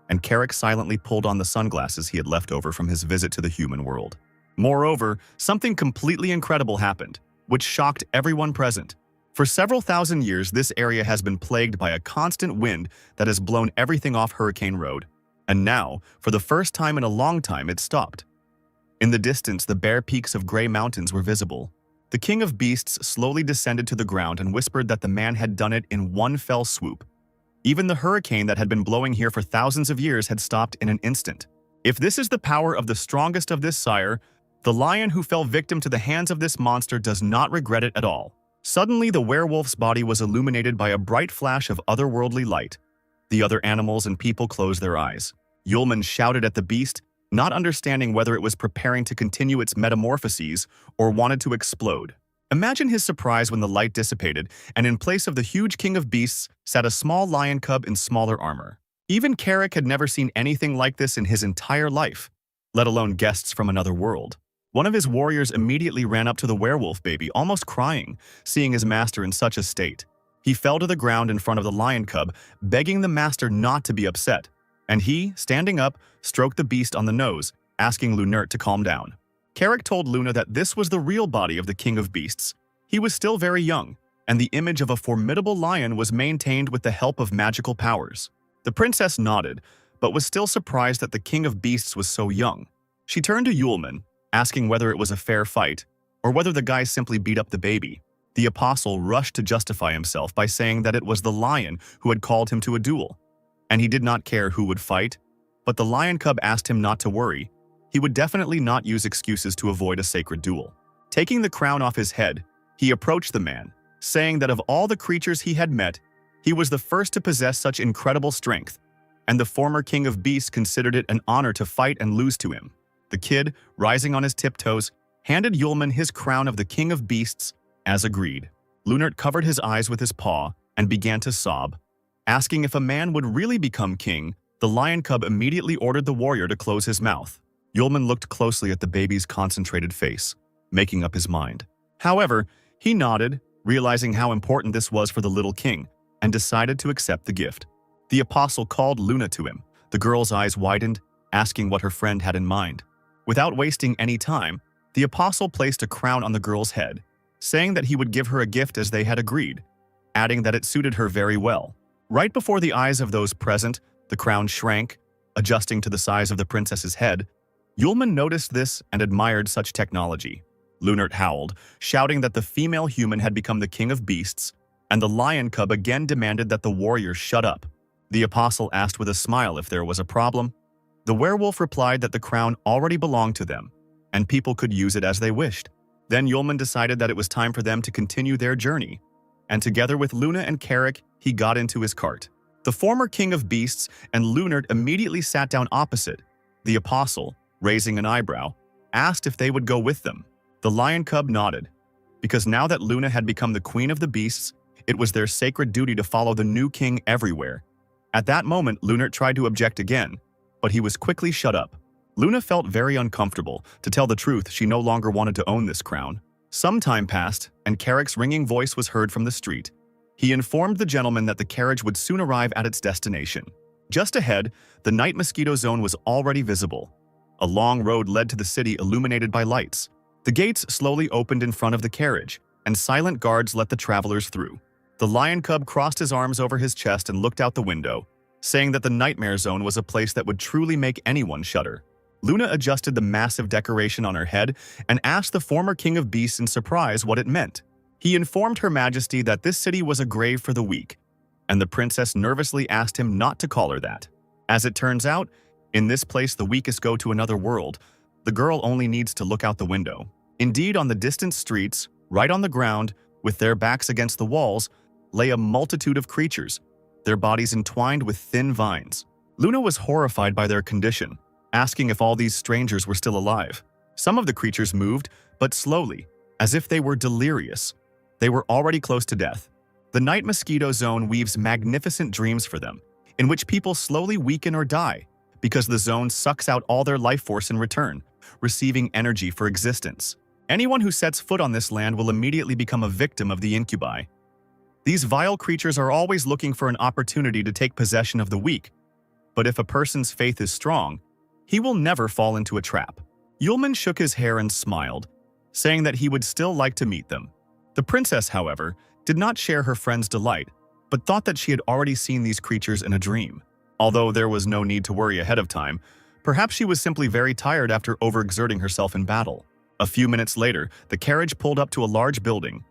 and Carrick silently pulled on the sunglasses he had left over from his visit to the human world. Moreover, something completely incredible happened, which shocked everyone present. For several thousand years, this area has been plagued by a constant wind that has blown everything off Hurricane Road. And now, for the first time in a long time, it stopped. In the distance, the bare peaks of gray mountains were visible. The king of beasts slowly descended to the ground and whispered that the man had done it in one fell swoop. Even the hurricane that had been blowing here for thousands of years had stopped in an instant. If this is the power of the strongest of this sire, the lion who fell victim to the hands of this monster does not regret it at all. Suddenly, the werewolf's body was illuminated by a bright flash of otherworldly light. The other animals and people closed their eyes. Yulman shouted at the beast, not understanding whether it was preparing to continue its metamorphoses or wanted to explode. Imagine his surprise when the light dissipated, and in place of the huge king of beasts sat a small lion cub in smaller armor. Even Carrick had never seen anything like this in his entire life, let alone guests from another world. One of his warriors immediately ran up to the werewolf baby, almost crying, seeing his master in such a state. He fell to the ground in front of the lion cub, begging the master not to be upset. And he, standing up, stroked the beast on the nose, asking Lunert to calm down. Carrick told Luna that this was the real body of the king of beasts. He was still very young, and the image of a formidable lion was maintained with the help of magical powers. The princess nodded, but was still surprised that the king of beasts was so young. She turned to Yulman, asking whether it was a fair fight, or whether the guy simply beat up the baby. The apostle rushed to justify himself by saying that it was the lion who had called him to a duel, and he did not care who would fight. But the lion cub asked him not to worry. He would definitely not use excuses to avoid a sacred duel. Taking the crown off his head, he approached the man, saying that of all the creatures he had met, he was the first to possess such incredible strength, and the former king of beasts considered it an honor to fight and lose to him. The kid, rising on his tiptoes, handed Yulman his crown of the king of beasts, as agreed. Lunert covered his eyes with his paw and began to sob. Asking if a man would really become king, the lion cub immediately ordered the warrior to close his mouth. Yulman looked closely at the baby's concentrated face, making up his mind. However, he nodded, realizing how important this was for the little king, and decided to accept the gift. The apostle called Luna to him. The girl's eyes widened, asking what her friend had in mind. Without wasting any time, the apostle placed a crown on the girl's head, saying that he would give her a gift as they had agreed, adding that it suited her very well. Right before the eyes of those present, the crown shrank, adjusting to the size of the princess's head. Yulman noticed this and admired such technology. Lunert howled, shouting that the female human had become the king of beasts, and the lion cub again demanded that the warrior shut up. The apostle asked with a smile if there was a problem. The werewolf replied that the crown already belonged to them, and people could use it as they wished. Then Yulman decided that it was time for them to continue their journey, and together with Luna and Carrick, he got into his cart. The former king of beasts and Lunert immediately sat down opposite. The apostle, raising an eyebrow, asked if they would go with them. The lion cub nodded, because now that Luna had become the queen of the beasts, it was their sacred duty to follow the new king everywhere. At that moment, Lunert tried to object again, but he was quickly shut up. Luna felt very uncomfortable. To tell the truth, she no longer wanted to own this crown. Some time passed, and Carrick's ringing voice was heard from the street. He informed the gentleman that the carriage would soon arrive at its destination. Just ahead, the night mosquito zone was already visible. A long road led to the city illuminated by lights. The gates slowly opened in front of the carriage, and silent guards let the travelers through. The lion cub crossed his arms over his chest and looked out the window, saying that the nightmare zone was a place that would truly make anyone shudder. Luna adjusted the massive decoration on her head and asked the former king of beasts in surprise what it meant. He informed Her Majesty that this city was a grave for the weak, and the princess nervously asked him not to call her that. As it turns out, in this place the weakest go to another world. The girl only needs to look out the window. Indeed, on the distant streets, right on the ground, with their backs against the walls, lay a multitude of creatures, their bodies entwined with thin vines. Luna was horrified by their condition, asking if all these strangers were still alive. Some of the creatures moved, but slowly, as if they were delirious. They were already close to death. The night mosquito zone weaves magnificent dreams for them, in which people slowly weaken or die, because the zone sucks out all their life force in return, receiving energy for existence. Anyone who sets foot on this land will immediately become a victim of the incubi. These vile creatures are always looking for an opportunity to take possession of the weak, but if a person's faith is strong, he will never fall into a trap. Yulman shook his hair and smiled, saying that he would still like to meet them. The princess, however, did not share her friend's delight, but thought that she had already seen these creatures in a dream. Although there was no need to worry ahead of time, perhaps she was simply very tired after overexerting herself in battle. A few minutes later, the carriage pulled up to a large building.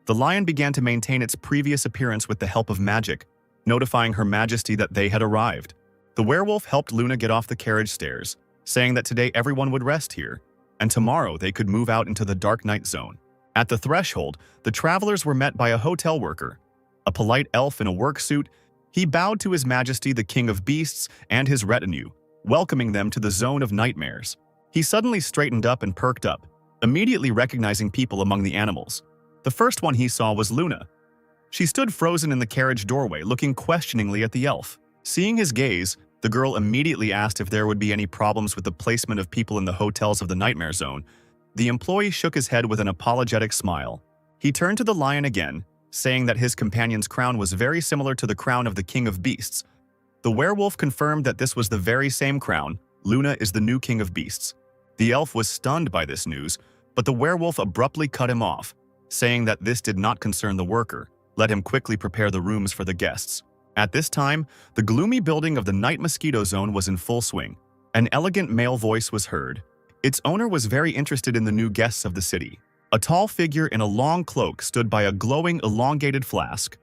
The lion began to maintain its previous appearance with the help of magic, notifying Her Majesty that they had arrived. The werewolf helped Luna get off the carriage stairs, saying that today everyone would rest here, and tomorrow they could move out into the dark night zone. At the threshold, the travelers were met by a hotel worker, a polite elf in a work suit. He bowed to His Majesty the King of Beasts and his retinue, welcoming them to the zone of nightmares. He suddenly straightened up and perked up, immediately recognizing people among the animals. The first one he saw was Luna. She stood frozen in the carriage doorway, looking questioningly at the elf. Seeing his gaze, the girl immediately asked if there would be any problems with the placement of people in the hotels of the nightmare zone. The employee shook his head with an apologetic smile. He turned to the lion again, saying that his companion's crown was very similar to the crown of the King of Beasts. The werewolf confirmed that this was the very same crown. Luna is the new King of Beasts. The elf was stunned by this news, but the werewolf abruptly cut him off, saying that this did not concern the worker. Let him quickly prepare the rooms for the guests. At this time, the gloomy building of the night mosquito zone was in full swing. An elegant male voice was heard. Its owner was very interested in the new guests of the city. A tall figure in a long cloak stood by a glowing, elongated flask.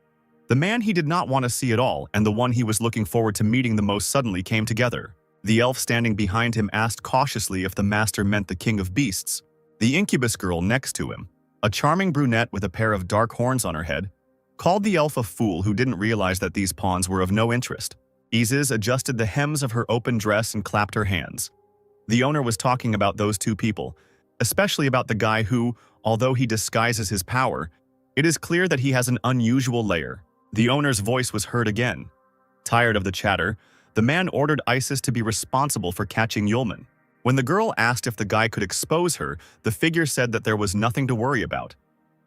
The man he did not want to see at all and the one he was looking forward to meeting the most suddenly came together. The elf standing behind him asked cautiously if the master meant the King of Beasts. The incubus girl next to him, a charming brunette with a pair of dark horns on her head, called the elf a fool who didn't realize that these pawns were of no interest. Isis adjusted the hems of her open dress and clapped her hands. The owner was talking about those two people, especially about the guy who, although he disguises his power, it is clear that he has an unusual lair. The owner's voice was heard again. Tired of the chatter, the man ordered Isis to be responsible for catching Yulman. When the girl asked if the guy could expose her, the figure said that there was nothing to worry about.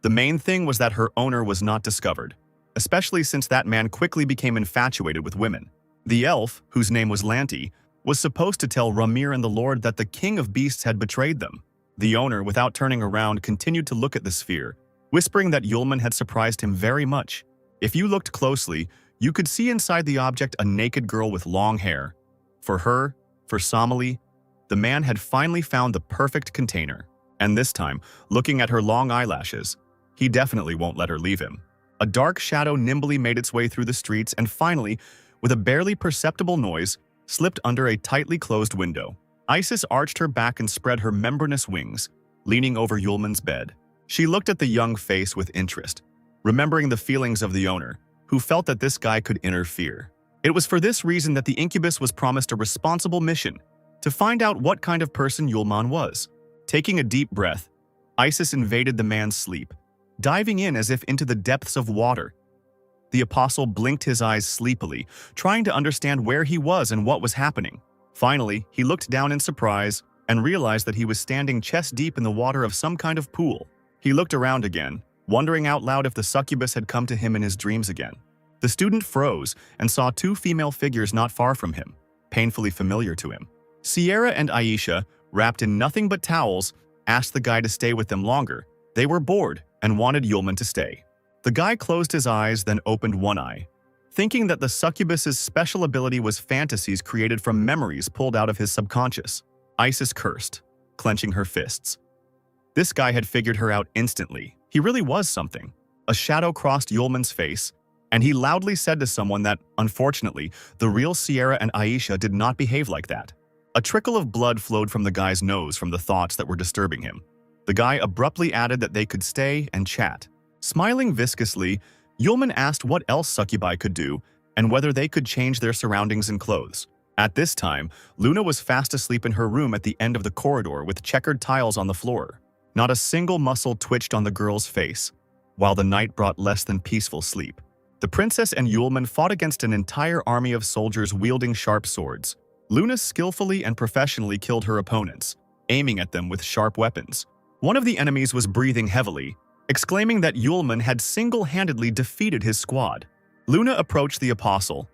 The main thing was that her owner was not discovered, especially since that man quickly became infatuated with women. The elf, whose name was Lanti, was supposed to tell Ramir and the Lord that the King of Beasts had betrayed them. The owner, without turning around, continued to look at the sphere, whispering that Yulman had surprised him very much. If you looked closely, you could see inside the object a naked girl with long hair. For her, for Somali, the man had finally found the perfect container. And this time, looking at her long eyelashes, he definitely won't let her leave him. A dark shadow nimbly made its way through the streets and finally, with a barely perceptible noise, slipped under a tightly closed window. Isis arched her back and spread her membranous wings, leaning over Yulman's bed. She looked at the young face with interest, remembering the feelings of the owner, who felt that this guy could interfere. It was for this reason that the incubus was promised a responsible mission, to find out what kind of person Yulman was. Taking a deep breath, Isis invaded the man's sleep, diving in as if into the depths of water. The apostle blinked his eyes sleepily, trying to understand where he was and what was happening. Finally, he looked down in surprise and realized that he was standing chest-deep in the water of some kind of pool. He looked around again, wondering out loud if the succubus had come to him in his dreams again. The student froze and saw two female figures not far from him, painfully familiar to him. Sierra and Aisha, wrapped in nothing but towels, asked the guy to stay with them longer. They were bored and wanted Yulman to stay. The guy closed his eyes, then opened one eye, thinking that the succubus's special ability was fantasies created from memories pulled out of his subconscious. Isis cursed, clenching her fists. This guy had figured her out instantly. He really was something. A shadow crossed Yulman's face, and he loudly said to someone that, unfortunately, the real Sierra and Aisha did not behave like that. A trickle of blood flowed from the guy's nose from the thoughts that were disturbing him. The guy abruptly added that they could stay and chat. Smiling viscously, Yulman asked what else succubi could do and whether they could change their surroundings and clothes. At this time, Luna was fast asleep in her room at the end of the corridor with checkered tiles on the floor. Not a single muscle twitched on the girl's face, while the night brought less than peaceful sleep. The princess and Yulman fought against an entire army of soldiers wielding sharp swords. Luna skillfully and professionally killed her opponents, aiming at them with sharp weapons. One of the enemies was breathing heavily, exclaiming that Yulman had single-handedly defeated his squad. Luna approached the apostle.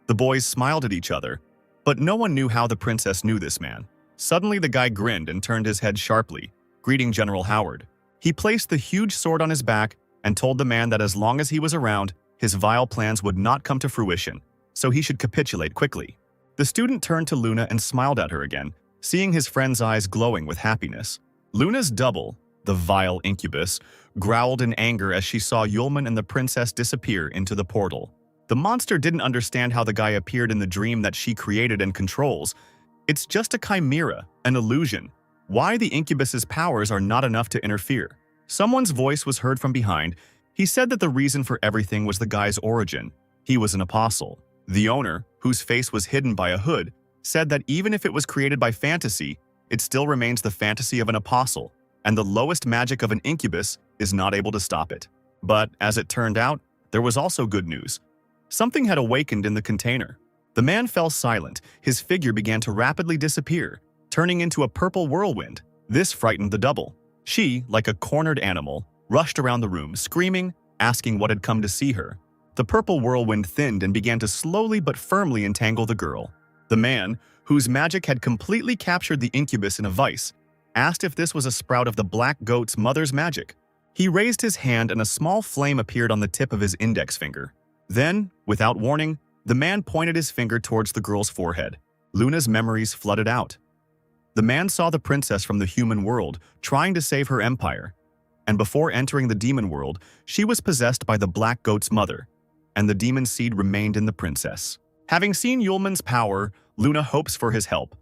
The boys smiled at each other, but no one knew how the princess knew this man. Suddenly the guy grinned and turned his head sharply, greeting General Howard. He placed the huge sword on his back and told the man that as long as he was around, his vile plans would not come to fruition, so he should capitulate quickly. The student turned to Luna and smiled at her again, seeing his friend's eyes glowing with happiness. Luna's double, the vile incubus, growled in anger as she saw Yulman and the princess disappear into the portal. The monster didn't understand how the guy appeared in the dream that she created and controls. It's just a chimera, an illusion. Why the incubus's powers are not enough to interfere. Someone's voice was heard from behind. He said that the reason for everything was the guy's origin. He was an apostle. The owner, whose face was hidden by a hood, said that even if it was created by fantasy, it still remains the fantasy of an apostle, and the lowest magic of an incubus is not able to stop it. But, as it turned out, there was also good news. Something had awakened in the container. The man fell silent. His figure began to rapidly disappear, turning into a purple whirlwind. This frightened the double. She, like a cornered animal, rushed around the room, screaming, asking what had come to see her. The purple whirlwind thinned and began to slowly but firmly entangle the girl. The man, whose magic had completely captured the incubus in a vice, asked if this was a sprout of the black goat's mother's magic. He raised his hand and a small flame appeared on the tip of his index finger. Then, without warning, the man pointed his finger towards the girl's forehead. Luna's memories flooded out. The man saw the princess from the human world, trying to save her empire. And before entering the demon world, she was possessed by the black goat's mother, and the demon seed remained in the princess. Having seen Yulman's power, Luna hopes for his help.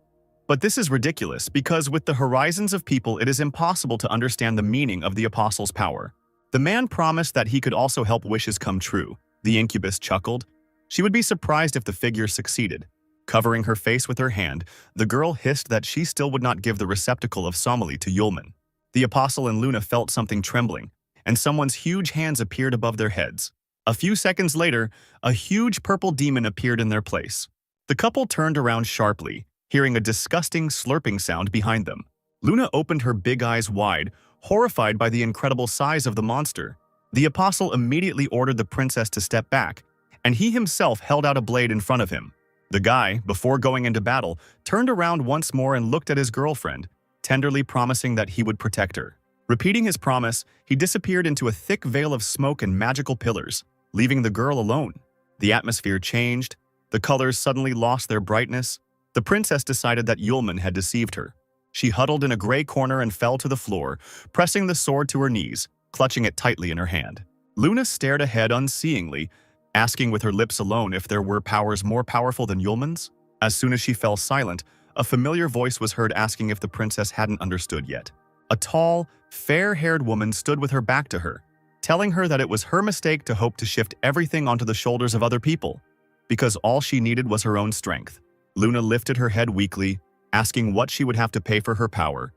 But this is ridiculous because with the horizons of people it is impossible to understand the meaning of the apostle's power. The man promised that he could also help wishes come true. The incubus chuckled. She would be surprised if the figure succeeded. Covering her face with her hand, the girl hissed that she still would not give the receptacle of Somali to Yulman. The apostle and Luna felt something trembling, and someone's huge hands appeared above their heads. A few seconds later, a huge purple demon appeared in their place. The couple turned around sharply, hearing a disgusting slurping sound behind them. Luna opened her big eyes wide, horrified by the incredible size of the monster. The apostle immediately ordered the princess to step back, and he himself held out a blade in front of him. The guy, before going into battle, turned around once more and looked at his girlfriend, tenderly promising that he would protect her. Repeating his promise, he disappeared into a thick veil of smoke and magical pillars, leaving the girl alone. The atmosphere changed. The colors suddenly lost their brightness. The princess decided that Yulman had deceived her. She huddled in a gray corner and fell to the floor, pressing the sword to her knees, clutching it tightly in her hand. Luna stared ahead unseeingly, asking with her lips alone if there were powers more powerful than Yulman's. As soon as she fell silent, a familiar voice was heard asking if the princess hadn't understood yet. A tall, fair-haired woman stood with her back to her, telling her that it was her mistake to hope to shift everything onto the shoulders of other people, because all she needed was her own strength. Luna lifted her head weakly, asking what she would have to pay for her power.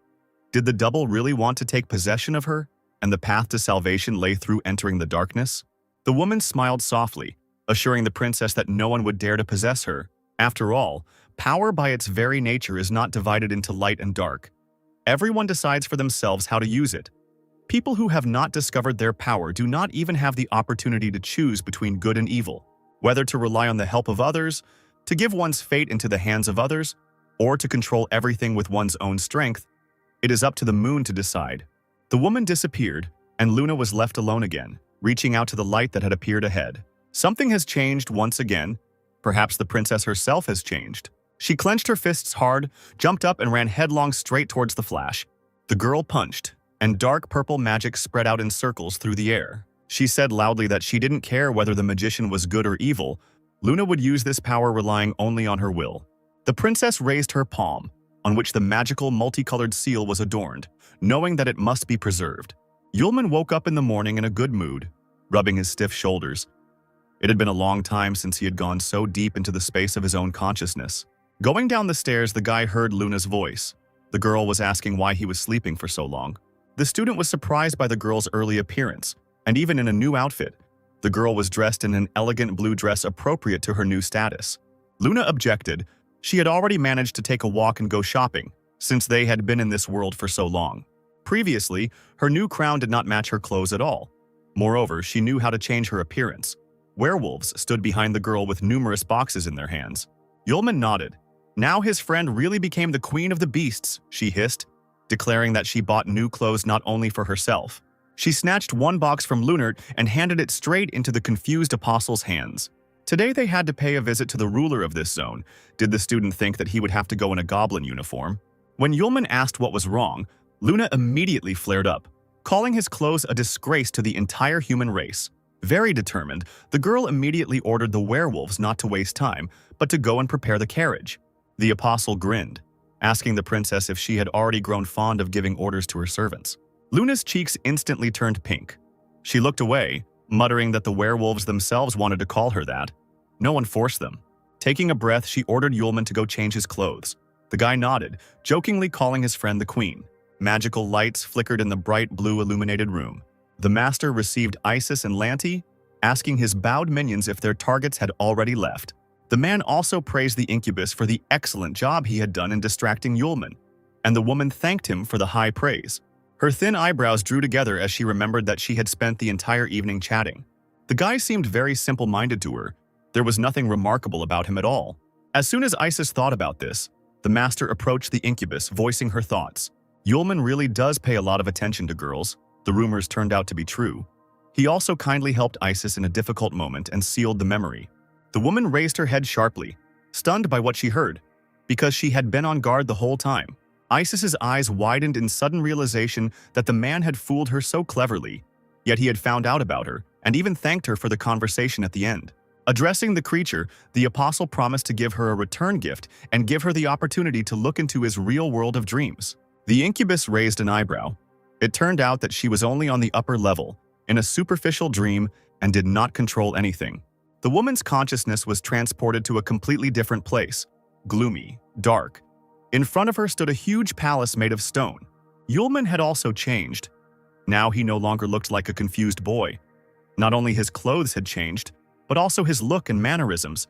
Did the double really want to take possession of her, and the path to salvation lay through entering the darkness? The woman smiled softly, assuring the princess that no one would dare to possess her. After all, power by its very nature is not divided into light and dark. Everyone decides for themselves how to use it. People who have not discovered their power do not even have the opportunity to choose between good and evil, whether to rely on the help of others, to give one's fate into the hands of others, or to control everything with one's own strength. It is up to the moon to decide. The woman disappeared, and Luna was left alone again, reaching out to the light that had appeared ahead. Something has changed once again. Perhaps the princess herself has changed. She clenched her fists hard, jumped up, and ran headlong straight towards the flash. The girl punched, and dark purple magic spread out in circles through the air. She said loudly that she didn't care whether the magician was good or evil. Luna would use this power relying only on her will. The princess raised her palm, on which the magical multicolored seal was adorned, knowing that it must be preserved. Yulman woke up in the morning in a good mood, rubbing his stiff shoulders. It had been a long time since he had gone so deep into the space of his own consciousness. Going down the stairs, the guy heard Luna's voice. The girl was asking why he was sleeping for so long. The student was surprised by the girl's early appearance, and even in a new outfit. The girl was dressed in an elegant blue dress appropriate to her new status. Luna objected. She had already managed to take a walk and go shopping, since they had been in this world for so long. Previously, her new crown did not match her clothes at all. Moreover, she knew how to change her appearance. Werewolves stood behind the girl with numerous boxes in their hands. Yulman nodded. Now his friend really became the queen of the beasts, she hissed, declaring that she bought new clothes not only for herself. She snatched one box from Lunart and handed it straight into the confused apostle's hands. Today they had to pay a visit to the ruler of this zone. Did the student think that he would have to go in a goblin uniform? When Yulman asked what was wrong, Luna immediately flared up, calling his clothes a disgrace to the entire human race. Very determined, the girl immediately ordered the werewolves not to waste time, but to go and prepare the carriage. The apostle grinned, asking the princess if she had already grown fond of giving orders to her servants. Luna's cheeks instantly turned pink. She looked away, muttering that the werewolves themselves wanted to call her that. No one forced them. Taking a breath, she ordered Yulman to go change his clothes. The guy nodded, jokingly calling his friend the queen. Magical lights flickered in the bright blue illuminated room. The master received Isis and Lanti, asking his bowed minions if their targets had already left. The man also praised the incubus for the excellent job he had done in distracting Yulman, and the woman thanked him for the high praise. Her thin eyebrows drew together as she remembered that she had spent the entire evening chatting. The guy seemed very simple-minded to her. There was nothing remarkable about him at all. As soon as Isis thought about this, the master approached the incubus, voicing her thoughts. Yulman really does pay a lot of attention to girls. The rumors turned out to be true. He also kindly helped Isis in a difficult moment and sealed the memory. The woman raised her head sharply, stunned by what she heard, because she had been on guard the whole time. Isis's eyes widened in sudden realization that the man had fooled her so cleverly, yet he had found out about her and even thanked her for the conversation at the end. Addressing the creature, the apostle promised to give her a return gift and give her the opportunity to look into his real world of dreams. The incubus raised an eyebrow. It turned out that she was only on the upper level, in a superficial dream, and did not control anything. The woman's consciousness was transported to a completely different place, gloomy, dark. In front of her stood a huge palace made of stone. Yulman had also changed. Now he no longer looked like a confused boy. Not only his clothes had changed, but also his look and mannerisms.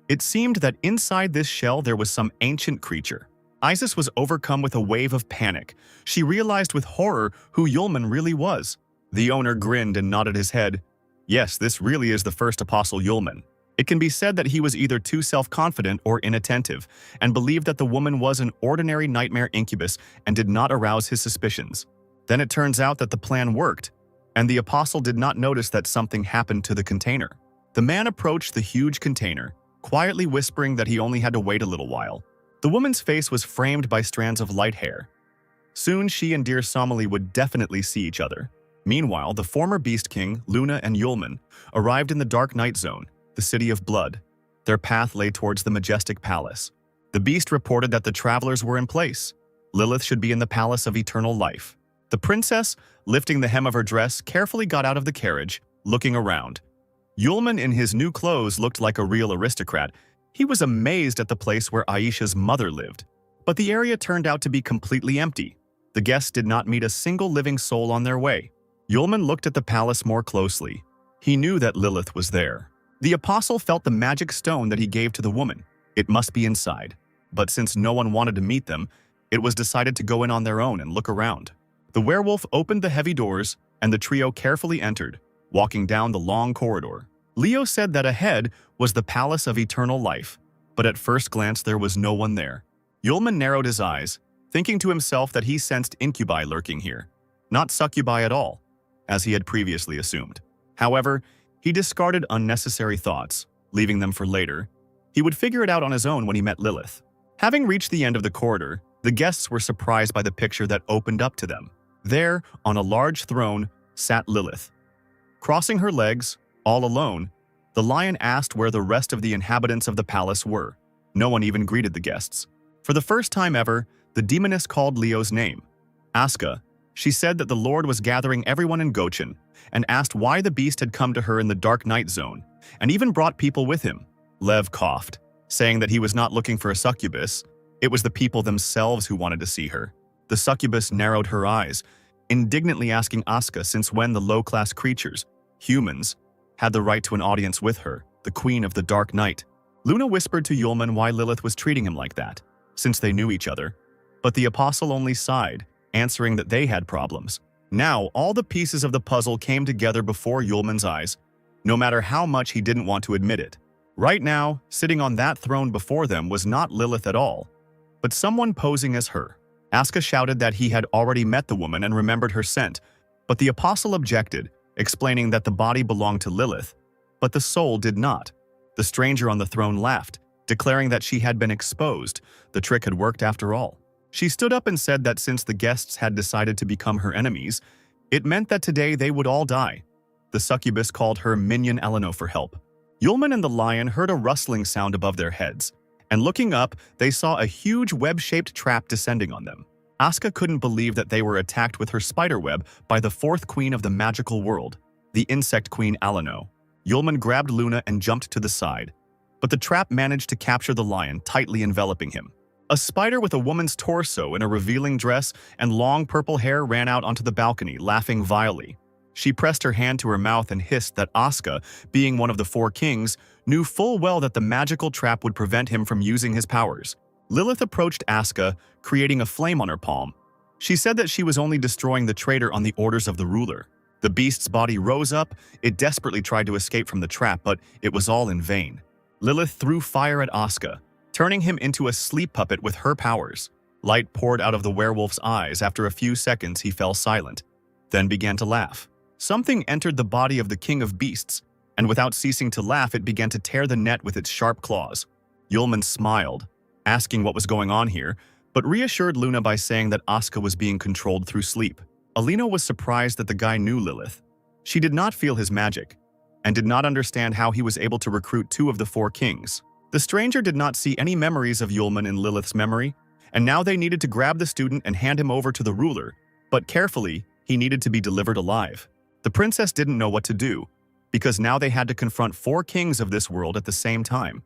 It seemed that inside this shell there was some ancient creature. Isis was overcome with a wave of panic. She realized with horror who Yulman really was. The owner grinned and nodded his head. Yes, this really is the first apostle Yulman. It can be said that he was either too self-confident or inattentive, and believed that the woman was an ordinary nightmare incubus and did not arouse his suspicions. Then it turns out that the plan worked, and the apostle did not notice that something happened to the container. The man approached the huge container, quietly whispering that he only had to wait a little while. The woman's face was framed by strands of light hair. Soon she and dear Somali would definitely see each other. Meanwhile, the former Beast King, Luna and Yulman, arrived in the Dark Night Zone, the City of Blood. Their path lay towards the majestic palace. The beast reported that the travelers were in place. Lilith should be in the Palace of Eternal Life. The princess, lifting the hem of her dress, carefully got out of the carriage, looking around. Yulman in his new clothes looked like a real aristocrat. He was amazed at the place where Aisha's mother lived. But the area turned out to be completely empty. The guests did not meet a single living soul on their way. Yulman looked at the palace more closely. He knew that Lilith was there. The apostle felt the magic stone that he gave to the woman. It must be inside. But since no one wanted to meet them, it was decided to go in on their own and look around. The werewolf opened the heavy doors, and the trio carefully entered, walking down the long corridor. Leo said that ahead was the Palace of Eternal Life, but at first glance there was no one there. Yulman narrowed his eyes, thinking to himself that he sensed incubi lurking here, not succubi at all, as he had previously assumed. However, he discarded unnecessary thoughts, leaving them for later. He would figure it out on his own when he met Lilith. Having reached the end of the corridor, the guests were surprised by the picture that opened up to them. There, on a large throne, sat Lilith. Crossing her legs, all alone, the lion asked where the rest of the inhabitants of the palace were. No one even greeted the guests. For the first time ever, the demoness called Leo's name. Asuka. She said that the Lord was gathering everyone in Gochin and asked why the beast had come to her in the Dark Night Zone, and even brought people with him. Lev coughed, saying that he was not looking for a succubus. It was the people themselves who wanted to see her. The succubus narrowed her eyes, indignantly asking Asuka since when the low-class creatures, humans, had the right to an audience with her, the queen of the Dark Night. Luna whispered to Yulman why Lilith was treating him like that, since they knew each other. But the apostle only sighed, answering that they had problems. Now, all the pieces of the puzzle came together before Yulman's eyes, no matter how much he didn't want to admit it. Right now, sitting on that throne before them was not Lilith at all, but someone posing as her. Asuka shouted that he had already met the woman and remembered her scent, but the apostle objected, explaining that the body belonged to Lilith, but the soul did not. The stranger on the throne laughed, declaring that she had been exposed. The trick had worked after all. She stood up and said that since the guests had decided to become her enemies, it meant that today they would all die. The succubus called her Minion Eleno for help. Yulman and the lion heard a rustling sound above their heads, and looking up, they saw a huge web-shaped trap descending on them. Asuka couldn't believe that they were attacked with her spiderweb by the fourth queen of the magical world, the insect queen Alano. Yulman grabbed Luna and jumped to the side, but the trap managed to capture the lion, tightly enveloping him. A spider with a woman's torso in a revealing dress and long purple hair ran out onto the balcony, laughing vilely. She pressed her hand to her mouth and hissed that Asuka, being one of the four kings, knew full well that the magical trap would prevent him from using his powers. Lilith approached Asuka, creating a flame on her palm. She said that she was only destroying the traitor on the orders of the ruler. The beast's body rose up. It desperately tried to escape from the trap, but it was all in vain. Lilith threw fire at Asuka, turning him into a sleep puppet with her powers. Light poured out of the werewolf's eyes. After a few seconds, he fell silent, then began to laugh. Something entered the body of the king of beasts, and without ceasing to laugh, it began to tear the net with its sharp claws. Yulman smiled, asking what was going on here, but reassured Luna by saying that Asuka was being controlled through sleep. Alino was surprised that the guy knew Lilith. She did not feel his magic, and did not understand how he was able to recruit two of the four kings. The stranger did not see any memories of Yulman in Lilith's memory, and now they needed to grab the student and hand him over to the ruler, but carefully, he needed to be delivered alive. The princess didn't know what to do, because now they had to confront four kings of this world at the same time,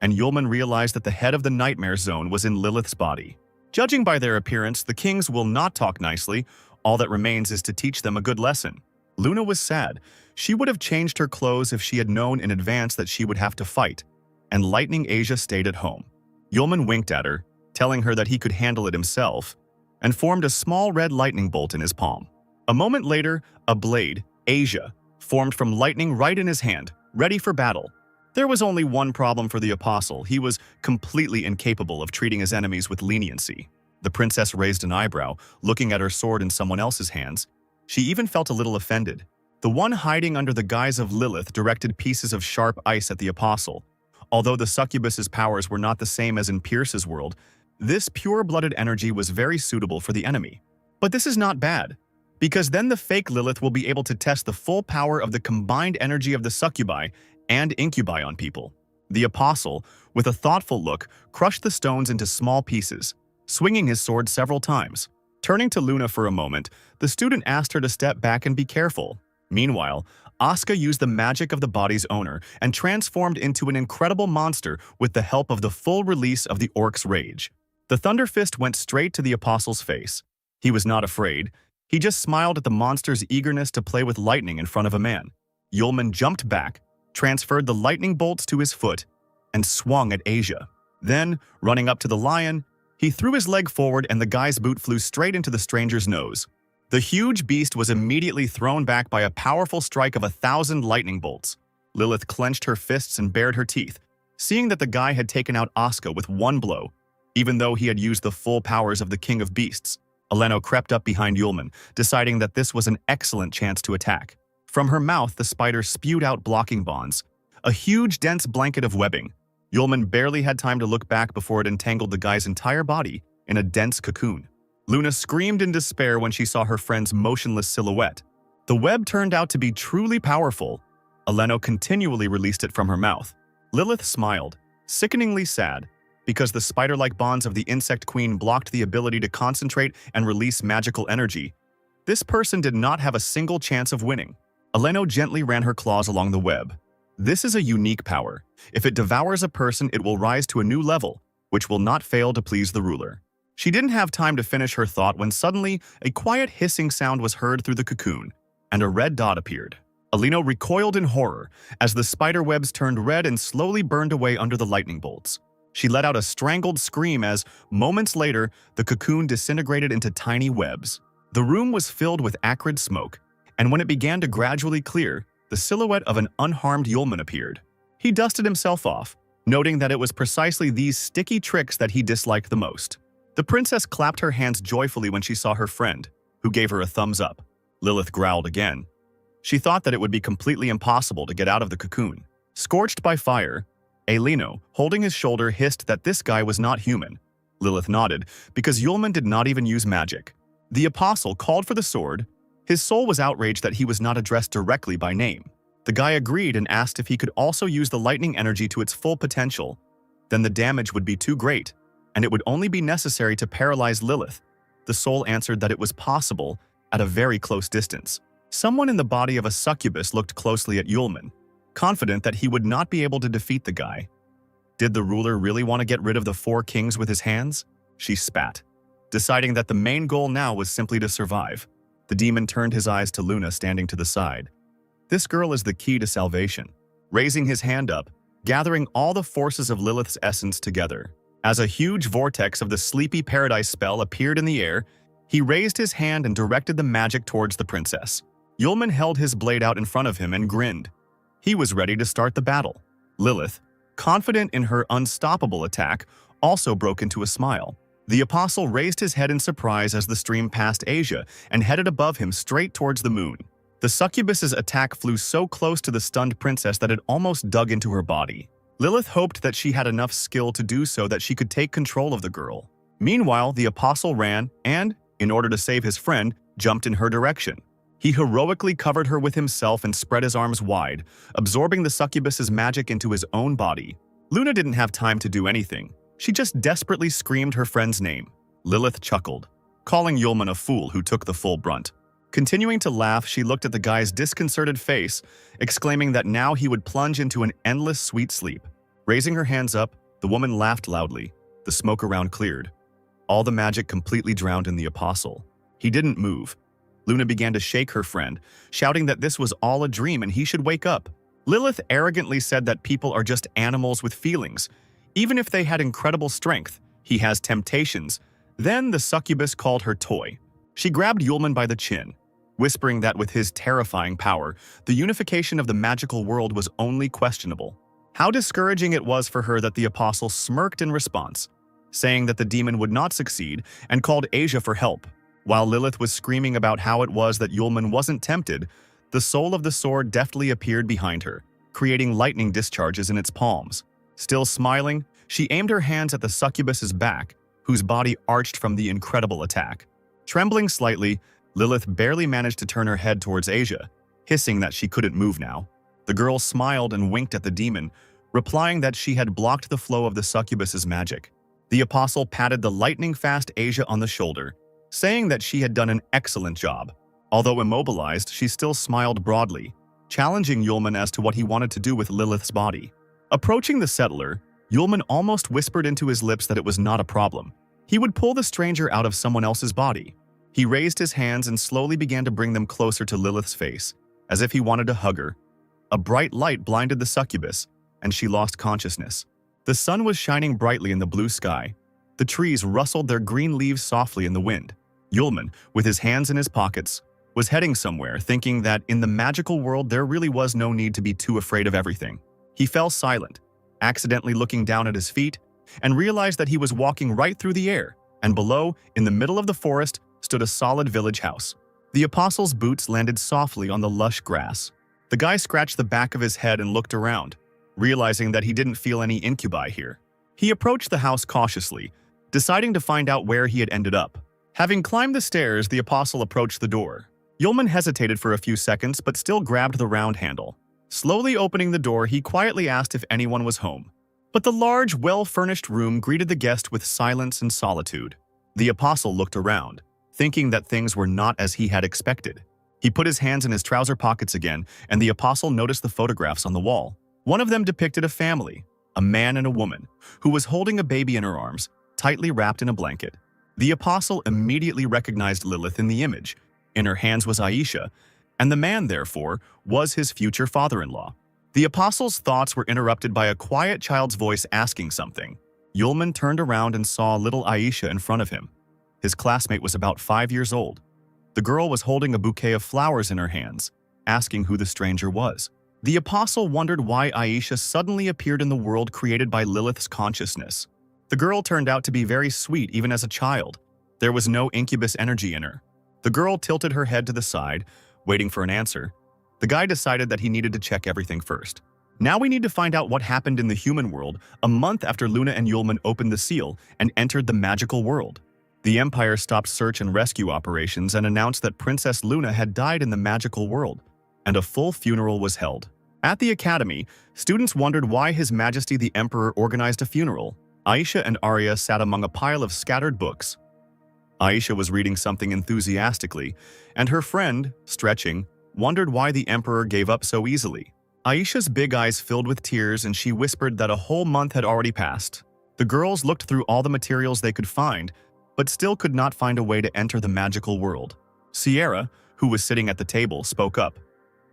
and Yulman realized that the head of the nightmare zone was in Lilith's body. Judging by their appearance, the kings will not talk nicely. All that remains is to teach them a good lesson. Luna was sad. She would have changed her clothes if she had known in advance that she would have to fight, and Lightning Asia stayed at home. Yulman winked at her, telling her that he could handle it himself, and formed a small red lightning bolt in his palm. A moment later, a blade, Asia, formed from lightning right in his hand, ready for battle. There was only one problem for the apostle. He was completely incapable of treating his enemies with leniency. The princess raised an eyebrow, looking at her sword in someone else's hands. She even felt a little offended. The one hiding under the guise of Lilith directed pieces of sharp ice at the apostle. Although the succubus's powers were not the same as in Pierce's world, this pure-blooded energy was very suitable for the enemy. But this is not bad, because then the fake Lilith will be able to test the full power of the combined energy of the succubi and incubi on people. The apostle, with a thoughtful look, crushed the stones into small pieces, swinging his sword several times. Turning to Luna for a moment, the student asked her to step back and be careful. Meanwhile, Asuka used the magic of the body's owner and transformed into an incredible monster with the help of the full release of the orc's rage. The Thunder Fist went straight to the apostle's face. He was not afraid. He just smiled at the monster's eagerness to play with lightning in front of a man. Yulman jumped back, transferred the lightning bolts to his foot, and swung at Asia. Then, running up to the lion, he threw his leg forward and the guy's boot flew straight into the stranger's nose. The huge beast was immediately thrown back by a powerful strike of 1,000 lightning bolts. Lilith clenched her fists and bared her teeth, seeing that the guy had taken out Asuka with one blow, even though he had used the full powers of the King of Beasts. Eleno crept up behind Yulman, deciding that this was an excellent chance to attack. From her mouth, the spider spewed out blocking bonds, a huge, dense blanket of webbing. Yulman barely had time to look back before it entangled the guy's entire body in a dense cocoon. Luna screamed in despair when she saw her friend's motionless silhouette. The web turned out to be truly powerful. Eleno continually released it from her mouth. Lilith smiled, sickeningly sad, because the spider-like bonds of the insect queen blocked the ability to concentrate and release magical energy. This person did not have a single chance of winning. Eleno gently ran her claws along the web. This is a unique power. If it devours a person, it will rise to a new level, which will not fail to please the ruler. She didn't have time to finish her thought when suddenly a quiet hissing sound was heard through the cocoon, and a red dot appeared. Eleno recoiled in horror as the spider webs turned red and slowly burned away under the lightning bolts. She let out a strangled scream as, moments later, the cocoon disintegrated into tiny webs. The room was filled with acrid smoke, and when it began to gradually clear, the silhouette of an unharmed Yulman appeared. He dusted himself off, noting that it was precisely these sticky tricks that he disliked the most. The princess clapped her hands joyfully when she saw her friend, who gave her a thumbs up. Lilith growled again. She thought that it would be completely impossible to get out of the cocoon. Scorched by fire, Eleno, holding his shoulder, hissed that this guy was not human. Lilith nodded, because Yulman did not even use magic. The apostle called for the sword. His soul was outraged that he was not addressed directly by name. The guy agreed and asked if he could also use the lightning energy to its full potential. Then the damage would be too great, and it would only be necessary to paralyze Lilith. The soul answered that it was possible at a very close distance. Someone in the body of a succubus looked closely at Yulman, confident that he would not be able to defeat the guy. Did the ruler really want to get rid of the 4 kings with his hands? She spat, deciding that the main goal now was simply to survive. The demon turned his eyes to Luna standing to the side. This girl is the key to salvation. Raising his hand up, gathering all the forces of Lilith's essence together. As a huge vortex of the Sleepy Paradise spell appeared in the air, he raised his hand and directed the magic towards the princess. Yulman held his blade out in front of him and grinned. He was ready to start the battle. Lilith, confident in her unstoppable attack, also broke into a smile. The apostle raised his head in surprise as the stream passed Asia and headed above him straight towards the moon. The succubus's attack flew so close to the stunned princess that it almost dug into her body. Lilith hoped that she had enough skill to do so that she could take control of the girl. Meanwhile, the apostle ran and, in order to save his friend, jumped in her direction. He heroically covered her with himself and spread his arms wide, absorbing the succubus's magic into his own body. Luna didn't have time to do anything. She just desperately screamed her friend's name. Lilith chuckled, calling Yulman a fool who took the full brunt. Continuing to laugh, she looked at the guy's disconcerted face, exclaiming that now he would plunge into an endless sweet sleep. Raising her hands up, the woman laughed loudly. The smoke around cleared. All the magic completely drowned in the apostle. He didn't move. Luna began to shake her friend, shouting that this was all a dream and he should wake up. Lilith arrogantly said that people are just animals with feelings. Even if they had incredible strength, he has temptations. Then the succubus called her toy. She grabbed Yulman by the chin, whispering that with his terrifying power, the unification of the magical world was only questionable. How discouraging it was for her that the apostle smirked in response, saying that the demon would not succeed and called Asia for help. While Lilith was screaming about how it was that Yulman wasn't tempted, the soul of the sword deftly appeared behind her, creating lightning discharges in its palms. Still smiling, she aimed her hands at the succubus's back, whose body arched from the incredible attack. Trembling slightly, Lilith barely managed to turn her head towards Asia, hissing that she couldn't move now. The girl smiled and winked at the demon, replying that she had blocked the flow of the succubus's magic. The apostle patted the lightning-fast Asia on the shoulder, saying that she had done an excellent job. Although immobilized, she still smiled broadly, challenging Yulman as to what he wanted to do with Lilith's body. Approaching the settler, Yulman almost whispered into his lips that it was not a problem. He would pull the stranger out of someone else's body. He raised his hands and slowly began to bring them closer to Lilith's face, as if he wanted to hug her. A bright light blinded the succubus, and she lost consciousness. The sun was shining brightly in the blue sky. The trees rustled their green leaves softly in the wind. Yulman, with his hands in his pockets, was heading somewhere, thinking that in the magical world there really was no need to be too afraid of everything. He fell silent, accidentally looking down at his feet, and realized that he was walking right through the air, and below, in the middle of the forest, stood a solid village house. The apostle's boots landed softly on the lush grass. The guy scratched the back of his head and looked around, realizing that he didn't feel any incubi here. He approached the house cautiously, deciding to find out where he had ended up. Having climbed the stairs, the apostle approached the door. Yulman hesitated for a few seconds but still grabbed the round handle. Slowly opening the door, he quietly asked if anyone was home. But the large, well-furnished room greeted the guest with silence and solitude. The apostle looked around, thinking that things were not as he had expected. He put his hands in his trouser pockets again, and the apostle noticed the photographs on the wall. One of them depicted a family, a man and a woman, who was holding a baby in her arms, tightly wrapped in a blanket. The apostle immediately recognized Lilith in the image. In her hands was Aisha, and the man, therefore, was his future father-in-law. The apostle's thoughts were interrupted by a quiet child's voice asking something. Yulman turned around and saw little Aisha in front of him. His classmate was about 5 years old. The girl was holding a bouquet of flowers in her hands, asking who the stranger was. The apostle wondered why Aisha suddenly appeared in the world created by Lilith's consciousness. The girl turned out to be very sweet even as a child. There was no incubus energy in her. The girl tilted her head to the side, waiting for an answer. The guy decided that he needed to check everything first. Now we need to find out what happened in the human world a month after Luna and Yulman opened the seal and entered the magical world. The Empire stopped search and rescue operations and announced that Princess Luna had died in the magical world, and a full funeral was held. At the academy, students wondered why His Majesty the Emperor organized a funeral. Aisha and Arya sat among a pile of scattered books. Aisha was reading something enthusiastically, and her friend, stretching, wondered why the Emperor gave up so easily. Aisha's big eyes filled with tears and she whispered that a whole month had already passed. The girls looked through all the materials they could find, but still could not find a way to enter the magical world. Sierra, who was sitting at the table, spoke up.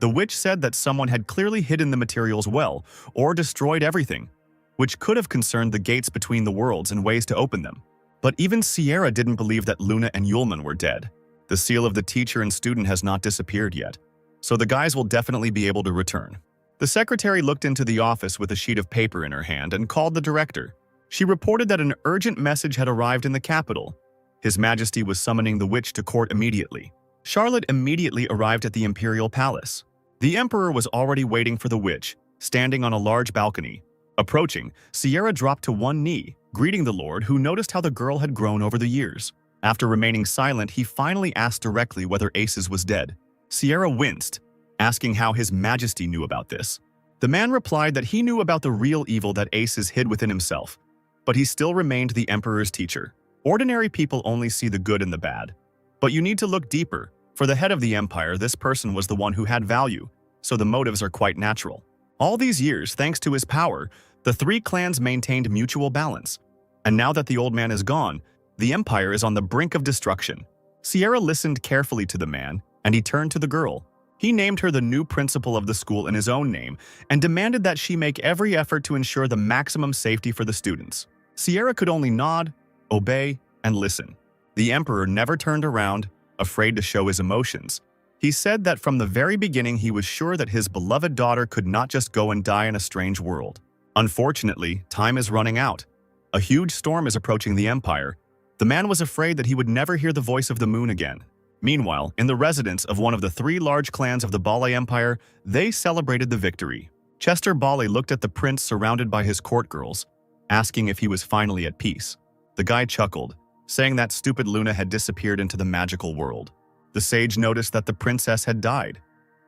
The witch said that someone had clearly hidden the materials well, or destroyed everything, which could have concerned the gates between the worlds and ways to open them. But even Sierra didn't believe that Luna and Yulman were dead. The seal of the teacher and student has not disappeared yet, so the guys will definitely be able to return. The secretary looked into the office with a sheet of paper in her hand and called the director. She reported that an urgent message had arrived in the capital. His Majesty was summoning the witch to court immediately. Charlotte immediately arrived at the imperial palace. The emperor was already waiting for the witch, standing on a large balcony. Approaching, Sierra dropped to one knee, greeting the lord, who noticed how the girl had grown over the years. After remaining silent, he finally asked directly whether Aces was dead. Sierra winced, asking how His Majesty knew about this. The man replied that he knew about the real evil that Aces hid within himself, but he still remained the emperor's teacher. Ordinary people only see the good and the bad. But you need to look deeper. For the head of the empire, this person was the one who had value, so the motives are quite natural. All these years, thanks to his power, the three clans maintained mutual balance. And now that the old man is gone, the empire is on the brink of destruction. Sierra listened carefully to the man, and he turned to the girl. He named her the new principal of the school in his own name and demanded that she make every effort to ensure the maximum safety for the students. Sierra could only nod, obey, and listen. The emperor never turned around, afraid to show his emotions. He said that from the very beginning he was sure that his beloved daughter could not just go and die in a strange world. Unfortunately, time is running out. A huge storm is approaching the empire. The man was afraid that he would never hear the voice of the moon again. Meanwhile, in the residence of one of the three large clans of the Bale Empire, they celebrated the victory. Chester Bale looked at the prince surrounded by his court girls, asking if he was finally at peace. The guy chuckled, saying that stupid Luna had disappeared into the magical world. The sage noticed that the princess had died.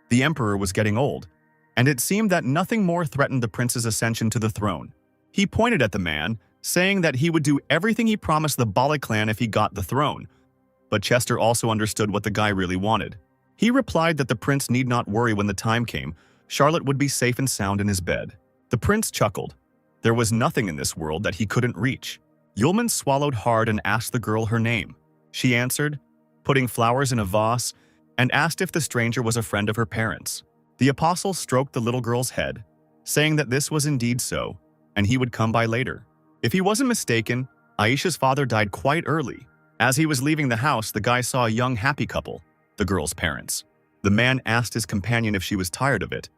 The emperor was getting old, and it seemed that nothing more threatened the prince's ascension to the throne. He pointed at the man, saying that he would do everything he promised the Bale clan if he got the throne. But Chester also understood what the guy really wanted. He replied that the prince need not worry when the time came. Charlotte would be safe and sound in his bed. The prince chuckled. There was nothing in this world that he couldn't reach. Yulman swallowed hard and asked the girl her name. She answered, putting flowers in a vase, and asked if the stranger was a friend of her parents. The apostle stroked the little girl's head, saying that this was indeed so, and he would come by later. If he wasn't mistaken, Aisha's father died quite early. As he was leaving the house, the guy saw a young happy couple, the girl's parents. The man asked his companion if she was tired of it,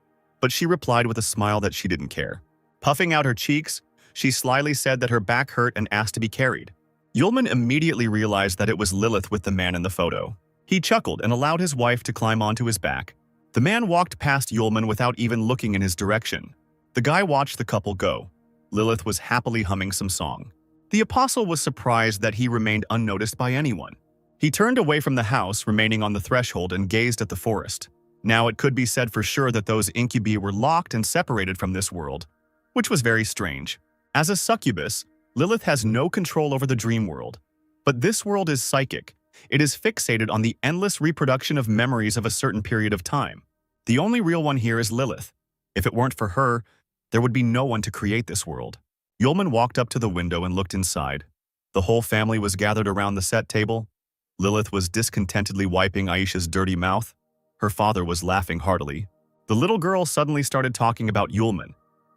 but she replied with a smile that she didn't care. Puffing out her cheeks, she slyly said that her back hurt and asked to be carried. Yulman immediately realized that it was Lilith with the man in the photo. He chuckled and allowed his wife to climb onto his back. The man walked past Yulman without even looking in his direction. The guy watched the couple go. Lilith was happily humming some song. The apostle was surprised that he remained unnoticed by anyone. He turned away from the house, remaining on the threshold, and gazed at the forest. Now it could be said for sure that those incubi were locked and separated from this world, which was very strange. As a succubus, Lilith has no control over the dream world. But this world is psychic. It is fixated on the endless reproduction of memories of a certain period of time. The only real one here is Lilith. If it weren't for her, there would be no one to create this world. Yulman walked up to the window and looked inside. The whole family was gathered around the set table. Lilith was discontentedly wiping Aisha's dirty mouth. Her father was laughing heartily. The little girl suddenly started talking about Yulman,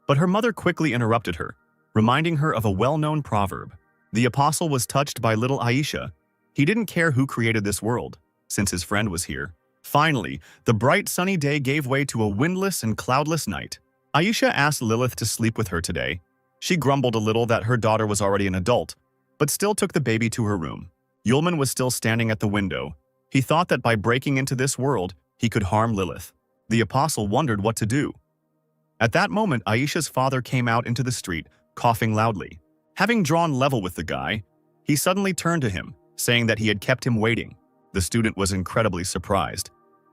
but her mother quickly interrupted her, reminding her of a well-known proverb. The apostle was touched by little Aisha. He didn't care who created this world, since his friend was here. Finally, the bright sunny day gave way to a windless and cloudless night. Aisha asked Lilith to sleep with her today. She grumbled a little that her daughter was already an adult, but still took the baby to her room. Yulman was still standing at the window. He thought that by breaking into this world, he could harm Lilith. The apostle wondered what to do. At that moment, Aisha's father came out into the street, coughing loudly. Having drawn level with the guy, he suddenly turned to him, saying that he had kept him waiting. The student was incredibly surprised,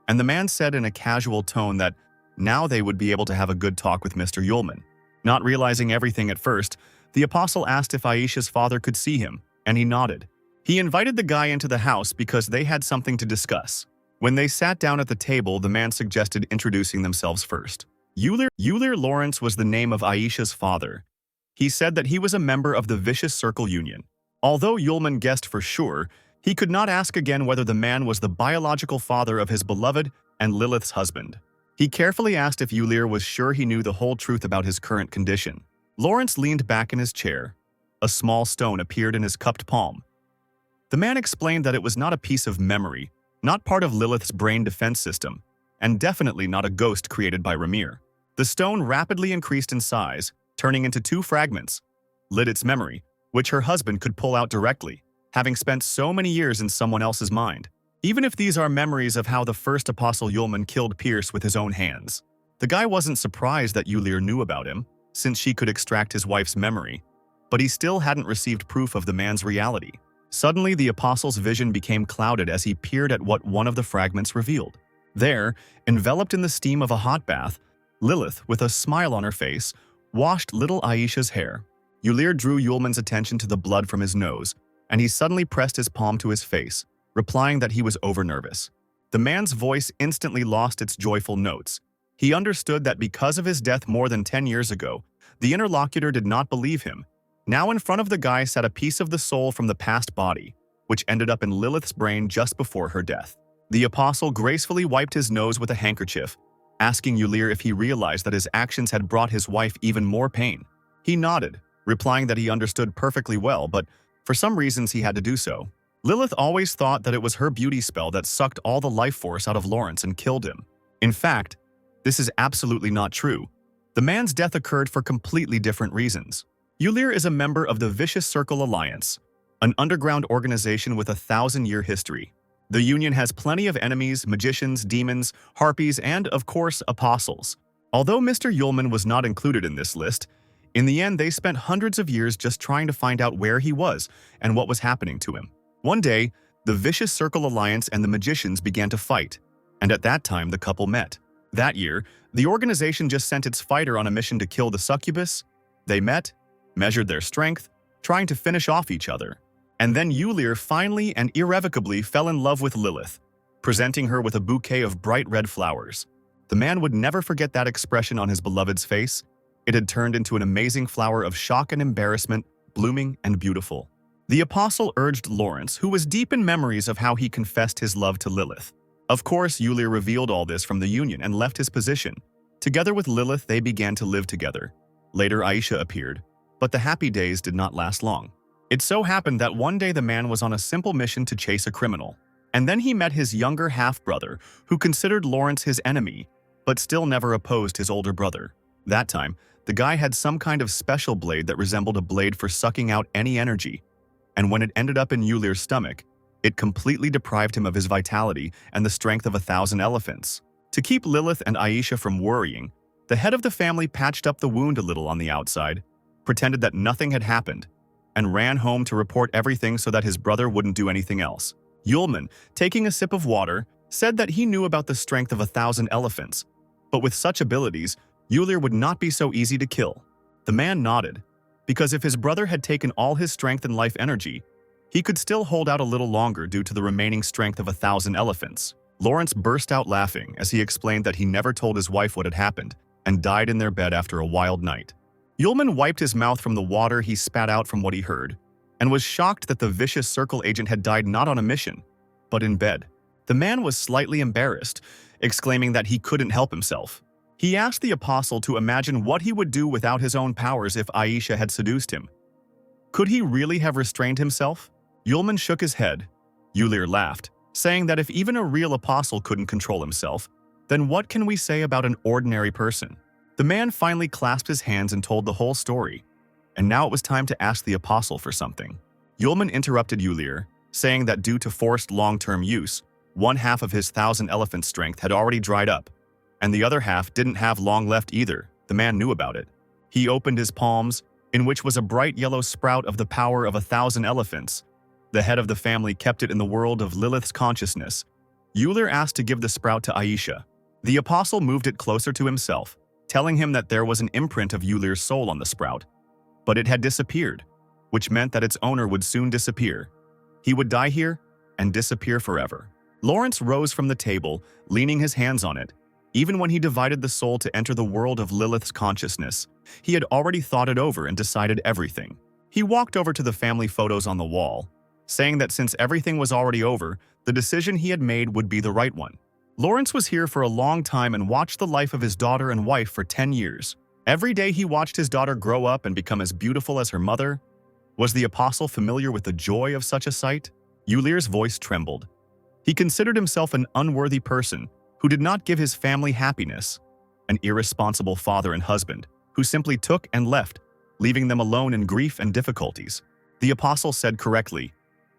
and the man said in a casual tone that now they would be able to have a good talk with Mr. Yulman. Not realizing everything at first, the apostle asked if Aisha's father could see him, and he nodded. He invited the guy into the house because they had something to discuss. When they sat down at the table, the man suggested introducing themselves first. Euler Lawrence was the name of Aisha's father. He said that he was a member of the Vicious Circle Union. Although Yulman guessed for sure, he could not ask again whether the man was the biological father of his beloved and Lilith's husband. He carefully asked if Euler was sure he knew the whole truth about his current condition. Lawrence leaned back in his chair. A small stone appeared in his cupped palm. The man explained that it was not a piece of memory, not part of Lilith's brain defense system, and definitely not a ghost created by Ramir. The stone rapidly increased in size, turning into 2 fragments. Lilith's memory, which her husband could pull out directly, having spent so many years in someone else's mind. Even if these are memories of how the first apostle Yulman killed Pierce with his own hands. The guy wasn't surprised that Euler knew about him, since she could extract his wife's memory, but he still hadn't received proof of the man's reality. Suddenly, the apostle's vision became clouded as he peered at what one of the fragments revealed. There, enveloped in the steam of a hot bath, Lilith, with a smile on her face, washed little Aisha's hair. Euler drew Yulman's attention to the blood from his nose, and he suddenly pressed his palm to his face, replying that he was over-nervous. The man's voice instantly lost its joyful notes. He understood that because of his death more than 10 years ago, the interlocutor did not believe him. Now in front of the guy sat a piece of the soul from the past body, which ended up in Lilith's brain just before her death. The apostle gracefully wiped his nose with a handkerchief, asking Euler if he realized that his actions had brought his wife even more pain. He nodded, replying that he understood perfectly well, but for some reasons he had to do so. Lilith always thought that it was her beauty spell that sucked all the life force out of Lawrence and killed him. In fact, this is absolutely not true. The man's death occurred for completely different reasons. Euler is a member of the Vicious Circle Alliance, an underground organization with a 1,000-year history. The Union has plenty of enemies, magicians, demons, harpies, and, of course, apostles. Although Mr. Yulman was not included in this list, in the end they spent hundreds of years just trying to find out where he was and what was happening to him. One day, the Vicious Circle Alliance and the magicians began to fight, and at that time the couple met. That year, the organization just sent its fighter on a mission to kill the succubus. They met, measured their strength, trying to finish off each other. And then Euler finally and irrevocably fell in love with Lilith, presenting her with a bouquet of bright red flowers. The man would never forget that expression on his beloved's face. It had turned into an amazing flower of shock and embarrassment, blooming and beautiful. The apostle urged Lawrence, who was deep in memories of how he confessed his love to Lilith. Of course, Euler revealed all this from the Union and left his position. Together with Lilith, they began to live together. Later, Aisha appeared, but the happy days did not last long. It so happened that one day the man was on a simple mission to chase a criminal. And then he met his younger half-brother, who considered Lawrence his enemy, but still never opposed his older brother. That time, the guy had some kind of special blade that resembled a blade for sucking out any energy, and when it ended up in Ylir's stomach, it completely deprived him of his vitality and the strength of 1,000 elephants. To keep Lilith and Aisha from worrying, the head of the family patched up the wound a little on the outside, pretended that nothing had happened, and ran home to report everything so that his brother wouldn't do anything else. Yulman, taking a sip of water, said that he knew about the strength of 1,000 elephants, but with such abilities, Ylir would not be so easy to kill. The man nodded, because if his brother had taken all his strength and life energy, he could still hold out a little longer due to the remaining strength of 1,000 elephants. Lawrence burst out laughing as he explained that he never told his wife what had happened and died in their bed after a wild night. Yulman wiped his mouth from the water he spat out from what he heard, and was shocked that the vicious circle agent had died not on a mission, but in bed. The man was slightly embarrassed, exclaiming that he couldn't help himself. He asked the apostle to imagine what he would do without his own powers if Aisha had seduced him. Could he really have restrained himself? Yulman shook his head. Ylir laughed, saying that if even a real apostle couldn't control himself, then what can we say about an ordinary person? The man finally clasped his hands and told the whole story, and now it was time to ask the apostle for something. Yulman interrupted Ylir, saying that due to forced long-term use, one half of his 1,000 elephant strength had already dried up, and the other half didn't have long left either. The man knew about it. He opened his palms, in which was a bright yellow sprout of the power of 1,000 elephants. The head of the family kept it in the world of Lilith's consciousness. Ylir asked to give the sprout to Aisha. The apostle moved it closer to himself, telling him that there was an imprint of Ylir's soul on the sprout, but it had disappeared, which meant that its owner would soon disappear. He would die here and disappear forever. Lawrence rose from the table, leaning his hands on it. Even when he divided the soul to enter the world of Lilith's consciousness, he had already thought it over and decided everything. He walked over to the family photos on the wall, saying that since everything was already over, the decision he had made would be the right one. Lawrence was here for a long time and watched the life of his daughter and wife for 10 years. Every day he watched his daughter grow up and become as beautiful as her mother. Was the apostle familiar with the joy of such a sight? Ylir's voice trembled. He considered himself an unworthy person who did not give his family happiness, an irresponsible father and husband who simply took and left, leaving them alone in grief and difficulties. The apostle said correctly,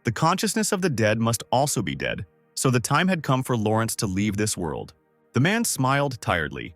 "The consciousness of the dead must also be dead," so the time had come for Lawrence to leave this world. The man smiled tiredly.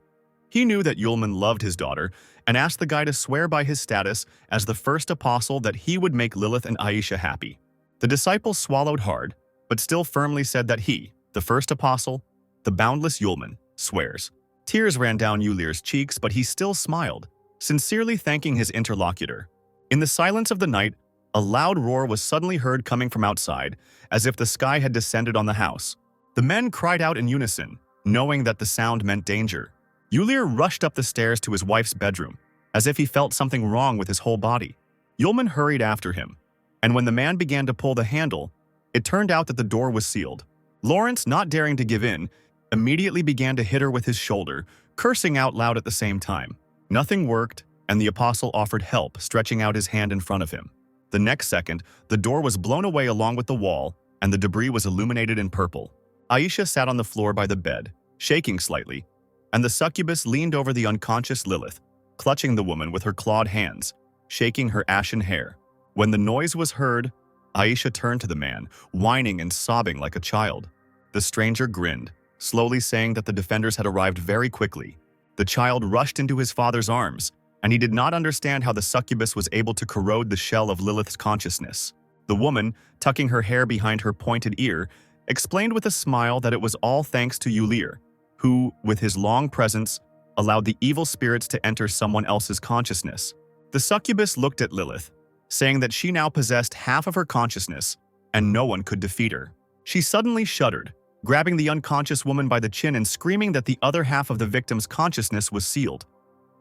He knew that Yulman loved his daughter and asked the guy to swear by his status as the first apostle that he would make Lilith and Aisha happy. The disciple swallowed hard, but still firmly said that he, the first apostle, the boundless Yulman, swears. Tears ran down Ylir's cheeks, but he still smiled, sincerely thanking his interlocutor. In the silence of the night, a loud roar was suddenly heard coming from outside, as if the sky had descended on the house. The men cried out in unison, knowing that the sound meant danger. Ylir rushed up the stairs to his wife's bedroom, as if he felt something wrong with his whole body. Yulman hurried after him, and when the man began to pull the handle, it turned out that the door was sealed. Lawrence, not daring to give in, immediately began to hit her with his shoulder, cursing out loud at the same time. Nothing worked, and the apostle offered help, stretching out his hand in front of him. The next second, the door was blown away along with the wall, and the debris was illuminated in purple. Aisha sat on the floor by the bed, shaking slightly, and the succubus leaned over the unconscious Lilith, clutching the woman with her clawed hands, shaking her ashen hair. When the noise was heard, Aisha turned to the man, whining and sobbing like a child. The stranger grinned, slowly saying that the defenders had arrived very quickly. The child rushed into his father's arms, and he did not understand how the succubus was able to corrode the shell of Lilith's consciousness. The woman, tucking her hair behind her pointed ear, explained with a smile that it was all thanks to Ylir, who, with his long presence, allowed the evil spirits to enter someone else's consciousness. The succubus looked at Lilith, saying that she now possessed half of her consciousness, and no one could defeat her. She suddenly shuddered, grabbing the unconscious woman by the chin and screaming that the other half of the victim's consciousness was sealed.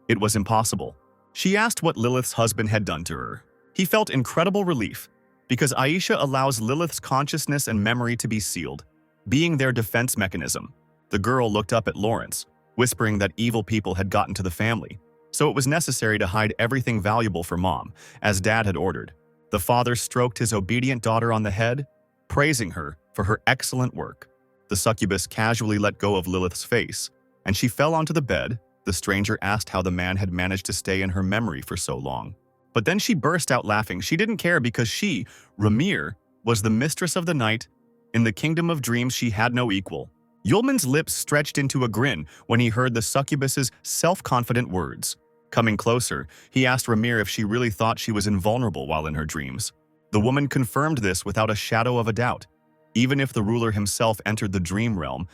It was impossible. She asked what Lilith's husband had done to her. He felt incredible relief, because Aisha allows Lilith's consciousness and memory to be sealed, being their defense mechanism. The girl looked up at Lawrence, whispering that evil people had gotten to the family, so it was necessary to hide everything valuable for Mom, as Dad had ordered. The father stroked his obedient daughter on the head, praising her for her excellent work. The succubus casually let go of Lilith's face, and she fell onto the bed. The stranger asked how the man had managed to stay in her memory for so long. But then she burst out laughing. She didn't care because she, Ramir, was the mistress of the night. In the kingdom of dreams, she had no equal. Yulman's lips stretched into a grin when he heard the succubus's self-confident words. Coming closer, he asked Ramir if she really thought she was invulnerable while in her dreams. The woman confirmed this without a shadow of a doubt. Even if the ruler himself entered the dream realm,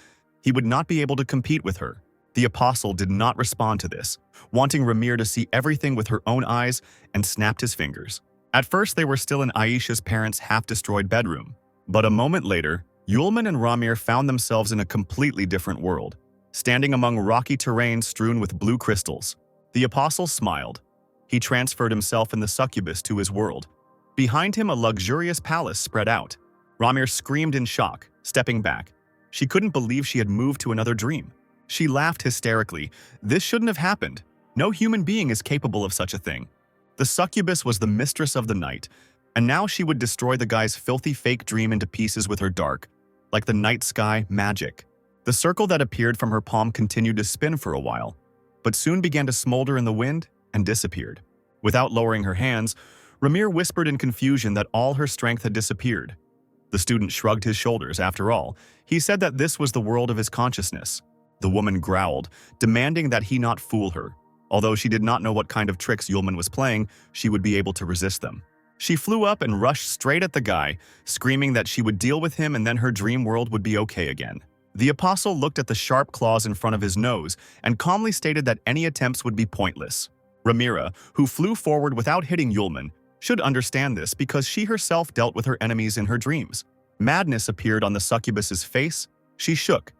he would not be able to compete with her. The apostle did not respond to this, wanting Ramir to see everything with her own eyes, and snapped his fingers. At first, they were still in Aisha's parents' half-destroyed bedroom. But a moment later, Yulman and Ramir found themselves in a completely different world, standing among rocky terrain strewn with blue crystals. The apostle smiled. He transferred himself and the succubus to his world. Behind him, a luxurious palace spread out. Ramir screamed in shock, stepping back. She couldn't believe she had moved to another dream. She laughed hysterically. This shouldn't have happened. No human being is capable of such a thing. The succubus was the mistress of the night, and now she would destroy the guy's filthy fake dream into pieces with her dark, like the night sky, magic. The circle that appeared from her palm continued to spin for a while, but soon began to smolder in the wind and disappeared. Without lowering her hands, Ramir whispered in confusion that all her strength had disappeared. The student shrugged his shoulders. After all, he said that this was the world of his consciousness. The woman growled, demanding that he not fool her. Although she did not know what kind of tricks Yulman was playing, she would be able to resist them. She flew up and rushed straight at the guy, screaming that she would deal with him and then her dream world would be okay again. The apostle looked at the sharp claws in front of his nose and calmly stated that any attempts would be pointless. Ramira, who flew forward without hitting Yulman, should understand this because she herself dealt with her enemies in her dreams. Madness appeared on the succubus's face. She shook,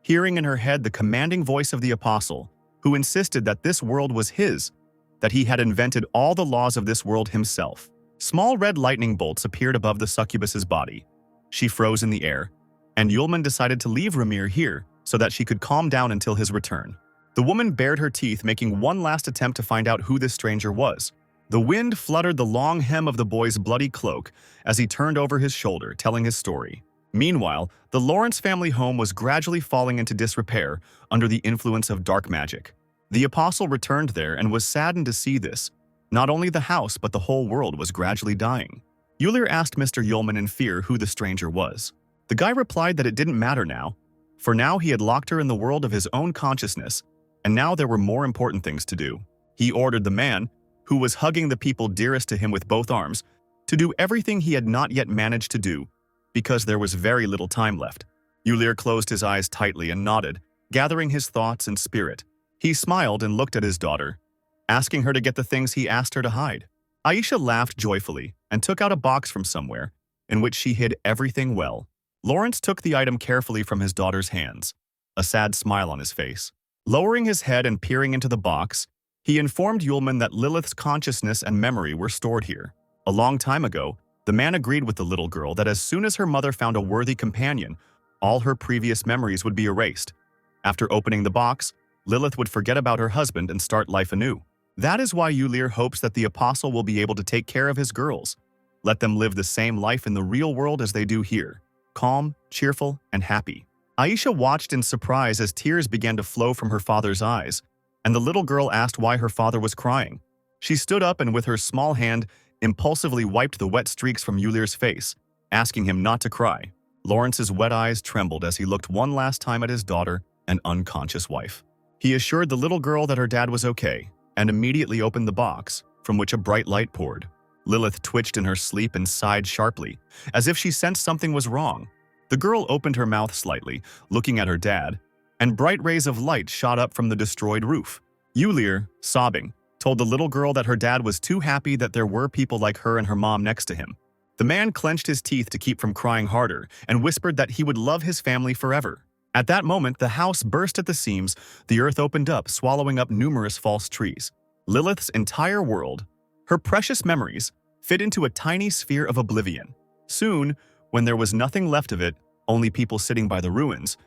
hearing in her head the commanding voice of the apostle, who insisted that this world was his, that he had invented all the laws of this world himself. Small red lightning bolts appeared above the succubus's body. She froze in the air, and Yulman decided to leave Ramir here so that she could calm down until his return. The woman bared her teeth, making one last attempt to find out who this stranger was. The wind fluttered the long hem of the boy's bloody cloak as he turned over his shoulder, telling his story. Meanwhile, the Lawrence family home was gradually falling into disrepair under the influence of dark magic. The apostle returned there and was saddened to see this. Not only the house, but the whole world was gradually dying. Yulir asked Mr. Yulman in fear who the stranger was. The guy replied that it didn't matter now. For now, he had locked her in the world of his own consciousness, and now there were more important things to do. He ordered the man, who was hugging the people dearest to him with both arms, to do everything he had not yet managed to do, because there was very little time left. Yulir closed his eyes tightly and nodded, gathering his thoughts and spirit. He smiled and looked at his daughter, asking her to get the things he asked her to hide. Aisha laughed joyfully and took out a box from somewhere, in which she hid everything well. Lawrence took the item carefully from his daughter's hands, a sad smile on his face. Lowering his head and peering into the box, he informed Yulman that Lilith's consciousness and memory were stored here. A long time ago, the man agreed with the little girl that as soon as her mother found a worthy companion, all her previous memories would be erased. After opening the box, Lilith would forget about her husband and start life anew. That is why Yulir hopes that the apostle will be able to take care of his girls. Let them live the same life in the real world as they do here, calm, cheerful, and happy. Aisha watched in surprise as tears began to flow from her father's eyes, and the little girl asked why her father was crying. She stood up and with her small hand impulsively wiped the wet streaks from Yulir's face, asking him not to cry. Lawrence's wet eyes trembled as he looked one last time at his daughter and unconscious wife. He assured the little girl that her dad was okay, and immediately opened the box, from which a bright light poured. Lilith twitched in her sleep and sighed sharply, as if she sensed something was wrong. The girl opened her mouth slightly, looking at her dad, and bright rays of light shot up from the destroyed roof. Yulir, sobbing, told the little girl that her dad was too happy that there were people like her and her mom next to him. The man clenched his teeth to keep from crying harder and whispered that he would love his family forever. At that moment, the house burst at the seams, the earth opened up, swallowing up numerous false trees. Lilith's entire world, her precious memories, fit into a tiny sphere of oblivion. Soon, when there was nothing left of it, only people sitting by the ruins,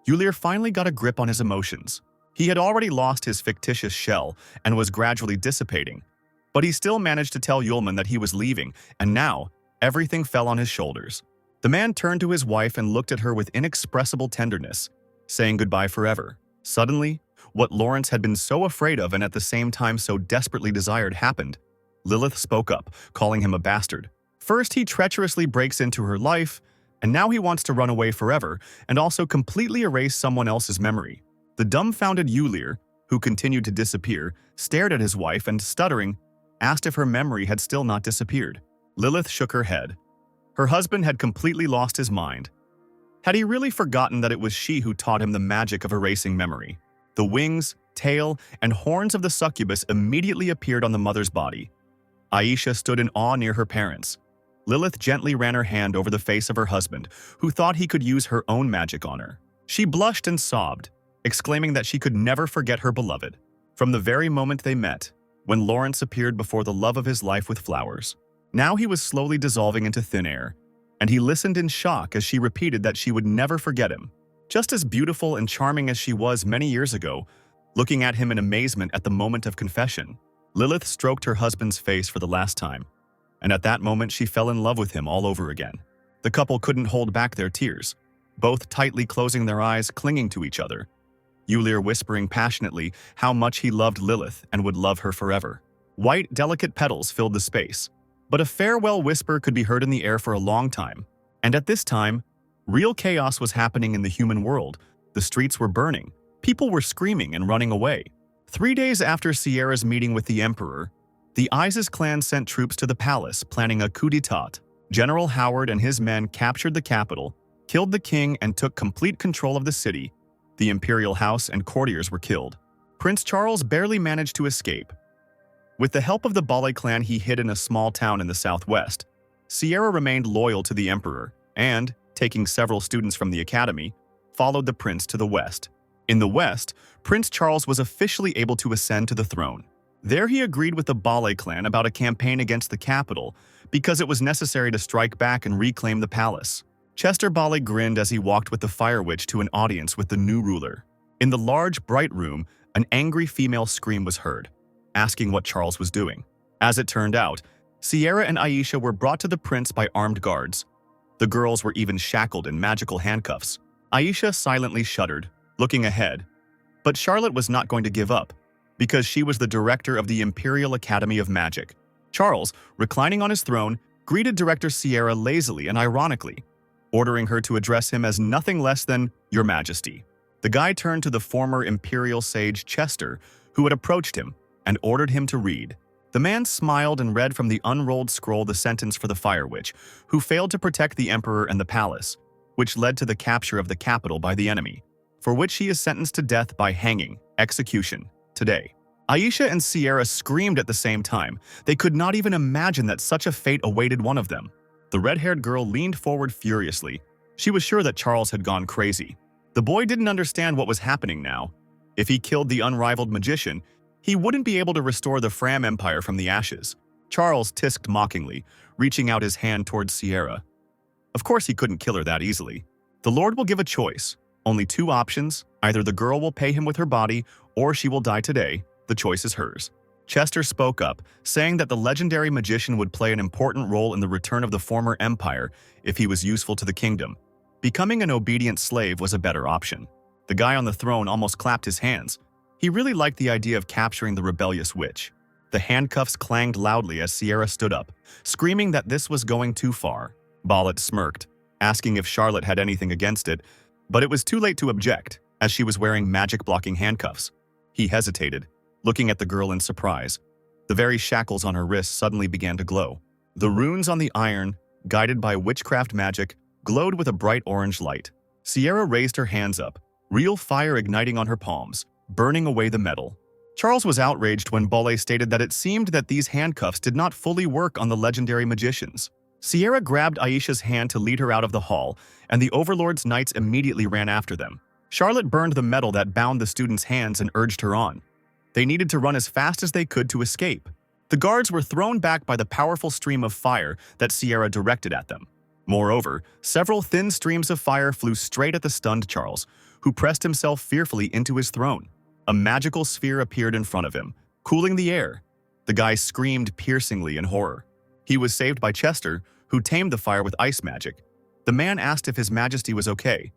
Yulir finally got a grip on his emotions. He had already lost his fictitious shell and was gradually dissipating, But he still managed to tell Yulman that he was leaving, and now everything fell on his shoulders. The man turned to his wife and looked at her with inexpressible tenderness, saying goodbye forever. Suddenly, what Lawrence had been so afraid of and at the same time so desperately desired happened. Lilith spoke up, calling him a bastard. First, he treacherously breaks into her life, and now he wants to run away forever and also completely erase someone else's memory. The dumbfounded Yulir, who continued to disappear, stared at his wife and, stuttering, asked if her memory had still not disappeared. Lilith shook her head. Her husband had completely lost his mind. Had he really forgotten that it was she who taught him the magic of erasing memory? The wings, tail, and horns of the succubus immediately appeared on the mother's body. Aisha stood in awe near her parents. Lilith gently ran her hand over the face of her husband, who thought he could use her own magic on her. She blushed and sobbed, exclaiming that she could never forget her beloved. From the very moment they met, when Lawrence appeared before the love of his life with flowers. Now he was slowly dissolving into thin air, and he listened in shock as she repeated that she would never forget him. Just as beautiful and charming as she was many years ago, looking at him in amazement at the moment of confession, Lilith stroked her husband's face for the last time, and at that moment she fell in love with him all over again. The couple couldn't hold back their tears, both tightly closing their eyes, clinging to each other. Yulir whispering passionately how much he loved Lilith and would love her forever. White, delicate petals filled the space, but a farewell whisper could be heard in the air for a long time. And at this time, real chaos was happening in the human world. The streets were burning, people were screaming and running away. 3 days after Sierra's meeting with the Emperor, the Isis clan sent troops to the palace, planning a coup d'etat. General Howard and his men captured the capital, killed the king, and took complete control of the city. The imperial house and courtiers were killed. Prince Charles barely managed to escape. With the help of the Bale clan, he hid in a small town in the southwest. Sierra remained loyal to the emperor and, taking several students from the academy, followed the prince to the west. In the west, Prince Charles was officially able to ascend to the throne. There he agreed with the Bale clan about a campaign against the capital because it was necessary to strike back and reclaim the palace. Chester Bale grinned as he walked with the Fire Witch to an audience with the new ruler. In the large, bright room, an angry female scream was heard, asking what Charles was doing. As it turned out, Sierra and Aisha were brought to the prince by armed guards. The girls were even shackled in magical handcuffs. Aisha silently shuddered, looking ahead. But Charlotte was not going to give up, because she was the director of the Imperial Academy of Magic. Charles, reclining on his throne, greeted Director Sierra lazily and ironically, ordering her to address him as nothing less than Your Majesty. The guy turned to the former Imperial sage Chester, who had approached him, and ordered him to read. The man smiled and read from the unrolled scroll the sentence for the Fire Witch, who failed to protect the Emperor and the palace, which led to the capture of the capital by the enemy, for which he is sentenced to death by hanging, execution, today. Aisha and Sierra screamed at the same time. They could not even imagine that such a fate awaited one of them. The red-haired girl leaned forward furiously. She was sure that Charles had gone crazy. The boy didn't understand what was happening now. If he killed the unrivaled magician, he wouldn't be able to restore the Fram Empire from the ashes. Charles tisked mockingly, reaching out his hand towards Sierra. Of course he couldn't kill her that easily. The Lord will give a choice. Only 2 options. Either the girl will pay him with her body, or she will die today. The choice is hers. Chester spoke up, saying that the legendary magician would play an important role in the return of the former empire if he was useful to the kingdom. Becoming an obedient slave was a better option. The guy on the throne almost clapped his hands. He really liked the idea of capturing the rebellious witch. The handcuffs clanged loudly as Sierra stood up, screaming that this was going too far. Bollet smirked, asking if Charlotte had anything against it, but it was too late to object, as she was wearing magic-blocking handcuffs. He hesitated, looking at the girl in surprise. The very shackles on her wrists suddenly began to glow. The runes on the iron, guided by witchcraft magic, glowed with a bright orange light. Sierra raised her hands up, real fire igniting on her palms, burning away the metal. Charles was outraged when Bolle stated that it seemed that these handcuffs did not fully work on the legendary magicians. Sierra grabbed Aisha's hand to lead her out of the hall, and the Overlord's knights immediately ran after them. Charlotte burned the metal that bound the student's hands and urged her on. They needed to run as fast as they could to escape. The guards were thrown back by the powerful stream of fire that Sierra directed at them. Moreover, several thin streams of fire flew straight at the stunned Charles, who pressed himself fearfully into his throne. A magical sphere appeared in front of him, cooling the air. The guy screamed piercingly in horror. He was saved by Chester, who tamed the fire with ice magic. The man asked if His Majesty was okay.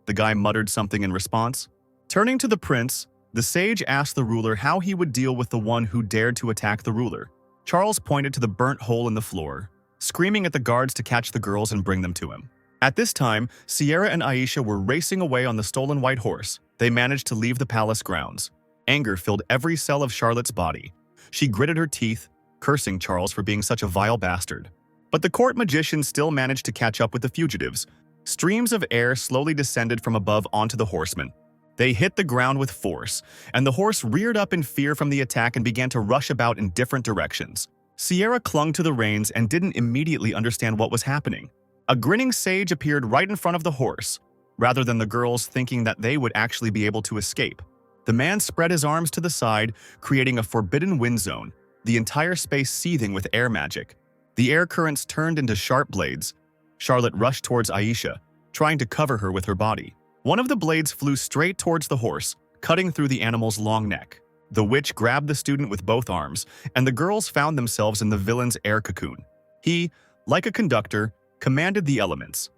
The guy muttered something in response. Turning to the prince, the sage asked the ruler how he would deal with the one who dared to attack the ruler. Charles pointed to the burnt hole in the floor, screaming at the guards to catch the girls and bring them to him. At this time, Sierra and Aisha were racing away on the stolen white horse. They managed to leave the palace grounds. Anger filled every cell of Charlotte's body. She gritted her teeth, cursing Charles for being such a vile bastard. But the court magician still managed to catch up with the fugitives. Streams of air slowly descended from above onto the horsemen. They hit the ground with force, and the horse reared up in fear from the attack and began to rush about in different directions. Sierra clung to the reins and didn't immediately understand what was happening. A grinning sage appeared right in front of the horse, rather than the girls thinking that they would actually be able to escape. The man spread his arms to the side, creating a forbidden wind zone, the entire space seething with air magic. The air currents turned into sharp blades. Charlotte rushed towards Aisha, trying to cover her with her body. One of the blades flew straight towards the horse, cutting through the animal's long neck. The witch grabbed the student with both arms, and the girls found themselves in the villain's air cocoon. He, like a conductor, commanded the elements.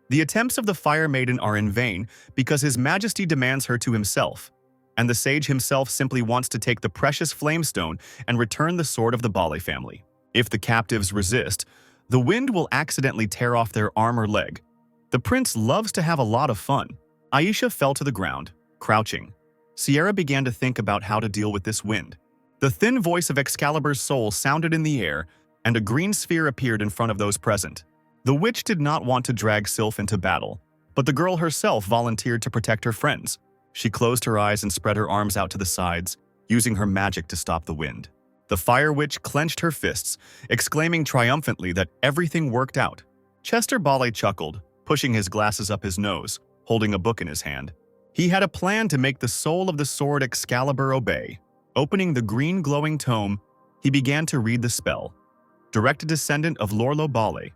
The attempts of the Fire Maiden are in vain because His Majesty demands her to himself, and the sage himself simply wants to take the precious flamestone and return the sword of the Bale family. If the captives resist, the wind will accidentally tear off their arm or leg. The prince loves to have a lot of fun. Aisha fell to the ground, crouching. Sierra began to think about how to deal with this wind. The thin voice of Excalibur's soul sounded in the air, and a green sphere appeared in front of those present. The witch did not want to drag Sylph into battle, but the girl herself volunteered to protect her friends. She closed her eyes and spread her arms out to the sides, using her magic to stop the wind. The Fire Witch clenched her fists, exclaiming triumphantly that everything worked out. Chester Bale chuckled, pushing his glasses up his nose, holding a book in his hand. He had a plan to make the soul of the sword Excalibur obey. Opening the green glowing tome, he began to read the spell. Direct descendant of Lorlo Bale,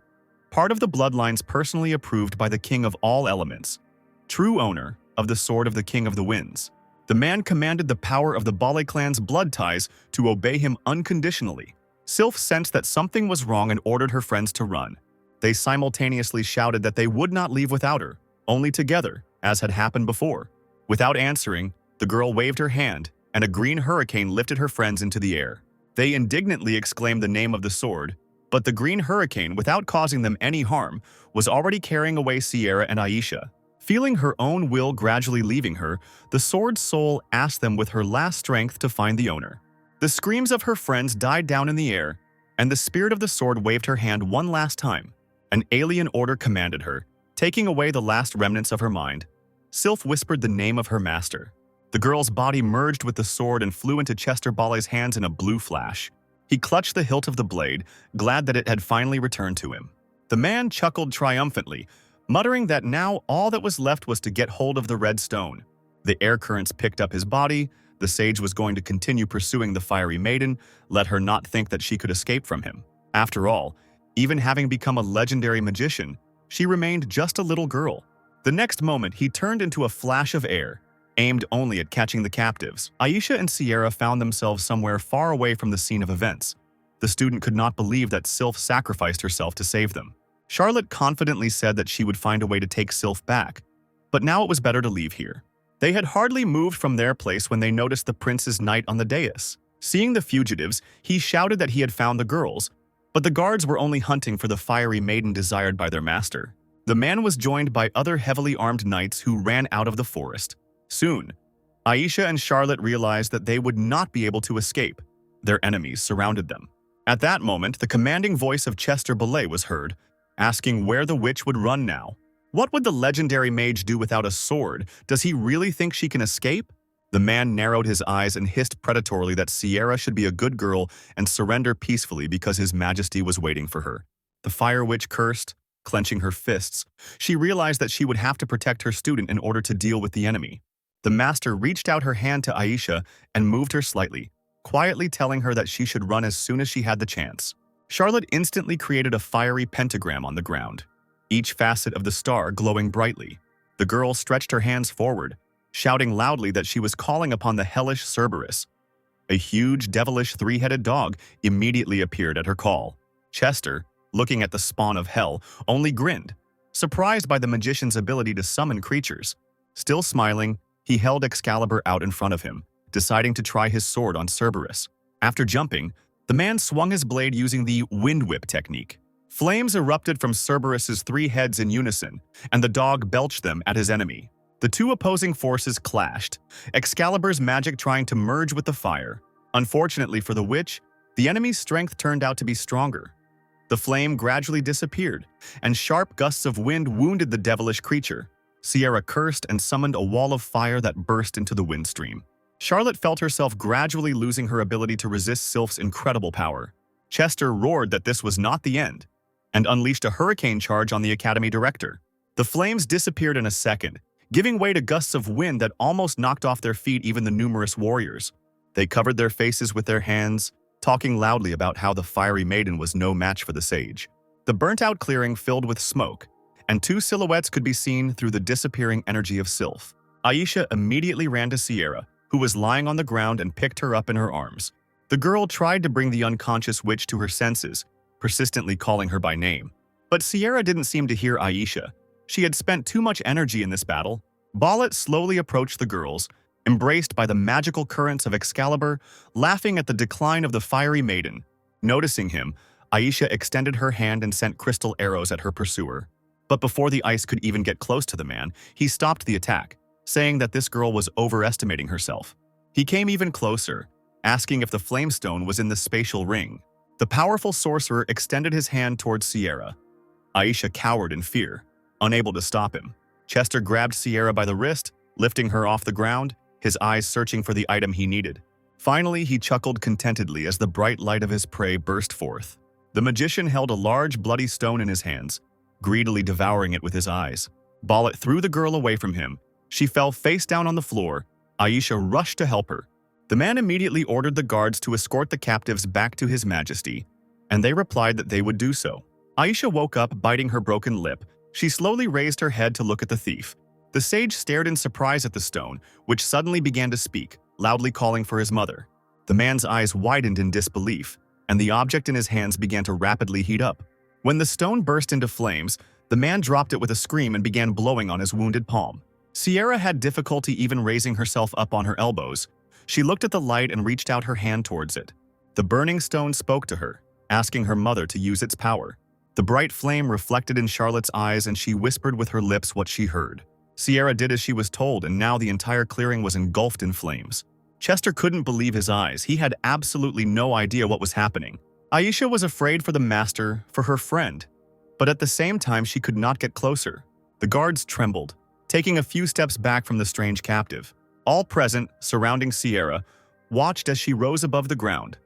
part of the bloodlines personally approved by the King of all elements, true owner of the sword of the King of the Winds. The man commanded the power of the Bale clan's blood ties to obey him unconditionally. Sylph sensed that something was wrong and ordered her friends to run. They simultaneously shouted that they would not leave without her, only together, as had happened before. Without answering, the girl waved her hand, and a green hurricane lifted her friends into the air. They indignantly exclaimed the name of the sword, but the green hurricane, without causing them any harm, was already carrying away Sierra and Aisha. Feeling her own will gradually leaving her, the sword's soul asked them with her last strength to find the owner. The screams of her friends died down in the air, and the spirit of the sword waved her hand one last time. An alien order commanded her, taking away the last remnants of her mind. Sylph whispered the name of her master. The girl's body merged with the sword and flew into Chester Bale's hands in a blue flash. He clutched the hilt of the blade, glad that it had finally returned to him. The man chuckled triumphantly, muttering that now all that was left was to get hold of the red stone. The air currents picked up his body. The sage was going to continue pursuing the fiery maiden, let her not think that she could escape from him. After all, even having become a legendary magician, she remained just a little girl. The next moment, he turned into a flash of air, aimed only at catching the captives. Aisha and Sierra found themselves somewhere far away from the scene of events. The student could not believe that Sylph sacrificed herself to save them. Charlotte confidently said that she would find a way to take Sylph back, but now it was better to leave here. They had hardly moved from their place when they noticed the prince's knight on the dais. Seeing the fugitives, he shouted that he had found the girls, but the guards were only hunting for the fiery maiden desired by their master. The man was joined by other heavily armed knights who ran out of the forest. Soon, Aisha and Charlotte realized that they would not be able to escape. Their enemies surrounded them. At that moment, the commanding voice of Chester Bale was heard, asking where the witch would run now. What would the legendary mage do without a sword? Does he really think she can escape? The man narrowed his eyes and hissed predatorily that Sierra should be a good girl and surrender peacefully because His Majesty was waiting for her. The Fire Witch cursed, clenching her fists. She realized that she would have to protect her student in order to deal with the enemy. The master reached out her hand to Aisha and moved her slightly, quietly telling her that she should run as soon as she had the chance. Charlotte instantly created a fiery pentagram on the ground, each facet of the star glowing brightly. The girl stretched her hands forward, shouting loudly that she was calling upon the hellish Cerberus. A huge, devilish three-headed dog immediately appeared at her call. Chester, looking at the spawn of hell, only grinned, surprised by the magician's ability to summon creatures. Still smiling, he held Excalibur out in front of him, deciding to try his sword on Cerberus. After jumping, the man swung his blade using the wind whip technique. Flames erupted from Cerberus's three heads in unison, and the dog belched them at his enemy. The two opposing forces clashed, Excalibur's magic trying to merge with the fire. Unfortunately for the witch, the enemy's strength turned out to be stronger. The flame gradually disappeared, and sharp gusts of wind wounded the devilish creature. Sierra cursed and summoned a wall of fire that burst into the wind stream. Charlotte felt herself gradually losing her ability to resist Sylph's incredible power. Chester roared that this was not the end, and unleashed a hurricane charge on the Academy director. The flames disappeared in a second, giving way to gusts of wind that almost knocked off their feet even the numerous warriors. They covered their faces with their hands, talking loudly about how the fiery maiden was no match for the sage. The burnt-out clearing filled with smoke, and two silhouettes could be seen through the disappearing energy of Sylph. Aisha immediately ran to Sierra, who was lying on the ground, and picked her up in her arms. The girl tried to bring the unconscious witch to her senses, persistently calling her by name. But Sierra didn't seem to hear Aisha. She had spent too much energy in this battle. Bollet slowly approached the girls, embraced by the magical currents of Excalibur, laughing at the decline of the fiery maiden. Noticing him, Aisha extended her hand and sent crystal arrows at her pursuer. But before the ice could even get close to the man, he stopped the attack, saying that this girl was overestimating herself. He came even closer, asking if the flamestone was in the spatial ring. The powerful sorcerer extended his hand towards Sierra. Aisha cowered in fear, unable to stop him. Chester grabbed Sierra by the wrist, lifting her off the ground, his eyes searching for the item he needed. Finally, he chuckled contentedly as the bright light of his prey burst forth. The magician held a large bloody stone in his hands, greedily devouring it with his eyes. Bollet threw the girl away from him. She fell face down on the floor. Aisha rushed to help her. The man immediately ordered the guards to escort the captives back to His Majesty, and they replied that they would do so. Aisha woke up, biting her broken lip. She slowly raised her head to look at the thief. The sage stared in surprise at the stone, which suddenly began to speak, loudly calling for his mother. The man's eyes widened in disbelief, and the object in his hands began to rapidly heat up. When the stone burst into flames, the man dropped it with a scream and began blowing on his wounded palm. Sierra had difficulty even raising herself up on her elbows. She looked at the light and reached out her hand towards it. The burning stone spoke to her, asking her mother to use its power. The bright flame reflected in Charlotte's eyes, and she whispered with her lips what she heard. Sierra did as she was told, and now the entire clearing was engulfed in flames. Chester couldn't believe his eyes. He had absolutely no idea what was happening. Aisha was afraid for the master, for her friend, but at the same time she could not get closer. The guards trembled, taking a few steps back from the strange captive. All present, surrounding Sierra, watched as she rose above the ground.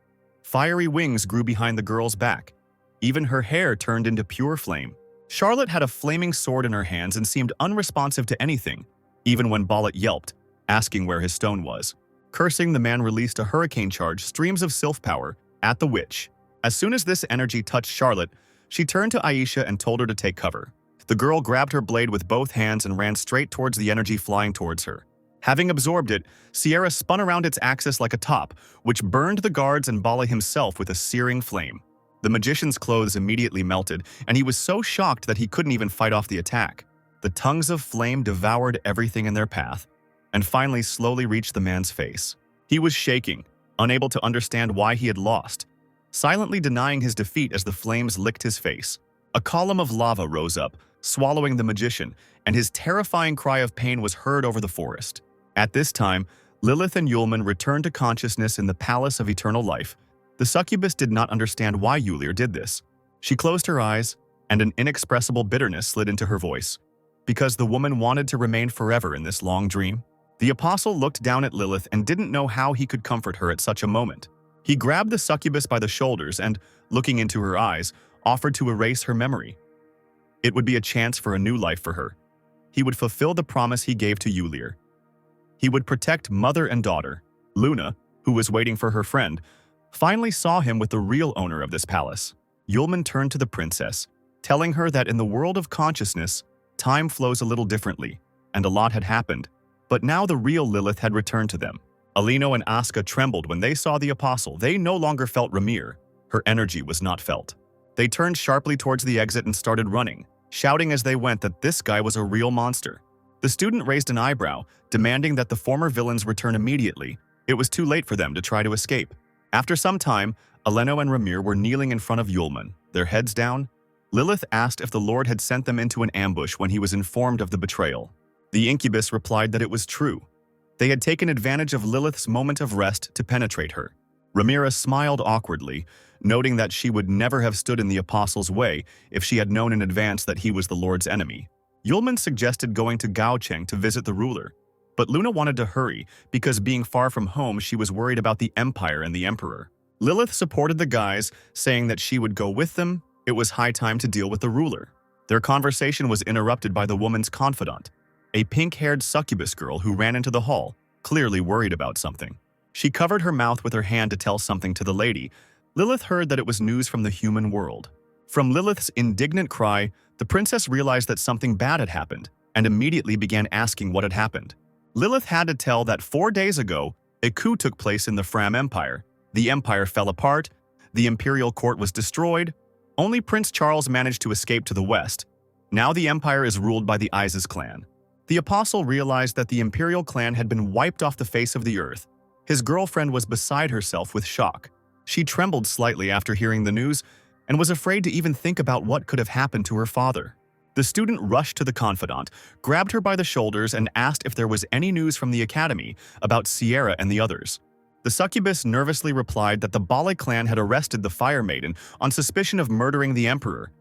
Fiery wings grew behind the girl's back. Even her hair turned into pure flame. Charlotte had a flaming sword in her hands and seemed unresponsive to anything, even when Bollet yelped, asking where his stone was. Cursing, the man released a hurricane charge, streams of sylph power, at the witch. As soon as this energy touched Charlotte, she turned to Aisha and told her to take cover. The girl grabbed her blade with both hands and ran straight towards the energy flying towards her. Having absorbed it, Sierra spun around its axis like a top, which burned the guards and Bala himself with a searing flame. The magician's clothes immediately melted, and he was so shocked that he couldn't even fight off the attack. The tongues of flame devoured everything in their path, and finally slowly reached the man's face. He was shaking, unable to understand why he had lost, silently denying his defeat as the flames licked his face. A column of lava rose up, swallowing the magician, and his terrifying cry of pain was heard over the forest. At this time, Lilith and Yulman returned to consciousness in the Palace of Eternal Life. The succubus did not understand why Yulir did this. She closed her eyes, and an inexpressible bitterness slid into her voice. Because the woman wanted to remain forever in this long dream. The apostle looked down at Lilith and didn't know how he could comfort her at such a moment. He grabbed the succubus by the shoulders and, looking into her eyes, offered to erase her memory. It would be a chance for a new life for her. He would fulfill the promise he gave to Yulir. He would protect mother and daughter. Luna, who was waiting for her friend, finally saw him with the real owner of this palace. Yulman turned to the princess, telling her that in the world of consciousness, time flows a little differently, and a lot had happened. But now the real Lilith had returned to them. Alino and Asuka trembled when they saw the apostle. They no longer felt Ramir. Her energy was not felt. They turned sharply towards the exit and started running, shouting as they went that this guy was a real monster. The student raised an eyebrow, demanding that the former villains return immediately. It was too late for them to try to escape. After some time, Aleno and Ramir were kneeling in front of Yulman, their heads down. Lilith asked if the Lord had sent them into an ambush when he was informed of the betrayal. The incubus replied that it was true. They had taken advantage of Lilith's moment of rest to penetrate her. Ramira smiled awkwardly, noting that she would never have stood in the apostle's way if she had known in advance that he was the Lord's enemy. Yulman suggested going to Gaocheng to visit the ruler, but Luna wanted to hurry because being far from home she was worried about the Empire and the Emperor. Lilith supported the guys, saying that she would go with them. It was high time to deal with the ruler. Their conversation was interrupted by the woman's confidant, a pink-haired succubus girl who ran into the hall, clearly worried about something. She covered her mouth with her hand to tell something to the lady. Lilith heard that it was news from the human world. From Lilith's indignant cry, the princess realized that something bad had happened and immediately began asking what had happened. Lilith had to tell that 4 days ago, a coup took place in the Fram Empire. The empire fell apart, the imperial court was destroyed. Only Prince Charles managed to escape to the west. Now the empire is ruled by the Isis clan. The apostle realized that the imperial clan had been wiped off the face of the earth. His girlfriend was beside herself with shock. She trembled slightly after hearing the news and was afraid to even think about what could have happened to her father. The student rushed to the confidant, grabbed her by the shoulders and asked if there was any news from the academy about Sierra and the others. The succubus nervously replied that the Bale clan had arrested the Fire Maiden on suspicion of murdering the emperor,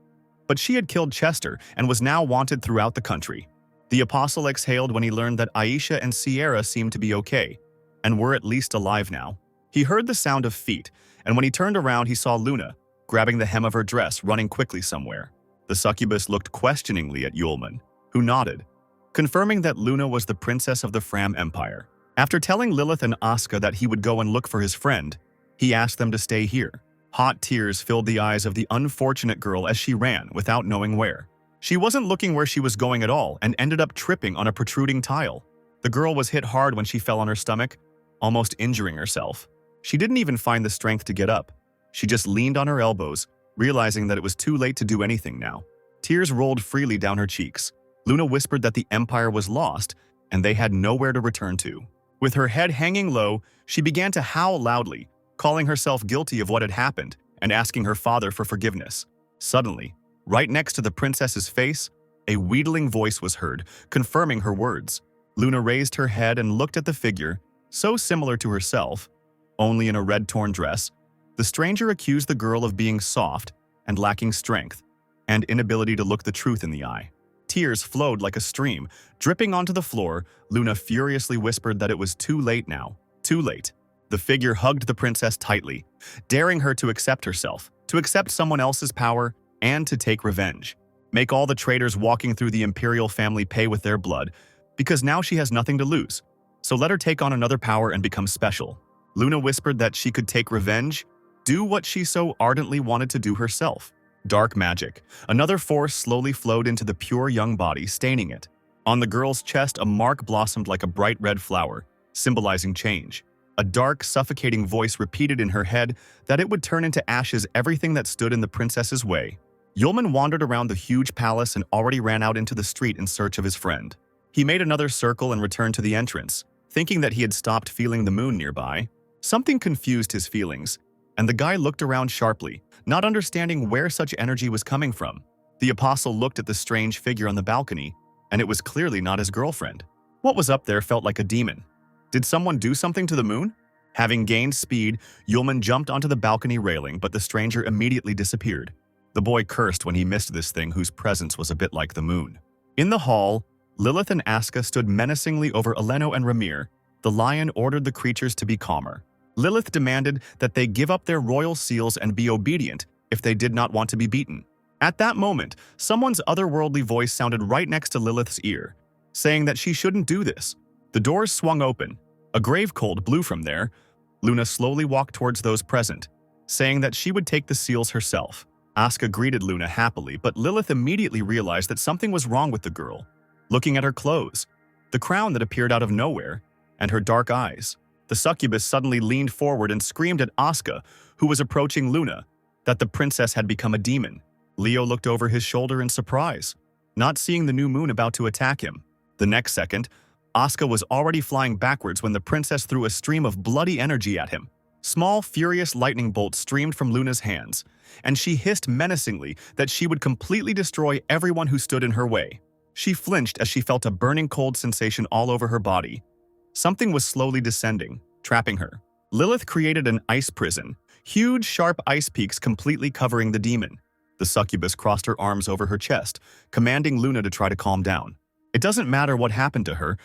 but she had killed Chester and was now wanted throughout the country. The apostle exhaled when he learned that Aisha and Sierra seemed to be okay, and were at least alive now. He heard the sound of feet, and when he turned around he saw Luna, grabbing the hem of her dress, running quickly somewhere. The succubus looked questioningly at Yulman, who nodded, confirming that Luna was the princess of the Fram Empire. After telling Lilith and Asuka that he would go and look for his friend, he asked them to stay here. Hot tears filled the eyes of the unfortunate girl as she ran without knowing where. She wasn't looking where she was going at all and ended up tripping on a protruding tile. The girl was hit hard when she fell on her stomach, almost injuring herself. She didn't even find the strength to get up. She just leaned on her elbows, realizing that it was too late to do anything now. Tears rolled freely down her cheeks. Luna whispered that the empire was lost and they had nowhere to return to. With her head hanging low, she began to howl loudly, calling herself guilty of what had happened and asking her father for forgiveness. Suddenly, right next to the princess's face, a wheedling voice was heard, confirming her words. Luna raised her head and looked at the figure, so similar to herself, only in a red torn dress. The stranger accused the girl of being soft and lacking strength, and inability to look the truth in the eye. Tears flowed like a stream, dripping onto the floor. Luna furiously whispered that it was too late now. Too late. The figure hugged the princess tightly, daring her to accept herself, to accept someone else's power, and to take revenge. Make all the traitors walking through the imperial family pay with their blood, because now she has nothing to lose. So let her take on another power and become special. Luna whispered that she could take revenge, do what she so ardently wanted to do herself. Dark magic. Another force slowly flowed into the pure young body, staining it. On the girl's chest, a mark blossomed like a bright red flower, symbolizing change. A dark, suffocating voice repeated in her head that it would turn into ashes everything that stood in the princess's way. Yulman wandered around the huge palace and already ran out into the street in search of his friend. He made another circle and returned to the entrance, thinking that he had stopped feeling the moon nearby. Something confused his feelings, and the guy looked around sharply, not understanding where such energy was coming from. The apostle looked at the strange figure on the balcony, and it was clearly not his girlfriend. What was up there felt like a demon. Did someone do something to the moon? Having gained speed, Yulman jumped onto the balcony railing, but the stranger immediately disappeared. The boy cursed when he missed this thing whose presence was a bit like the moon. In the hall, Lilith and Asuka stood menacingly over Aleno and Ramir. The lion ordered the creatures to be calmer. Lilith demanded that they give up their royal seals and be obedient if they did not want to be beaten. At that moment, someone's otherworldly voice sounded right next to Lilith's ear, saying that she shouldn't do this. The doors swung open. A grave cold blew from there. Luna slowly walked towards those present, saying that she would take the seals herself. Asuka greeted Luna happily, but Lilith immediately realized that something was wrong with the girl. Looking at her clothes, the crown that appeared out of nowhere, and her dark eyes, The succubus suddenly leaned forward and screamed at Asuka, who was approaching Luna, that the princess had become a demon. Leo looked over his shoulder in surprise, not seeing the new moon about to attack him. The next second, Asuka was already flying backwards when the princess threw a stream of bloody energy at him. Small, furious lightning bolts streamed from Luna's hands, and she hissed menacingly that she would completely destroy everyone who stood in her way. She flinched as she felt a burning cold sensation all over her body. Something was slowly descending, trapping her. Lilith created an ice prison, huge, sharp ice peaks completely covering the demon. The succubus crossed her arms over her chest, commanding Luna to try to calm down. It doesn't matter what happened to her,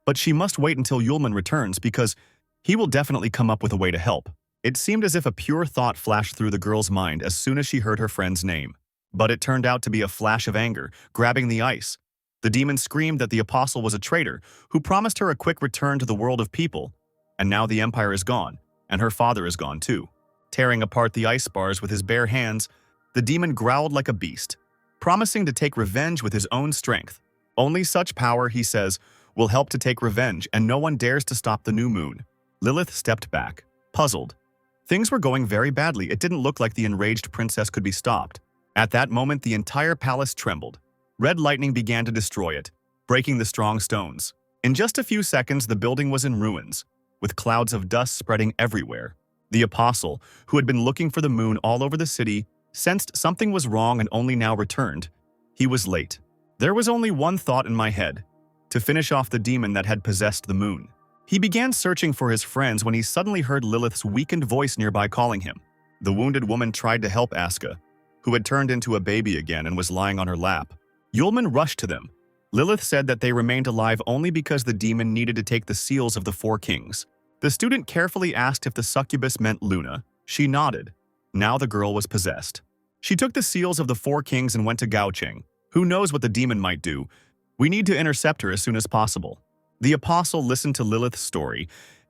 but she must wait until Yulman returns because he will definitely come up with a way to help. It seemed as if a pure thought flashed through the girl's mind as soon as she heard her friend's name. But it turned out to be a flash of anger, grabbing the ice. The demon screamed that the apostle was a traitor who promised her a quick return to the world of people. And now the empire is gone, and her father is gone too. Tearing apart the ice bars with his bare hands, the demon growled like a beast, promising to take revenge with his own strength. Only such power, he says, will help to take revenge, and no one dares to stop the new moon. Lilith stepped back, puzzled. Things were going very badly. It didn't look like the enraged princess could be stopped. At that moment, the entire palace trembled. Red lightning began to destroy it, breaking the strong stones. In just a few seconds, the building was in ruins, with clouds of dust spreading everywhere. The apostle, who had been looking for the moon all over the city, sensed something was wrong and only now returned. He was late. There was only one thought in my head: to finish off the demon that had possessed the moon. He began searching for his friends when he suddenly heard Lilith's weakened voice nearby calling him. The wounded woman tried to help Asuka, who had turned into a baby again and was lying on her lap. Yulman rushed to them. Lilith said that they remained alive only because the demon needed to take the seals of the four kings. The student carefully asked if the succubus meant Luna. She nodded. Now the girl was possessed. She took the seals of the four kings and went to Gao Cheng. Who knows what the demon might do? We need to intercept her as soon as possible. The apostle listened to Lilith's story,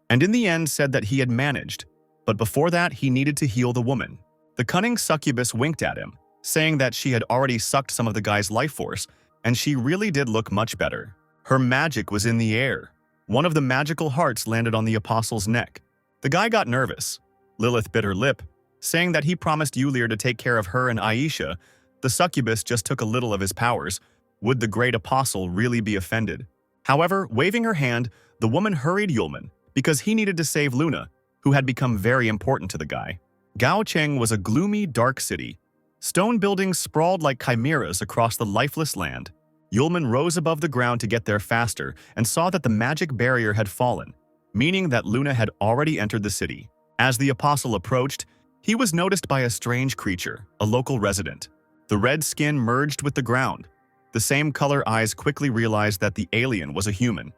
and in the end said that he had managed. But before that, he needed to heal the woman. The cunning succubus winked at him, saying that she had already sucked some of the guy's life force, and she really did look much better. Her magic was in the air. One of the magical hearts landed on the apostle's neck. The guy got nervous. Lilith bit her lip, saying that he promised Yulir to take care of her and Aisha. The succubus just took a little of his powers. Would the great apostle really be offended? However, waving her hand, the woman hurried Yulman because he needed to save Luna, who had become very important to the guy. Gao Cheng was a gloomy, dark city. Stone buildings sprawled like chimeras across the lifeless land. Yulman rose above the ground to get there faster and saw that the magic barrier had fallen, meaning that Luna had already entered the city. As the apostle approached, he was noticed by a strange creature, a local resident. The red skin merged with the ground. The same color eyes quickly realized that the alien was a human.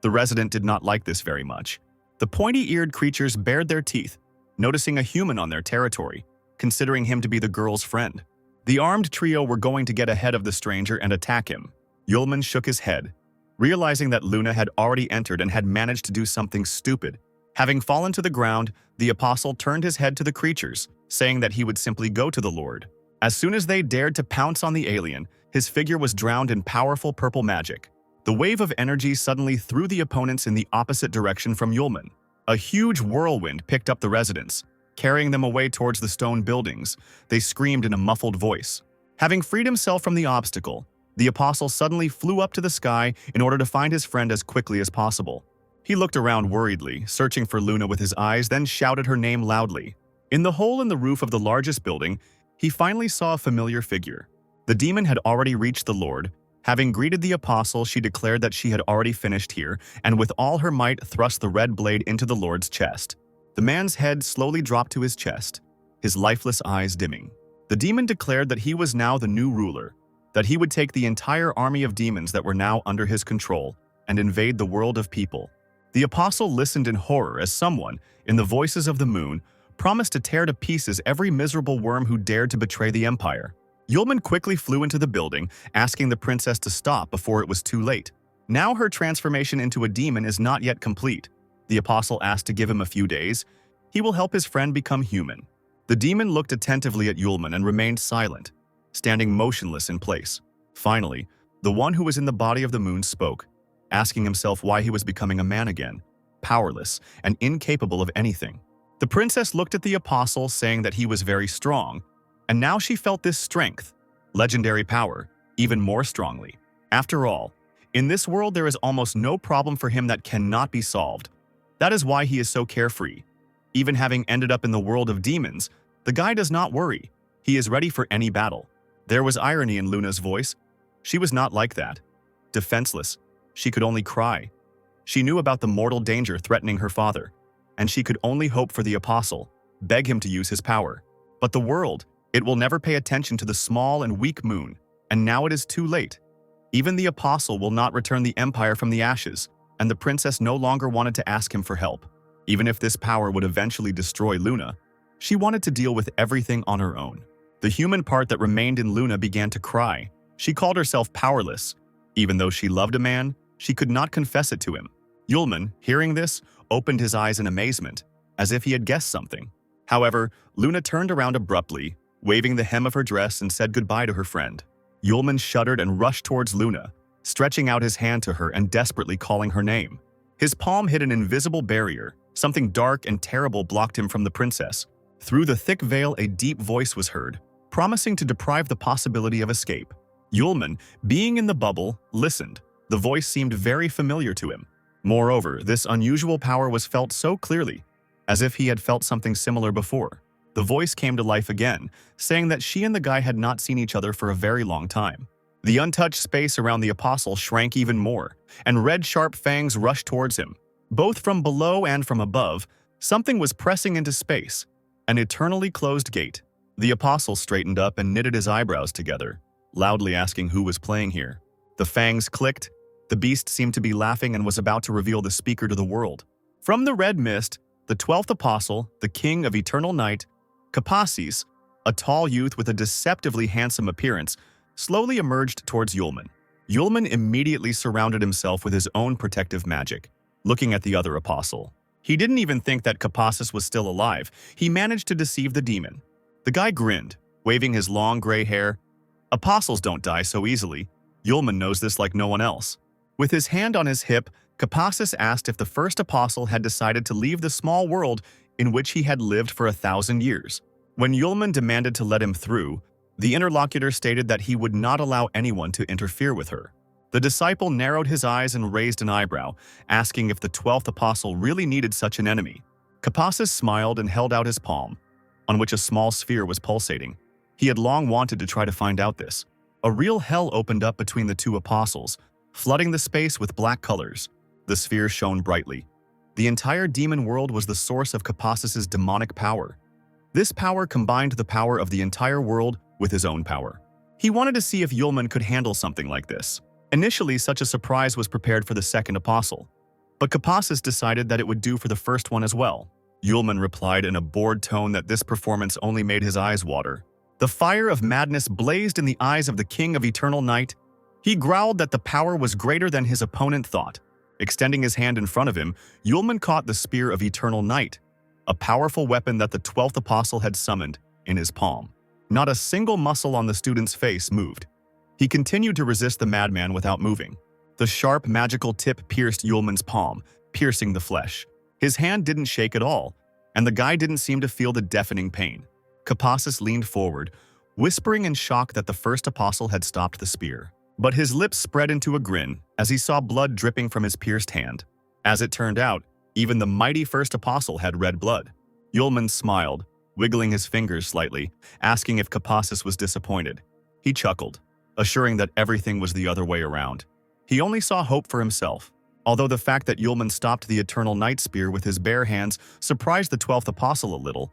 The resident did not like this very much. The pointy-eared creatures bared their teeth, noticing a human on their territory, considering him to be the girl's friend. The armed trio were going to get ahead of the stranger and attack him. Yulman shook his head, realizing that Luna had already entered and had managed to do something stupid. Having fallen to the ground, the apostle turned his head to the creatures, saying that he would simply go to the Lord. As soon as they dared to pounce on the alien, his figure was drowned in powerful purple magic. The wave of energy suddenly threw the opponents in the opposite direction from Yulman. A huge whirlwind picked up the residents, carrying them away towards the stone buildings. They screamed in a muffled voice. Having freed himself from the obstacle, the apostle suddenly flew up to the sky in order to find his friend as quickly as possible. He looked around worriedly, searching for Luna with his eyes, then shouted her name loudly. In the hole in the roof of the largest building, he finally saw a familiar figure. The demon had already reached the Lord. Having greeted the apostle, she declared that she had already finished here, and with all her might thrust the red blade into the Lord's chest. The man's head slowly dropped to his chest, his lifeless eyes dimming. The demon declared that he was now the new ruler, that he would take the entire army of demons that were now under his control and invade the world of people. The apostle listened in horror as someone, in the voices of the moon, promised to tear to pieces every miserable worm who dared to betray the empire. Yulman quickly flew into the building, asking the princess to stop before it was too late. Now her transformation into a demon is not yet complete. The apostle asked to give him a few days. He will help his friend become human. The demon looked attentively at Yulman and remained silent, standing motionless in place. Finally, the one who was in the body of the moon spoke, asking himself why he was becoming a man again. powerless, and incapable of anything. The princess looked at the apostle, saying that he was very strong, and now she felt this strength, legendary power, even more strongly. After all, in this world there is almost no problem for him that cannot be solved. That is why he is so carefree. Even having ended up in the world of demons, the guy does not worry. He is ready for any battle. There was irony in Luna's voice. She was not like that. Defenseless, she could only cry. She knew about the mortal danger threatening her father, and she could only hope for the apostle, beg him to use his power. But the world, it will never pay attention to the small and weak moon, and now it is too late. Even the apostle will not return the empire from the ashes, and the princess no longer wanted to ask him for help. Even if this power would eventually destroy Luna, she wanted to deal with everything on her own. The human part that remained in Luna began to cry. She called herself powerless. Even though she loved a man, she could not confess it to him. Yulman, hearing this, opened his eyes in amazement, as if he had guessed something. However, Luna turned around abruptly, waving the hem of her dress, and said goodbye to her friend. Yulman shuddered and rushed towards Luna, stretching out his hand to her and desperately calling her name. His palm hit an invisible barrier. Something dark and terrible blocked him from the princess. Through the thick veil, a deep voice was heard, promising to deprive the possibility of escape. Yulman, being in the bubble, listened. The voice seemed very familiar to him. Moreover, this unusual power was felt so clearly, as if he had felt something similar before. The voice came to life again, saying that she and the guy had not seen each other for a very long time. The untouched space around the apostle shrank even more, and red sharp fangs rushed towards him. Both from below and from above, something was pressing into space, an eternally closed gate. The apostle straightened up and knitted his eyebrows together, loudly asking who was playing here. The fangs clicked. The beast seemed to be laughing and was about to reveal the speaker to the world. From the red mist, the 12th apostle, the king of eternal night, Kapasis, a tall youth with a deceptively handsome appearance, slowly emerged towards Yulman. Yulman immediately surrounded himself with his own protective magic. Looking at the other apostle, he didn't even think that Kapasis was still alive. He managed to deceive the demon. The guy grinned, waving his long gray hair. Apostles don't die so easily. Yulman knows this like no one else. With his hand on his hip, Kapasis asked if the first apostle had decided to leave the small world in which he had lived for 1,000 years. When Yulman demanded to let him through, the interlocutor stated that he would not allow anyone to interfere with her. The disciple narrowed his eyes and raised an eyebrow, asking if the 12th apostle really needed such an enemy. Kapasis smiled and held out his palm, on which a small sphere was pulsating. He had long wanted to try to find out this. A real hell opened up between the two apostles, flooding the space with black colors. The sphere shone brightly. The entire demon world was the source of Kapasis's demonic power. This power combined the power of the entire world with his own power. He wanted to see if Yulman could handle something like this. Initially, such a surprise was prepared for the second apostle, but Kapasis decided that it would do for the first one as well. Yulman replied in a bored tone that this performance only made his eyes water. The fire of madness blazed in the eyes of the king of eternal night. He growled that the power was greater than his opponent thought. Extending his hand in front of him, Yulman caught the spear of eternal night, a powerful weapon that the 12th apostle had summoned, in his palm. Not a single muscle on the student's face moved. He continued to resist the madman without moving. The sharp, magical tip pierced Yulman's palm, piercing the flesh. His hand didn't shake at all, and the guy didn't seem to feel the deafening pain. Kapasis leaned forward, whispering in shock that the first apostle had stopped the spear. But his lips spread into a grin as he saw blood dripping from his pierced hand. As it turned out, even the mighty first apostle had red blood. Yulman smiled, wiggling his fingers slightly, asking if Kapasis was disappointed. He chuckled, assuring that everything was the other way around. He only saw hope for himself. Although the fact that Yulman stopped the Eternal Night Spear with his bare hands surprised the 12th apostle a little.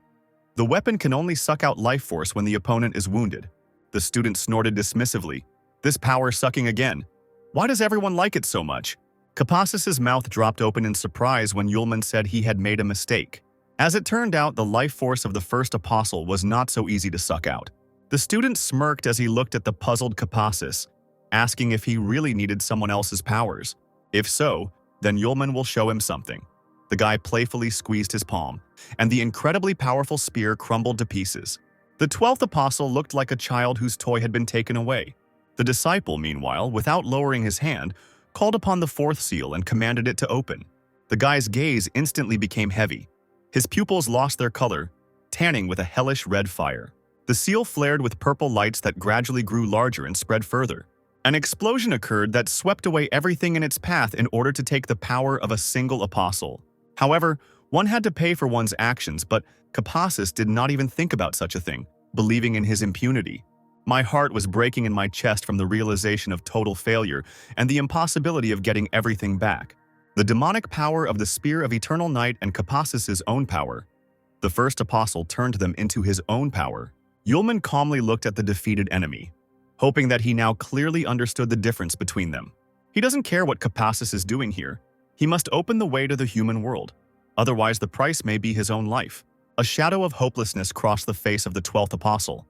The weapon can only suck out life force when the opponent is wounded. The student snorted dismissively. This power sucking again. Why does everyone like it so much? Kapasis's mouth dropped open in surprise when Yulman said he had made a mistake. As it turned out, the life force of the first apostle was not so easy to suck out. The student smirked as he looked at the puzzled Kapasis, asking if he really needed someone else's powers. If so, then Yulman will show him something. The guy playfully squeezed his palm, and the incredibly powerful spear crumbled to pieces. The 12th apostle looked like a child whose toy had been taken away. The disciple, meanwhile, without lowering his hand, called upon the fourth seal and commanded it to open. The guy's gaze instantly became heavy. His pupils lost their color, tanning with a hellish red fire. The seal flared with purple lights that gradually grew larger and spread further. An explosion occurred that swept away everything in its path in order to take the power of a single apostle. However, one had to pay for one's actions, but Kapassus did not even think about such a thing, believing in his impunity. My heart was breaking in my chest from the realization of total failure and the impossibility of getting everything back. The demonic power of the Spear of Eternal Night and Kapassus's own power. The first apostle turned them into his own power. Yulman calmly looked at the defeated enemy, hoping that he now clearly understood the difference between them. He doesn't care what Kapassus is doing here. He must open the way to the human world. Otherwise, the price may be his own life. A shadow of hopelessness crossed the face of the 12th apostle.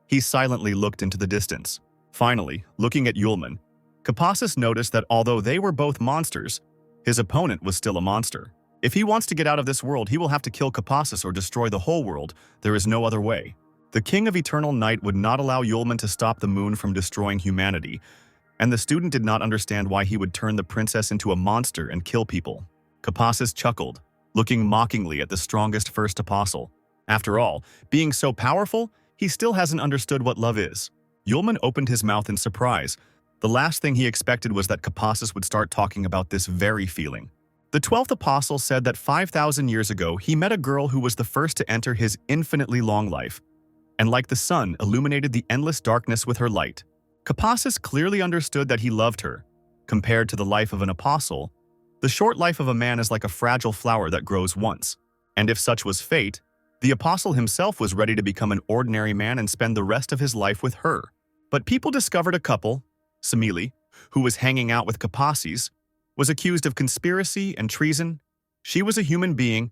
He silently looked into the distance. Finally, looking at Yulman, Kapassus noticed that although they were both monsters, his opponent was still a monster. If he wants to get out of this world, he will have to kill Kapassus or destroy the whole world. There is no other way. The King of Eternal Night would not allow Yulman to stop the moon from destroying humanity, and the student did not understand why he would turn the princess into a monster and kill people. Kapassus chuckled, looking mockingly at the strongest first apostle. After all, being so powerful, he still hasn't understood what love is. Yulman opened his mouth in surprise. The last thing he expected was that Kapassus would start talking about this very feeling. The 12th apostle said that 5,000 years ago he met a girl who was the first to enter his infinitely long life, and like the sun, illuminated the endless darkness with her light. Kapassus clearly understood that he loved her. Compared to the life of an apostle, the short life of a man is like a fragile flower that grows once. And if such was fate, the apostle himself was ready to become an ordinary man and spend the rest of his life with her. But people discovered a couple, Semele, who was hanging out with Kapassus, was accused of conspiracy and treason. She was a human being,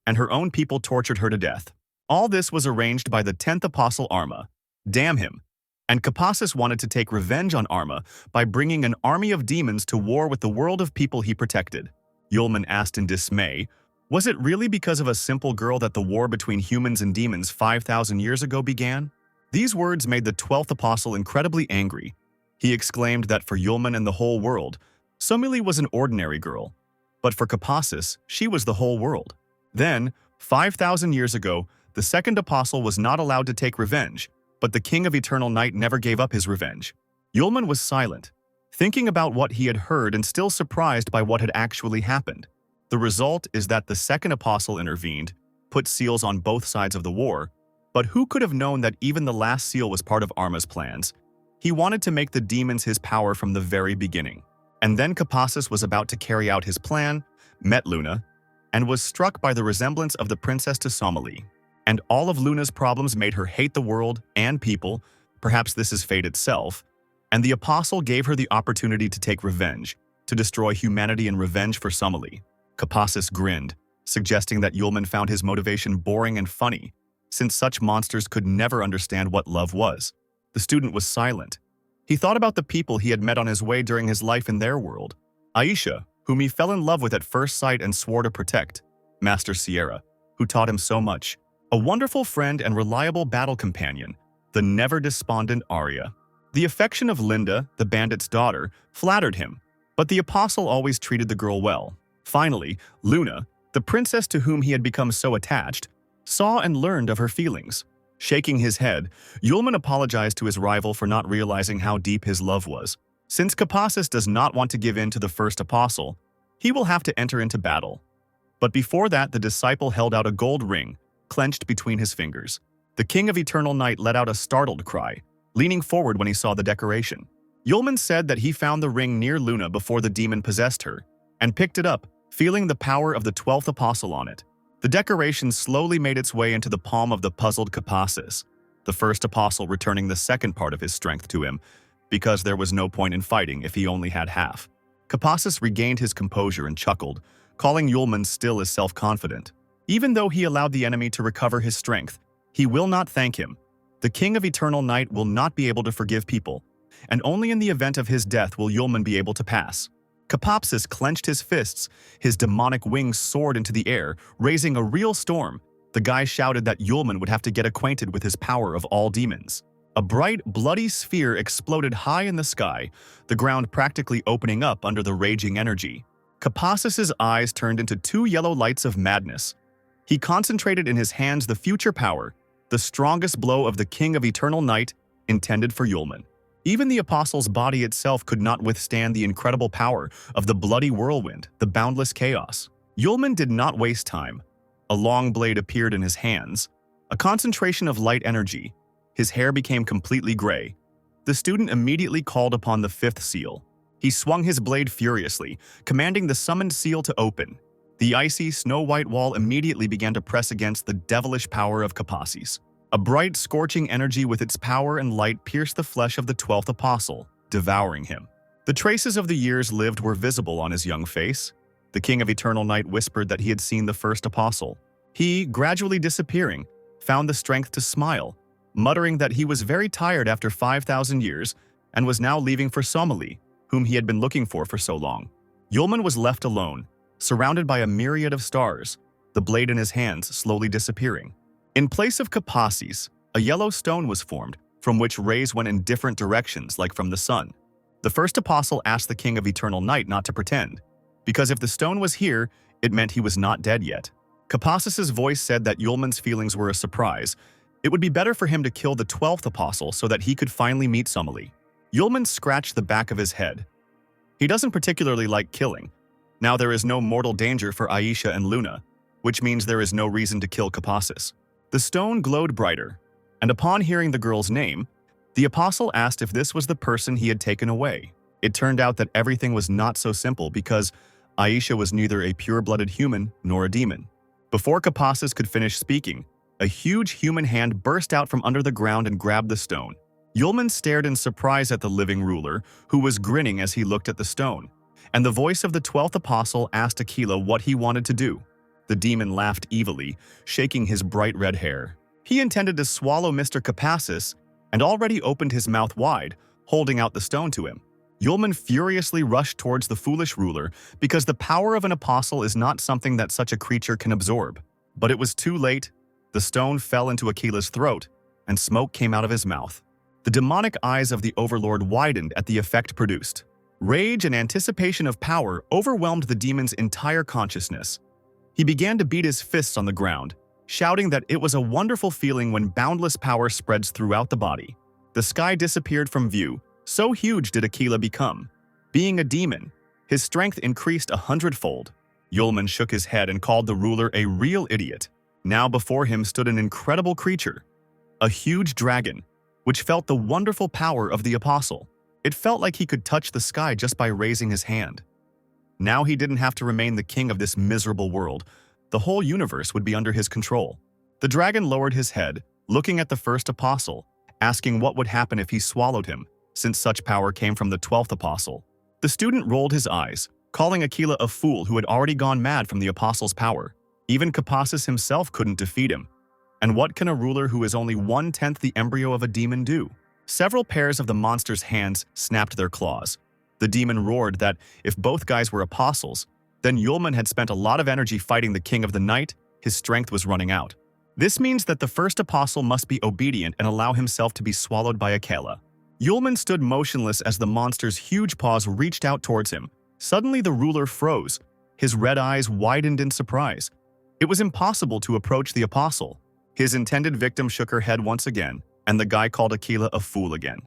and her own people tortured her to death. All this was arranged by the 10th apostle Arma. Damn him. And Kapassus wanted to take revenge on Arma by bringing an army of demons to war with the world of people he protected. Yulman asked in dismay, was it really because of a simple girl that the war between humans and demons 5,000 years ago began? These words made the 12th apostle incredibly angry. He exclaimed that for Yulman and the whole world, Semele was an ordinary girl, but for Kapassus, she was the whole world. Then, 5,000 years ago, the second apostle was not allowed to take revenge, but the King of Eternal Night never gave up his revenge. Yulman was silent, thinking about what he had heard and still surprised by what had actually happened. The result is that the second apostle intervened, put seals on both sides of the war, but who could have known that even the last seal was part of Arma's plans? He wanted to make the demons his power from the very beginning. And then Kapassus was about to carry out his plan, met Luna, and was struck by the resemblance of the princess to Semele. And all of Luna's problems made her hate the world and people. Perhaps this is fate itself. And the apostle gave her the opportunity to take revenge, to destroy humanity in revenge for Semele. Kapassus grinned, suggesting that Yulman found his motivation boring and funny, since such monsters could never understand what love was. The student was silent. He thought about the people he had met on his way during his life in their world. Aisha, whom he fell in love with at first sight and swore to protect. Master Sierra, who taught him so much. A wonderful friend and reliable battle companion, the never-despondent Arya. The affection of Linda, the bandit's daughter, flattered him, but the apostle always treated the girl well. Finally, Luna, the princess to whom he had become so attached, saw and learned of her feelings. Shaking his head, Yulman apologized to his rival for not realizing how deep his love was. Since Kapassus does not want to give in to the first apostle, he will have to enter into battle. But before that, the disciple held out a gold ring, clenched between his fingers. The King of Eternal Night let out a startled cry, leaning forward when he saw the decoration. Yulman said that he found the ring near Luna before the demon possessed her, and picked it up, feeling the power of the 12th apostle on it. The decoration slowly made its way into the palm of the puzzled Kapassus, the first apostle returning the second part of his strength to him, because there was no point in fighting if he only had half. Kapassus regained his composure and chuckled, calling Yulman still as self-confident. Even though he allowed the enemy to recover his strength, he will not thank him. The King of Eternal Night will not be able to forgive people, and only in the event of his death will Yulman be able to pass. Kapassus clenched his fists, his demonic wings soared into the air, raising a real storm. The guy shouted that Yulman would have to get acquainted with his power of all demons. A bright, bloody sphere exploded high in the sky, the ground practically opening up under the raging energy. Kapassus's eyes turned into two yellow lights of madness. He concentrated in his hands the future power, the strongest blow of the King of Eternal Night, intended for Yulman. Even the Apostle's body itself could not withstand the incredible power of the bloody whirlwind, the boundless chaos. Yulman did not waste time. A long blade appeared in his hands, a concentration of light energy. His hair became completely gray. The student immediately called upon the fifth seal. He swung his blade furiously, commanding the summoned seal to open. The icy, snow-white wall immediately began to press against the devilish power of Kapassus. A bright, scorching energy with its power and light pierced the flesh of the 12th apostle, devouring him. The traces of the years lived were visible on his young face. The King of Eternal Night whispered that he had seen the first apostle. He, gradually disappearing, found the strength to smile, muttering that he was very tired after 5,000 years and was now leaving for Somali, whom he had been looking for so long. Yulman was left alone, surrounded by a myriad of stars, the blade in his hands slowly disappearing. In place of Kapassus, a yellow stone was formed, from which rays went in different directions like from the sun. The first apostle asked the King of Eternal Night not to pretend, because if the stone was here, it meant he was not dead yet. Kapassus's voice said that Yulman's feelings were a surprise. It would be better for him to kill the 12th apostle so that he could finally meet Somali. Yulman scratched the back of his head. He doesn't particularly like killing. Now there is no mortal danger for Aisha and Luna, which means there is no reason to kill Kapassus. The stone glowed brighter, and upon hearing the girl's name, the apostle asked if this was the person he had taken away. It turned out that everything was not so simple because Aisha was neither a pure-blooded human nor a demon. Before Kapassus could finish speaking, a huge human hand burst out from under the ground and grabbed the stone. Yulman stared in surprise at the living ruler, who was grinning as he looked at the stone, and the voice of the 12th apostle asked Aquila what he wanted to do. The demon laughed evilly, shaking his bright red hair. He intended to swallow Mr. Kapassus and already opened his mouth wide, holding out the stone to him. Yulman furiously rushed towards the foolish ruler because the power of an apostle is not something that such a creature can absorb. But it was too late. The stone fell into Aquila's throat, and smoke came out of his mouth. The demonic eyes of the overlord widened at the effect produced. Rage and anticipation of power overwhelmed the demon's entire consciousness. He began to beat his fists on the ground, shouting that it was a wonderful feeling when boundless power spreads throughout the body. The sky disappeared from view, so huge did Aquila become. Being a demon, his strength increased 100-fold. Yulman shook his head and called the ruler a real idiot. Now before him stood an incredible creature, a huge dragon, which felt the wonderful power of the apostle. It felt like he could touch the sky just by raising his hand. Now he didn't have to remain the king of this miserable world. The whole universe would be under his control. The dragon lowered his head, looking at the first apostle, asking what would happen if he swallowed him, since such power came from the 12th apostle. The student rolled his eyes, calling Aquila a fool who had already gone mad from the apostle's power. Even Kapassus himself couldn't defeat him. And what can a ruler who is only 1/10 the embryo of a demon do? Several pairs of the monster's hands snapped their claws. The demon roared that if both guys were apostles, then Yulman had spent a lot of energy fighting the King of the Night. His strength was running out. This means that the first apostle must be obedient and allow himself to be swallowed by Aquila. Yulman stood motionless as the monster's huge paws reached out towards him. Suddenly the ruler froze. His red eyes widened in surprise. It was impossible to approach the apostle. His intended victim shook her head once again, and the guy called Aquila a fool again.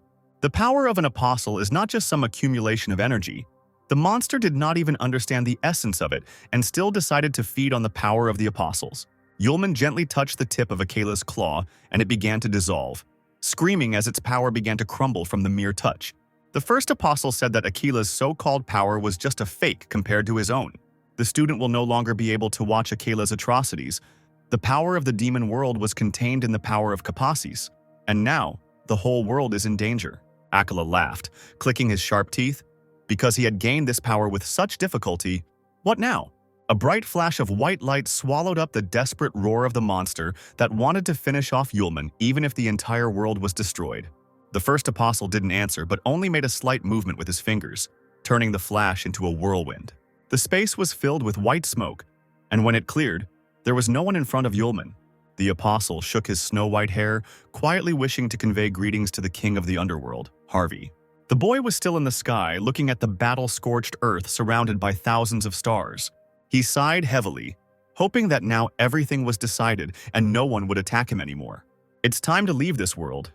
The power of an apostle is not just some accumulation of energy. The monster did not even understand the essence of it and still decided to feed on the power of the apostles. Yulman gently touched the tip of Aquila's claw, and it began to dissolve, screaming as its power began to crumble from the mere touch. The first apostle said that Aquila's so-called power was just a fake compared to his own. The student will no longer be able to watch Aquila's atrocities. The power of the demon world was contained in the power of Kapassus, and now the whole world is in danger. Aquila laughed, clicking his sharp teeth. Because he had gained this power with such difficulty, what now? A bright flash of white light swallowed up the desperate roar of the monster that wanted to finish off Yulman even if the entire world was destroyed. The first apostle didn't answer but only made a slight movement with his fingers, turning the flash into a whirlwind. The space was filled with white smoke, and when it cleared, there was no one in front of Yulman. The apostle shook his snow-white hair, quietly wishing to convey greetings to the king of the underworld, Harvey. The boy was still in the sky, looking at the battle-scorched earth surrounded by thousands of stars. He sighed heavily, hoping that now everything was decided and no one would attack him anymore. It's time to leave this world.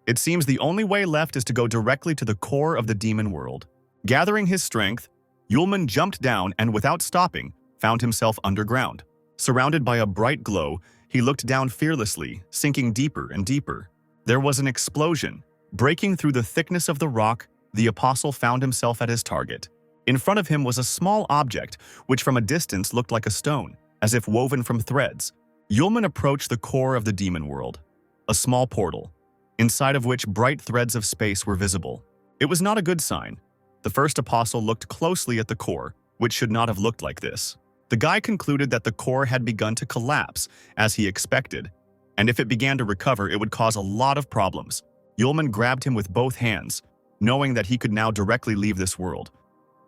It seems the only way left is to go directly to the core of the demon world. Gathering his strength, Yulman jumped down and, without stopping, found himself underground. Surrounded by a bright glow, he looked down fearlessly, sinking deeper and deeper. There was an explosion. Breaking through the thickness of the rock, the apostle found himself at his target. In front of him was a small object, which from a distance looked like a stone, as if woven from threads. Yulman approached the core of the demon world, a small portal, inside of which bright threads of space were visible. It was not a good sign. The first apostle looked closely at the core, which should not have looked like this. The guy concluded that the core had begun to collapse, as he expected, and if it began to recover, it would cause a lot of problems. Yulman grabbed him with both hands, knowing that he could now directly leave this world.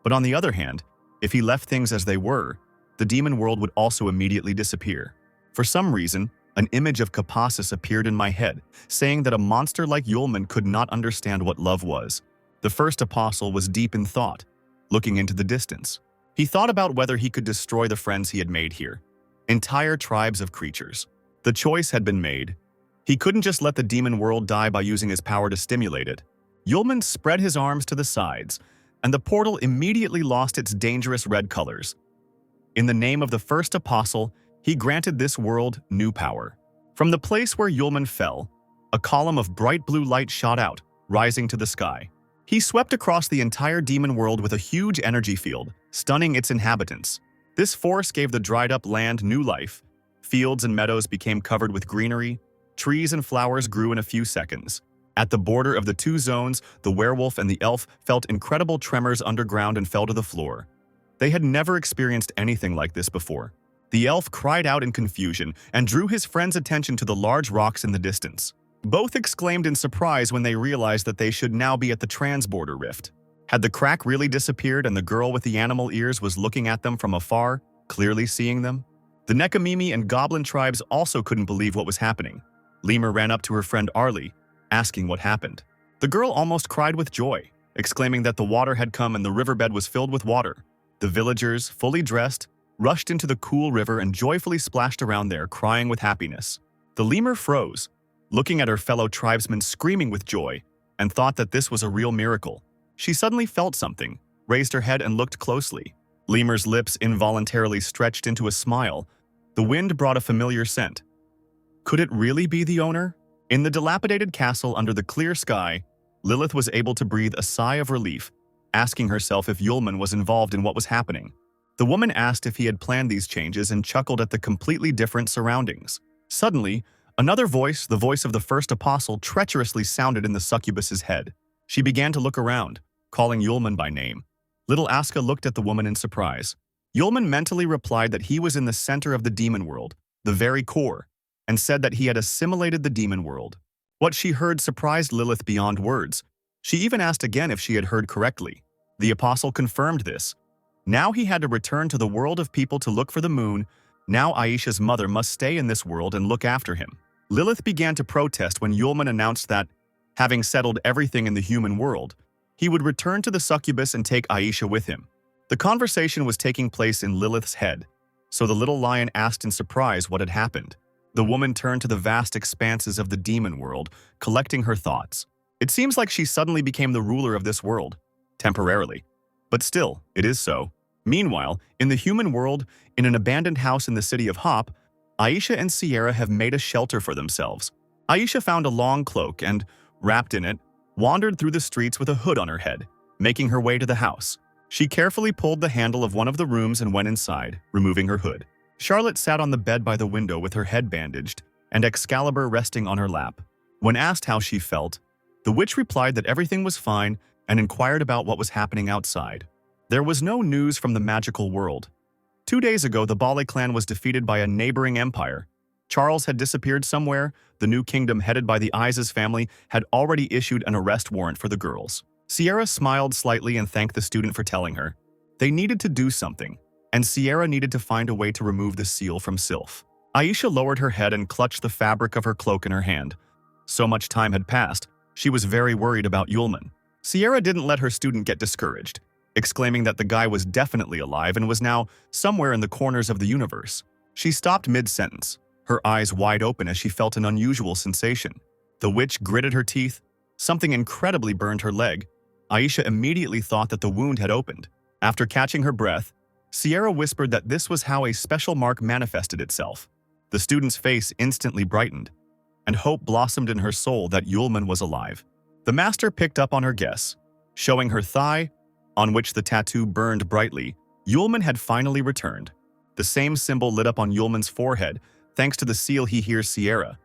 But on the other hand, if he left things as they were, the demon world would also immediately disappear. For some reason, an image of Kapasis appeared in my head, saying that a monster like Yulman could not understand what love was. The first apostle was deep in thought, looking into the distance. He thought about whether he could destroy the friends he had made here. Entire tribes of creatures. The choice had been made. He couldn't just let the demon world die by using his power to stimulate it. Yulman spread his arms to the sides, and the portal immediately lost its dangerous red colors. In the name of the first apostle, he granted this world new power. From the place where Yulman fell, a column of bright blue light shot out, rising to the sky. He swept across the entire demon world with a huge energy field, stunning its inhabitants. This force gave the dried-up land new life. Fields and meadows became covered with greenery. Trees and flowers grew in a few seconds. At the border of the two zones, the werewolf and the elf felt incredible tremors underground and fell to the floor. They had never experienced anything like this before. The elf cried out in confusion and drew his friend's attention to the large rocks in the distance. Both exclaimed in surprise when they realized that they should now be at the transborder rift. Had the crack really disappeared and the girl with the animal ears was looking at them from afar, clearly seeing them? The Nekomimi and Goblin tribes also couldn't believe what was happening. Lemur ran up to her friend Arlie, asking what happened. The girl almost cried with joy, exclaiming that the water had come and the riverbed was filled with water. The villagers, fully dressed, rushed into the cool river and joyfully splashed around there, crying with happiness. The lemur froze, looking at her fellow tribesmen screaming with joy, and thought that this was a real miracle. She suddenly felt something, raised her head and looked closely. Lemur's lips involuntarily stretched into a smile. The wind brought a familiar scent. Could it really be the owner? In the dilapidated castle under the clear sky, Lilith was able to breathe a sigh of relief, asking herself if Yulman was involved in what was happening. The woman asked if he had planned these changes and chuckled at the completely different surroundings. Suddenly, another voice, the voice of the first apostle, treacherously sounded in the succubus's head. She began to look around, calling Yulman by name. Little Aska looked at the woman in surprise. Yulman mentally replied that he was in the center of the demon world, the very core, and said that he had assimilated the demon world. What she heard surprised Lilith beyond words. She even asked again if she had heard correctly. The apostle confirmed this. Now he had to return to the world of people to look for the moon. Now Aisha's mother must stay in this world and look after him. Lilith began to protest when Yulman announced that, having settled everything in the human world, he would return to the succubus and take Aisha with him. The conversation was taking place in Lilith's head, so the little lion asked in surprise what had happened. The woman turned to the vast expanses of the demon world, collecting her thoughts. It seems like she suddenly became the ruler of this world, temporarily. But still, it is so. Meanwhile, in the human world, in an abandoned house in the city of Hop, Aisha and Sierra have made a shelter for themselves. Aisha found a long cloak and, wrapped in it, wandered through the streets with a hood on her head, making her way to the house. She carefully pulled the handle of one of the rooms and went inside, removing her hood. Charlotte sat on the bed by the window with her head bandaged and Excalibur resting on her lap. When asked how she felt, the witch replied that everything was fine and inquired about what was happening outside. There was no news from the magical world. 2 days ago, the Bale clan was defeated by a neighboring empire. Charles had disappeared somewhere. The new kingdom headed by the Ises family had already issued an arrest warrant for the girls. Sierra smiled slightly and thanked the student for telling her. They needed to do something, and Sierra needed to find a way to remove the seal from Sylph. Aisha lowered her head and clutched the fabric of her cloak in her hand. So much time had passed, she was very worried about Yulman. Sierra didn't let her student get discouraged, exclaiming that the guy was definitely alive and was now somewhere in the corners of the universe. She stopped mid-sentence, her eyes wide open as she felt an unusual sensation. The witch gritted her teeth. Something incredibly burned her leg. Aisha immediately thought that the wound had opened. After catching her breath, Sierra whispered that this was how a special mark manifested itself. The student's face instantly brightened, and hope blossomed in her soul that Yulman was alive. The master picked up on her guess, showing her thigh, on which the tattoo burned brightly. Yulman had finally returned. The same symbol lit up on Yulman's forehead, thanks to the seal he hears Sierra.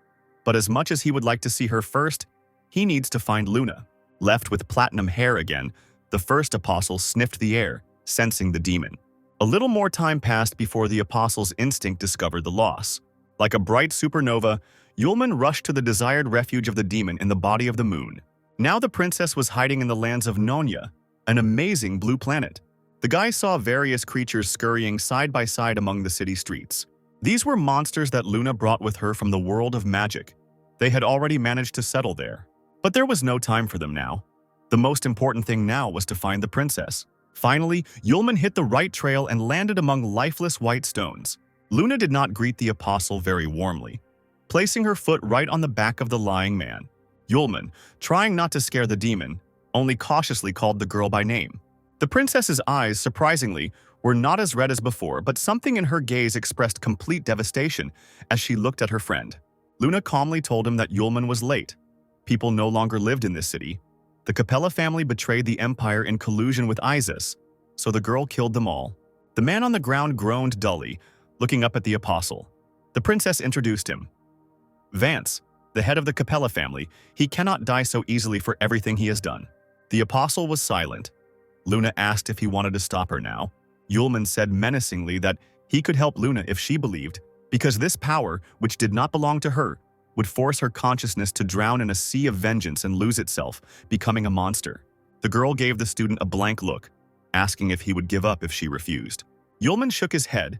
But as much as he would like to see her first, he needs to find Luna. Left with platinum hair again, the first apostle sniffed the air, sensing the demon. A little more time passed before the apostle's instinct discovered the loss. Like a bright supernova, Yulman rushed to the desired refuge of the demon in the body of the moon. Now the princess was hiding in the lands of Nonya, an amazing blue planet. The guy saw various creatures scurrying side by side among the city streets. These were monsters that Luna brought with her from the world of magic. They had already managed to settle there. But there was no time for them now. The most important thing now was to find the princess. Finally, Yulman hit the right trail and landed among lifeless white stones. Luna did not greet the apostle very warmly, placing her foot right on the back of the lying man. Yulman, trying not to scare the demon, only cautiously called the girl by name. The princess's eyes, surprisingly, were not as red as before, but something in her gaze expressed complete devastation as she looked at her friend. Luna calmly told him that Yulman was late. People no longer lived in this city. The Capella family betrayed the empire in collusion with Isis, so the girl killed them all. The man on the ground groaned dully, looking up at the apostle. The princess introduced him. Vance, the head of the Capella family, he cannot die so easily for everything he has done. The apostle was silent. Luna asked if he wanted to stop her now. Yulman said menacingly that he could help Luna if she believed, because this power, which did not belong to her, would force her consciousness to drown in a sea of vengeance and lose itself, becoming a monster. The girl gave the student a blank look, asking if he would give up if she refused. Yulman shook his head.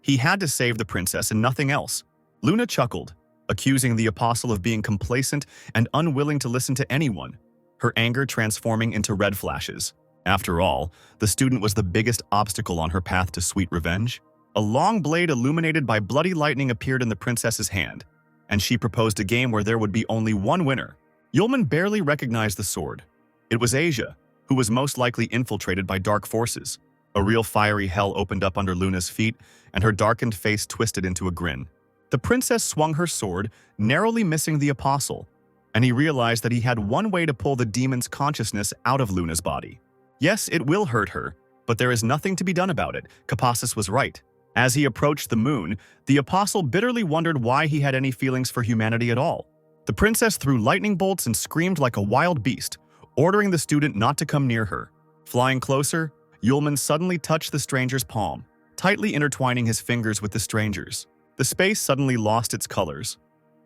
He had to save the princess and nothing else. Luna chuckled, accusing the apostle of being complacent and unwilling to listen to anyone, her anger transforming into red flashes. After all, the student was the biggest obstacle on her path to sweet revenge. A long blade illuminated by bloody lightning appeared in the princess's hand, and she proposed a game where there would be only one winner. Yulman barely recognized the sword. It was Asia, who was most likely infiltrated by dark forces. A real fiery hell opened up under Luna's feet, and her darkened face twisted into a grin. The princess swung her sword, narrowly missing the apostle, and he realized that he had one way to pull the demon's consciousness out of Luna's body. Yes, it will hurt her, but there is nothing to be done about it. Capassus was right. As he approached the moon, the apostle bitterly wondered why he had any feelings for humanity at all. The princess threw lightning bolts and screamed like a wild beast, ordering the student not to come near her. Flying closer, Yulman suddenly touched the stranger's palm, tightly intertwining his fingers with the stranger's. The space suddenly lost its colors.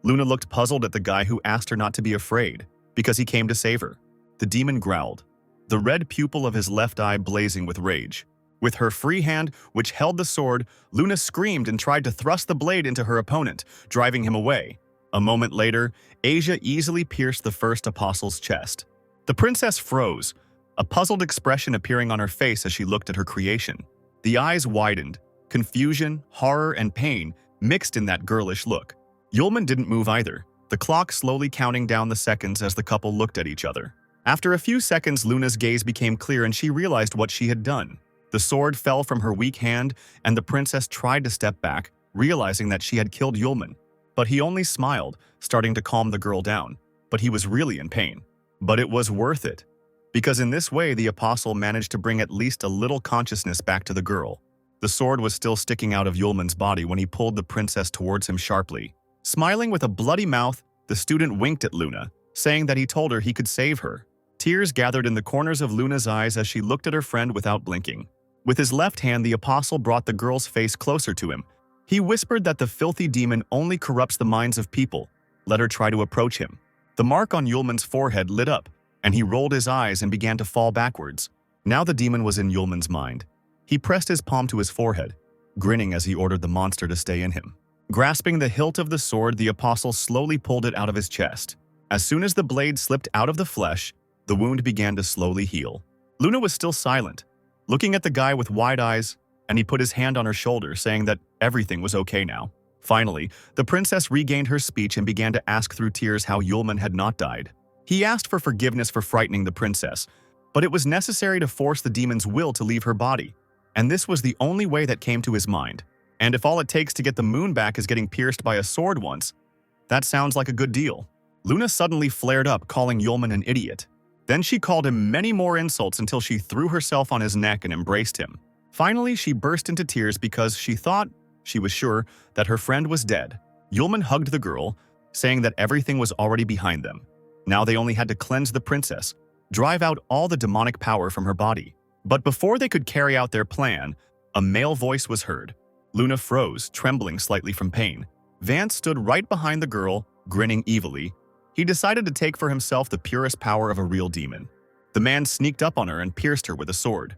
Luna looked puzzled at the guy who asked her not to be afraid, because he came to save her. The demon growled, the red pupil of his left eye blazing with rage. With her free hand, which held the sword, Luna screamed and tried to thrust the blade into her opponent, driving him away. A moment later, Asia easily pierced the first apostle's chest. The princess froze, a puzzled expression appearing on her face as she looked at her creation. The eyes widened, confusion, horror, and pain mixed in that girlish look. Yulman didn't move either, the clock slowly counting down the seconds as the couple looked at each other. After a few seconds, Luna's gaze became clear and she realized what she had done. The sword fell from her weak hand, and the princess tried to step back, realizing that she had killed Yulman. But he only smiled, starting to calm the girl down. But he was really in pain. But it was worth it, because in this way the apostle managed to bring at least a little consciousness back to the girl. The sword was still sticking out of Yulman's body when he pulled the princess towards him sharply. Smiling with a bloody mouth, the student winked at Luna, saying that he told her he could save her. Tears gathered in the corners of Luna's eyes as she looked at her friend without blinking. With his left hand, the apostle brought the girl's face closer to him. He whispered that the filthy demon only corrupts the minds of people. Let her try to approach him. The mark on Yulman's forehead lit up, and he rolled his eyes and began to fall backwards. Now the demon was in Yulman's mind. He pressed his palm to his forehead, grinning as he ordered the monster to stay in him. Grasping the hilt of the sword, the apostle slowly pulled it out of his chest. As soon as the blade slipped out of the flesh, the wound began to slowly heal. Luna was still silent, looking at the guy with wide eyes, and he put his hand on her shoulder, saying that everything was okay now. Finally, the princess regained her speech and began to ask through tears how Yulman had not died. He asked for forgiveness for frightening the princess, but it was necessary to force the demon's will to leave her body, and this was the only way that came to his mind. And if all it takes to get the moon back is getting pierced by a sword once, that sounds like a good deal. Luna suddenly flared up, calling Yulman an idiot. Then she called him many more insults until she threw herself on his neck and embraced him. Finally, she burst into tears because she was sure that her friend was dead. Yulman hugged the girl, saying that everything was already behind them. Now they only had to cleanse the princess, drive out all the demonic power from her body. But before they could carry out their plan, a male voice was heard. Luna froze, trembling slightly from pain. Vance stood right behind the girl, grinning evilly. He decided to take for himself the purest power of a real demon. The man sneaked up on her and pierced her with a sword.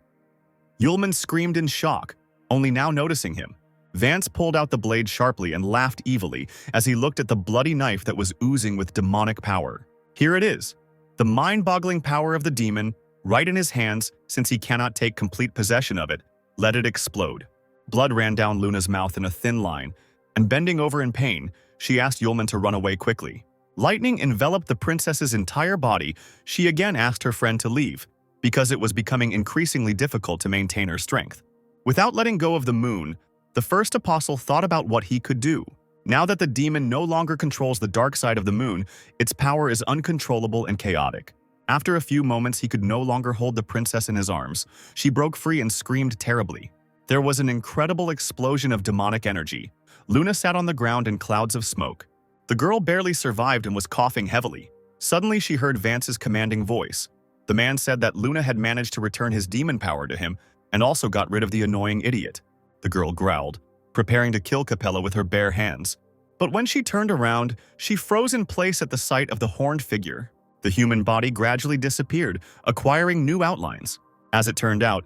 Yulman screamed in shock, only now noticing him. Vance pulled out the blade sharply and laughed evilly as he looked at the bloody knife that was oozing with demonic power. Here it is, the mind-boggling power of the demon, right in his hands. Since he cannot take complete possession of it, let it explode. Blood ran down Luna's mouth in a thin line, and bending over in pain, she asked Yulman to run away quickly. Lightning enveloped the princess's entire body. She again asked her friend to leave, because it was becoming increasingly difficult to maintain her strength. Without letting go of the moon, the first apostle thought about what he could do. Now that the demon no longer controls the dark side of the moon, its power is uncontrollable and chaotic. After a few moments, he could no longer hold the princess in his arms. She broke free and screamed terribly. There was an incredible explosion of demonic energy. Luna sat on the ground in clouds of smoke. The girl barely survived and was coughing heavily. Suddenly, she heard Vance's commanding voice. The man said that Luna had managed to return his demon power to him and also got rid of the annoying idiot. The girl growled, preparing to kill Capella with her bare hands. But when she turned around, she froze in place at the sight of the horned figure. The human body gradually disappeared, acquiring new outlines. As it turned out,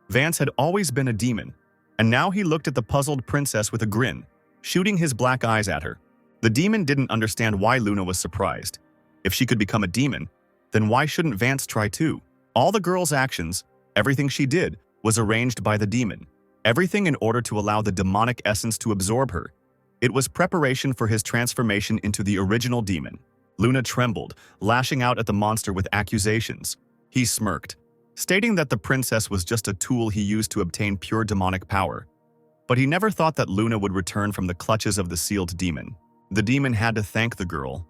Vance had always been a demon, and now he looked at the puzzled princess with a grin, shooting his black eyes at her. The demon didn't understand why Luna was surprised. If she could become a demon, then why shouldn't Vance try too? All the girl's actions, everything she did, was arranged by the demon. Everything in order to allow the demonic essence to absorb her. It was preparation for his transformation into the original demon. Luna trembled, lashing out at the monster with accusations. He smirked, stating that the princess was just a tool he used to obtain pure demonic power. But he never thought that Luna would return from the clutches of the sealed demon. The demon had to thank the girl.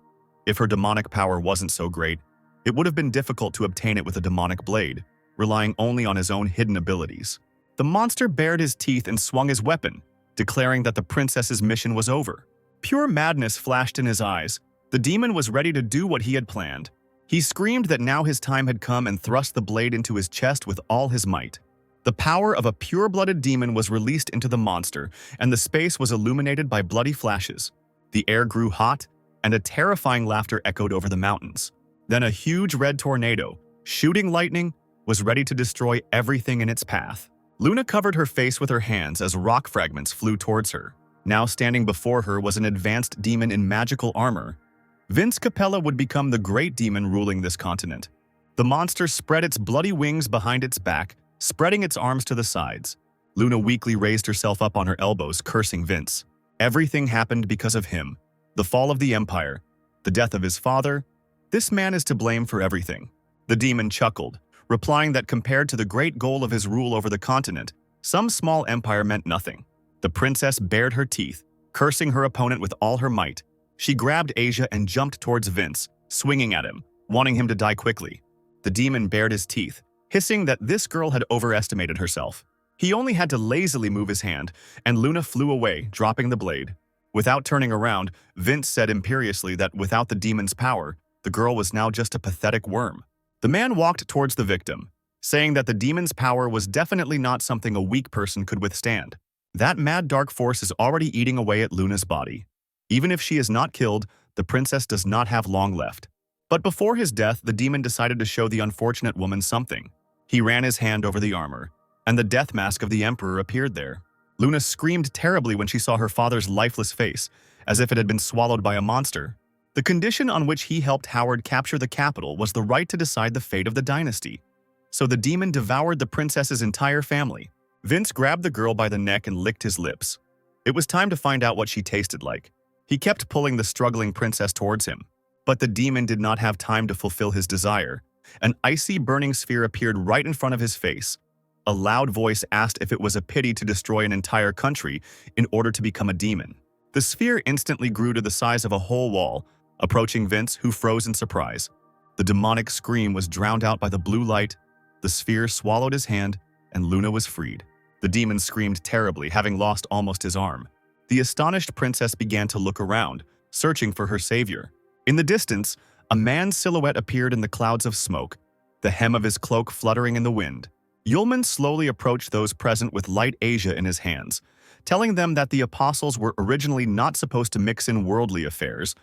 If her demonic power wasn't so great, it would have been difficult to obtain it with a demonic blade, relying only on his own hidden abilities. The monster bared his teeth and swung his weapon, declaring that the princess's mission was over. Pure madness flashed in his eyes. The demon was ready to do what he had planned. He screamed that now his time had come and thrust the blade into his chest with all his might. The power of a pure-blooded demon was released into the monster, and the space was illuminated by bloody flashes. The air grew hot, and a terrifying laughter echoed over the mountains. Then a huge red tornado, shooting lightning, was ready to destroy everything in its path. Luna covered her face with her hands as rock fragments flew towards her. Now standing before her was an advanced demon in magical armor. Vince Capella would become the great demon ruling this continent. The monster spread its bloody wings behind its back, spreading its arms to the sides. Luna weakly raised herself up on her elbows, cursing Vince. Everything happened because of him. The fall of the empire, the death of his father. This man is to blame for everything. The demon chuckled, replying that compared to the great goal of his rule over the continent, some small empire meant nothing. The princess bared her teeth, cursing her opponent with all her might. She grabbed Asia and jumped towards Vince, swinging at him, wanting him to die quickly. The demon bared his teeth, hissing that this girl had overestimated herself. He only had to lazily move his hand, and Luna flew away, dropping the blade. Without turning around, Vince said imperiously that without the demon's power, the girl was now just a pathetic worm. The man walked towards the victim, saying that the demon's power was definitely not something a weak person could withstand. That mad dark force is already eating away at Luna's body. Even if she is not killed, the princess does not have long left. But before his death, the demon decided to show the unfortunate woman something. He ran his hand over the armor, and the death mask of the emperor appeared there. Luna screamed terribly when she saw her father's lifeless face, as if it had been swallowed by a monster. The condition on which he helped Howard capture the capital was the right to decide the fate of the dynasty. So the demon devoured the princess's entire family. Vince grabbed the girl by the neck and licked his lips. It was time to find out what she tasted like. He kept pulling the struggling princess towards him. But the demon did not have time to fulfill his desire. An icy burning sphere appeared right in front of his face. A loud voice asked if it was a pity to destroy an entire country in order to become a demon. The sphere instantly grew to the size of a whole wall, approaching Vince, who froze in surprise. The demonic scream was drowned out by the blue light. The sphere swallowed his hand, and Luna was freed. The demon screamed terribly, having lost almost his arm. The astonished princess began to look around, searching for her savior. In the distance, a man's silhouette appeared in the clouds of smoke, the hem of his cloak fluttering in the wind. Yulman slowly approached those present with light Asia in his hands, telling them that the apostles were originally not supposed to mix in worldly affairs,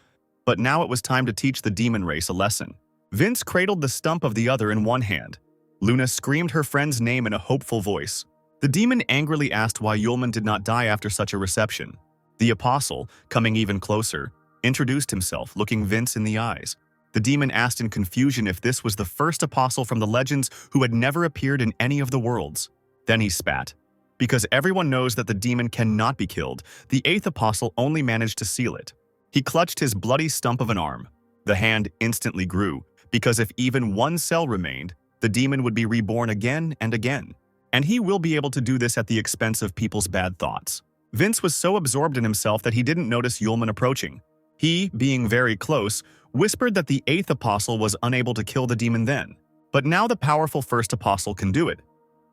but now it was time to teach the demon race a lesson. Vince cradled the stump of the other in one hand. Luna screamed her friend's name in a hopeful voice. The demon angrily asked why Yulman did not die after such a reception. The apostle, coming even closer, introduced himself, looking Vince in the eyes. The demon asked in confusion if this was the first apostle from the legends who had never appeared in any of the worlds. Then he spat. Because everyone knows that the demon cannot be killed, the eighth apostle only managed to seal it. He clutched his bloody stump of an arm. The hand instantly grew, because if even one cell remained, the demon would be reborn again and again. And he will be able to do this at the expense of people's bad thoughts. Vince was so absorbed in himself that he didn't notice Yulman approaching. He, being very close, whispered that the eighth apostle was unable to kill the demon then. But now the powerful first apostle can do it.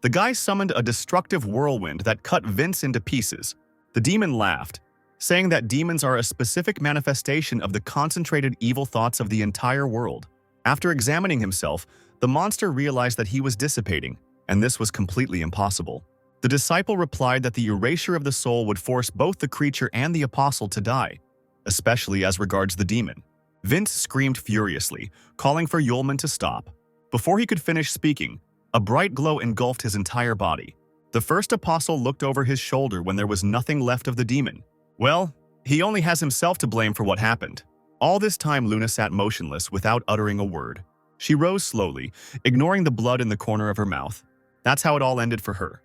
The guy summoned a destructive whirlwind that cut Vince into pieces. The demon laughed, saying that demons are a specific manifestation of the concentrated evil thoughts of the entire world. After examining himself, the monster realized that he was dissipating, and this was completely impossible. The disciple replied that the erasure of the soul would force both the creature and the apostle to die, especially as regards the demon. Vince screamed furiously, calling for Yulman to stop. Before he could finish speaking, a bright glow engulfed his entire body. The first apostle looked over his shoulder when there was nothing left of the demon. Well, he only has himself to blame for what happened. All this time Luna sat motionless without uttering a word. She rose slowly, ignoring the blood in the corner of her mouth. That's how it all ended for her.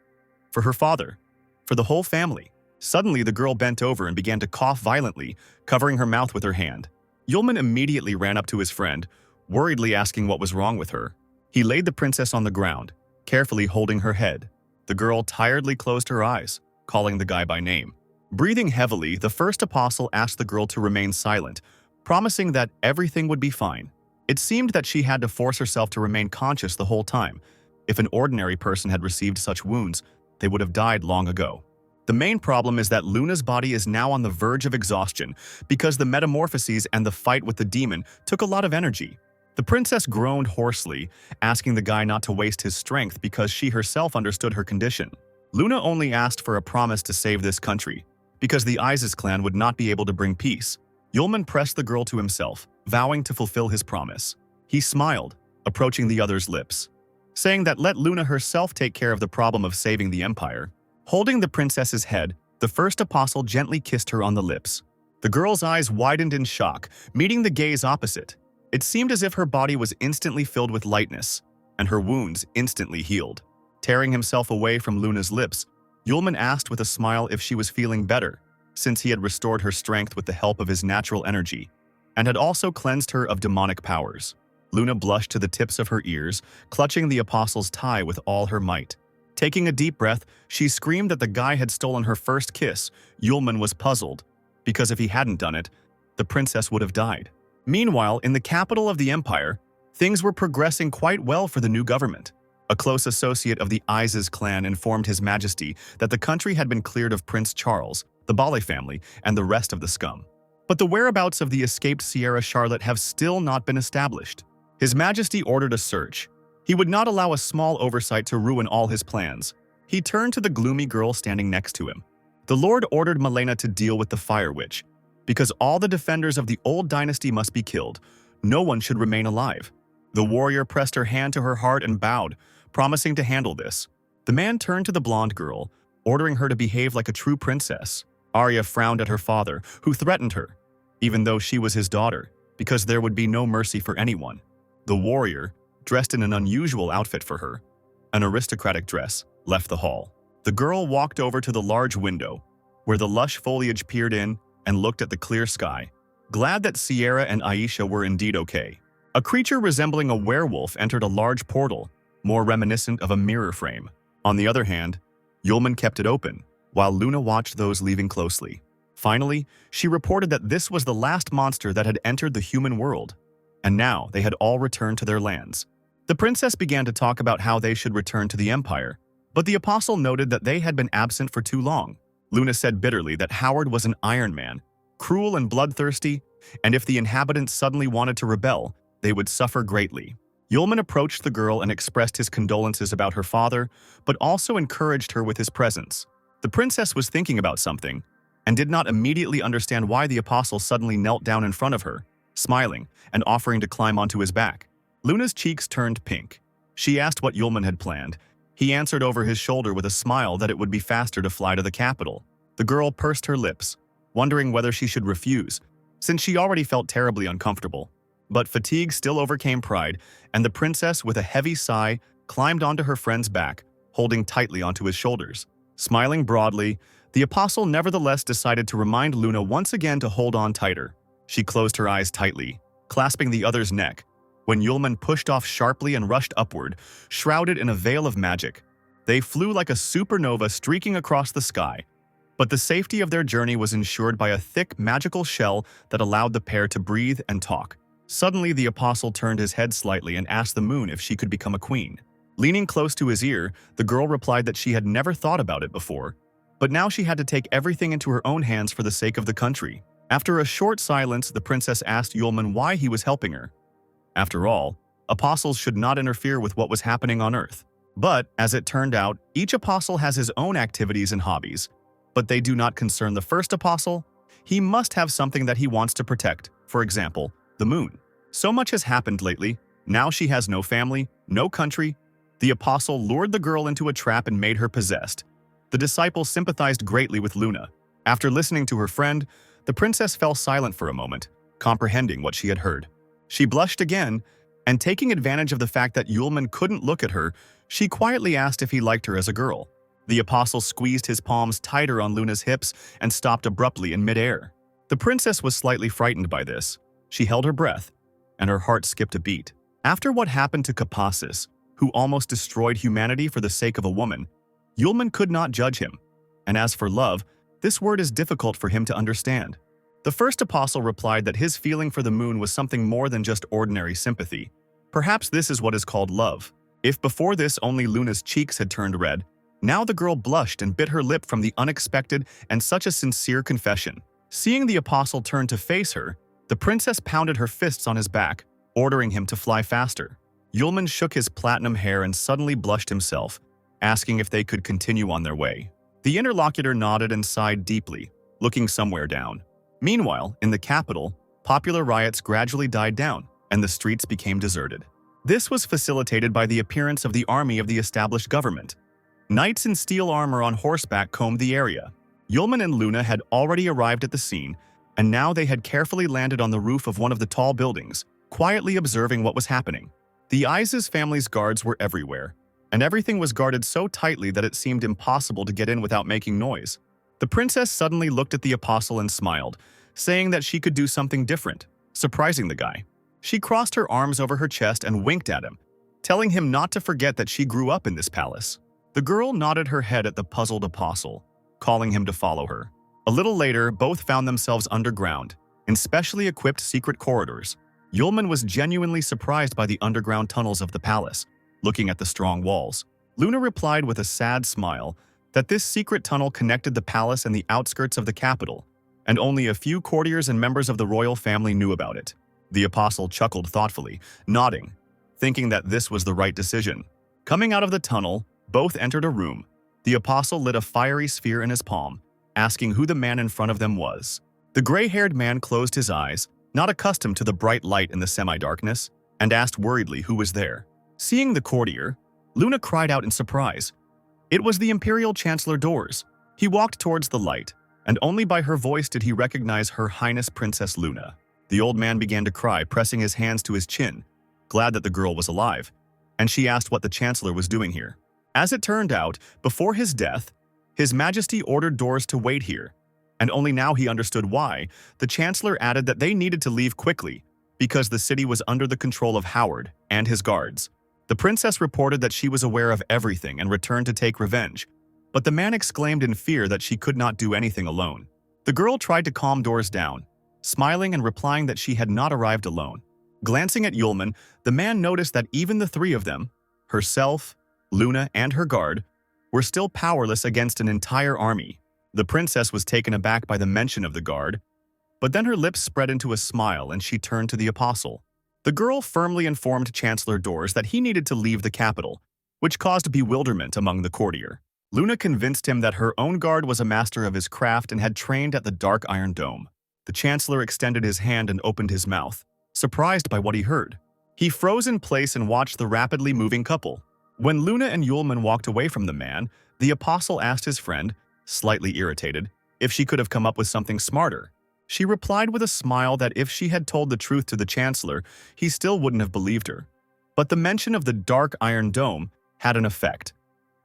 For her father. For the whole family. Suddenly the girl bent over and began to cough violently, covering her mouth with her hand. Yulman immediately ran up to his friend, worriedly asking what was wrong with her. He laid the princess on the ground, carefully holding her head. The girl tiredly closed her eyes, calling the guy by name. Breathing heavily, the first apostle asked the girl to remain silent, promising that everything would be fine. It seemed that she had to force herself to remain conscious the whole time. If an ordinary person had received such wounds, they would have died long ago. The main problem is that Luna's body is now on the verge of exhaustion because the metamorphoses and the fight with the demon took a lot of energy. The princess groaned hoarsely, asking the guy not to waste his strength because she herself understood her condition. Luna only asked for a promise to save this country, because the Isis clan would not be able to bring peace. Yulman pressed the girl to himself, vowing to fulfill his promise. He smiled, approaching the other's lips, saying that let Luna herself take care of the problem of saving the empire. Holding the princess's head, the first apostle gently kissed her on the lips. The girl's eyes widened in shock, meeting the gaze opposite. It seemed as if her body was instantly filled with lightness, and her wounds instantly healed. Tearing himself away from Luna's lips, Yulman asked with a smile if she was feeling better, since he had restored her strength with the help of his natural energy, and had also cleansed her of demonic powers. Luna blushed to the tips of her ears, clutching the apostle's tie with all her might. Taking a deep breath, she screamed that the guy had stolen her first kiss. Yulman was puzzled, because if he hadn't done it, the princess would have died. Meanwhile, in the capital of the empire, things were progressing quite well for the new government. A close associate of the Isis clan informed His Majesty that the country had been cleared of Prince Charles, the Bale family, and the rest of the scum. But the whereabouts of the escaped Sierra Charlotte have still not been established. His Majesty ordered a search. He would not allow a small oversight to ruin all his plans. He turned to the gloomy girl standing next to him. The Lord ordered Malena to deal with the Fire Witch, because all the defenders of the old dynasty must be killed. No one should remain alive. The warrior pressed her hand to her heart and bowed, promising to handle this. The man turned to the blonde girl, ordering her to behave like a true princess. Arya frowned at her father, who threatened her, even though she was his daughter. because there would be no mercy for anyone. The warrior, dressed in an unusual outfit for her, an aristocratic dress, left the hall. The girl walked over to the large window, where the lush foliage peered in, and looked at the clear sky, glad that Sierra and Aisha were indeed okay. A creature resembling a werewolf entered a large portal, more reminiscent of a mirror frame. On the other hand, Yulman kept it open, while Luna watched those leaving closely. Finally, she reported that this was the last monster that had entered the human world, and now they had all returned to their lands. The princess began to talk about how they should return to the Empire, but the apostle noted that they had been absent for too long. Luna said bitterly that Howard was an Iron Man, cruel and bloodthirsty, and if the inhabitants suddenly wanted to rebel, they would suffer greatly. Yulman approached the girl and expressed his condolences about her father, but also encouraged her with his presence. The princess was thinking about something, and did not immediately understand why the apostle suddenly knelt down in front of her, smiling and offering to climb onto his back. Luna's cheeks turned pink. She asked what Yulman had planned. He answered over his shoulder with a smile that it would be faster to fly to the capital. The girl pursed her lips, wondering whether she should refuse, since she already felt terribly uncomfortable. But fatigue still overcame pride, and the princess, with a heavy sigh, climbed onto her friend's back, holding tightly onto his shoulders. Smiling broadly, the apostle nevertheless decided to remind Luna once again to hold on tighter. She closed her eyes tightly, clasping the other's neck, when Yulman pushed off sharply and rushed upward, shrouded in a veil of magic. They flew like a supernova streaking across the sky, but the safety of their journey was ensured by a thick magical shell that allowed the pair to breathe and talk. Suddenly, the apostle turned his head slightly and asked the moon if she could become a queen. Leaning close to his ear, the girl replied that she had never thought about it before, but now she had to take everything into her own hands for the sake of the country. After a short silence, the princess asked Yulman why he was helping her. After all, apostles should not interfere with what was happening on Earth. But, as it turned out, each apostle has his own activities and hobbies, but they do not concern the first apostle. He must have something that he wants to protect, for example, the moon. So much has happened lately. Now she has no family, no country. The apostle lured the girl into a trap and made her possessed. The disciple sympathized greatly with Luna. After listening to her friend, the princess fell silent for a moment, comprehending what she had heard. She blushed again, and taking advantage of the fact that Yulman couldn't look at her, she quietly asked if he liked her as a girl. The apostle squeezed his palms tighter on Luna's hips and stopped abruptly in midair. The princess was slightly frightened by this. She held her breath, and her heart skipped a beat. After what happened to Kapasis, who almost destroyed humanity for the sake of a woman, Yulman could not judge him. And as for love, this word is difficult for him to understand. The first apostle replied that his feeling for the moon was something more than just ordinary sympathy. Perhaps this is what is called love. If before this only Luna's cheeks had turned red, now the girl blushed and bit her lip from the unexpected and such a sincere confession. Seeing the apostle turn to face her, the princess pounded her fists on his back, ordering him to fly faster. Yulman shook his platinum hair and suddenly blushed himself, asking if they could continue on their way. The interlocutor nodded and sighed deeply, looking somewhere down. Meanwhile, in the capital, popular riots gradually died down, and the streets became deserted. This was facilitated by the appearance of the army of the established government. Knights in steel armor on horseback combed the area. Yulman and Luna had already arrived at the scene, and now they had carefully landed on the roof of one of the tall buildings, quietly observing what was happening. The Isis family's guards were everywhere, and everything was guarded so tightly that it seemed impossible to get in without making noise. The princess suddenly looked at the apostle and smiled, saying that she could do something different, surprising the guy. She crossed her arms over her chest and winked at him, telling him not to forget that she grew up in this palace. The girl nodded her head at the puzzled apostle, calling him to follow her. A little later, both found themselves underground, in specially equipped secret corridors. Yulman was genuinely surprised by the underground tunnels of the palace, looking at the strong walls. Luna replied with a sad smile that this secret tunnel connected the palace and the outskirts of the capital, and only a few courtiers and members of the royal family knew about it. The apostle chuckled thoughtfully, nodding, thinking that this was the right decision. Coming out of the tunnel, both entered a room. The apostle lit a fiery sphere in his palm, asking who the man in front of them was. The gray-haired man closed his eyes, not accustomed to the bright light in the semi-darkness, and asked worriedly who was there. Seeing the courtier, Luna cried out in surprise. It was the Imperial Chancellor Doors. He walked towards the light, and only by her voice did he recognize Her Highness Princess Luna. The old man began to cry, pressing his hands to his chin, glad that the girl was alive, and she asked what the Chancellor was doing here. As it turned out, before his death, His Majesty ordered doors to wait here, and only now he understood why. The Chancellor added that they needed to leave quickly because the city was under the control of Howard and his guards. The princess reported that she was aware of everything and returned to take revenge, but the man exclaimed in fear that she could not do anything alone. The girl tried to calm Doors down, smiling and replying that she had not arrived alone. Glancing at Yulman, the man noticed that even the three of them, herself, Luna, and her guard, were still powerless against an entire army. The princess was taken aback by the mention of the guard, but then her lips spread into a smile and she turned to the apostle. The girl firmly informed Chancellor Doors that he needed to leave the capital, which caused bewilderment among the courtier. Luna convinced him that her own guard was a master of his craft and had trained at the Dark Iron Dome. The Chancellor extended his hand and opened his mouth, surprised by what he heard. He froze in place and watched the rapidly moving couple. When Luna and Yulman walked away from the man, the apostle asked his friend, slightly irritated, if she could have come up with something smarter. She replied with a smile that if she had told the truth to the Chancellor, he still wouldn't have believed her. But the mention of the Dark Iron Dome had an effect.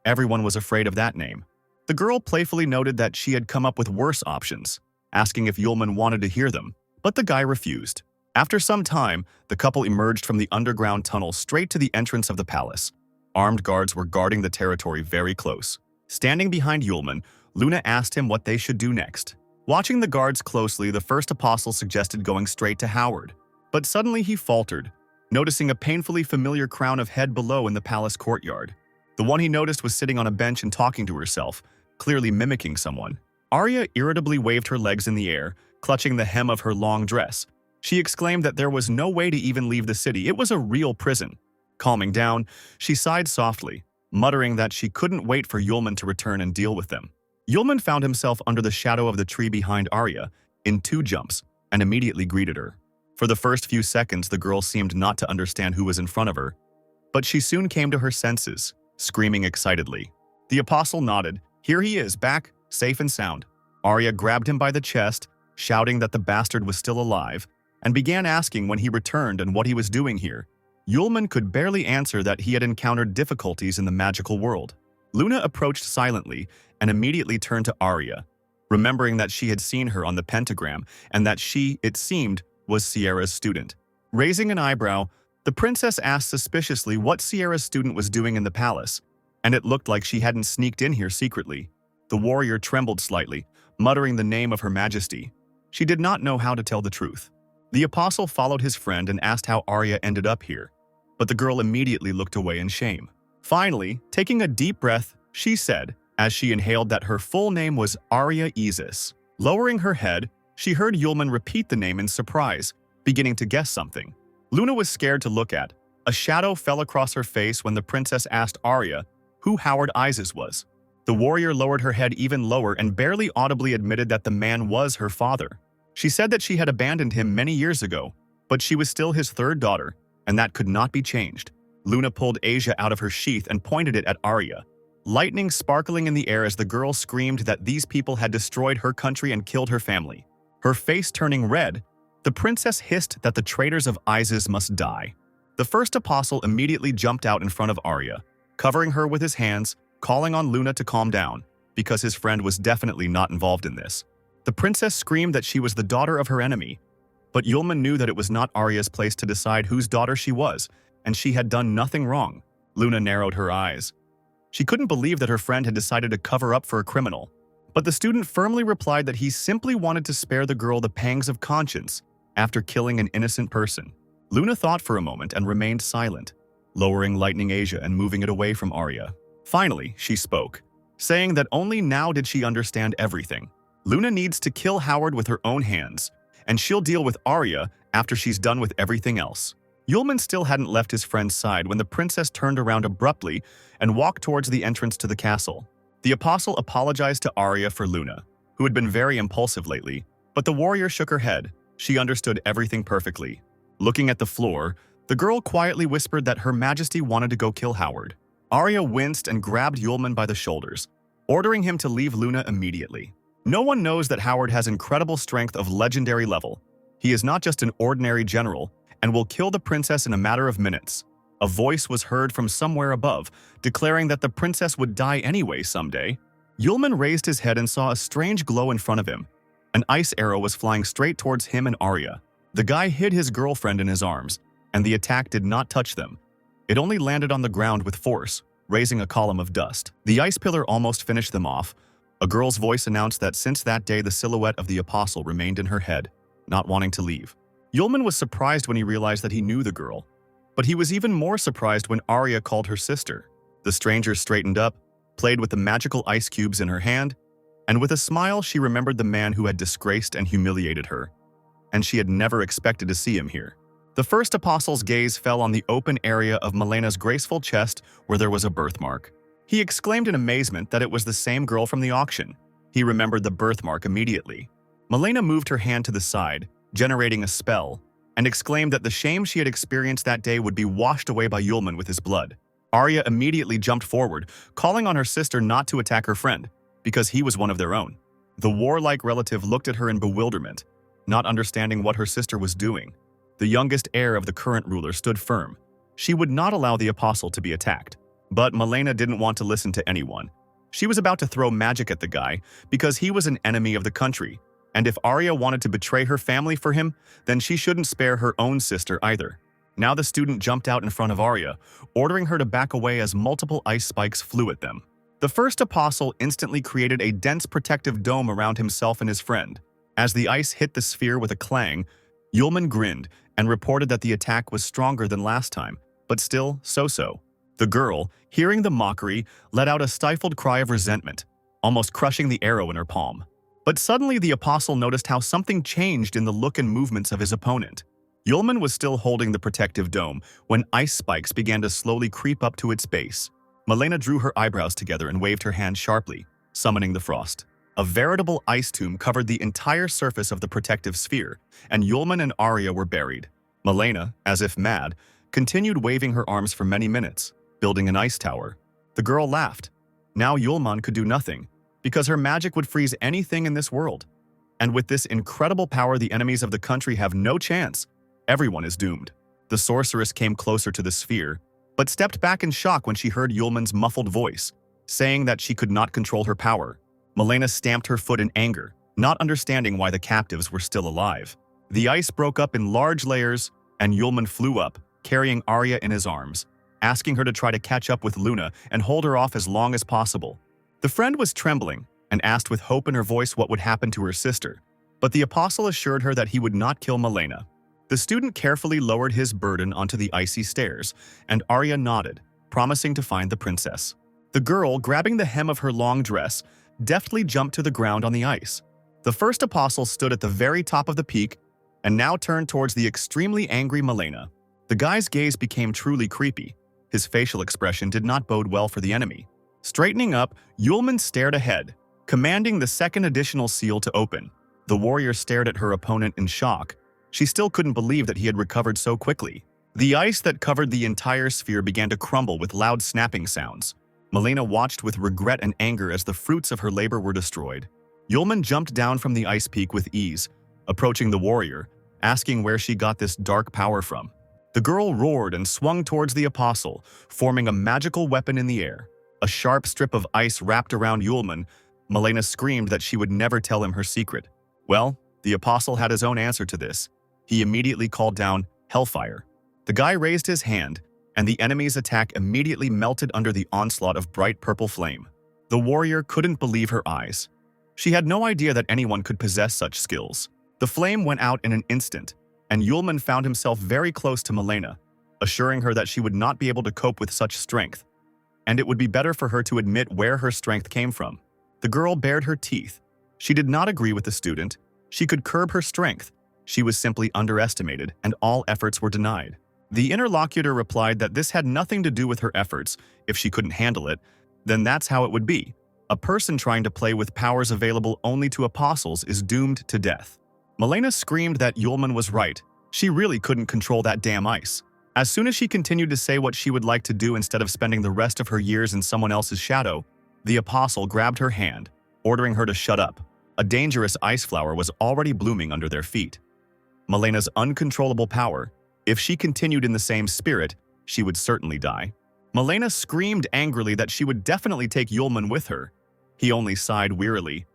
Everyone was afraid of that name. The girl playfully noted that she had come up with worse options, asking if Yulman wanted to hear them, but the guy refused. After some time, the couple emerged from the underground tunnel straight to the entrance of the palace. Armed guards were guarding the territory very close. Standing behind Yulman, Luna asked him what they should do next. Watching the guards closely, the first apostle suggested going straight to Howard. But suddenly he faltered, noticing a painfully familiar crown of head below in the palace courtyard. The one he noticed was sitting on a bench and talking to herself, clearly mimicking someone. Arya irritably waved her legs in the air, clutching the hem of her long dress. She exclaimed that there was no way to even leave the city. It was a real prison. Calming down, she sighed softly, muttering that she couldn't wait for Yulman to return and deal with them. Yulman found himself under the shadow of the tree behind Arya, in 2 jumps, and immediately greeted her. For the first few seconds, the girl seemed not to understand who was in front of her, but she soon came to her senses, screaming excitedly. The apostle nodded. Here he is, back, safe and sound. Arya grabbed him by the chest, shouting that the bastard was still alive, and began asking when he returned and what he was doing here. Yulman could barely answer that he had encountered difficulties in the magical world. Luna approached silently and immediately turned to Arya, remembering that she had seen her on the pentagram and that she, it seemed, was Sierra's student. Raising an eyebrow, the princess asked suspiciously what Sierra's student was doing in the palace, and it looked like she hadn't sneaked in here secretly. The warrior trembled slightly, muttering the name of Her Majesty. She did not know how to tell the truth. The apostle followed his friend and asked how Arya ended up here, but the girl immediately looked away in shame. Finally, taking a deep breath, she said, as she inhaled, that her full name was Arya Isis. Lowering her head, she heard Yulman repeat the name in surprise, beginning to guess something. Luna was scared to look at. A shadow fell across her face when the princess asked Arya who Howard Isis was. The warrior lowered her head even lower and barely audibly admitted that the man was her father. She said that she had abandoned him many years ago, but she was still his 3rd daughter, and that could not be changed. Luna pulled Asia out of her sheath and pointed it at Arya. Lightning sparkling in the air as the girl screamed that these people had destroyed her country and killed her family. Her face turning red, the princess hissed that the traitors of Isis must die. The first apostle immediately jumped out in front of Arya, covering her with his hands, calling on Luna to calm down, because his friend was definitely not involved in this. The princess screamed that she was the daughter of her enemy, but Yulman knew that it was not Arya's place to decide whose daughter she was, and she had done nothing wrong. Luna narrowed her eyes. She couldn't believe that her friend had decided to cover up for a criminal, but the student firmly replied that he simply wanted to spare the girl the pangs of conscience after killing an innocent person. Luna thought for a moment and remained silent, lowering Lightning Asia and moving it away from Arya. Finally, she spoke, saying that only now did she understand everything. Luna needs to kill Howard with her own hands, and she'll deal with Arya after she's done with everything else. Yulman still hadn't left his friend's side when the princess turned around abruptly and walked towards the entrance to the castle. The apostle apologized to Arya for Luna, who had been very impulsive lately, but the warrior shook her head. She understood everything perfectly. Looking at the floor, the girl quietly whispered that Her Majesty wanted to go kill Howard. Arya winced and grabbed Yulman by the shoulders, ordering him to leave Luna immediately. No one knows that Howard has incredible strength of legendary level, He is not just an ordinary general and will kill the princess in a matter of minutes. A voice was heard from somewhere above, declaring that the princess would die anyway someday. Yulman raised his head and saw a strange glow in front of him. An ice arrow was flying straight towards him and Arya. The guy hid his girlfriend in his arms, and the attack did not touch them. It only landed on the ground with force, raising a column of dust. The ice pillar almost finished them off. A girl's voice announced that since that day the silhouette of the apostle remained in her head, not wanting to leave. Yulman was surprised when he realized that he knew the girl, but he was even more surprised when Arya called her sister. The stranger straightened up, played with the magical ice cubes in her hand, and with a smile she remembered the man who had disgraced and humiliated her, and she had never expected to see him here. The first apostle's gaze fell on the open area of Melena's graceful chest where there was a birthmark. He exclaimed in amazement that it was the same girl from the auction. He remembered the birthmark immediately. Melena moved her hand to the side, generating a spell, and exclaimed that the shame she had experienced that day would be washed away by Yulman with his blood. Arya immediately jumped forward, calling on her sister not to attack her friend, because he was one of their own. The warlike relative looked at her in bewilderment, not understanding what her sister was doing. The youngest heir of the current ruler stood firm. She would not allow the apostle to be attacked. But Melena didn't want to listen to anyone. She was about to throw magic at the guy because he was an enemy of the country, and if Arya wanted to betray her family for him, then she shouldn't spare her own sister either. Now the student jumped out in front of Arya, ordering her to back away as multiple ice spikes flew at them. The first apostle instantly created a dense protective dome around himself and his friend. As the ice hit the sphere with a clang, Yulman grinned and reported that the attack was stronger than last time, but still so-so. The girl, hearing the mockery, let out a stifled cry of resentment, almost crushing the arrow in her palm. But suddenly the apostle noticed how something changed in the look and movements of his opponent. Yulman was still holding the protective dome when ice spikes began to slowly creep up to its base. Melena drew her eyebrows together and waved her hand sharply, summoning the frost. A veritable ice tomb covered the entire surface of the protective sphere, and Yulman and Arya were buried. Melena, as if mad, continued waving her arms for many minutes, building an ice tower. The girl laughed. Now Yulman could do nothing, because her magic would freeze anything in this world. And with this incredible power, the enemies of the country have no chance. Everyone is doomed. The sorceress came closer to the sphere, but stepped back in shock when she heard Yulman's muffled voice, saying that she could not control her power. Melena stamped her foot in anger, not understanding why the captives were still alive. The ice broke up in large layers, and Yulman flew up, carrying Arya in his arms, asking her to try to catch up with Luna and hold her off as long as possible. The friend was trembling and asked with hope in her voice what would happen to her sister, but the apostle assured her that he would not kill Melena. The student carefully lowered his burden onto the icy stairs, and Arya nodded, promising to find the princess. The girl, grabbing the hem of her long dress, deftly jumped to the ground on the ice. The first apostle stood at the very top of the peak and now turned towards the extremely angry Melena. The guy's gaze became truly creepy. His facial expression did not bode well for the enemy. Straightening up, Yulman stared ahead, commanding the second additional seal to open. The warrior stared at her opponent in shock. She still couldn't believe that he had recovered so quickly. The ice that covered the entire sphere began to crumble with loud snapping sounds. Melena watched with regret and anger as the fruits of her labor were destroyed. Yulman jumped down from the ice peak with ease, approaching the warrior, asking where she got this dark power from. The girl roared and swung towards the apostle, forming a magical weapon in the air. A sharp strip of ice wrapped around Yulman. Melena screamed that she would never tell him her secret. Well, the apostle had his own answer to this. He immediately called down Hellfire. The guy raised his hand, and the enemy's attack immediately melted under the onslaught of bright purple flame. The warrior couldn't believe her eyes. She had no idea that anyone could possess such skills. The flame went out in an instant, and Yulman found himself very close to Melena, assuring her that she would not be able to cope with such strength, and it would be better for her to admit where her strength came from. The girl bared her teeth. She did not agree with the student. She could curb her strength. She was simply underestimated, and all efforts were denied. The interlocutor replied that this had nothing to do with her efforts. If she couldn't handle it, then that's how it would be. A person trying to play with powers available only to apostles is doomed to death. Melena screamed that Yulman was right. She really couldn't control that damn ice. As soon as she continued to say what she would like to do instead of spending the rest of her years in someone else's shadow, the apostle grabbed her hand, ordering her to shut up. A dangerous ice flower was already blooming under their feet. Malena's uncontrollable power. If she continued in the same spirit, she would certainly die. Malena screamed angrily that she would definitely take Yulman with her. He only sighed wearily.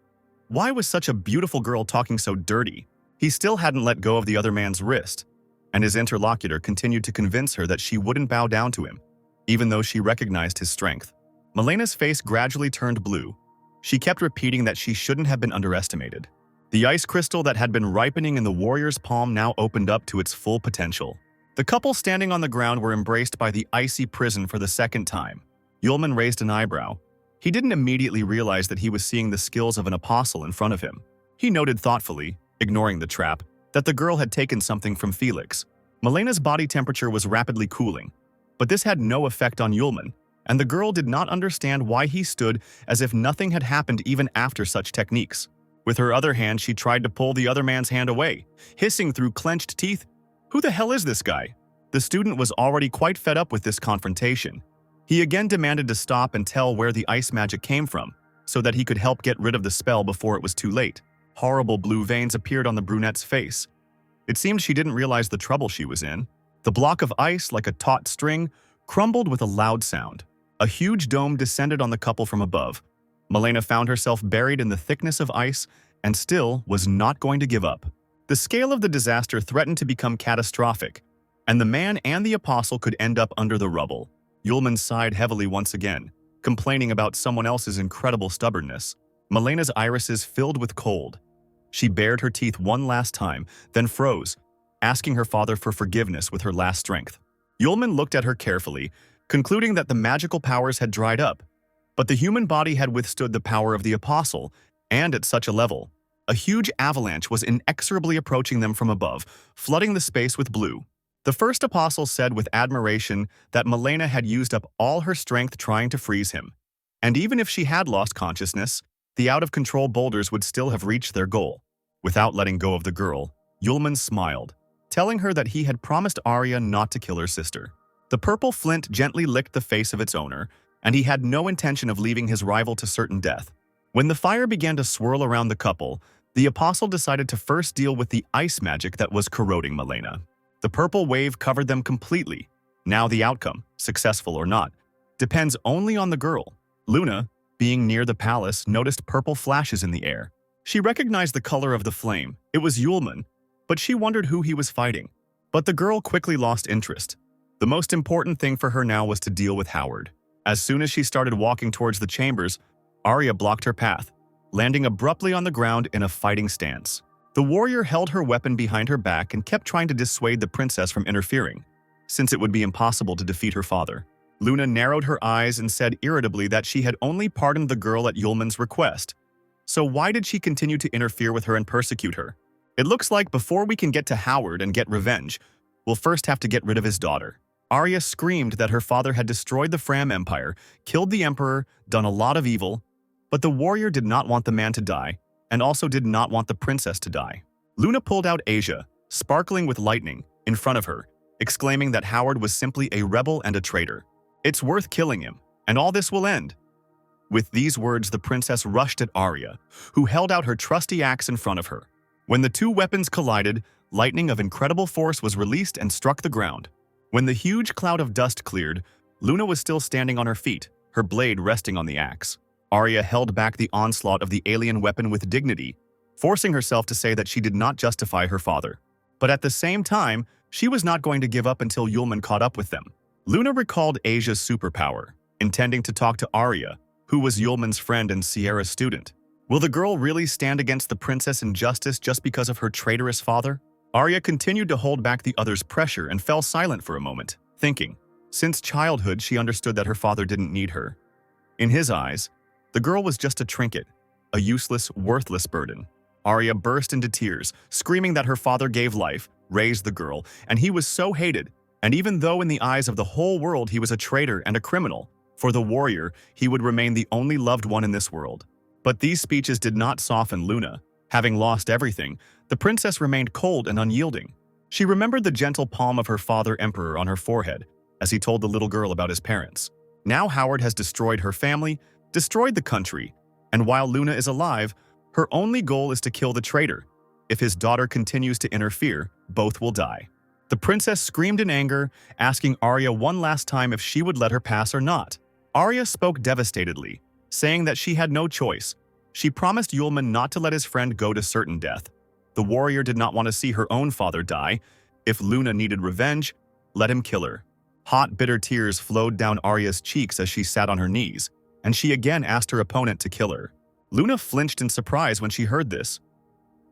Why was such a beautiful girl talking so dirty? He still hadn't let go of the other man's wrist, and his interlocutor continued to convince her that she wouldn't bow down to him, even though she recognized his strength. Malena's face gradually turned blue. She kept repeating that she shouldn't have been underestimated. The ice crystal that had been ripening in the warrior's palm now opened up to its full potential. The couple standing on the ground were embraced by the icy prison for the second time. Yulman raised an eyebrow. He didn't immediately realize that he was seeing the skills of an apostle in front of him. He noted thoughtfully, ignoring the trap, that the girl had taken something from Felix. Malena's body temperature was rapidly cooling, but this had no effect on Yulman, and the girl did not understand why he stood as if nothing had happened even after such techniques. With her other hand, she tried to pull the other man's hand away, hissing through clenched teeth, "Who the hell is this guy?" The student was already quite fed up with this confrontation. He again demanded to stop and tell where the ice magic came from, so that he could help get rid of the spell before it was too late. Horrible blue veins appeared on the brunette's face. It seemed she didn't realize the trouble she was in. The block of ice, like a taut string, crumbled with a loud sound. A huge dome descended on the couple from above. Malena found herself buried in the thickness of ice and still was not going to give up. The scale of the disaster threatened to become catastrophic, and the man and the apostle could end up under the rubble. Yulman sighed heavily once again, complaining about someone else's incredible stubbornness. Malena's irises filled with cold. She bared her teeth one last time, then froze, asking her father for forgiveness with her last strength. Yulman looked at her carefully, concluding that the magical powers had dried up, but the human body had withstood the power of the apostle, and at such a level. A huge avalanche was inexorably approaching them from above, flooding the space with blue. The first apostle said with admiration that Malena had used up all her strength trying to freeze him. And even if she had lost consciousness, the out-of-control boulders would still have reached their goal. Without letting go of the girl, Yulman smiled, telling her that he had promised Arya not to kill her sister. The purple flint gently licked the face of its owner, and he had no intention of leaving his rival to certain death. When the fire began to swirl around the couple, the apostle decided to first deal with the ice magic that was corroding Malena. The purple wave covered them completely. Now the outcome, successful or not, depends only on the girl. Luna, being near the palace, noticed purple flashes in the air. She recognized the color of the flame. It was Yulman, but she wondered who he was fighting. But the girl quickly lost interest. The most important thing for her now was to deal with Howard. As soon as she started walking towards the chambers, Arya blocked her path, landing abruptly on the ground in a fighting stance. The warrior held her weapon behind her back and kept trying to dissuade the princess from interfering, since it would be impossible to defeat her father. Luna narrowed her eyes and said irritably that she had only pardoned the girl at Yulman's request. So why did she continue to interfere with her and persecute her? It looks like before we can get to Howard and get revenge, we'll first have to get rid of his daughter. Arya screamed that her father had destroyed the Fram Empire, killed the Emperor, done a lot of evil, but the warrior did not want the man to die, and also did not want the princess to die. Luna pulled out Asia, sparkling with lightning, in front of her, exclaiming that Howard was simply a rebel and a traitor. It's worth killing him, and all this will end. With these words, the princess rushed at Arya, who held out her trusty axe in front of her. When the two weapons collided, lightning of incredible force was released and struck the ground. When the huge cloud of dust cleared, Luna was still standing on her feet, her blade resting on the axe. Arya held back the onslaught of the alien weapon with dignity, forcing herself to say that she did not justify her father. But at the same time, she was not going to give up until Yulman caught up with them. Luna recalled Asia's superpower, intending to talk to Arya, who was Yulman's friend and Sierra's student. Will the girl really stand against the princess in justice just because of her traitorous father? Arya continued to hold back the other's pressure and fell silent for a moment, thinking. Since childhood, she understood that her father didn't need her. In his eyes, the girl was just a trinket, a useless, worthless burden. Arya burst into tears, screaming that her father gave life, raised the girl, and he was so hated. And even though in the eyes of the whole world he was a traitor and a criminal, for the warrior, he would remain the only loved one in this world. But these speeches did not soften Luna. Having lost everything, the princess remained cold and unyielding. She remembered the gentle palm of her father emperor on her forehead as he told the little girl about his parents. Now Howard has destroyed her family, destroyed the country, and while Luna is alive, her only goal is to kill the traitor. If his daughter continues to interfere, both will die. The princess screamed in anger, asking Arya one last time if she would let her pass or not. Arya spoke devastatedly, saying that she had no choice. She promised Yulman not to let his friend go to certain death. The warrior did not want to see her own father die. If Luna needed revenge, let him kill her. Hot, bitter tears flowed down Arya's cheeks as she sat on her knees, and she again asked her opponent to kill her. Luna flinched in surprise when she heard this.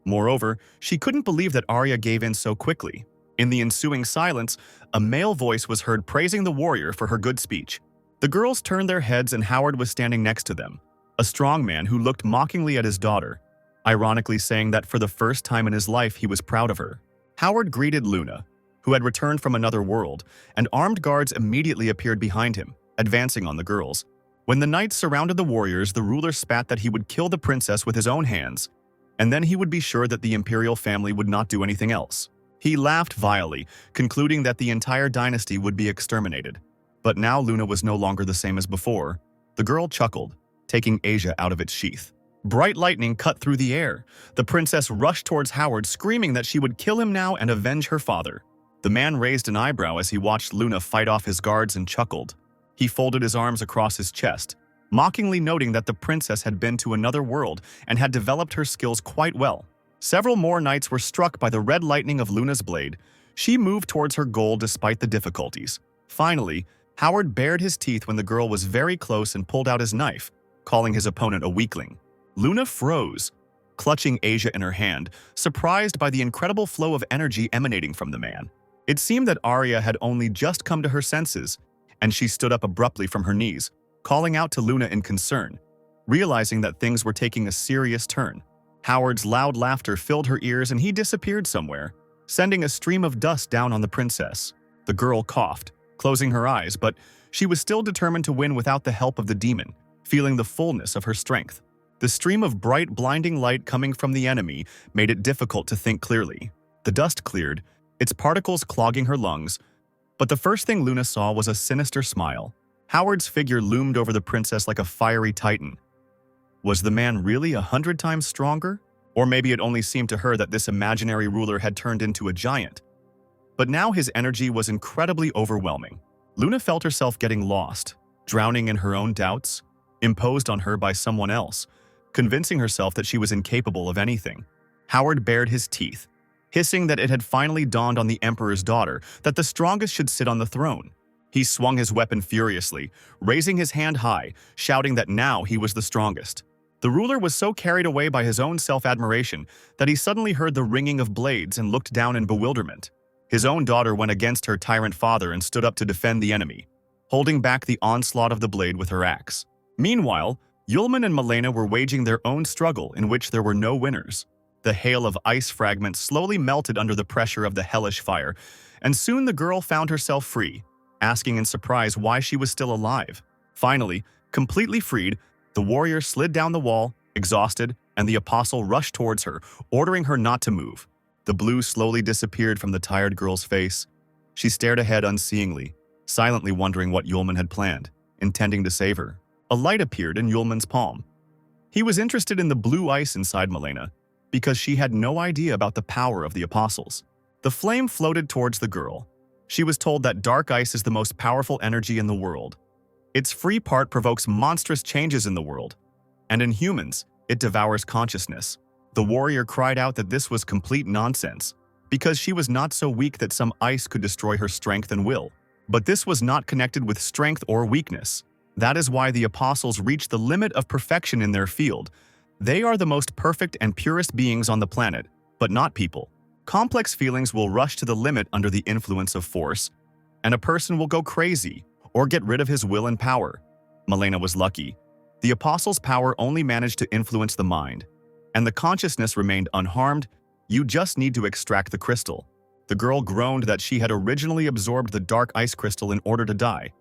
Moreover, she couldn't believe that Arya gave in so quickly. In the ensuing silence, a male voice was heard praising the warrior for her good speech. The girls turned their heads and Howard was standing next to them, a strong man who looked mockingly at his daughter, ironically saying that for the first time in his life he was proud of her. Howard greeted Luna, who had returned from another world, and armed guards immediately appeared behind him, advancing on the girls. When the knights surrounded the warriors, the ruler spat that he would kill the princess with his own hands, and then he would be sure that the imperial family would not do anything else. He laughed vilely, concluding that the entire dynasty would be exterminated. But now Luna was no longer the same as before. The girl chuckled, taking Asia out of its sheath. Bright lightning cut through the air. The princess rushed towards Howard, screaming that she would kill him now and avenge her father. The man raised an eyebrow as he watched Luna fight off his guards and chuckled. He folded his arms across his chest, mockingly noting that the princess had been to another world and had developed her skills quite well. Several more knights were struck by the red lightning of Luna's blade. She moved towards her goal despite the difficulties. Finally, Howard bared his teeth when the girl was very close and pulled out his knife, calling his opponent a weakling. Luna froze, clutching Asia in her hand, surprised by the incredible flow of energy emanating from the man. It seemed that Arya had only just come to her senses, and she stood up abruptly from her knees, calling out to Luna in concern, realizing that things were taking a serious turn. Howard's loud laughter filled her ears and he disappeared somewhere, sending a stream of dust down on the princess. The girl coughed, closing her eyes, but she was still determined to win without the help of the demon, feeling the fullness of her strength. The stream of bright, blinding light coming from the enemy made it difficult to think clearly. The dust cleared, its particles clogging her lungs, but the first thing Luna saw was a sinister smile. Howard's figure loomed over the princess like a fiery titan. Was the man really 100 times stronger? Or maybe it only seemed to her that this imaginary ruler had turned into a giant. But now his energy was incredibly overwhelming. Luna felt herself getting lost, drowning in her own doubts, imposed on her by someone else, convincing herself that she was incapable of anything. Howard bared his teeth, hissing that it had finally dawned on the emperor's daughter that the strongest should sit on the throne. He swung his weapon furiously, raising his hand high, shouting that now he was the strongest. The ruler was so carried away by his own self-admiration that he suddenly heard the ringing of blades and looked down in bewilderment. His own daughter went against her tyrant father and stood up to defend the enemy, holding back the onslaught of the blade with her axe. Meanwhile, Yulman and Malena were waging their own struggle in which there were no winners. The hail of ice fragments slowly melted under the pressure of the hellish fire, and soon the girl found herself free, asking in surprise why she was still alive. Finally, completely freed, the warrior slid down the wall, exhausted, and the apostle rushed towards her, ordering her not to move. The blue slowly disappeared from the tired girl's face. She stared ahead unseeingly, silently wondering what Yulman had planned, intending to save her. A light appeared in Yulman's palm. He was interested in the blue ice inside Malena, because she had no idea about the power of the apostles. The flame floated towards the girl. She was told that dark ice is the most powerful energy in the world. Its free part provokes monstrous changes in the world, and in humans, it devours consciousness. The warrior cried out that this was complete nonsense, because she was not so weak that some ice could destroy her strength and will. But this was not connected with strength or weakness. That is why the apostles reached the limit of perfection in their field. They are the most perfect and purest beings on the planet, but not people. Complex feelings will rush to the limit under the influence of force, and a person will go crazy or get rid of his will and power. Malena was lucky. The apostles' power only managed to influence the mind, and the consciousness remained unharmed. You just need to extract the crystal. The girl groaned that she had originally absorbed the dark ice crystal in order to die.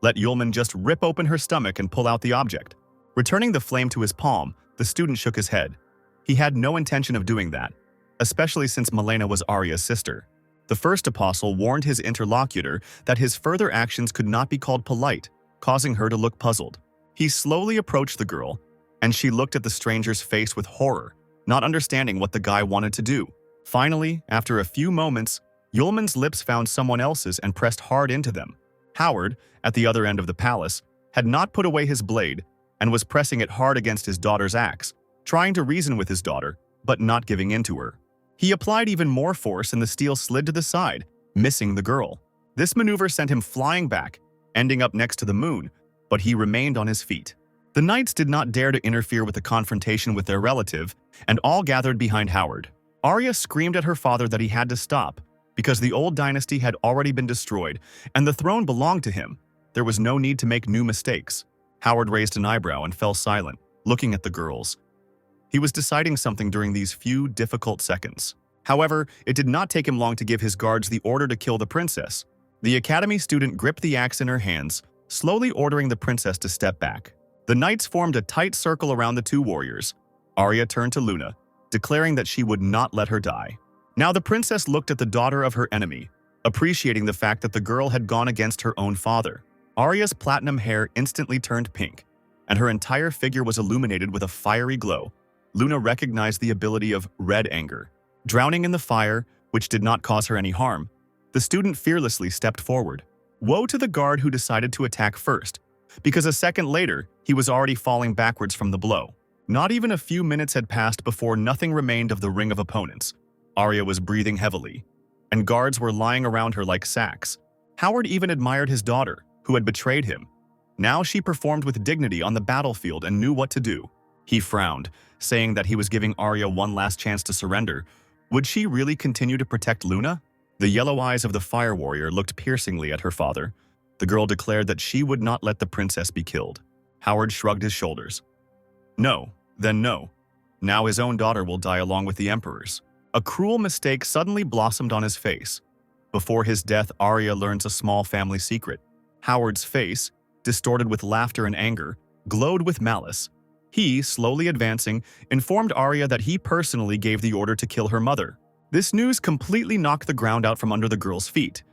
Let Yulman just rip open her stomach and pull out the object. Returning the flame to his palm, the student shook his head. He had no intention of doing that, especially since Malena was Arya's sister. The first apostle warned his interlocutor that his further actions could not be called polite, causing her to look puzzled. He slowly approached the girl, and she looked at the stranger's face with horror. not understanding what the guy wanted to do. Finally, after a few moments, Yulman's lips found someone else's and pressed hard into them. Howard, at the other end of the palace, had not put away his blade and was pressing it hard against his daughter's axe, trying to reason with his daughter, but not giving in to her. He applied even more force and the steel slid to the side, missing the girl. This maneuver sent him flying back, ending up next to the moon, but he remained on his feet. The knights did not dare to interfere with the confrontation with their relative, and all gathered behind Howard. Arya screamed at her father that he had to stop, because the old dynasty had already been destroyed, and the throne belonged to him. There was no need to make new mistakes. Howard raised an eyebrow and fell silent, looking at the girls. He was deciding something during these few difficult seconds. However, it did not take him long to give his guards the order to kill the princess. The academy student gripped the axe in her hands, slowly ordering the princess to step back. The knights formed a tight circle around the two warriors. Arya turned to Luna, declaring that she would not let her die. Now the princess looked at the daughter of her enemy, appreciating the fact that the girl had gone against her own father. Arya's platinum hair instantly turned pink, and her entire figure was illuminated with a fiery glow. Luna recognized the ability of red anger. Drowning in the fire, which did not cause her any harm, the student fearlessly stepped forward. Woe to the guard who decided to attack first, because a second later, he was already falling backwards from the blow. Not even a few minutes had passed before nothing remained of the ring of opponents. Arya was breathing heavily, and guards were lying around her like sacks. Howard even admired his daughter, who had betrayed him. Now she performed with dignity on the battlefield and knew what to do. He frowned, saying that he was giving Arya one last chance to surrender. Would she really continue to protect Luna? The yellow eyes of the fire warrior looked piercingly at her father. The girl declared that she would not let the princess be killed. Howard shrugged his shoulders. No, then no. Now his own daughter will die along with the emperor's. A cruel mistake suddenly blossomed on his face. Before his death, Arya learns a small family secret. Howard's face, distorted with laughter and anger, glowed with malice. He, slowly advancing, informed Arya that he personally gave the order to kill her mother. This news completely knocked the ground out from under the girl's feet.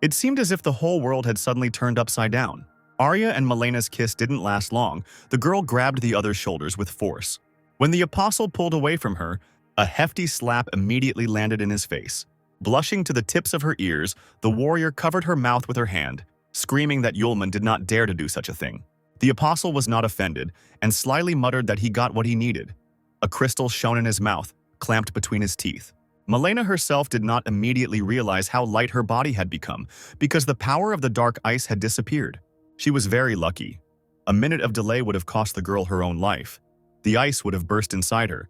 It seemed as if the whole world had suddenly turned upside down. Arya and Melena's kiss didn't last long. The girl grabbed the other's shoulders with force. When the apostle pulled away from her, a hefty slap immediately landed in his face. Blushing to the tips of her ears, the warrior covered her mouth with her hand, screaming that Yulman did not dare to do such a thing. The apostle was not offended, and slyly muttered that he got what he needed. A crystal shone in his mouth, clamped between his teeth. Melena herself did not immediately realize how light her body had become, because the power of the dark ice had disappeared. She was very lucky. A minute of delay would have cost the girl her own life. The ice would have burst inside her,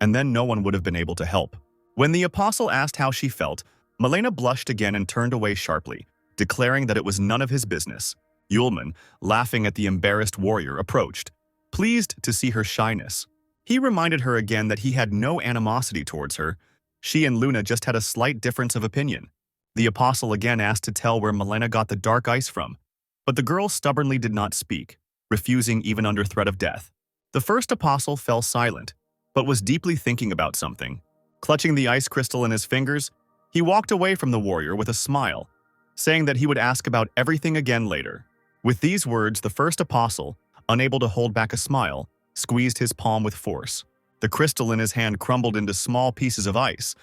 and then no one would have been able to help. When the apostle asked how she felt, Melena blushed again and turned away sharply, declaring that it was none of his business. Yulman, laughing at the embarrassed warrior, approached, pleased to see her shyness. He reminded her again that he had no animosity towards her. She and Luna just had a slight difference of opinion. The apostle again asked to tell where Melena got the dark ice from, but the girl stubbornly did not speak, refusing even under threat of death. The first apostle fell silent, but was deeply thinking about something. Clutching the ice crystal in his fingers, he walked away from the warrior with a smile, saying that he would ask about everything again later. With these words, the first apostle, unable to hold back a smile, squeezed his palm with force. The crystal in his hand crumbled into small pieces of ice,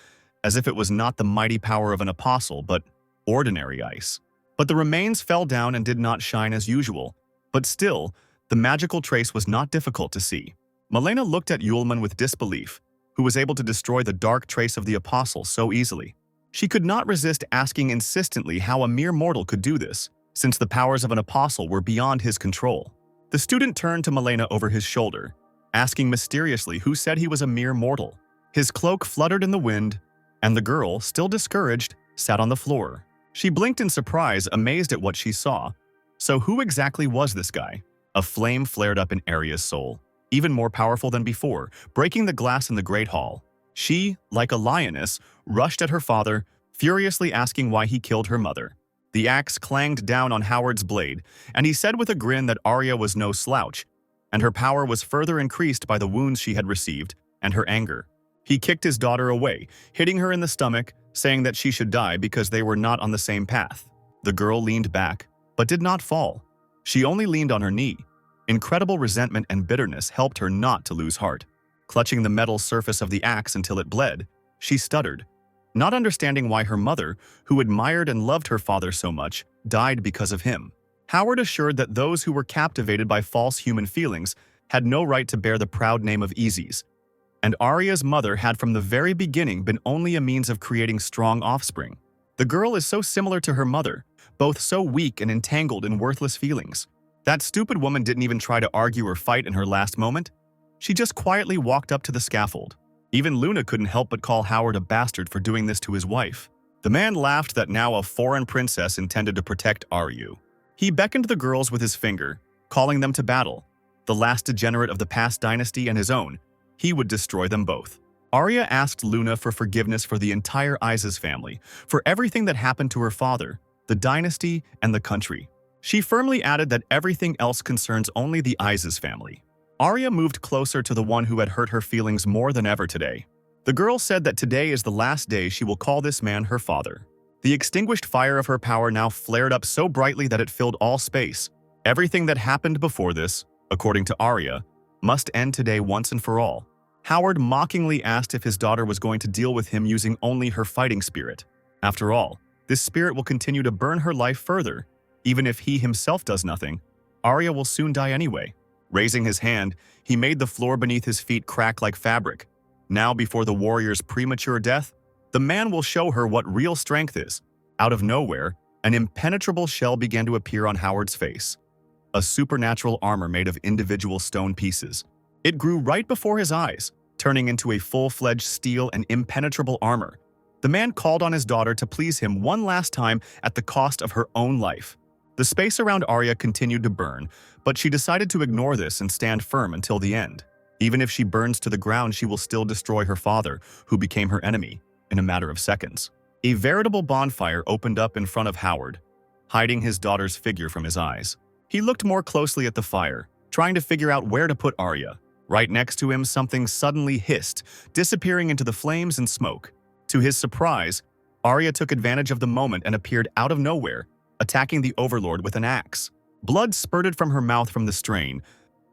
as if it was not the mighty power of an apostle, but ordinary ice. But the remains fell down and did not shine as usual. But still, the magical trace was not difficult to see. Melena looked at Yulman with disbelief, who was able to destroy the dark trace of the apostle so easily. She could not resist asking insistently how a mere mortal could do this, since the powers of an apostle were beyond his control. The student turned to Melena over his shoulder, asking mysteriously who said he was a mere mortal. His cloak fluttered in the wind, and the girl, still discouraged, sat on the floor. She blinked in surprise, amazed at what she saw. So who exactly was this guy? A flame flared up in Arya's soul, even more powerful than before, breaking the glass in the great hall. She, like a lioness, rushed at her father, furiously asking why he killed her mother. The axe clanged down on Howard's blade, and he said with a grin that Arya was no slouch, and her power was further increased by the wounds she had received and her anger. He kicked his daughter away, hitting her in the stomach, saying that she should die because they were not on the same path. The girl leaned back, but did not fall. She only leaned on her knee. Incredible resentment and bitterness helped her not to lose heart. Clutching the metal surface of the axe until it bled, she stuttered, not understanding why her mother, who admired and loved her father so much, died because of him. Howard assured that those who were captivated by false human feelings had no right to bear the proud name of Easies, and Arya's mother had from the very beginning been only a means of creating strong offspring. The girl is so similar to her mother, both so weak and entangled in worthless feelings. That stupid woman didn't even try to argue or fight in her last moment. She just quietly walked up to the scaffold. Even Luna couldn't help but call Howard a bastard for doing this to his wife. The man laughed that now a foreign princess intended to protect Arya. He beckoned the girls with his finger, calling them to battle. The last degenerate of the past dynasty and his own, he would destroy them both. Arya asked Luna for forgiveness for the entire Isis family, for everything that happened to her father, the dynasty, and the country. She firmly added that everything else concerns only the Isis family. Arya moved closer to the one who had hurt her feelings more than ever today. The girl said that today is the last day she will call this man her father. The extinguished fire of her power now flared up so brightly that it filled all space. Everything that happened before this, according to Arya, must end today once and for all. Howard mockingly asked if his daughter was going to deal with him using only her fighting spirit. After all, this spirit will continue to burn her life further. Even if he himself does nothing, Arya will soon die anyway. Raising his hand, he made the floor beneath his feet crack like fabric. Now, before the warrior's premature death, the man will show her what real strength is. Out of nowhere, an impenetrable shell began to appear on Howard's face. A supernatural armor made of individual stone pieces. It grew right before his eyes, turning into a full-fledged steel and impenetrable armor. The man called on his daughter to please him one last time at the cost of her own life. The space around Arya continued to burn, but she decided to ignore this and stand firm until the end. Even if she burns to the ground, she will still destroy her father, who became her enemy, in a matter of seconds. A veritable bonfire opened up in front of Howard, hiding his daughter's figure from his eyes. He looked more closely at the fire, trying to figure out where to put Arya. Right next to him, something suddenly hissed, disappearing into the flames and smoke. To his surprise, Arya took advantage of the moment and appeared out of nowhere, attacking the Overlord with an axe. Blood spurted from her mouth from the strain,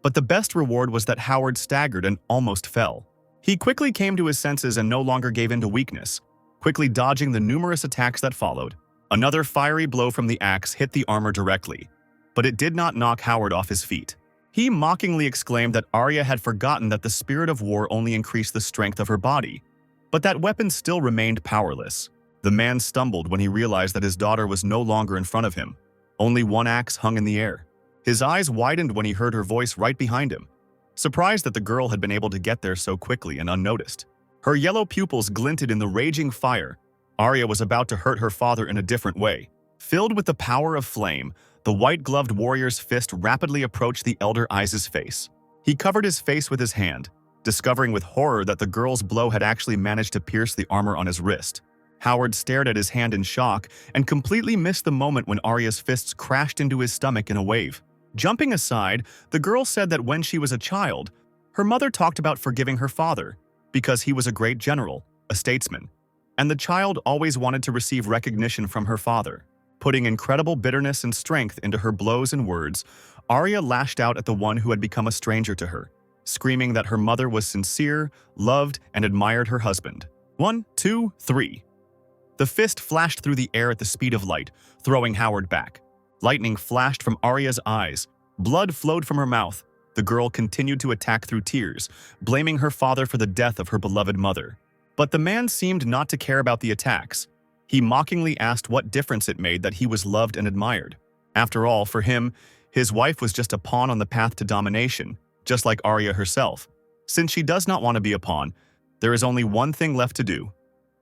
but the best reward was that Howard staggered and almost fell. He quickly came to his senses and no longer gave in to weakness, quickly dodging the numerous attacks that followed. Another fiery blow from the axe hit the armor directly, but it did not knock Howard off his feet. He mockingly exclaimed that Arya had forgotten that the spirit of war only increased the strength of her body, but that weapon still remained powerless. The man stumbled when he realized that his daughter was no longer in front of him. Only one axe hung in the air. His eyes widened when he heard her voice right behind him, surprised that the girl had been able to get there so quickly and unnoticed. Her yellow pupils glinted in the raging fire. Arya was about to hurt her father in a different way. Filled with the power of flame, the white-gloved warrior's fist rapidly approached the elder Isis' face. He covered his face with his hand, discovering with horror that the girl's blow had actually managed to pierce the armor on his wrist. Howard stared at his hand in shock and completely missed the moment when Arya's fists crashed into his stomach in a wave. Jumping aside, the girl said that when she was a child, her mother talked about forgiving her father because he was a great general, a statesman, and the child always wanted to receive recognition from her father. Putting incredible bitterness and strength into her blows and words, Arya lashed out at the one who had become a stranger to her, screaming that her mother was sincere, loved, and admired her husband. 1, 2, 3. The fist flashed through the air at the speed of light, throwing Howard back. Lightning flashed from Arya's eyes. Blood flowed from her mouth. The girl continued to attack through tears, blaming her father for the death of her beloved mother. But the man seemed not to care about the attacks. He mockingly asked what difference it made that he was loved and admired. After all, for him, his wife was just a pawn on the path to domination, just like Arya herself. Since she does not want to be a pawn, there is only one thing left to do: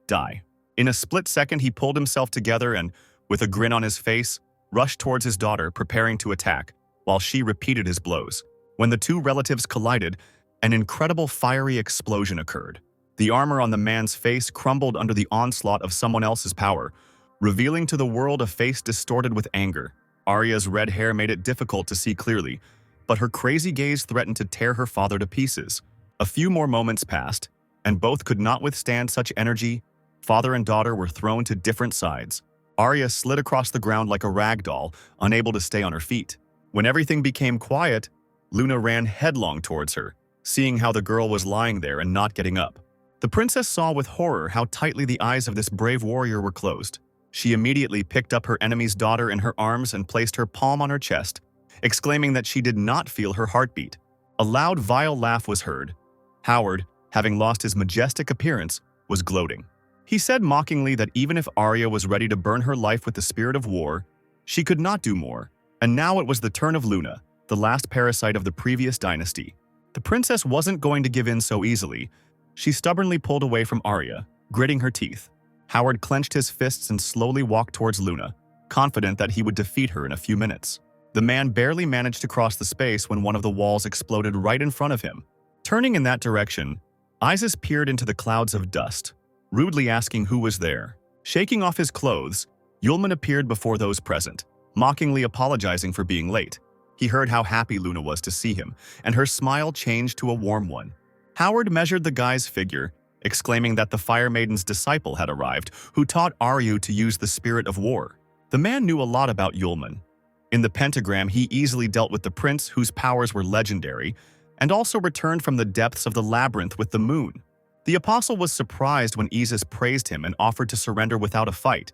die. In a split second, he pulled himself together and, with a grin on his face, rushed towards his daughter, preparing to attack, while she repeated his blows. When the two relatives collided, an incredible fiery explosion occurred. The armor on the man's face crumbled under the onslaught of someone else's power, revealing to the world a face distorted with anger. Arya's red hair made it difficult to see clearly, but her crazy gaze threatened to tear her father to pieces. A few more moments passed, and both could not withstand such energy. Father and daughter were thrown to different sides. Arya slid across the ground like a rag doll, unable to stay on her feet. When everything became quiet, Luna ran headlong towards her, seeing how the girl was lying there and not getting up. The princess saw with horror how tightly the eyes of this brave warrior were closed. She immediately picked up her enemy's daughter in her arms and placed her palm on her chest, exclaiming that she did not feel her heartbeat. A loud, vile laugh was heard. Howard, having lost his majestic appearance, was gloating. He said mockingly that even if Arya was ready to burn her life with the spirit of war, she could not do more. And now it was the turn of Luna, the last parasite of the previous dynasty. The princess wasn't going to give in so easily. She stubbornly pulled away from Arya, gritting her teeth. Howard clenched his fists and slowly walked towards Luna, confident that he would defeat her in a few minutes. The man barely managed to cross the space when one of the walls exploded right in front of him. Turning in that direction, Isis peered into the clouds of dust, rudely asking who was there. Shaking off his clothes, Yulman appeared before those present, mockingly apologizing for being late. He heard how happy Luna was to see him, and her smile changed to a warm one. Howard measured the guy's figure, exclaiming that the Fire Maiden's disciple had arrived, who taught Aryu to use the spirit of war. The man knew a lot about Yulman. In the pentagram, he easily dealt with the prince, whose powers were legendary, and also returned from the depths of the labyrinth with the moon. The apostle was surprised when Isis praised him and offered to surrender without a fight,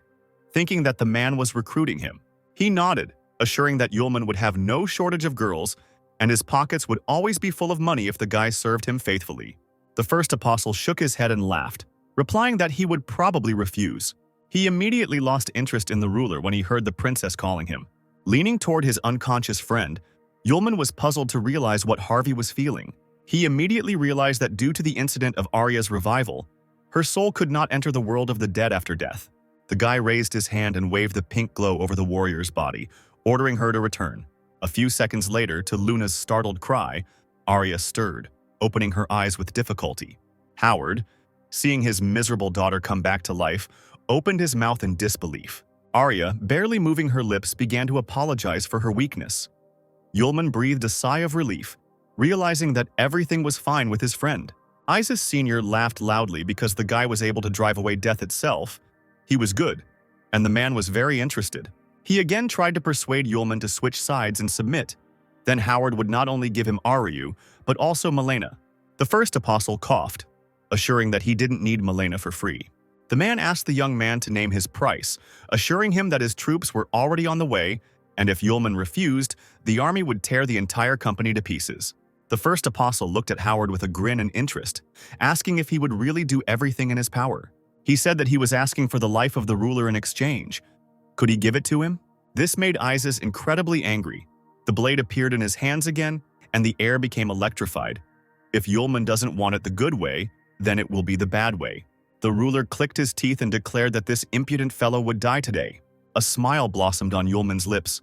thinking that the man was recruiting him. He nodded, assuring that Yulman would have no shortage of girls, and his pockets would always be full of money if the guy served him faithfully. The first apostle shook his head and laughed, replying that he would probably refuse. He immediately lost interest in the ruler when he heard the princess calling him. Leaning toward his unconscious friend, Yulman was puzzled to realize what Harvey was feeling. He immediately realized that due to the incident of Arya's revival, her soul could not enter the world of the dead after death. The guy raised his hand and waved the pink glow over the warrior's body, ordering her to return. A few seconds later, to Luna's startled cry, Arya stirred, opening her eyes with difficulty. Howard, seeing his miserable daughter come back to life, opened his mouth in disbelief. Arya, barely moving her lips, began to apologize for her weakness. Yulman breathed a sigh of relief, realizing that everything was fine with his friend. Isis Sr. laughed loudly because the guy was able to drive away death itself. He was good, and the man was very interested. He again tried to persuade Yulman to switch sides and submit. Then Howard would not only give him Aryu, but also Malena. The first apostle coughed, assuring that he didn't need Malena for free. The man asked the young man to name his price, assuring him that his troops were already on the way, and if Yulman refused, the army would tear the entire company to pieces. The first apostle looked at Howard with a grin and interest, asking if he would really do everything in his power. He said that he was asking for the life of the ruler in exchange. Could he give it to him? This made Isis incredibly angry. The blade appeared in his hands again, and the air became electrified. If Yulman doesn't want it the good way, then it will be the bad way. The ruler clicked his teeth and declared that this impudent fellow would die today. A smile blossomed on Yulman's lips.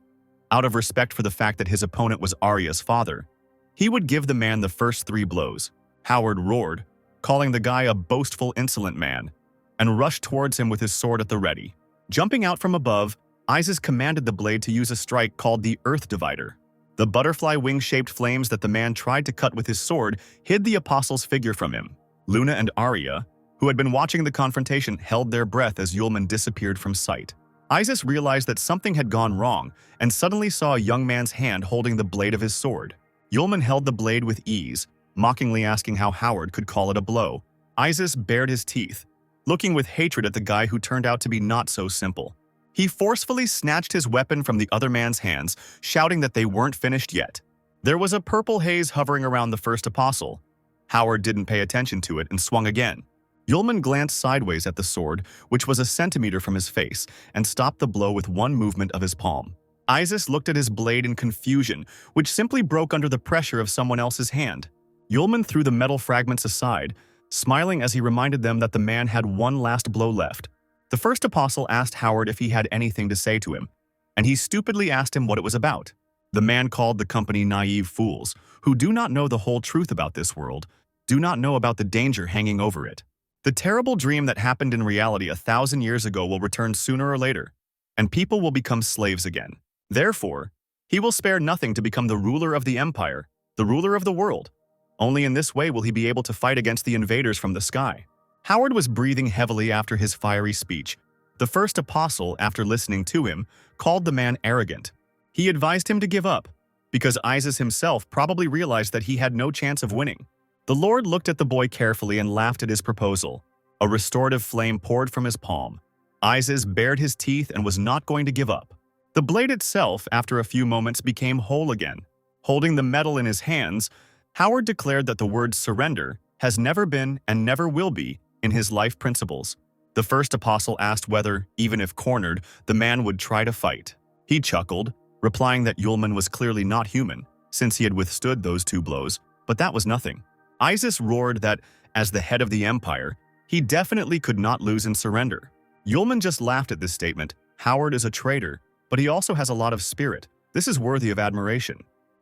Out of respect for the fact that his opponent was Arya's father, he would give the man the first 3 blows. Howard roared, calling the guy a boastful, insolent man, and rushed towards him with his sword at the ready. Jumping out from above, Isis commanded the blade to use a strike called the Earth Divider. The butterfly wing-shaped flames that the man tried to cut with his sword hid the apostle's figure from him. Luna and Arya, who had been watching the confrontation, held their breath as Yulman disappeared from sight. Isis realized that something had gone wrong and suddenly saw a young man's hand holding the blade of his sword. Yulman held the blade with ease, mockingly asking how Howard could call it a blow. Isis bared his teeth, looking with hatred at the guy who turned out to be not so simple. He forcefully snatched his weapon from the other man's hands, shouting that they weren't finished yet. There was a purple haze hovering around the first apostle. Howard didn't pay attention to it and swung again. Yulman glanced sideways at the sword, which was a centimeter from his face, and stopped the blow with one movement of his palm. Isis looked at his blade in confusion, which simply broke under the pressure of someone else's hand. Yulman threw the metal fragments aside, smiling as he reminded them that the man had one last blow left. The first apostle asked Howard if he had anything to say to him, and he stupidly asked him what it was about. The man called the company naive fools, who do not know the whole truth about this world, do not know about the danger hanging over it. The terrible dream that happened in reality 1,000 years ago will return sooner or later, and people will become slaves again. Therefore, he will spare nothing to become the ruler of the empire, the ruler of the world. Only in this way will he be able to fight against the invaders from the sky. Howard was breathing heavily after his fiery speech. The first apostle, after listening to him, called the man arrogant. He advised him to give up, because Isis himself probably realized that he had no chance of winning. The Lord looked at the boy carefully and laughed at his proposal. A restorative flame poured from his palm. Isis bared his teeth and was not going to give up. The blade itself, after a few moments, became whole again. Holding the metal in his hands, Howard declared that the word surrender has never been and never will be in his life principles. The first apostle asked whether, even if cornered, the man would try to fight. He chuckled, replying that Yulman was clearly not human, since he had withstood those 2 blows, but that was nothing. Isis roared that, as the head of the empire, he definitely could not lose and surrender. Yulman just laughed at this statement. Howard is a traitor, but he also has a lot of spirit. This is worthy of admiration.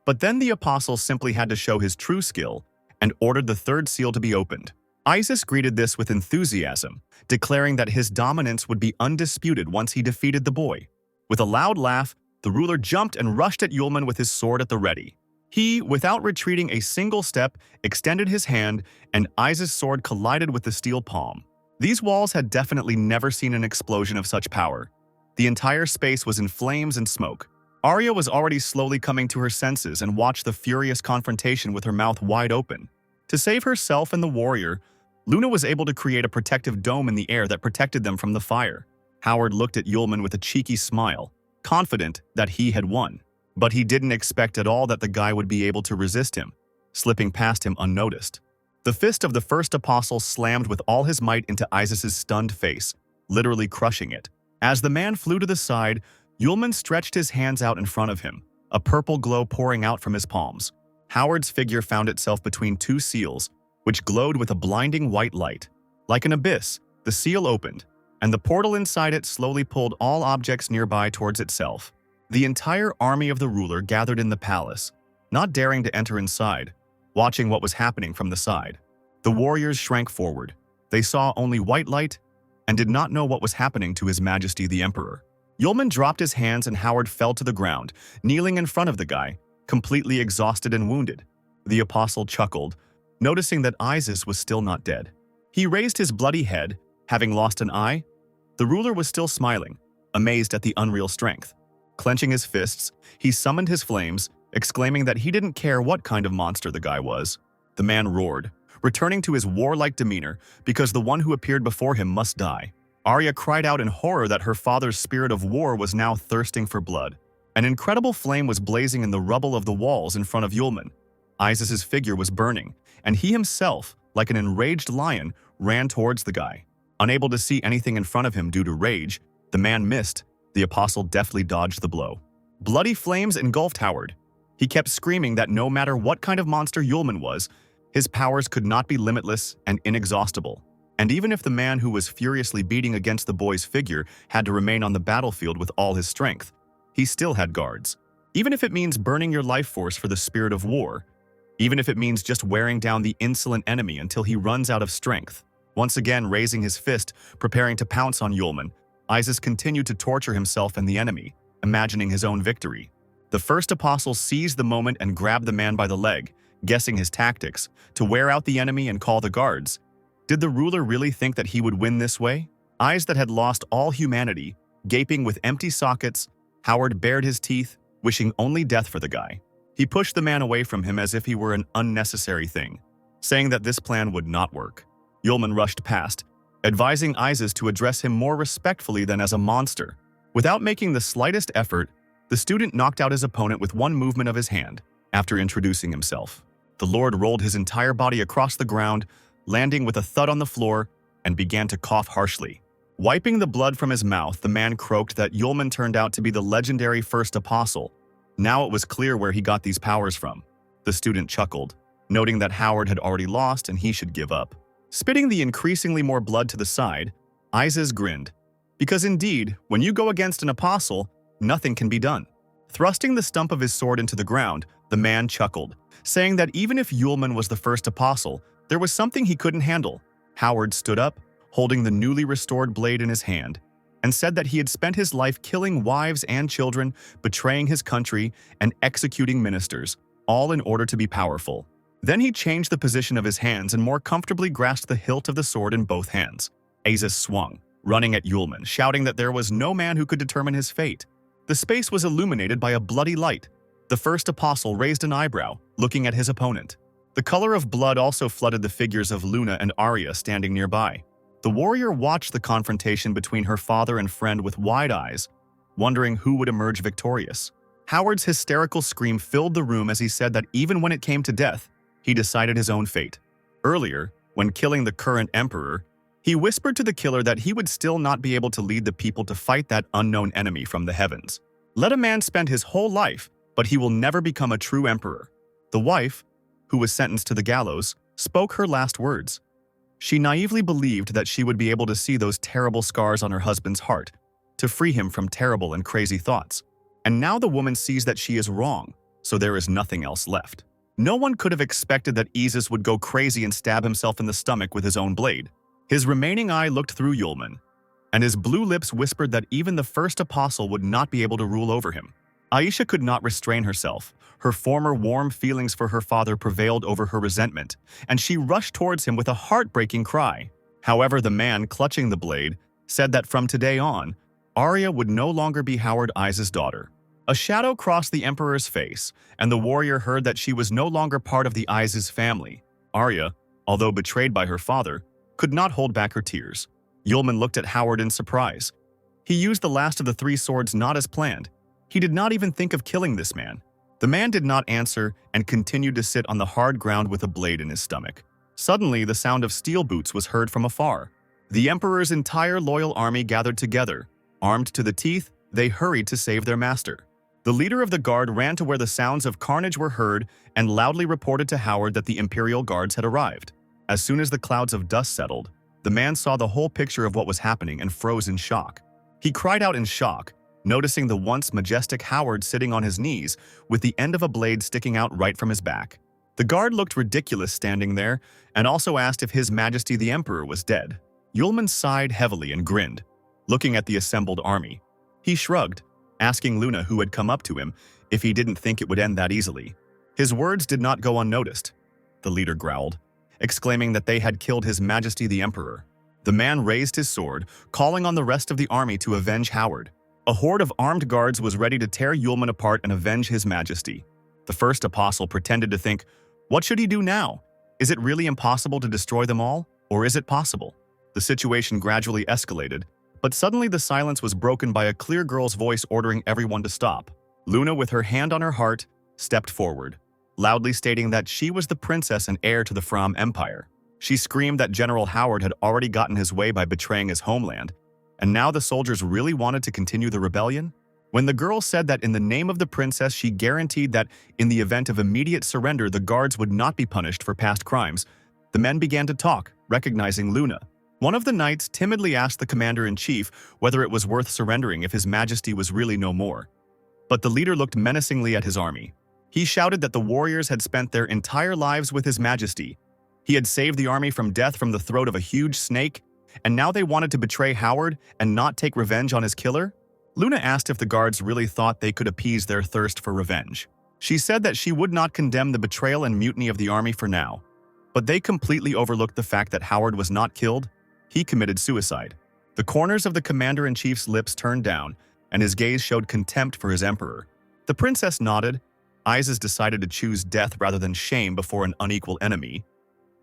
But then the apostle simply had to show his true skill and ordered the 3rd seal to be opened. Isis greeted this with enthusiasm, declaring that his dominance would be undisputed once he defeated the boy. With a loud laugh, the ruler jumped and rushed at Yulman with his sword at the ready. He, without retreating a single step, extended his hand, and Isis' sword collided with the steel palm. These walls had definitely never seen an explosion of such power. The entire space was in flames and smoke. Arya was already slowly coming to her senses and watched the furious confrontation with her mouth wide open. To save herself and the warrior, Luna was able to create a protective dome in the air that protected them from the fire. Howard looked at Yulman with a cheeky smile, confident that he had won. But he didn't expect at all that the guy would be able to resist him, slipping past him unnoticed. The fist of the first apostle slammed with all his might into Isis's stunned face, literally crushing it. As the man flew to the side, Yulman stretched his hands out in front of him, a purple glow pouring out from his palms. Howard's figure found itself between 2 seals, which glowed with a blinding white light. Like an abyss, the seal opened, and the portal inside it slowly pulled all objects nearby towards itself. The entire army of the ruler gathered in the palace, not daring to enter inside, watching what was happening from the side. The warriors shrank forward. They saw only white light and did not know what was happening to His Majesty the Emperor. Yulman dropped his hands and Howard fell to the ground, kneeling in front of the guy, completely exhausted and wounded. The apostle chuckled, noticing that Isis was still not dead. He raised his bloody head, having lost an eye. The ruler was still smiling, amazed at the unreal strength. Clenching his fists, he summoned his flames, exclaiming that he didn't care what kind of monster the guy was. The man roared, returning to his warlike demeanor because the one who appeared before him must die. Arya cried out in horror that her father's spirit of war was now thirsting for blood. An incredible flame was blazing in the rubble of the walls in front of Yulman. Isis's figure was burning, and he himself, like an enraged lion, ran towards the guy. Unable to see anything in front of him due to rage, the man missed. The apostle deftly dodged the blow. Bloody flames engulfed Howard. He kept screaming that no matter what kind of monster Yulman was, his powers could not be limitless and inexhaustible. And even if the man who was furiously beating against the boy's figure had to remain on the battlefield with all his strength, he still had guards. Even if it means burning your life force for the spirit of war, even if it means just wearing down the insolent enemy until he runs out of strength. Once again raising his fist, preparing to pounce on Yulman, Isis continued to torture himself and the enemy, imagining his own victory. The first apostle seized the moment and grabbed the man by the leg, guessing his tactics, to wear out the enemy and call the guards. Did the ruler really think that he would win this way? Eyes that had lost all humanity, gaping with empty sockets, Howard bared his teeth, wishing only death for the guy. He pushed the man away from him as if he were an unnecessary thing, saying that this plan would not work. Yulman rushed past, advising Isis to address him more respectfully than as a monster. Without making the slightest effort, the student knocked out his opponent with one movement of his hand. After introducing himself, the Lord rolled his entire body across the ground, landing with a thud on the floor, and began to cough harshly. Wiping the blood from his mouth, the man croaked that Yulman turned out to be the legendary first apostle. Now it was clear where he got these powers from. The student chuckled, noting that Howard had already lost and he should give up. Spitting the increasingly more blood to the side, Isis grinned. Because indeed, when you go against an apostle, nothing can be done. Thrusting the stump of his sword into the ground, the man chuckled, saying that even if Yulman was the first apostle, there was something he couldn't handle. Howard stood up, holding the newly restored blade in his hand, and said that he had spent his life killing wives and children, betraying his country, and executing ministers, all in order to be powerful. Then he changed the position of his hands and more comfortably grasped the hilt of the sword in both hands. Isis swung, running at Yulman, shouting that there was no man who could determine his fate. The space was illuminated by a bloody light. The first apostle raised an eyebrow, looking at his opponent. The color of blood also flooded the figures of Luna and Arya standing nearby. The warrior watched the confrontation between her father and friend with wide eyes, wondering who would emerge victorious. Howard's hysterical scream filled the room as he said that even when it came to death, he decided his own fate. Earlier, when killing the current emperor, he whispered to the killer that he would still not be able to lead the people to fight that unknown enemy from the heavens. Let a man spend his whole life, but he will never become a true emperor. The wife, who was sentenced to the gallows, spoke her last words. She naively believed that she would be able to see those terrible scars on her husband's heart, to free him from terrible and crazy thoughts. And now the woman sees that she is wrong, so there is nothing else left. No one could have expected that Isis would go crazy and stab himself in the stomach with his own blade. His remaining eye looked through Yulman, and his blue lips whispered that even the first apostle would not be able to rule over him. Aisha could not restrain herself. Her former warm feelings for her father prevailed over her resentment, and she rushed towards him with a heartbreaking cry. However, the man clutching the blade said that from today on, Arya would no longer be Howard Issa's daughter. A shadow crossed the Emperor's face, and the warrior heard that she was no longer part of the Issa's family. Arya, although betrayed by her father, could not hold back her tears. Yulman looked at Howard in surprise. He used the last of the 3 swords not as planned. He did not even think of killing this man. The man did not answer and continued to sit on the hard ground with a blade in his stomach. Suddenly, the sound of steel boots was heard from afar. The Emperor's entire loyal army gathered together. Armed to the teeth, they hurried to save their master. The leader of the guard ran to where the sounds of carnage were heard and loudly reported to Howard that the Imperial guards had arrived. As soon as the clouds of dust settled, the man saw the whole picture of what was happening and froze in shock. He cried out in shock, noticing the once majestic Howard sitting on his knees with the end of a blade sticking out right from his back. The guard looked ridiculous standing there and also asked if His Majesty the Emperor was dead. Yulman sighed heavily and grinned, looking at the assembled army. He shrugged, asking Luna, who had come up to him, if he didn't think it would end that easily. His words did not go unnoticed. The leader growled, exclaiming that they had killed His Majesty the Emperor. The man raised his sword, calling on the rest of the army to avenge Howard. A horde of armed guards was ready to tear Yulman apart and avenge His Majesty. The first apostle pretended to think, what should he do now? Is it really impossible to destroy them all? Or is it possible? The situation gradually escalated, but suddenly the silence was broken by a clear girl's voice ordering everyone to stop. Luna, with her hand on her heart, stepped forward, loudly stating that she was the princess and heir to the Fram Empire. She screamed that General Howard had already gotten his way by betraying his homeland, and now the soldiers really wanted to continue the rebellion? When the girl said that in the name of the princess she guaranteed that in the event of immediate surrender the guards would not be punished for past crimes, the men began to talk, recognizing Luna. One of the knights timidly asked the commander-in-chief whether it was worth surrendering if His Majesty was really no more. But the leader looked menacingly at his army. He shouted that the warriors had spent their entire lives with His Majesty. He had saved the army from death from the throat of a huge snake, and now they wanted to betray Howard and not take revenge on his killer? Luna asked if the guards really thought they could appease their thirst for revenge. She said that she would not condemn the betrayal and mutiny of the army for now, but they completely overlooked the fact that Howard was not killed. He committed suicide. The corners of the commander-in-chief's lips turned down, and his gaze showed contempt for his emperor. The princess nodded. Isis decided to choose death rather than shame before an unequal enemy.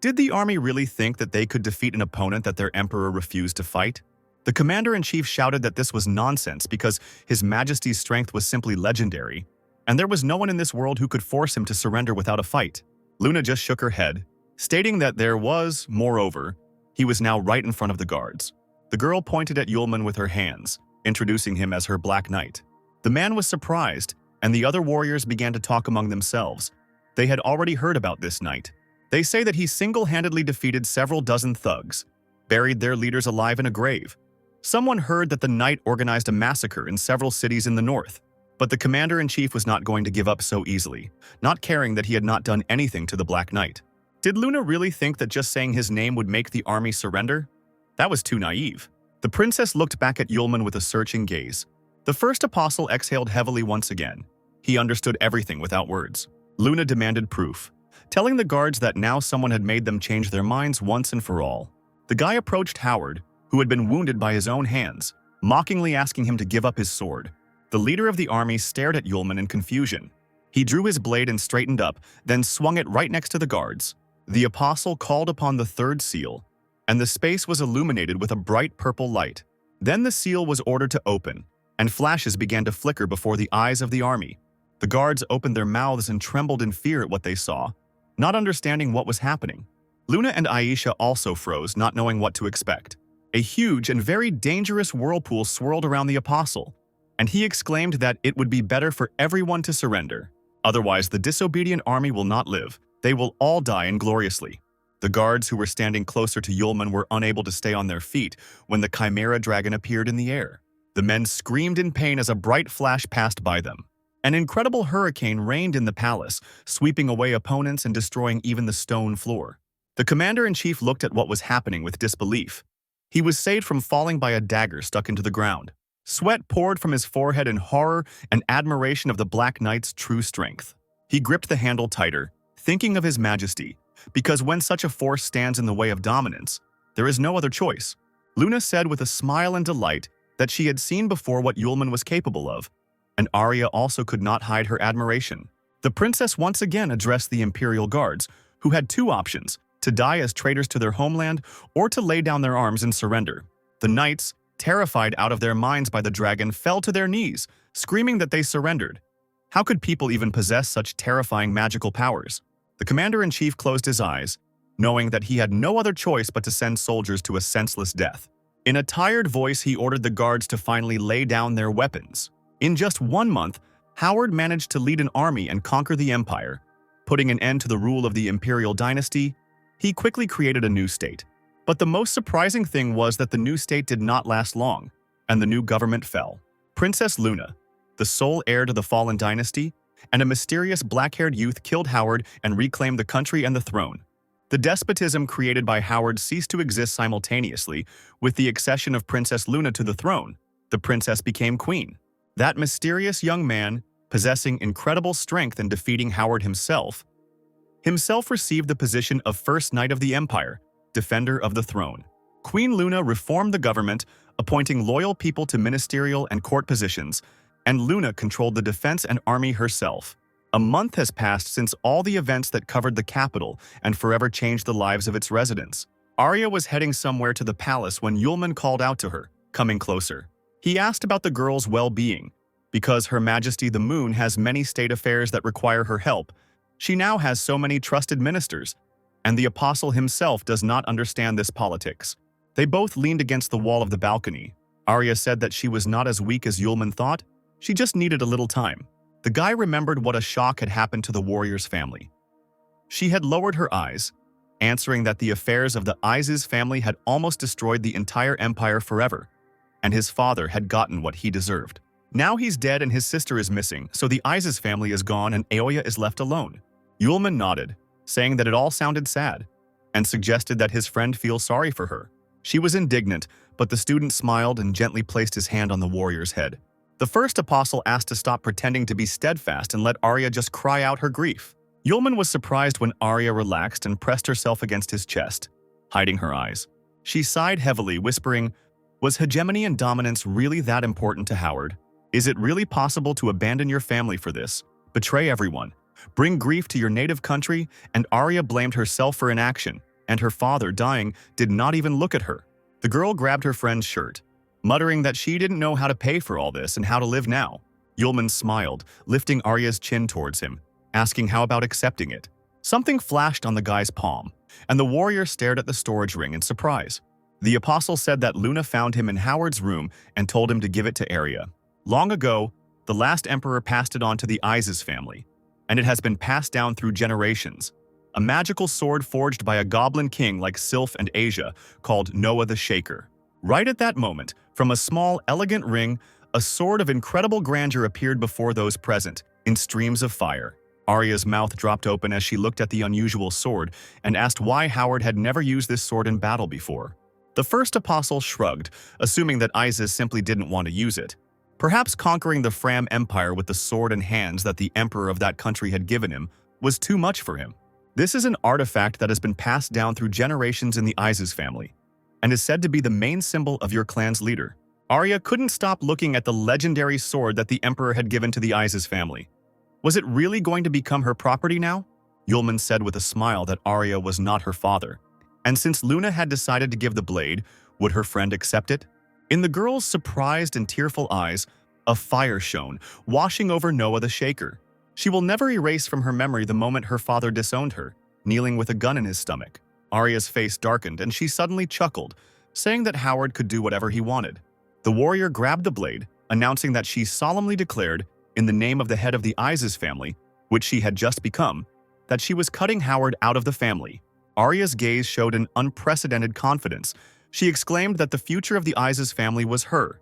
Did the army really think that they could defeat an opponent that their emperor refused to fight? The commander-in-chief shouted that this was nonsense because His Majesty's strength was simply legendary, and there was no one in this world who could force him to surrender without a fight. Luna just shook her head, stating that there was, moreover, he was now right in front of the guards. The girl pointed at Yulman with her hands, introducing him as her Black Knight. The man was surprised, and the other warriors began to talk among themselves. They had already heard about this knight. They say that he single-handedly defeated several dozen thugs, buried their leaders alive in a grave. Someone heard that the knight organized a massacre in several cities in the north, but the commander-in-chief was not going to give up so easily, not caring that he had not done anything to the Black Knight. Did Luna really think that just saying his name would make the army surrender? That was too naive. The princess looked back at Yulman with a searching gaze. The first apostle exhaled heavily once again. He understood everything without words. Luna demanded proof, telling the guards that now someone had made them change their minds once and for all. The guy approached Howard, who had been wounded by his own hands, mockingly asking him to give up his sword. The leader of the army stared at Yulman in confusion. He drew his blade and straightened up, then swung it right next to the guards. The apostle called upon the third seal, and the space was illuminated with a bright purple light. Then the seal was ordered to open, and flashes began to flicker before the eyes of the army. The guards opened their mouths and trembled in fear at what they saw, not understanding what was happening. Luna and Aisha also froze, not knowing what to expect. A huge and very dangerous whirlpool swirled around the apostle, and he exclaimed that it would be better for everyone to surrender. Otherwise, the disobedient army will not live. They will all die ingloriously. The guards who were standing closer to Yulman were unable to stay on their feet when the chimera dragon appeared in the air. The men screamed in pain as a bright flash passed by them. An incredible hurricane rained in the palace, sweeping away opponents and destroying even the stone floor. The commander-in-chief looked at what was happening with disbelief. He was saved from falling by a dagger stuck into the ground. Sweat poured from his forehead in horror and admiration of the Black Knight's true strength. He gripped the handle tighter, thinking of his majesty, because when such a force stands in the way of dominance, there is no other choice. Luna said with a smile and delight that she had seen before what Yulman was capable of, and Arya also could not hide her admiration. The princess once again addressed the imperial guards, who had two options: to die as traitors to their homeland or to lay down their arms and surrender. The knights, terrified out of their minds by the dragon, fell to their knees, screaming that they surrendered. How could people even possess such terrifying magical powers? The commander-in-chief closed his eyes, knowing that he had no other choice but to send soldiers to a senseless death. In a tired voice, he ordered the guards to finally lay down their weapons. In just 1 month, Howard managed to lead an army and conquer the empire. Putting an end to the rule of the imperial dynasty, he quickly created a new state. But the most surprising thing was that the new state did not last long, and the new government fell. Princess Luna, the sole heir to the fallen dynasty, and a mysterious black-haired youth killed Howard and reclaimed the country and the throne. The despotism created by Howard ceased to exist simultaneously with the accession of Princess Luna to the throne. The princess became queen. That mysterious young man, possessing incredible strength and defeating Howard himself received the position of First Knight of the Empire, defender of the throne. Queen Luna reformed the government, appointing loyal people to ministerial and court positions, and Luna controlled the defense and army herself. A month has passed since all the events that covered the capital and forever changed the lives of its residents. Arya was heading somewhere to the palace when Yulman called out to her, coming closer. He asked about the girl's well-being. Because Her Majesty the Moon has many state affairs that require her help, she now has so many trusted ministers, and the apostle himself does not understand this politics. They both leaned against the wall of the balcony. Arya said that she was not as weak as Yulman thought. She just needed a little time. The guy remembered what a shock had happened to the warrior's family. She had lowered her eyes, answering that the affairs of the Isis family had almost destroyed the entire empire forever, and his father had gotten what he deserved. Now he's dead and his sister is missing, so the Isis family is gone and Aoya is left alone. Yulman nodded, saying that it all sounded sad, and suggested that his friend feel sorry for her. She was indignant, but the student smiled and gently placed his hand on the warrior's head. The first apostle asked to stop pretending to be steadfast and let Arya just cry out her grief. Yulman was surprised when Arya relaxed and pressed herself against his chest, hiding her eyes. She sighed heavily, whispering, "Was hegemony and dominance really that important to Howard? Is it really possible to abandon your family for this? Betray everyone? Bring grief to your native country?" And Arya blamed herself for inaction, and her father, dying, did not even look at her. The girl grabbed her friend's shirt, muttering that she didn't know how to pay for all this and how to live now. Yulman smiled, lifting Arya's chin towards him, asking how about accepting it. Something flashed on the guy's palm, and the warrior stared at the storage ring in surprise. The apostle said that Luna found him in Howard's room and told him to give it to Arya. Long ago, the last emperor passed it on to the Isis family, and it has been passed down through generations. A magical sword forged by a goblin king like Sylph and Asia, called Noah the Shaker. Right at that moment, from a small, elegant ring, a sword of incredible grandeur appeared before those present, in streams of fire. Arya's mouth dropped open as she looked at the unusual sword and asked why Howard had never used this sword in battle before. The first apostle shrugged, assuming that Isis simply didn't want to use it. Perhaps conquering the Fram Empire with the sword and hands that the emperor of that country had given him was too much for him. This is an artifact that has been passed down through generations in the Isis family, and is said to be the main symbol of your clan's leader. Arya couldn't stop looking at the legendary sword that the emperor had given to the Isis family. Was it really going to become her property now? Yulman said with a smile that Arya was not her father. And since Luna had decided to give the blade, would her friend accept it? In the girl's surprised and tearful eyes, a fire shone, washing over Noah the Shaker. She will never erase from her memory the moment her father disowned her, kneeling with a gun in his stomach. Arya's face darkened and she suddenly chuckled, saying that Howard could do whatever he wanted. The warrior grabbed the blade, announcing that she solemnly declared, in the name of the head of the Isis family, which she had just become, that she was cutting Howard out of the family. Arya's gaze showed an unprecedented confidence. She exclaimed that the future of the Isis family was her,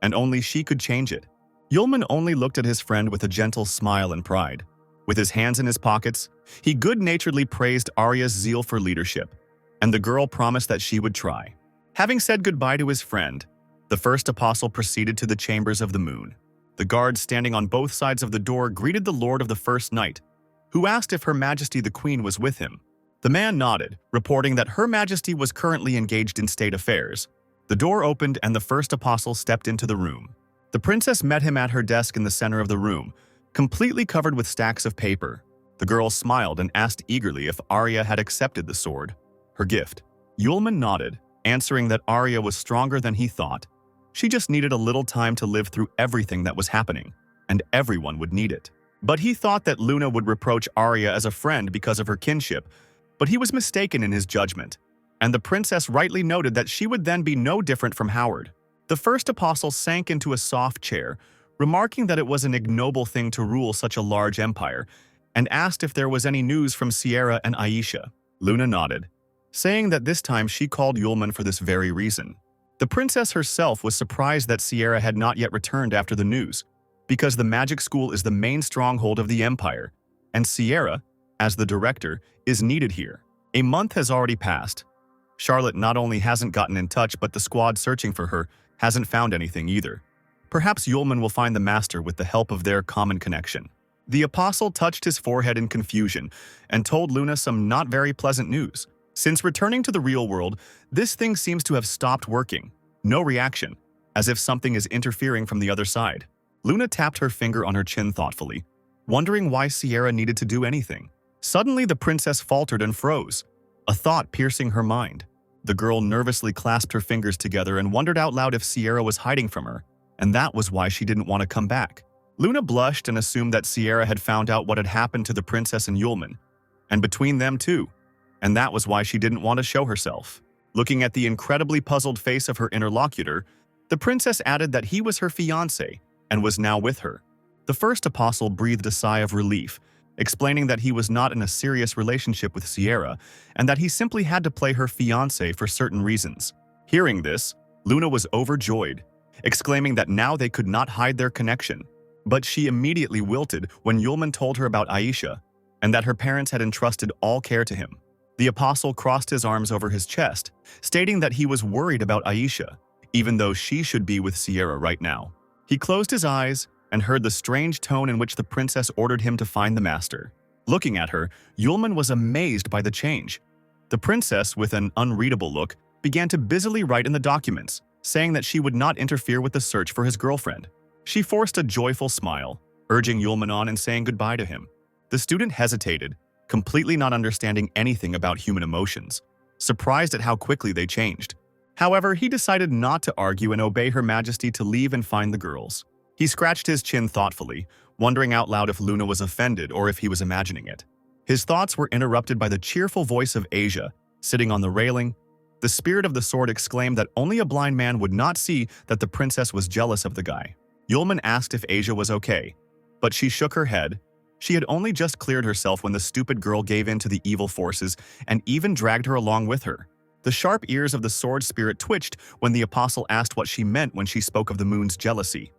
and only she could change it. Yulman only looked at his friend with a gentle smile and pride. With his hands in his pockets, he good-naturedly praised Arya's zeal for leadership, and the girl promised that she would try. Having said goodbye to his friend, the first apostle proceeded to the chambers of the moon. The guards standing on both sides of the door greeted the lord of the first night, who asked if Her Majesty the Queen was with him. The man nodded, reporting that Her Majesty was currently engaged in state affairs. The door opened and the first apostle stepped into the room. The princess met him at her desk in the center of the room, completely covered with stacks of paper. The girl smiled and asked eagerly if Arya had accepted the sword, her gift. Yulman nodded, answering that Arya was stronger than he thought. She just needed a little time to live through everything that was happening, and everyone would need it. But he thought that Luna would reproach Arya as a friend because of her kinship, but he was mistaken in his judgment, and the princess rightly noted that she would then be no different from Howard. The first apostle sank into a soft chair, remarking that it was an ignoble thing to rule such a large empire, and asked if there was any news from Sierra and Aisha. Luna nodded, saying that this time she called Yulman for this very reason. The princess herself was surprised that Sierra had not yet returned after the news, because the magic school is the main stronghold of the empire, and Sierra, as the director, is needed here. A month has already passed. Charlotte not only hasn't gotten in touch, but the squad searching for her hasn't found anything either. Perhaps Yulman will find the master with the help of their common connection. The apostle touched his forehead in confusion and told Luna some not very pleasant news. Since returning to the real world, this thing seems to have stopped working. No reaction, as if something is interfering from the other side. Luna tapped her finger on her chin thoughtfully, wondering why Sierra needed to do anything. Suddenly, the princess faltered and froze, a thought piercing her mind. The girl nervously clasped her fingers together and wondered out loud if Sierra was hiding from her, and that was why she didn't want to come back. Luna blushed and assumed that Sierra had found out what had happened to the princess and Yulman, and between them too, and that was why she didn't want to show herself. Looking at the incredibly puzzled face of her interlocutor, the princess added that he was her fiancé and was now with her. The first apostle breathed a sigh of relief, explaining that he was not in a serious relationship with Sierra and that he simply had to play her fiancé for certain reasons. Hearing this, Luna was overjoyed, exclaiming that now they could not hide their connection. But she immediately wilted when Yulman told her about Aisha and that her parents had entrusted all care to him. The apostle crossed his arms over his chest, stating that he was worried about Aisha, even though she should be with Sierra right now. He closed his eyes and heard the strange tone in which the princess ordered him to find the master. Looking at her, Yulman was amazed by the change. The princess, with an unreadable look, began to busily write in the documents, saying that she would not interfere with the search for his girlfriend. She forced a joyful smile, urging Yulman on and saying goodbye to him. The student hesitated, completely not understanding anything about human emotions, surprised at how quickly they changed. However, he decided not to argue and obey Her Majesty to leave and find the girls. He scratched his chin thoughtfully, wondering out loud if Luna was offended or if he was imagining it. His thoughts were interrupted by the cheerful voice of Asia, sitting on the railing. The spirit of the sword exclaimed that only a blind man would not see that the princess was jealous of the guy. Yulman asked if Asia was okay, but she shook her head. She had only just cleared herself when the stupid girl gave in to the evil forces and even dragged her along with her. The sharp ears of the sword spirit twitched when the apostle asked what she meant when she spoke of the moon's jealousy.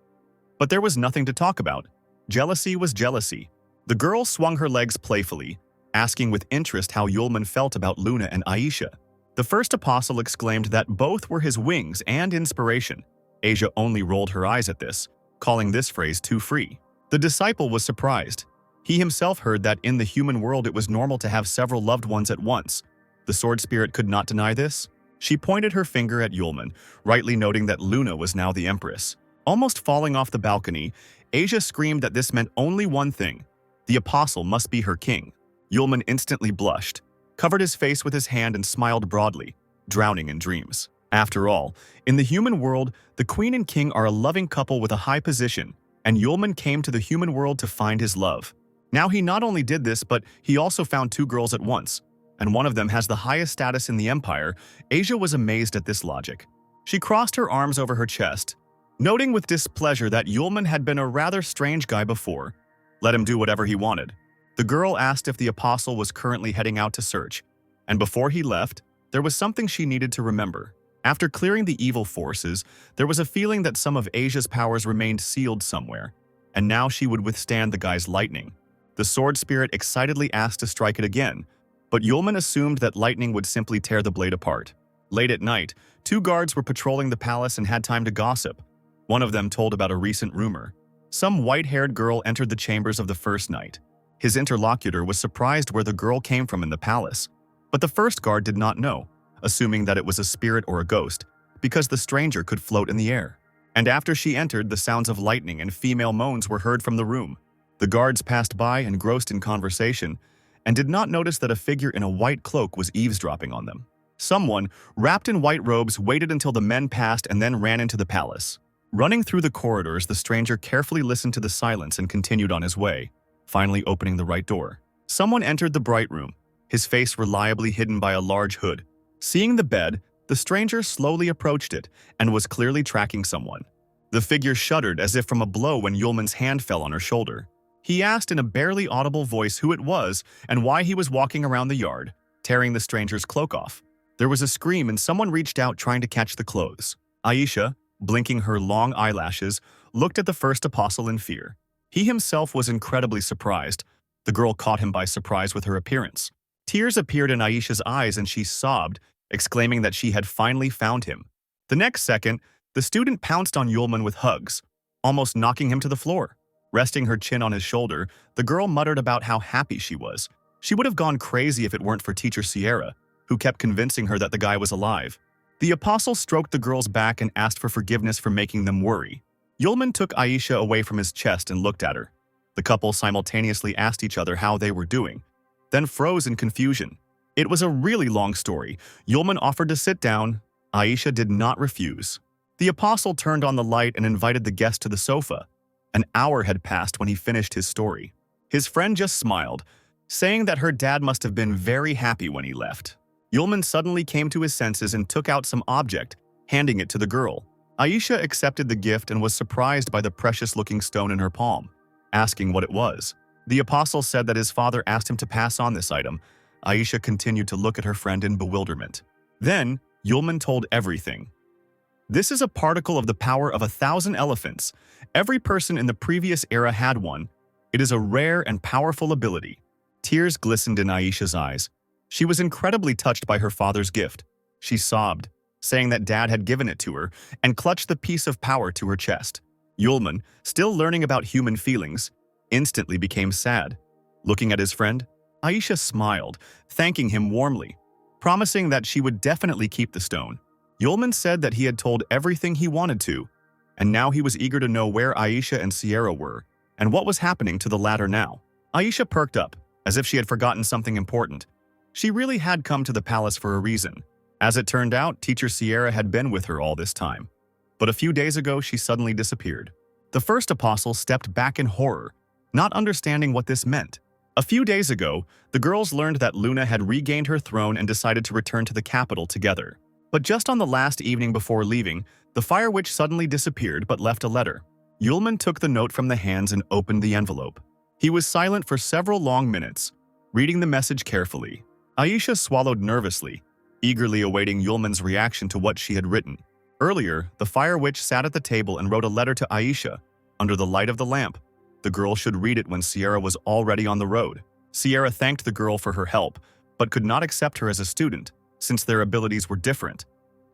But there was nothing to talk about. Jealousy was jealousy. The girl swung her legs playfully, asking with interest how Yulman felt about Luna and Aisha. The first apostle exclaimed that both were his wings and inspiration. Asia only rolled her eyes at this, calling this phrase too free. The disciple was surprised. He himself heard that in the human world it was normal to have several loved ones at once. The sword spirit could not deny this. She pointed her finger at Yulman, rightly noting that Luna was now the empress. Almost falling off the balcony, Asia screamed that this meant only one thing, The apostle must be her king. Yulman instantly blushed, covered his face with his hand and smiled broadly, drowning in dreams. After all, in the human world, the queen and king are a loving couple with a high position, and Yulman came to the human world to find his love. Now he not only did this, but he also found two girls at once, and one of them has the highest status in the empire. Asia was amazed at this logic. She crossed her arms over her chest, noting with displeasure that Yulman had been a rather strange guy before. Let him do whatever he wanted. The girl asked if the apostle was currently heading out to search, and before he left, there was something she needed to remember. After clearing the evil forces, there was a feeling that some of Asia's powers remained sealed somewhere, and now she would withstand the guy's lightning. The sword spirit excitedly asked to strike it again, but Yulman assumed that lightning would simply tear the blade apart. Late at night, two guards were patrolling the palace and had time to gossip. One of them told about a recent rumor. Some white-haired girl entered the chambers of the first night. His interlocutor was surprised where the girl came from in the palace, but the first guard did not know, assuming that it was a spirit or a ghost, because the stranger could float in the air. And after she entered, the sounds of lightning and female moans were heard from the room. The guards passed by, engrossed in conversation, and did not notice that a figure in a white cloak was eavesdropping on them. Someone, wrapped in white robes, waited until the men passed and then ran into the palace. Running through the corridors, the stranger carefully listened to the silence and continued on his way, finally opening the right door. Someone entered the bright room, his face reliably hidden by a large hood. Seeing the bed, the stranger slowly approached it and was clearly tracking someone. The figure shuddered as if from a blow when Yulman's hand fell on her shoulder. He asked in a barely audible voice who it was and why he was walking around the yard, tearing the stranger's cloak off. There was a scream and someone reached out trying to catch the clothes. Aisha, blinking her long eyelashes, looked at the first apostle in fear. He himself was incredibly surprised. The girl caught him by surprise with her appearance. Tears appeared in Aisha's eyes and she sobbed, exclaiming that she had finally found him. The next second, the student pounced on Yulman with hugs, almost knocking him to the floor. Resting her chin on his shoulder, the girl muttered about how happy she was. She would have gone crazy if it weren't for Teacher Sierra, who kept convincing her that the guy was alive. The apostle stroked the girl's back and asked for forgiveness for making them worry. Yulman took Aisha away from his chest and looked at her. The couple simultaneously asked each other how they were doing, then froze in confusion. It was a really long story. Yulman offered to sit down. Aisha did not refuse. The apostle turned on the light and invited the guest to the sofa. An hour had passed when he finished his story. His friend just smiled, saying that her dad must have been very happy when he left. Yulman suddenly came to his senses and took out some object, handing it to the girl. Aisha accepted the gift and was surprised by the precious-looking stone in her palm, asking what it was. The apostle said that his father asked him to pass on this item. Aisha continued to look at her friend in bewilderment. Then, Yulman told everything. This is a particle of the power of 1,000 elephants. Every person in the previous era had one. It is a rare and powerful ability. Tears glistened in Aisha's eyes. She was incredibly touched by her father's gift. She sobbed, saying that Dad had given it to her, and clutched the piece of power to her chest. Yulman, still learning about human feelings, instantly became sad. Looking at his friend, Aisha smiled, thanking him warmly, promising that she would definitely keep the stone. Yulman said that he had told everything he wanted to, and now he was eager to know where Aisha and Sierra were, and what was happening to the latter now. Aisha perked up, as if she had forgotten something important. She really had come to the palace for a reason. As it turned out, Teacher Sierra had been with her all this time. But a few days ago, she suddenly disappeared. The first apostle stepped back in horror, not understanding what this meant. A few days ago, the girls learned that Luna had regained her throne and decided to return to the capital together. But just on the last evening before leaving, the Fire Witch suddenly disappeared but left a letter. Yulman took the note from the hands and opened the envelope. He was silent for several long minutes, reading the message carefully. Aisha swallowed nervously, eagerly awaiting Yulman's reaction to what she had written. Earlier, the Fire Witch sat at the table and wrote a letter to Aisha, under the light of the lamp. The girl should read it when Sierra was already on the road. Sierra thanked the girl for her help, but could not accept her as a student, since their abilities were different.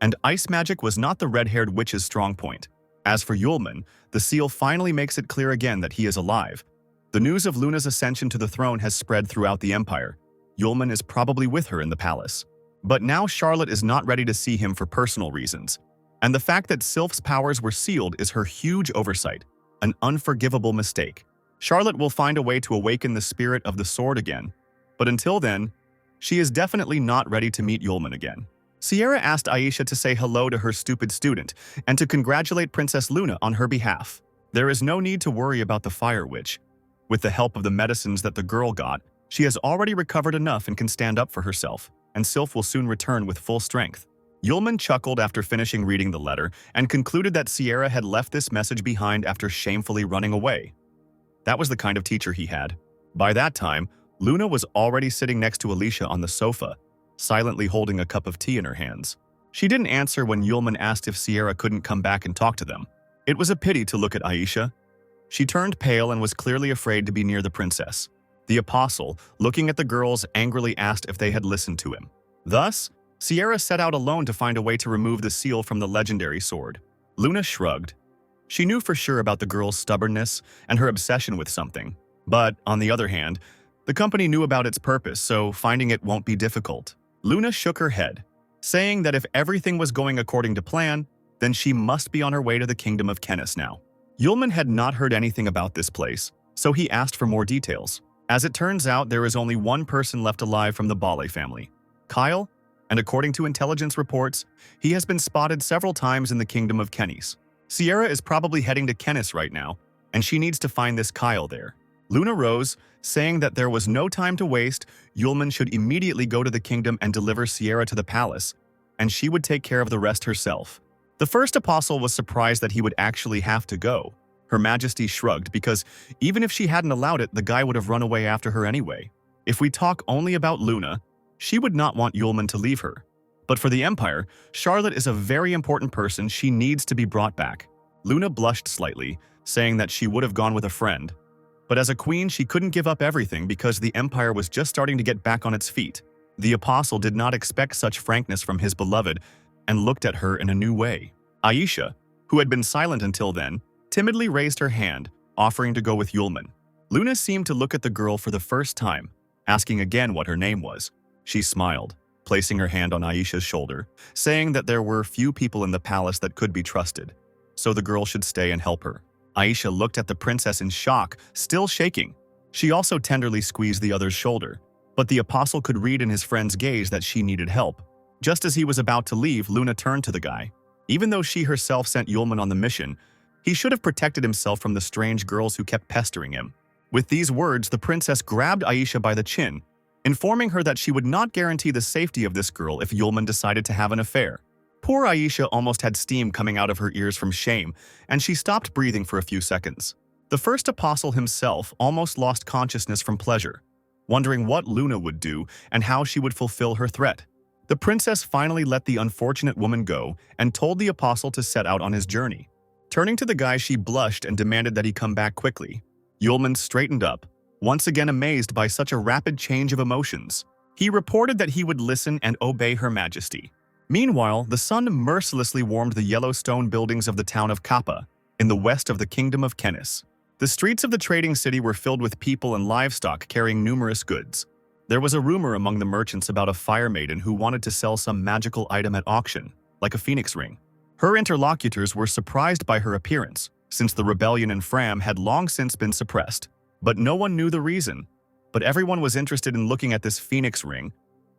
And ice magic was not the red-haired witch's strong point. As for Yulman, the seal finally makes it clear again that he is alive. The news of Luna's ascension to the throne has spread throughout the empire. Yulman is probably with her in the palace. But now Charlotte is not ready to see him for personal reasons. And the fact that Sylph's powers were sealed is her huge oversight, an unforgivable mistake. Charlotte will find a way to awaken the spirit of the sword again, but until then, she is definitely not ready to meet Yulman again. Sierra asked Aisha to say hello to her stupid student and to congratulate Princess Luna on her behalf. There is no need to worry about the Fire Witch. With the help of the medicines that the girl got, she has already recovered enough and can stand up for herself, and Sylph will soon return with full strength. Yulman chuckled after finishing reading the letter and concluded that Sierra had left this message behind after shamefully running away. That was the kind of teacher he had. By that time, Luna was already sitting next to Alicia on the sofa, silently holding a cup of tea in her hands. She didn't answer when Yulman asked if Sierra couldn't come back and talk to them. It was a pity to look at Aisha. She turned pale and was clearly afraid to be near the princess. The apostle, looking at the girls, angrily asked if they had listened to him. Thus, Sierra set out alone to find a way to remove the seal from the legendary sword. Luna shrugged. She knew for sure about the girl's stubbornness and her obsession with something. But, on the other hand, the company knew about its purpose, so finding it won't be difficult. Luna shook her head, saying that if everything was going according to plan, then she must be on her way to the kingdom of Kenis now. Yulman had not heard anything about this place, so he asked for more details. As it turns out, there is only one person left alive from the Bale family, Kyle, and according to intelligence reports, he has been spotted several times in the kingdom of Kenis. Sierra is probably heading to Kenis right now, and she needs to find this Kyle there. Luna rose, saying that there was no time to waste. Yulman should immediately go to the kingdom and deliver Sierra to the palace, and she would take care of the rest herself. The first apostle was surprised that he would actually have to go. Her Majesty shrugged because even if she hadn't allowed it, the guy would have run away after her anyway. If we talk only about Luna, she would not want Yulman to leave her. But for the Empire, Charlotte is a very important person. She needs to be brought back. Luna blushed slightly, saying that she would have gone with a friend. But as a queen, she couldn't give up everything because the Empire was just starting to get back on its feet. The apostle did not expect such frankness from his beloved and looked at her in a new way. Aisha, who had been silent until then, timidly raised her hand, offering to go with Yulman. Luna seemed to look at the girl for the first time, asking again what her name was. She smiled, placing her hand on Aisha's shoulder, saying that there were few people in the palace that could be trusted, so the girl should stay and help her. Aisha looked at the princess in shock, still shaking. She also tenderly squeezed the other's shoulder, but the apostle could read in his friend's gaze that she needed help. Just as he was about to leave, Luna turned to the guy. Even though she herself sent Yulman on the mission, he should have protected himself from the strange girls who kept pestering him. With these words, the princess grabbed Aisha by the chin, informing her that she would not guarantee the safety of this girl if Yulman decided to have an affair. Poor Aisha almost had steam coming out of her ears from shame, and she stopped breathing for a few seconds. The first apostle himself almost lost consciousness from pleasure, wondering what Luna would do and how she would fulfill her threat. The princess finally let the unfortunate woman go and told the apostle to set out on his journey. Turning to the guy, she blushed and demanded that he come back quickly. Yulman straightened up, once again amazed by such a rapid change of emotions. He reported that he would listen and obey Her Majesty. Meanwhile, the sun mercilessly warmed the yellow stone buildings of the town of Kappa, in the west of the kingdom of Kenis. The streets of the trading city were filled with people and livestock carrying numerous goods. There was a rumor among the merchants about a fire maiden who wanted to sell some magical item at auction, like a phoenix ring. Her interlocutors were surprised by her appearance, since the rebellion in Fram had long since been suppressed. But no one knew the reason. But everyone was interested in looking at this phoenix ring.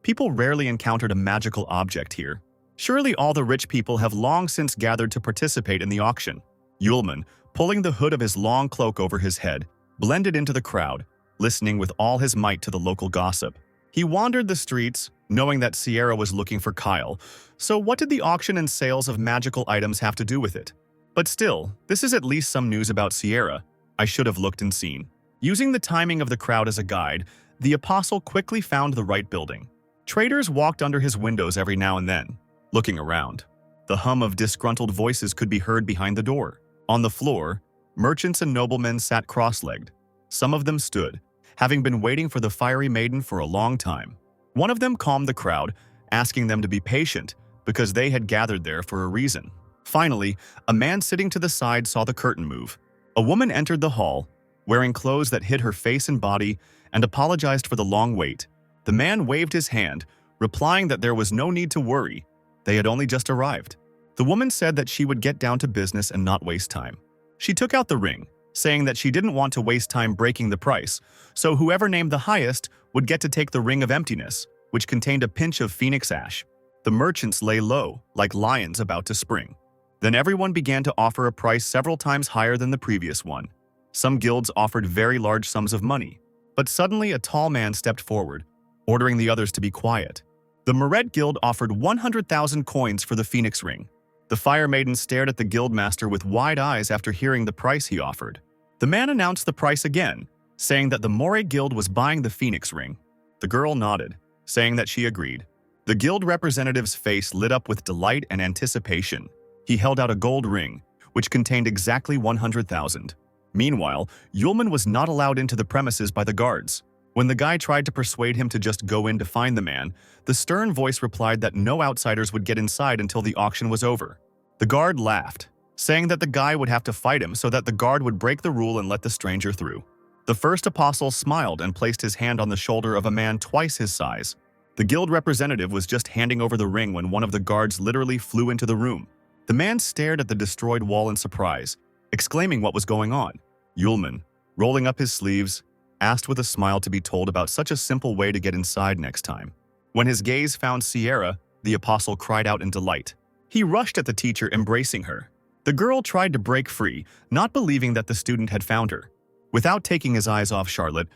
People rarely encountered a magical object here. Surely all the rich people have long since gathered to participate in the auction. Yulman, pulling the hood of his long cloak over his head, blended into the crowd, listening with all his might to the local gossip. He wandered the streets, knowing that Sierra was looking for Kyle. So what did the auction and sales of magical items have to do with it? But still, this is at least some news about Sierra. I should have looked and seen. Using the timing of the crowd as a guide, the apostle quickly found the right building. Traders walked under his windows every now and then, looking around. The hum of disgruntled voices could be heard behind the door. On the floor, merchants and noblemen sat cross-legged. Some of them stood, having been waiting for the fiery maiden for a long time. One of them calmed the crowd, asking them to be patient because they had gathered there for a reason. Finally, a man sitting to the side saw the curtain move. A woman entered the hall, wearing clothes that hid her face and body, and apologized for the long wait. The man waved his hand, replying that there was no need to worry. They had only just arrived. The woman said that she would get down to business and not waste time. She took out the ring, saying that she didn't want to waste time breaking the price, so whoever named the highest would get to take the Ring of Emptiness, which contained a pinch of phoenix ash. The merchants lay low, like lions about to spring. Then everyone began to offer a price several times higher than the previous one. Some guilds offered very large sums of money, but suddenly a tall man stepped forward, ordering the others to be quiet. The Mered Guild offered 100,000 coins for the Phoenix Ring. The Fire Maiden stared at the guildmaster with wide eyes after hearing the price he offered. The man announced the price again, saying that the Moray Guild was buying the Phoenix Ring. The girl nodded, saying that she agreed. The guild representative's face lit up with delight and anticipation. He held out a gold ring, which contained exactly 100,000. Meanwhile, Yulman was not allowed into the premises by the guards. When the guy tried to persuade him to just go in to find the man, the stern voice replied that no outsiders would get inside until the auction was over. The guard laughed, saying that the guy would have to fight him so that the guard would break the rule and let the stranger through. The first apostle smiled and placed his hand on the shoulder of a man twice his size. The guild representative was just handing over the ring when one of the guards literally flew into the room. The man stared at the destroyed wall in surprise, exclaiming what was going on. Yulman, rolling up his sleeves, asked with a smile to be told about such a simple way to get inside next time. When his gaze found Sierra, the apostle cried out in delight. He rushed at the teacher, embracing her. The girl tried to break free, not believing that the student had found her. Without taking his eyes off Charlotte,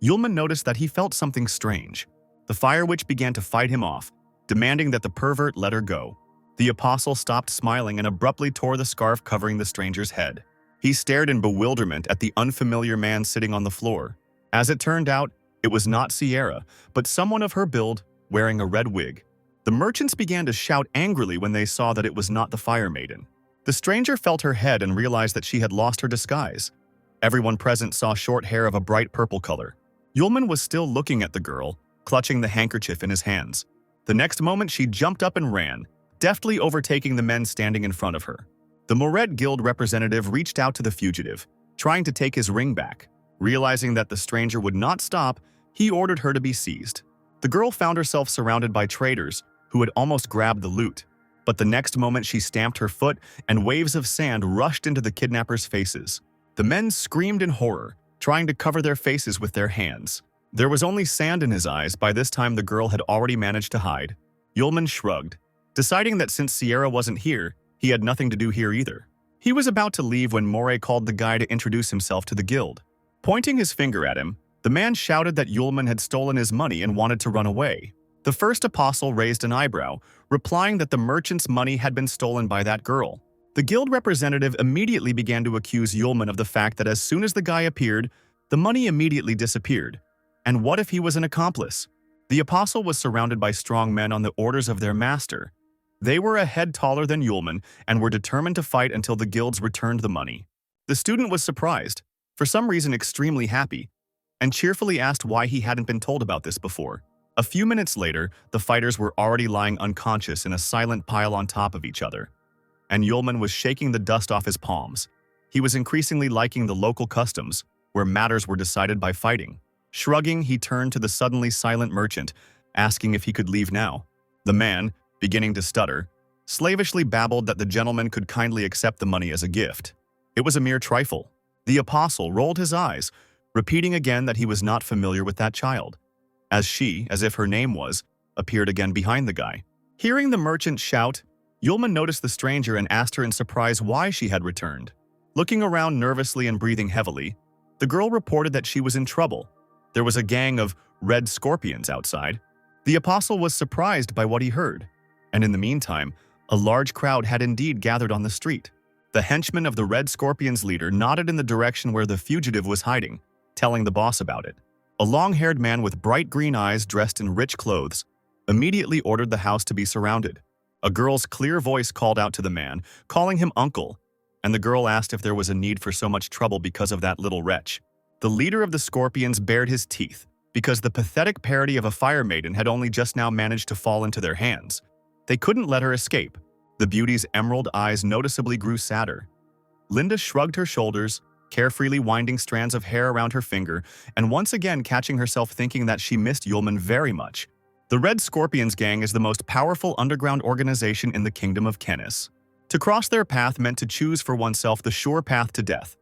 Yulman noticed that he felt something strange. The Fire Witch began to fight him off, demanding that the pervert let her go. The apostle stopped smiling and abruptly tore the scarf covering the stranger's head. He stared in bewilderment at the unfamiliar man sitting on the floor. As it turned out, it was not Sierra, but someone of her build, wearing a red wig. The merchants began to shout angrily when they saw that it was not the Fire Maiden. The stranger felt her head and realized that she had lost her disguise. Everyone present saw short hair of a bright purple color. Yulman was still looking at the girl, clutching the handkerchief in his hands. The next moment she jumped up and ran, deftly overtaking the men standing in front of her. The Mored Guild representative reached out to the fugitive, trying to take his ring back. Realizing that the stranger would not stop, he ordered her to be seized. The girl found herself surrounded by traders who had almost grabbed the loot. But the next moment she stamped her foot and waves of sand rushed into the kidnappers' faces. The men screamed in horror, trying to cover their faces with their hands. There was only sand in his eyes. By this time the girl had already managed to hide. Yulman shrugged, deciding that since Sierra wasn't here, he had nothing to do here either. He was about to leave when Moray called the guy to introduce himself to the guild. Pointing his finger at him, the man shouted that Yulman had stolen his money and wanted to run away. The first apostle raised an eyebrow, replying that the merchant's money had been stolen by that girl. The guild representative immediately began to accuse Yulman of the fact that as soon as the guy appeared, the money immediately disappeared. And what if he was an accomplice? The apostle was surrounded by strong men on the orders of their master. They were a head taller than Yulman and were determined to fight until the guilds returned the money. The student was surprised, for some reason extremely happy, and cheerfully asked why he hadn't been told about this before. A few minutes later, the fighters were already lying unconscious in a silent pile on top of each other, and Yulman was shaking the dust off his palms. He was increasingly liking the local customs, where matters were decided by fighting. Shrugging, he turned to the suddenly silent merchant, asking if he could leave now. The man, beginning to stutter, slavishly babbled that the gentleman could kindly accept the money as a gift. It was a mere trifle. The apostle rolled his eyes, repeating again that he was not familiar with that child, as she, as if her name was, appeared again behind the guy. Hearing the merchant shout, Yulman noticed the stranger and asked her in surprise why she had returned. Looking around nervously and breathing heavily, the girl reported that she was in trouble. There was a gang of red scorpions outside. The apostle was surprised by what he heard, and in the meantime, a large crowd had indeed gathered on the street. The henchman of the Red Scorpion's leader nodded in the direction where the fugitive was hiding, telling the boss about it. A long-haired man with bright green eyes dressed in rich clothes immediately ordered the house to be surrounded. A girl's clear voice called out to the man, calling him uncle, and the girl asked if there was a need for so much trouble because of that little wretch. The leader of the Scorpions bared his teeth, because the pathetic parody of a fire maiden had only just now managed to fall into their hands. They couldn't let her escape. The beauty's emerald eyes noticeably grew sadder. Linda shrugged her shoulders, carefreely winding strands of hair around her finger, and once again catching herself thinking that she missed Yulman very much. The Red Scorpions gang is the most powerful underground organization in the Kingdom of Kenis. To cross their path meant to choose for oneself the sure path to death.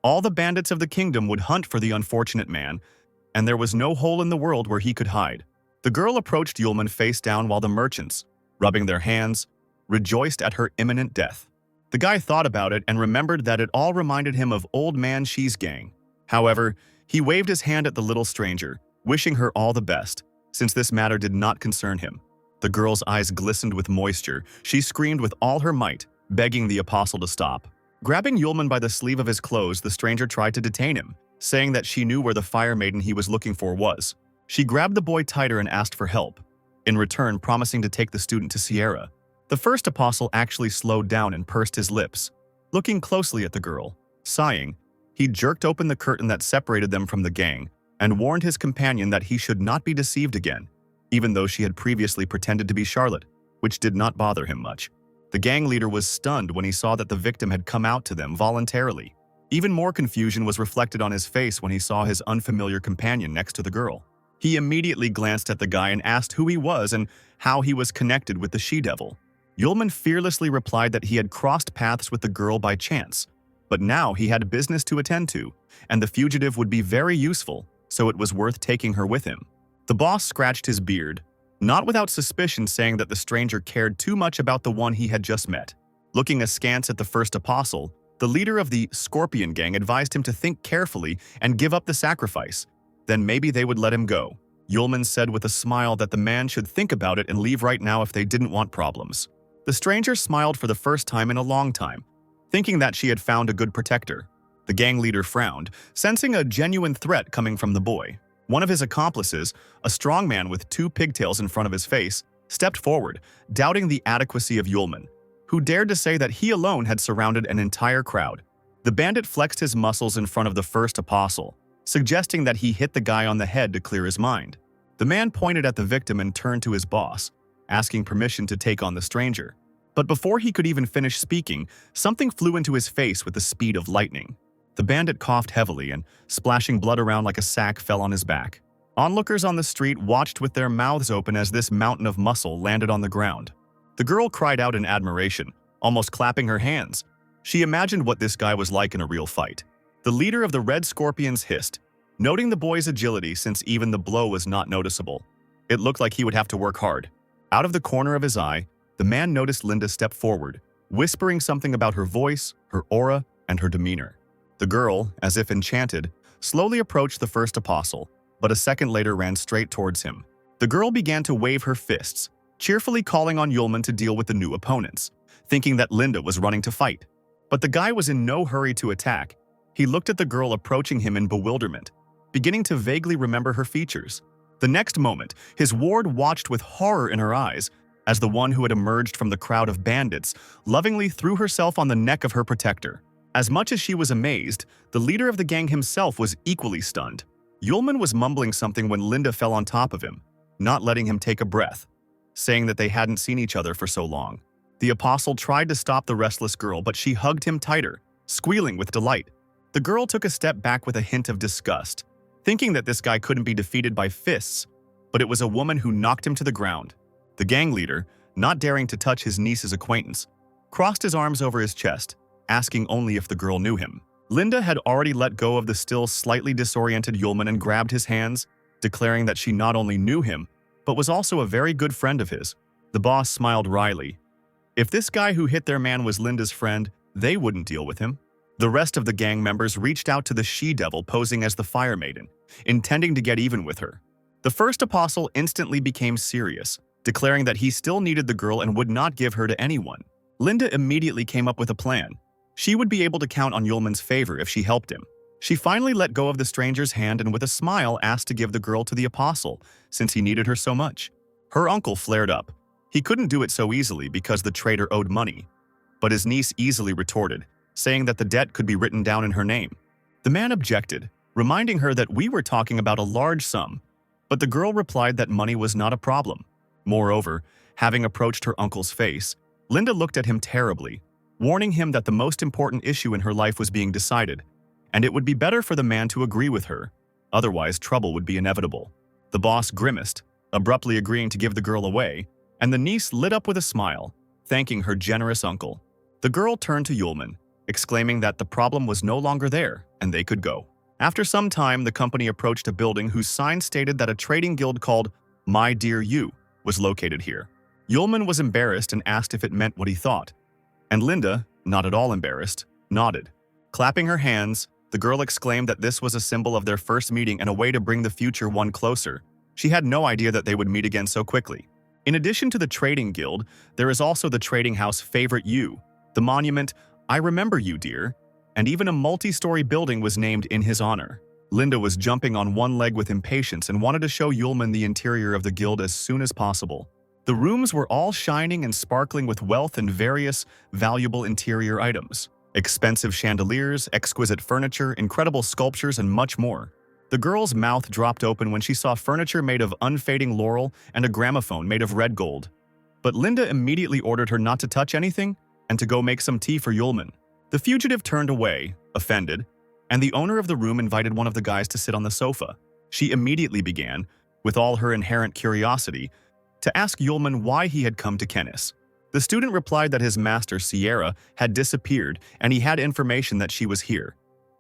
All the bandits of the kingdom would hunt for the unfortunate man, and there was no hole in the world where he could hide. The girl approached Yulman face down while the merchants, rubbing their hands, rejoiced at her imminent death. The guy thought about it and remembered that it all reminded him of Old Man She's gang. However, he waved his hand at the little stranger, wishing her all the best, since this matter did not concern him. The girl's eyes glistened with moisture. She screamed with all her might, begging the apostle to stop. Grabbing Yulman by the sleeve of his clothes, the stranger tried to detain him, saying that she knew where the fire maiden he was looking for was. She grabbed the boy tighter and asked for help, in return promising to take the student to Sierra. The first apostle actually slowed down and pursed his lips, looking closely at the girl. Sighing, he jerked open the curtain that separated them from the gang and warned his companion that he should not be deceived again, even though she had previously pretended to be Charlotte, which did not bother him much. The gang leader was stunned when he saw that the victim had come out to them voluntarily. Even more confusion was reflected on his face when he saw his unfamiliar companion next to the girl. He immediately glanced at the guy and asked who he was and how he was connected with the she-devil. Yulman fearlessly replied that he had crossed paths with the girl by chance, but now he had business to attend to, and the fugitive would be very useful, so it was worth taking her with him. The boss scratched his beard, not without suspicion, saying that the stranger cared too much about the one he had just met. Looking askance at the first apostle, the leader of the Scorpion gang advised him to think carefully and give up the sacrifice. Then maybe they would let him go. Yulman said with a smile that the man should think about it and leave right now if they didn't want problems. The stranger smiled for the first time in a long time, thinking that she had found a good protector. The gang leader frowned, sensing a genuine threat coming from the boy. One of his accomplices, a strong man with two pigtails in front of his face, stepped forward, doubting the adequacy of Yulman, who dared to say that he alone had surrounded an entire crowd. The bandit flexed his muscles in front of the first apostle, suggesting that he hit the guy on the head to clear his mind. The man pointed at the victim and turned to his boss, asking permission to take on the stranger. But before he could even finish speaking, something flew into his face with the speed of lightning. The bandit coughed heavily and, splashing blood around like a sack, fell on his back. Onlookers on the street watched with their mouths open as this mountain of muscle landed on the ground. The girl cried out in admiration, almost clapping her hands. She imagined what this guy was like in a real fight. The leader of the Red Scorpions hissed, noting the boy's agility since even the blow was not noticeable. It looked like he would have to work hard. Out of the corner of his eye, the man noticed Linda step forward, whispering something about her voice, her aura, and her demeanor. The girl, as if enchanted, slowly approached the first apostle, but a second later ran straight towards him. The girl began to wave her fists, cheerfully calling on Yulman to deal with the new opponents, thinking that Linda was running to fight. But the guy was in no hurry to attack. He looked at the girl approaching him in bewilderment, beginning to vaguely remember her features. The next moment, his ward watched with horror in her eyes as the one who had emerged from the crowd of bandits lovingly threw herself on the neck of her protector. As much as she was amazed, the leader of the gang himself was equally stunned. Yulman was mumbling something when Linda fell on top of him, not letting him take a breath, saying that they hadn't seen each other for so long. The apostle tried to stop the restless girl, but she hugged him tighter, squealing with delight. The girl took a step back with a hint of disgust, thinking that this guy couldn't be defeated by fists, but it was a woman who knocked him to the ground. The gang leader, not daring to touch his niece's acquaintance, crossed his arms over his chest, asking only if the girl knew him. Linda had already let go of the still slightly disoriented Yulman and grabbed his hands, declaring that she not only knew him, but was also a very good friend of his. The boss smiled wryly. If this guy who hit their man was Linda's friend, they wouldn't deal with him. The rest of the gang members reached out to the she-devil posing as the fire maiden, intending to get even with her. The first apostle instantly became serious, declaring that he still needed the girl and would not give her to anyone. Linda immediately came up with a plan. She would be able to count on Yulman's favor if she helped him. She finally let go of the stranger's hand and with a smile asked to give the girl to the apostle, since he needed her so much. Her uncle flared up. He couldn't do it so easily because the traitor owed money. But his niece easily retorted, saying that the debt could be written down in her name. The man objected, reminding her that we were talking about a large sum, but the girl replied that money was not a problem. Moreover, having approached her uncle's face, Linda looked at him terribly, warning him that the most important issue in her life was being decided, and it would be better for the man to agree with her, otherwise trouble would be inevitable. The boss grimaced, abruptly agreeing to give the girl away, and the niece lit up with a smile, thanking her generous uncle. The girl turned to Yulman, exclaiming that the problem was no longer there and they could go. After some time, the company approached a building whose sign stated that a trading guild called My Dear You was located here. Yulman was embarrassed and asked if it meant what he thought. And Linda, not at all embarrassed, nodded. Clapping her hands, the girl exclaimed that this was a symbol of their first meeting and a way to bring the future one closer. She had no idea that they would meet again so quickly. In addition to the trading guild, there is also the trading house Favorite You, the monument I Remember You, Dear, and even a multi-story building was named in his honor. Linda was jumping on one leg with impatience and wanted to show Yulman the interior of the guild as soon as possible. The rooms were all shining and sparkling with wealth and various valuable interior items. Expensive chandeliers, exquisite furniture, incredible sculptures, and much more. The girl's mouth dropped open when she saw furniture made of unfading laurel and a gramophone made of red gold. But Linda immediately ordered her not to touch anything and to go make some tea for Yulman. The fugitive turned away, offended, and the owner of the room invited one of the guys to sit on the sofa. She immediately began, with all her inherent curiosity, to ask Yulman why he had come to Kennis. The student replied that his master, Sierra, had disappeared and he had information that she was here.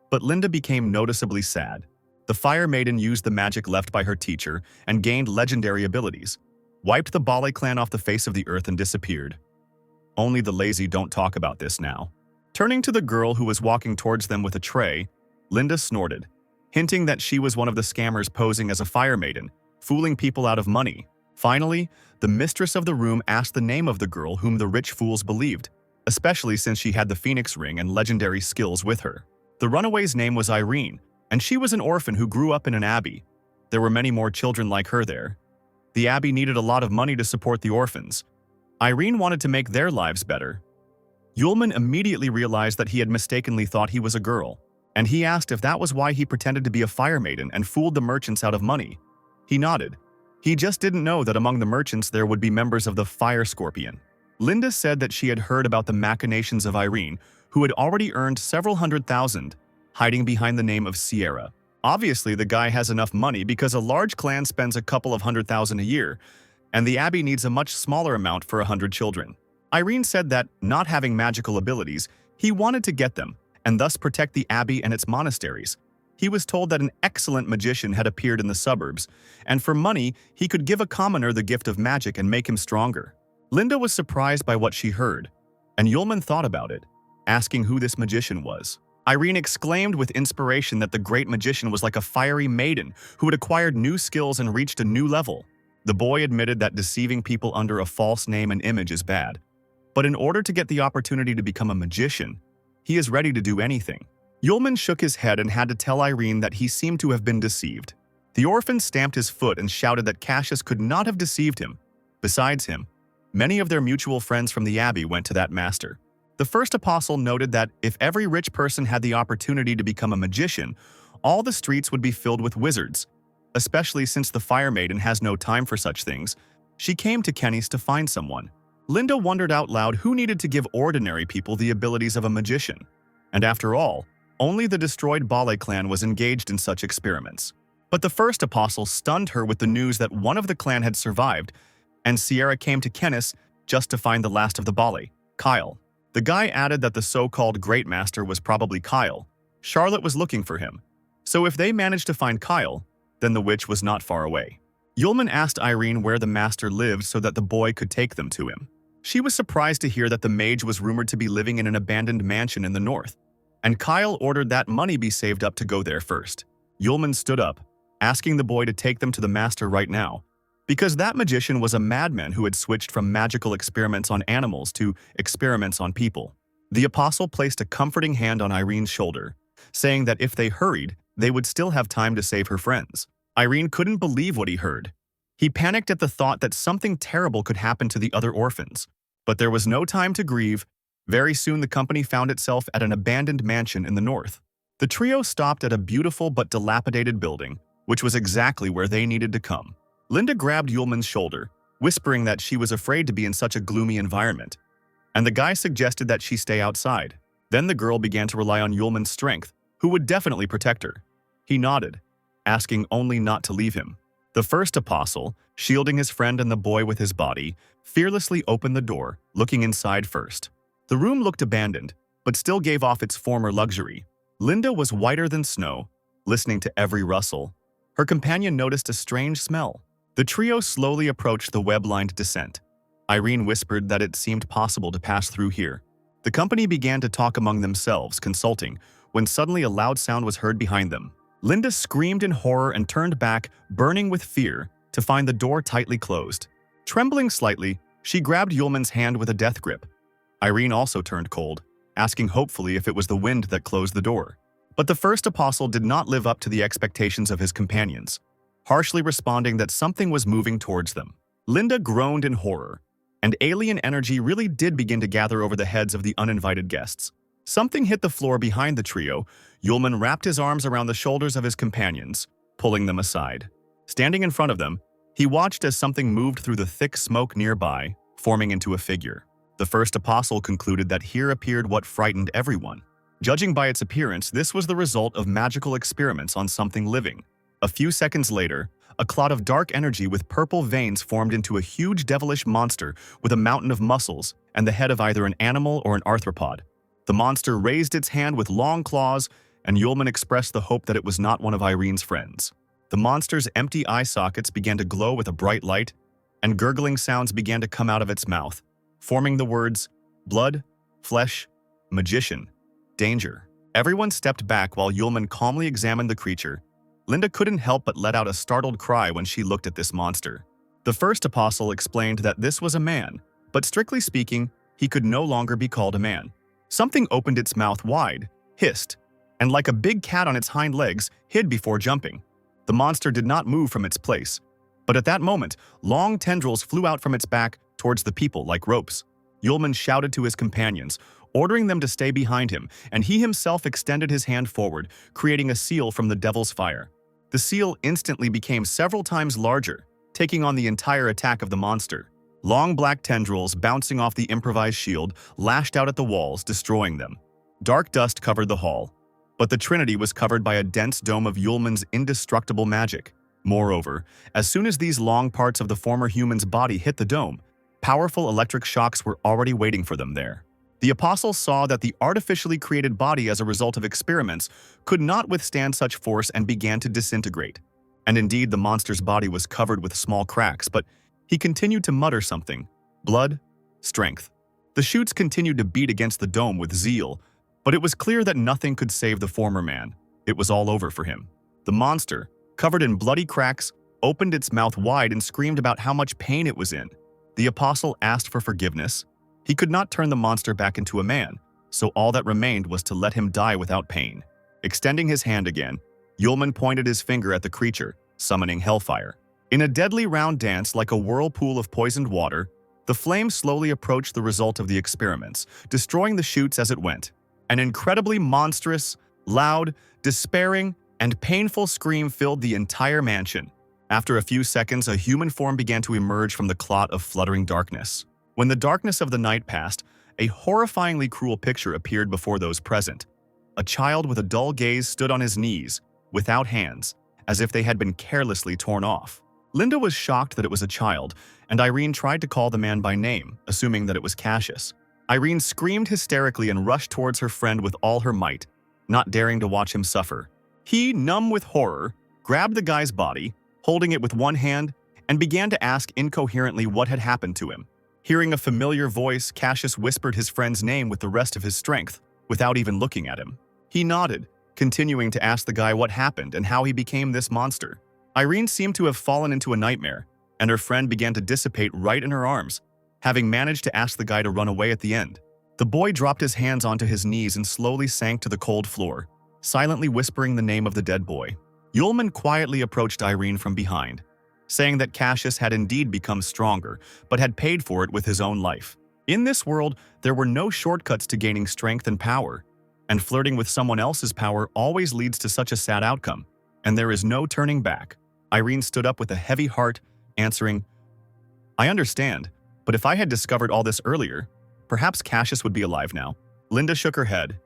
But Linda became noticeably sad. The Fire Maiden used the magic left by her teacher and gained legendary abilities, wiped the Bale clan off the face of the earth and disappeared. Only the lazy don't talk about this now. Turning to the girl who was walking towards them with a tray, Linda snorted, hinting that she was one of the scammers posing as a Fire Maiden, fooling people out of money. Finally, the mistress of the room asked the name of the girl whom the rich fools believed, especially since she had the Phoenix Ring and legendary skills with her. The runaway's name was Irene, and she was an orphan who grew up in an abbey. There were many more children like her there. The abbey needed a lot of money to support the orphans. Irene wanted to make their lives better. Yulman immediately realized that he had mistakenly thought he was a girl, and he asked if that was why he pretended to be a Fire Maiden and fooled the merchants out of money. He nodded. He just didn't know that among the merchants there would be members of the Fire Scorpion. Linda said that she had heard about the machinations of Irene, who had already earned several $100,000, hiding behind the name of Sierra. Obviously, the guy has enough money because a large clan spends a couple of $100,000 a year, and the abbey needs a much smaller amount for 100 children. Irene said that, not having magical abilities, he wanted to get them, and thus protect the abbey and its monasteries. He was told that an excellent magician had appeared in the suburbs, and for money, he could give a commoner the gift of magic and make him stronger. Linda was surprised by what she heard, and Yulman thought about it, asking who this magician was. Irene exclaimed with inspiration that the great magician was like a fiery maiden who had acquired new skills and reached a new level. The boy admitted that deceiving people under a false name and image is bad, but in order to get the opportunity to become a magician, he is ready to do anything. Yulman shook his head and had to tell Irene that he seemed to have been deceived. The orphan stamped his foot and shouted that Cassius could not have deceived him. Besides him, many of their mutual friends from the abbey went to that master. The first apostle noted that if every rich person had the opportunity to become a magician, all the streets would be filled with wizards. Especially since the Fire Maiden has no time for such things, she came to Kenny's to find someone. Linda wondered out loud who needed to give ordinary people the abilities of a magician. And after all, only the destroyed Bale clan was engaged in such experiments. But the first apostle stunned her with the news that one of the clan had survived, and Sierra came to Kennis just to find the last of the Bale, Kyle. The guy added that the so-called Great Master was probably Kyle. Charlotte was looking for him. So if they managed to find Kyle, then the witch was not far away. Yulman asked Irene where the master lived so that the boy could take them to him. She was surprised to hear that the mage was rumored to be living in an abandoned mansion in the north, and Kyle ordered that money be saved up to go there first. Yulman stood up, asking the boy to take them to the master right now, because that magician was a madman who had switched from magical experiments on animals to experiments on people. The apostle placed a comforting hand on Irene's shoulder, saying that if they hurried, they would still have time to save her friends. Irene couldn't believe what he heard. He panicked at the thought that something terrible could happen to the other orphans. But there was no time to grieve. Very soon the company found itself at an abandoned mansion in the north. The trio stopped at a beautiful but dilapidated building, which was exactly where they needed to come. Linda grabbed Yulman's shoulder, whispering that she was afraid to be in such a gloomy environment, and the guy suggested that she stay outside. Then the girl began to rely on Yulman's strength, who would definitely protect her. He nodded, asking only not to leave him. The first apostle, shielding his friend and the boy with his body, fearlessly opened the door, looking inside first. The room looked abandoned, but still gave off its former luxury. Linda was whiter than snow, listening to every rustle. Her companion noticed a strange smell. The trio slowly approached the web-lined descent. Irene whispered that it seemed possible to pass through here. The company began to talk among themselves, consulting, when suddenly a loud sound was heard behind them. Linda screamed in horror and turned back, burning with fear, to find the door tightly closed. Trembling slightly, she grabbed Yulman's hand with a death grip. Irene also turned cold, asking hopefully if it was the wind that closed the door. But the first apostle did not live up to the expectations of his companions, harshly responding that something was moving towards them. Linda groaned in horror, and alien energy really did begin to gather over the heads of the uninvited guests. Something hit the floor behind the trio. Yulman wrapped his arms around the shoulders of his companions, pulling them aside. Standing in front of them, he watched as something moved through the thick smoke nearby, forming into a figure. The first apostle concluded that here appeared what frightened everyone. Judging by its appearance, this was the result of magical experiments on something living. A few seconds later, a cloud of dark energy with purple veins formed into a huge devilish monster with a mountain of muscles and the head of either an animal or an arthropod. The monster raised its hand with long claws, and Yulman expressed the hope that it was not one of Irene's friends. The monster's empty eye sockets began to glow with a bright light, and gurgling sounds began to come out of its mouth, forming the words, blood, flesh, magician, danger. Everyone stepped back while Yulman calmly examined the creature. Linda couldn't help but let out a startled cry when she looked at this monster. The first apostle explained that this was a man, but strictly speaking, he could no longer be called a man. Something opened its mouth wide, hissed, and like a big cat on its hind legs, hid before jumping. The monster did not move from its place, but at that moment, long tendrils flew out from its back towards the people like ropes. Yulman shouted to his companions, ordering them to stay behind him, and he himself extended his hand forward, creating a seal from the devil's fire. The seal instantly became several times larger, taking on the entire attack of the monster. Long black tendrils bouncing off the improvised shield lashed out at the walls, destroying them. Dark dust covered the hall, but the Trinity was covered by a dense dome of Yulman's indestructible magic. Moreover, as soon as these long parts of the former human's body hit the dome, powerful electric shocks were already waiting for them there. The apostles saw that the artificially created body as a result of experiments could not withstand such force and began to disintegrate. And indeed, the monster's body was covered with small cracks, but he continued to mutter something. Blood, strength. The shoots continued to beat against the dome with zeal, but it was clear that nothing could save the former man. It was all over for him. The monster, covered in bloody cracks, opened its mouth wide and screamed about how much pain it was in. The apostle asked for forgiveness. He could not turn the monster back into a man, so all that remained was to let him die without pain. Extending his hand again, Yulman pointed his finger at the creature, summoning hellfire. In a deadly round dance like a whirlpool of poisoned water, the flame slowly approached the result of the experiments, destroying the shoots as it went. An incredibly monstrous, loud, despairing, and painful scream filled the entire mansion. After a few seconds, a human form began to emerge from the clot of fluttering darkness. When the darkness of the night passed, a horrifyingly cruel picture appeared before those present. A child with a dull gaze stood on his knees, without hands, as if they had been carelessly torn off. Linda was shocked that it was a child, and Irene tried to call the man by name, assuming that it was Cassius. Irene screamed hysterically and rushed towards her friend with all her might, not daring to watch him suffer. He, numb with horror, grabbed the guy's body, holding it with one hand, and began to ask incoherently what had happened to him. Hearing a familiar voice, Cassius whispered his friend's name with the rest of his strength, without even looking at him. He nodded, continuing to ask the guy what happened and how he became this monster. Irene seemed to have fallen into a nightmare, and her friend began to dissipate right in her arms, having managed to ask the guy to run away at the end. The boy dropped his hands onto his knees and slowly sank to the cold floor, silently whispering the name of the dead boy. Yulman quietly approached Irene from behind, saying that Cassius had indeed become stronger, but had paid for it with his own life. In this world, there were no shortcuts to gaining strength and power, and flirting with someone else's power always leads to such a sad outcome, and there is no turning back. Irene stood up with a heavy heart, answering, "I understand, but if I had discovered all this earlier, perhaps Cassius would be alive now." Linda shook her head.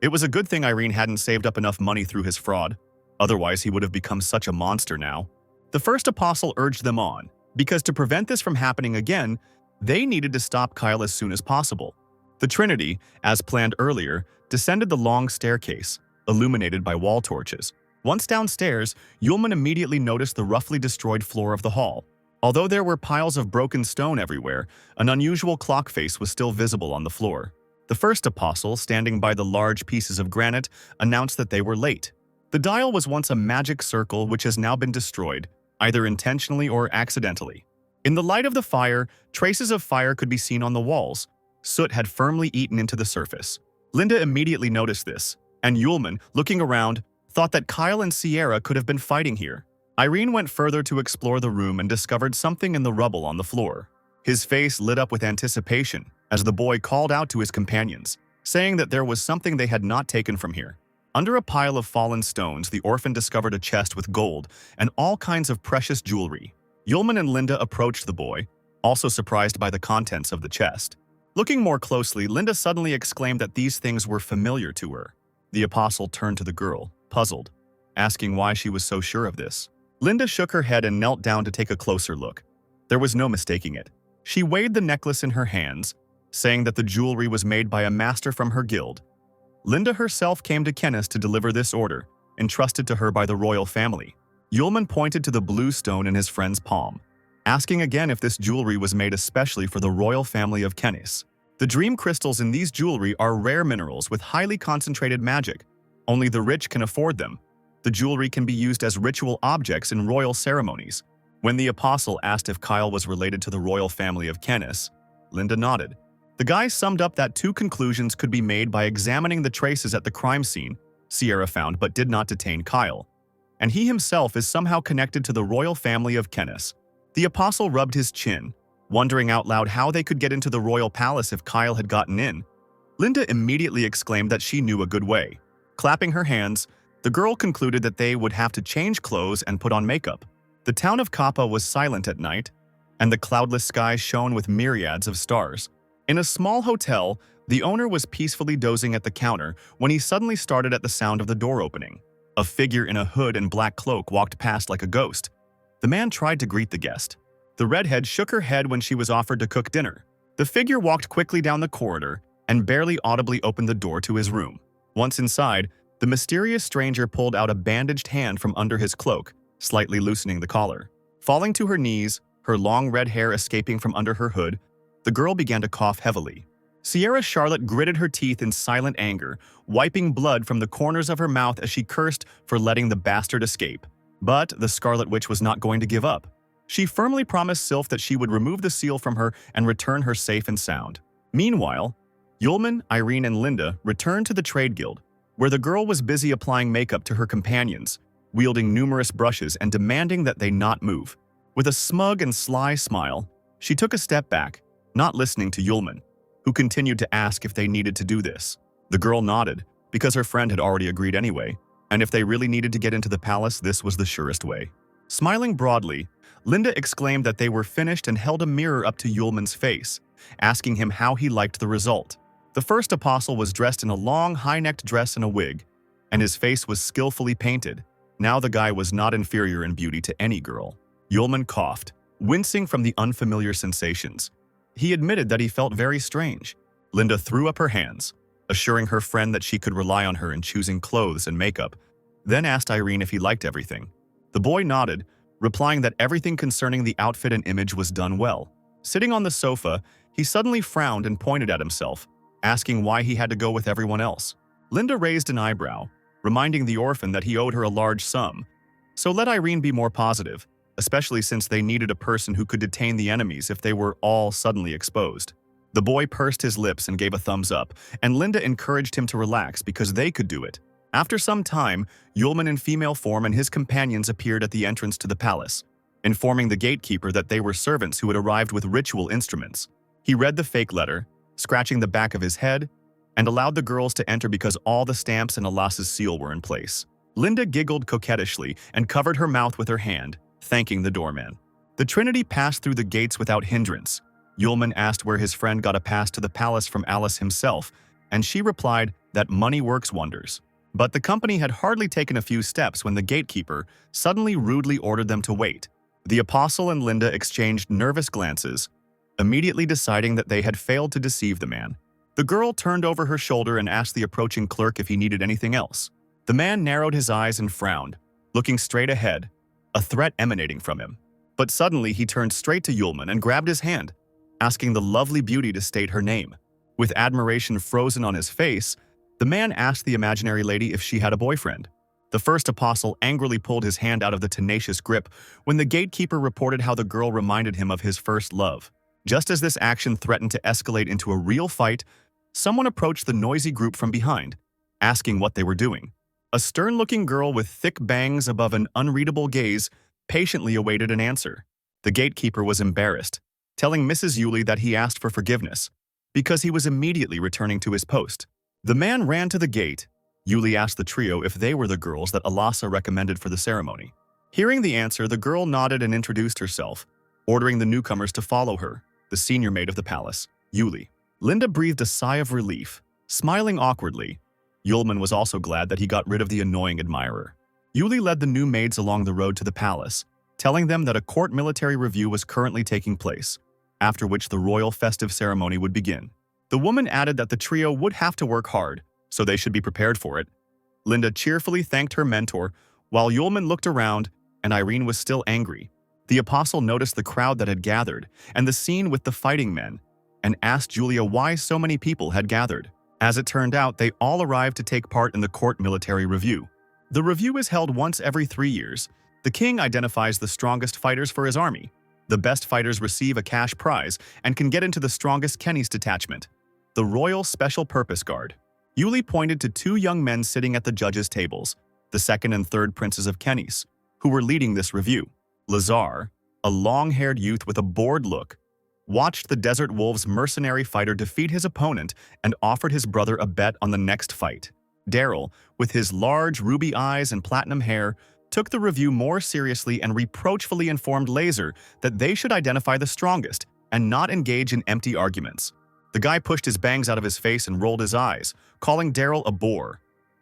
It was a good thing Irene hadn't saved up enough money through his fraud, otherwise he would have become such a monster now. The first apostle urged them on, because to prevent this from happening again, they needed to stop Kyle as soon as possible. The Trinity, as planned earlier, descended the long staircase, illuminated by wall torches. Once downstairs, Yulman immediately noticed the roughly destroyed floor of the hall. Although there were piles of broken stone everywhere, an unusual clock face was still visible on the floor. The first apostle, standing by the large pieces of granite, announced that they were late. The dial was once a magic circle which has now been destroyed, either intentionally or accidentally. In the light of the fire, traces of fire could be seen on the walls. Soot had firmly eaten into the surface. Linda immediately noticed this, and Yulman, looking around, thought that Kyle and Sierra could have been fighting here. Irene went further to explore the room and discovered something in the rubble on the floor. His face lit up with anticipation as the boy called out to his companions, saying that there was something they had not taken from here. Under a pile of fallen stones, the orphan discovered a chest with gold and all kinds of precious jewelry. Yulman and Linda approached the boy, also surprised by the contents of the chest. Looking more closely, Linda suddenly exclaimed that these things were familiar to her. The apostle turned to the girl, puzzled, asking why she was so sure of this. Linda shook her head and knelt down to take a closer look. There was no mistaking it. She weighed the necklace in her hands, saying that the jewelry was made by a master from her guild. Linda herself came to Kennis to deliver this order, entrusted to her by the royal family. Yulman pointed to the blue stone in his friend's palm, asking again if this jewelry was made especially for the royal family of Kennis. The dream crystals in these jewelry are rare minerals with highly concentrated magic. Only the rich can afford them. The jewelry can be used as ritual objects in royal ceremonies. When the apostle asked if Kyle was related to the royal family of Kennis, Linda nodded. The guy summed up that two conclusions could be made by examining the traces at the crime scene Sierra found but did not detain Kyle, and he himself is somehow connected to the royal family of Kennis. The apostle rubbed his chin, wondering out loud how they could get into the royal palace if Kyle had gotten in. Linda immediately exclaimed that she knew a good way. Clapping her hands, the girl concluded that they would have to change clothes and put on makeup. The town of Kappa was silent at night, and the cloudless sky shone with myriads of stars. In a small hotel, the owner was peacefully dozing at the counter when he suddenly started at the sound of the door opening. A figure in a hood and black cloak walked past like a ghost. The man tried to greet the guest. The redhead shook her head when she was offered to cook dinner. The figure walked quickly down the corridor and barely audibly opened the door to his room. Once inside, the mysterious stranger pulled out a bandaged hand from under his cloak, slightly loosening the collar. Falling to her knees, her long red hair escaping from under her hood, the girl began to cough heavily. Sierra Charlotte gritted her teeth in silent anger, wiping blood from the corners of her mouth as she cursed for letting the bastard escape. But the Scarlet Witch was not going to give up. She firmly promised Sylph that she would remove the seal from her and return her safe and sound. Meanwhile, Yulman, Irene, and Linda returned to the Trade Guild, where the girl was busy applying makeup to her companions, wielding numerous brushes and demanding that they not move. With a smug and sly smile, she took a step back, not listening to Yulman, who continued to ask if they needed to do this. The girl nodded, because her friend had already agreed anyway, and if they really needed to get into the palace, this was the surest way. Smiling broadly, Linda exclaimed that they were finished and held a mirror up to Yulman's face, asking him how he liked the result. The first apostle was dressed in a long, high-necked dress and a wig, and his face was skillfully painted. Now the guy was not inferior in beauty to any girl. Yulman coughed, wincing from the unfamiliar sensations. He admitted that he felt very strange. Linda threw up her hands, assuring her friend that she could rely on her in choosing clothes and makeup, then asked Irene if he liked everything. The boy nodded, replying that everything concerning the outfit and image was done well. Sitting on the sofa, he suddenly frowned and pointed at himself, asking why he had to go with everyone else. Linda raised an eyebrow, reminding the orphan that he owed her a large sum. So let Irene be more positive, especially since they needed a person who could detain the enemies if they were all suddenly exposed. The boy pursed his lips and gave a thumbs up, and Linda encouraged him to relax because they could do it. After some time, Yulman in female form and his companions appeared at the entrance to the palace, informing the gatekeeper that they were servants who had arrived with ritual instruments. He read the fake letter, scratching the back of his head, and allowed the girls to enter because all the stamps and Alas's seal were in place. Linda giggled coquettishly and covered her mouth with her hand, thanking the doorman. The Trinity passed through the gates without hindrance. Yulman asked where his friend got a pass to the palace from Alice himself, and she replied that money works wonders. But the company had hardly taken a few steps when the gatekeeper suddenly rudely ordered them to wait. The apostle and Linda exchanged nervous glances, immediately deciding that they had failed to deceive the man. The girl turned over her shoulder and asked the approaching clerk if he needed anything else. The man narrowed his eyes and frowned, looking straight ahead, a threat emanating from him. But suddenly he turned straight to Yulman and grabbed his hand, asking the lovely beauty to state her name. With admiration frozen on his face, the man asked the imaginary lady if she had a boyfriend. The first apostle angrily pulled his hand out of the tenacious grip when the gatekeeper reported how the girl reminded him of his first love. Just as this action threatened to escalate into a real fight, someone approached the noisy group from behind, asking what they were doing. A stern-looking girl with thick bangs above an unreadable gaze patiently awaited an answer. The gatekeeper was embarrassed, telling Mrs. Yuli that he asked for forgiveness, because he was immediately returning to his post. The man ran to the gate. Yuli asked the trio if they were the girls that Alasa recommended for the ceremony. Hearing the answer, the girl nodded and introduced herself, ordering the newcomers to follow her, the senior maid of the palace, Yuli. Linda breathed a sigh of relief, smiling awkwardly. Yulman was also glad that he got rid of the annoying admirer. Yuli led the new maids along the road to the palace, telling them that a court military review was currently taking place, after which the royal festive ceremony would begin. The woman added that the trio would have to work hard, so they should be prepared for it. Linda cheerfully thanked her mentor, while Yulman looked around and Irene was still angry. The apostle noticed the crowd that had gathered and the scene with the fighting men, and asked Julia why so many people had gathered. As it turned out, they all arrived to take part in the court military review. The review is held once every 3 years. The king identifies the strongest fighters for his army. The best fighters receive a cash prize and can get into the strongest Kenny's detachment, the Royal Special Purpose Guard. Yuli pointed to 2 young men sitting at the judges' tables, the second and third princes of Kenny's, who were leading this review. Lazar, a long-haired youth with a bored look, watched the Desert Wolves mercenary fighter defeat his opponent and offered his brother a bet on the next fight. Daryl, with his large ruby eyes and platinum hair, took the review more seriously and reproachfully informed Laser that they should identify the strongest and not engage in empty arguments. The guy pushed his bangs out of his face and rolled his eyes, calling Daryl a bore.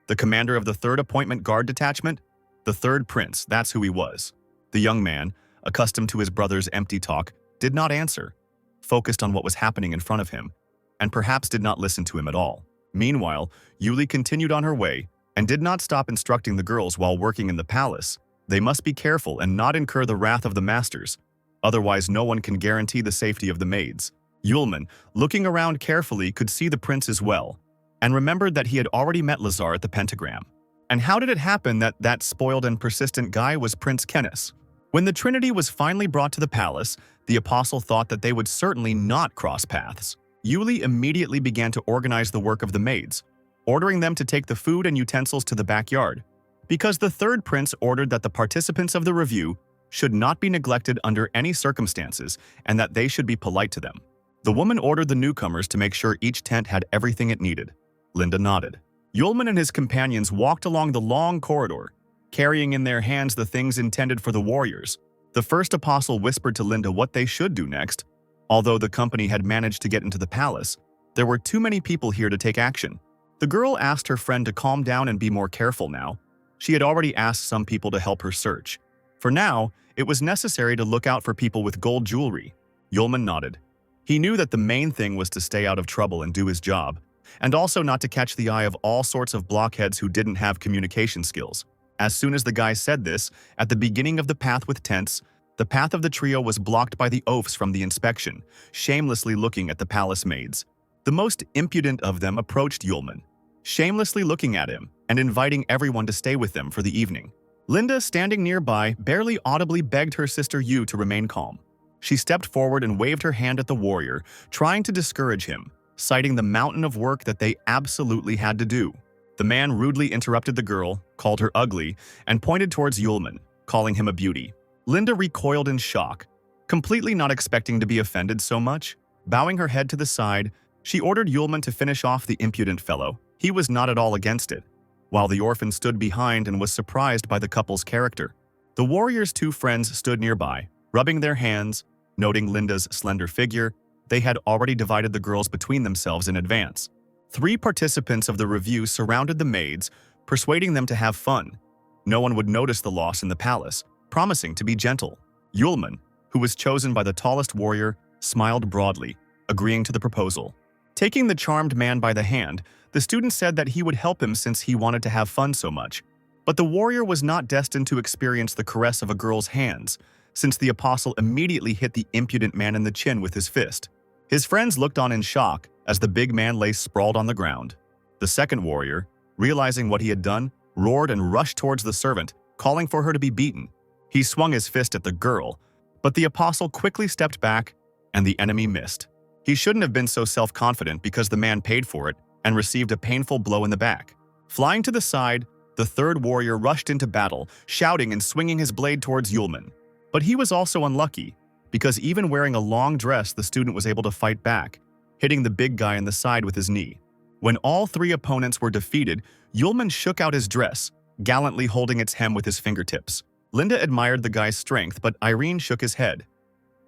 The commander of the 3rd Appointment Guard Detachment? The 3rd Prince, that's who he was. The young man, accustomed to his brother's empty talk, did not answer, focused on what was happening in front of him, and perhaps did not listen to him at all. Meanwhile, Yuli continued on her way and did not stop instructing the girls while working in the palace. They must be careful and not incur the wrath of the masters, otherwise no one can guarantee the safety of the maids. Yulman, looking around carefully, could see the prince as well, and remembered that he had already met Lazar at the pentagram. And how did it happen that that spoiled and persistent guy was Prince Kenneth? When the Trinity was finally brought to the palace, the apostle thought that they would certainly not cross paths. Yuli immediately began to organize the work of the maids, ordering them to take the food and utensils to the backyard, because the 3rd prince ordered that the participants of the review should not be neglected under any circumstances and that they should be polite to them. The woman ordered the newcomers to make sure each tent had everything it needed. Linda nodded. Yulman and his companions walked along the long corridor, carrying in their hands the things intended for the warriors. The first apostle whispered to Linda what they should do next. Although the company had managed to get into the palace, there were too many people here to take action. The girl asked her friend to calm down and be more careful now. She had already asked some people to help her search. For now, it was necessary to look out for people with gold jewelry. Yulman nodded. He knew that the main thing was to stay out of trouble and do his job, and also not to catch the eye of all sorts of blockheads who didn't have communication skills. As soon as the guy said this, at the beginning of the path with tents, the path of the trio was blocked by the oafs from the inspection, shamelessly looking at the palace maids. The most impudent of them approached Yulman, shamelessly looking at him and inviting everyone to stay with them for the evening. Linda, standing nearby, barely audibly begged her sister Yu to remain calm. She stepped forward and waved her hand at the warrior, trying to discourage him, citing the mountain of work that they absolutely had to do. The man rudely interrupted the girl, called her ugly, and pointed towards Yulman, calling him a beauty. Linda recoiled in shock, completely not expecting to be offended so much. Bowing her head to the side, she ordered Yulman to finish off the impudent fellow. He was not at all against it, while the orphan stood behind and was surprised by the couple's character. The warrior's 2 friends stood nearby, rubbing their hands, noting Linda's slender figure. They had already divided the girls between themselves in advance. 3 participants of the review surrounded the maids, persuading them to have fun. No one would notice the loss in the palace, promising to be gentle. Yulman, who was chosen by the tallest warrior, smiled broadly, agreeing to the proposal. Taking the charmed man by the hand, the student said that he would help him since he wanted to have fun so much. But the warrior was not destined to experience the caress of a girl's hands, since the apostle immediately hit the impudent man in the chin with his fist. His friends looked on in shock as the big man lay sprawled on the ground. The second warrior, realizing what he had done, roared and rushed towards the servant, calling for her to be beaten. He swung his fist at the girl, but the apostle quickly stepped back, and the enemy missed. He shouldn't have been so self-confident because the man paid for it and received a painful blow in the back. Flying to the side, the third warrior rushed into battle, shouting and swinging his blade towards Yulman. But he was also unlucky, because even wearing a long dress, the student was able to fight back, hitting the big guy in the side with his knee. When all three opponents were defeated, Yulman shook out his dress, gallantly holding its hem with his fingertips. Linda admired the guy's strength, but Irene shook his head.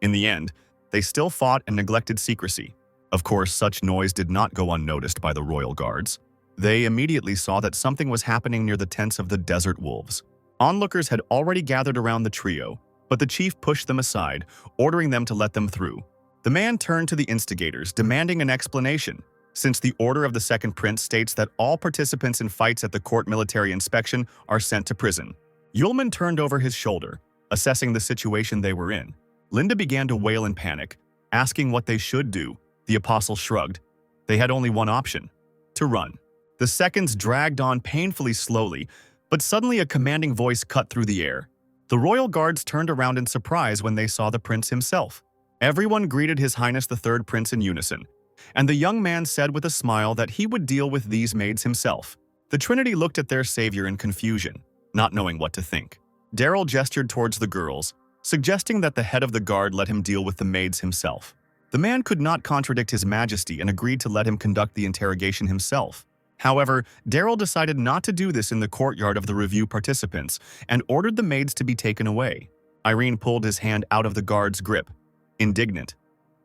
In the end, they still fought and neglected secrecy. Of course, such noise did not go unnoticed by the royal guards. They immediately saw that something was happening near the tents of the desert wolves. Onlookers had already gathered around the trio, but the chief pushed them aside, ordering them to let them through. The man turned to the instigators, demanding an explanation, since the order of the second prince states that all participants in fights at the court military inspection are sent to prison. Yulman turned over his shoulder, assessing the situation they were in. Linda began to wail in panic, asking what they should do. The apostle shrugged. They had only one option: to run. The seconds dragged on painfully slowly, but suddenly a commanding voice cut through the air. The royal guards turned around in surprise when they saw the prince himself. Everyone greeted His Highness the Third Prince in unison, and the young man said with a smile that he would deal with these maids himself. The Trinity looked at their savior in confusion, not knowing what to think. Daryl gestured towards the girls, suggesting that the head of the guard let him deal with the maids himself. The man could not contradict His Majesty and agreed to let him conduct the interrogation himself. However, Daryl decided not to do this in the courtyard of the review participants and ordered the maids to be taken away. Irene pulled his hand out of the guard's grip, indignant,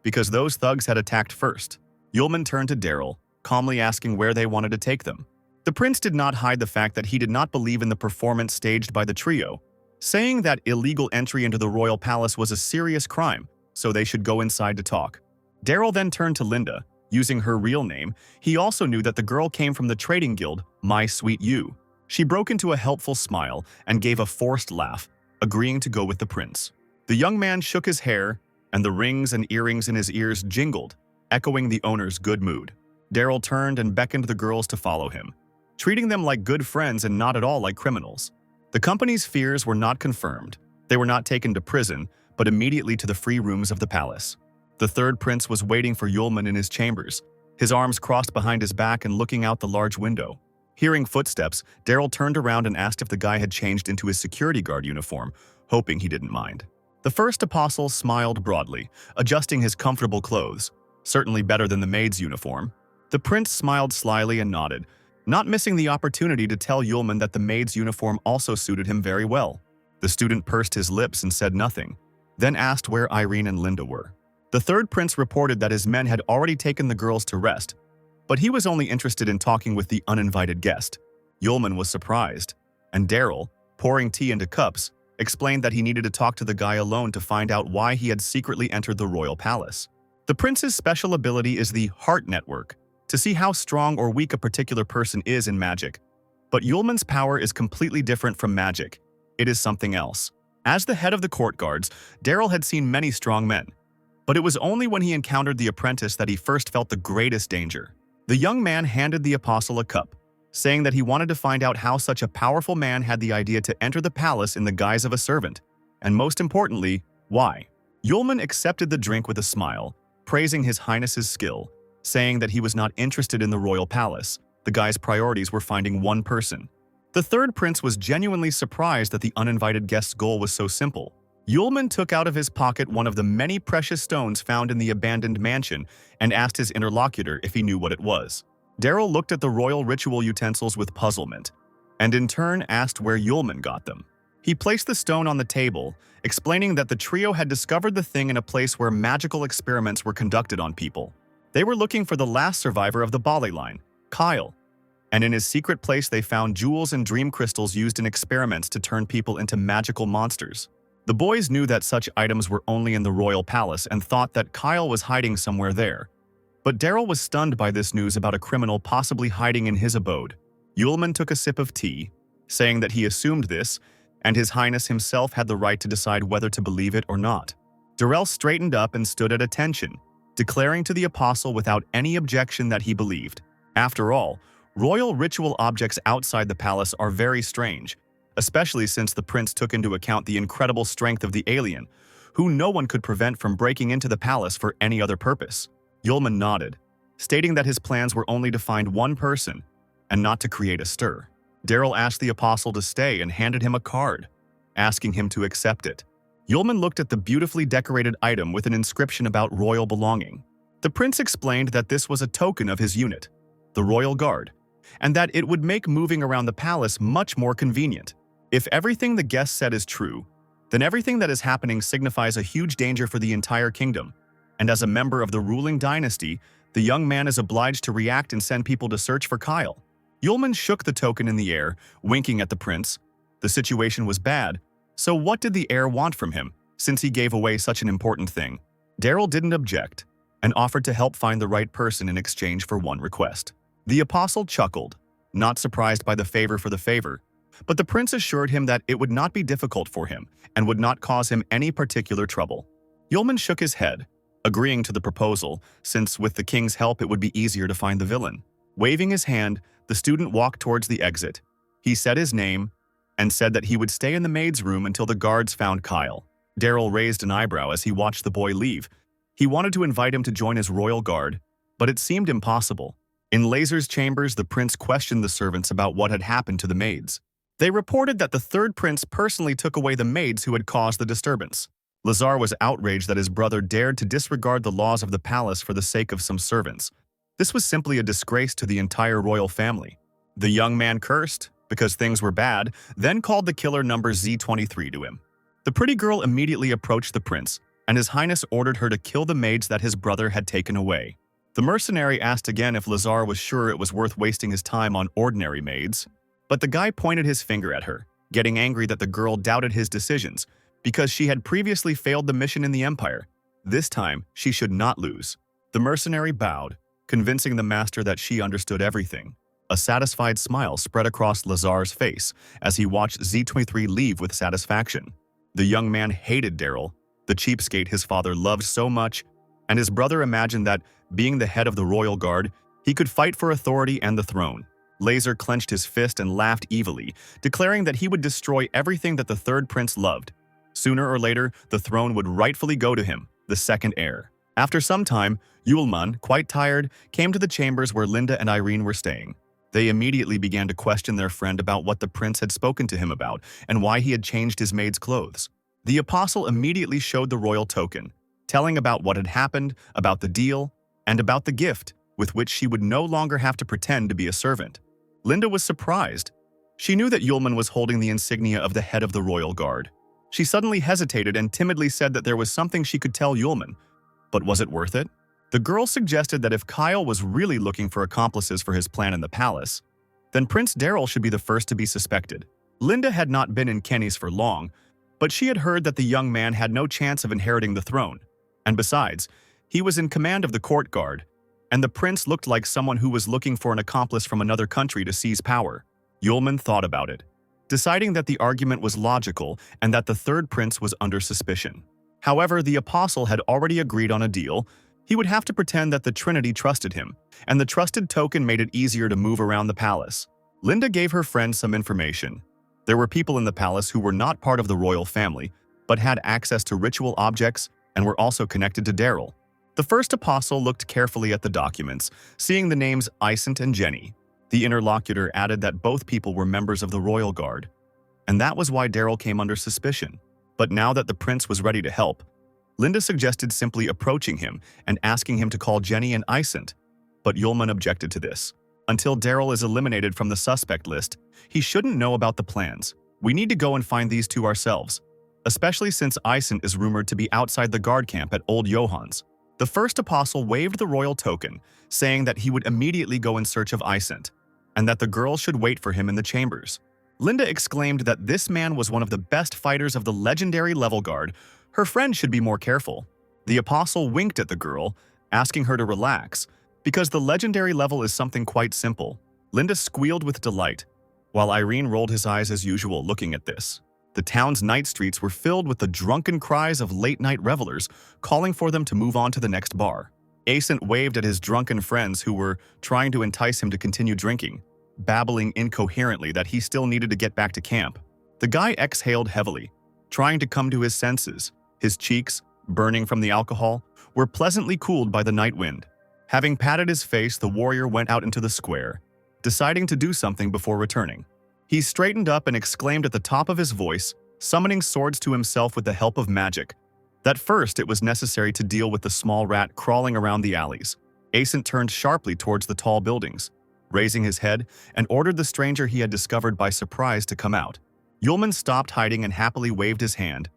because those thugs had attacked first. Yulman turned to Daryl, calmly asking where they wanted to take them. The prince did not hide the fact that he did not believe in the performance staged by the trio, saying that illegal entry into the royal palace was a serious crime, so they should go inside to talk. Daryl then turned to Linda. Using her real name, he also knew that the girl came from the trading guild, My Sweet You. She broke into a helpful smile and gave a forced laugh, agreeing to go with the prince. The young man shook his hair, and the rings and earrings in his ears jingled, echoing the owner's good mood. Daryl turned and beckoned the girls to follow him, treating them like good friends and not at all like criminals. The company's fears were not confirmed. They were not taken to prison, but immediately to the free rooms of the palace. The third prince was waiting for Yulman in his chambers, his arms crossed behind his back and looking out the large window. Hearing footsteps, Daryl turned around and asked if the guy had changed into his security guard uniform, hoping he didn't mind. The first apostle smiled broadly, adjusting his comfortable clothes, certainly better than the maid's uniform. The prince smiled slyly and nodded, not missing the opportunity to tell Yulman that the maid's uniform also suited him very well. The student pursed his lips and said nothing, then asked where Irene and Linda were. The third prince reported that his men had already taken the girls to rest, but he was only interested in talking with the uninvited guest. Yulman was surprised, and Daryl, pouring tea into cups, explained that he needed to talk to the guy alone to find out why he had secretly entered the royal palace. The prince's special ability is the Heart Network, to see how strong or weak a particular person is in magic. But Yulman's power is completely different from magic. It is something else. As the head of the court guards, Daryl had seen many strong men, but it was only when he encountered the apprentice that he first felt the greatest danger. The young man handed the apostle a cup, saying that he wanted to find out how such a powerful man had the idea to enter the palace in the guise of a servant, and most importantly, why. Yulman accepted the drink with a smile, praising His Highness's skill, saying that he was not interested in the royal palace. The guy's priorities were finding one person. The third prince was genuinely surprised that the uninvited guest's goal was so simple. Yulman took out of his pocket one of the many precious stones found in the abandoned mansion and asked his interlocutor if he knew what it was. Daryl looked at the royal ritual utensils with puzzlement, and in turn asked where Yulman got them. He placed the stone on the table, explaining that the trio had discovered the thing in a place where magical experiments were conducted on people. They were looking for the last survivor of the Bali line, Kyle, and in his secret place they found jewels and dream crystals used in experiments to turn people into magical monsters. The boys knew that such items were only in the royal palace and thought that Kyle was hiding somewhere there. But Daryl was stunned by this news about a criminal possibly hiding in his abode. Yulman took a sip of tea, saying that he assumed this, and His Highness himself had the right to decide whether to believe it or not. Darrell straightened up and stood at attention, declaring to the apostle without any objection that he believed. After all, royal ritual objects outside the palace are very strange, especially since the prince took into account the incredible strength of the alien, who no one could prevent from breaking into the palace for any other purpose. Yulman nodded, stating that his plans were only to find one person and not to create a stir. Daryl asked the apostle to stay and handed him a card, asking him to accept it. Yulman looked at the beautifully decorated item with an inscription about royal belonging. The prince explained that this was a token of his unit, the Royal Guard, and that it would make moving around the palace much more convenient. If everything the guest said is true, then everything that is happening signifies a huge danger for the entire kingdom, and as a member of the ruling dynasty, the young man is obliged to react and send people to search for Kyle. Yulman shook the token in the air, winking at the prince. The situation was bad, so what did the heir want from him, since he gave away such an important thing? Daryl didn't object, and offered to help find the right person in exchange for one request. The apostle chuckled, not surprised by the favor for the favor, but the prince assured him that it would not be difficult for him and would not cause him any particular trouble. Yulman shook his head, agreeing to the proposal, since with the king's help it would be easier to find the villain. Waving his hand, the student walked towards the exit. He said his name and said that he would stay in the maid's room until the guards found Kyle. Daryl raised an eyebrow as he watched the boy leave. He wanted to invite him to join his royal guard, but it seemed impossible. In Laser's chambers, the prince questioned the servants about what had happened to the maids. They reported that the third prince personally took away the maids who had caused the disturbance. Lazar was outraged that his brother dared to disregard the laws of the palace for the sake of some servants. This was simply a disgrace to the entire royal family. The young man cursed, because things were bad, then called the killer number Z23 to him. The pretty girl immediately approached the prince, and His Highness ordered her to kill the maids that his brother had taken away. The mercenary asked again if Lazar was sure it was worth wasting his time on ordinary maids, but the guy pointed his finger at her, getting angry that the girl doubted his decisions, because she had previously failed the mission in the Empire. This time, she should not lose. The mercenary bowed, convincing the master that she understood everything. A satisfied smile spread across Lazar's face as he watched Z23 leave with satisfaction. The young man hated Daryl, the cheapskate his father loved so much, and his brother imagined that, being the head of the royal guard, he could fight for authority and the throne. Laser clenched his fist and laughed evilly, declaring that he would destroy everything that the third prince loved. Sooner or later, the throne would rightfully go to him, the second heir. After some time, Yulman, quite tired, came to the chambers where Linda and Irene were staying. They immediately began to question their friend about what the prince had spoken to him about and why he had changed his maid's clothes. The apostle immediately showed the royal token, telling about what had happened, about the deal, and about the gift, with which she would no longer have to pretend to be a servant. Linda was surprised. She knew that Yulman was holding the insignia of the head of the royal guard. She suddenly hesitated and timidly said that there was something she could tell Yulman. But was it worth it? The girl suggested that if Kyle was really looking for accomplices for his plan in the palace, then Prince Daryl should be the first to be suspected. Linda had not been in Kenny's for long, but she had heard that the young man had no chance of inheriting the throne. And besides, he was in command of the court guard, and the prince looked like someone who was looking for an accomplice from another country to seize power. Yulman thought about it, deciding that the argument was logical and that the third prince was under suspicion. However, the apostle had already agreed on a deal. He would have to pretend that the Trinity trusted him, and the trusted token made it easier to move around the palace. Linda gave her friend some information. There were people in the palace who were not part of the royal family, but had access to ritual objects and were also connected to Daryl. The first apostle looked carefully at the documents, seeing the names Isant and Jenny. The interlocutor added that both people were members of the royal guard, and that was why Daryl came under suspicion. But now that the prince was ready to help, Linda suggested simply approaching him and asking him to call Jenny and Isant, but Yulman objected to this. Until Daryl is eliminated from the suspect list, he shouldn't know about the plans. We need to go and find these two ourselves, especially since Isant is rumored to be outside the guard camp at Old Johann's. The first apostle waved the royal token, saying that he would immediately go in search of Isant, and that the girl should wait for him in the chambers. Linda exclaimed that this man was one of the best fighters of the legendary level guard. Her friend should be more careful. The apostle winked at the girl asking her to relax, because the legendary level is something quite simple. Linda squealed with delight, while Irene rolled his eyes as usual looking at this. The town's night streets were filled with the drunken cries of late-night revelers calling for them to move on to the next bar. Ascent waved at his drunken friends who were trying to entice him to continue drinking, babbling incoherently that he still needed to get back to camp. The guy exhaled heavily, trying to come to his senses. His cheeks, burning from the alcohol, were pleasantly cooled by the night wind. Having patted his face, the warrior went out into the square, deciding to do something before returning. He straightened up and exclaimed at the top of his voice, summoning swords to himself with the help of magic, that first it was necessary to deal with the small rat crawling around the alleys. Ascent turned sharply towards the tall buildings, raising his head, and ordered the stranger he had discovered by surprise to come out. Yulman stopped hiding and happily waved his hand.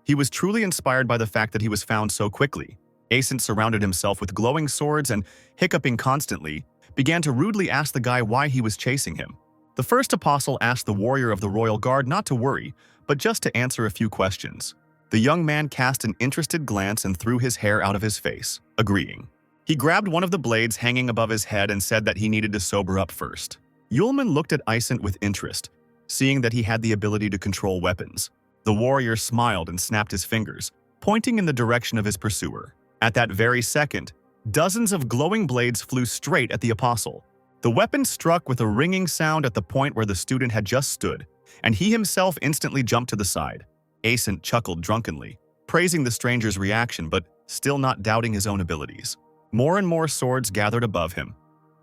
He was truly inspired by the fact that he was found so quickly. Ascent surrounded himself with glowing swords and, hiccuping constantly, began to rudely ask the guy why he was chasing him. The first apostle asked the warrior of the royal guard not to worry, but just to answer a few questions. The young man cast an interested glance and threw his hair out of his face, agreeing. He grabbed one of the blades hanging above his head and said that he needed to sober up first. Yulman looked at Ascent with interest, seeing that he had the ability to control weapons. The warrior smiled and snapped his fingers, pointing in the direction of his pursuer. At that very second, dozens of glowing blades flew straight at the apostle. The weapon struck with a ringing sound at the point where the student had just stood, and he himself instantly jumped to the side. Ascent chuckled drunkenly, praising the stranger's reaction but still not doubting his own abilities. More and more swords gathered above him,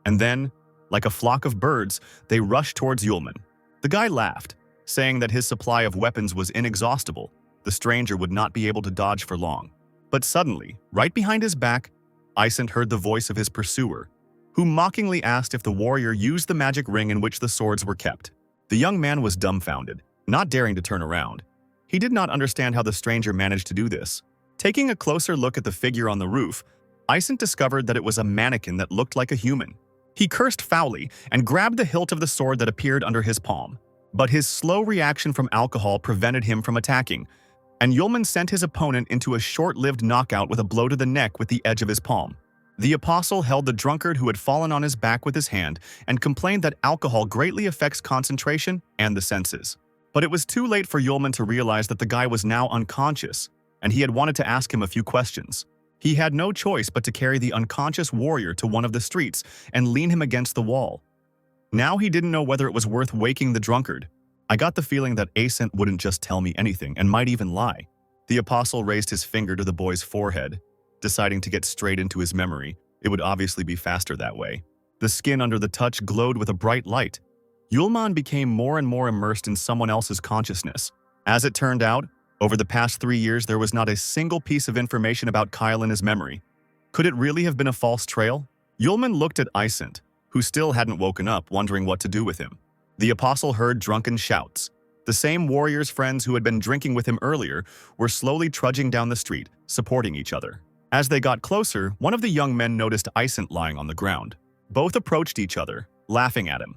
and then, like a flock of birds, they rushed towards Yulman. The guy laughed, saying that his supply of weapons was inexhaustible. The stranger would not be able to dodge for long. But suddenly, right behind his back, Ascent heard the voice of his pursuer, who mockingly asked if the warrior used the magic ring in which the swords were kept. The young man was dumbfounded, not daring to turn around. He did not understand how the stranger managed to do this. Taking a closer look at the figure on the roof, Ascent discovered that it was a mannequin that looked like a human. He cursed foully and grabbed the hilt of the sword that appeared under his palm. But his slow reaction from alcohol prevented him from attacking, and Yulman sent his opponent into a short-lived knockout with a blow to the neck with the edge of his palm. The apostle held the drunkard who had fallen on his back with his hand and complained that alcohol greatly affects concentration and the senses. But it was too late for Yulman to realize that the guy was now unconscious, and he had wanted to ask him a few questions. He had no choice but to carry the unconscious warrior to one of the streets and lean him against the wall. Now he didn't know whether it was worth waking the drunkard. I got the feeling that Ascent wouldn't just tell me anything and might even lie. The apostle raised his finger to the boy's forehead, deciding to get straight into his memory. It would obviously be faster that way. The skin under the touch glowed with a bright light. Yulman became more and more immersed in someone else's consciousness. As it turned out, over the past 3 years, there was not a single piece of information about Kyle in his memory. Could it really have been a false trail? Yulman looked at Ascent, who still hadn't woken up, wondering what to do with him. The apostle heard drunken shouts. The same warrior's friends who had been drinking with him earlier were slowly trudging down the street, supporting each other. As they got closer, one of the young men noticed Ascent lying on the ground. Both approached each other, laughing at him.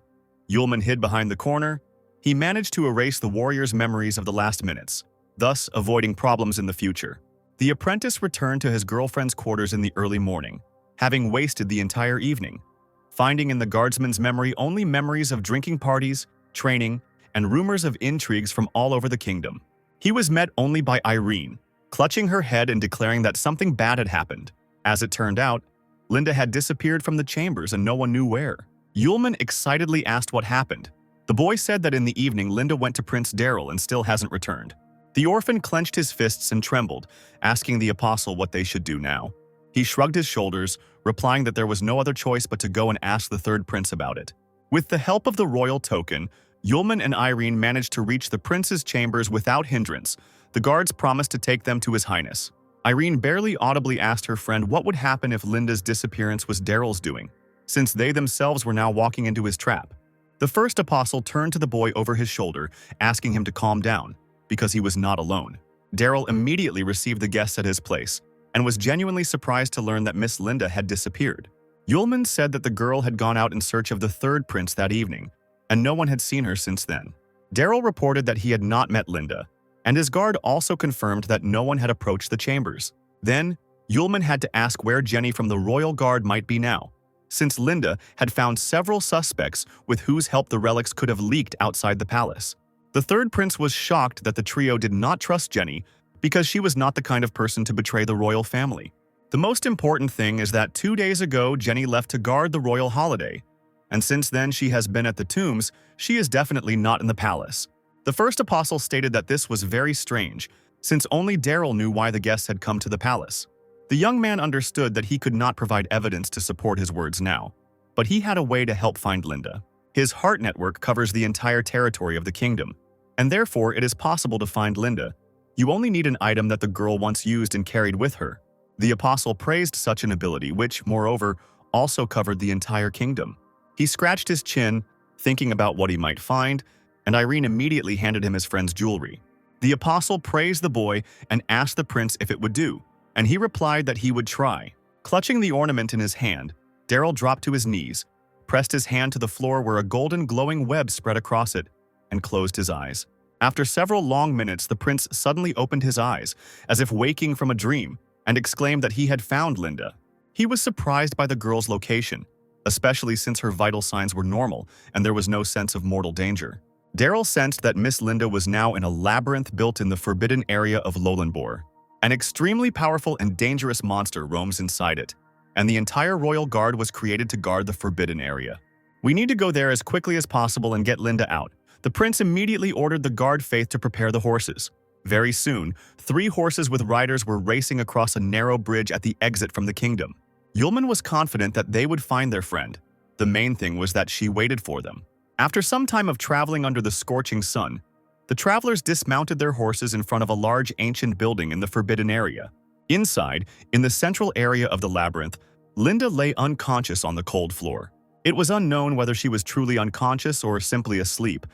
Yulman hid behind the corner. He managed to erase the warrior's memories of the last minutes, thus avoiding problems in the future. The apprentice returned to his girlfriend's quarters in the early morning, having wasted the entire evening, finding in the guardsman's memory only memories of drinking parties, training, and rumors of intrigues from all over the kingdom. He was met only by Irene, clutching her head and declaring that something bad had happened. As it turned out, Linda had disappeared from the chambers and no one knew where. Yulman excitedly asked what happened. The boy said that in the evening Linda went to Prince Daryl and still hasn't returned. The orphan clenched his fists and trembled, asking the apostle what they should do now. He shrugged his shoulders, replying that there was no other choice but to go and ask the third prince about it. With the help of the royal token, Yulman and Irene managed to reach the prince's chambers without hindrance. The guards promised to take them to His Highness. Irene barely audibly asked her friend what would happen if Linda's disappearance was Daryl's doing, since they themselves were now walking into his trap. The first apostle turned to the boy over his shoulder, asking him to calm down, because he was not alone. Daryl immediately received the guests at his place, and was genuinely surprised to learn that Miss Linda had disappeared. Yulman said that the girl had gone out in search of the third prince that evening, and no one had seen her since then. Daryl reported that he had not met Linda, and his guard also confirmed that no one had approached the chambers. Then, Yulman had to ask where Jenny from the royal guard might be now, since Linda had found several suspects with whose help the relics could have leaked outside the palace. The third prince was shocked that the trio did not trust Jenny because she was not the kind of person to betray the royal family. The most important thing is that 2 days ago Jenny left to guard the royal holiday, and since then she has been at the tombs, she is definitely not in the palace. The first apostle stated that this was very strange, since only Daryl knew why the guests had come to the palace. The young man understood that he could not provide evidence to support his words now, but he had a way to help find Linda. His heart network covers the entire territory of the kingdom, and therefore it is possible to find Linda. You only need an item that the girl once used and carried with her. The apostle praised such an ability, which, moreover, also covered the entire kingdom. He scratched his chin, thinking about what he might find, and Irene immediately handed him his friend's jewelry. The apostle praised the boy and asked the prince if it would do, and he replied that he would try. Clutching the ornament in his hand, Daryl dropped to his knees, pressed his hand to the floor where a golden glowing web spread across it, and closed his eyes. After several long minutes, the prince suddenly opened his eyes, as if waking from a dream, and exclaimed that he had found Linda. He was surprised by the girl's location, especially since her vital signs were normal and there was no sense of mortal danger. Daryl sensed that Miss Linda was now in a labyrinth built in the forbidden area of Lolanbor. An extremely powerful and dangerous monster roams inside it, and the entire royal guard was created to guard the forbidden area. We need to go there as quickly as possible and get Linda out. The prince immediately ordered the guard faith to prepare the horses. Very soon, 3 horses with riders were racing across a narrow bridge at the exit from the kingdom. Yulman was confident that they would find their friend. The main thing was that she waited for them. After some time of traveling under the scorching sun, the travelers dismounted their horses in front of a large ancient building in the forbidden area. Inside, in the central area of the labyrinth, Linda lay unconscious on the cold floor. It was unknown whether she was truly unconscious or simply asleep,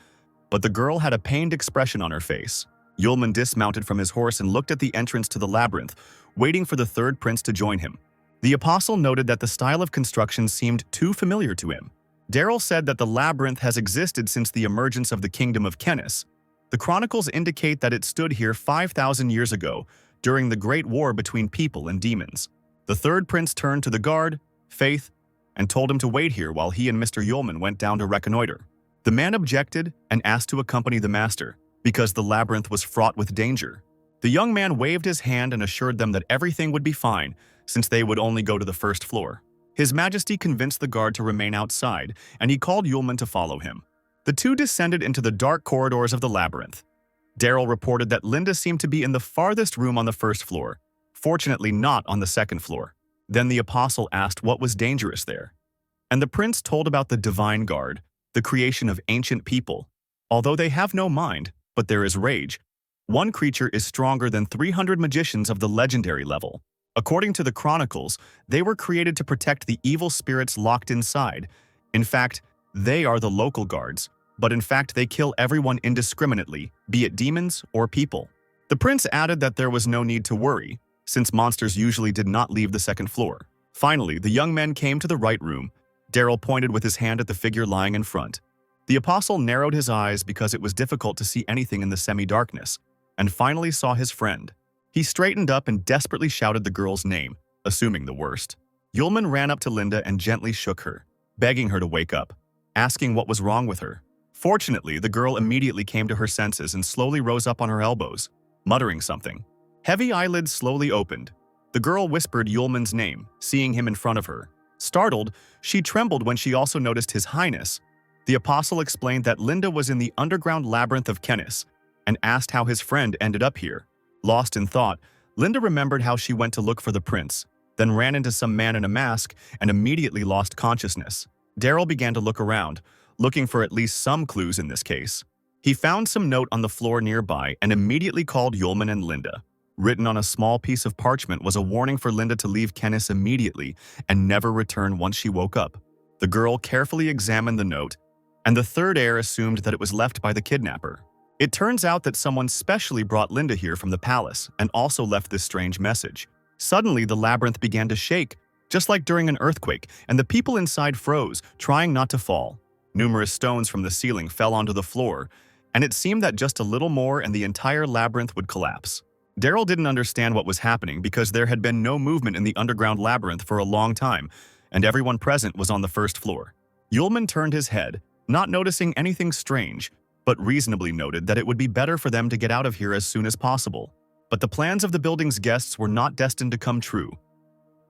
but the girl had a pained expression on her face. Yulman dismounted from his horse and looked at the entrance to the labyrinth, waiting for the third prince to join him. The apostle noted that the style of construction seemed too familiar to him. Daryl said that the labyrinth has existed since the emergence of the kingdom of Kenis. The chronicles indicate that it stood here 5,000 years ago, during the Great War between people and demons. The third prince turned to the guard, Faith, and told him to wait here while he and Mr. Yulman went down to reconnoiter. The man objected and asked to accompany the master, because the labyrinth was fraught with danger. The young man waved his hand and assured them that everything would be fine, since they would only go to the first floor. His Majesty convinced the guard to remain outside, and he called Yulman to follow him. The two descended into the dark corridors of the labyrinth. Daryl reported that Linda seemed to be in the farthest room on the first floor, fortunately not on the second floor. Then the apostle asked what was dangerous there. And the prince told about the divine guard, the creation of ancient people. Although they have no mind, but there is rage, one creature is stronger than 300 magicians of the legendary level. According to the chronicles, they were created to protect the evil spirits locked inside. In fact, they are the local guards, but in fact they kill everyone indiscriminately, be it demons or people. The prince added that there was no need to worry, since monsters usually did not leave the second floor. Finally, the young men came to the right room. Daryl pointed with his hand at the figure lying in front. The apostle narrowed his eyes because it was difficult to see anything in the semi-darkness, and finally saw his friend. He straightened up and desperately shouted the girl's name, assuming the worst. Yulman ran up to Linda and gently shook her, begging her to wake up, asking what was wrong with her. Fortunately, the girl immediately came to her senses and slowly rose up on her elbows, muttering something. Heavy eyelids slowly opened. The girl whispered Yulman's name, seeing him in front of her. Startled, she trembled when she also noticed His Highness. The apostle explained that Linda was in the underground labyrinth of Kenis and asked how his friend ended up here. Lost in thought, Linda remembered how she went to look for the prince, then ran into some man in a mask and immediately lost consciousness. Daryl began to look around, looking for at least some clues in this case. He found some note on the floor nearby and immediately called Yulman and Linda. Written on a small piece of parchment was a warning for Linda to leave Kenis immediately and never return once she woke up. The girl carefully examined the note, and the third heir assumed that it was left by the kidnapper. It turns out that someone specially brought Linda here from the palace and also left this strange message. Suddenly, the labyrinth began to shake, just like during an earthquake, and the people inside froze, trying not to fall. Numerous stones from the ceiling fell onto the floor, and it seemed that just a little more and the entire labyrinth would collapse. Daryl didn't understand what was happening because there had been no movement in the underground labyrinth for a long time, and everyone present was on the first floor. Yulman turned his head, not noticing anything strange, but reasonably noted that it would be better for them to get out of here as soon as possible. But the plans of the building's guests were not destined to come true.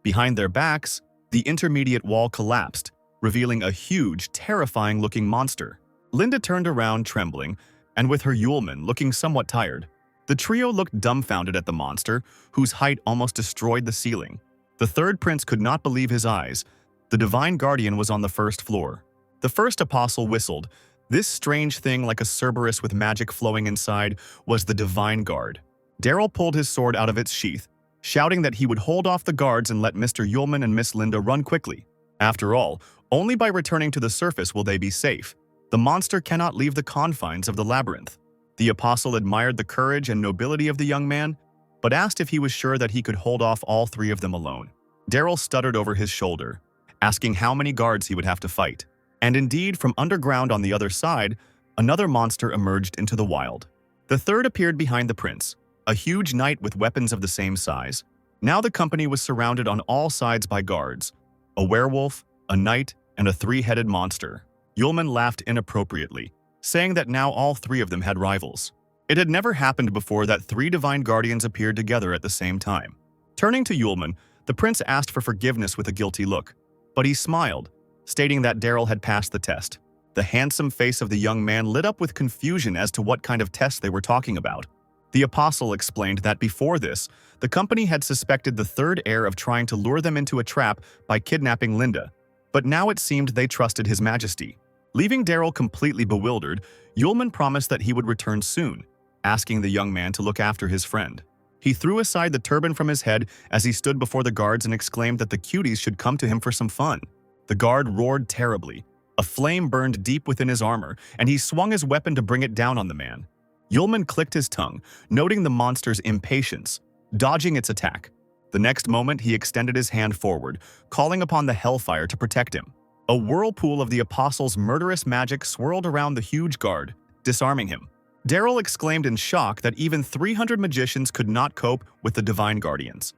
Behind their backs, the intermediate wall collapsed, revealing a huge, terrifying-looking monster. Linda turned around, trembling, and with her Yulman looking somewhat tired. The trio looked dumbfounded at the monster, whose height almost destroyed the ceiling. The third prince could not believe his eyes. The divine guardian was on the first floor. The first apostle whistled. This strange thing, like a Cerberus with magic flowing inside, was the divine guard. Daryl pulled his sword out of its sheath, shouting that he would hold off the guards and let Mr. Yulman and Miss Linda run quickly. After all, only by returning to the surface will they be safe. The monster cannot leave the confines of the labyrinth. The apostle admired the courage and nobility of the young man, but asked if he was sure that he could hold off all three of them alone. Daryl stuttered over his shoulder, asking how many guards he would have to fight. And indeed, from underground on the other side, another monster emerged into the wild. The third appeared behind the prince, a huge knight with weapons of the same size. Now the company was surrounded on all sides by guards, a werewolf, a knight, and a three-headed monster. Yulman laughed inappropriately, saying that now all three of them had rivals. It had never happened before that three divine guardians appeared together at the same time. Turning to Yulman, the prince asked for forgiveness with a guilty look, but he smiled, stating that Daryl had passed the test. The handsome face of the young man lit up with confusion as to what kind of test they were talking about. The apostle explained that before this, the company had suspected the third heir of trying to lure them into a trap by kidnapping Linda, but now it seemed they trusted his majesty. Leaving Daryl completely bewildered, Yulman promised that he would return soon, asking the young man to look after his friend. He threw aside the turban from his head as he stood before the guards and exclaimed that the cuties should come to him for some fun. The guard roared terribly. A flame burned deep within his armor, and he swung his weapon to bring it down on the man. Yulman clicked his tongue, noting the monster's impatience, dodging its attack. The next moment, he extended his hand forward, calling upon the hellfire to protect him. A whirlpool of the apostle's murderous magic swirled around the huge guard, disarming him. Daryl exclaimed in shock that even 300 magicians could not cope with the divine guardians.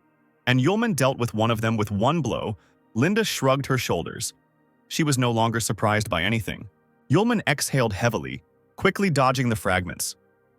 And Yulman dealt with one of them with one blow. Linda shrugged her shoulders. She was no longer surprised by anything. Yulman exhaled heavily, quickly dodging the fragments.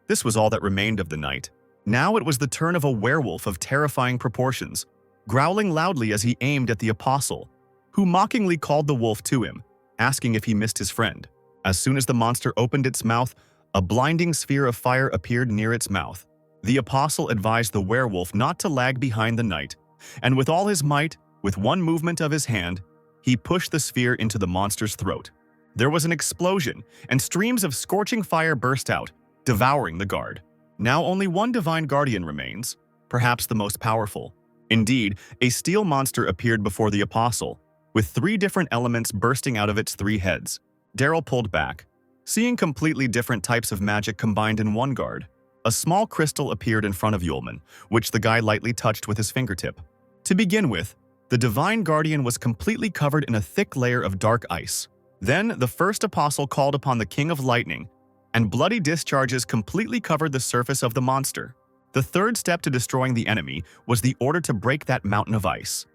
This was all that remained of the night. Now it was the turn of a werewolf of terrifying proportions, growling loudly as he aimed at the apostle, who mockingly called the wolf to him, asking if he missed his friend. As soon as the monster opened its mouth, a blinding sphere of fire appeared near its mouth. The apostle advised the werewolf not to lag behind the knight, and with all his might, with one movement of his hand, he pushed the sphere into the monster's throat. There was an explosion, and streams of scorching fire burst out, devouring the guard. Now only one divine guardian remains, perhaps the most powerful. Indeed, a steel monster appeared before the apostle, with three different elements bursting out of its three heads. Daryl pulled back, seeing completely different types of magic combined in one guard. A small crystal appeared in front of Yulman, which the guy lightly touched with his fingertip. To begin with, the divine guardian was completely covered in a thick layer of dark ice. Then, the first apostle called upon the king of lightning, and bloody discharges completely covered the surface of the monster. The third step to destroying the enemy was the order to break that mountain of ice.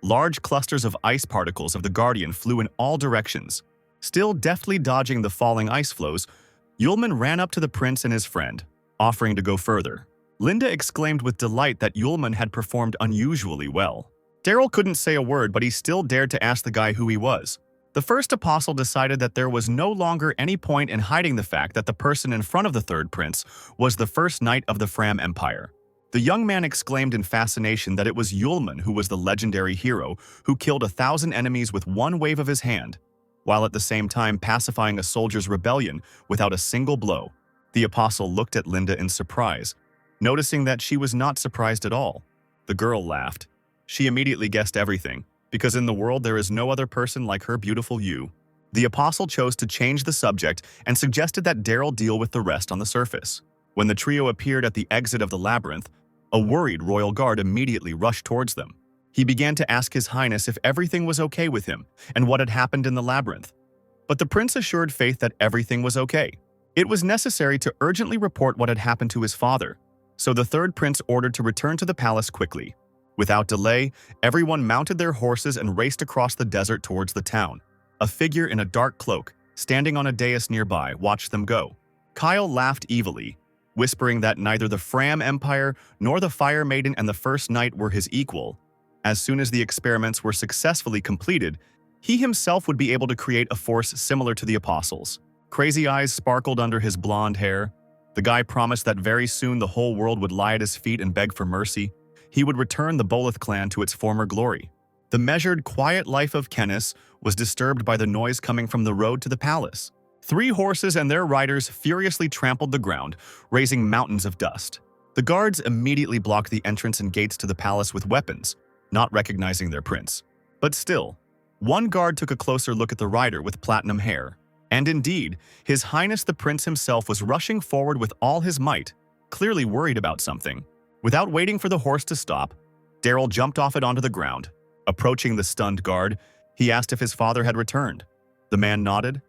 Large clusters of ice particles of the guardian flew in all directions. Still deftly dodging the falling ice flows, Yulman ran up to the prince and his friend, offering to go further. Linda exclaimed with delight that Yulman had performed unusually well. Daryl couldn't say a word, but he still dared to ask the guy who he was. The first apostle decided that there was no longer any point in hiding the fact that the person in front of the third prince was the first knight of the Fram Empire. The young man exclaimed in fascination that it was Yulman who was the legendary hero who killed 1,000 enemies with one wave of his hand, while at the same time pacifying a soldier's rebellion without a single blow. The apostle looked at Linda in surprise, noticing that she was not surprised at all. The girl laughed. She immediately guessed everything, because in the world there is no other person like her beautiful you. The apostle chose to change the subject and suggested that Daryl deal with the rest on the surface. When the trio appeared at the exit of the labyrinth, a worried royal guard immediately rushed towards them. He began to ask His Highness if everything was okay with him and what had happened in the labyrinth. But the prince assured Faith that everything was okay. It was necessary to urgently report what had happened to his father, so the third prince ordered to return to the palace quickly. Without delay, everyone mounted their horses and raced across the desert towards the town. A figure in a dark cloak, standing on a dais nearby, watched them go. Kyle laughed evilly, whispering that neither the Fram Empire nor the Fire Maiden and the First Knight were his equal. As soon as the experiments were successfully completed, he himself would be able to create a force similar to the Apostles. Crazy eyes sparkled under his blonde hair. The guy promised that very soon the whole world would lie at his feet and beg for mercy. He would return the Boleth clan to its former glory. The measured, quiet life of Kenneth was disturbed by the noise coming from the road to the palace. 3 horses and their riders furiously trampled the ground, raising mountains of dust. The guards immediately blocked the entrance and gates to the palace with weapons, not recognizing their prince. But still, one guard took a closer look at the rider with platinum hair. And indeed, His Highness the Prince himself was rushing forward with all his might, clearly worried about something. Without waiting for the horse to stop, Daryl jumped off it onto the ground. Approaching the stunned guard, he asked if his father had returned. The man nodded.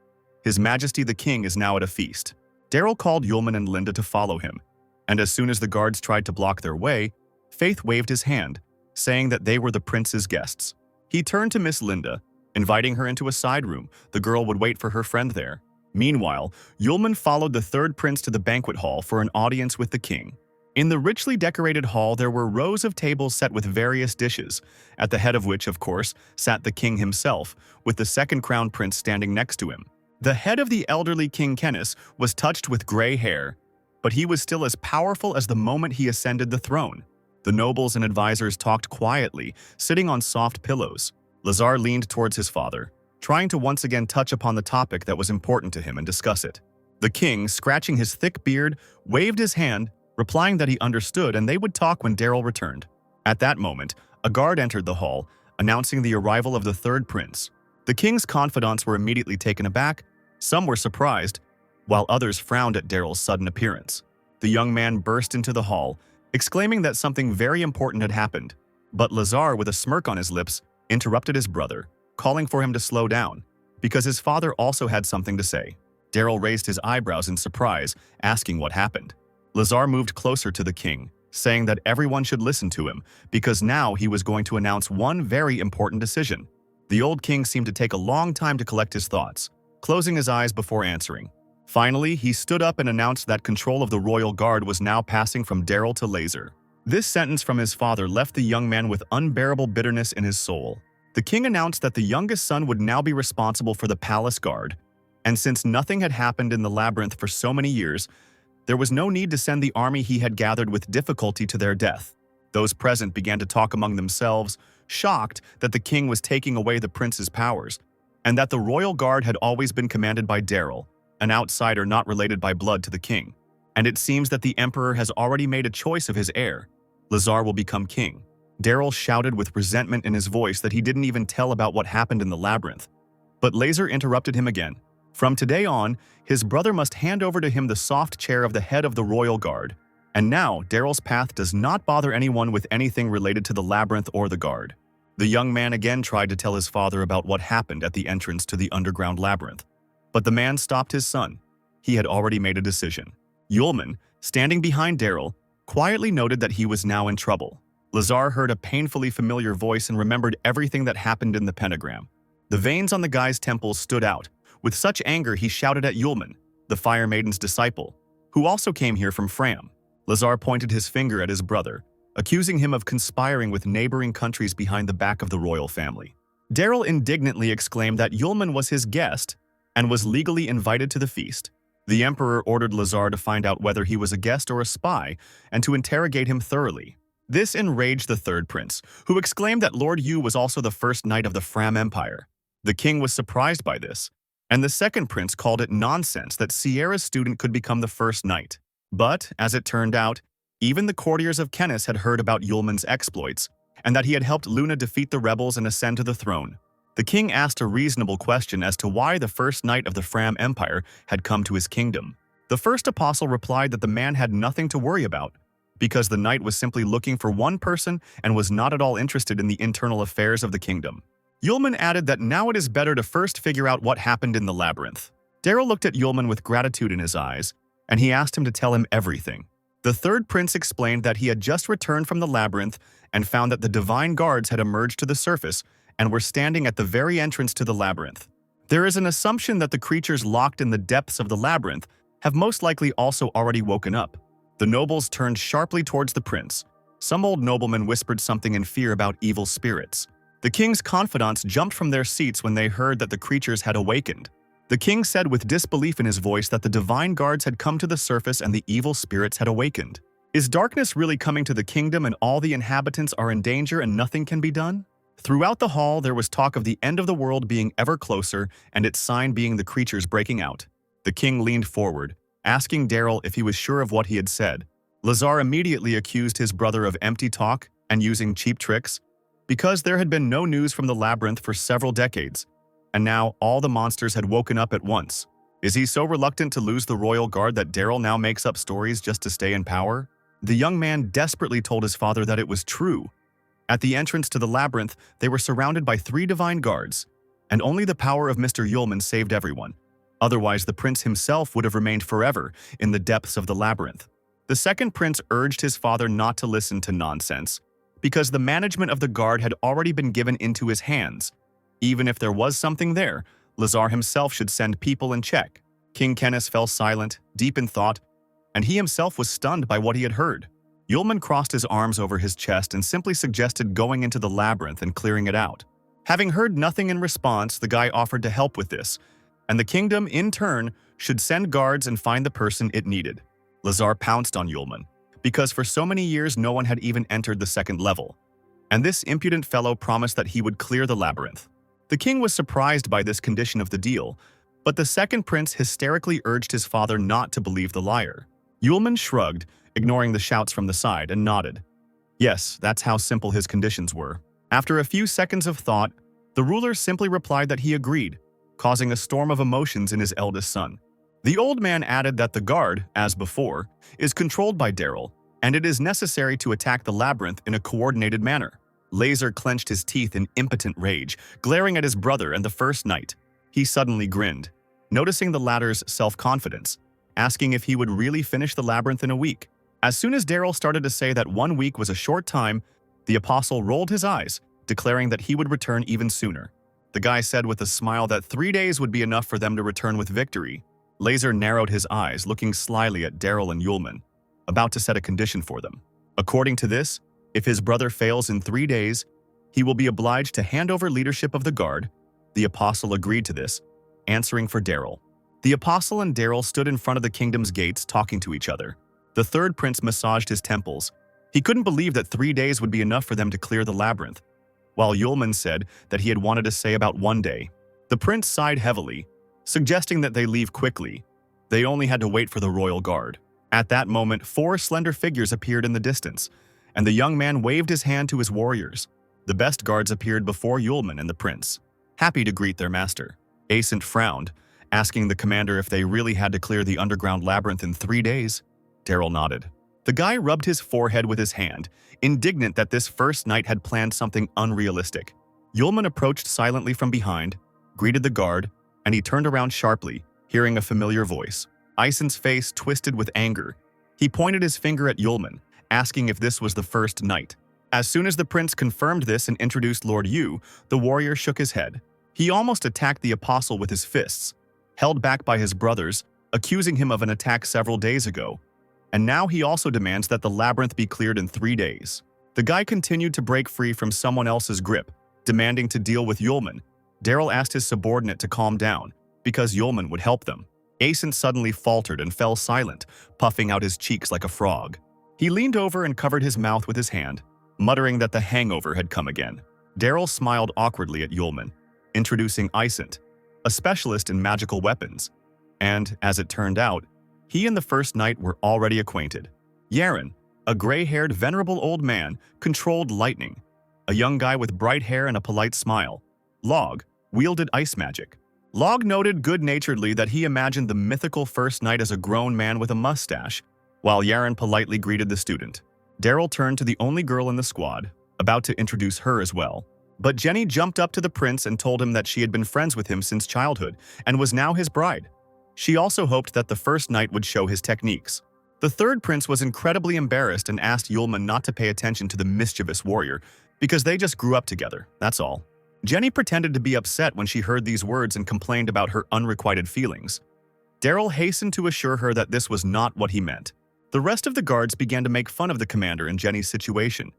His Majesty the King is now at a feast. Daryl called Yulman and Linda to follow him, and as soon as the guards tried to block their way, Faith waved his hand, saying that they were the prince's guests. He turned to Miss Linda, inviting her into a side room. The girl would wait for her friend there. Meanwhile, Yulman followed the third prince to the banquet hall for an audience with the king. In the richly decorated hall, there were rows of tables set with various dishes, at the head of which, of course, sat the king himself, with the second crown prince standing next to him. The head of the elderly King Kenneth was touched with gray hair, but he was still as powerful as the moment he ascended the throne. The nobles and advisors talked quietly, sitting on soft pillows. Lazar leaned towards his father, trying to once again touch upon the topic that was important to him and discuss it. The king, scratching his thick beard, waved his hand, replying that he understood and they would talk when Daryl returned. At that moment, a guard entered the hall, announcing the arrival of the third prince. The king's confidants were immediately taken aback. Some were surprised, while others frowned at Daryl's sudden appearance. The young man burst into the hall, exclaiming that something very important had happened. But Lazar, with a smirk on his lips, interrupted his brother, calling for him to slow down, because his father also had something to say. Daryl raised his eyebrows in surprise, asking what happened. Lazar moved closer to the king, saying that everyone should listen to him, because now he was going to announce one very important decision. The old king seemed to take a long time to collect his thoughts, closing his eyes before answering. Finally, he stood up and announced that control of the royal guard was now passing from Daryl to Laser. This sentence from his father left the young man with unbearable bitterness in his soul. The king announced that the youngest son would now be responsible for the palace guard, and since nothing had happened in the labyrinth for so many years, there was no need to send the army he had gathered with difficulty to their death. Those present began to talk among themselves, shocked that the king was taking away the prince's powers, and that the royal guard had always been commanded by Daryl, an outsider not related by blood to the king. And it seems that the emperor has already made a choice of his heir. Lazar will become king. Daryl shouted with resentment in his voice that he didn't even tell about what happened in the labyrinth. But Laser interrupted him again. From today on, his brother must hand over to him the soft chair of the head of the royal guard. And now, Daryl's path does not bother anyone with anything related to the labyrinth or the guard. The young man again tried to tell his father about what happened at the entrance to the underground labyrinth. But the man stopped his son. He had already made a decision. Yulman, standing behind Daryl, quietly noted that he was now in trouble. Lazar heard a painfully familiar voice and remembered everything that happened in the pentagram. The veins on the guy's temples stood out. With such anger, he shouted at Yulman, the Fire Maiden's disciple, who also came here from Fram. Lazar pointed his finger at his brother, accusing him of conspiring with neighboring countries behind the back of the royal family. Daryl indignantly exclaimed that Yulman was his guest and was legally invited to the feast. The emperor ordered Lazar to find out whether he was a guest or a spy and to interrogate him thoroughly. This enraged the third prince, who exclaimed that Lord Yu was also the first knight of the Fram Empire. The king was surprised by this, and the second prince called it nonsense that Sierra's student could become the first knight. But, as it turned out, even the courtiers of Kenneth had heard about Yulman's exploits, and that he had helped Luna defeat the rebels and ascend to the throne. The king asked a reasonable question as to why the first knight of the Fram Empire had come to his kingdom. The first apostle replied that the man had nothing to worry about, because the knight was simply looking for one person and was not at all interested in the internal affairs of the kingdom. Yulman added that now it is better to first figure out what happened in the labyrinth. Daryl looked at Yulman with gratitude in his eyes, and he asked him to tell him everything. The third prince explained that he had just returned from the labyrinth and found that the divine guards had emerged to the surface and were standing at the very entrance to the labyrinth. There is an assumption that the creatures locked in the depths of the labyrinth have most likely also already woken up. The nobles turned sharply towards the prince. Some old noblemen whispered something in fear about evil spirits. The king's confidants jumped from their seats when they heard that the creatures had awakened. The king said with disbelief in his voice that the divine guards had come to the surface and the evil spirits had awakened. Is darkness really coming to the kingdom and all the inhabitants are in danger and nothing can be done? Throughout the hall, there was talk of the end of the world being ever closer and its sign being the creatures breaking out. The king leaned forward, asking Daryl if he was sure of what he had said. Lazar immediately accused his brother of empty talk and using cheap tricks, because there had been no news from the labyrinth for several decades, and now all the monsters had woken up at once. Is he so reluctant to lose the royal guard that Daryl now makes up stories just to stay in power? The young man desperately told his father that it was true. At the entrance to the labyrinth, they were surrounded by 3 divine guards, and only the power of Mr. Yulman saved everyone. Otherwise, the prince himself would have remained forever in the depths of the labyrinth. The second prince urged his father not to listen to nonsense, because the management of the guard had already been given into his hands. Even if there was something there, Lazar himself should send people and check. King Kenneth fell silent, deep in thought, and he himself was stunned by what he had heard. Yulman crossed his arms over his chest and simply suggested going into the labyrinth and clearing it out. Having heard nothing in response, the guy offered to help with this, and the kingdom, in turn, should send guards and find the person it needed. Lazar pounced on Yulman, because for so many years no one had even entered the second level, and this impudent fellow promised that he would clear the labyrinth. The king was surprised by this condition of the deal, but the second prince hysterically urged his father not to believe the liar. Yulman shrugged, ignoring the shouts from the side, and nodded. Yes, that's how simple his conditions were. After a few seconds of thought, the ruler simply replied that he agreed, causing a storm of emotions in his eldest son. The old man added that the guard, as before, is controlled by Daryl, and it is necessary to attack the labyrinth in a coordinated manner. Laser clenched his teeth in impotent rage, glaring at his brother and the first knight. He suddenly grinned, noticing the latter's self-confidence, asking if he would really finish the labyrinth in a week. As soon as Daryl started to say that 1 week was a short time, the apostle rolled his eyes, declaring that he would return even sooner. The guy said with a smile that 3 days would be enough for them to return with victory. Laser narrowed his eyes, looking slyly at Daryl and Yulman, about to set a condition for them. According to this, if his brother fails in 3 days, he will be obliged to hand over leadership of the guard. The apostle agreed to this, answering for Daryl. The apostle and Daryl stood in front of the kingdom's gates talking to each other. The third prince massaged his temples. He couldn't believe that 3 days would be enough for them to clear the labyrinth, while Yulman said that he had wanted to say about 1 day. The prince sighed heavily, suggesting that they leave quickly. They only had to wait for the royal guard. At that moment, 4 slender figures appeared in the distance, and the young man waved his hand to his warriors. The best guards appeared before Yulman and the prince, happy to greet their master. Ascent frowned, asking the commander if they really had to clear the underground labyrinth in 3 days. Daryl nodded. The guy rubbed his forehead with his hand, indignant that this first knight had planned something unrealistic. Yulman approached silently from behind, greeted the guard, and he turned around sharply, hearing a familiar voice. Ison's face twisted with anger. He pointed his finger at Yulman, asking if this was the first knight. As soon as the prince confirmed this and introduced Lord Yu, the warrior shook his head. He almost attacked the apostle with his fists, held back by his brothers, accusing him of an attack several days ago. And now he also demands that the labyrinth be cleared in 3 days. The guy continued to break free from someone else's grip, demanding to deal with Yulman. Daryl asked his subordinate to calm down, because Yulman would help them. Ascent suddenly faltered and fell silent, puffing out his cheeks like a frog. He leaned over and covered his mouth with his hand, muttering that the hangover had come again. Daryl smiled awkwardly at Yulman, introducing Isent, a specialist in magical weapons. And, as it turned out, he and the first knight were already acquainted. Yaren, a gray-haired, venerable old man, controlled lightning. A young guy with bright hair and a polite smile. Log wielded ice magic. Log noted good-naturedly that he imagined the mythical first knight as a grown man with a mustache, while Yaren politely greeted the student. Daryl turned to the only girl in the squad, about to introduce her as well. But Jenny jumped up to the prince and told him that she had been friends with him since childhood and was now his bride. She also hoped that the first knight would show his techniques. The third prince was incredibly embarrassed and asked Yulman not to pay attention to the mischievous warrior because they just grew up together, that's all. Jenny pretended to be upset when she heard these words and complained about her unrequited feelings. Daryl hastened to assure her that this was not what he meant. The rest of the guards began to make fun of the commander and Jenny's situation.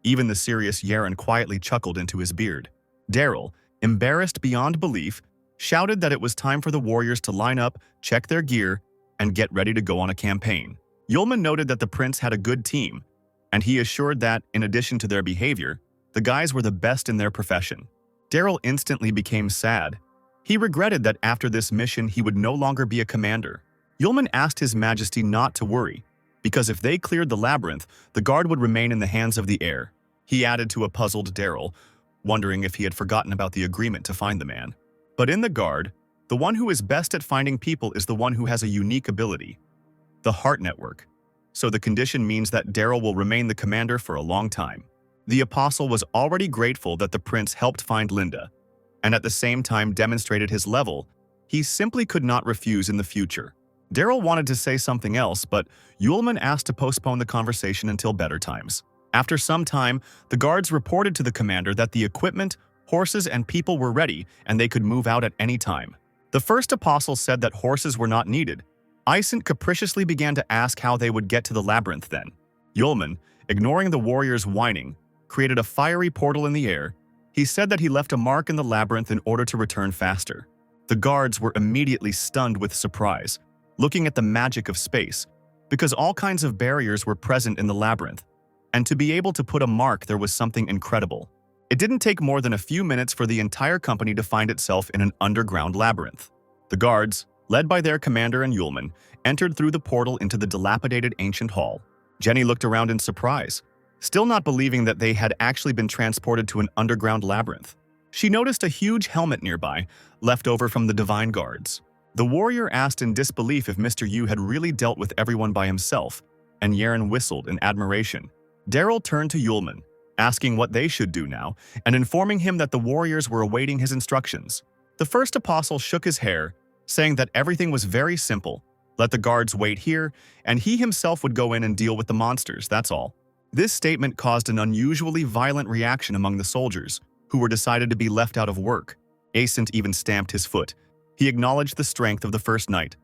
Even the serious Yaren quietly chuckled into his beard. Daryl, embarrassed beyond belief, shouted that it was time for the warriors to line up, check their gear, and get ready to go on a campaign. Yulman noted that the prince had a good team, and he assured that, in addition to their behavior, the guys were the best in their profession. Daryl instantly became sad. He regretted that after this mission he would no longer be a commander. Yulman asked His Majesty not to worry, because if they cleared the labyrinth, the guard would remain in the hands of the heir. He added to a puzzled Daryl, wondering if he had forgotten about the agreement to find the man. But in the guard, the one who is best at finding people is the one who has a unique ability, the heart network. So the condition means that Daryl will remain the commander for a long time. The apostle was already grateful that the prince helped find Linda, and at the same time demonstrated his level. He simply could not refuse in the future. Daryl wanted to say something else, but Yulman asked to postpone the conversation until better times. After some time, the guards reported to the commander that the equipment, horses, and people were ready and they could move out at any time. The first apostle said that horses were not needed. Isent capriciously began to ask how they would get to the labyrinth then. Yulman, ignoring the warriors' whining, created a fiery portal in the air. He said that he left a mark in the labyrinth in order to return faster. The guards were immediately stunned with surprise, looking at the magic of space, because all kinds of barriers were present in the labyrinth. And to be able to put a mark there was something incredible. It didn't take more than a few minutes for the entire company to find itself in an underground labyrinth. The guards, led by their commander and Yulman, entered through the portal into the dilapidated ancient hall. Jenny looked around in surprise, still not believing that they had actually been transported to an underground labyrinth. She noticed a huge helmet nearby, left over from the divine guards. The warrior asked in disbelief if Mr. Yu had really dealt with everyone by himself, and Yaren whistled in admiration. Daryl turned to Yulman, asking what they should do now, and informing him that the warriors were awaiting his instructions. The first apostle shook his hair, saying that everything was very simple. Let the guards wait here, and he himself would go in and deal with the monsters, that's all. This statement caused an unusually violent reaction among the soldiers, who were decided to be left out of work. Ascent even stamped his foot. He acknowledged the strength of the first knight.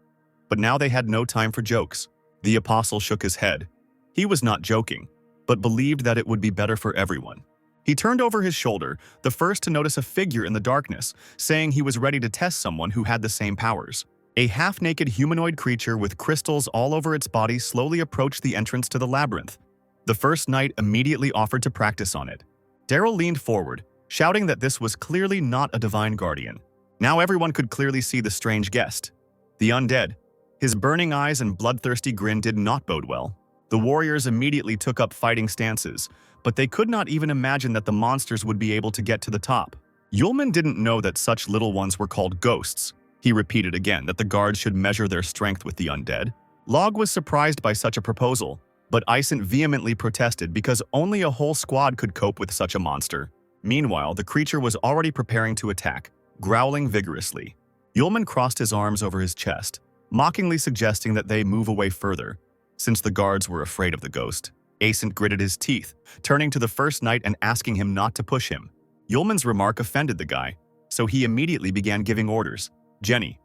But now they had no time for jokes. The apostle shook his head. He was not joking, but believed that it would be better for everyone. He turned over his shoulder, the first to notice a figure in the darkness, saying he was ready to test someone who had the same powers. A half-naked humanoid creature with crystals all over its body slowly approached the entrance to the labyrinth. The first knight immediately offered to practice on it. Daryl leaned forward, shouting that this was clearly not a divine guardian. Now everyone could clearly see the strange guest. The undead. His burning eyes and bloodthirsty grin did not bode well. The warriors immediately took up fighting stances, but they could not even imagine that the monsters would be able to get to the top. Yulman didn't know that such little ones were called ghosts. He repeated again that the guards should measure their strength with the undead. Log was surprised by such a proposal, but Isent vehemently protested because only a whole squad could cope with such a monster. Meanwhile, the creature was already preparing to attack, growling vigorously. Yulman crossed his arms over his chest, mockingly suggesting that they move away further, since the guards were afraid of the ghost. Ascent gritted his teeth, turning to the first knight and asking him not to push him. Yulman's remark offended the guy, so he immediately began giving orders. Jenny,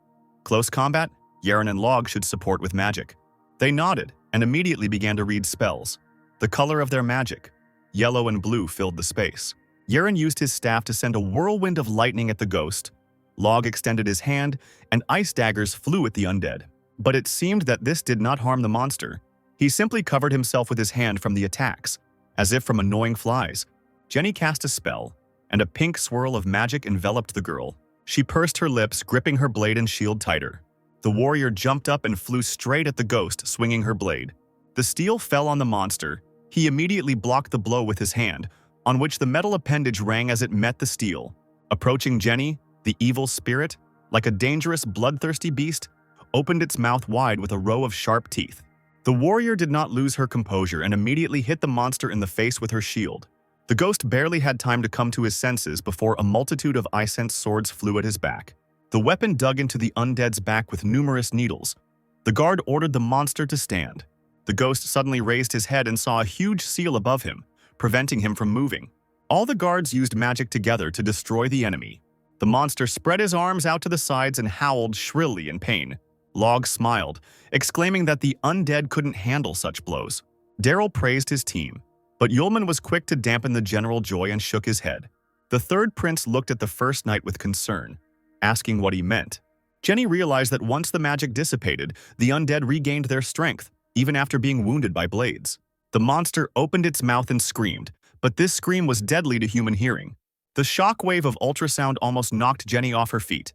close combat, Yaren and Log should support with magic. They nodded and immediately began to read spells. The color of their magic, yellow and blue, filled the space. Yaren used his staff to send a whirlwind of lightning at the ghost. Log extended his hand, and ice daggers flew at the undead. But it seemed that this did not harm the monster. He simply covered himself with his hand from the attacks, as if from annoying flies. Jenny cast a spell, and a pink swirl of magic enveloped the girl. She pursed her lips, gripping her blade and shield tighter. The warrior jumped up and flew straight at the ghost, swinging her blade. The steel fell on the monster. He immediately blocked the blow with his hand, on which the metal appendage rang as it met the steel. Approaching Jenny, the evil spirit, like a dangerous, bloodthirsty beast, opened its mouth wide with a row of sharp teeth. The warrior did not lose her composure and immediately hit the monster in the face with her shield. The ghost barely had time to come to his senses before a multitude of Isent's swords flew at his back. The weapon dug into the undead's back with numerous needles. The guard ordered the monster to stand. The ghost suddenly raised his head and saw a huge seal above him, preventing him from moving. All the guards used magic together to destroy the enemy. The monster spread his arms out to the sides and howled shrilly in pain. Log smiled, exclaiming that the undead couldn't handle such blows. Daryl praised his team, but Yulman was quick to dampen the general joy and shook his head. The third prince looked at the first knight with concern, asking what he meant. Jenny realized that once the magic dissipated, the undead regained their strength, even after being wounded by blades. The monster opened its mouth and screamed, but this scream was deadly to human hearing. The shockwave of ultrasound almost knocked Jenny off her feet.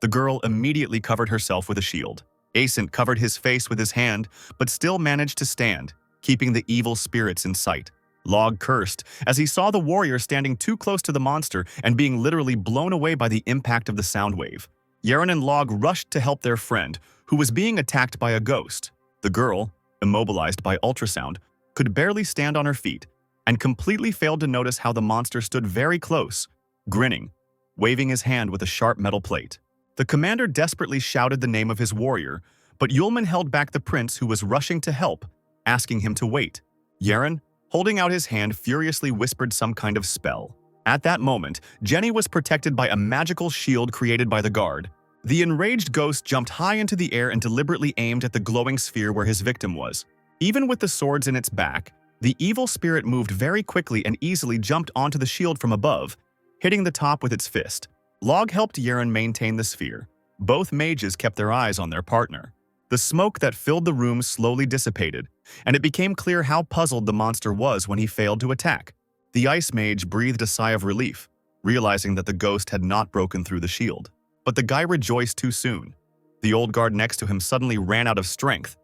The girl immediately covered herself with a shield. Ascent covered his face with his hand, but still managed to stand, keeping the evil spirits in sight. Log cursed as he saw the warrior standing too close to the monster and being literally blown away by the impact of the sound wave. Yaren and Log rushed to help their friend, who was being attacked by a ghost. The girl, immobilized by ultrasound, could barely stand on her feet and completely failed to notice how the monster stood very close, grinning, waving his hand with a sharp metal plate. The commander desperately shouted the name of his warrior, but Yulman held back the prince who was rushing to help, asking him to wait. Yaren, holding out his hand, furiously whispered some kind of spell. At that moment, Jenny was protected by a magical shield created by the guard. The enraged ghost jumped high into the air and deliberately aimed at the glowing sphere where his victim was. Even with the swords in its back, the evil spirit moved very quickly and easily jumped onto the shield from above, hitting the top with its fist. Log helped Yaren maintain the sphere. Both mages kept their eyes on their partner. The smoke that filled the room slowly dissipated, and it became clear how puzzled the monster was when he failed to attack. The ice mage breathed a sigh of relief, realizing that the ghost had not broken through the shield. But the guy rejoiced too soon. The old guard next to him suddenly ran out of strength.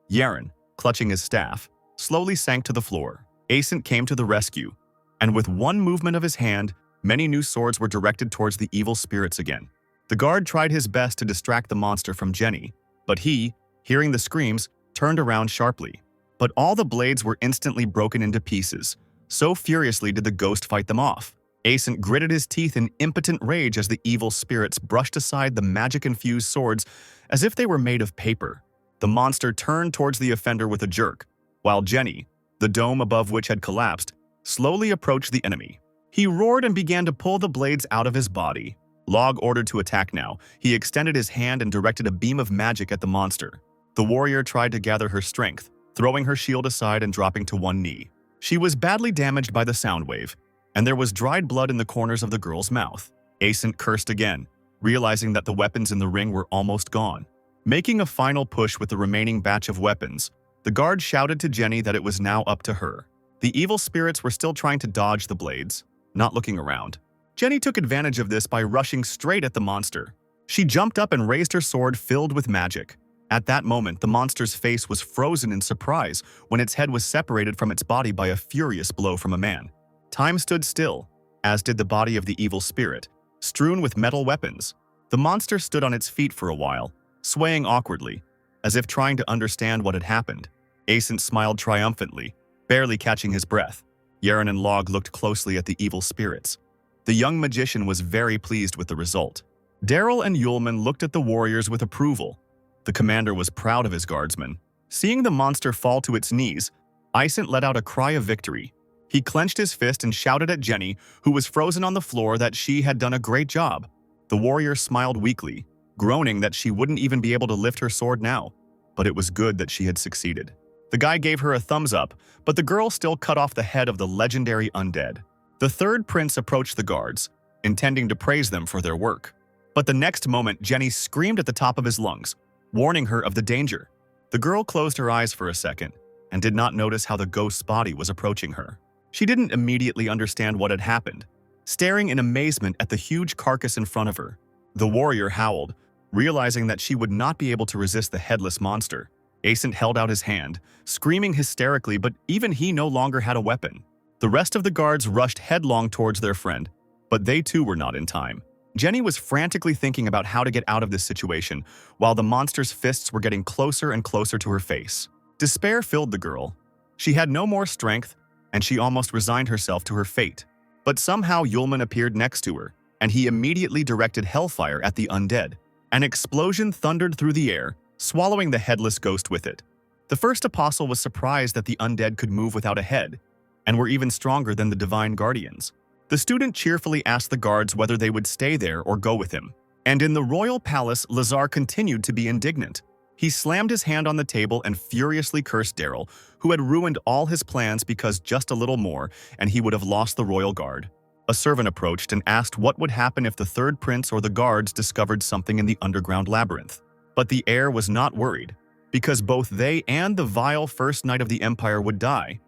Yaren, clutching his staff, slowly sank to the floor. Ascent came to the rescue, and with one movement of his hand, many new swords were directed towards the evil spirits again. The guard tried his best to distract the monster from Jenny, but he, hearing the screams, turned around sharply. But all the blades were instantly broken into pieces. So furiously did the ghost fight them off. Ascent gritted his teeth in impotent rage as the evil spirits brushed aside the magic-infused swords as if they were made of paper. The monster turned towards the offender with a jerk, while Jenny, the dome above which had collapsed, slowly approached the enemy. He roared and began to pull the blades out of his body. Log ordered to attack now. He extended his hand and directed a beam of magic at the monster. The warrior tried to gather her strength, throwing her shield aside and dropping to one knee. She was badly damaged by the sound wave, and there was dried blood in the corners of the girl's mouth. Ascent cursed again, realizing that the weapons in the ring were almost gone. Making a final push with the remaining batch of weapons, the guard shouted to Jenny that it was now up to her. The evil spirits were still trying to dodge the blades, not looking around. Jenny took advantage of this by rushing straight at the monster. She jumped up and raised her sword filled with magic. At that moment, the monster's face was frozen in surprise when its head was separated from its body by a furious blow from a man. Time stood still, as did the body of the evil spirit, strewn with metal weapons. The monster stood on its feet for a while, swaying awkwardly, as if trying to understand what had happened. Ascent smiled triumphantly, barely catching his breath. Yaren and Log looked closely at the evil spirits. The young magician was very pleased with the result. Daryl and Yulman looked at the warriors with approval. The commander was proud of his guardsmen. Seeing the monster fall to its knees, Ascent let out a cry of victory. He clenched his fist and shouted at Jenny, who was frozen on the floor, that she had done a great job. The warrior smiled weakly, groaning that she wouldn't even be able to lift her sword now, but it was good that she had succeeded. The guy gave her a thumbs up, but the girl still cut off the head of the legendary undead. The third prince approached the guards, intending to praise them for their work. But the next moment, Jenny screamed at the top of his lungs, warning her of the danger. The girl closed her eyes for a second and did not notice how the ghost's body was approaching her. She didn't immediately understand what had happened, staring in amazement at the huge carcass in front of her. The warrior howled, realizing that she would not be able to resist the headless monster. Ascent held out his hand, screaming hysterically, but even he no longer had a weapon. The rest of the guards rushed headlong towards their friend, but they too were not in time. Jenny was frantically thinking about how to get out of this situation, while the monster's fists were getting closer and closer to her face. Despair filled the girl. She had no more strength, and she almost resigned herself to her fate. But somehow Yulman appeared next to her, and he immediately directed hellfire at the undead. An explosion thundered through the air, swallowing the headless ghost with it. The first apostle was surprised that the undead could move without a head, and were even stronger than the divine guardians. The student cheerfully asked the guards whether they would stay there or go with him. And in the royal palace, Lazar continued to be indignant. He slammed his hand on the table and furiously cursed Daryl, who had ruined all his plans because just a little more, and he would have lost the royal guard. A servant approached and asked what would happen if the third prince or the guards discovered something in the underground labyrinth. But the heir was not worried, because both they and the vile first knight of the empire would die.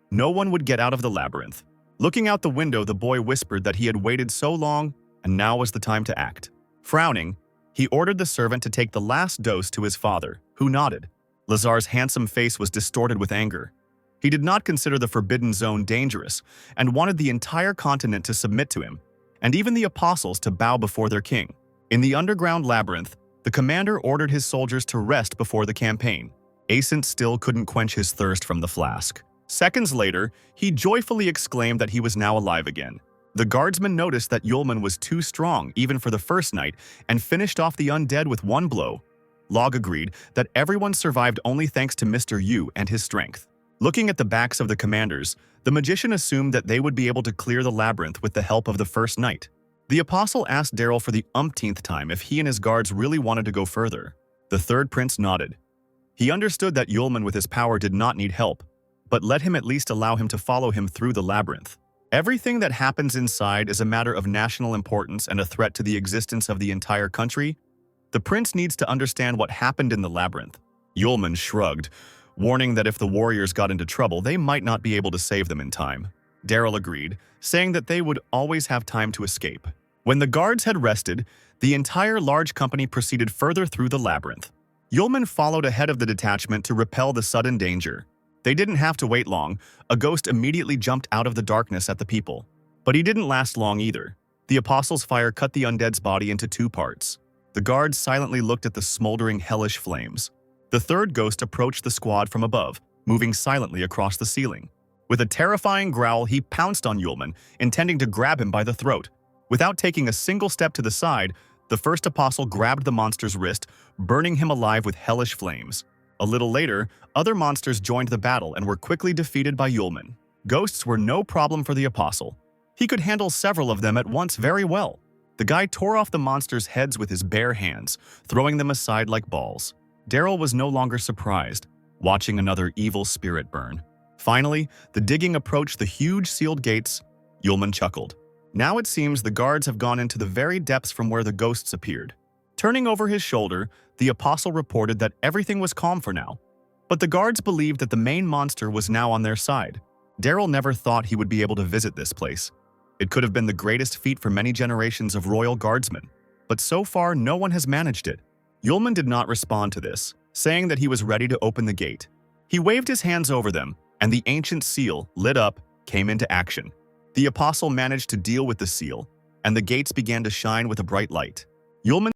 No one would get out of the labyrinth. Looking out the window, the boy whispered that he had waited so long, and now was the time to act. Frowning, he ordered the servant to take the last dose to his father, who nodded. Lazar's handsome face was distorted with anger. He did not consider the Forbidden Zone dangerous, and wanted the entire continent to submit to him, and even the apostles to bow before their king. In the underground labyrinth, the commander ordered his soldiers to rest before the campaign. Ascent still couldn't quench his thirst from the flask. Seconds later, he joyfully exclaimed that he was now alive again. The guardsmen noticed that Yulman was too strong even for the first night and finished off the undead with one blow. Log agreed that everyone survived only thanks to Mr. Yu and his strength. Looking at the backs of the commanders, the magician assumed that they would be able to clear the labyrinth with the help of the first knight. The apostle asked Daryl for the umpteenth time if he and his guards really wanted to go further. The third prince nodded. He understood that Yulman with his power did not need help, but let him at least allow him to follow him through the labyrinth. Everything that happens inside is a matter of national importance and a threat to the existence of the entire country. The prince needs to understand what happened in the labyrinth. Yulman shrugged, warning that if the warriors got into trouble, they might not be able to save them in time. Daryl agreed, saying that they would always have time to escape. When the guards had rested, the entire large company proceeded further through the labyrinth. Yulman followed ahead of the detachment to repel the sudden danger. They didn't have to wait long. A ghost immediately jumped out of the darkness at the people. But he didn't last long either. The apostle's fire cut the undead's body into two parts. The guards silently looked at the smoldering hellish flames. The third ghost approached the squad from above, moving silently across the ceiling. With a terrifying growl, he pounced on Yulman, intending to grab him by the throat. Without taking a single step to the side, the first apostle grabbed the monster's wrist, burning him alive with hellish flames. A little later, other monsters joined the battle and were quickly defeated by Yulman. Ghosts were no problem for the apostle. He could handle several of them at once very well. The guy tore off the monsters' heads with his bare hands, throwing them aside like balls. Daryl was no longer surprised, watching another evil spirit burn. Finally, the digging approached the huge sealed gates. Yulman chuckled. Now it seems the guards have gone into the very depths from where the ghosts appeared. Turning over his shoulder, the apostle reported that everything was calm for now. But the guards believed that the main monster was now on their side. Daryl never thought he would be able to visit this place. It could have been the greatest feat for many generations of royal guardsmen. But so far, no one has managed it. Yulman did not respond to this, saying that he was ready to open the gate. He waved his hands over them, and the ancient seal, lit up, came into action. The apostle managed to deal with the seal, and the gates began to shine with a bright light. Yulman